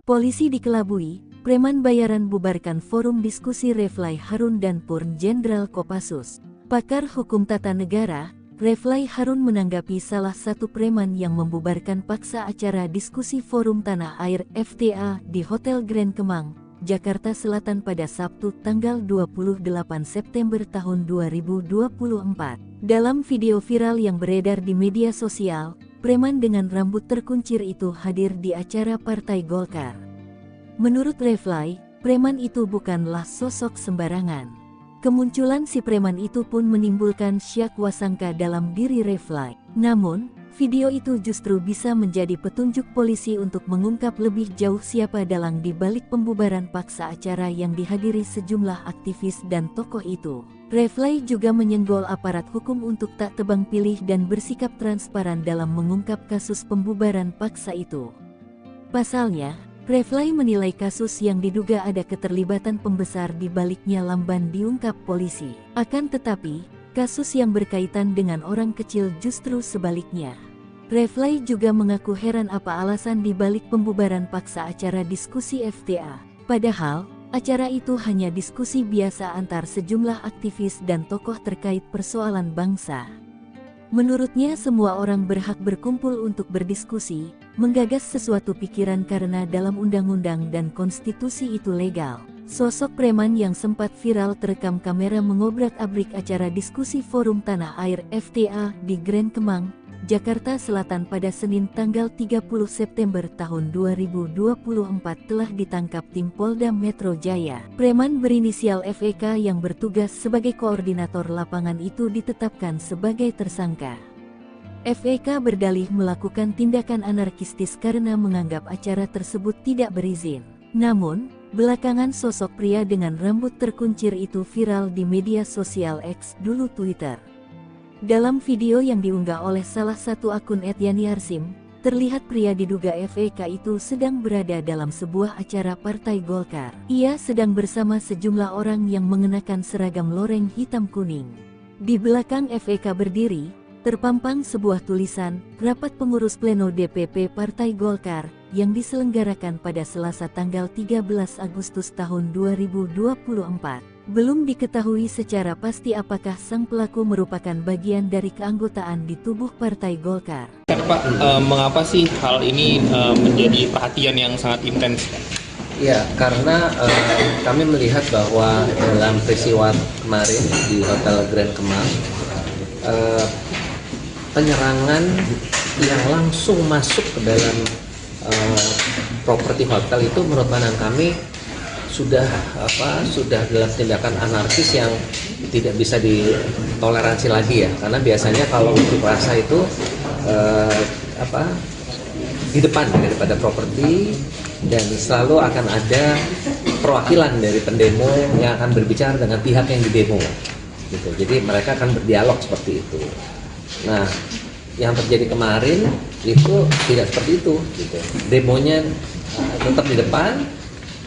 Polisi dikelabui, preman bayaran bubarkan forum diskusi Reflay Harun dan Purn Jenderal Kopassus. Pakar hukum tata negara, Reflay Harun menanggapi salah satu preman yang membubarkan paksa acara diskusi Forum Tanah Air FTA di Hotel Grand Kemang, Jakarta Selatan pada Sabtu tanggal 28 September tahun 2024. Dalam video viral yang beredar di media sosial, preman dengan rambut terkuncir itu hadir di acara Partai Golkar. Menurut Reflay, preman itu bukanlah sosok sembarangan. Kemunculan si preman itu pun menimbulkan syak wasangka dalam diri Reflay. Namun, video itu justru bisa menjadi petunjuk polisi untuk mengungkap lebih jauh siapa dalang di balik pembubaran paksa acara yang dihadiri sejumlah aktivis dan tokoh itu. Reflay juga menyenggol aparat hukum untuk tak tebang pilih dan bersikap transparan dalam mengungkap kasus pembubaran paksa itu. Pasalnya, Refly menilai kasus yang diduga ada keterlibatan pembesar di baliknya lamban diungkap polisi. Akan tetapi, kasus yang berkaitan dengan orang kecil justru sebaliknya. Refly juga mengaku heran apa alasan dibalik pembubaran paksa acara diskusi FTA. Padahal, acara itu hanya diskusi biasa antar sejumlah aktivis dan tokoh terkait persoalan bangsa. Menurutnya semua orang berhak berkumpul untuk berdiskusi, menggagas sesuatu pikiran karena dalam undang-undang dan konstitusi itu legal. Sosok preman yang sempat viral terekam kamera mengobrak-abrik acara diskusi Forum Tanah Air FTA di Grand Kemang, Jakarta Selatan pada Senin tanggal 30 September tahun 2024 telah ditangkap tim Polda Metro Jaya. Preman berinisial FEK yang bertugas sebagai koordinator lapangan itu ditetapkan sebagai tersangka. FEK berdalih melakukan tindakan anarkistis karena menganggap acara tersebut tidak berizin. Namun, belakangan sosok pria dengan rambut terkuncir itu viral di media sosial X dulu Twitter. Dalam video yang diunggah oleh salah satu akun @yani_arsim, terlihat pria diduga FEK itu sedang berada dalam sebuah acara Partai Golkar. Ia sedang bersama sejumlah orang yang mengenakan seragam loreng hitam kuning. Di belakang FEK berdiri, terpampang sebuah tulisan, Rapat Pengurus Pleno DPP Partai Golkar, yang diselenggarakan pada Selasa tanggal 13 Agustus tahun 2024. Belum diketahui secara pasti apakah sang pelaku merupakan bagian dari keanggotaan di tubuh Partai Golkar. Pak, mengapa sih hal ini menjadi perhatian yang sangat intens? Ya, karena kami melihat bahwa dalam peristiwa kemarin di Hotel Grand Kemang, penyerangan yang langsung masuk ke dalam properti hotel itu menurut pandangan kami sudah dalam tindakan anarkis yang tidak bisa ditoleransi lagi ya, karena biasanya kalau unjuk rasa itu di depan daripada properti, dan selalu akan ada perwakilan dari pendemo yang akan berbicara dengan pihak yang didemo gitu. Jadi mereka akan berdialog seperti itu. Nah, yang terjadi kemarin itu tidak seperti itu gitu. Demonya tetap di depan,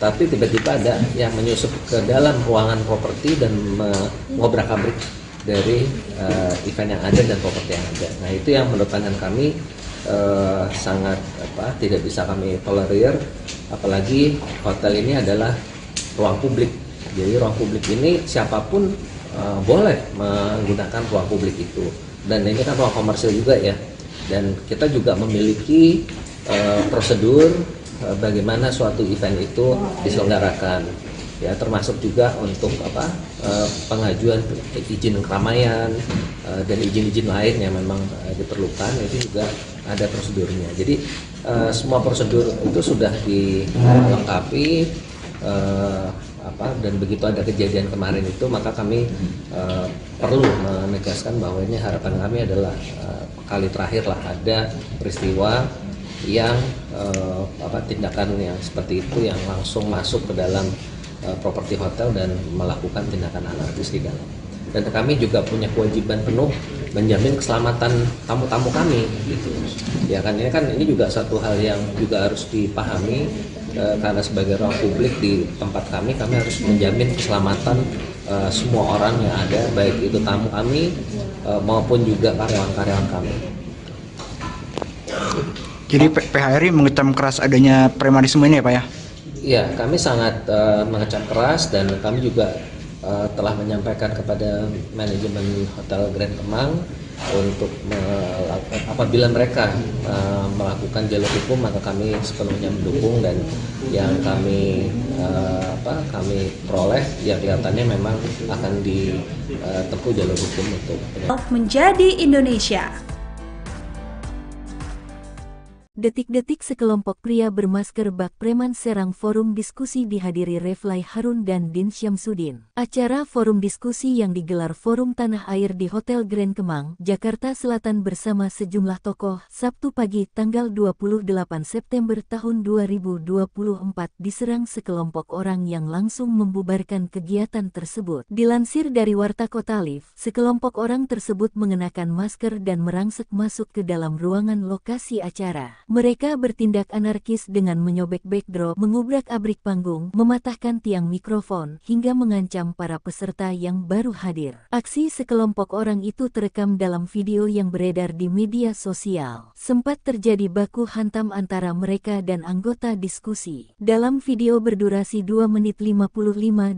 tapi tiba-tiba ada yang menyusup ke dalam ruangan properti dan mengobrak-abrik dari event yang ada dan properti yang ada. Nah, itu yang menurut pandangan kami sangat tidak bisa kami tolerir, apalagi hotel ini adalah ruang publik. Jadi ruang publik ini siapapun boleh menggunakan ruang publik itu, dan ini kan ruang komersil juga ya, dan kita juga memiliki prosedur bagaimana suatu event itu diselenggarakan ya, termasuk juga untuk pengajuan izin keramaian dan izin-izin lain yang memang diperlukan, itu juga ada prosedurnya. Jadi semua prosedur itu sudah dilengkapi, dan begitu ada kejadian kemarin itu, maka kami perlu menegaskan bahwa ini harapan kami adalah kali terakhir lah ada peristiwa yang tindakan yang seperti itu yang langsung masuk ke dalam properti hotel dan melakukan tindakan anarkis di dalam. Dan kami juga punya kewajiban penuh menjamin keselamatan tamu-tamu kami gitu. Ya kan, ini juga satu hal yang juga harus dipahami, karena sebagai ruang publik di tempat kami harus menjamin keselamatan semua orang yang ada, baik itu tamu kami maupun juga karyawan-karyawan kami. Jadi PHRI mengecam keras adanya premanisme ini ya Pak ya? Iya, kami sangat mengecam keras, dan kami juga telah menyampaikan kepada manajemen Hotel Grand Kemang untuk apabila mereka melakukan jalur hukum, maka kami sepenuhnya mendukung, dan yang kami peroleh yang kelihatannya memang akan ditempuh jalur hukum untuk menjadi Indonesia. Detik-detik sekelompok pria bermasker bak preman serang forum diskusi dihadiri Refly Harun dan Din Syamsuddin. Acara forum diskusi yang digelar Forum Tanah Air di Hotel Grand Kemang, Jakarta Selatan bersama sejumlah tokoh, Sabtu pagi tanggal 28 September tahun 2024 diserang sekelompok orang yang langsung membubarkan kegiatan tersebut. Dilansir dari Warta Kota Live, sekelompok orang tersebut mengenakan masker dan merangsek masuk ke dalam ruangan lokasi acara. Mereka bertindak anarkis dengan menyobek backdrop, mengubrak-abrik panggung, mematahkan tiang mikrofon, hingga mengancam para peserta yang baru hadir. Aksi sekelompok orang itu terekam dalam video yang beredar di media sosial. Sempat terjadi baku hantam antara mereka dan anggota diskusi. Dalam video berdurasi 2 menit 55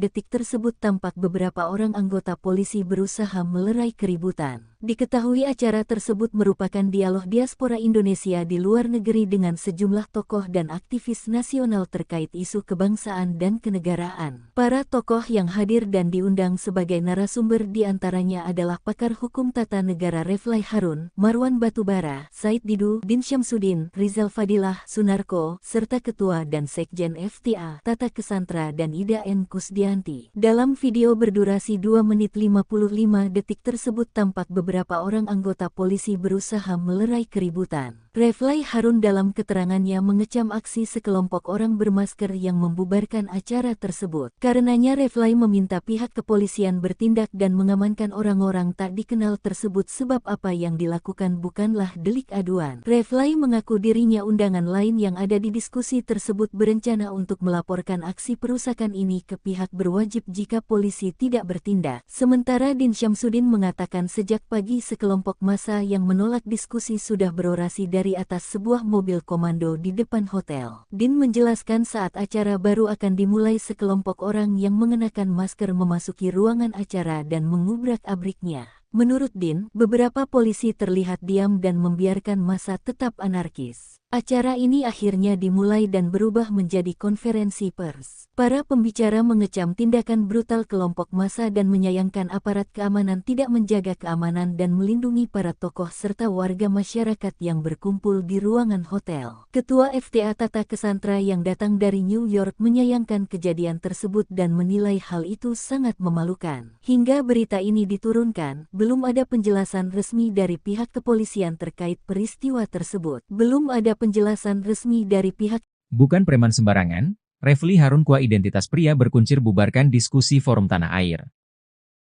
detik tersebut tampak beberapa orang anggota polisi berusaha melerai keributan. Diketahui acara tersebut merupakan dialog diaspora Indonesia di luar negeri dengan sejumlah tokoh dan aktivis nasional terkait isu kebangsaan dan kenegaraan. Para tokoh yang hadir dan diundang sebagai narasumber diantaranya adalah pakar hukum tata negara Refly Harun, Marwan Batubara, Said Didu, Din Syamsuddin, Rizal Fadilah, Sunarko, serta Ketua dan Sekjen FTA, Tata Kesantra dan Ida N. Kusdianti. Dalam video berdurasi 2 menit 55 detik tersebut tampak beberapa orang anggota polisi berusaha melerai keributan. Refly Harun dalam keterangannya mengecam aksi sekelompok orang bermasker yang membubarkan acara tersebut. Karenanya Refly meminta pihak kepolisian bertindak dan mengamankan orang-orang tak dikenal tersebut sebab apa yang dilakukan bukanlah delik aduan. Refly mengaku dirinya undangan lain yang ada di diskusi tersebut berencana untuk melaporkan aksi perusakan ini ke pihak berwajib jika polisi tidak bertindak. Sementara Din Syamsuddin mengatakan sejak pagi sekelompok massa yang menolak diskusi sudah berorasi dari atas sebuah mobil komando di depan hotel. Din menjelaskan saat acara baru akan dimulai sekelompok orang yang mengenakan masker memasuki ruangan acara dan mengubrak-abriknya. Menurut Din, beberapa polisi terlihat diam dan membiarkan massa tetap anarkis. Acara ini akhirnya dimulai dan berubah menjadi konferensi pers. Para pembicara mengecam tindakan brutal kelompok massa dan menyayangkan aparat keamanan tidak menjaga keamanan dan melindungi para tokoh serta warga masyarakat yang berkumpul di ruangan hotel. Ketua FTA Tata Kesantra yang datang dari New York menyayangkan kejadian tersebut dan menilai hal itu sangat memalukan. Hingga berita ini diturunkan, belum ada penjelasan resmi dari pihak kepolisian terkait peristiwa tersebut. Belum ada penjelasan resmi dari pihak. Bukan preman sembarangan, Refly Harun Kua identitas pria berkuncir bubarkan diskusi Forum Tanah Air.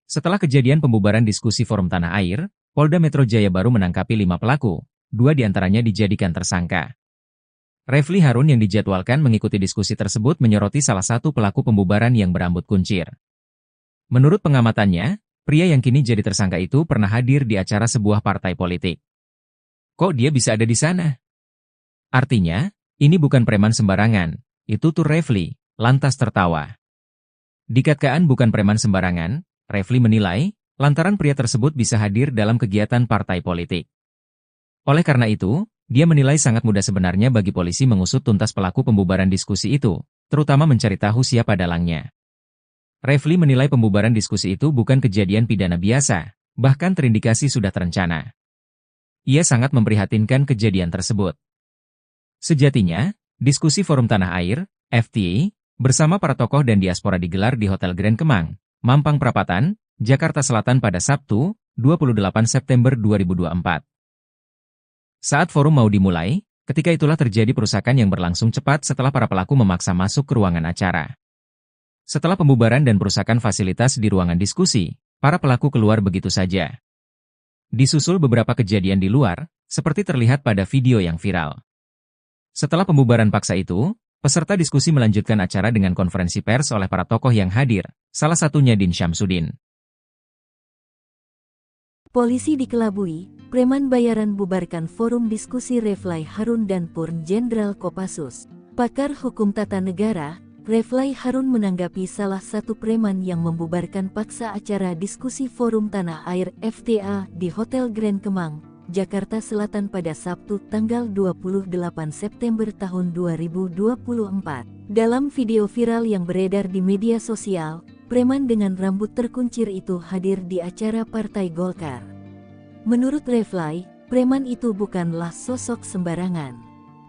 Setelah kejadian pembubaran diskusi Forum Tanah Air, Polda Metro Jaya baru menangkapi 5 pelaku, 2 diantaranya dijadikan tersangka. Refly Harun yang dijadwalkan mengikuti diskusi tersebut menyoroti salah satu pelaku pembubaran yang berambut kuncir. Menurut pengamatannya, pria yang kini jadi tersangka itu pernah hadir di acara sebuah partai politik. Kok dia bisa ada di sana? Artinya, ini bukan preman sembarangan, itu tuh Refly, lantas tertawa. Dikatakan bukan preman sembarangan, Refly menilai, lantaran pria tersebut bisa hadir dalam kegiatan partai politik. Oleh karena itu, dia menilai sangat mudah sebenarnya bagi polisi mengusut tuntas pelaku pembubaran diskusi itu, terutama mencari tahu siapa dalangnya. Refly menilai pembubaran diskusi itu bukan kejadian pidana biasa, bahkan terindikasi sudah terencana. Ia sangat memprihatinkan kejadian tersebut. Sejatinya, diskusi Forum Tanah Air, FTA, bersama para tokoh dan diaspora digelar di Hotel Grand Kemang, Mampang Perapatan, Jakarta Selatan pada Sabtu, 28 September 2024. Saat forum mau dimulai, ketika itulah terjadi perusakan yang berlangsung cepat setelah para pelaku memaksa masuk ke ruangan acara. Setelah pembubaran dan perusakan fasilitas di ruangan diskusi, para pelaku keluar begitu saja. Disusul beberapa kejadian di luar, seperti terlihat pada video yang viral. Setelah pembubaran paksa itu, peserta diskusi melanjutkan acara dengan konferensi pers oleh para tokoh yang hadir, salah satunya Din Syamsuddin. Polisi dikelabui, preman bayaran bubarkan forum diskusi Refly Harun dan Purn Jenderal Kopassus. Pakar hukum tata negara, Refly Harun menanggapi salah satu preman yang membubarkan paksa acara diskusi Forum Tanah Air FTA di Hotel Grand Kemang, Jakarta Selatan pada Sabtu tanggal 28 September tahun 2024. Dalam video viral yang beredar di media sosial, preman dengan rambut terkuncir itu hadir di acara Partai Golkar. Menurut Refly, preman itu bukanlah sosok sembarangan.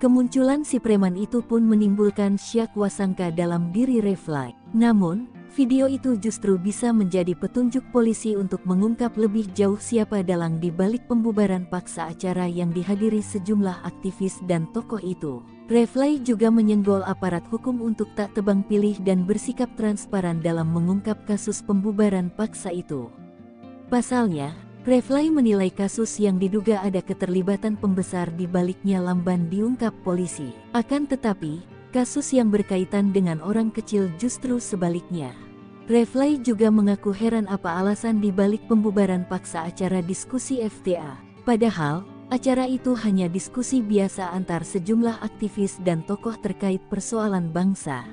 Kemunculan si preman itu pun menimbulkan syak wasangka dalam diri Refly. Namun, video itu justru bisa menjadi petunjuk polisi untuk mengungkap lebih jauh siapa dalang di balik pembubaran paksa acara yang dihadiri sejumlah aktivis dan tokoh itu. Refly juga menyenggol aparat hukum untuk tak tebang pilih dan bersikap transparan dalam mengungkap kasus pembubaran paksa itu. Pasalnya, Refly menilai kasus yang diduga ada keterlibatan pembesar di baliknya lamban diungkap polisi. Akan tetapi, kasus yang berkaitan dengan orang kecil justru sebaliknya. Refly juga mengaku heran apa alasan di balik pembubaran paksa acara diskusi FTA. Padahal, acara itu hanya diskusi biasa antar sejumlah aktivis dan tokoh terkait persoalan bangsa.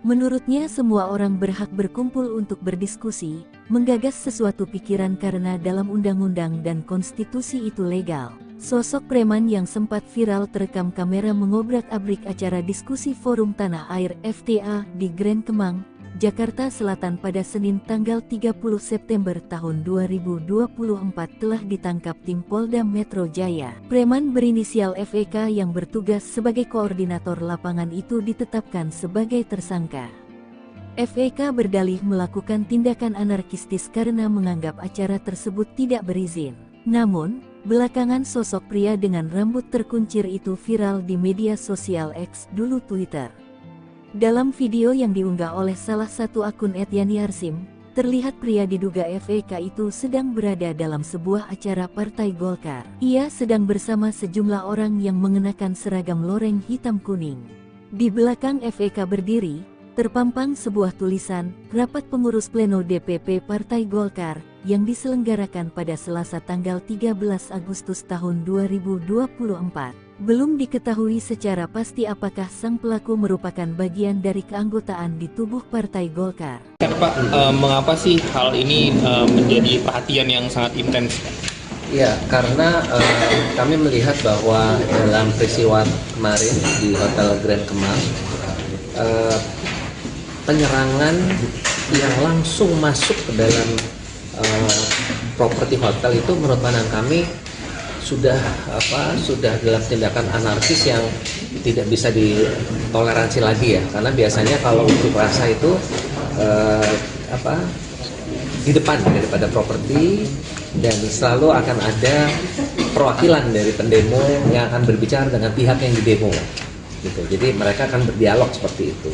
Menurutnya semua orang berhak berkumpul untuk berdiskusi, menggagas sesuatu pikiran karena dalam undang-undang dan konstitusi itu legal. Sosok preman yang sempat viral terekam kamera mengobrak-abrik acara diskusi Forum Tanah Air FTA di Grand Kemang, Jakarta Selatan pada Senin tanggal 30 September tahun 2024 telah ditangkap tim Polda Metro Jaya. Preman berinisial FEK yang bertugas sebagai koordinator lapangan itu ditetapkan sebagai tersangka. FEK berdalih melakukan tindakan anarkistis karena menganggap acara tersebut tidak berizin. Namun, belakangan sosok pria dengan rambut terkuncir itu viral di media sosial X dulu Twitter. Dalam video yang diunggah oleh salah satu akun @yani_arsim, terlihat pria diduga FEK itu sedang berada dalam sebuah acara Partai Golkar. Ia sedang bersama sejumlah orang yang mengenakan seragam loreng hitam kuning. Di belakang FEK berdiri, terpampang sebuah tulisan, Rapat Pengurus Pleno DPP Partai Golkar, yang diselenggarakan pada Selasa tanggal 13 Agustus tahun 2024. Belum diketahui secara pasti apakah sang pelaku merupakan bagian dari keanggotaan di tubuh Partai Golkar. Pak, mengapa sih hal ini menjadi perhatian yang sangat intens? Ya, karena kami melihat bahwa dalam peristiwa kemarin di Hotel Grand Kemang, penyerangan yang langsung masuk ke dalam properti hotel itu menurut pandangan kami sudah dalam tindakan anarkis yang tidak bisa ditoleransi lagi ya, karena biasanya kalau unjuk rasa itu di depan daripada properti dan selalu akan ada perwakilan dari pendemo yang akan berbicara dengan pihak yang didemo gitu. Jadi mereka akan berdialog seperti itu.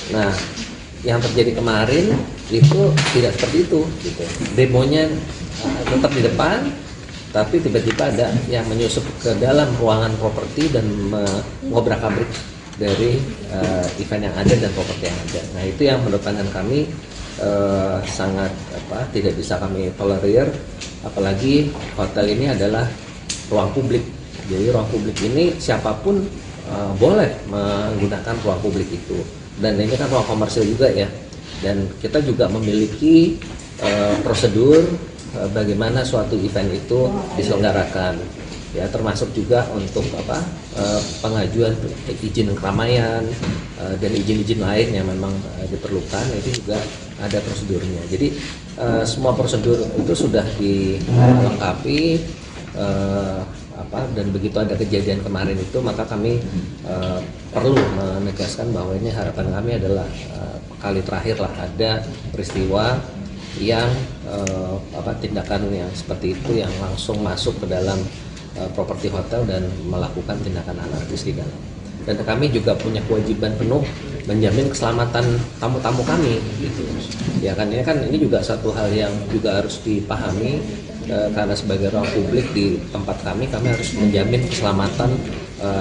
Nah, yang terjadi kemarin itu tidak seperti itu gitu. Demonya tetap di depan, tapi tiba-tiba ada yang menyusup ke dalam ruangan properti dan mengobrak-abrik dari event yang ada dan properti yang ada. Nah, itu yang menurut pandangan kami sangat tidak bisa kami tolerir, apalagi hotel ini adalah ruang publik. Jadi ruang publik ini siapapun boleh menggunakan ruang publik itu, dan ini kan ruang komersil juga ya, dan kita juga memiliki prosedur bagaimana suatu event itu diselenggarakan ya, termasuk juga untuk pengajuan izin keramaian dan izin-izin lain yang memang diperlukan, itu juga ada prosedurnya. Jadi semua prosedur itu sudah dilengkapi, dan begitu ada kejadian kemarin itu, maka kami perlu menegaskan bahwa ini harapan kami adalah kali terakhir lah ada peristiwa yang tindakan yang seperti itu yang langsung masuk ke dalam properti hotel dan melakukan tindakan anarkis di dalam. Dan kami juga punya kewajiban penuh menjamin keselamatan tamu-tamu kami gitu. Ya kan, ini juga satu hal yang juga harus dipahami, karena sebagai ruang publik di tempat kami harus menjamin keselamatan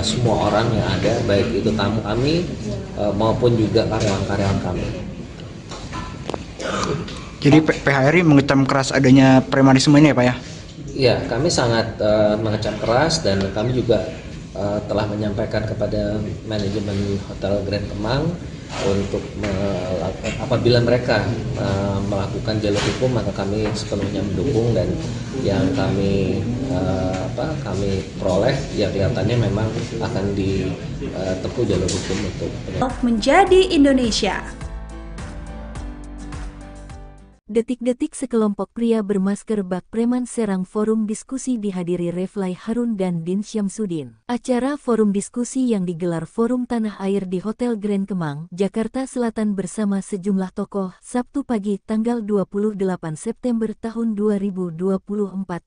semua orang yang ada, baik itu tamu kami maupun juga karyawan-karyawan kami. Jadi PHRI mengecam keras adanya premanisme ini ya Pak ya? Iya, kami sangat mengecam keras, dan kami juga telah menyampaikan kepada manajemen Hotel Grand Kemang untuk apabila mereka melakukan jalur hukum, maka kami sepenuhnya mendukung, dan yang kami peroleh ya kelihatannya memang akan ditempuh jalur hukum untuk menjadi Indonesia. Detik-detik sekelompok pria bermasker bak preman serang forum diskusi dihadiri Refly Harun dan Din Syamsuddin. Acara forum diskusi yang digelar Forum Tanah Air di Hotel Grand Kemang, Jakarta Selatan bersama sejumlah tokoh, Sabtu pagi tanggal 28 September tahun 2024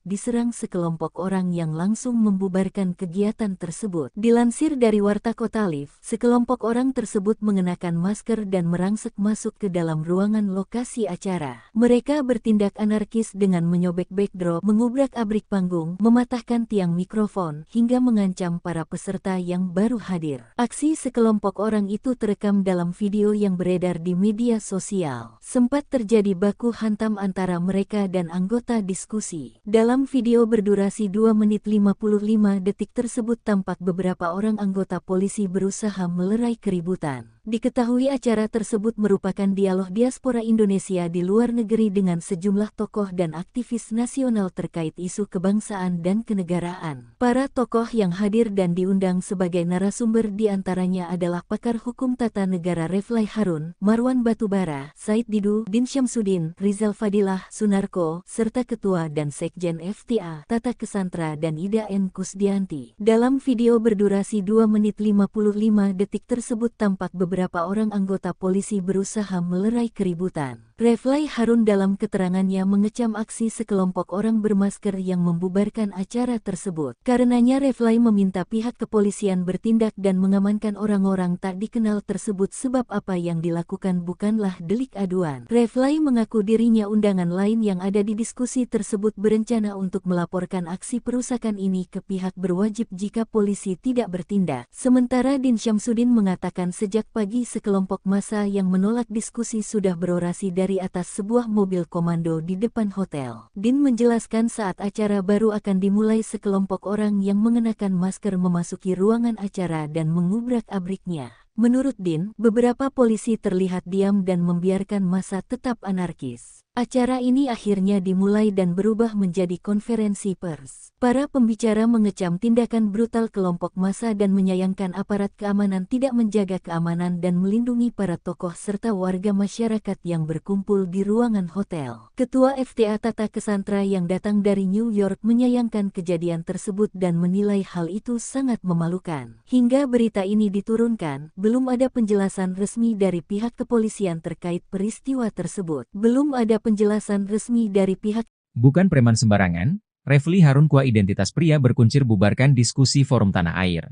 diserang sekelompok orang yang langsung membubarkan kegiatan tersebut. Dilansir dari Warta Kota Live, sekelompok orang tersebut mengenakan masker dan merangsek masuk ke dalam ruangan lokasi acara. Mereka bertindak anarkis dengan menyobek backdrop, mengubrak-abrik panggung, mematahkan tiang mikrofon, hingga mengancam para peserta yang baru hadir. Aksi sekelompok orang itu terekam dalam video yang beredar di media sosial. Sempat terjadi baku hantam antara mereka dan anggota diskusi. Dalam video berdurasi 2 menit 55 detik tersebut tampak beberapa orang anggota polisi berusaha melerai keributan. Diketahui acara tersebut merupakan dialog diaspora Indonesia di luar negeri dengan sejumlah tokoh dan aktivis nasional terkait isu kebangsaan dan kenegaraan. Para tokoh yang hadir dan diundang sebagai narasumber diantaranya adalah pakar hukum tata negara Refly Harun, Marwan Batubara, Said Didu, Din Syamsuddin, Rizal Fadilah, Sunarko, serta Ketua dan Sekjen FTA, Tata Kesantra dan Ida N. Kusdianti. Dalam video berdurasi 2 menit 55 detik tersebut tampak beberapa orang anggota polisi berusaha melerai keributan. Refly Harun dalam keterangannya mengecam aksi sekelompok orang bermasker yang membubarkan acara tersebut. Karenanya Refly meminta pihak kepolisian bertindak dan mengamankan orang-orang tak dikenal tersebut sebab apa yang dilakukan bukanlah delik aduan. Refly mengaku dirinya undangan lain yang ada di diskusi tersebut berencana untuk melaporkan aksi perusakan ini ke pihak berwajib jika polisi tidak bertindak. Sementara Din Syamsuddin mengatakan sejak pagi sekelompok massa yang menolak diskusi sudah berorasi dari atas sebuah mobil komando di depan hotel. Din menjelaskan saat acara baru akan dimulai sekelompok orang yang mengenakan masker memasuki ruangan acara dan mengubrak-abriknya. Menurut Din, beberapa polisi terlihat diam dan membiarkan massa tetap anarkis. Acara ini akhirnya dimulai dan berubah menjadi konferensi pers. Para pembicara mengecam tindakan brutal kelompok massa dan menyayangkan aparat keamanan tidak menjaga keamanan dan melindungi para tokoh serta warga masyarakat yang berkumpul di ruangan hotel. Ketua FTA Tata Kesantra yang datang dari New York menyayangkan kejadian tersebut dan menilai hal itu sangat memalukan. Hingga berita ini diturunkan, belum ada penjelasan resmi dari pihak kepolisian terkait peristiwa tersebut. Belum ada penjelasan resmi dari pihak. Bukan preman sembarangan, Refly Harun Kua identitas pria berkuncir bubarkan diskusi Forum Tanah Air.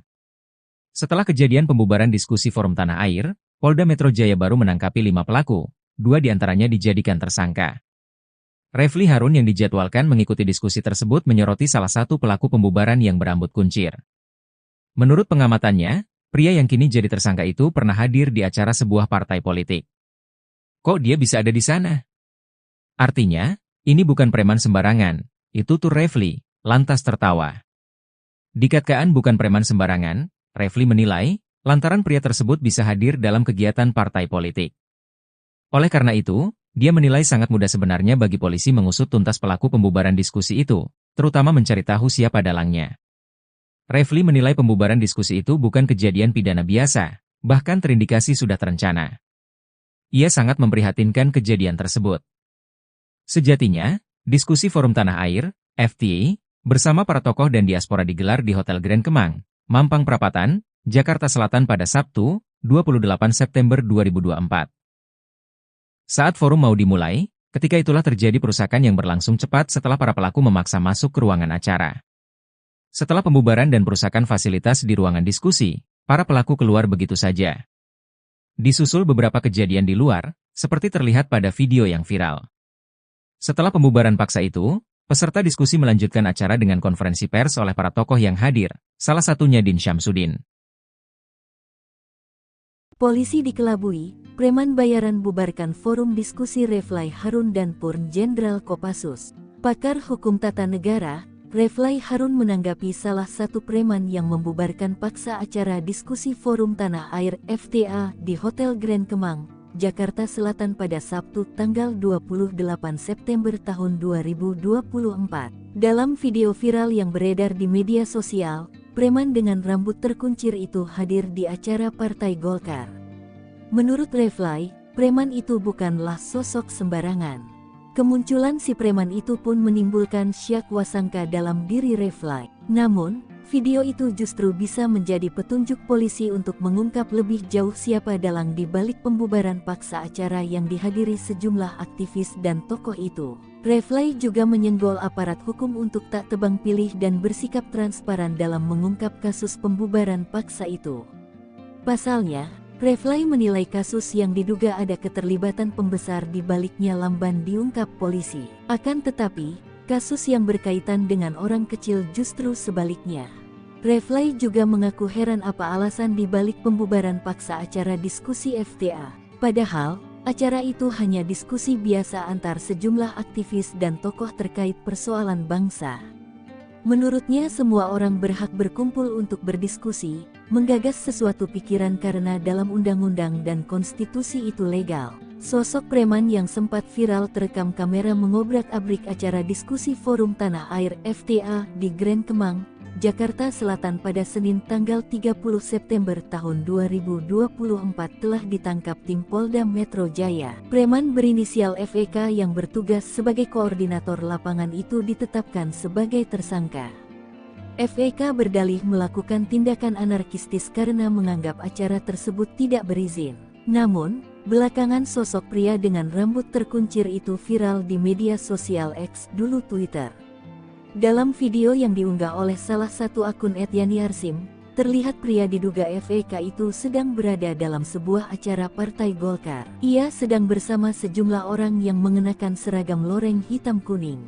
Setelah kejadian pembubaran diskusi Forum Tanah Air, Polda Metro Jaya baru menangkapi 5 pelaku, 2 diantaranya dijadikan tersangka. Refly Harun yang dijadwalkan mengikuti diskusi tersebut menyoroti salah satu pelaku pembubaran yang berambut kuncir. Menurut pengamatannya, pria yang kini jadi tersangka itu pernah hadir di acara sebuah partai politik. Kok dia bisa ada di sana? Artinya, ini bukan preman sembarangan, itu tuh Refly, lantas tertawa. Dikatakan bukan preman sembarangan, Refly menilai, lantaran pria tersebut bisa hadir dalam kegiatan partai politik. Oleh karena itu, dia menilai sangat mudah sebenarnya bagi polisi mengusut tuntas pelaku pembubaran diskusi itu, terutama mencari tahu siapa dalangnya. Refly menilai pembubaran diskusi itu bukan kejadian pidana biasa, bahkan terindikasi sudah terencana. Ia sangat memprihatinkan kejadian tersebut. Sejatinya, diskusi Forum Tanah Air, FTA, bersama para tokoh dan diaspora digelar di Hotel Grand Kemang, Mampang Perapatan, Jakarta Selatan pada Sabtu, 28 September 2024. Saat forum mau dimulai, ketika itulah terjadi perusakan yang berlangsung cepat setelah para pelaku memaksa masuk ke ruangan acara. Setelah pembubaran dan perusakan fasilitas di ruangan diskusi, para pelaku keluar begitu saja. Disusul beberapa kejadian di luar, seperti terlihat pada video yang viral. Setelah pembubaran paksa itu, peserta diskusi melanjutkan acara dengan konferensi pers oleh para tokoh yang hadir, salah satunya Din Syamsuddin. Polisi dikelabui, preman bayaran bubarkan forum diskusi Refly Harun dan Purn Jenderal Kopassus. Pakar hukum tata negara, Refly Harun menanggapi salah satu preman yang membubarkan paksa acara diskusi Forum Tanah Air FTA di Hotel Grand Kemang, Jakarta Selatan pada Sabtu tanggal 28 September tahun 2024. Dalam video viral yang beredar di media sosial, preman dengan rambut terkuncir itu hadir di acara Partai Golkar. Menurut Refly, preman itu bukanlah sosok sembarangan. Kemunculan si preman itu pun menimbulkan syak wasangka dalam diri Refly. Namun, video itu justru bisa menjadi petunjuk polisi untuk mengungkap lebih jauh siapa dalang di balik pembubaran paksa acara yang dihadiri sejumlah aktivis dan tokoh itu. Refly juga menyenggol aparat hukum untuk tak tebang pilih dan bersikap transparan dalam mengungkap kasus pembubaran paksa itu. Pasalnya, Refly menilai kasus yang diduga ada keterlibatan pembesar di baliknya lamban diungkap polisi. Akan tetapi, kasus yang berkaitan dengan orang kecil justru sebaliknya. Refly juga mengaku heran apa alasan di balik pembubaran paksa acara diskusi FTA. Padahal, acara itu hanya diskusi biasa antar sejumlah aktivis dan tokoh terkait persoalan bangsa. Menurutnya semua orang berhak berkumpul untuk berdiskusi, menggagas sesuatu pikiran karena dalam undang-undang dan konstitusi itu legal. Sosok preman yang sempat viral terekam kamera mengobrak-abrik acara diskusi Forum Tanah Air FTA di Grand Kemang, Jakarta Selatan pada Senin tanggal 30 September tahun 2024 telah ditangkap tim Polda Metro Jaya. Preman berinisial FEK yang bertugas sebagai koordinator lapangan itu ditetapkan sebagai tersangka. FEK berdalih melakukan tindakan anarkistis karena menganggap acara tersebut tidak berizin. Namun, belakangan sosok pria dengan rambut terkuncir itu viral di media sosial X dulu Twitter. Dalam video yang diunggah oleh salah satu akun @yani_arsim, terlihat pria diduga FEK itu sedang berada dalam sebuah acara Partai Golkar. Ia sedang bersama sejumlah orang yang mengenakan seragam loreng hitam kuning.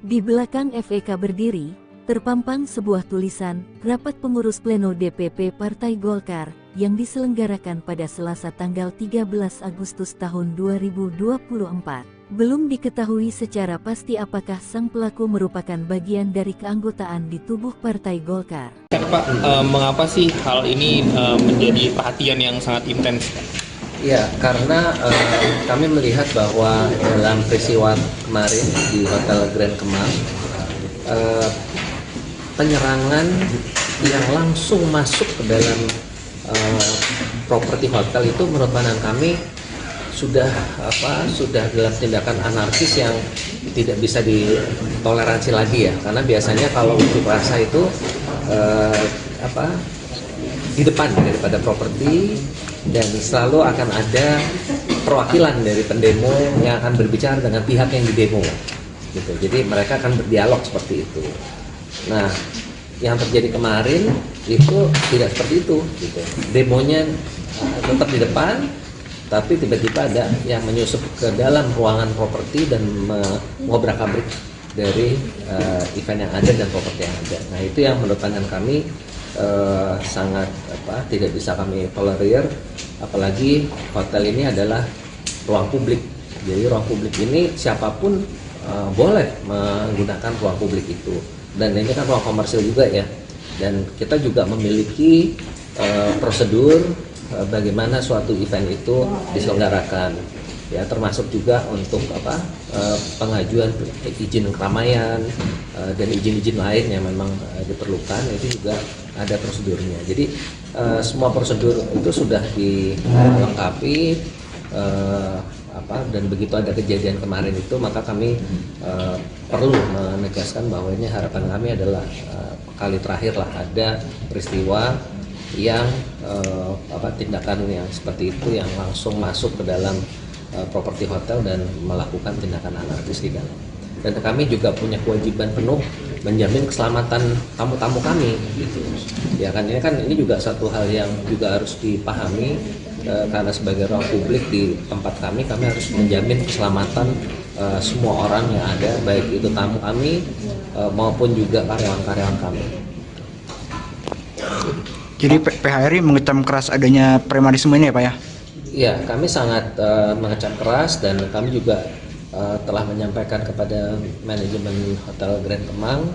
Di belakang FEK berdiri, terpampang sebuah tulisan, Rapat Pengurus Pleno DPP Partai Golkar, yang diselenggarakan pada Selasa tanggal 13 Agustus tahun 2024. Belum diketahui secara pasti apakah sang pelaku merupakan bagian dari keanggotaan di tubuh Partai Golkar. Pak, mengapa sih hal ini menjadi perhatian yang sangat intens? Ya, karena kami melihat bahwa dalam peristiwa kemarin di Hotel Grand Kemang, penyerangan yang langsung masuk ke dalam properti hotel itu menurut pandangan kami sudah dalam tindakan anarkis yang tidak bisa ditoleransi lagi ya, karena biasanya kalau unjuk rasa itu di depan daripada properti dan selalu akan ada perwakilan dari pendemo yang akan berbicara dengan pihak yang didemo gitu. Jadi mereka akan berdialog seperti itu. Nah, yang terjadi kemarin itu tidak seperti itu gitu. Demonya tetap di depan, tapi tiba-tiba ada yang menyusup ke dalam ruangan properti dan mengobrak-abrik dari event yang ada dan properti yang ada. Nah, itu yang menurut pandangan kami sangat tidak bisa kami tolerir, apalagi hotel ini adalah ruang publik. Jadi ruang publik ini siapapun boleh menggunakan ruang publik itu, dan ini kan ruang komersil juga ya, dan kita juga memiliki prosedur bagaimana suatu event itu diselenggarakan ya, termasuk juga untuk pengajuan izin keramaian dan izin-izin lain yang memang diperlukan, itu juga ada prosedurnya. Jadi semua prosedur itu sudah dilengkapi dan begitu ada kejadian kemarin itu, maka kami perlu menegaskan bahwa ini harapan kami adalah kali terakhir lah ada peristiwa yang tindakan yang seperti itu yang langsung masuk ke dalam properti hotel dan melakukan tindakan anarkis di dalam. Dan kami juga punya kewajiban penuh menjamin keselamatan tamu-tamu kami gitu. Ya kan, ini juga satu hal yang juga harus dipahami, karena sebagai ruang publik di tempat kami harus menjamin keselamatan semua orang yang ada, baik itu tamu kami maupun juga karyawan-karyawan kami. Jadi PHRI mengecam keras adanya premanisme ini ya Pak ya? Ya, kami sangat mengecam keras, dan kami juga telah menyampaikan kepada manajemen Hotel Grand Kemang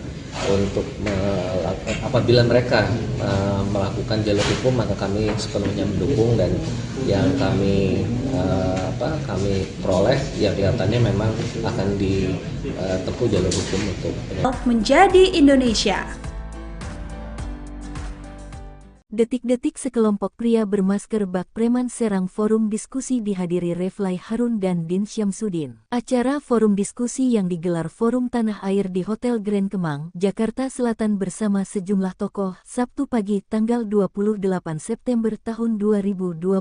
untuk apabila mereka melakukan jalur hukum, maka kami sepenuhnya mendukung, dan yang kami peroleh ya kelihatannya memang akan ditempuh jalur hukum untuk menjadi Indonesia. Detik-detik sekelompok pria bermasker bak preman serang forum diskusi dihadiri Refly Harun dan Din Syamsuddin. Acara forum diskusi yang digelar Forum Tanah Air di Hotel Grand Kemang, Jakarta Selatan bersama sejumlah tokoh, Sabtu pagi tanggal 28 September tahun 2024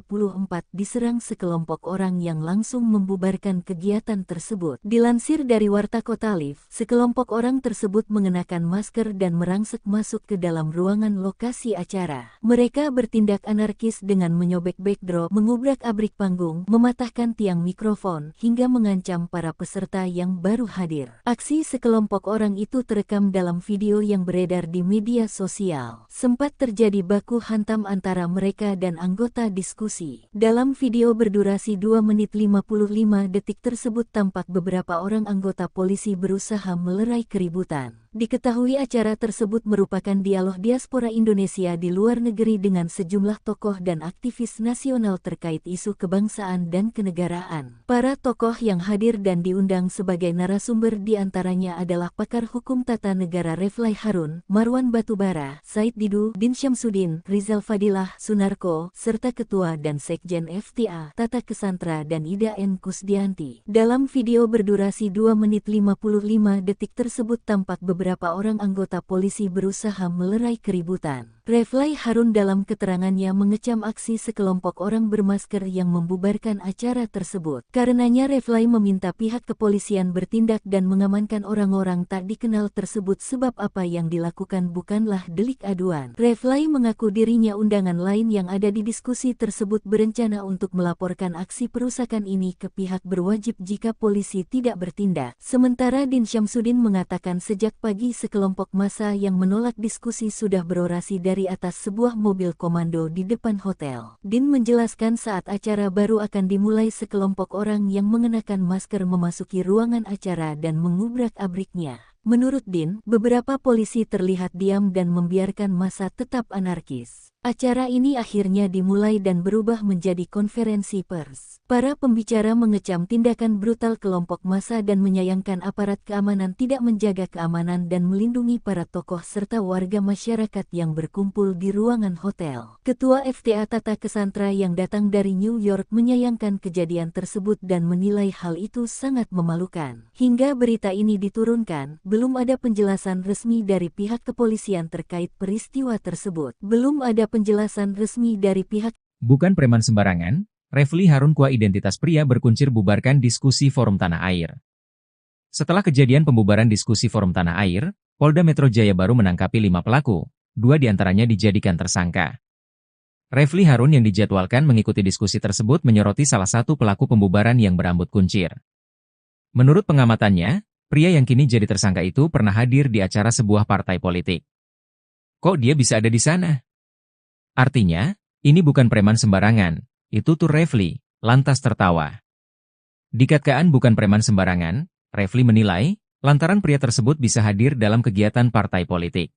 diserang sekelompok orang yang langsung membubarkan kegiatan tersebut. Dilansir dari Warta Kota Live, sekelompok orang tersebut mengenakan masker dan merangsek masuk ke dalam ruangan lokasi acara. Mereka bertindak anarkis dengan menyobek backdrop, mengubrak-abrik panggung, mematahkan tiang mikrofon, hingga mengancam para peserta yang baru hadir. Aksi sekelompok orang itu terekam dalam video yang beredar di media sosial. Sempat terjadi baku hantam antara mereka dan anggota diskusi. Dalam video berdurasi 2 menit 55 detik tersebut tampak beberapa orang anggota polisi berusaha melerai keributan. Diketahui acara tersebut merupakan dialog diaspora Indonesia di luar negeri dengan sejumlah tokoh dan aktivis nasional terkait isu kebangsaan dan kenegaraan. Para tokoh yang hadir dan diundang sebagai narasumber diantaranya adalah pakar hukum tata negara Refly Harun, Marwan Batubara, Said Didu, Din Syamsuddin, Rizal Fadilah, Sunarko, serta Ketua dan Sekjen FTA, Tata Kesantra dan Ida N. Kusdianti. Dalam video berdurasi 2 menit 55 detik tersebut tampak beberapa orang anggota polisi berusaha melerai keributan. Refly Harun dalam keterangannya mengecam aksi sekelompok orang bermasker yang membubarkan acara tersebut. Karenanya Refly meminta pihak kepolisian bertindak dan mengamankan orang-orang tak dikenal tersebut sebab apa yang dilakukan bukanlah delik aduan. Refly mengaku dirinya undangan lain yang ada di diskusi tersebut berencana untuk melaporkan aksi perusakan ini ke pihak berwajib jika polisi tidak bertindak. Sementara Din Syamsuddin mengatakan sejak pagi sekelompok massa yang menolak diskusi sudah berorasi dari atas sebuah mobil komando di depan hotel. Din menjelaskan saat acara baru akan dimulai sekelompok orang yang mengenakan masker memasuki ruangan acara dan mengubrak-abriknya. Menurut Din, beberapa polisi terlihat diam dan membiarkan massa tetap anarkis. Acara ini akhirnya dimulai dan berubah menjadi konferensi pers. Para pembicara mengecam tindakan brutal kelompok massa dan menyayangkan aparat keamanan tidak menjaga keamanan dan melindungi para tokoh serta warga masyarakat yang berkumpul di ruangan hotel. Ketua FTA Tata Kesantra yang datang dari New York menyayangkan kejadian tersebut dan menilai hal itu sangat memalukan. Hingga berita ini diturunkan, belum ada penjelasan resmi dari pihak kepolisian terkait peristiwa tersebut. Belum ada penjelasan resmi dari pihak. Bukan preman sembarangan, Refly Harun Kua identitas pria berkuncir bubarkan diskusi Forum Tanah Air. Setelah kejadian pembubaran diskusi Forum Tanah Air, Polda Metro Jaya baru menangkapi 5 pelaku, 2 diantaranya dijadikan tersangka. Refly Harun yang dijadwalkan mengikuti diskusi tersebut menyoroti salah satu pelaku pembubaran yang berambut kuncir. Menurut pengamatannya, pria yang kini jadi tersangka itu pernah hadir di acara sebuah partai politik. Kok dia bisa ada di sana? Artinya, ini bukan preman sembarangan, itu tuh Refly, lantas tertawa. Dikatakan bukan preman sembarangan, Refly menilai, lantaran pria tersebut bisa hadir dalam kegiatan partai politik.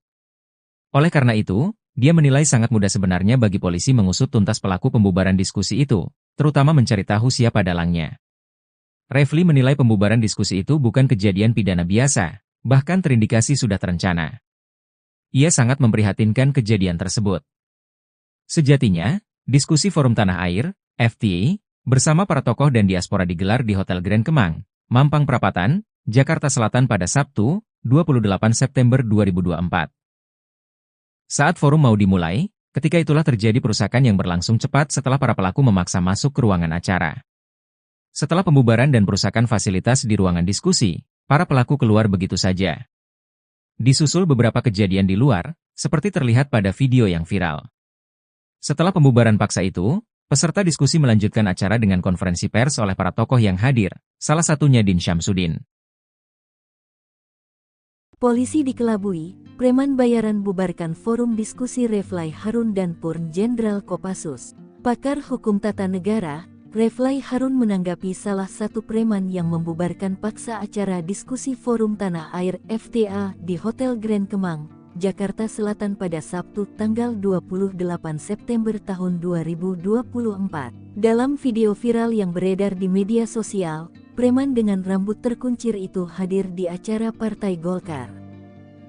Oleh karena itu, dia menilai sangat mudah sebenarnya bagi polisi mengusut tuntas pelaku pembubaran diskusi itu, terutama mencari tahu siapa dalangnya. Refly menilai pembubaran diskusi itu bukan kejadian pidana biasa, bahkan terindikasi sudah terencana. Ia sangat memprihatinkan kejadian tersebut. Sejatinya, diskusi Forum Tanah Air, FTA, bersama para tokoh dan diaspora digelar di Hotel Grand Kemang, Mampang Perapatan, Jakarta Selatan pada Sabtu, 28 September 2024. Saat forum mau dimulai, ketika itulah terjadi perusakan yang berlangsung cepat setelah para pelaku memaksa masuk ke ruangan acara. Setelah pembubaran dan perusakan fasilitas di ruangan diskusi, para pelaku keluar begitu saja. Disusul beberapa kejadian di luar, seperti terlihat pada video yang viral. Setelah pembubaran paksa itu, peserta diskusi melanjutkan acara dengan konferensi pers oleh para tokoh yang hadir, salah satunya Din Syamsuddin. Polisi dikelabui, preman bayaran bubarkan forum diskusi Refly Harun dan Purn Jenderal Kopassus. Pakar hukum tata negara, Refly Harun menanggapi salah satu preman yang membubarkan paksa acara diskusi Forum Tanah Air FTA di Hotel Grand Kemang, Jakarta Selatan pada Sabtu tanggal 28 September tahun 2024. Dalam video viral yang beredar di media sosial, preman dengan rambut terkuncir itu hadir di acara Partai Golkar.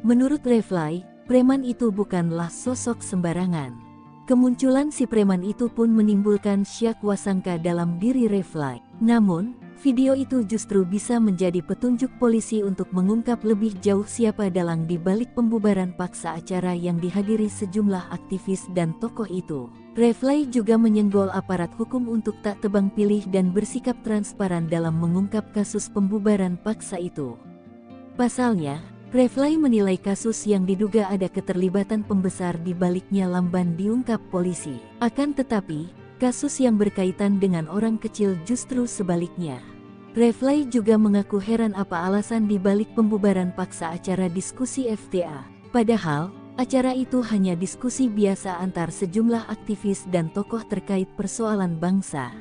Menurut Refly, preman itu bukanlah sosok sembarangan. Kemunculan si preman itu pun menimbulkan syak wasangka dalam diri Refly. Namun, video itu justru bisa menjadi petunjuk polisi untuk mengungkap lebih jauh siapa dalang di balik pembubaran paksa acara yang dihadiri sejumlah aktivis dan tokoh itu. Refly juga menyenggol aparat hukum untuk tak tebang pilih dan bersikap transparan dalam mengungkap kasus pembubaran paksa itu. Pasalnya, Refly menilai kasus yang diduga ada keterlibatan pembesar di baliknya lamban diungkap polisi. Akan tetapi, kasus yang berkaitan dengan orang kecil justru sebaliknya. Refly juga mengaku heran apa alasan di balik pembubaran paksa acara diskusi FTA. Padahal, acara itu hanya diskusi biasa antar sejumlah aktivis dan tokoh terkait persoalan bangsa.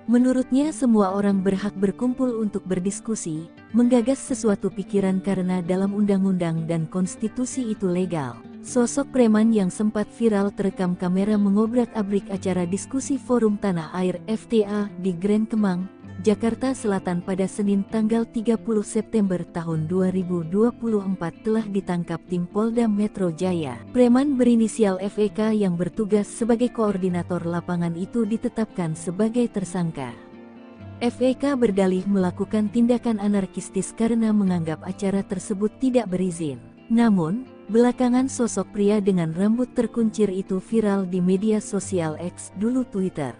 Menurutnya semua orang berhak berkumpul untuk berdiskusi, menggagas sesuatu pikiran karena dalam undang-undang dan konstitusi itu legal. Sosok preman yang sempat viral terekam kamera mengobrak-abrik acara diskusi Forum Tanah Air FTA di Grand Kemang, Jakarta Selatan pada Senin tanggal 30 September tahun 2024 telah ditangkap tim Polda Metro Jaya. Preman berinisial FEK yang bertugas sebagai koordinator lapangan itu ditetapkan sebagai tersangka. FEK berdalih melakukan tindakan anarkistis karena menganggap acara tersebut tidak berizin. Namun, belakangan sosok pria dengan rambut terkuncir itu viral di media sosial X, dulu Twitter.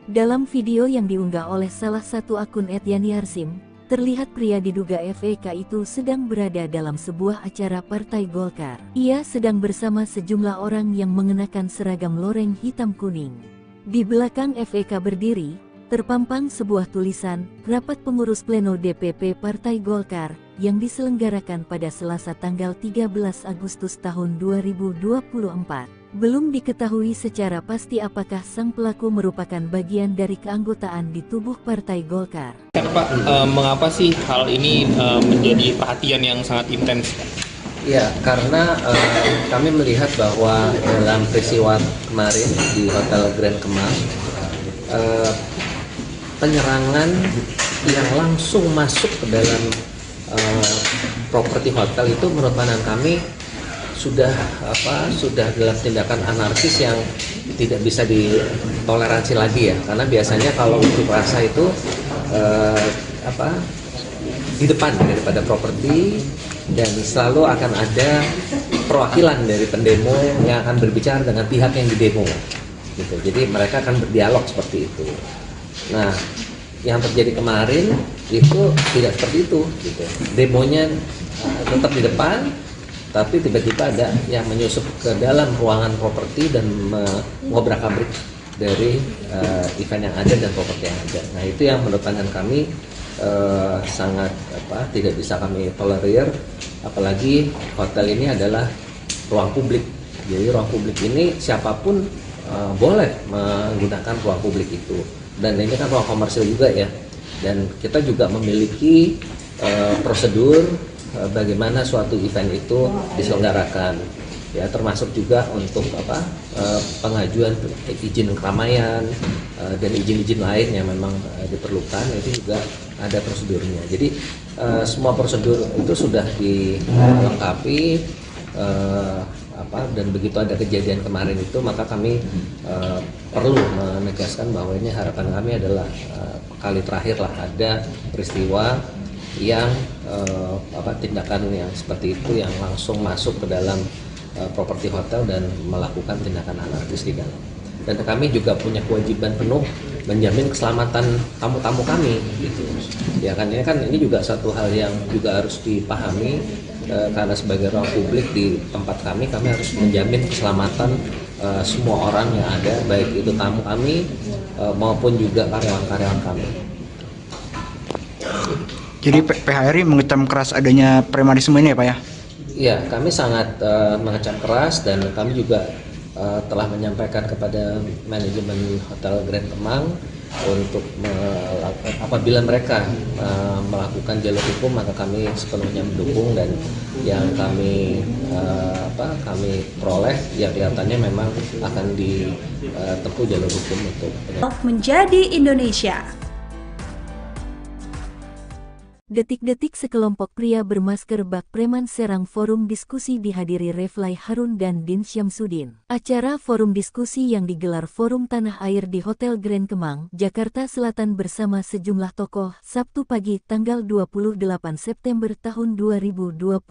Dalam video yang diunggah oleh salah satu akun @yani_arsim, terlihat pria diduga FEK itu sedang berada dalam sebuah acara Partai Golkar. Ia sedang bersama sejumlah orang yang mengenakan seragam loreng hitam kuning. Di belakang FEK berdiri, terpampang sebuah tulisan, Rapat Pengurus Pleno DPP Partai Golkar, yang diselenggarakan pada Selasa tanggal 13 Agustus tahun 2024. Belum diketahui secara pasti apakah sang pelaku merupakan bagian dari keanggotaan di tubuh Partai Golkar. Pak, mengapa sih hal ini menjadi perhatian yang sangat intens? Ya, karena kami melihat bahwa dalam peristiwa kemarin di Hotel Grand Kemang, penyerangan yang langsung masuk ke dalam properti hotel itu menurut pandangan kami sudah dalam tindakan anarkis yang tidak bisa ditoleransi lagi ya, karena biasanya kalau unjuk rasa itu di depan daripada properti dan selalu akan ada perwakilan dari pendemo yang akan berbicara dengan pihak yang didemo gitu. Jadi mereka akan berdialog seperti itu. Nah, yang terjadi kemarin itu tidak seperti itu gitu. Demonya tetap di depan, tapi tiba-tiba ada yang menyusup ke dalam ruangan properti dan mengobrak-abrik dari event yang ada dan properti yang ada. Nah, itu yang menurut pandangan kami sangat tidak bisa kami tolerir, apalagi hotel ini adalah ruang publik. Jadi ruang publik ini siapapun boleh menggunakan ruang publik itu, dan ini kan ruang komersil juga ya, dan kita juga memiliki prosedur bagaimana suatu event itu diselenggarakan ya, termasuk juga untuk pengajuan izin keramaian dan izin-izin lain yang memang diperlukan, itu juga ada prosedurnya. Jadi semua prosedur itu sudah dilengkapi dan begitu ada kejadian kemarin itu, maka kami perlu menegaskan bahwa ini harapan kami adalah kali terakhir lah ada peristiwa yang tindakan yang seperti itu yang langsung masuk ke dalam properti hotel dan melakukan tindakan anarkis di dalam. Dan kami juga punya kewajiban penuh menjamin keselamatan tamu-tamu kami gitu. Ya kan ini juga satu hal yang juga harus dipahami, karena sebagai ruang publik di tempat kami harus menjamin keselamatan semua orang yang ada, baik itu tamu kami maupun juga karyawan-karyawan kami. Jadi PHRI mengecam keras adanya premanisme ini ya Pak ya? Iya, kami sangat mengecam keras, dan kami juga telah menyampaikan kepada manajemen Hotel Grand Kemang untuk apabila mereka melakukan jalur hukum, maka kami sepenuhnya mendukung, dan yang kami peroleh ya kelihatannya memang akan ditempuh jalur hukum untuk menjadi Indonesia. Detik-detik sekelompok pria bermasker bak preman serang forum diskusi dihadiri Refly Harun dan Din Syamsuddin. Acara forum diskusi yang digelar Forum Tanah Air di Hotel Grand Kemang, Jakarta Selatan bersama sejumlah tokoh, Sabtu pagi tanggal 28 September tahun 2024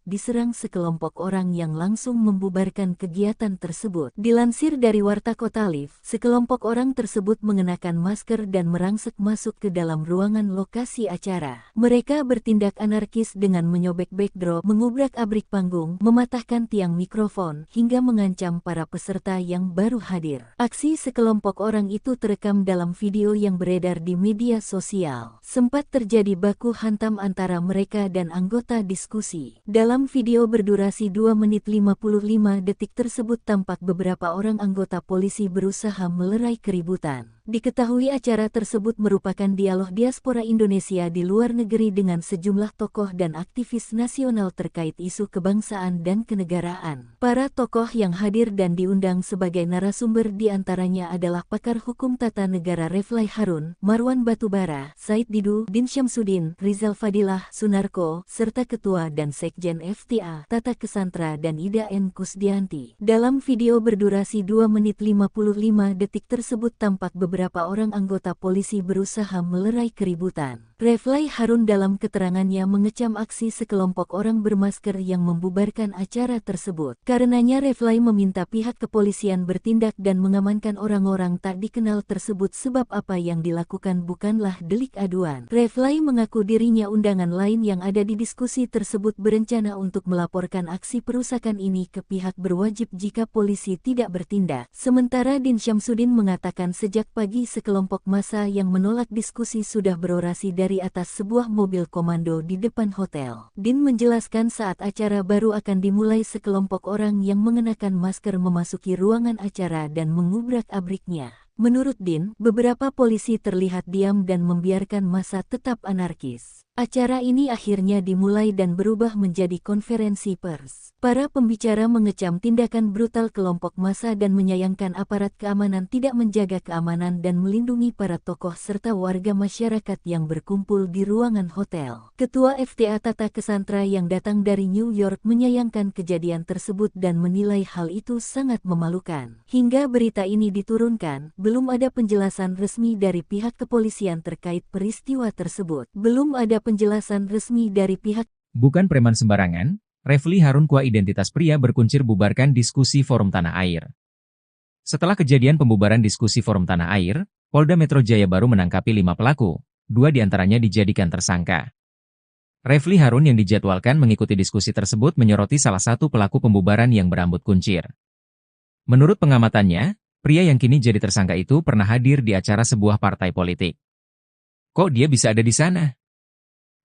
diserang sekelompok orang yang langsung membubarkan kegiatan tersebut. Dilansir dari Warta Kota Live, sekelompok orang tersebut mengenakan masker dan merangsek masuk ke dalam ruangan lokasi acara. Mereka bertindak anarkis dengan menyobek backdrop, mengubrak-abrik panggung, mematahkan tiang mikrofon, hingga mengancam para peserta yang baru hadir. Aksi sekelompok orang itu terekam dalam video yang beredar di media sosial. Sempat terjadi baku hantam antara mereka dan anggota diskusi. Dalam video berdurasi 2 menit 55 detik tersebut tampak beberapa orang anggota polisi berusaha melerai keributan. Diketahui acara tersebut merupakan dialog diaspora Indonesia di luar negeri dengan sejumlah tokoh dan aktivis nasional terkait isu kebangsaan dan kenegaraan. Para tokoh yang hadir dan diundang sebagai narasumber diantaranya adalah pakar hukum tata negara Refly Harun, Marwan Batubara, Said Didu, Din Syamsuddin, Rizal Fadilah, Sunarko, serta Ketua dan Sekjen FTA, Tata Kesantra dan Ida N. Kusdianti. Dalam video berdurasi 2 menit 55 detik tersebut tampak beberapa orang anggota polisi berusaha melerai keributan. Refly Harun dalam keterangannya mengecam aksi sekelompok orang bermasker yang membubarkan acara tersebut. Karenanya Refly meminta pihak kepolisian bertindak dan mengamankan orang-orang tak dikenal tersebut sebab apa yang dilakukan bukanlah delik aduan. Refly mengaku dirinya undangan lain yang ada di diskusi tersebut berencana untuk melaporkan aksi perusakan ini ke pihak berwajib jika polisi tidak bertindak. Sementara Din Syamsuddin mengatakan sejak pagi sekelompok massa yang menolak diskusi sudah berorasi dari atas sebuah mobil komando di depan hotel. Din menjelaskan saat acara baru akan dimulai sekelompok orang yang mengenakan masker memasuki ruangan acara dan mengubrak-abriknya. Menurut Din, beberapa polisi terlihat diam dan membiarkan massa tetap anarkis. Acara ini akhirnya dimulai dan berubah menjadi konferensi pers. Para pembicara mengecam tindakan brutal kelompok massa dan menyayangkan aparat keamanan tidak menjaga keamanan dan melindungi para tokoh serta warga masyarakat yang berkumpul di ruangan hotel. Ketua FTA Tata Kesantra yang datang dari New York menyayangkan kejadian tersebut dan menilai hal itu sangat memalukan. Hingga berita ini diturunkan, belum ada penjelasan resmi dari pihak kepolisian terkait peristiwa tersebut. Belum ada penjelasan resmi dari pihak. Bukan preman sembarangan, Refly Harun Kua identitas pria berkuncir bubarkan diskusi Forum Tanah Air. Setelah kejadian pembubaran diskusi Forum Tanah Air, Polda Metro Jaya baru menangkapi 5 pelaku, 2 diantaranya dijadikan tersangka. Refly Harun yang dijadwalkan mengikuti diskusi tersebut menyoroti salah satu pelaku pembubaran yang berambut kuncir. Menurut pengamatannya, pria yang kini jadi tersangka itu pernah hadir di acara sebuah partai politik. Kok dia bisa ada di sana?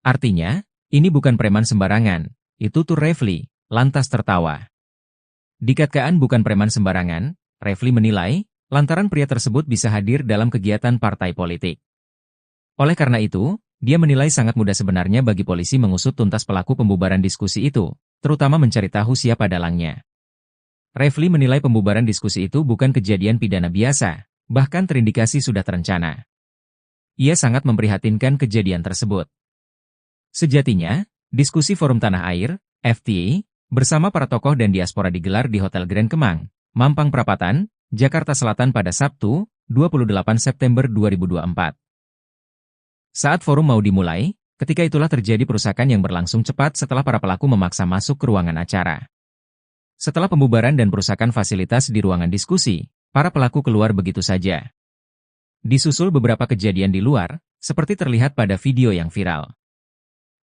Artinya, ini bukan preman sembarangan, itu tuh Refly, lantas tertawa. Dikatakan bukan preman sembarangan, Refly menilai, lantaran pria tersebut bisa hadir dalam kegiatan partai politik. Oleh karena itu, dia menilai sangat mudah sebenarnya bagi polisi mengusut tuntas pelaku pembubaran diskusi itu, terutama mencari tahu siapa dalangnya. Refly menilai pembubaran diskusi itu bukan kejadian pidana biasa, bahkan terindikasi sudah terencana. Ia sangat memprihatinkan kejadian tersebut. Sejatinya, diskusi Forum Tanah Air, FTA, bersama para tokoh dan diaspora digelar di Hotel Grand Kemang, Mampang Perapatan, Jakarta Selatan pada Sabtu, 28 September 2024. Saat forum mau dimulai, ketika itulah terjadi perusakan yang berlangsung cepat setelah para pelaku memaksa masuk ke ruangan acara. Setelah pembubaran dan perusakan fasilitas di ruangan diskusi, para pelaku keluar begitu saja. Disusul beberapa kejadian di luar, seperti terlihat pada video yang viral.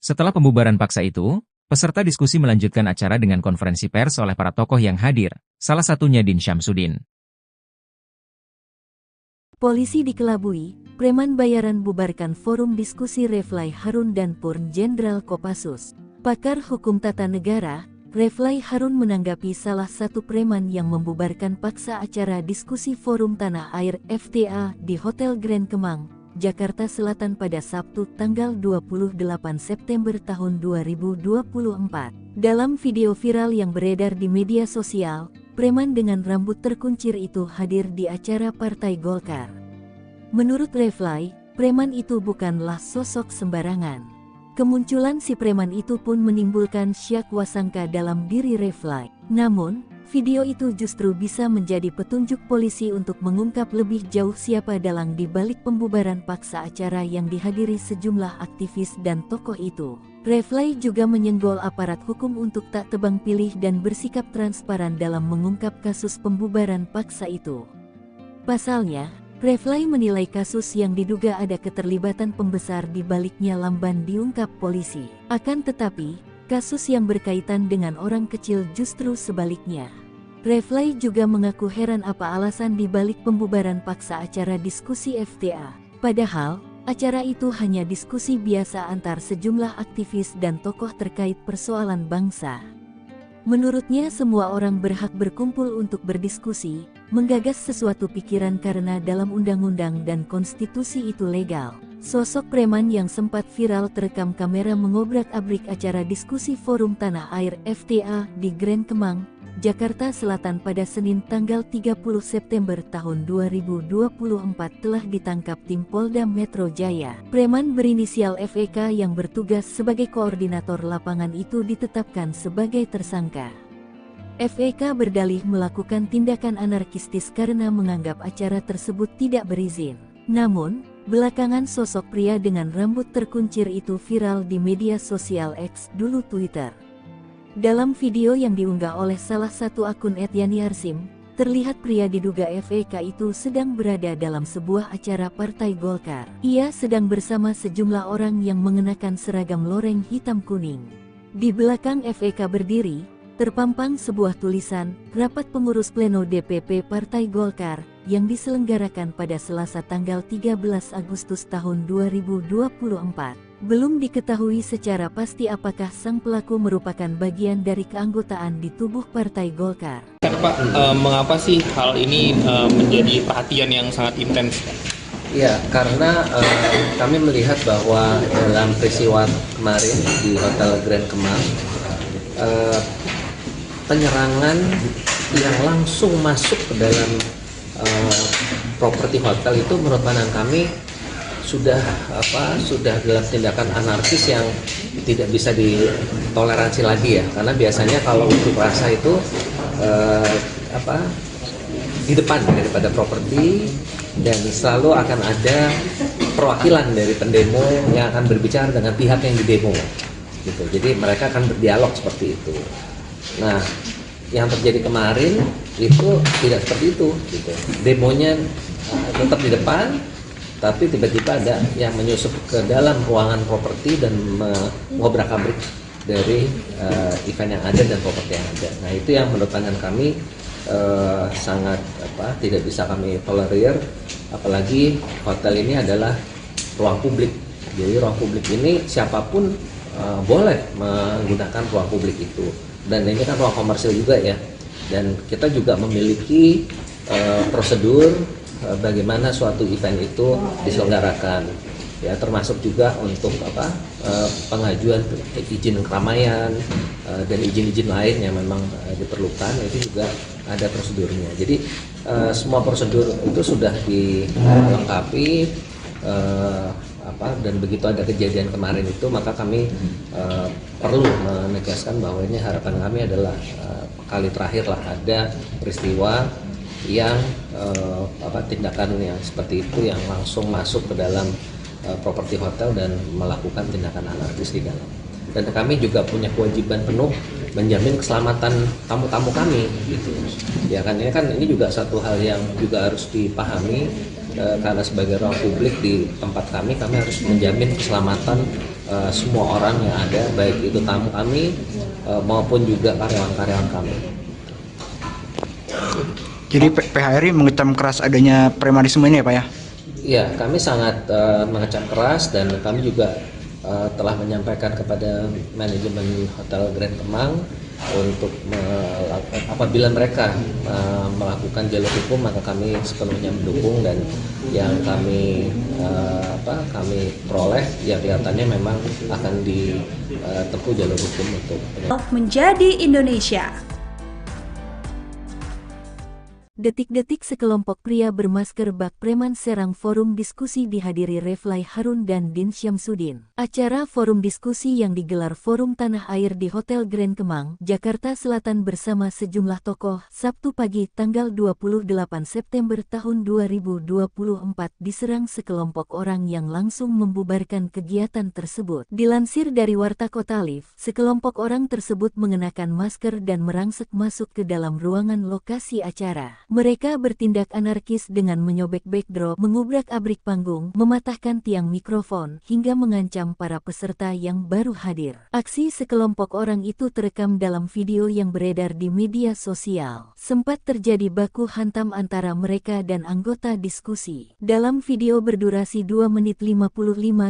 Setelah pembubaran paksa itu, peserta diskusi melanjutkan acara dengan konferensi pers oleh para tokoh yang hadir, salah satunya Din Syamsuddin. Polisi dikelabui, preman bayaran bubarkan forum diskusi Refly Harun dan Purn Jenderal Kopassus. Pakar hukum tata negara, Refly Harun menanggapi salah satu preman yang membubarkan paksa acara diskusi Forum Tanah Air FTA di Hotel Grand Kemang, Jakarta Selatan pada Sabtu tanggal 28 September tahun 2024. Dalam video viral yang beredar di media sosial, preman dengan rambut terkuncir itu hadir di acara Partai Golkar. Menurut Refly, preman itu bukanlah sosok sembarangan. Kemunculan si preman itu pun menimbulkan syak wasangka dalam diri Refly. Namun, video itu justru bisa menjadi petunjuk polisi untuk mengungkap lebih jauh siapa dalang di balik pembubaran paksa acara yang dihadiri sejumlah aktivis dan tokoh itu. Refly juga menyenggol aparat hukum untuk tak tebang pilih dan bersikap transparan dalam mengungkap kasus pembubaran paksa itu. Pasalnya, Refly menilai kasus yang diduga ada keterlibatan pembesar di baliknya lamban diungkap polisi. Akan tetapi, kasus yang berkaitan dengan orang kecil justru sebaliknya. Refly juga mengaku heran apa alasan dibalik pembubaran paksa acara diskusi FTA. Padahal, acara itu hanya diskusi biasa antar sejumlah aktivis dan tokoh terkait persoalan bangsa. Menurutnya semua orang berhak berkumpul untuk berdiskusi, menggagas sesuatu pikiran karena dalam undang-undang dan konstitusi itu legal. Sosok preman yang sempat viral terekam kamera mengobrak-abrik acara diskusi Forum Tanah Air FTA di Grand Kemang, Jakarta Selatan pada Senin tanggal 30 September tahun 2024 telah ditangkap tim Polda Metro Jaya. Preman berinisial FEK yang bertugas sebagai koordinator lapangan itu ditetapkan sebagai tersangka. FEK berdalih melakukan tindakan anarkistis karena menganggap acara tersebut tidak berizin. Namun, belakangan sosok pria dengan rambut terkuncir itu viral di media sosial X dulu Twitter. Dalam video yang diunggah oleh salah satu akun @yani_arsim, terlihat pria diduga FEK itu sedang berada dalam sebuah acara Partai Golkar. Ia sedang bersama sejumlah orang yang mengenakan seragam loreng hitam kuning. Di belakang FEK berdiri, terpampang sebuah tulisan, Rapat Pengurus Pleno DPP Partai Golkar, yang diselenggarakan pada Selasa tanggal 13 Agustus tahun 2024. Belum diketahui secara pasti apakah sang pelaku merupakan bagian dari keanggotaan di tubuh Partai Golkar. Pak, mengapa sih hal ini menjadi perhatian yang sangat intens? Ya, karena kami melihat bahwa dalam peristiwa kemarin di Hotel Grand Kemang, penyerangan yang langsung masuk ke dalam properti hotel itu menurut pandangan kami sudah dalam tindakan anarkis yang tidak bisa ditoleransi lagi ya, karena biasanya kalau unjuk rasa itu di depan daripada properti dan selalu akan ada perwakilan dari pendemo yang akan berbicara dengan pihak yang didemo gitu. Jadi mereka akan berdialog seperti itu. Nah, yang terjadi kemarin itu tidak seperti itu gitu. Demonya tetap di depan, tapi tiba-tiba ada yang menyusup ke dalam ruangan properti dan mengobrak-abrik dari event yang ada dan properti yang ada. Nah, itu yang menurut pandangan kami sangat tidak bisa kami tolerir, apalagi hotel ini adalah ruang publik. Jadi ruang publik ini siapapun boleh menggunakan ruang publik itu, dan ini kan ruang komersil juga ya, dan kita juga memiliki prosedur bagaimana suatu event itu diselenggarakan ya, termasuk juga untuk pengajuan izin keramaian dan izin-izin lain yang memang diperlukan, itu juga ada prosedurnya. Jadi semua prosedur itu sudah dilengkapi, dan begitu ada kejadian kemarin itu maka kami perlu menegaskan bahwa ini harapan kami adalah kali terakhir lah ada peristiwa yang tindakan yang seperti itu yang langsung masuk ke dalam properti hotel dan melakukan tindakan anarkis di dalam. Dan kami juga punya kewajiban penuh menjamin keselamatan tamu-tamu kami gitu. Ya kan ini juga satu hal yang juga harus dipahami, karena sebagai ruang publik di tempat kami harus menjamin keselamatan semua orang yang ada, baik itu tamu kami maupun juga karyawan-karyawan kami. Jadi PHRI mengecam keras adanya premanisme ini ya Pak ya? Iya, kami sangat mengecam keras, dan kami juga telah menyampaikan kepada manajemen Hotel Grand Kemang untuk apabila mereka melakukan jalur hukum maka kami sepenuhnya mendukung, dan yang kami peroleh ya kelihatannya memang akan ditempuh jalur hukum untuk menjadi Indonesia. Detik-detik sekelompok pria bermasker bak preman serang forum diskusi dihadiri Refly Harun dan Din Syamsuddin. Acara forum diskusi yang digelar Forum Tanah Air di Hotel Grand Kemang, Jakarta Selatan bersama sejumlah tokoh, Sabtu pagi tanggal 28 September tahun 2024 diserang sekelompok orang yang langsung membubarkan kegiatan tersebut. Dilansir dari Warta Kota Live, sekelompok orang tersebut mengenakan masker dan merangsek masuk ke dalam ruangan lokasi acara. Mereka bertindak anarkis dengan menyobek backdrop, mengubrak-abrik panggung, mematahkan tiang mikrofon, hingga mengancam para peserta yang baru hadir. Aksi sekelompok orang itu terekam dalam video yang beredar di media sosial. Sempat terjadi baku hantam antara mereka dan anggota diskusi. Dalam video berdurasi 2 menit 55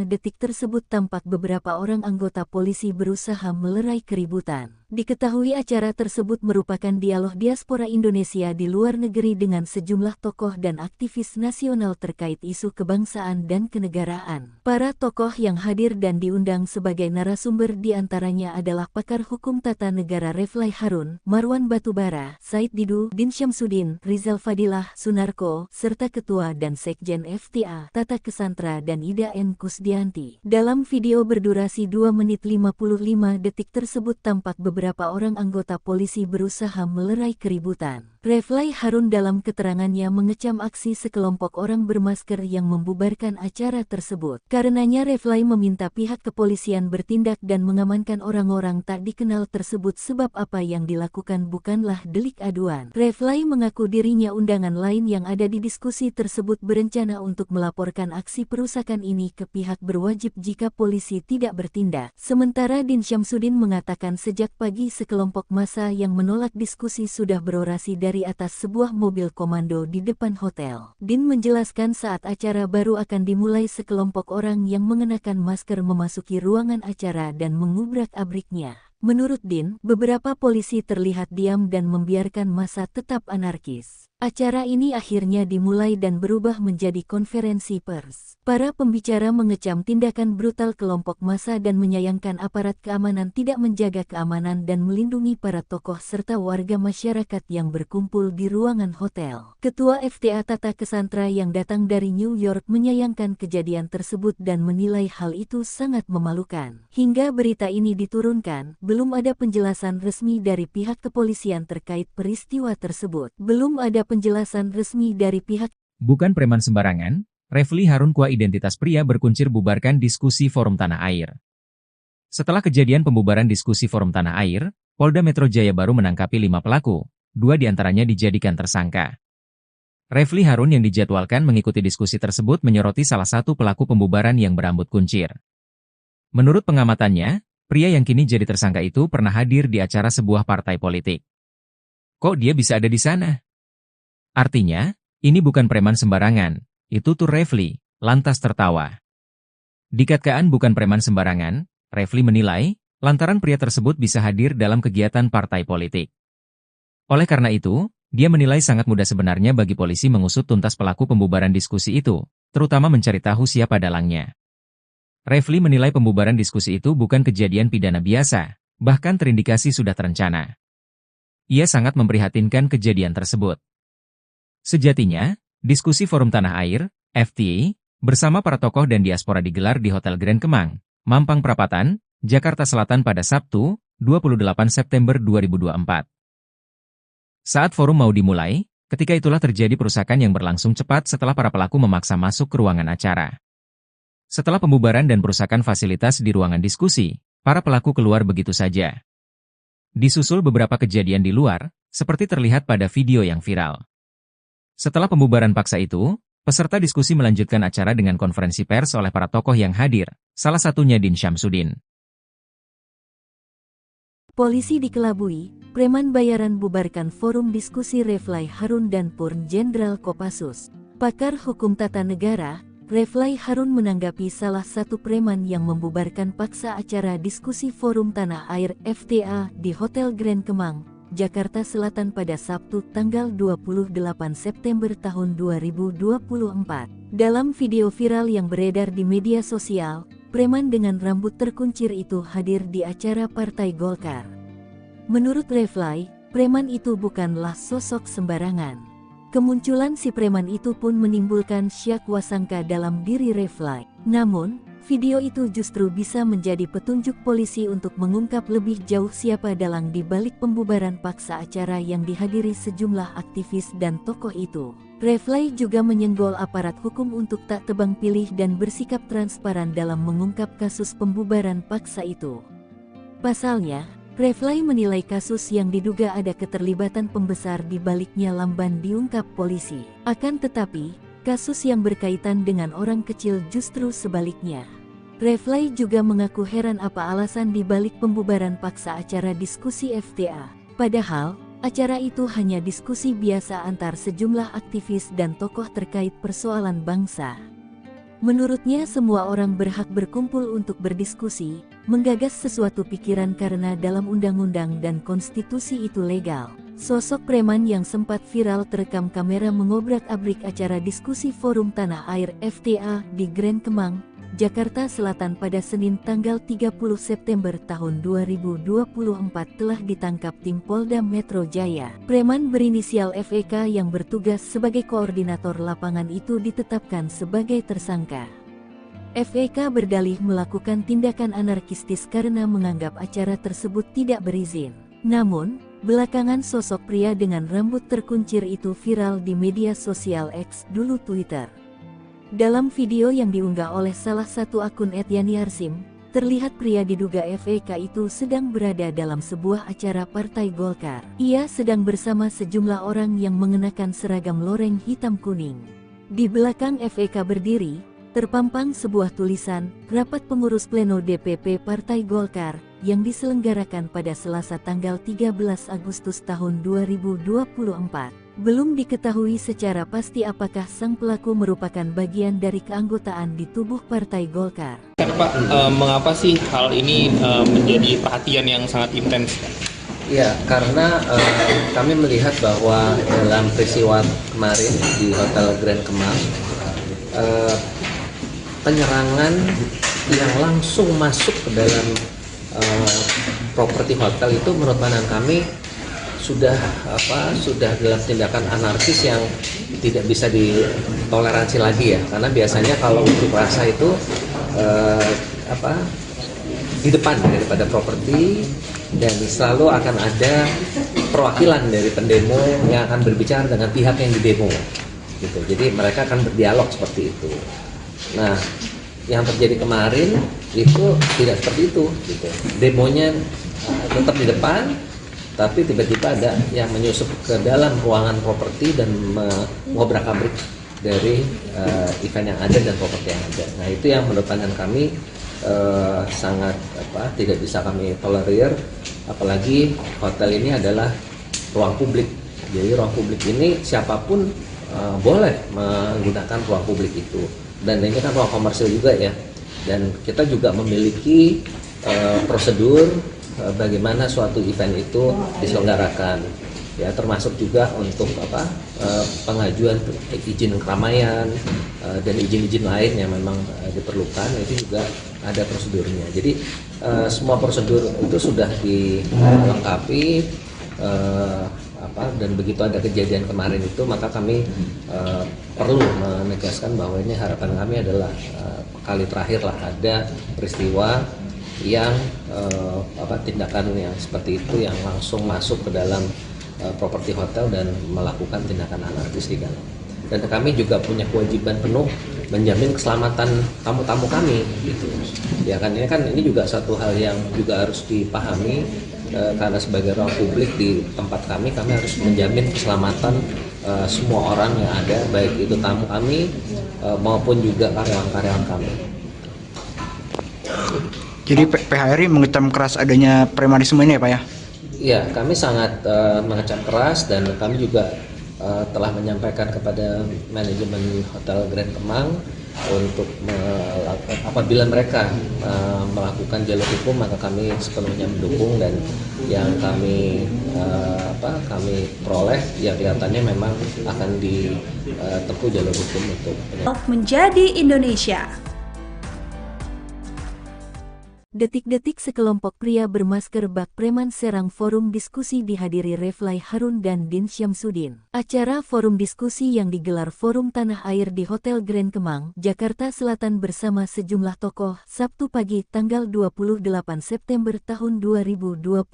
detik tersebut tampak beberapa orang anggota polisi berusaha melerai keributan. Diketahui acara tersebut merupakan dialog diaspora Indonesia di luar negeri dengan sejumlah tokoh dan aktivis nasional terkait isu kebangsaan dan kenegaraan. Para tokoh yang hadir dan diundang sebagai narasumber diantaranya adalah pakar hukum tata negara Refly Harun, Marwan Batubara, Said Didu, Din Syamsuddin, Rizal Fadilah, Sunarko, serta Ketua dan Sekjen FTA, Tata Kesantra dan Ida N. Kusdianti. Dalam video berdurasi 2 menit 55 detik tersebut tampak beberapa orang anggota polisi berusaha melerai keributan. Refly Harun dalam keterangannya mengecam aksi sekelompok orang bermasker yang membubarkan acara tersebut. Karenanya Refly meminta pihak kepolisian bertindak dan mengamankan orang-orang tak dikenal tersebut sebab apa yang dilakukan bukanlah delik aduan. Refly mengaku dirinya undangan lain yang ada di diskusi tersebut berencana untuk melaporkan aksi perusakan ini ke pihak berwajib jika polisi tidak bertindak. Sementara Din Syamsuddin mengatakan sejak pagi sekelompok massa yang menolak diskusi sudah berorasi dari atas sebuah mobil komando di depan hotel. Din menjelaskan saat acara baru akan dimulai sekelompok orang yang mengenakan masker memasuki ruangan acara dan mengubrak-abriknya. Menurut Din, beberapa polisi terlihat diam dan membiarkan massa tetap anarkis. Acara ini akhirnya dimulai dan berubah menjadi konferensi pers. Para pembicara mengecam tindakan brutal kelompok massa dan menyayangkan aparat keamanan tidak menjaga keamanan dan melindungi para tokoh serta warga masyarakat yang berkumpul di ruangan hotel. Ketua FTA Tata Kesantra yang datang dari New York menyayangkan kejadian tersebut dan menilai hal itu sangat memalukan. Hingga berita ini diturunkan, belum ada penjelasan resmi dari pihak kepolisian terkait peristiwa tersebut. Belum ada penjelasan resmi dari pihak. Bukan preman sembarangan, Refly Harun Kua identitas pria berkuncir bubarkan diskusi Forum Tanah Air. Setelah kejadian pembubaran diskusi Forum Tanah Air, Polda Metro Jaya baru menangkapi 5 pelaku, 2 diantaranya dijadikan tersangka. Refly Harun yang dijadwalkan mengikuti diskusi tersebut menyoroti salah satu pelaku pembubaran yang berambut kuncir. Menurut pengamatannya, pria yang kini jadi tersangka itu pernah hadir di acara sebuah partai politik. Kok dia bisa ada di sana? Artinya, ini bukan preman sembarangan, itu tuh Refly, lantas tertawa. Dikatakan bukan preman sembarangan, Refly menilai, lantaran pria tersebut bisa hadir dalam kegiatan partai politik. Oleh karena itu, dia menilai sangat mudah sebenarnya bagi polisi mengusut tuntas pelaku pembubaran diskusi itu, terutama mencari tahu siapa dalangnya. Refly menilai pembubaran diskusi itu bukan kejadian pidana biasa, bahkan terindikasi sudah terencana. Ia sangat memprihatinkan kejadian tersebut. Sejatinya, diskusi Forum Tanah Air, FTA, bersama para tokoh dan diaspora digelar di Hotel Grand Kemang, Mampang Perapatan, Jakarta Selatan pada Sabtu, 28 September 2024. Saat forum mau dimulai, ketika itulah terjadi perusakan yang berlangsung cepat setelah para pelaku memaksa masuk ke ruangan acara. Setelah pembubaran dan perusakan fasilitas di ruangan diskusi, para pelaku keluar begitu saja. Disusul beberapa kejadian di luar, seperti terlihat pada video yang viral. Setelah pembubaran paksa itu, peserta diskusi melanjutkan acara dengan konferensi pers oleh para tokoh yang hadir, salah satunya Din Syamsuddin. Polisi dikelabui, preman bayaran bubarkan forum diskusi Refly Harun dan Purn Jenderal Kopassus. Pakar hukum tata negara, Refly Harun menanggapi salah satu preman yang membubarkan paksa acara diskusi Forum Tanah Air FTA di Hotel Grand Kemang, Jakarta Selatan pada Sabtu tanggal 28 September tahun 2024. Dalam video viral yang beredar di media sosial, preman dengan rambut terkuncir itu hadir di acara Partai Golkar. Menurut Refly, preman itu bukanlah sosok sembarangan. Kemunculan si preman itu pun menimbulkan syak wasangka dalam diri Refly. Namun, video itu justru bisa menjadi petunjuk polisi untuk mengungkap lebih jauh siapa dalang di balik pembubaran paksa acara yang dihadiri sejumlah aktivis dan tokoh itu. Refly juga menyenggol aparat hukum untuk tak tebang pilih dan bersikap transparan dalam mengungkap kasus pembubaran paksa itu. Pasalnya, Refly menilai kasus yang diduga ada keterlibatan pembesar di baliknya lamban diungkap polisi. Akan tetapi, kasus yang berkaitan dengan orang kecil justru sebaliknya. Refly juga mengaku heran apa alasan di balik pembubaran paksa acara diskusi FTA. Padahal, acara itu hanya diskusi biasa antar sejumlah aktivis dan tokoh terkait persoalan bangsa. Menurutnya semua orang berhak berkumpul untuk berdiskusi, menggagas sesuatu pikiran karena dalam undang-undang dan konstitusi itu legal. Sosok preman yang sempat viral terekam kamera mengobrak-abrik acara diskusi Forum Tanah Air FTA di Grand Kemang, Jakarta Selatan pada Senin tanggal 30 September tahun 2024 telah ditangkap tim Polda Metro Jaya. Preman berinisial FEK yang bertugas sebagai koordinator lapangan itu ditetapkan sebagai tersangka. FEK berdalih melakukan tindakan anarkistis karena menganggap acara tersebut tidak berizin. Namun, belakangan sosok pria dengan rambut terkuncir itu viral di media sosial X, dulu Twitter. Dalam video yang diunggah oleh salah satu akun @yani_arsim, terlihat pria diduga FEK itu sedang berada dalam sebuah acara Partai Golkar. Ia sedang bersama sejumlah orang yang mengenakan seragam loreng hitam kuning. Di belakang FEK berdiri, terpampang sebuah tulisan, Rapat Pengurus Pleno DPP Partai Golkar, yang diselenggarakan pada Selasa tanggal 13 Agustus tahun 2024. Belum diketahui secara pasti apakah sang pelaku merupakan bagian dari keanggotaan di tubuh Partai Golkar. Pak, mengapa sih hal ini menjadi perhatian yang sangat intens? Ya, karena kami melihat bahwa dalam peristiwa kemarin di Hotel Grand Kemang, penyerangan yang langsung masuk ke dalam properti hotel itu menurut pandangan kami sudah dalam tindakan anarkis yang tidak bisa ditoleransi lagi ya, karena biasanya kalau unjuk rasa itu di depan daripada properti, dan selalu akan ada perwakilan dari pendemo yang akan berbicara dengan pihak yang didemo gitu. Jadi mereka akan berdialog seperti itu. Nah, yang terjadi kemarin itu tidak seperti itu gitu. Demonya tetap di depan, tapi tiba-tiba ada yang menyusup ke dalam ruangan properti dan mengobrak-abrik dari event yang ada dan properti yang ada. Nah, itu yang menurut pandangan kami sangat tidak bisa kami tolerir, apalagi hotel ini adalah ruang publik. Jadi ruang publik ini siapapun boleh menggunakan ruang publik itu, dan ini kan ruang komersil juga ya, dan kita juga memiliki prosedur bagaimana suatu event itu diselenggarakan ya, termasuk juga untuk pengajuan izin keramaian dan izin-izin lain yang memang diperlukan, itu juga ada prosedurnya. Jadi semua prosedur itu sudah dilengkapi, dan begitu ada kejadian kemarin itu, maka kami perlu menegaskan bahwa ini harapan kami adalah kali terakhir lah ada peristiwa yang tindakan yang seperti itu yang langsung masuk ke dalam properti hotel dan melakukan tindakan anarkis di dalam. Dan kami juga punya kewajiban penuh menjamin keselamatan tamu-tamu kami gitu. Ya kan ini juga satu hal yang juga harus dipahami, karena sebagai ruang publik di tempat kami harus menjamin keselamatan semua orang yang ada, baik itu tamu kami maupun juga karyawan-karyawan kami. Jadi PHRI mengecam keras adanya premanisme ini ya Pak ya? Iya, kami sangat mengecam keras, dan kami juga telah menyampaikan kepada manajemen Hotel Grand Kemang untuk apabila mereka melakukan jalur hukum, maka kami sepenuhnya mendukung, dan yang kami peroleh yang kelihatannya memang akan ditempuh jalur hukum untuk menjadi Indonesia. Detik-detik sekelompok pria bermasker bak preman serang forum diskusi dihadiri Refly Harun dan Din Syamsuddin. Acara forum diskusi yang digelar Forum Tanah Air di Hotel Grand Kemang, Jakarta Selatan bersama sejumlah tokoh, Sabtu pagi tanggal 28 September tahun 2024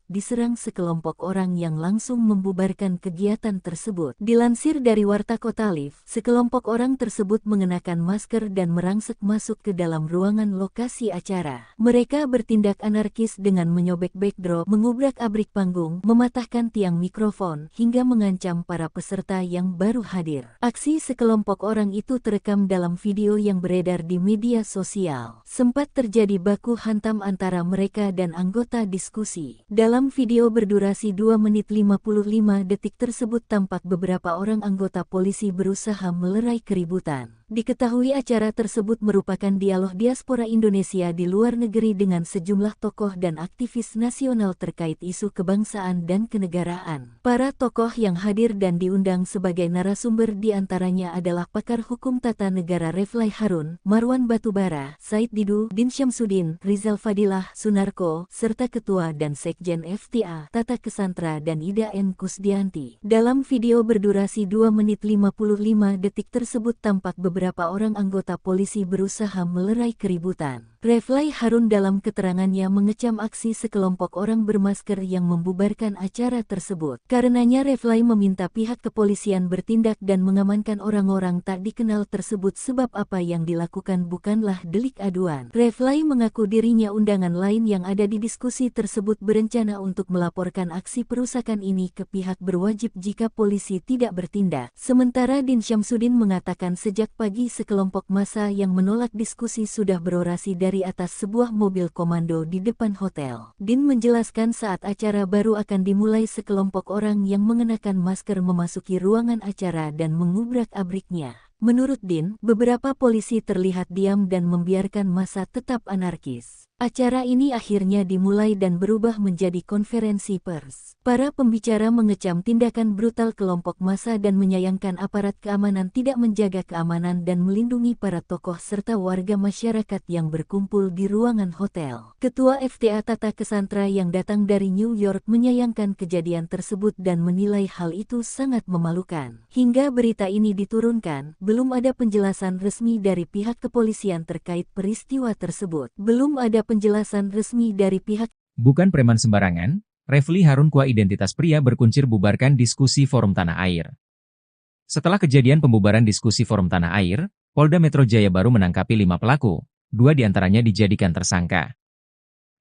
diserang sekelompok orang yang langsung membubarkan kegiatan tersebut. Dilansir dari Warta Kota Live, sekelompok orang tersebut mengenakan masker dan merangsek masuk ke dalam ruangan lokasi acara. Mereka bertindak anarkis dengan menyobek backdrop, mengubrak-abrik panggung, mematahkan tiang mikrofon, hingga mengancam para peserta yang baru hadir. Aksi sekelompok orang itu terekam dalam video yang beredar di media sosial. Sempat terjadi baku hantam antara mereka dan anggota diskusi. Dalam video berdurasi 2 menit 55 detik tersebut tampak beberapa orang anggota polisi berusaha melerai keributan. Diketahui acara tersebut merupakan dialog diaspora Indonesia di luar negeri dengan sejumlah tokoh dan aktivis nasional terkait isu kebangsaan dan kenegaraan. Para tokoh yang hadir dan diundang sebagai narasumber diantaranya adalah pakar hukum tata negara Refly Harun, Marwan Batubara, Said Didu, Din Syamsuddin, Rizal Fadilah, Sunarko, serta Ketua dan Sekjen FTA, Tata Kesantra dan Ida N. Kusdianti. Dalam video berdurasi 2 menit 55 detik tersebut tampak beberapa orang anggota polisi berusaha melerai keributan. Refly Harun dalam keterangannya mengecam aksi sekelompok orang bermasker yang membubarkan acara tersebut. Karenanya Refly meminta pihak kepolisian bertindak dan mengamankan orang-orang tak dikenal tersebut sebab apa yang dilakukan bukanlah delik aduan. Refly mengaku dirinya undangan lain yang ada di diskusi tersebut berencana untuk melaporkan aksi perusakan ini ke pihak berwajib jika polisi tidak bertindak. Sementara Din Syamsuddin mengatakan sejak pagi sekelompok massa yang menolak diskusi sudah berorasi dari atas sebuah mobil komando di depan hotel. Din menjelaskan saat acara baru akan dimulai sekelompok orang yang mengenakan masker memasuki ruangan acara dan mengubrak-abriknya. Menurut Din, beberapa polisi terlihat diam dan membiarkan massa tetap anarkis. Acara ini akhirnya dimulai dan berubah menjadi konferensi pers. Para pembicara mengecam tindakan brutal kelompok massa dan menyayangkan aparat keamanan tidak menjaga keamanan dan melindungi para tokoh serta warga masyarakat yang berkumpul di ruangan hotel. Ketua FTA Tata Kesantra yang datang dari New York menyayangkan kejadian tersebut dan menilai hal itu sangat memalukan. Hingga berita ini diturunkan, belum ada penjelasan resmi dari pihak kepolisian terkait peristiwa tersebut. Belum ada penjelasan resmi dari pihak. Bukan preman sembarangan, Refly Harun Kua identitas pria berkuncir bubarkan diskusi Forum Tanah Air. Setelah kejadian pembubaran diskusi Forum Tanah Air, Polda Metro Jaya baru menangkapi 5 pelaku, 2 diantaranya dijadikan tersangka.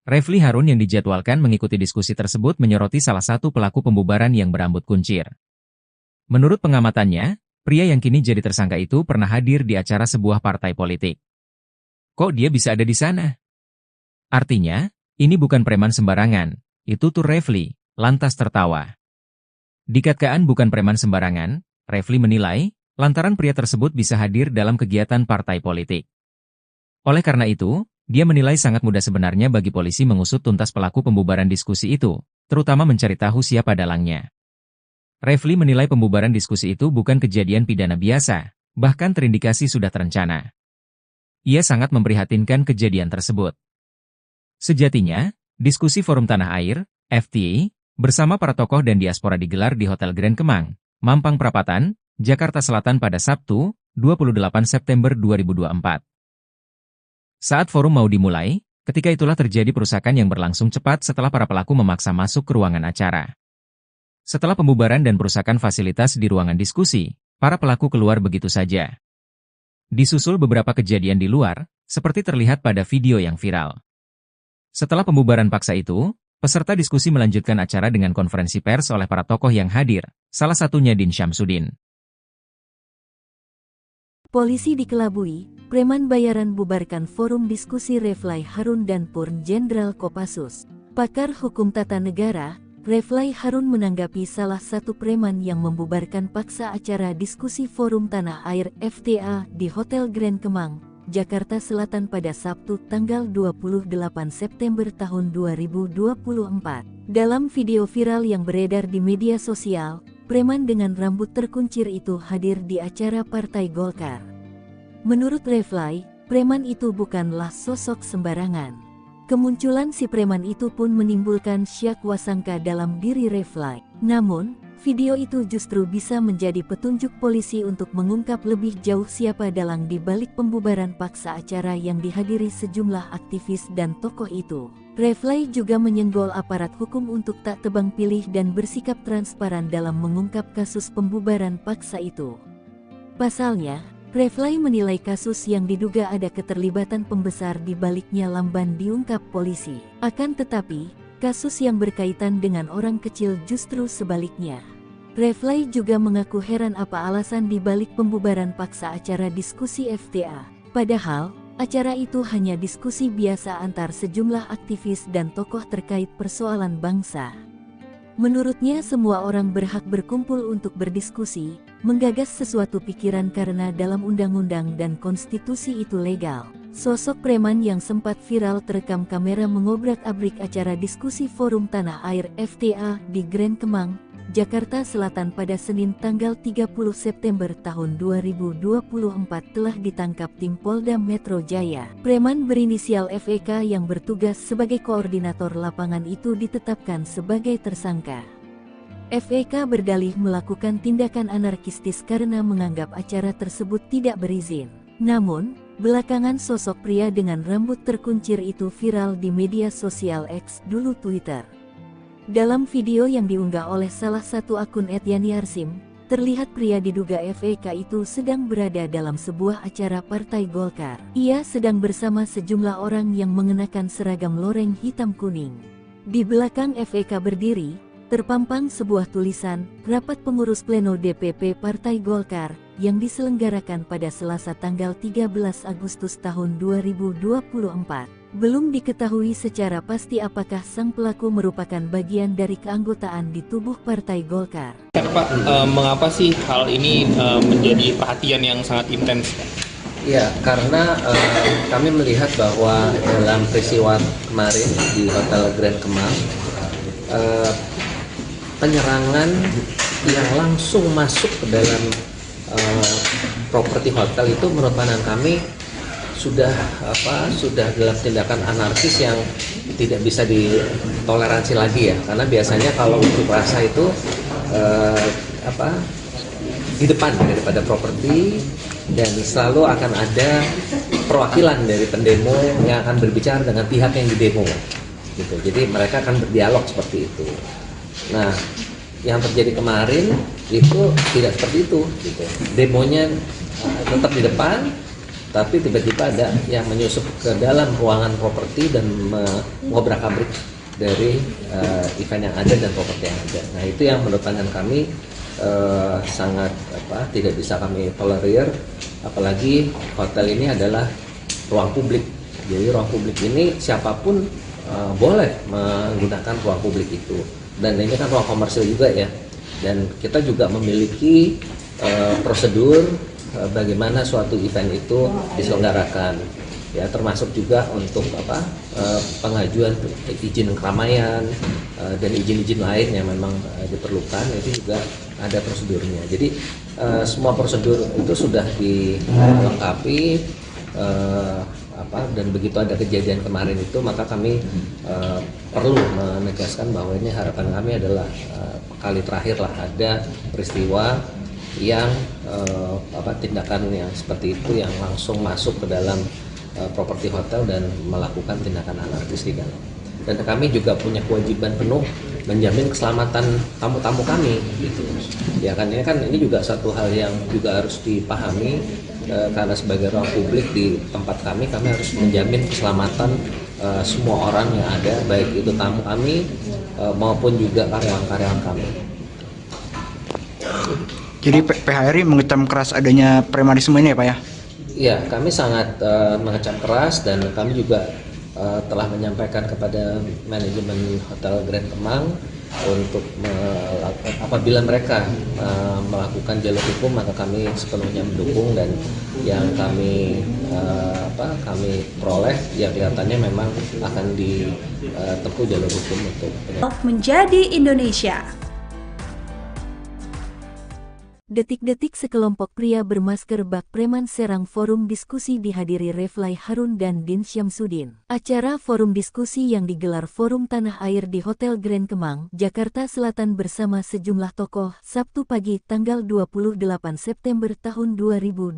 Refly Harun yang dijadwalkan mengikuti diskusi tersebut menyoroti salah satu pelaku pembubaran yang berambut kuncir. Menurut pengamatannya, pria yang kini jadi tersangka itu pernah hadir di acara sebuah partai politik. Kok dia bisa ada di sana? Artinya, ini bukan preman sembarangan, itu tuh Refly, lantas tertawa. Dikatakan bukan preman sembarangan, Refly menilai, lantaran pria tersebut bisa hadir dalam kegiatan partai politik. Oleh karena itu, dia menilai sangat mudah sebenarnya bagi polisi mengusut tuntas pelaku pembubaran diskusi itu, terutama mencari tahu siapa dalangnya. Refly menilai pembubaran diskusi itu bukan kejadian pidana biasa, bahkan terindikasi sudah terencana. Ia sangat memprihatinkan kejadian tersebut. Sejatinya, diskusi Forum Tanah Air, FTA, bersama para tokoh dan diaspora digelar di Hotel Grand Kemang, Mampang Perapatan, Jakarta Selatan pada Sabtu, 28 September 2024. Saat forum mau dimulai, ketika itulah terjadi perusakan yang berlangsung cepat setelah para pelaku memaksa masuk ke ruangan acara. Setelah pembubaran dan perusakan fasilitas di ruangan diskusi, para pelaku keluar begitu saja. Disusul beberapa kejadian di luar, seperti terlihat pada video yang viral. Setelah pembubaran paksa itu, peserta diskusi melanjutkan acara dengan konferensi pers oleh para tokoh yang hadir, salah satunya Din Syamsuddin. Polisi dikelabui, preman bayaran bubarkan forum diskusi Refly Harun dan Purn Jenderal Kopassus. Pakar hukum tata negara, Refly Harun menanggapi salah satu preman yang membubarkan paksa acara diskusi Forum Tanah Air FTA di Hotel Grand Kemang, Jakarta Selatan pada Sabtu tanggal 28 September tahun 2024. Dalam video viral yang beredar di media sosial, preman dengan rambut terkuncir itu hadir di acara Partai Golkar. Menurut Refly, preman itu bukanlah sosok sembarangan. Kemunculan si preman itu pun menimbulkan syak wasangka dalam diri Refly. Namun, video itu justru bisa menjadi petunjuk polisi untuk mengungkap lebih jauh siapa dalang di balik pembubaran paksa acara yang dihadiri sejumlah aktivis dan tokoh itu. Refly juga menyenggol aparat hukum untuk tak tebang pilih dan bersikap transparan dalam mengungkap kasus pembubaran paksa itu. Pasalnya, Refly menilai kasus yang diduga ada keterlibatan pembesar di baliknya lamban diungkap polisi. Akan tetapi, kasus yang berkaitan dengan orang kecil justru sebaliknya. Refly juga mengaku heran apa alasan dibalik pembubaran paksa acara diskusi FTA. Padahal, acara itu hanya diskusi biasa antar sejumlah aktivis dan tokoh terkait persoalan bangsa. Menurutnya semua orang berhak berkumpul untuk berdiskusi, menggagas sesuatu pikiran karena dalam undang-undang dan konstitusi itu legal. Sosok preman yang sempat viral terekam kamera mengobrak-abrik acara diskusi Forum Tanah Air FTA di Grand Kemang, Jakarta Selatan pada Senin tanggal 30 September tahun 2024 telah ditangkap tim Polda Metro Jaya. Preman berinisial FEK yang bertugas sebagai koordinator lapangan itu ditetapkan sebagai tersangka. FEK berdalih melakukan tindakan anarkistis karena menganggap acara tersebut tidak berizin. Namun, belakangan sosok pria dengan rambut terkuncir itu viral di media sosial X dulu Twitter. Dalam video yang diunggah oleh salah satu akun @yani_arsim, terlihat pria diduga FEK itu sedang berada dalam sebuah acara Partai Golkar. Ia sedang bersama sejumlah orang yang mengenakan seragam loreng hitam kuning. Di belakang FEK berdiri, terpampang sebuah tulisan, Rapat Pengurus Pleno DPP Partai Golkar, yang diselenggarakan pada Selasa tanggal 13 Agustus tahun 2024. Belum diketahui secara pasti apakah sang pelaku merupakan bagian dari keanggotaan di tubuh Partai Golkar. Pak, mengapa sih hal ini menjadi perhatian yang sangat intens? Ya, karena kami melihat bahwa dalam peristiwa kemarin di Hotel Grand Kemang, penyerangan yang langsung masuk ke dalam properti hotel itu menurut pandangan kami sudah dalam tindakan anarkis yang tidak bisa ditoleransi lagi ya, karena biasanya kalau unjuk rasa itu di depan daripada properti, dan selalu akan ada perwakilan dari pendemo yang akan berbicara dengan pihak yang didemo gitu. Jadi mereka akan berdialog seperti itu. Nah, yang terjadi kemarin itu tidak seperti itu gitu. Demonya tetap di depan, tapi tiba-tiba ada yang menyusup ke dalam ruangan properti dan mengobrak-abrik dari event yang ada dan properti yang ada. Nah, itu yang menurut pandangan kami sangat tidak bisa kami tolerir, apalagi hotel ini adalah ruang publik. Jadi ruang publik ini siapapun boleh menggunakan ruang publik itu, dan ini kan ruang komersil juga ya, dan kita juga memiliki prosedur bagaimana suatu event itu diselenggarakan ya, termasuk juga untuk pengajuan izin keramaian dan izin-izin lain yang memang diperlukan, itu juga ada prosedurnya. Jadi semua prosedur itu sudah dilengkapi, dan begitu ada kejadian kemarin itu, maka kami perlu menegaskan bahwa ini harapan kami adalah kali terakhir lah ada peristiwa yang tindakan yang seperti itu yang langsung masuk ke dalam properti hotel dan melakukan tindakan anarkis di dalam. Dan kami juga punya kewajiban penuh menjamin keselamatan tamu-tamu kami gitu. Ya kan, ini juga satu hal yang juga harus dipahami, karena sebagai ruang publik di tempat kami harus menjamin keselamatan semua orang yang ada, baik itu tamu kami maupun juga karyawan-karyawan kami. Jadi PHRI mengecam keras adanya premanisme ini ya Pak ya? Iya, kami sangat mengecam keras, dan kami juga telah menyampaikan kepada manajemen Hotel Grand Kemang untuk apabila mereka melakukan jalur hukum, maka kami sepenuhnya mendukung, dan yang kami peroleh ya kelihatannya memang akan ditempuh jalur hukum untuk menjadi Indonesia. Detik-detik sekelompok pria bermasker bak preman serang forum diskusi dihadiri Refly Harun dan Din Syamsuddin. Acara forum diskusi yang digelar Forum Tanah Air di Hotel Grand Kemang, Jakarta Selatan bersama sejumlah tokoh, Sabtu pagi tanggal 28 September tahun 2024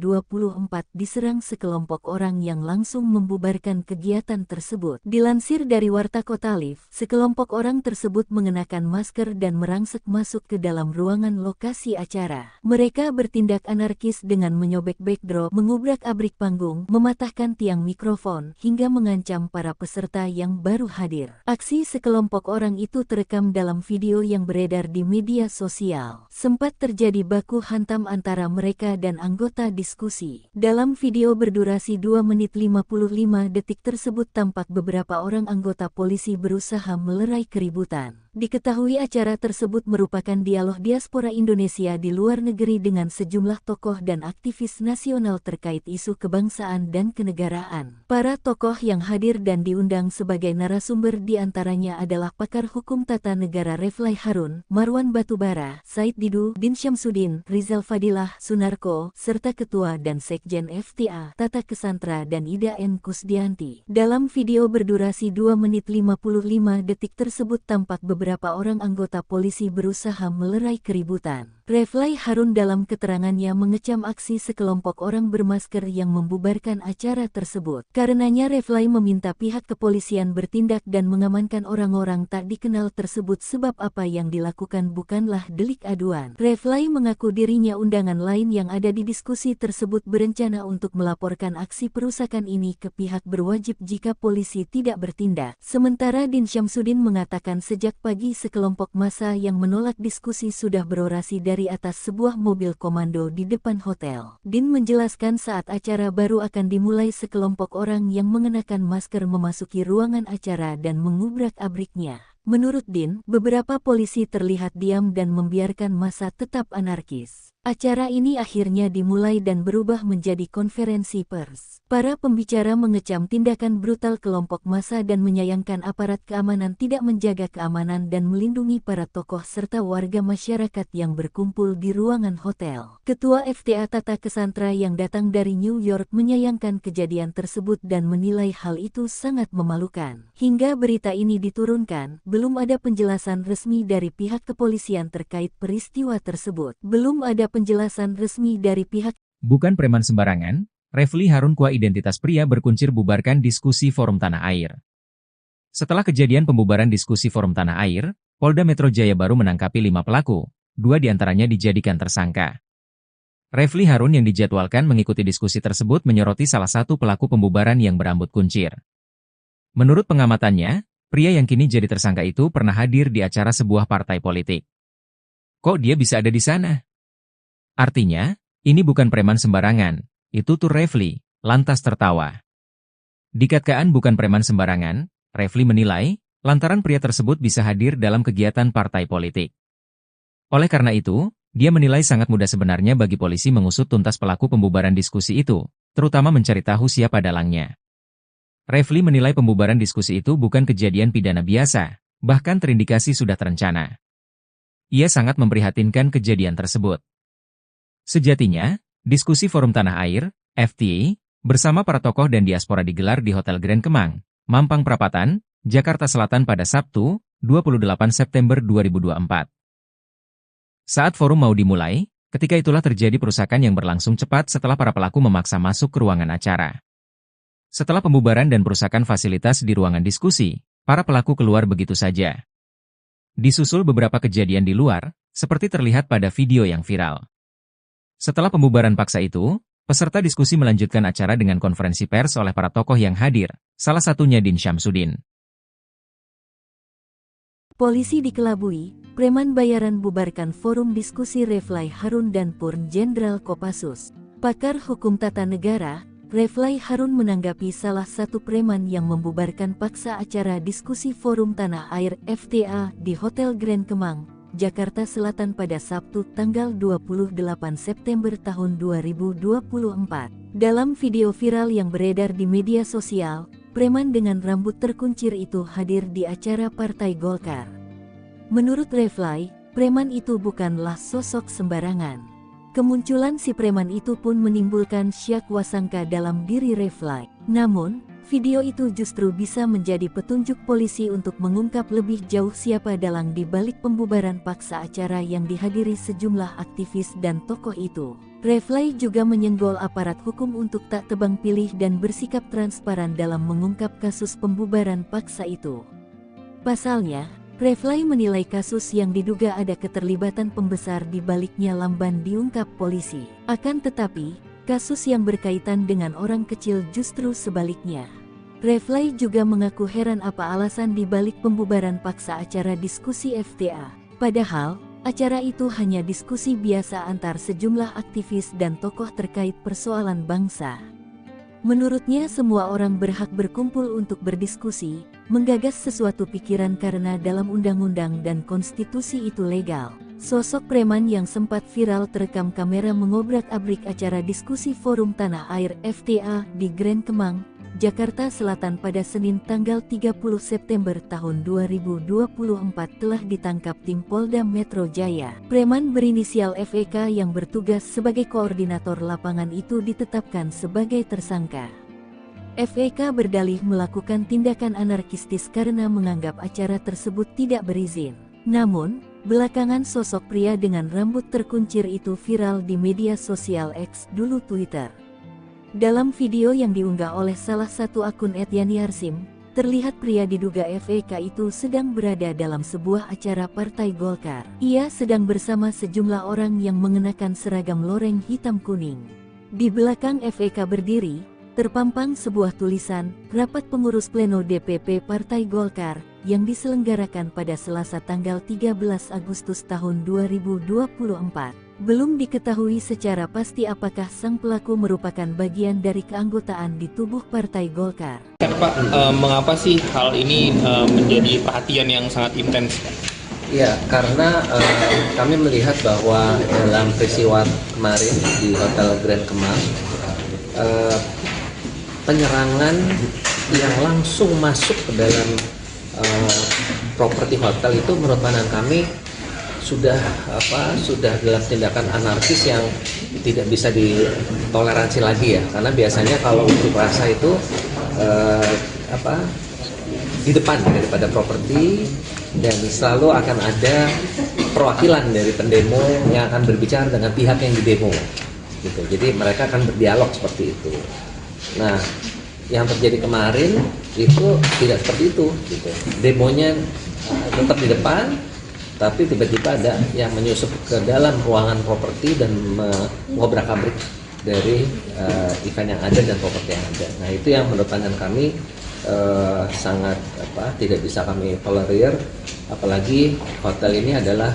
diserang sekelompok orang yang langsung membubarkan kegiatan tersebut. Dilansir dari Warta Kota Live, sekelompok orang tersebut mengenakan masker dan merangsek masuk ke dalam ruangan lokasi acara. Mereka bertindak anarkis dengan menyobek backdrop, mengubrak-abrik panggung, mematahkan tiang mikrofon, hingga mengancam para peserta yang baru hadir. Aksi sekelompok orang itu terekam dalam video yang beredar di media sosial. Sempat terjadi baku hantam antara mereka dan anggota diskusi. Dalam video berdurasi 2 menit 55 detik tersebut tampak beberapa orang anggota polisi berusaha melerai keributan. Diketahui acara tersebut merupakan dialog diaspora Indonesia di luar negeri dengan sejumlah tokoh dan aktivis nasional terkait isu kebangsaan dan kenegaraan. Para tokoh yang hadir dan diundang sebagai narasumber diantaranya adalah pakar hukum tata negara Refly Harun, Marwan Batubara, Said Didu, Din Syamsuddin, Rizal Fadilah, Sunarko, serta Ketua dan Sekjen FTA, Tata Kesantra dan Ida N. Kusdianti. Dalam video berdurasi 2 menit 55 detik tersebut tampak beberapa orang anggota polisi berusaha melerai keributan. Refly Harun dalam keterangannya mengecam aksi sekelompok orang bermasker yang membubarkan acara tersebut. Karenanya Refly meminta pihak kepolisian bertindak dan mengamankan orang-orang tak dikenal tersebut sebab apa yang dilakukan bukanlah delik aduan. Refly mengaku dirinya undangan lain yang ada di diskusi tersebut berencana untuk melaporkan aksi perusakan ini ke pihak berwajib jika polisi tidak bertindak. Sementara Din Syamsuddin mengatakan sejak pagi sekelompok massa yang menolak diskusi sudah berorasi dari atas sebuah mobil komando di depan hotel. Din menjelaskan saat acara baru akan dimulai sekelompok orang yang mengenakan masker memasuki ruangan acara dan mengubrak-abriknya. Menurut Din, beberapa polisi terlihat diam dan membiarkan massa tetap anarkis. Acara ini akhirnya dimulai dan berubah menjadi konferensi pers. Para pembicara mengecam tindakan brutal kelompok massa dan menyayangkan aparat keamanan tidak menjaga keamanan dan melindungi para tokoh serta warga masyarakat yang berkumpul di ruangan hotel. Ketua FTA Tata Kesantra yang datang dari New York menyayangkan kejadian tersebut dan menilai hal itu sangat memalukan. Hingga berita ini diturunkan, belum ada penjelasan resmi dari pihak kepolisian terkait peristiwa tersebut. Belum ada penjelasan resmi dari pihak. Bukan preman sembarangan, Refly Harun Kua identitas pria berkuncir bubarkan diskusi Forum Tanah Air. Setelah kejadian pembubaran diskusi Forum Tanah Air, Polda Metro Jaya baru menangkapi 5 pelaku, 2 diantaranya dijadikan tersangka. Refly Harun yang dijadwalkan mengikuti diskusi tersebut menyoroti salah satu pelaku pembubaran yang berambut kuncir. Menurut pengamatannya, pria yang kini jadi tersangka itu pernah hadir di acara sebuah partai politik. Kok dia bisa ada di sana? Artinya, ini bukan preman sembarangan, itu tuh Refly, lantas tertawa. Dikatakan bukan preman sembarangan, Refly menilai, lantaran pria tersebut bisa hadir dalam kegiatan partai politik. Oleh karena itu, dia menilai sangat mudah sebenarnya bagi polisi mengusut tuntas pelaku pembubaran diskusi itu, terutama mencari tahu siapa dalangnya. Refly menilai pembubaran diskusi itu bukan kejadian pidana biasa, bahkan terindikasi sudah terencana. Ia sangat memprihatinkan kejadian tersebut. Sejatinya, diskusi Forum Tanah Air, FTA, bersama para tokoh dan diaspora digelar di Hotel Grand Kemang, Mampang Perapatan, Jakarta Selatan pada Sabtu, 28 September 2024. Saat forum mau dimulai, ketika itulah terjadi perusakan yang berlangsung cepat setelah para pelaku memaksa masuk ke ruangan acara. Setelah pembubaran dan perusakan fasilitas di ruangan diskusi, para pelaku keluar begitu saja. Disusul beberapa kejadian di luar, seperti terlihat pada video yang viral. Setelah pembubaran paksa itu, peserta diskusi melanjutkan acara dengan konferensi pers oleh para tokoh yang hadir, salah satunya Din Syamsuddin. Polisi dikelabui, preman bayaran bubarkan forum diskusi Refly Harun dan Purn Jenderal Kopassus. Pakar hukum tata negara, Refly Harun menanggapi salah satu preman yang membubarkan paksa acara diskusi Forum Tanah Air FTA di Hotel Grand Kemang, Jakarta Selatan pada Sabtu tanggal 28 September tahun 2024. Dalam video viral yang beredar di media sosial, preman dengan rambut terkuncir itu hadir di acara Partai Golkar. Menurut Refly, preman itu bukanlah sosok sembarangan. Kemunculan si preman itu pun menimbulkan syak wasangka dalam diri Refly. Namun, video itu justru bisa menjadi petunjuk polisi untuk mengungkap lebih jauh siapa dalang di balik pembubaran paksa acara yang dihadiri sejumlah aktivis dan tokoh itu. Refly juga menyenggol aparat hukum untuk tak tebang pilih dan bersikap transparan dalam mengungkap kasus pembubaran paksa itu. Pasalnya, Refly menilai kasus yang diduga ada keterlibatan pembesar di baliknya lamban diungkap polisi. Akan tetapi, kasus yang berkaitan dengan orang kecil justru sebaliknya. Refly juga mengaku heran apa alasan di balik pembubaran paksa acara diskusi FTA. Padahal, acara itu hanya diskusi biasa antar sejumlah aktivis dan tokoh terkait persoalan bangsa. Menurutnya semua orang berhak berkumpul untuk berdiskusi, menggagas sesuatu pikiran karena dalam undang-undang dan konstitusi itu legal. Sosok preman yang sempat viral terekam kamera mengobrak-abrik acara diskusi Forum Tanah Air FTA di Grand Kemang, Jakarta Selatan pada Senin tanggal 30 September tahun 2024 telah ditangkap tim Polda Metro Jaya. Preman berinisial FEK yang bertugas sebagai koordinator lapangan itu ditetapkan sebagai tersangka. FEK berdalih melakukan tindakan anarkistis karena menganggap acara tersebut tidak berizin. Namun, belakangan sosok pria dengan rambut terkuncir itu viral di media sosial X, dulu Twitter. Dalam video yang diunggah oleh salah satu akun @yani_arsim, terlihat pria diduga FEK itu sedang berada dalam sebuah acara Partai Golkar. Ia sedang bersama sejumlah orang yang mengenakan seragam loreng hitam kuning. Di belakang FEK berdiri, terpampang sebuah tulisan, Rapat Pengurus Pleno DPP Partai Golkar, yang diselenggarakan pada Selasa tanggal 13 Agustus tahun 2024. Belum diketahui secara pasti apakah sang pelaku merupakan bagian dari keanggotaan di tubuh Partai Golkar. Pak, mengapa sih hal ini menjadi perhatian yang sangat intens? Ya, karena kami melihat bahwa dalam peristiwa kemarin di Hotel Grand Kemang, penyerangan yang langsung masuk ke dalam properti hotel itu menurut pandangan kami sudah dalam tindakan anarkis yang tidak bisa ditoleransi lagi ya, karena biasanya kalau unjuk rasa itu di depan daripada properti dan selalu akan ada perwakilan dari pendemo yang akan berbicara dengan pihak yang didemo gitu. Jadi mereka akan berdialog seperti itu. Nah, yang terjadi kemarin itu tidak seperti itu gitu. Demonya tetap di depan, tapi tiba-tiba ada yang menyusup ke dalam ruangan properti dan mengobrak-abrik dari event yang ada dan properti yang ada. Nah, itu yang menurut pandangan kami sangat tidak bisa kami tolerir, apalagi hotel ini adalah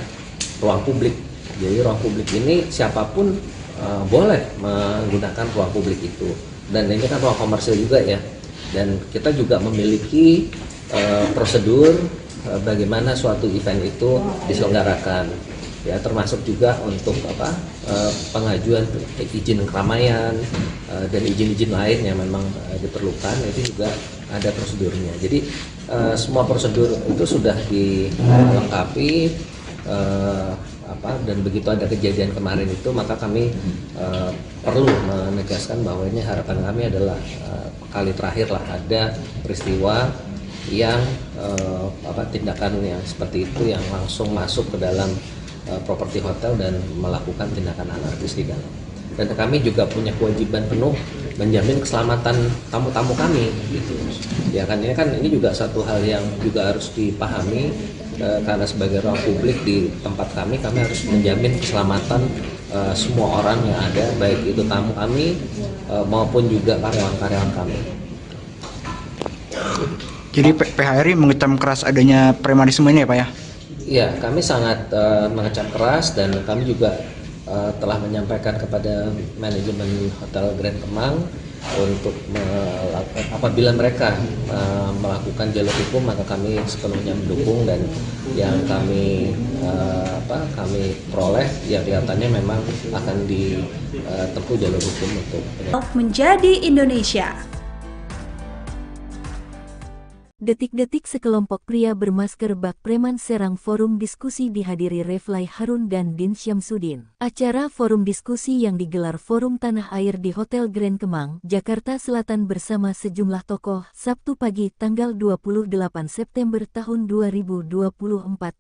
ruang publik. Jadi ruang publik ini siapapun boleh menggunakan ruang publik itu, dan ini kan ruang komersil juga ya, dan kita juga memiliki prosedur bagaimana suatu event itu diselenggarakan ya, termasuk juga untuk pengajuan izin keramaian dan izin-izin lain yang memang diperlukan, itu juga ada prosedurnya. Jadi semua prosedur itu sudah dilengkapi, dan begitu ada kejadian kemarin itu, maka kami perlu menegaskan bahwa ini harapan kami adalah kali terakhir lah ada peristiwa yang tindakan yang seperti itu yang langsung masuk ke dalam properti hotel dan melakukan tindakan anarkis di dalam. Dan kami juga punya kewajiban penuh menjamin keselamatan tamu-tamu kami gitu. Ya kan, ini juga satu hal yang juga harus dipahami, karena sebagai ruang publik di tempat kami harus menjamin keselamatan semua orang yang ada, baik itu tamu kami maupun juga karyawan-karyawan kami. Jadi PHRI mengecam keras adanya premanisme ini ya Pak ya? Iya, kami sangat mengecam keras, dan kami juga telah menyampaikan kepada manajemen Hotel Grand Kemang untuk apabila mereka melakukan jalur hukum, maka kami sepenuhnya mendukung, dan yang kami peroleh ya kelihatannya memang akan ditempuh jalur hukum untuk menjadi Indonesia. Detik-detik sekelompok pria bermasker bak preman serang forum diskusi dihadiri Refly Harun dan Din Syamsuddin. Acara forum diskusi yang digelar Forum Tanah Air di Hotel Grand Kemang, Jakarta Selatan bersama sejumlah tokoh, Sabtu pagi tanggal 28 September tahun 2024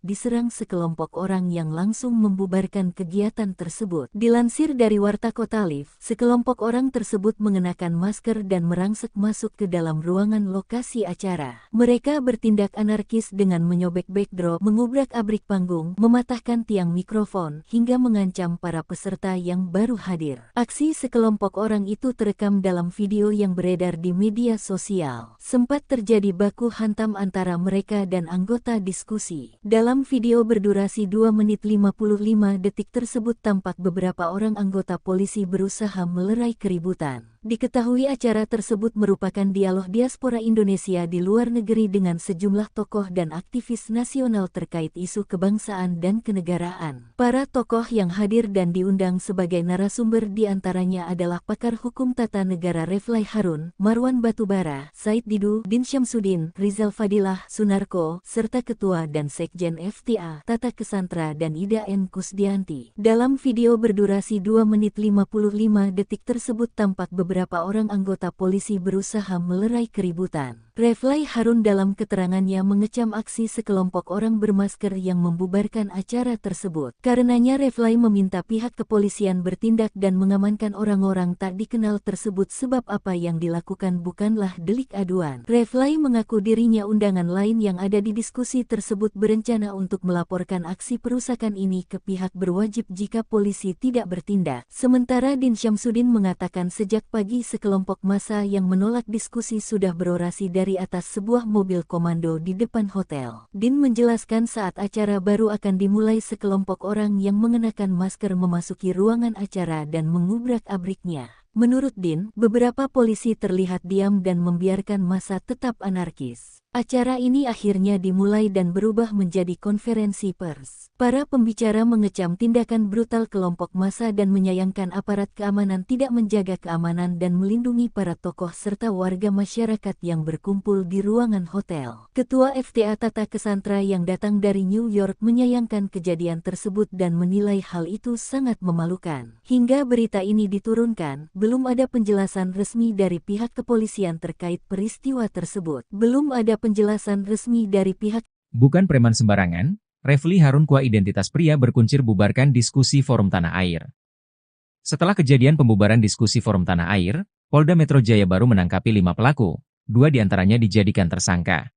diserang sekelompok orang yang langsung membubarkan kegiatan tersebut. Dilansir dari Warta Kota Live, sekelompok orang tersebut mengenakan masker dan merangsek masuk ke dalam ruangan lokasi acara. Mereka bertindak anarkis dengan menyobek backdrop, mengubrak-abrik panggung, mematahkan tiang mikrofon, hingga mengancam para peserta yang baru hadir. Aksi sekelompok orang itu terekam dalam video yang beredar di media sosial. Sempat terjadi baku hantam antara mereka dan anggota diskusi. Dalam video berdurasi 2 menit 55 detik tersebut tampak beberapa orang anggota polisi berusaha melerai keributan. Diketahui acara tersebut merupakan dialog diaspora Indonesia di luar negeri dengan sejumlah tokoh dan aktivis nasional terkait isu kebangsaan dan kenegaraan. Para tokoh yang hadir dan diundang sebagai narasumber diantaranya adalah pakar hukum tata negara Reflay Harun, Marwan Batubara, Said Didu, Din Syamsuddin, Rizal Fadilah, Sunarko, serta Ketua dan Sekjen FTA, Tata Kesantra dan Ida N. Kusdianti. Dalam video berdurasi 2 menit 55 detik tersebut tampak beberapa orang anggota polisi berusaha melerai keributan. Reflay Harun dalam keterangannya mengecam aksi sekelompok orang bermasker yang membubarkan acara tersebut. Karenanya Reflay meminta pihak kepolisian bertindak dan mengamankan orang-orang tak dikenal tersebut sebab apa yang dilakukan bukanlah delik aduan. Reflay mengaku dirinya undangan lain yang ada di diskusi tersebut berencana untuk melaporkan aksi perusakan ini ke pihak berwajib jika polisi tidak bertindak. Sementara Din Syamsuddin mengatakan sejak pagi sekelompok massa yang menolak diskusi sudah berorasi dari atas sebuah mobil komando di depan hotel. Din menjelaskan saat acara baru akan dimulai sekelompok orang yang mengenakan masker memasuki ruangan acara dan mengubrak-abriknya. Menurut Din, beberapa polisi terlihat diam dan membiarkan massa tetap anarkis. Acara ini akhirnya dimulai dan berubah menjadi konferensi pers. Para pembicara mengecam tindakan brutal kelompok massa dan menyayangkan aparat keamanan tidak menjaga keamanan dan melindungi para tokoh serta warga masyarakat yang berkumpul di ruangan hotel. Ketua FTA Tata Kesantra yang datang dari New York menyayangkan kejadian tersebut dan menilai hal itu sangat memalukan. Hingga berita ini diturunkan, belum ada penjelasan resmi dari pihak kepolisian terkait peristiwa tersebut. Belum ada penjelasan resmi dari pihak. Bukan preman sembarangan, Refly Harun Kua identitas pria berkuncir bubarkan diskusi Forum Tanah Air. Setelah kejadian pembubaran diskusi Forum Tanah Air, Polda Metro Jaya baru menangkapi 5 pelaku, 2 diantaranya dijadikan tersangka.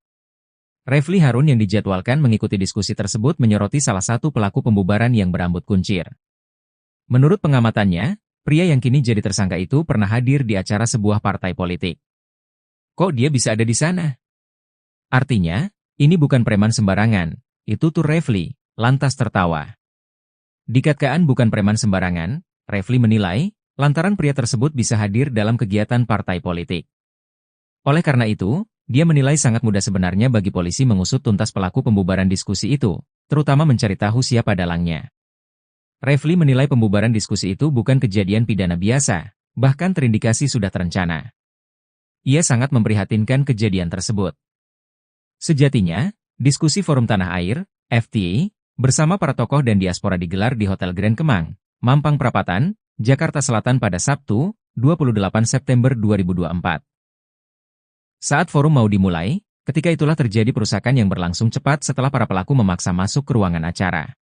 Refly Harun yang dijadwalkan mengikuti diskusi tersebut menyoroti salah satu pelaku pembubaran yang berambut kuncir. Menurut pengamatannya, pria yang kini jadi tersangka itu pernah hadir di acara sebuah partai politik. Kok dia bisa ada di sana? Artinya, ini bukan preman sembarangan, itu tuh Refly, lantas tertawa. Dikatakan bukan preman sembarangan, Refly menilai, lantaran pria tersebut bisa hadir dalam kegiatan partai politik. Oleh karena itu, dia menilai sangat mudah sebenarnya bagi polisi mengusut tuntas pelaku pembubaran diskusi itu, terutama mencari tahu siapa dalangnya. Refly menilai pembubaran diskusi itu bukan kejadian pidana biasa, bahkan terindikasi sudah terencana. Ia sangat memprihatinkan kejadian tersebut. Sejatinya, diskusi Forum Tanah Air, FTA, bersama para tokoh dan diaspora digelar di Hotel Grand Kemang, Mampang Perapatan, Jakarta Selatan pada Sabtu, 28 September 2024. Saat forum mau dimulai, ketika itulah terjadi perusakan yang berlangsung cepat setelah para pelaku memaksa masuk ke ruangan acara.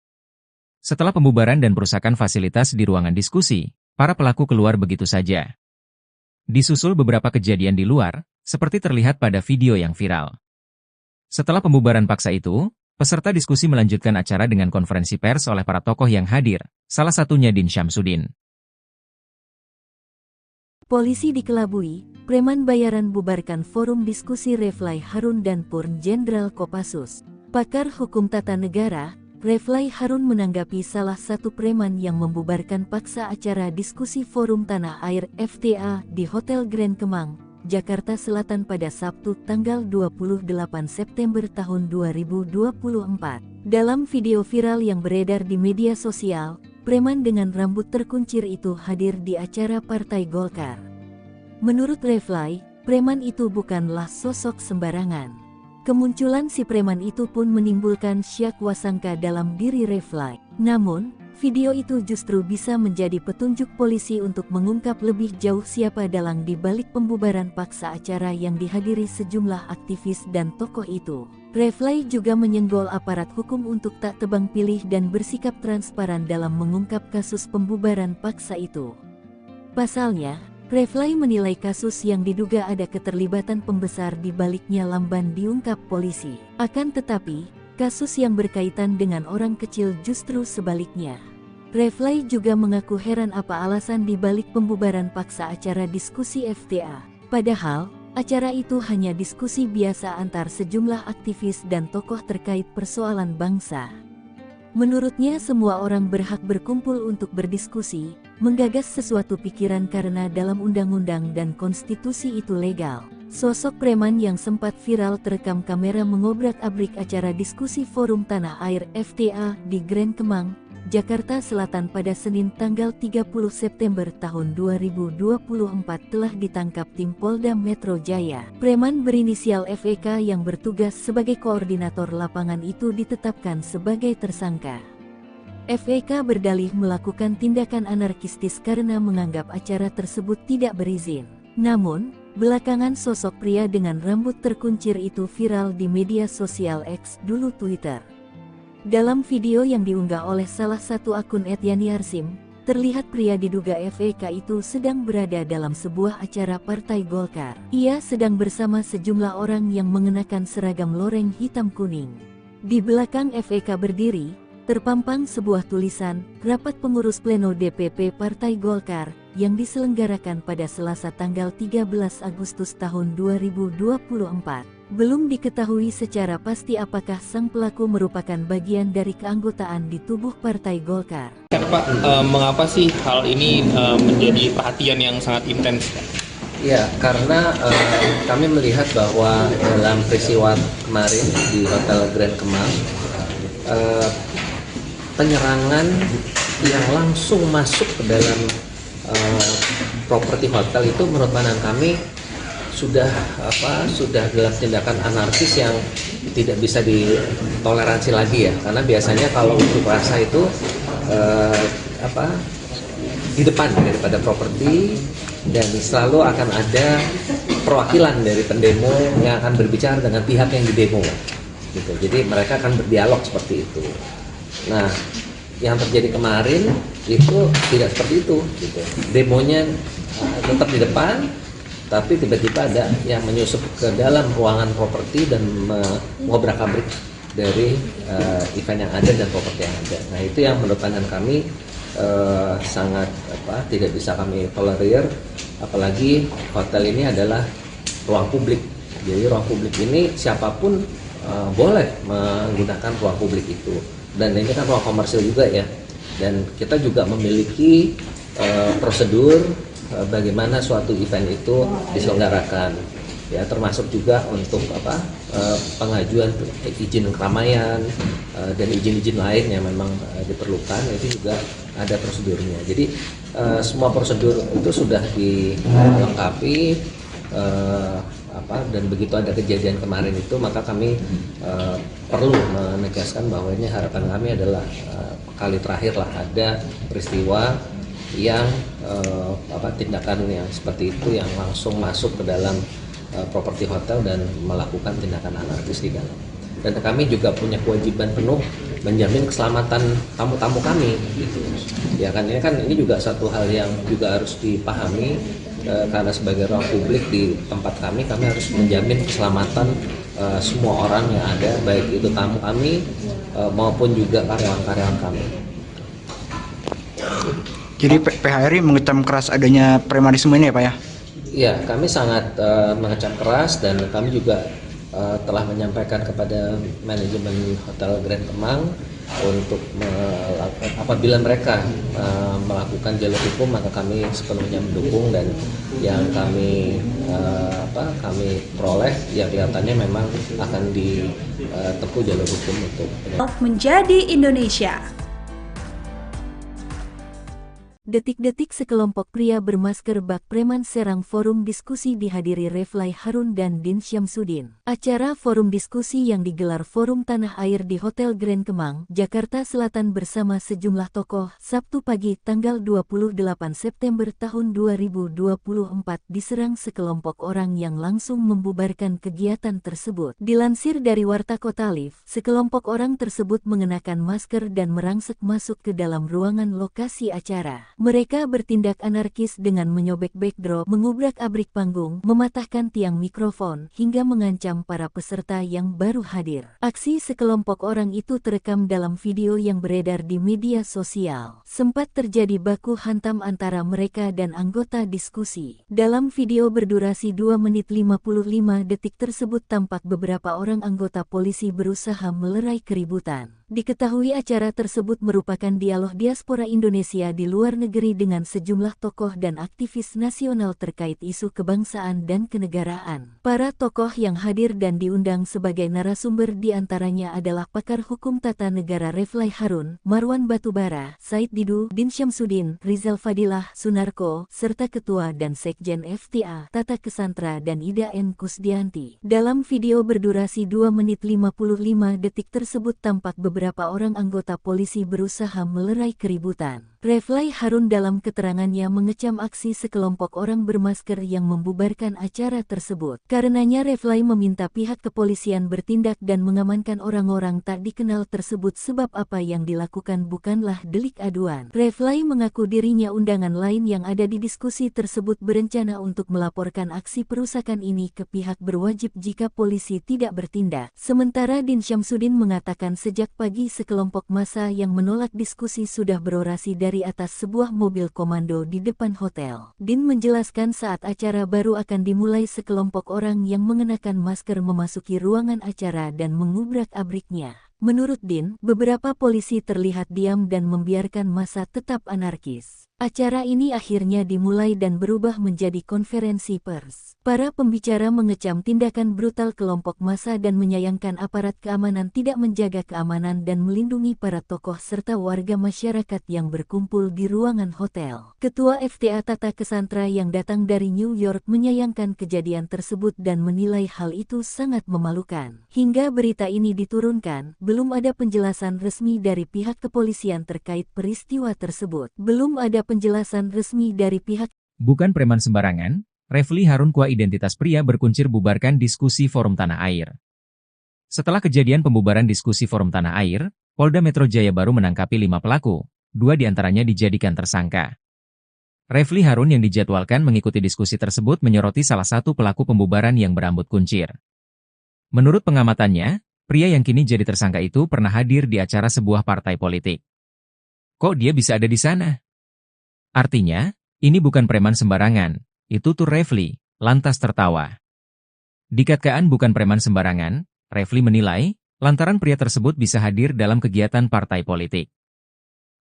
Setelah pembubaran dan perusakan fasilitas di ruangan diskusi, para pelaku keluar begitu saja. Disusul beberapa kejadian di luar, seperti terlihat pada video yang viral. Setelah pembubaran paksa itu, peserta diskusi melanjutkan acara dengan konferensi pers oleh para tokoh yang hadir, salah satunya Din Syamsuddin. Polisi dikelabui, preman bayaran bubarkan forum diskusi Reflay Harun dan Purn Jenderal Kopassus. Pakar hukum tata negara, Reflay Harun menanggapi salah satu preman yang membubarkan paksa acara diskusi Forum Tanah Air FTA di Hotel Grand Kemang, Jakarta Selatan pada Sabtu tanggal 28 September tahun 2024. Dalam video viral yang beredar di media sosial, preman dengan rambut terkuncir itu hadir di acara Partai Golkar. Menurut Reflay, preman itu bukanlah sosok sembarangan. Kemunculan si preman itu pun menimbulkan syak wasangka dalam diri Reflay. Namun, video itu justru bisa menjadi petunjuk polisi untuk mengungkap lebih jauh siapa dalang di balik pembubaran paksa acara yang dihadiri sejumlah aktivis dan tokoh itu. Reflay juga menyenggol aparat hukum untuk tak tebang pilih dan bersikap transparan dalam mengungkap kasus pembubaran paksa itu. Pasalnya, Refly menilai kasus yang diduga ada keterlibatan pembesar di baliknya lamban diungkap polisi. Akan tetapi, kasus yang berkaitan dengan orang kecil justru sebaliknya. Refly juga mengaku heran apa alasan di balik pembubaran paksa acara diskusi FTA. Padahal, acara itu hanya diskusi biasa antar sejumlah aktivis dan tokoh terkait persoalan bangsa. Menurutnya semua orang berhak berkumpul untuk berdiskusi, menggagas sesuatu pikiran karena dalam undang-undang dan konstitusi itu legal. Sosok preman yang sempat viral terekam kamera mengobrak-abrik acara diskusi Forum Tanah Air FTA di Grand Kemang, Jakarta Selatan pada Senin tanggal 30 September tahun 2024 telah ditangkap tim Polda Metro Jaya. Preman berinisial FEK yang bertugas sebagai koordinator lapangan itu ditetapkan sebagai tersangka. FEK berdalih melakukan tindakan anarkistis karena menganggap acara tersebut tidak berizin. Namun, belakangan sosok pria dengan rambut terkuncir itu viral di media sosial X dulu Twitter. Dalam video yang diunggah oleh salah satu akun @yani_arsim, terlihat pria diduga FEK itu sedang berada dalam sebuah acara Partai Golkar. Ia sedang bersama sejumlah orang yang mengenakan seragam loreng hitam kuning. Di belakang FEK berdiri, terpampang sebuah tulisan, Rapat Pengurus Pleno DPP Partai Golkar, yang diselenggarakan pada Selasa tanggal 13 Agustus tahun 2024. Belum diketahui secara pasti apakah sang pelaku merupakan bagian dari keanggotaan di tubuh Partai Golkar. Pak, mengapa sih hal ini menjadi perhatian yang sangat intens? Ya, karena kami melihat bahwa dalam peristiwa kemarin di Hotel Grand Kemang, penyerangan yang langsung masuk ke dalam properti hotel itu menurut pandangan kami sudah dalam tindakan anarkis yang tidak bisa ditoleransi lagi ya, karena biasanya kalau unjuk rasa itu di depan daripada properti dan selalu akan ada perwakilan dari pendemo yang akan berbicara dengan pihak yang didemo gitu. Jadi mereka akan berdialog seperti itu. Nah, yang terjadi kemarin itu tidak seperti itu gitu. Demonya tetap di depan, tapi tiba-tiba ada yang menyusup ke dalam ruangan properti dan mengobrak-abrik dari event yang ada dan properti yang ada. Nah, itu yang menurut pandangan kami sangat tidak bisa kami tolerir, apalagi hotel ini adalah ruang publik. Jadi ruang publik ini siapapun boleh menggunakan ruang publik itu, dan ini kan ruang komersil juga ya, dan kita juga memiliki prosedur bagaimana suatu event itu diselenggarakan ya, termasuk juga untuk pengajuan izin keramaian dan izin-izin lain yang memang diperlukan, itu juga ada prosedurnya. Jadi semua prosedur itu sudah dilengkapi, dan begitu ada kejadian kemarin itu, maka kami perlu menegaskan bahwa ini harapan kami adalah kali terakhir lah ada peristiwa yang tindakan yang seperti itu yang langsung masuk ke dalam properti hotel dan melakukan tindakan anarkis di dalam. Dan kami juga punya kewajiban penuh menjamin keselamatan tamu-tamu kami gitu. Ya kan, ini juga satu hal yang juga harus dipahami, karena sebagai ruang publik di tempat kami harus menjamin keselamatan semua orang yang ada, baik itu tamu kami maupun juga karyawan-karyawan kami. Jadi PHRI mengecam keras adanya premanisme ini ya Pak ya? Iya, kami sangat mengecam keras, dan kami juga telah menyampaikan kepada manajemen Hotel Grand Kemang untuk apabila mereka melakukan jalur hukum, maka kami sepenuhnya mendukung, dan yang kami peroleh ya kelihatannya memang akan ditempuh jalur hukum untuk menjadi Indonesia. Detik-detik sekelompok pria bermasker bak preman serang forum diskusi dihadiri Refly Harun dan Din Syamsuddin. Acara forum diskusi yang digelar Forum Tanah Air di Hotel Grand Kemang, Jakarta Selatan bersama sejumlah tokoh, Sabtu pagi tanggal 28 September tahun 2024 diserang sekelompok orang yang langsung membubarkan kegiatan tersebut. Dilansir dari Warta Kota Live, sekelompok orang tersebut mengenakan masker dan merangsek masuk ke dalam ruangan lokasi acara. Mereka bertindak anarkis dengan menyobek backdrop, mengubrak-abrik panggung, mematahkan tiang mikrofon, hingga mengancam para peserta yang baru hadir. Aksi sekelompok orang itu terekam dalam video yang beredar di media sosial. Sempat terjadi baku hantam antara mereka dan anggota diskusi. Dalam video berdurasi 2 menit 55 detik tersebut tampak beberapa orang anggota polisi berusaha melerai keributan. Diketahui acara tersebut merupakan dialog diaspora Indonesia di luar negeri dengan sejumlah tokoh dan aktivis nasional terkait isu kebangsaan dan kenegaraan. Para tokoh yang hadir dan diundang sebagai narasumber diantaranya adalah pakar hukum tata negara Refly Harun, Marwan Batubara, Said Didu, Din Syamsuddin, Rizal Fadilah, Sunarko, serta Ketua dan Sekjen FTA, Tata Kesantra dan Ida N. Kusdianti. Dalam video berdurasi 2 menit 55 detik tersebut tampak beberapa orang anggota polisi berusaha melerai keributan. Refly Harun dalam keterangannya mengecam aksi sekelompok orang bermasker yang membubarkan acara tersebut. Karenanya Refly meminta pihak kepolisian bertindak dan mengamankan orang-orang tak dikenal tersebut sebab apa yang dilakukan bukanlah delik aduan. Refly mengaku dirinya undangan lain yang ada di diskusi tersebut berencana untuk melaporkan aksi perusakan ini ke pihak berwajib jika polisi tidak bertindak. Sementara Din Syamsuddin mengatakan sejak pagi sekelompok massa yang menolak diskusi sudah berorasi dari atas sebuah mobil komando di depan hotel. Din menjelaskan saat acara baru akan dimulai sekelompok orang yang mengenakan masker memasuki ruangan acara dan mengubrak-abriknya. Menurut Din, beberapa polisi terlihat diam dan membiarkan massa tetap anarkis. Acara ini akhirnya dimulai dan berubah menjadi konferensi pers. Para pembicara mengecam tindakan brutal kelompok massa dan menyayangkan aparat keamanan tidak menjaga keamanan dan melindungi para tokoh serta warga masyarakat yang berkumpul di ruangan hotel. Ketua FTA Tata Kesantra yang datang dari New York menyayangkan kejadian tersebut dan menilai hal itu sangat memalukan. Hingga berita ini diturunkan, belum ada penjelasan resmi dari pihak kepolisian terkait peristiwa tersebut. Belum ada penjelasan resmi dari pihak. Bukan preman sembarangan, Refly Harun Kua identitas pria berkuncir bubarkan diskusi Forum Tanah Air. Setelah kejadian pembubaran diskusi Forum Tanah Air, Polda Metro Jaya baru menangkapi 5 pelaku, 2 diantaranya dijadikan tersangka. Refly Harun yang dijadwalkan mengikuti diskusi tersebut menyoroti salah satu pelaku pembubaran yang berambut kuncir. Menurut pengamatannya, pria yang kini jadi tersangka itu pernah hadir di acara sebuah partai politik. Kok dia bisa ada di sana? Artinya, ini bukan preman sembarangan, itu tuh Refly, lantas tertawa. Dikatakan bukan preman sembarangan, Refly menilai, lantaran pria tersebut bisa hadir dalam kegiatan partai politik.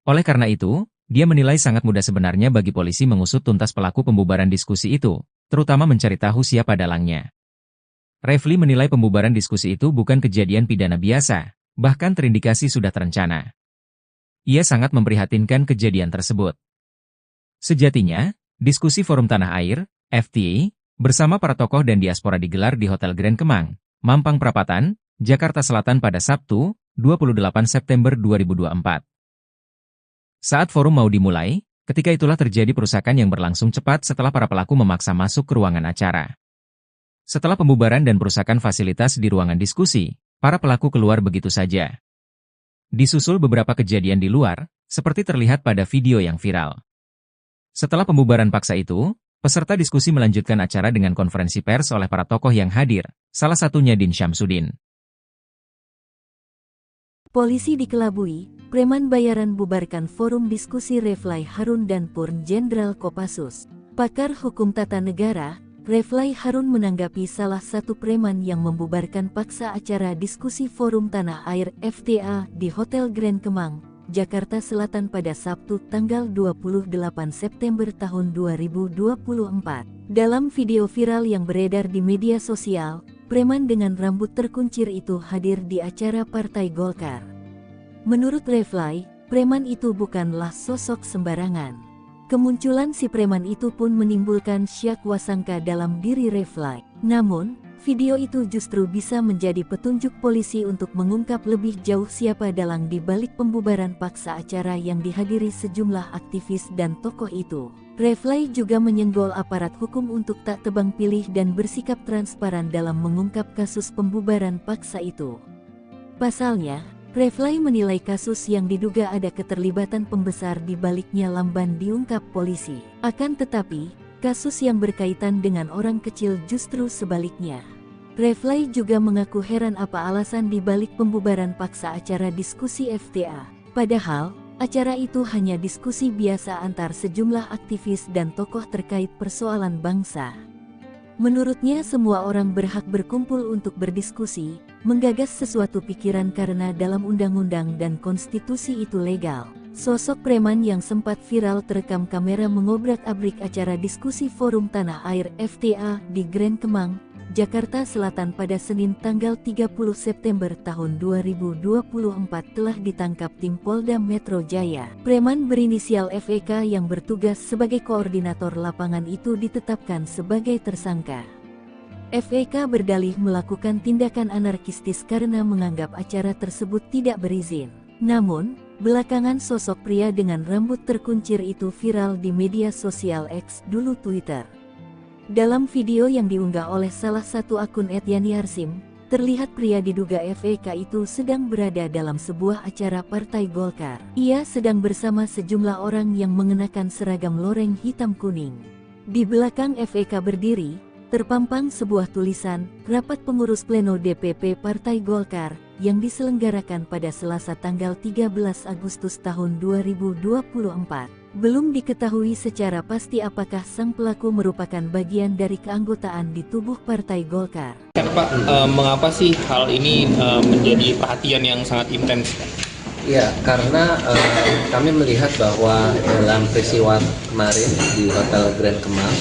Oleh karena itu, dia menilai sangat mudah sebenarnya bagi polisi mengusut tuntas pelaku pembubaran diskusi itu, terutama mencari tahu siapa dalangnya. Refly menilai pembubaran diskusi itu bukan kejadian pidana biasa, bahkan terindikasi sudah terencana. Ia sangat memprihatinkan kejadian tersebut. Sejatinya, diskusi Forum Tanah Air, FTA, bersama para tokoh dan diaspora digelar di Hotel Grand Kemang, Mampang Perapatan, Jakarta Selatan pada Sabtu, 28 September 2024. Saat forum mau dimulai, ketika itulah terjadi perusakan yang berlangsung cepat setelah para pelaku memaksa masuk ke ruangan acara. Setelah pembubaran dan perusakan fasilitas di ruangan diskusi, para pelaku keluar begitu saja. Disusul beberapa kejadian di luar, seperti terlihat pada video yang viral. Setelah pembubaran paksa itu, peserta diskusi melanjutkan acara dengan konferensi pers oleh para tokoh yang hadir, salah satunya Din Syamsuddin. Polisi dikelabui, preman bayaran bubarkan forum diskusi Refly Harun dan Purn Jenderal Kopassus. Pakar hukum tata negara, Refly Harun menanggapi salah satu preman yang membubarkan paksa acara diskusi Forum Tanah Air FTA di Hotel Grand Kemang, Jakarta Selatan pada Sabtu tanggal 28 September tahun 2024. Dalam video viral yang beredar di media sosial, preman dengan rambut terkuncir itu hadir di acara Partai Golkar. Menurut Refly, preman itu bukanlah sosok sembarangan. Kemunculan si preman itu pun menimbulkan syak wasangka dalam diri Refly. Namun, video itu justru bisa menjadi petunjuk polisi untuk mengungkap lebih jauh siapa dalang di balik pembubaran paksa acara yang dihadiri sejumlah aktivis dan tokoh itu. Refly juga menyenggol aparat hukum untuk tak tebang pilih dan bersikap transparan dalam mengungkap kasus pembubaran paksa itu. Pasalnya, Refly menilai kasus yang diduga ada keterlibatan pembesar di baliknya lamban diungkap polisi. Akan tetapi, kasus yang berkaitan dengan orang kecil justru sebaliknya. Refly juga mengaku heran apa alasan di balik pembubaran paksa acara diskusi FTA. Padahal, acara itu hanya diskusi biasa antar sejumlah aktivis dan tokoh terkait persoalan bangsa. Menurutnya semua orang berhak berkumpul untuk berdiskusi, menggagas sesuatu pikiran karena dalam undang-undang dan konstitusi itu legal. Sosok preman yang sempat viral terekam kamera mengobrak-abrik acara diskusi Forum Tanah Air FTA di Grand Kemang, Jakarta Selatan pada Senin tanggal 30 September tahun 2024 telah ditangkap tim Polda Metro Jaya. Preman berinisial FEK yang bertugas sebagai koordinator lapangan itu ditetapkan sebagai tersangka. FEK berdalih melakukan tindakan anarkistis karena menganggap acara tersebut tidak berizin. Namun, belakangan sosok pria dengan rambut terkuncir itu viral di media sosial X, dulu Twitter. Dalam video yang diunggah oleh salah satu akun @yani_arsim, terlihat pria diduga FEK itu sedang berada dalam sebuah acara Partai Golkar. Ia sedang bersama sejumlah orang yang mengenakan seragam loreng hitam kuning. Di belakang FEK berdiri, terpampang sebuah tulisan, Rapat Pengurus Pleno DPP Partai Golkar, yang diselenggarakan pada Selasa tanggal 13 Agustus tahun 2024. Belum diketahui secara pasti apakah sang pelaku merupakan bagian dari keanggotaan di tubuh Partai Golkar. Pak, mengapa sih hal ini menjadi perhatian yang sangat intens? Ya, karena kami melihat bahwa dalam peristiwa kemarin di Hotel Grand Kemang,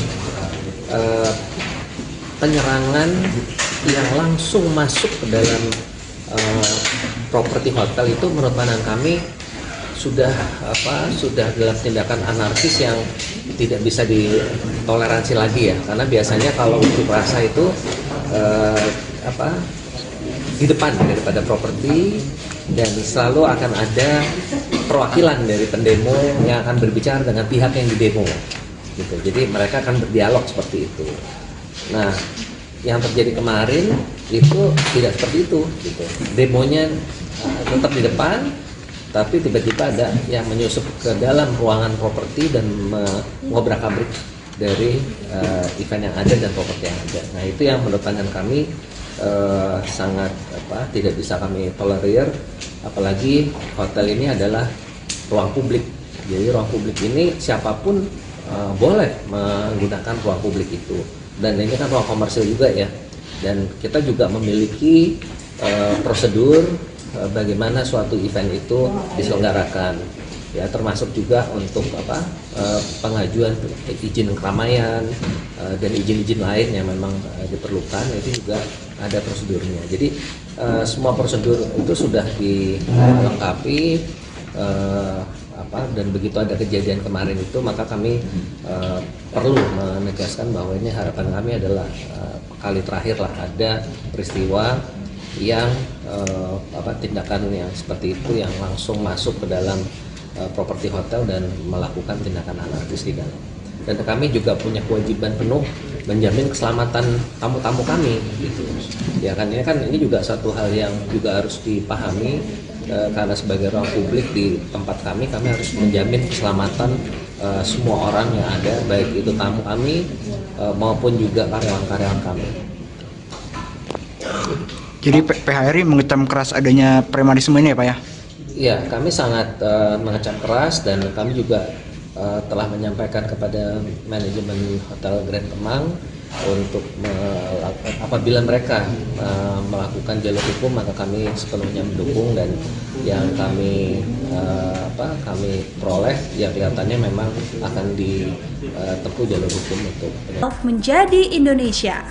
penyerangan yang langsung masuk ke dalam properti hotel itu menurut pandangan kami sudah dalam tindakan anarkis yang tidak bisa ditoleransi lagi ya, karena biasanya kalau unjuk rasa itu di depan daripada properti dan selalu akan ada perwakilan dari pendemo yang akan berbicara dengan pihak yang didemo gitu. Jadi mereka akan berdialog seperti itu. Nah, yang terjadi kemarin itu tidak seperti itu gitu. Demonya tetap di depan, tapi tiba-tiba ada yang menyusup ke dalam ruangan properti dan mengobrak-abrik dari event yang ada dan properti yang ada. Nah, itu yang menurut pandangan kami sangat tidak bisa kami tolerir, apalagi hotel ini adalah ruang publik. Jadi ruang publik ini siapapun boleh menggunakan ruang publik itu, dan ini kan ruang komersil juga ya, dan kita juga memiliki prosedur bagaimana suatu event itu diselenggarakan ya, termasuk juga untuk pengajuan izin keramaian dan izin-izin lain yang memang diperlukan, itu juga ada prosedurnya. Jadi semua prosedur itu sudah dilengkapi, dan begitu ada kejadian kemarin itu, maka kami perlu menegaskan bahwa ini harapan kami adalah kali terakhir lah ada peristiwa yang tindakan yang seperti itu yang langsung masuk ke dalam properti hotel dan melakukan tindakan anarkis di dalam. Dan kami juga punya kewajiban penuh menjamin keselamatan tamu-tamu kami gitu. Ya kan ini juga satu hal yang juga harus dipahami, karena sebagai ruang publik di tempat kami harus menjamin keselamatan semua orang yang ada, baik itu tamu kami maupun juga karyawan-karyawan kami. Jadi PHRI mengecam keras adanya premanisme ini ya Pak ya? Iya, kami sangat mengecam keras, dan kami juga telah menyampaikan kepada manajemen Hotel Grand Kemang untuk apabila mereka melakukan jalur hukum, maka kami sepenuhnya mendukung, dan yang kami peroleh yang kelihatannya memang akan ditempuh jalur hukum untuk menjadi Indonesia.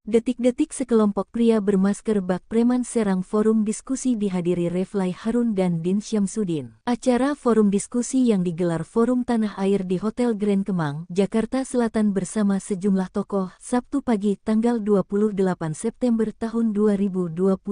Detik-detik sekelompok pria bermasker bak preman serang forum diskusi dihadiri Refly Harun dan Din Syamsuddin. Acara forum diskusi yang digelar Forum Tanah Air di Hotel Grand Kemang, Jakarta Selatan bersama sejumlah tokoh, Sabtu pagi tanggal 28 September tahun 2024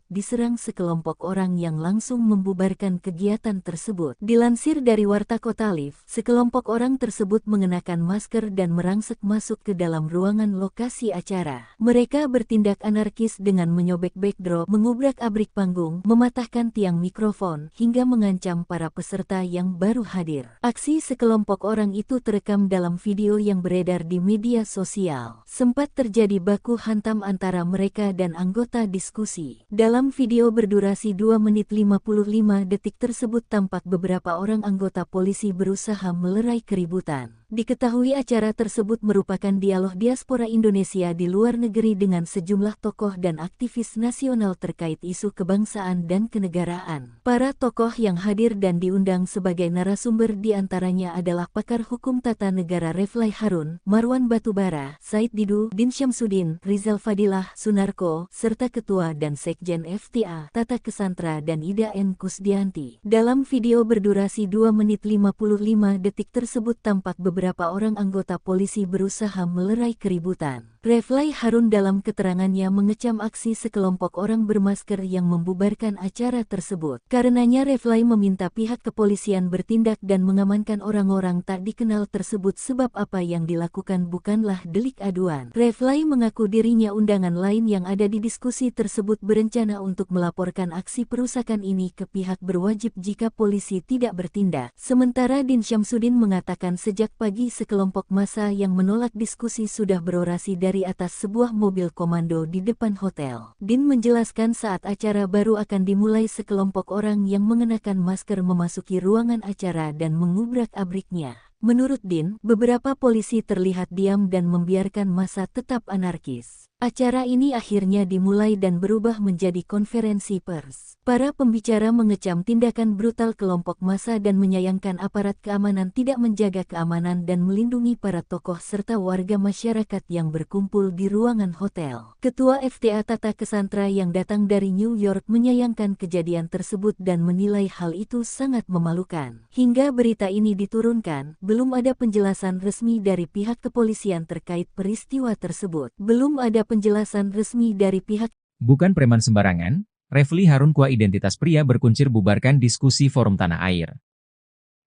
diserang sekelompok orang yang langsung membubarkan kegiatan tersebut. Dilansir dari Warta Kota Live, sekelompok orang tersebut mengenakan masker dan merangsek masuk ke dalam ruangan lokasi acara. Mereka bertindak anarkis dengan menyobek backdrop, mengubrak-abrik panggung, mematahkan tiang mikrofon, hingga mengancam para peserta yang baru hadir. Aksi sekelompok orang itu terekam dalam video yang beredar di media sosial. Sempat terjadi baku hantam antara mereka dan anggota diskusi. Dalam video berdurasi 2 menit 55 detik tersebut tampak beberapa orang anggota polisi berusaha melerai keributan. Diketahui acara tersebut merupakan dialog diaspora Indonesia di luar negeri dengan sejumlah tokoh dan aktivis nasional terkait isu kebangsaan dan kenegaraan. Para tokoh yang hadir dan diundang sebagai narasumber diantaranya adalah pakar hukum tata negara Refly Harun, Marwan Batubara, Said Didu, Din Syamsuddin, Rizal Fadilah, Sunarko, serta Ketua dan Sekjen FTA, Tata Kesantra dan Ida N. Kusdianti. Dalam video berdurasi 2 menit 55 detik tersebut tampak beberapa orang anggota polisi berusaha melerai keributan. Refly Harun dalam keterangannya mengecam aksi sekelompok orang bermasker yang membubarkan acara tersebut. Karenanya Refly meminta pihak kepolisian bertindak dan mengamankan orang-orang tak dikenal tersebut sebab apa yang dilakukan bukanlah delik aduan. Refly mengaku dirinya undangan lain yang ada di diskusi tersebut berencana untuk melaporkan aksi perusakan ini ke pihak berwajib jika polisi tidak bertindak. Sementara Din Syamsuddin mengatakan sejak pagi sekelompok massa yang menolak diskusi sudah berorasi dari atas sebuah mobil komando di depan hotel. Din menjelaskan saat acara baru akan dimulai sekelompok orang yang mengenakan masker memasuki ruangan acara dan mengubrak-abriknya. Menurut Din, beberapa polisi terlihat diam dan membiarkan massa tetap anarkis. Acara ini akhirnya dimulai dan berubah menjadi konferensi pers. Para pembicara mengecam tindakan brutal kelompok massa dan menyayangkan aparat keamanan tidak menjaga keamanan dan melindungi para tokoh serta warga masyarakat yang berkumpul di ruangan hotel. Ketua FTA Tata Kesantra yang datang dari New York menyayangkan kejadian tersebut dan menilai hal itu sangat memalukan. Hingga berita ini diturunkan, belum ada penjelasan resmi dari pihak kepolisian terkait peristiwa tersebut. Belum ada penjelasan resmi dari pihak. Bukan preman sembarangan, Refly Harun Kua identitas pria berkuncir bubarkan diskusi Forum Tanah Air.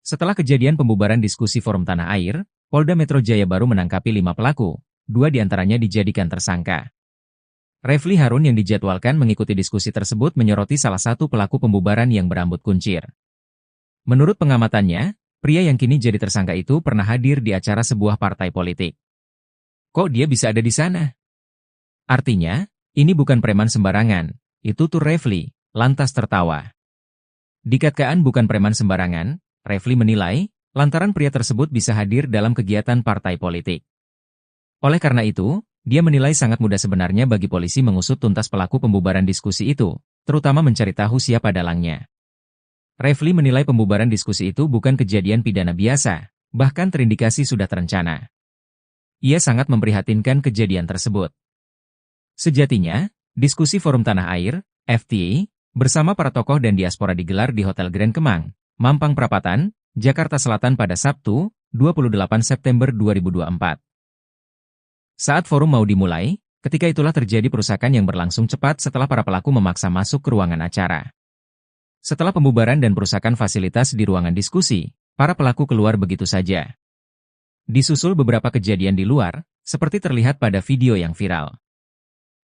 Setelah kejadian pembubaran diskusi Forum Tanah Air, Polda Metro Jaya baru menangkapi 5 pelaku, 2 diantaranya dijadikan tersangka. Refly Harun yang dijadwalkan mengikuti diskusi tersebut menyoroti salah satu pelaku pembubaran yang berambut kuncir. Menurut pengamatannya, pria yang kini jadi tersangka itu pernah hadir di acara sebuah partai politik. Kok dia bisa ada di sana? Artinya, ini bukan preman sembarangan, itu tuh Refly, lantas tertawa. Dikatakan bukan preman sembarangan, Refly menilai, lantaran pria tersebut bisa hadir dalam kegiatan partai politik. Oleh karena itu, dia menilai sangat mudah sebenarnya bagi polisi mengusut tuntas pelaku pembubaran diskusi itu, terutama mencari tahu siapa dalangnya. Refly menilai pembubaran diskusi itu bukan kejadian pidana biasa, bahkan terindikasi sudah terencana. Ia sangat memprihatinkan kejadian tersebut. Sejatinya, diskusi Forum Tanah Air, FTA, bersama para tokoh dan diaspora digelar di Hotel Grand Kemang, Mampang Perapatan, Jakarta Selatan pada Sabtu, 28 September 2024. Saat forum mau dimulai, ketika itulah terjadi perusakan yang berlangsung cepat setelah para pelaku memaksa masuk ke ruangan acara. Setelah pembubaran dan perusakan fasilitas di ruangan diskusi, para pelaku keluar begitu saja. Disusul beberapa kejadian di luar, seperti terlihat pada video yang viral.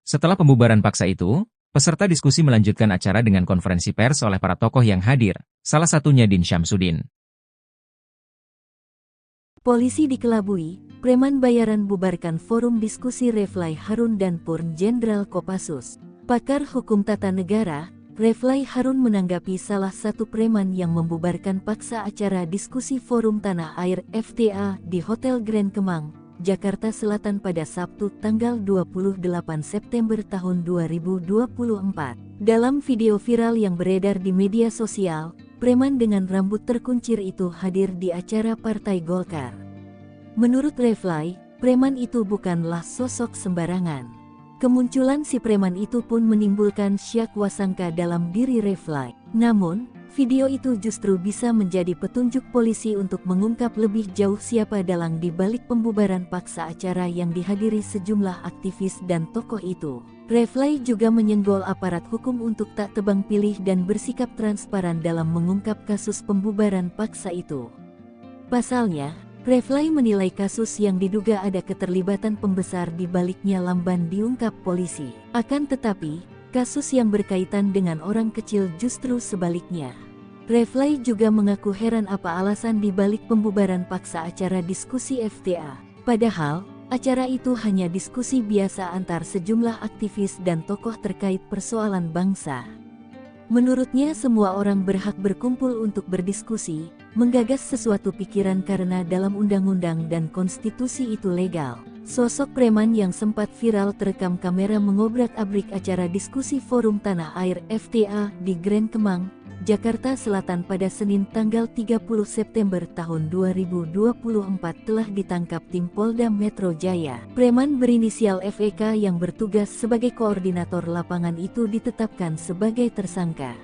Setelah pembubaran paksa itu, peserta diskusi melanjutkan acara dengan konferensi pers oleh para tokoh yang hadir, salah satunya Din Syamsuddin. Polisi dikelabui, preman bayaran bubarkan forum diskusi Refly Harun dan Purn Jenderal Kopassus. Pakar hukum tata negara, Refly Harun menanggapi salah satu preman yang membubarkan paksa acara diskusi Forum Tanah Air FTA di Hotel Grand Kemang, Jakarta Selatan pada Sabtu tanggal 28 September tahun 2024. Dalam video viral yang beredar di media sosial, preman dengan rambut terkuncir itu hadir di acara Partai Golkar. Menurut Refly, preman itu bukanlah sosok sembarangan. Kemunculan si preman itu pun menimbulkan syak wasangka dalam diri Refly. Namun, video itu justru bisa menjadi petunjuk polisi untuk mengungkap lebih jauh siapa dalang di balik pembubaran paksa acara yang dihadiri sejumlah aktivis dan tokoh itu. Refly juga menyenggol aparat hukum untuk tak tebang pilih dan bersikap transparan dalam mengungkap kasus pembubaran paksa itu. Pasalnya, Refly menilai kasus yang diduga ada keterlibatan pembesar di baliknya lamban diungkap polisi. Akan tetapi, kasus yang berkaitan dengan orang kecil justru sebaliknya. Refly juga mengaku heran apa alasan di balik pembubaran paksa acara diskusi FTA. Padahal, acara itu hanya diskusi biasa antar sejumlah aktivis dan tokoh terkait persoalan bangsa. Menurutnya semua orang berhak berkumpul untuk berdiskusi, menggagas sesuatu pikiran karena dalam undang-undang dan konstitusi itu legal. Sosok preman yang sempat viral terekam kamera mengobrak-abrik acara diskusi Forum Tanah Air FTA di Grand Kemang, Jakarta Selatan pada Senin tanggal 30 September tahun 2024 telah ditangkap tim Polda Metro Jaya. Preman berinisial FEK yang bertugas sebagai koordinator lapangan itu ditetapkan sebagai tersangka.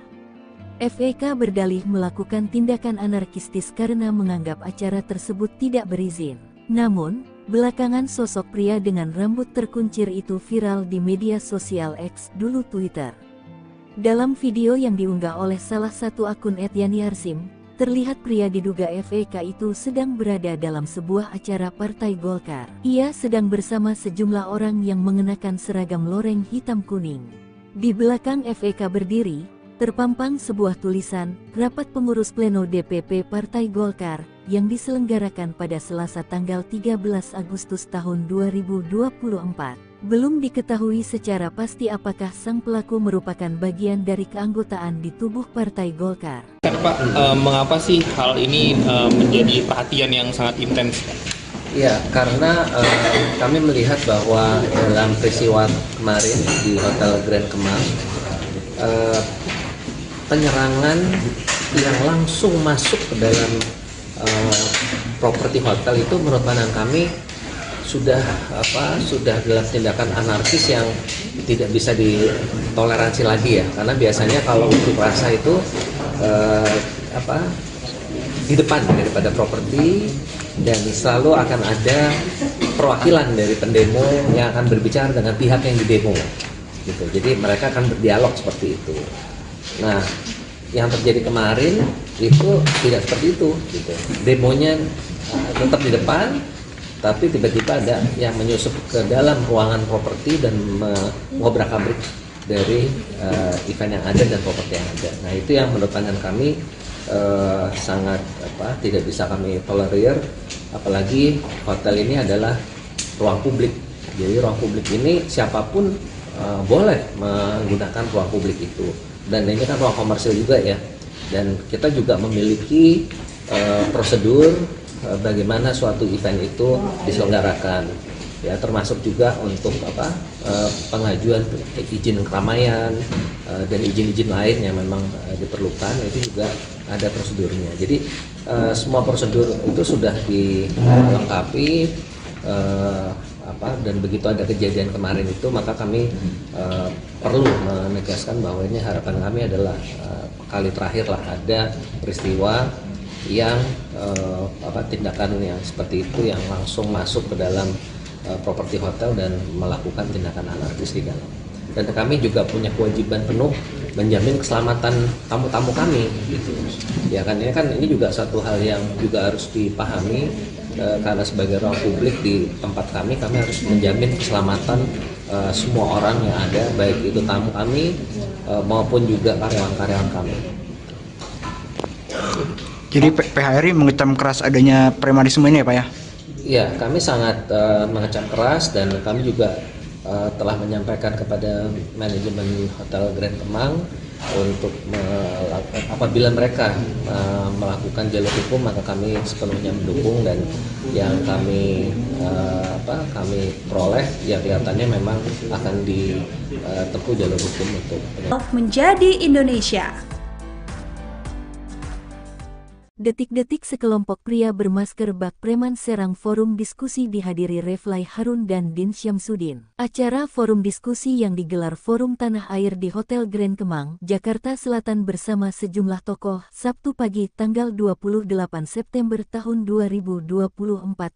FEK berdalih melakukan tindakan anarkistis karena menganggap acara tersebut tidak berizin. Namun, belakangan sosok pria dengan rambut terkuncir itu viral di media sosial X dulu Twitter. Dalam video yang diunggah oleh salah satu akun @yani_arsim, terlihat pria diduga FEK itu sedang berada dalam sebuah acara Partai Golkar. Ia sedang bersama sejumlah orang yang mengenakan seragam loreng hitam kuning. Di belakang FEK berdiri, terpampang sebuah tulisan, Rapat Pengurus Pleno DPP Partai Golkar, yang diselenggarakan pada Selasa tanggal 13 Agustus tahun 2024. Belum diketahui secara pasti apakah sang pelaku merupakan bagian dari keanggotaan di tubuh Partai Golkar. Pak, mengapa sih hal ini menjadi perhatian yang sangat intens? Ya, karena kami melihat bahwa dalam peristiwa kemarin di Hotel Grand Kemang, penyerangan yang langsung masuk ke dalam properti hotel itu menurut pandangan kami sudah dalam tindakan anarkis yang tidak bisa ditoleransi lagi ya, karena biasanya kalau unjuk rasa itu di depan daripada properti dan selalu akan ada perwakilan dari pendemo yang akan berbicara dengan pihak yang didemo gitu. Jadi mereka akan berdialog seperti itu. Nah, yang terjadi kemarin itu tidak seperti itu gitu. Demonya tetap di depan, tapi tiba-tiba ada yang menyusup ke dalam ruangan properti dan mengobrak-abrik dari event yang ada dan properti yang ada. Nah, itu yang menurut pandangan kami sangat tidak bisa kami tolerir, apalagi hotel ini adalah ruang publik. Jadi ruang publik ini siapapun boleh menggunakan ruang publik itu, dan ini kan ruang komersil juga ya, dan kita juga memiliki prosedur bagaimana suatu event itu diselenggarakan ya, termasuk juga untuk pengajuan izin keramaian dan izin-izin lain yang memang diperlukan, itu juga ada prosedurnya. Jadi semua prosedur itu sudah dilengkapi dan begitu ada kejadian kemarin itu, maka kami perlu menegaskan bahwa ini harapan kami adalah kali terakhir lah ada peristiwa yang tindakan yang seperti itu yang langsung masuk ke dalam properti hotel dan melakukan tindakan anarkis di dalam. Dan kami juga punya kewajiban penuh menjamin keselamatan tamu-tamu kami gitu. Ya kan, ini juga satu hal yang juga harus dipahami, karena sebagai ruang publik di tempat kami harus menjamin keselamatan semua orang yang ada, baik itu tamu kami maupun juga karyawan-karyawan kami. Jadi PHRI mengecam keras adanya premanisme ini ya Pak ya? Ya, kami sangat mengecam keras, dan kami juga telah menyampaikan kepada manajemen Hotel Grand Kemang untuk apabila mereka melakukan jalur hukum, maka kami sepenuhnya mendukung, dan yang kami peroleh ya kelihatannya memang akan ditempuh jalur hukum untuk menjadi Indonesia. Detik-detik sekelompok pria bermasker bak preman serang forum diskusi dihadiri Refly Harun dan Din Syamsuddin. Acara forum diskusi yang digelar Forum Tanah Air di Hotel Grand Kemang, Jakarta Selatan bersama sejumlah tokoh, Sabtu pagi tanggal 28 September tahun 2024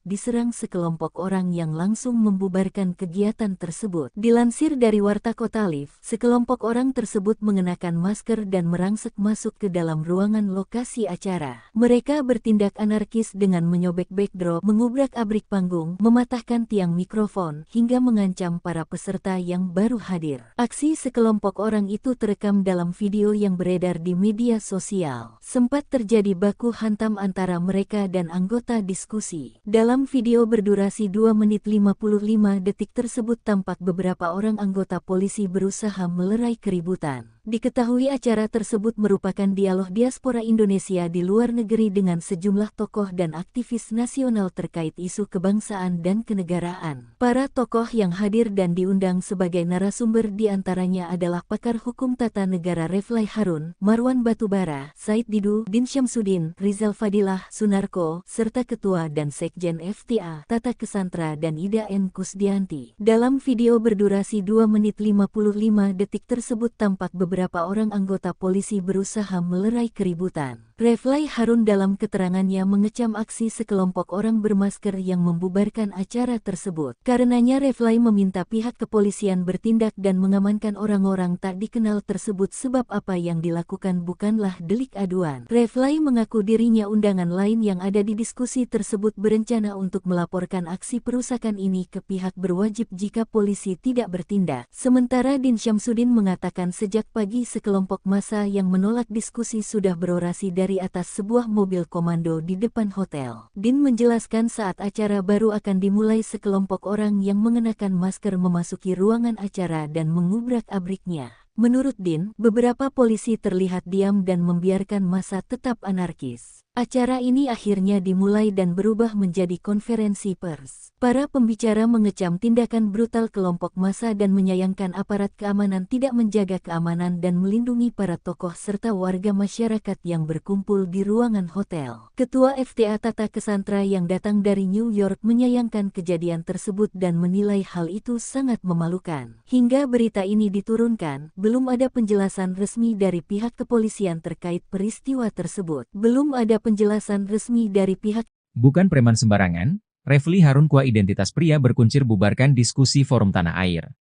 diserang sekelompok orang yang langsung membubarkan kegiatan tersebut. Dilansir dari Warta Kota Live, sekelompok orang tersebut mengenakan masker dan merangsek masuk ke dalam ruangan lokasi acara. Mereka bertindak anarkis dengan menyobek backdrop, mengubrak-abrik panggung, mematahkan tiang mikrofon, hingga mengancam para peserta yang baru hadir. Aksi sekelompok orang itu terekam dalam video yang beredar di media sosial. Sempat terjadi baku hantam antara mereka dan anggota diskusi. Dalam video berdurasi 2 menit 55 detik tersebut tampak beberapa orang anggota polisi berusaha melerai keributan. Diketahui acara tersebut merupakan dialog diaspora Indonesia di luar negeri dengan sejumlah tokoh dan aktivis nasional terkait isu kebangsaan dan kenegaraan. Para tokoh yang hadir dan diundang sebagai narasumber diantaranya adalah pakar hukum tata negara Refly Harun, Marwan Batubara, Said Didu, Din Syamsuddin, Rizal Fadilah, Sunarko, serta Ketua dan Sekjen FTA, Tata Kesantra dan Ida N. Kusdianti. Dalam video berdurasi 2 menit 55 detik tersebut tampak beberapa orang anggota polisi berusaha melerai keributan. Refly Harun dalam keterangannya mengecam aksi sekelompok orang bermasker yang membubarkan acara tersebut. Karenanya Refly meminta pihak kepolisian bertindak dan mengamankan orang-orang tak dikenal tersebut sebab apa yang dilakukan bukanlah delik aduan. Refly mengaku dirinya undangan lain yang ada di diskusi tersebut berencana untuk melaporkan aksi perusakan ini ke pihak berwajib jika polisi tidak bertindak. Sementara Din Syamsuddin mengatakan sejak pagi sekelompok massa yang menolak diskusi sudah berorasi dari atas sebuah mobil komando di depan hotel. Din menjelaskan saat acara baru akan dimulai sekelompok orang yang mengenakan masker memasuki ruangan acara dan mengubrak-abriknya. Menurut Din, beberapa polisi terlihat diam dan membiarkan massa tetap anarkis. Acara ini akhirnya dimulai dan berubah menjadi konferensi pers. Para pembicara mengecam tindakan brutal kelompok massa dan menyayangkan aparat keamanan tidak menjaga keamanan dan melindungi para tokoh serta warga masyarakat yang berkumpul di ruangan hotel. Ketua FTA Tata Kesantra yang datang dari New York menyayangkan kejadian tersebut dan menilai hal itu sangat memalukan. Hingga berita ini diturunkan, belum ada penjelasan resmi dari pihak kepolisian terkait peristiwa tersebut. Belum ada penjelasan resmi dari pihak. Bukan preman sembarangan, Refly Harun Kua identitas pria berkuncir bubarkan diskusi Forum Tanah Air.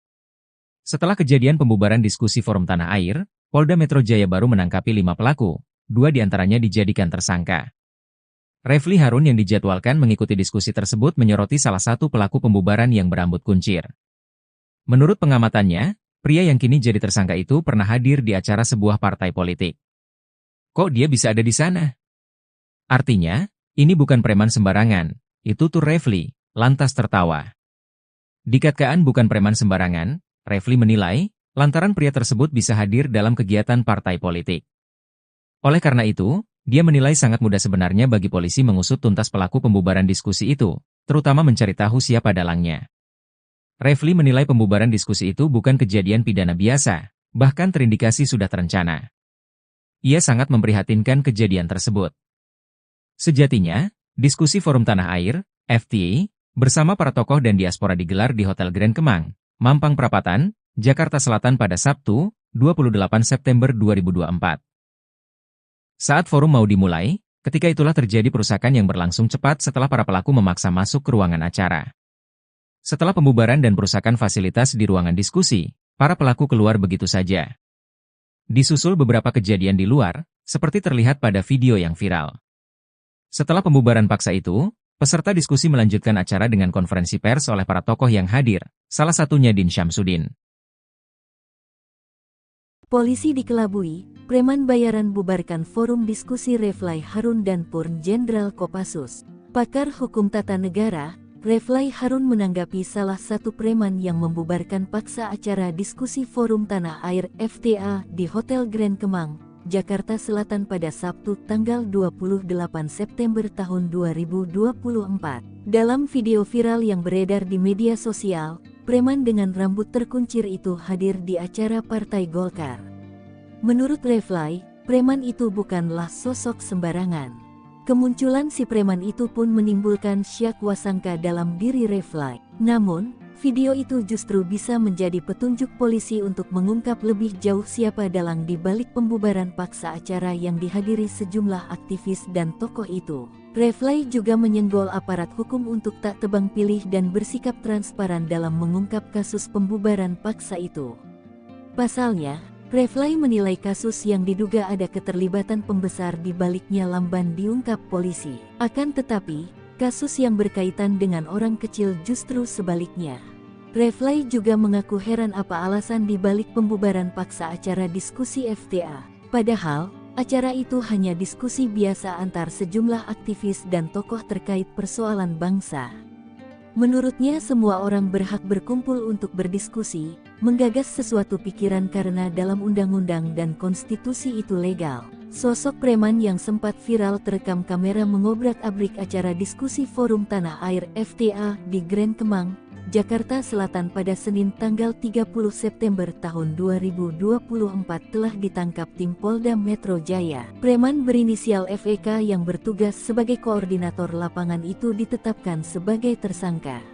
Setelah kejadian pembubaran diskusi Forum Tanah Air, Polda Metro Jaya baru menangkapi 5 pelaku, 2 diantaranya dijadikan tersangka. Refly Harun yang dijadwalkan mengikuti diskusi tersebut menyoroti salah satu pelaku pembubaran yang berambut kuncir. Menurut pengamatannya, pria yang kini jadi tersangka itu pernah hadir di acara sebuah partai politik. Kok dia bisa ada di sana? Artinya, ini bukan preman sembarangan, itu tuh Refly, lantas tertawa. Dikatakan bukan preman sembarangan, Refly menilai, lantaran pria tersebut bisa hadir dalam kegiatan partai politik. Oleh karena itu, dia menilai sangat mudah sebenarnya bagi polisi mengusut tuntas pelaku pembubaran diskusi itu, terutama mencari tahu siapa dalangnya. Refly menilai pembubaran diskusi itu bukan kejadian pidana biasa, bahkan terindikasi sudah terencana. Ia sangat memprihatinkan kejadian tersebut. Sejatinya, diskusi Forum Tanah Air, FTA, bersama para tokoh dan diaspora digelar di Hotel Grand Kemang, Mampang Perapatan, Jakarta Selatan pada Sabtu, 28 September 2024. Saat forum mau dimulai, ketika itulah terjadi perusakan yang berlangsung cepat setelah para pelaku memaksa masuk ke ruangan acara. Setelah pembubaran dan perusakan fasilitas di ruangan diskusi, para pelaku keluar begitu saja. Disusul beberapa kejadian di luar, seperti terlihat pada video yang viral. Setelah pembubaran paksa itu, peserta diskusi melanjutkan acara dengan konferensi pers oleh para tokoh yang hadir, salah satunya Din Syamsuddin. Polisi dikelabui, preman bayaran bubarkan forum diskusi Refly Harun dan Purn Jenderal Kopassus. Pakar hukum tata negara, Refly Harun menanggapi salah satu preman yang membubarkan paksa acara diskusi Forum Tanah Air FTA di Hotel Grand Kemang, Jakarta Selatan pada Sabtu tanggal 28 September tahun 2024. Dalam video viral yang beredar di media sosial, preman dengan rambut terkuncir itu hadir di acara Partai Golkar. Menurut Refly, preman itu bukanlah sosok sembarangan. Kemunculan si preman itu pun menimbulkan syak wasangka dalam diri Refly. Namun, video itu justru bisa menjadi petunjuk polisi untuk mengungkap lebih jauh siapa dalang di balik pembubaran paksa acara yang dihadiri sejumlah aktivis dan tokoh itu. Refly juga menyenggol aparat hukum untuk tak tebang pilih dan bersikap transparan dalam mengungkap kasus pembubaran paksa itu. Pasalnya, Refly menilai kasus yang diduga ada keterlibatan pembesar di baliknya lamban diungkap polisi. Akan tetapi, kasus yang berkaitan dengan orang kecil justru sebaliknya. Refly juga mengaku heran apa alasan di balik pembubaran paksa acara diskusi FTA. Padahal, acara itu hanya diskusi biasa antar sejumlah aktivis dan tokoh terkait persoalan bangsa. Menurutnya semua orang berhak berkumpul untuk berdiskusi, menggagas sesuatu pikiran karena dalam undang-undang dan konstitusi itu legal. Sosok preman yang sempat viral terekam kamera mengobrak-abrik acara diskusi Forum Tanah Air FTA di Grand Kemang, Jakarta Selatan pada Senin tanggal 30 September tahun 2024 telah ditangkap tim Polda Metro Jaya. Preman berinisial FEK yang bertugas sebagai koordinator lapangan itu ditetapkan sebagai tersangka.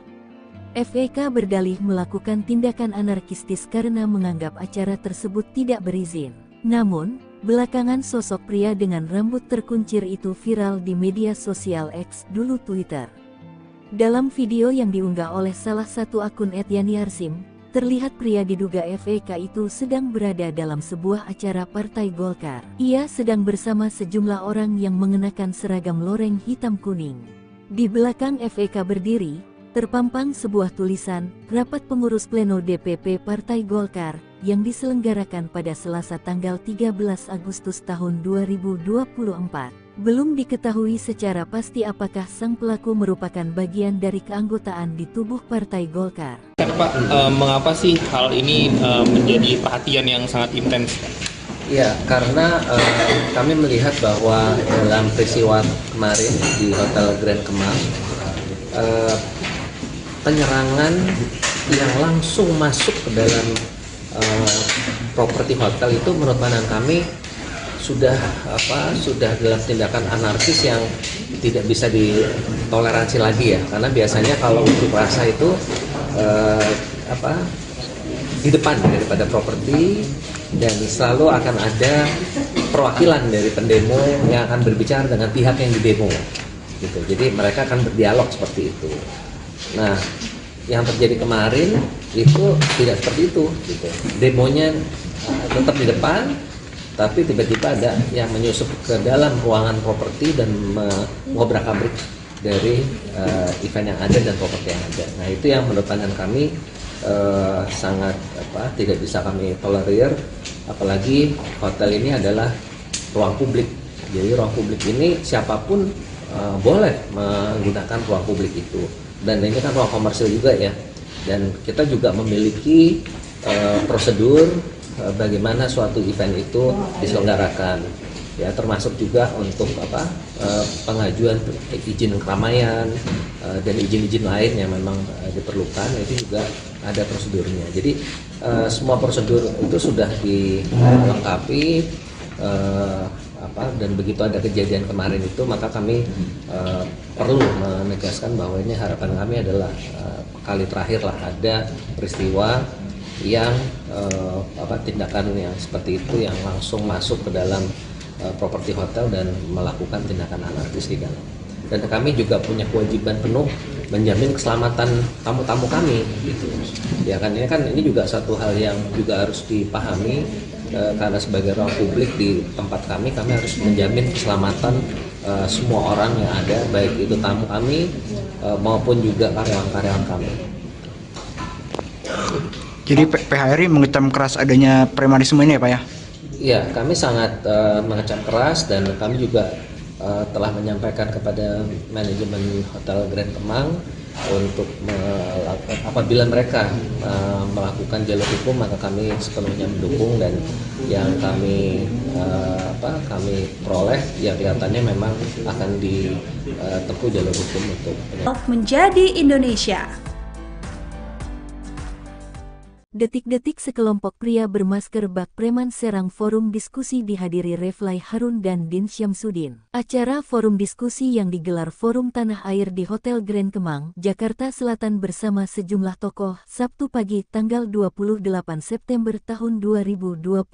FEK berdalih melakukan tindakan anarkistis karena menganggap acara tersebut tidak berizin. Namun, belakangan sosok pria dengan rambut terkuncir itu viral di media sosial X dulu Twitter. Dalam video yang diunggah oleh salah satu akun @yani_arsim, terlihat pria diduga FEK itu sedang berada dalam sebuah acara Partai Golkar. Ia sedang bersama sejumlah orang yang mengenakan seragam loreng hitam kuning. Di belakang FEK berdiri, terpampang sebuah tulisan, Rapat Pengurus Pleno DPP Partai Golkar, yang diselenggarakan pada Selasa tanggal 13 Agustus tahun 2024. Belum diketahui secara pasti apakah sang pelaku merupakan bagian dari keanggotaan di tubuh Partai Golkar. Pak, mengapa sih hal ini menjadi perhatian yang sangat intens? Ya, karena kami melihat bahwa dalam peristiwa kemarin di Hotel Grand Kemang, penyerangan yang langsung masuk ke dalam properti hotel itu menurut pandangan kami sudah dalam tindakan anarkis yang tidak bisa ditoleransi lagi ya, karena biasanya kalau unjuk rasa itu di depan daripada properti, dan selalu akan ada perwakilan dari pendemo yang akan berbicara dengan pihak yang didemo gitu. Jadi mereka akan berdialog seperti itu. Nah, yang terjadi kemarin itu tidak seperti itu gitu. Demonya tetap di depan, tapi tiba-tiba ada yang menyusup ke dalam ruangan properti dan mengobrak-abrik dari event yang ada dan properti yang ada. Nah, itu yang menurut pandangan kami sangat tidak bisa kami tolerir, apalagi hotel ini adalah ruang publik. Jadi ruang publik ini siapapun boleh menggunakan ruang publik itu, dan ini kan ruang komersil juga ya, dan kita juga memiliki prosedur bagaimana suatu event itu diselenggarakan ya, termasuk juga untuk pengajuan izin keramaian dan izin-izin lain yang memang diperlukan, itu juga ada prosedurnya. Jadi semua prosedur itu sudah dilengkapi, dan begitu ada kejadian kemarin itu, maka kami perlu menegaskan bahwa ini harapan kami adalah kali terakhir lah ada peristiwa yang tindakan yang seperti itu yang langsung masuk ke dalam properti hotel dan melakukan tindakan anarkis di dalam. Dan kami juga punya kewajiban penuh menjamin keselamatan tamu-tamu kami gitu. Ya kan ini juga satu hal yang juga harus dipahami, karena sebagai ruang publik di tempat kami harus menjamin keselamatan semua orang yang ada, baik itu tamu kami maupun juga karyawan-karyawan kami. Jadi PHRI mengecam keras adanya premanisme ini ya Pak ya? Iya, kami sangat mengecam keras, dan kami juga telah menyampaikan kepada manajemen Hotel Grand Kemang untuk apabila mereka melakukan jalur hukum, maka kami sepenuhnya mendukung, dan yang kami peroleh ya kelihatannya memang akan ditempuh jalur hukum untuk menjadi Indonesia. Detik-detik sekelompok pria bermasker bak preman serang forum diskusi dihadiri Refly Harun dan Din Syamsuddin. Acara forum diskusi yang digelar Forum Tanah Air di Hotel Grand Kemang, Jakarta Selatan bersama sejumlah tokoh, Sabtu pagi tanggal 28 September tahun 2024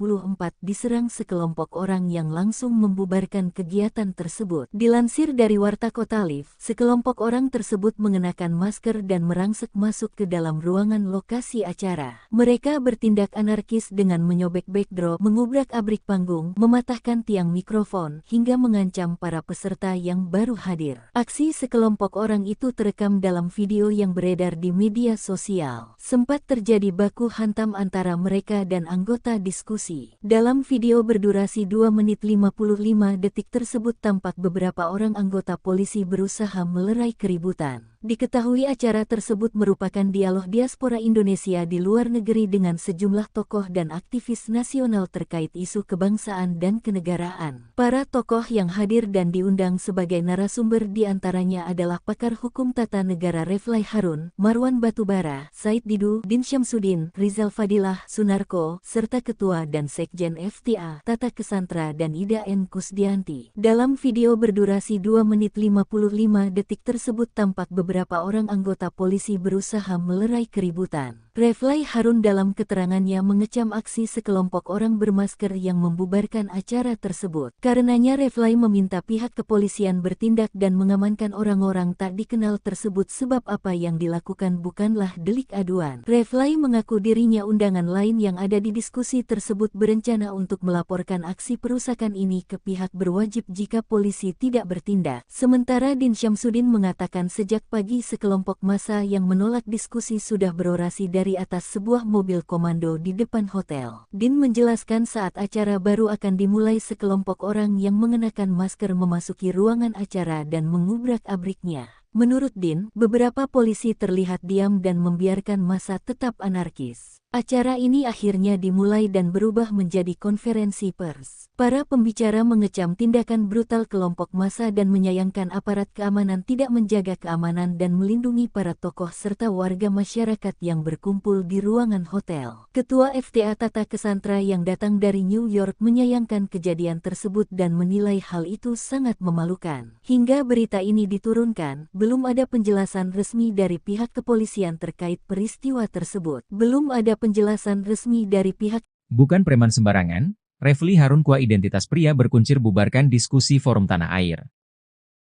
diserang sekelompok orang yang langsung membubarkan kegiatan tersebut. Dilansir dari Warta Kota Live, sekelompok orang tersebut mengenakan masker dan merangsek masuk ke dalam ruangan lokasi acara. Mereka bertindak anarkis dengan menyobek backdrop, mengubrak-abrik panggung, mematahkan tiang mikrofon, hingga mengancam para peserta yang baru hadir. Aksi sekelompok orang itu terekam dalam video yang beredar di media sosial. Sempat terjadi baku hantam antara mereka dan anggota diskusi. Dalam video berdurasi 2 menit 55 detik tersebut tampak beberapa orang anggota polisi berusaha melerai keributan. Diketahui acara tersebut merupakan dialog diaspora Indonesia di luar negeri dengan sejumlah tokoh dan aktivis nasional terkait isu kebangsaan dan kenegaraan. Para tokoh yang hadir dan diundang sebagai narasumber diantaranya adalah pakar hukum tata negara Refly Harun, Marwan Batubara, Said Didu, Din Syamsuddin, Rizal Fadilah, Sunarko, serta Ketua dan Sekjen FTA, Tata Kesantra dan Ida N. Kusdianti. Dalam video berdurasi 2 menit 55 detik tersebut tampak beberapa orang anggota polisi berusaha melerai keributan. Refly Harun dalam keterangannya mengecam aksi sekelompok orang bermasker yang membubarkan acara tersebut. Karenanya Refly meminta pihak kepolisian bertindak dan mengamankan orang-orang tak dikenal tersebut sebab apa yang dilakukan bukanlah delik aduan. Refly mengaku dirinya undangan lain yang ada di diskusi tersebut berencana untuk melaporkan aksi perusakan ini ke pihak berwajib jika polisi tidak bertindak. Sementara Din Syamsuddin mengatakan sejak pagi sekelompok massa yang menolak diskusi sudah berorasi dari atas sebuah mobil komando di depan hotel. Din menjelaskan saat acara baru akan dimulai sekelompok orang yang mengenakan masker memasuki ruangan acara dan mengubrak-abriknya. Menurut Din, beberapa polisi terlihat diam dan membiarkan massa tetap anarkis. Acara ini akhirnya dimulai dan berubah menjadi konferensi pers. Para pembicara mengecam tindakan brutal kelompok massa dan menyayangkan aparat keamanan tidak menjaga keamanan dan melindungi para tokoh serta warga masyarakat yang berkumpul di ruangan hotel. Ketua FTA Tata Kesantra yang datang dari New York menyayangkan kejadian tersebut dan menilai hal itu sangat memalukan. Hingga berita ini diturunkan, belum ada penjelasan resmi dari pihak kepolisian terkait peristiwa tersebut. Belum ada penjelasan resmi dari pihak. Bukan preman sembarangan, Refly Harun Kua identitas pria berkuncir bubarkan diskusi Forum Tanah Air.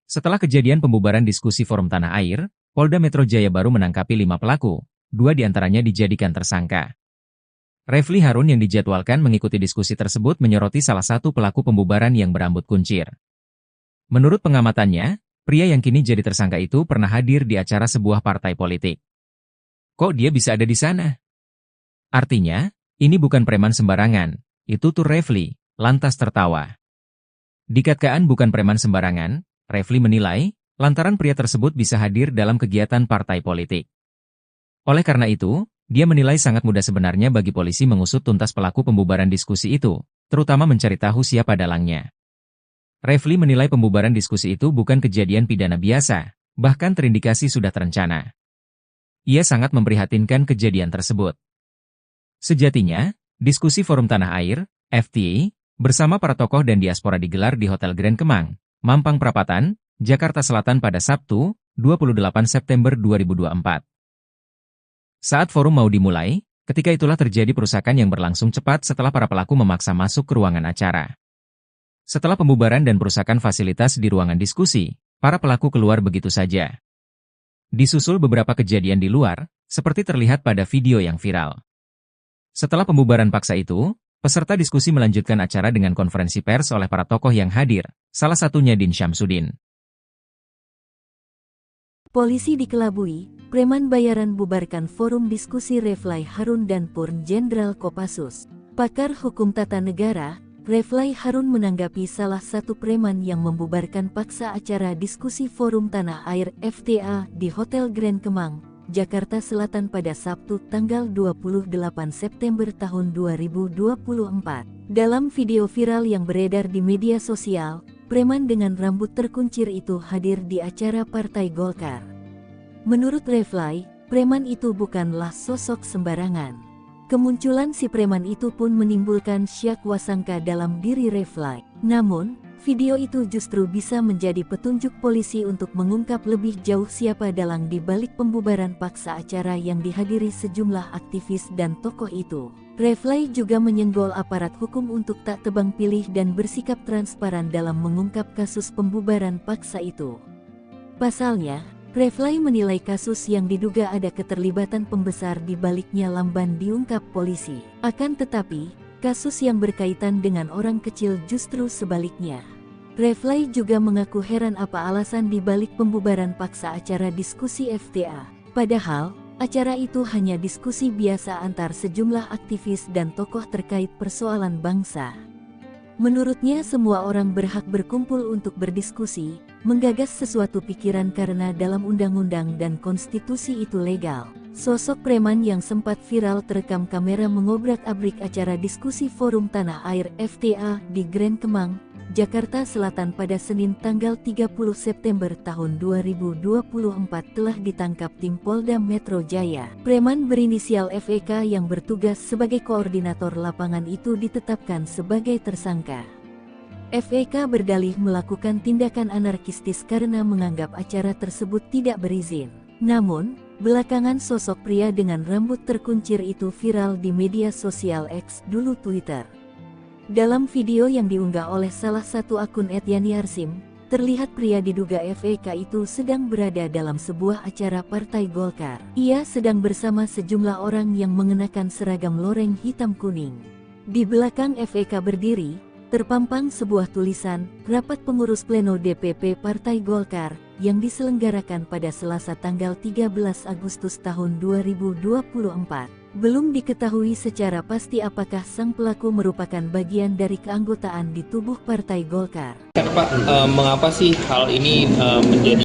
Setelah kejadian pembubaran diskusi Forum Tanah Air, Polda Metro Jaya baru menangkapi 5 pelaku, 2 diantaranya dijadikan tersangka. Refly Harun yang dijadwalkan mengikuti diskusi tersebut menyoroti salah satu pelaku pembubaran yang berambut kuncir. Menurut pengamatannya, pria yang kini jadi tersangka itu pernah hadir di acara sebuah partai politik. Kok dia bisa ada di sana? Artinya, ini bukan preman sembarangan, itu tuh Refly, lantas tertawa. Dikatakan bukan preman sembarangan, Refly menilai, lantaran pria tersebut bisa hadir dalam kegiatan partai politik. Oleh karena itu, dia menilai sangat mudah sebenarnya bagi polisi mengusut tuntas pelaku pembubaran diskusi itu, terutama mencari tahu siapa dalangnya. Refly menilai pembubaran diskusi itu bukan kejadian pidana biasa, bahkan terindikasi sudah terencana. Ia sangat memprihatinkan kejadian tersebut. Sejatinya, diskusi Forum Tanah Air, FTA, bersama para tokoh dan diaspora digelar di Hotel Grand Kemang, Mampang Perapatan, Jakarta Selatan pada Sabtu, 28 September 2024. Saat forum mau dimulai, ketika itulah terjadi perusakan yang berlangsung cepat setelah para pelaku memaksa masuk ke ruangan acara. Setelah pembubaran dan perusakan fasilitas di ruangan diskusi, para pelaku keluar begitu saja. Disusul beberapa kejadian di luar, seperti terlihat pada video yang viral. Setelah pembubaran paksa itu, peserta diskusi melanjutkan acara dengan konferensi pers oleh para tokoh yang hadir, salah satunya Din Syamsuddin. Polisi dikelabui, preman bayaran bubarkan forum diskusi Refly Harun dan Purn Jenderal Kopassus. Pakar hukum tata negara, Refly Harun menanggapi salah satu preman yang membubarkan paksa acara diskusi Forum Tanah Air FTA di Hotel Grand Kemang, Jakarta Selatan pada Sabtu tanggal 28 September tahun 2024. Dalam video viral yang beredar di media sosial, preman dengan rambut terkuncir itu hadir di acara Partai Golkar. Menurut Refly, preman itu bukanlah sosok sembarangan. Kemunculan si preman itu pun menimbulkan syak wasangka dalam diri Refly. Namun, video itu justru bisa menjadi petunjuk polisi untuk mengungkap lebih jauh siapa dalang di balik pembubaran paksa acara yang dihadiri sejumlah aktivis dan tokoh itu. Refly juga menyenggol aparat hukum untuk tak tebang pilih dan bersikap transparan dalam mengungkap kasus pembubaran paksa itu. Pasalnya, Refly menilai kasus yang diduga ada keterlibatan pembesar di baliknya lamban diungkap polisi. Akan tetapi, kasus yang berkaitan dengan orang kecil justru sebaliknya. Refly juga mengaku heran apa alasan di balik pembubaran paksa acara diskusi FTA. Padahal, acara itu hanya diskusi biasa antar sejumlah aktivis dan tokoh terkait persoalan bangsa. Menurutnya semua orang berhak berkumpul untuk berdiskusi, menggagas sesuatu pikiran karena dalam undang-undang dan konstitusi itu legal. Sosok preman yang sempat viral terekam kamera mengobrak-abrik acara diskusi Forum Tanah Air FTA di Grand Kemang, Jakarta Selatan pada Senin tanggal 30 September tahun 2024 telah ditangkap tim Polda Metro Jaya. Preman berinisial FEK yang bertugas sebagai koordinator lapangan itu ditetapkan sebagai tersangka. FEK berdalih melakukan tindakan anarkistis karena menganggap acara tersebut tidak berizin. Namun, belakangan sosok pria dengan rambut terkuncir itu viral di media sosial X, dulu Twitter. Dalam video yang diunggah oleh salah satu akun @yani_arsim, terlihat pria diduga FEK itu sedang berada dalam sebuah acara Partai Golkar. Ia sedang bersama sejumlah orang yang mengenakan seragam loreng hitam kuning. Di belakang FEK berdiri, terpampang sebuah tulisan, Rapat Pengurus Pleno DPP Partai Golkar, yang diselenggarakan pada Selasa tanggal 13 Agustus tahun 2024. Belum diketahui secara pasti apakah sang pelaku merupakan bagian dari keanggotaan di tubuh Partai Golkar. Pak, mengapa sih hal ini menjadi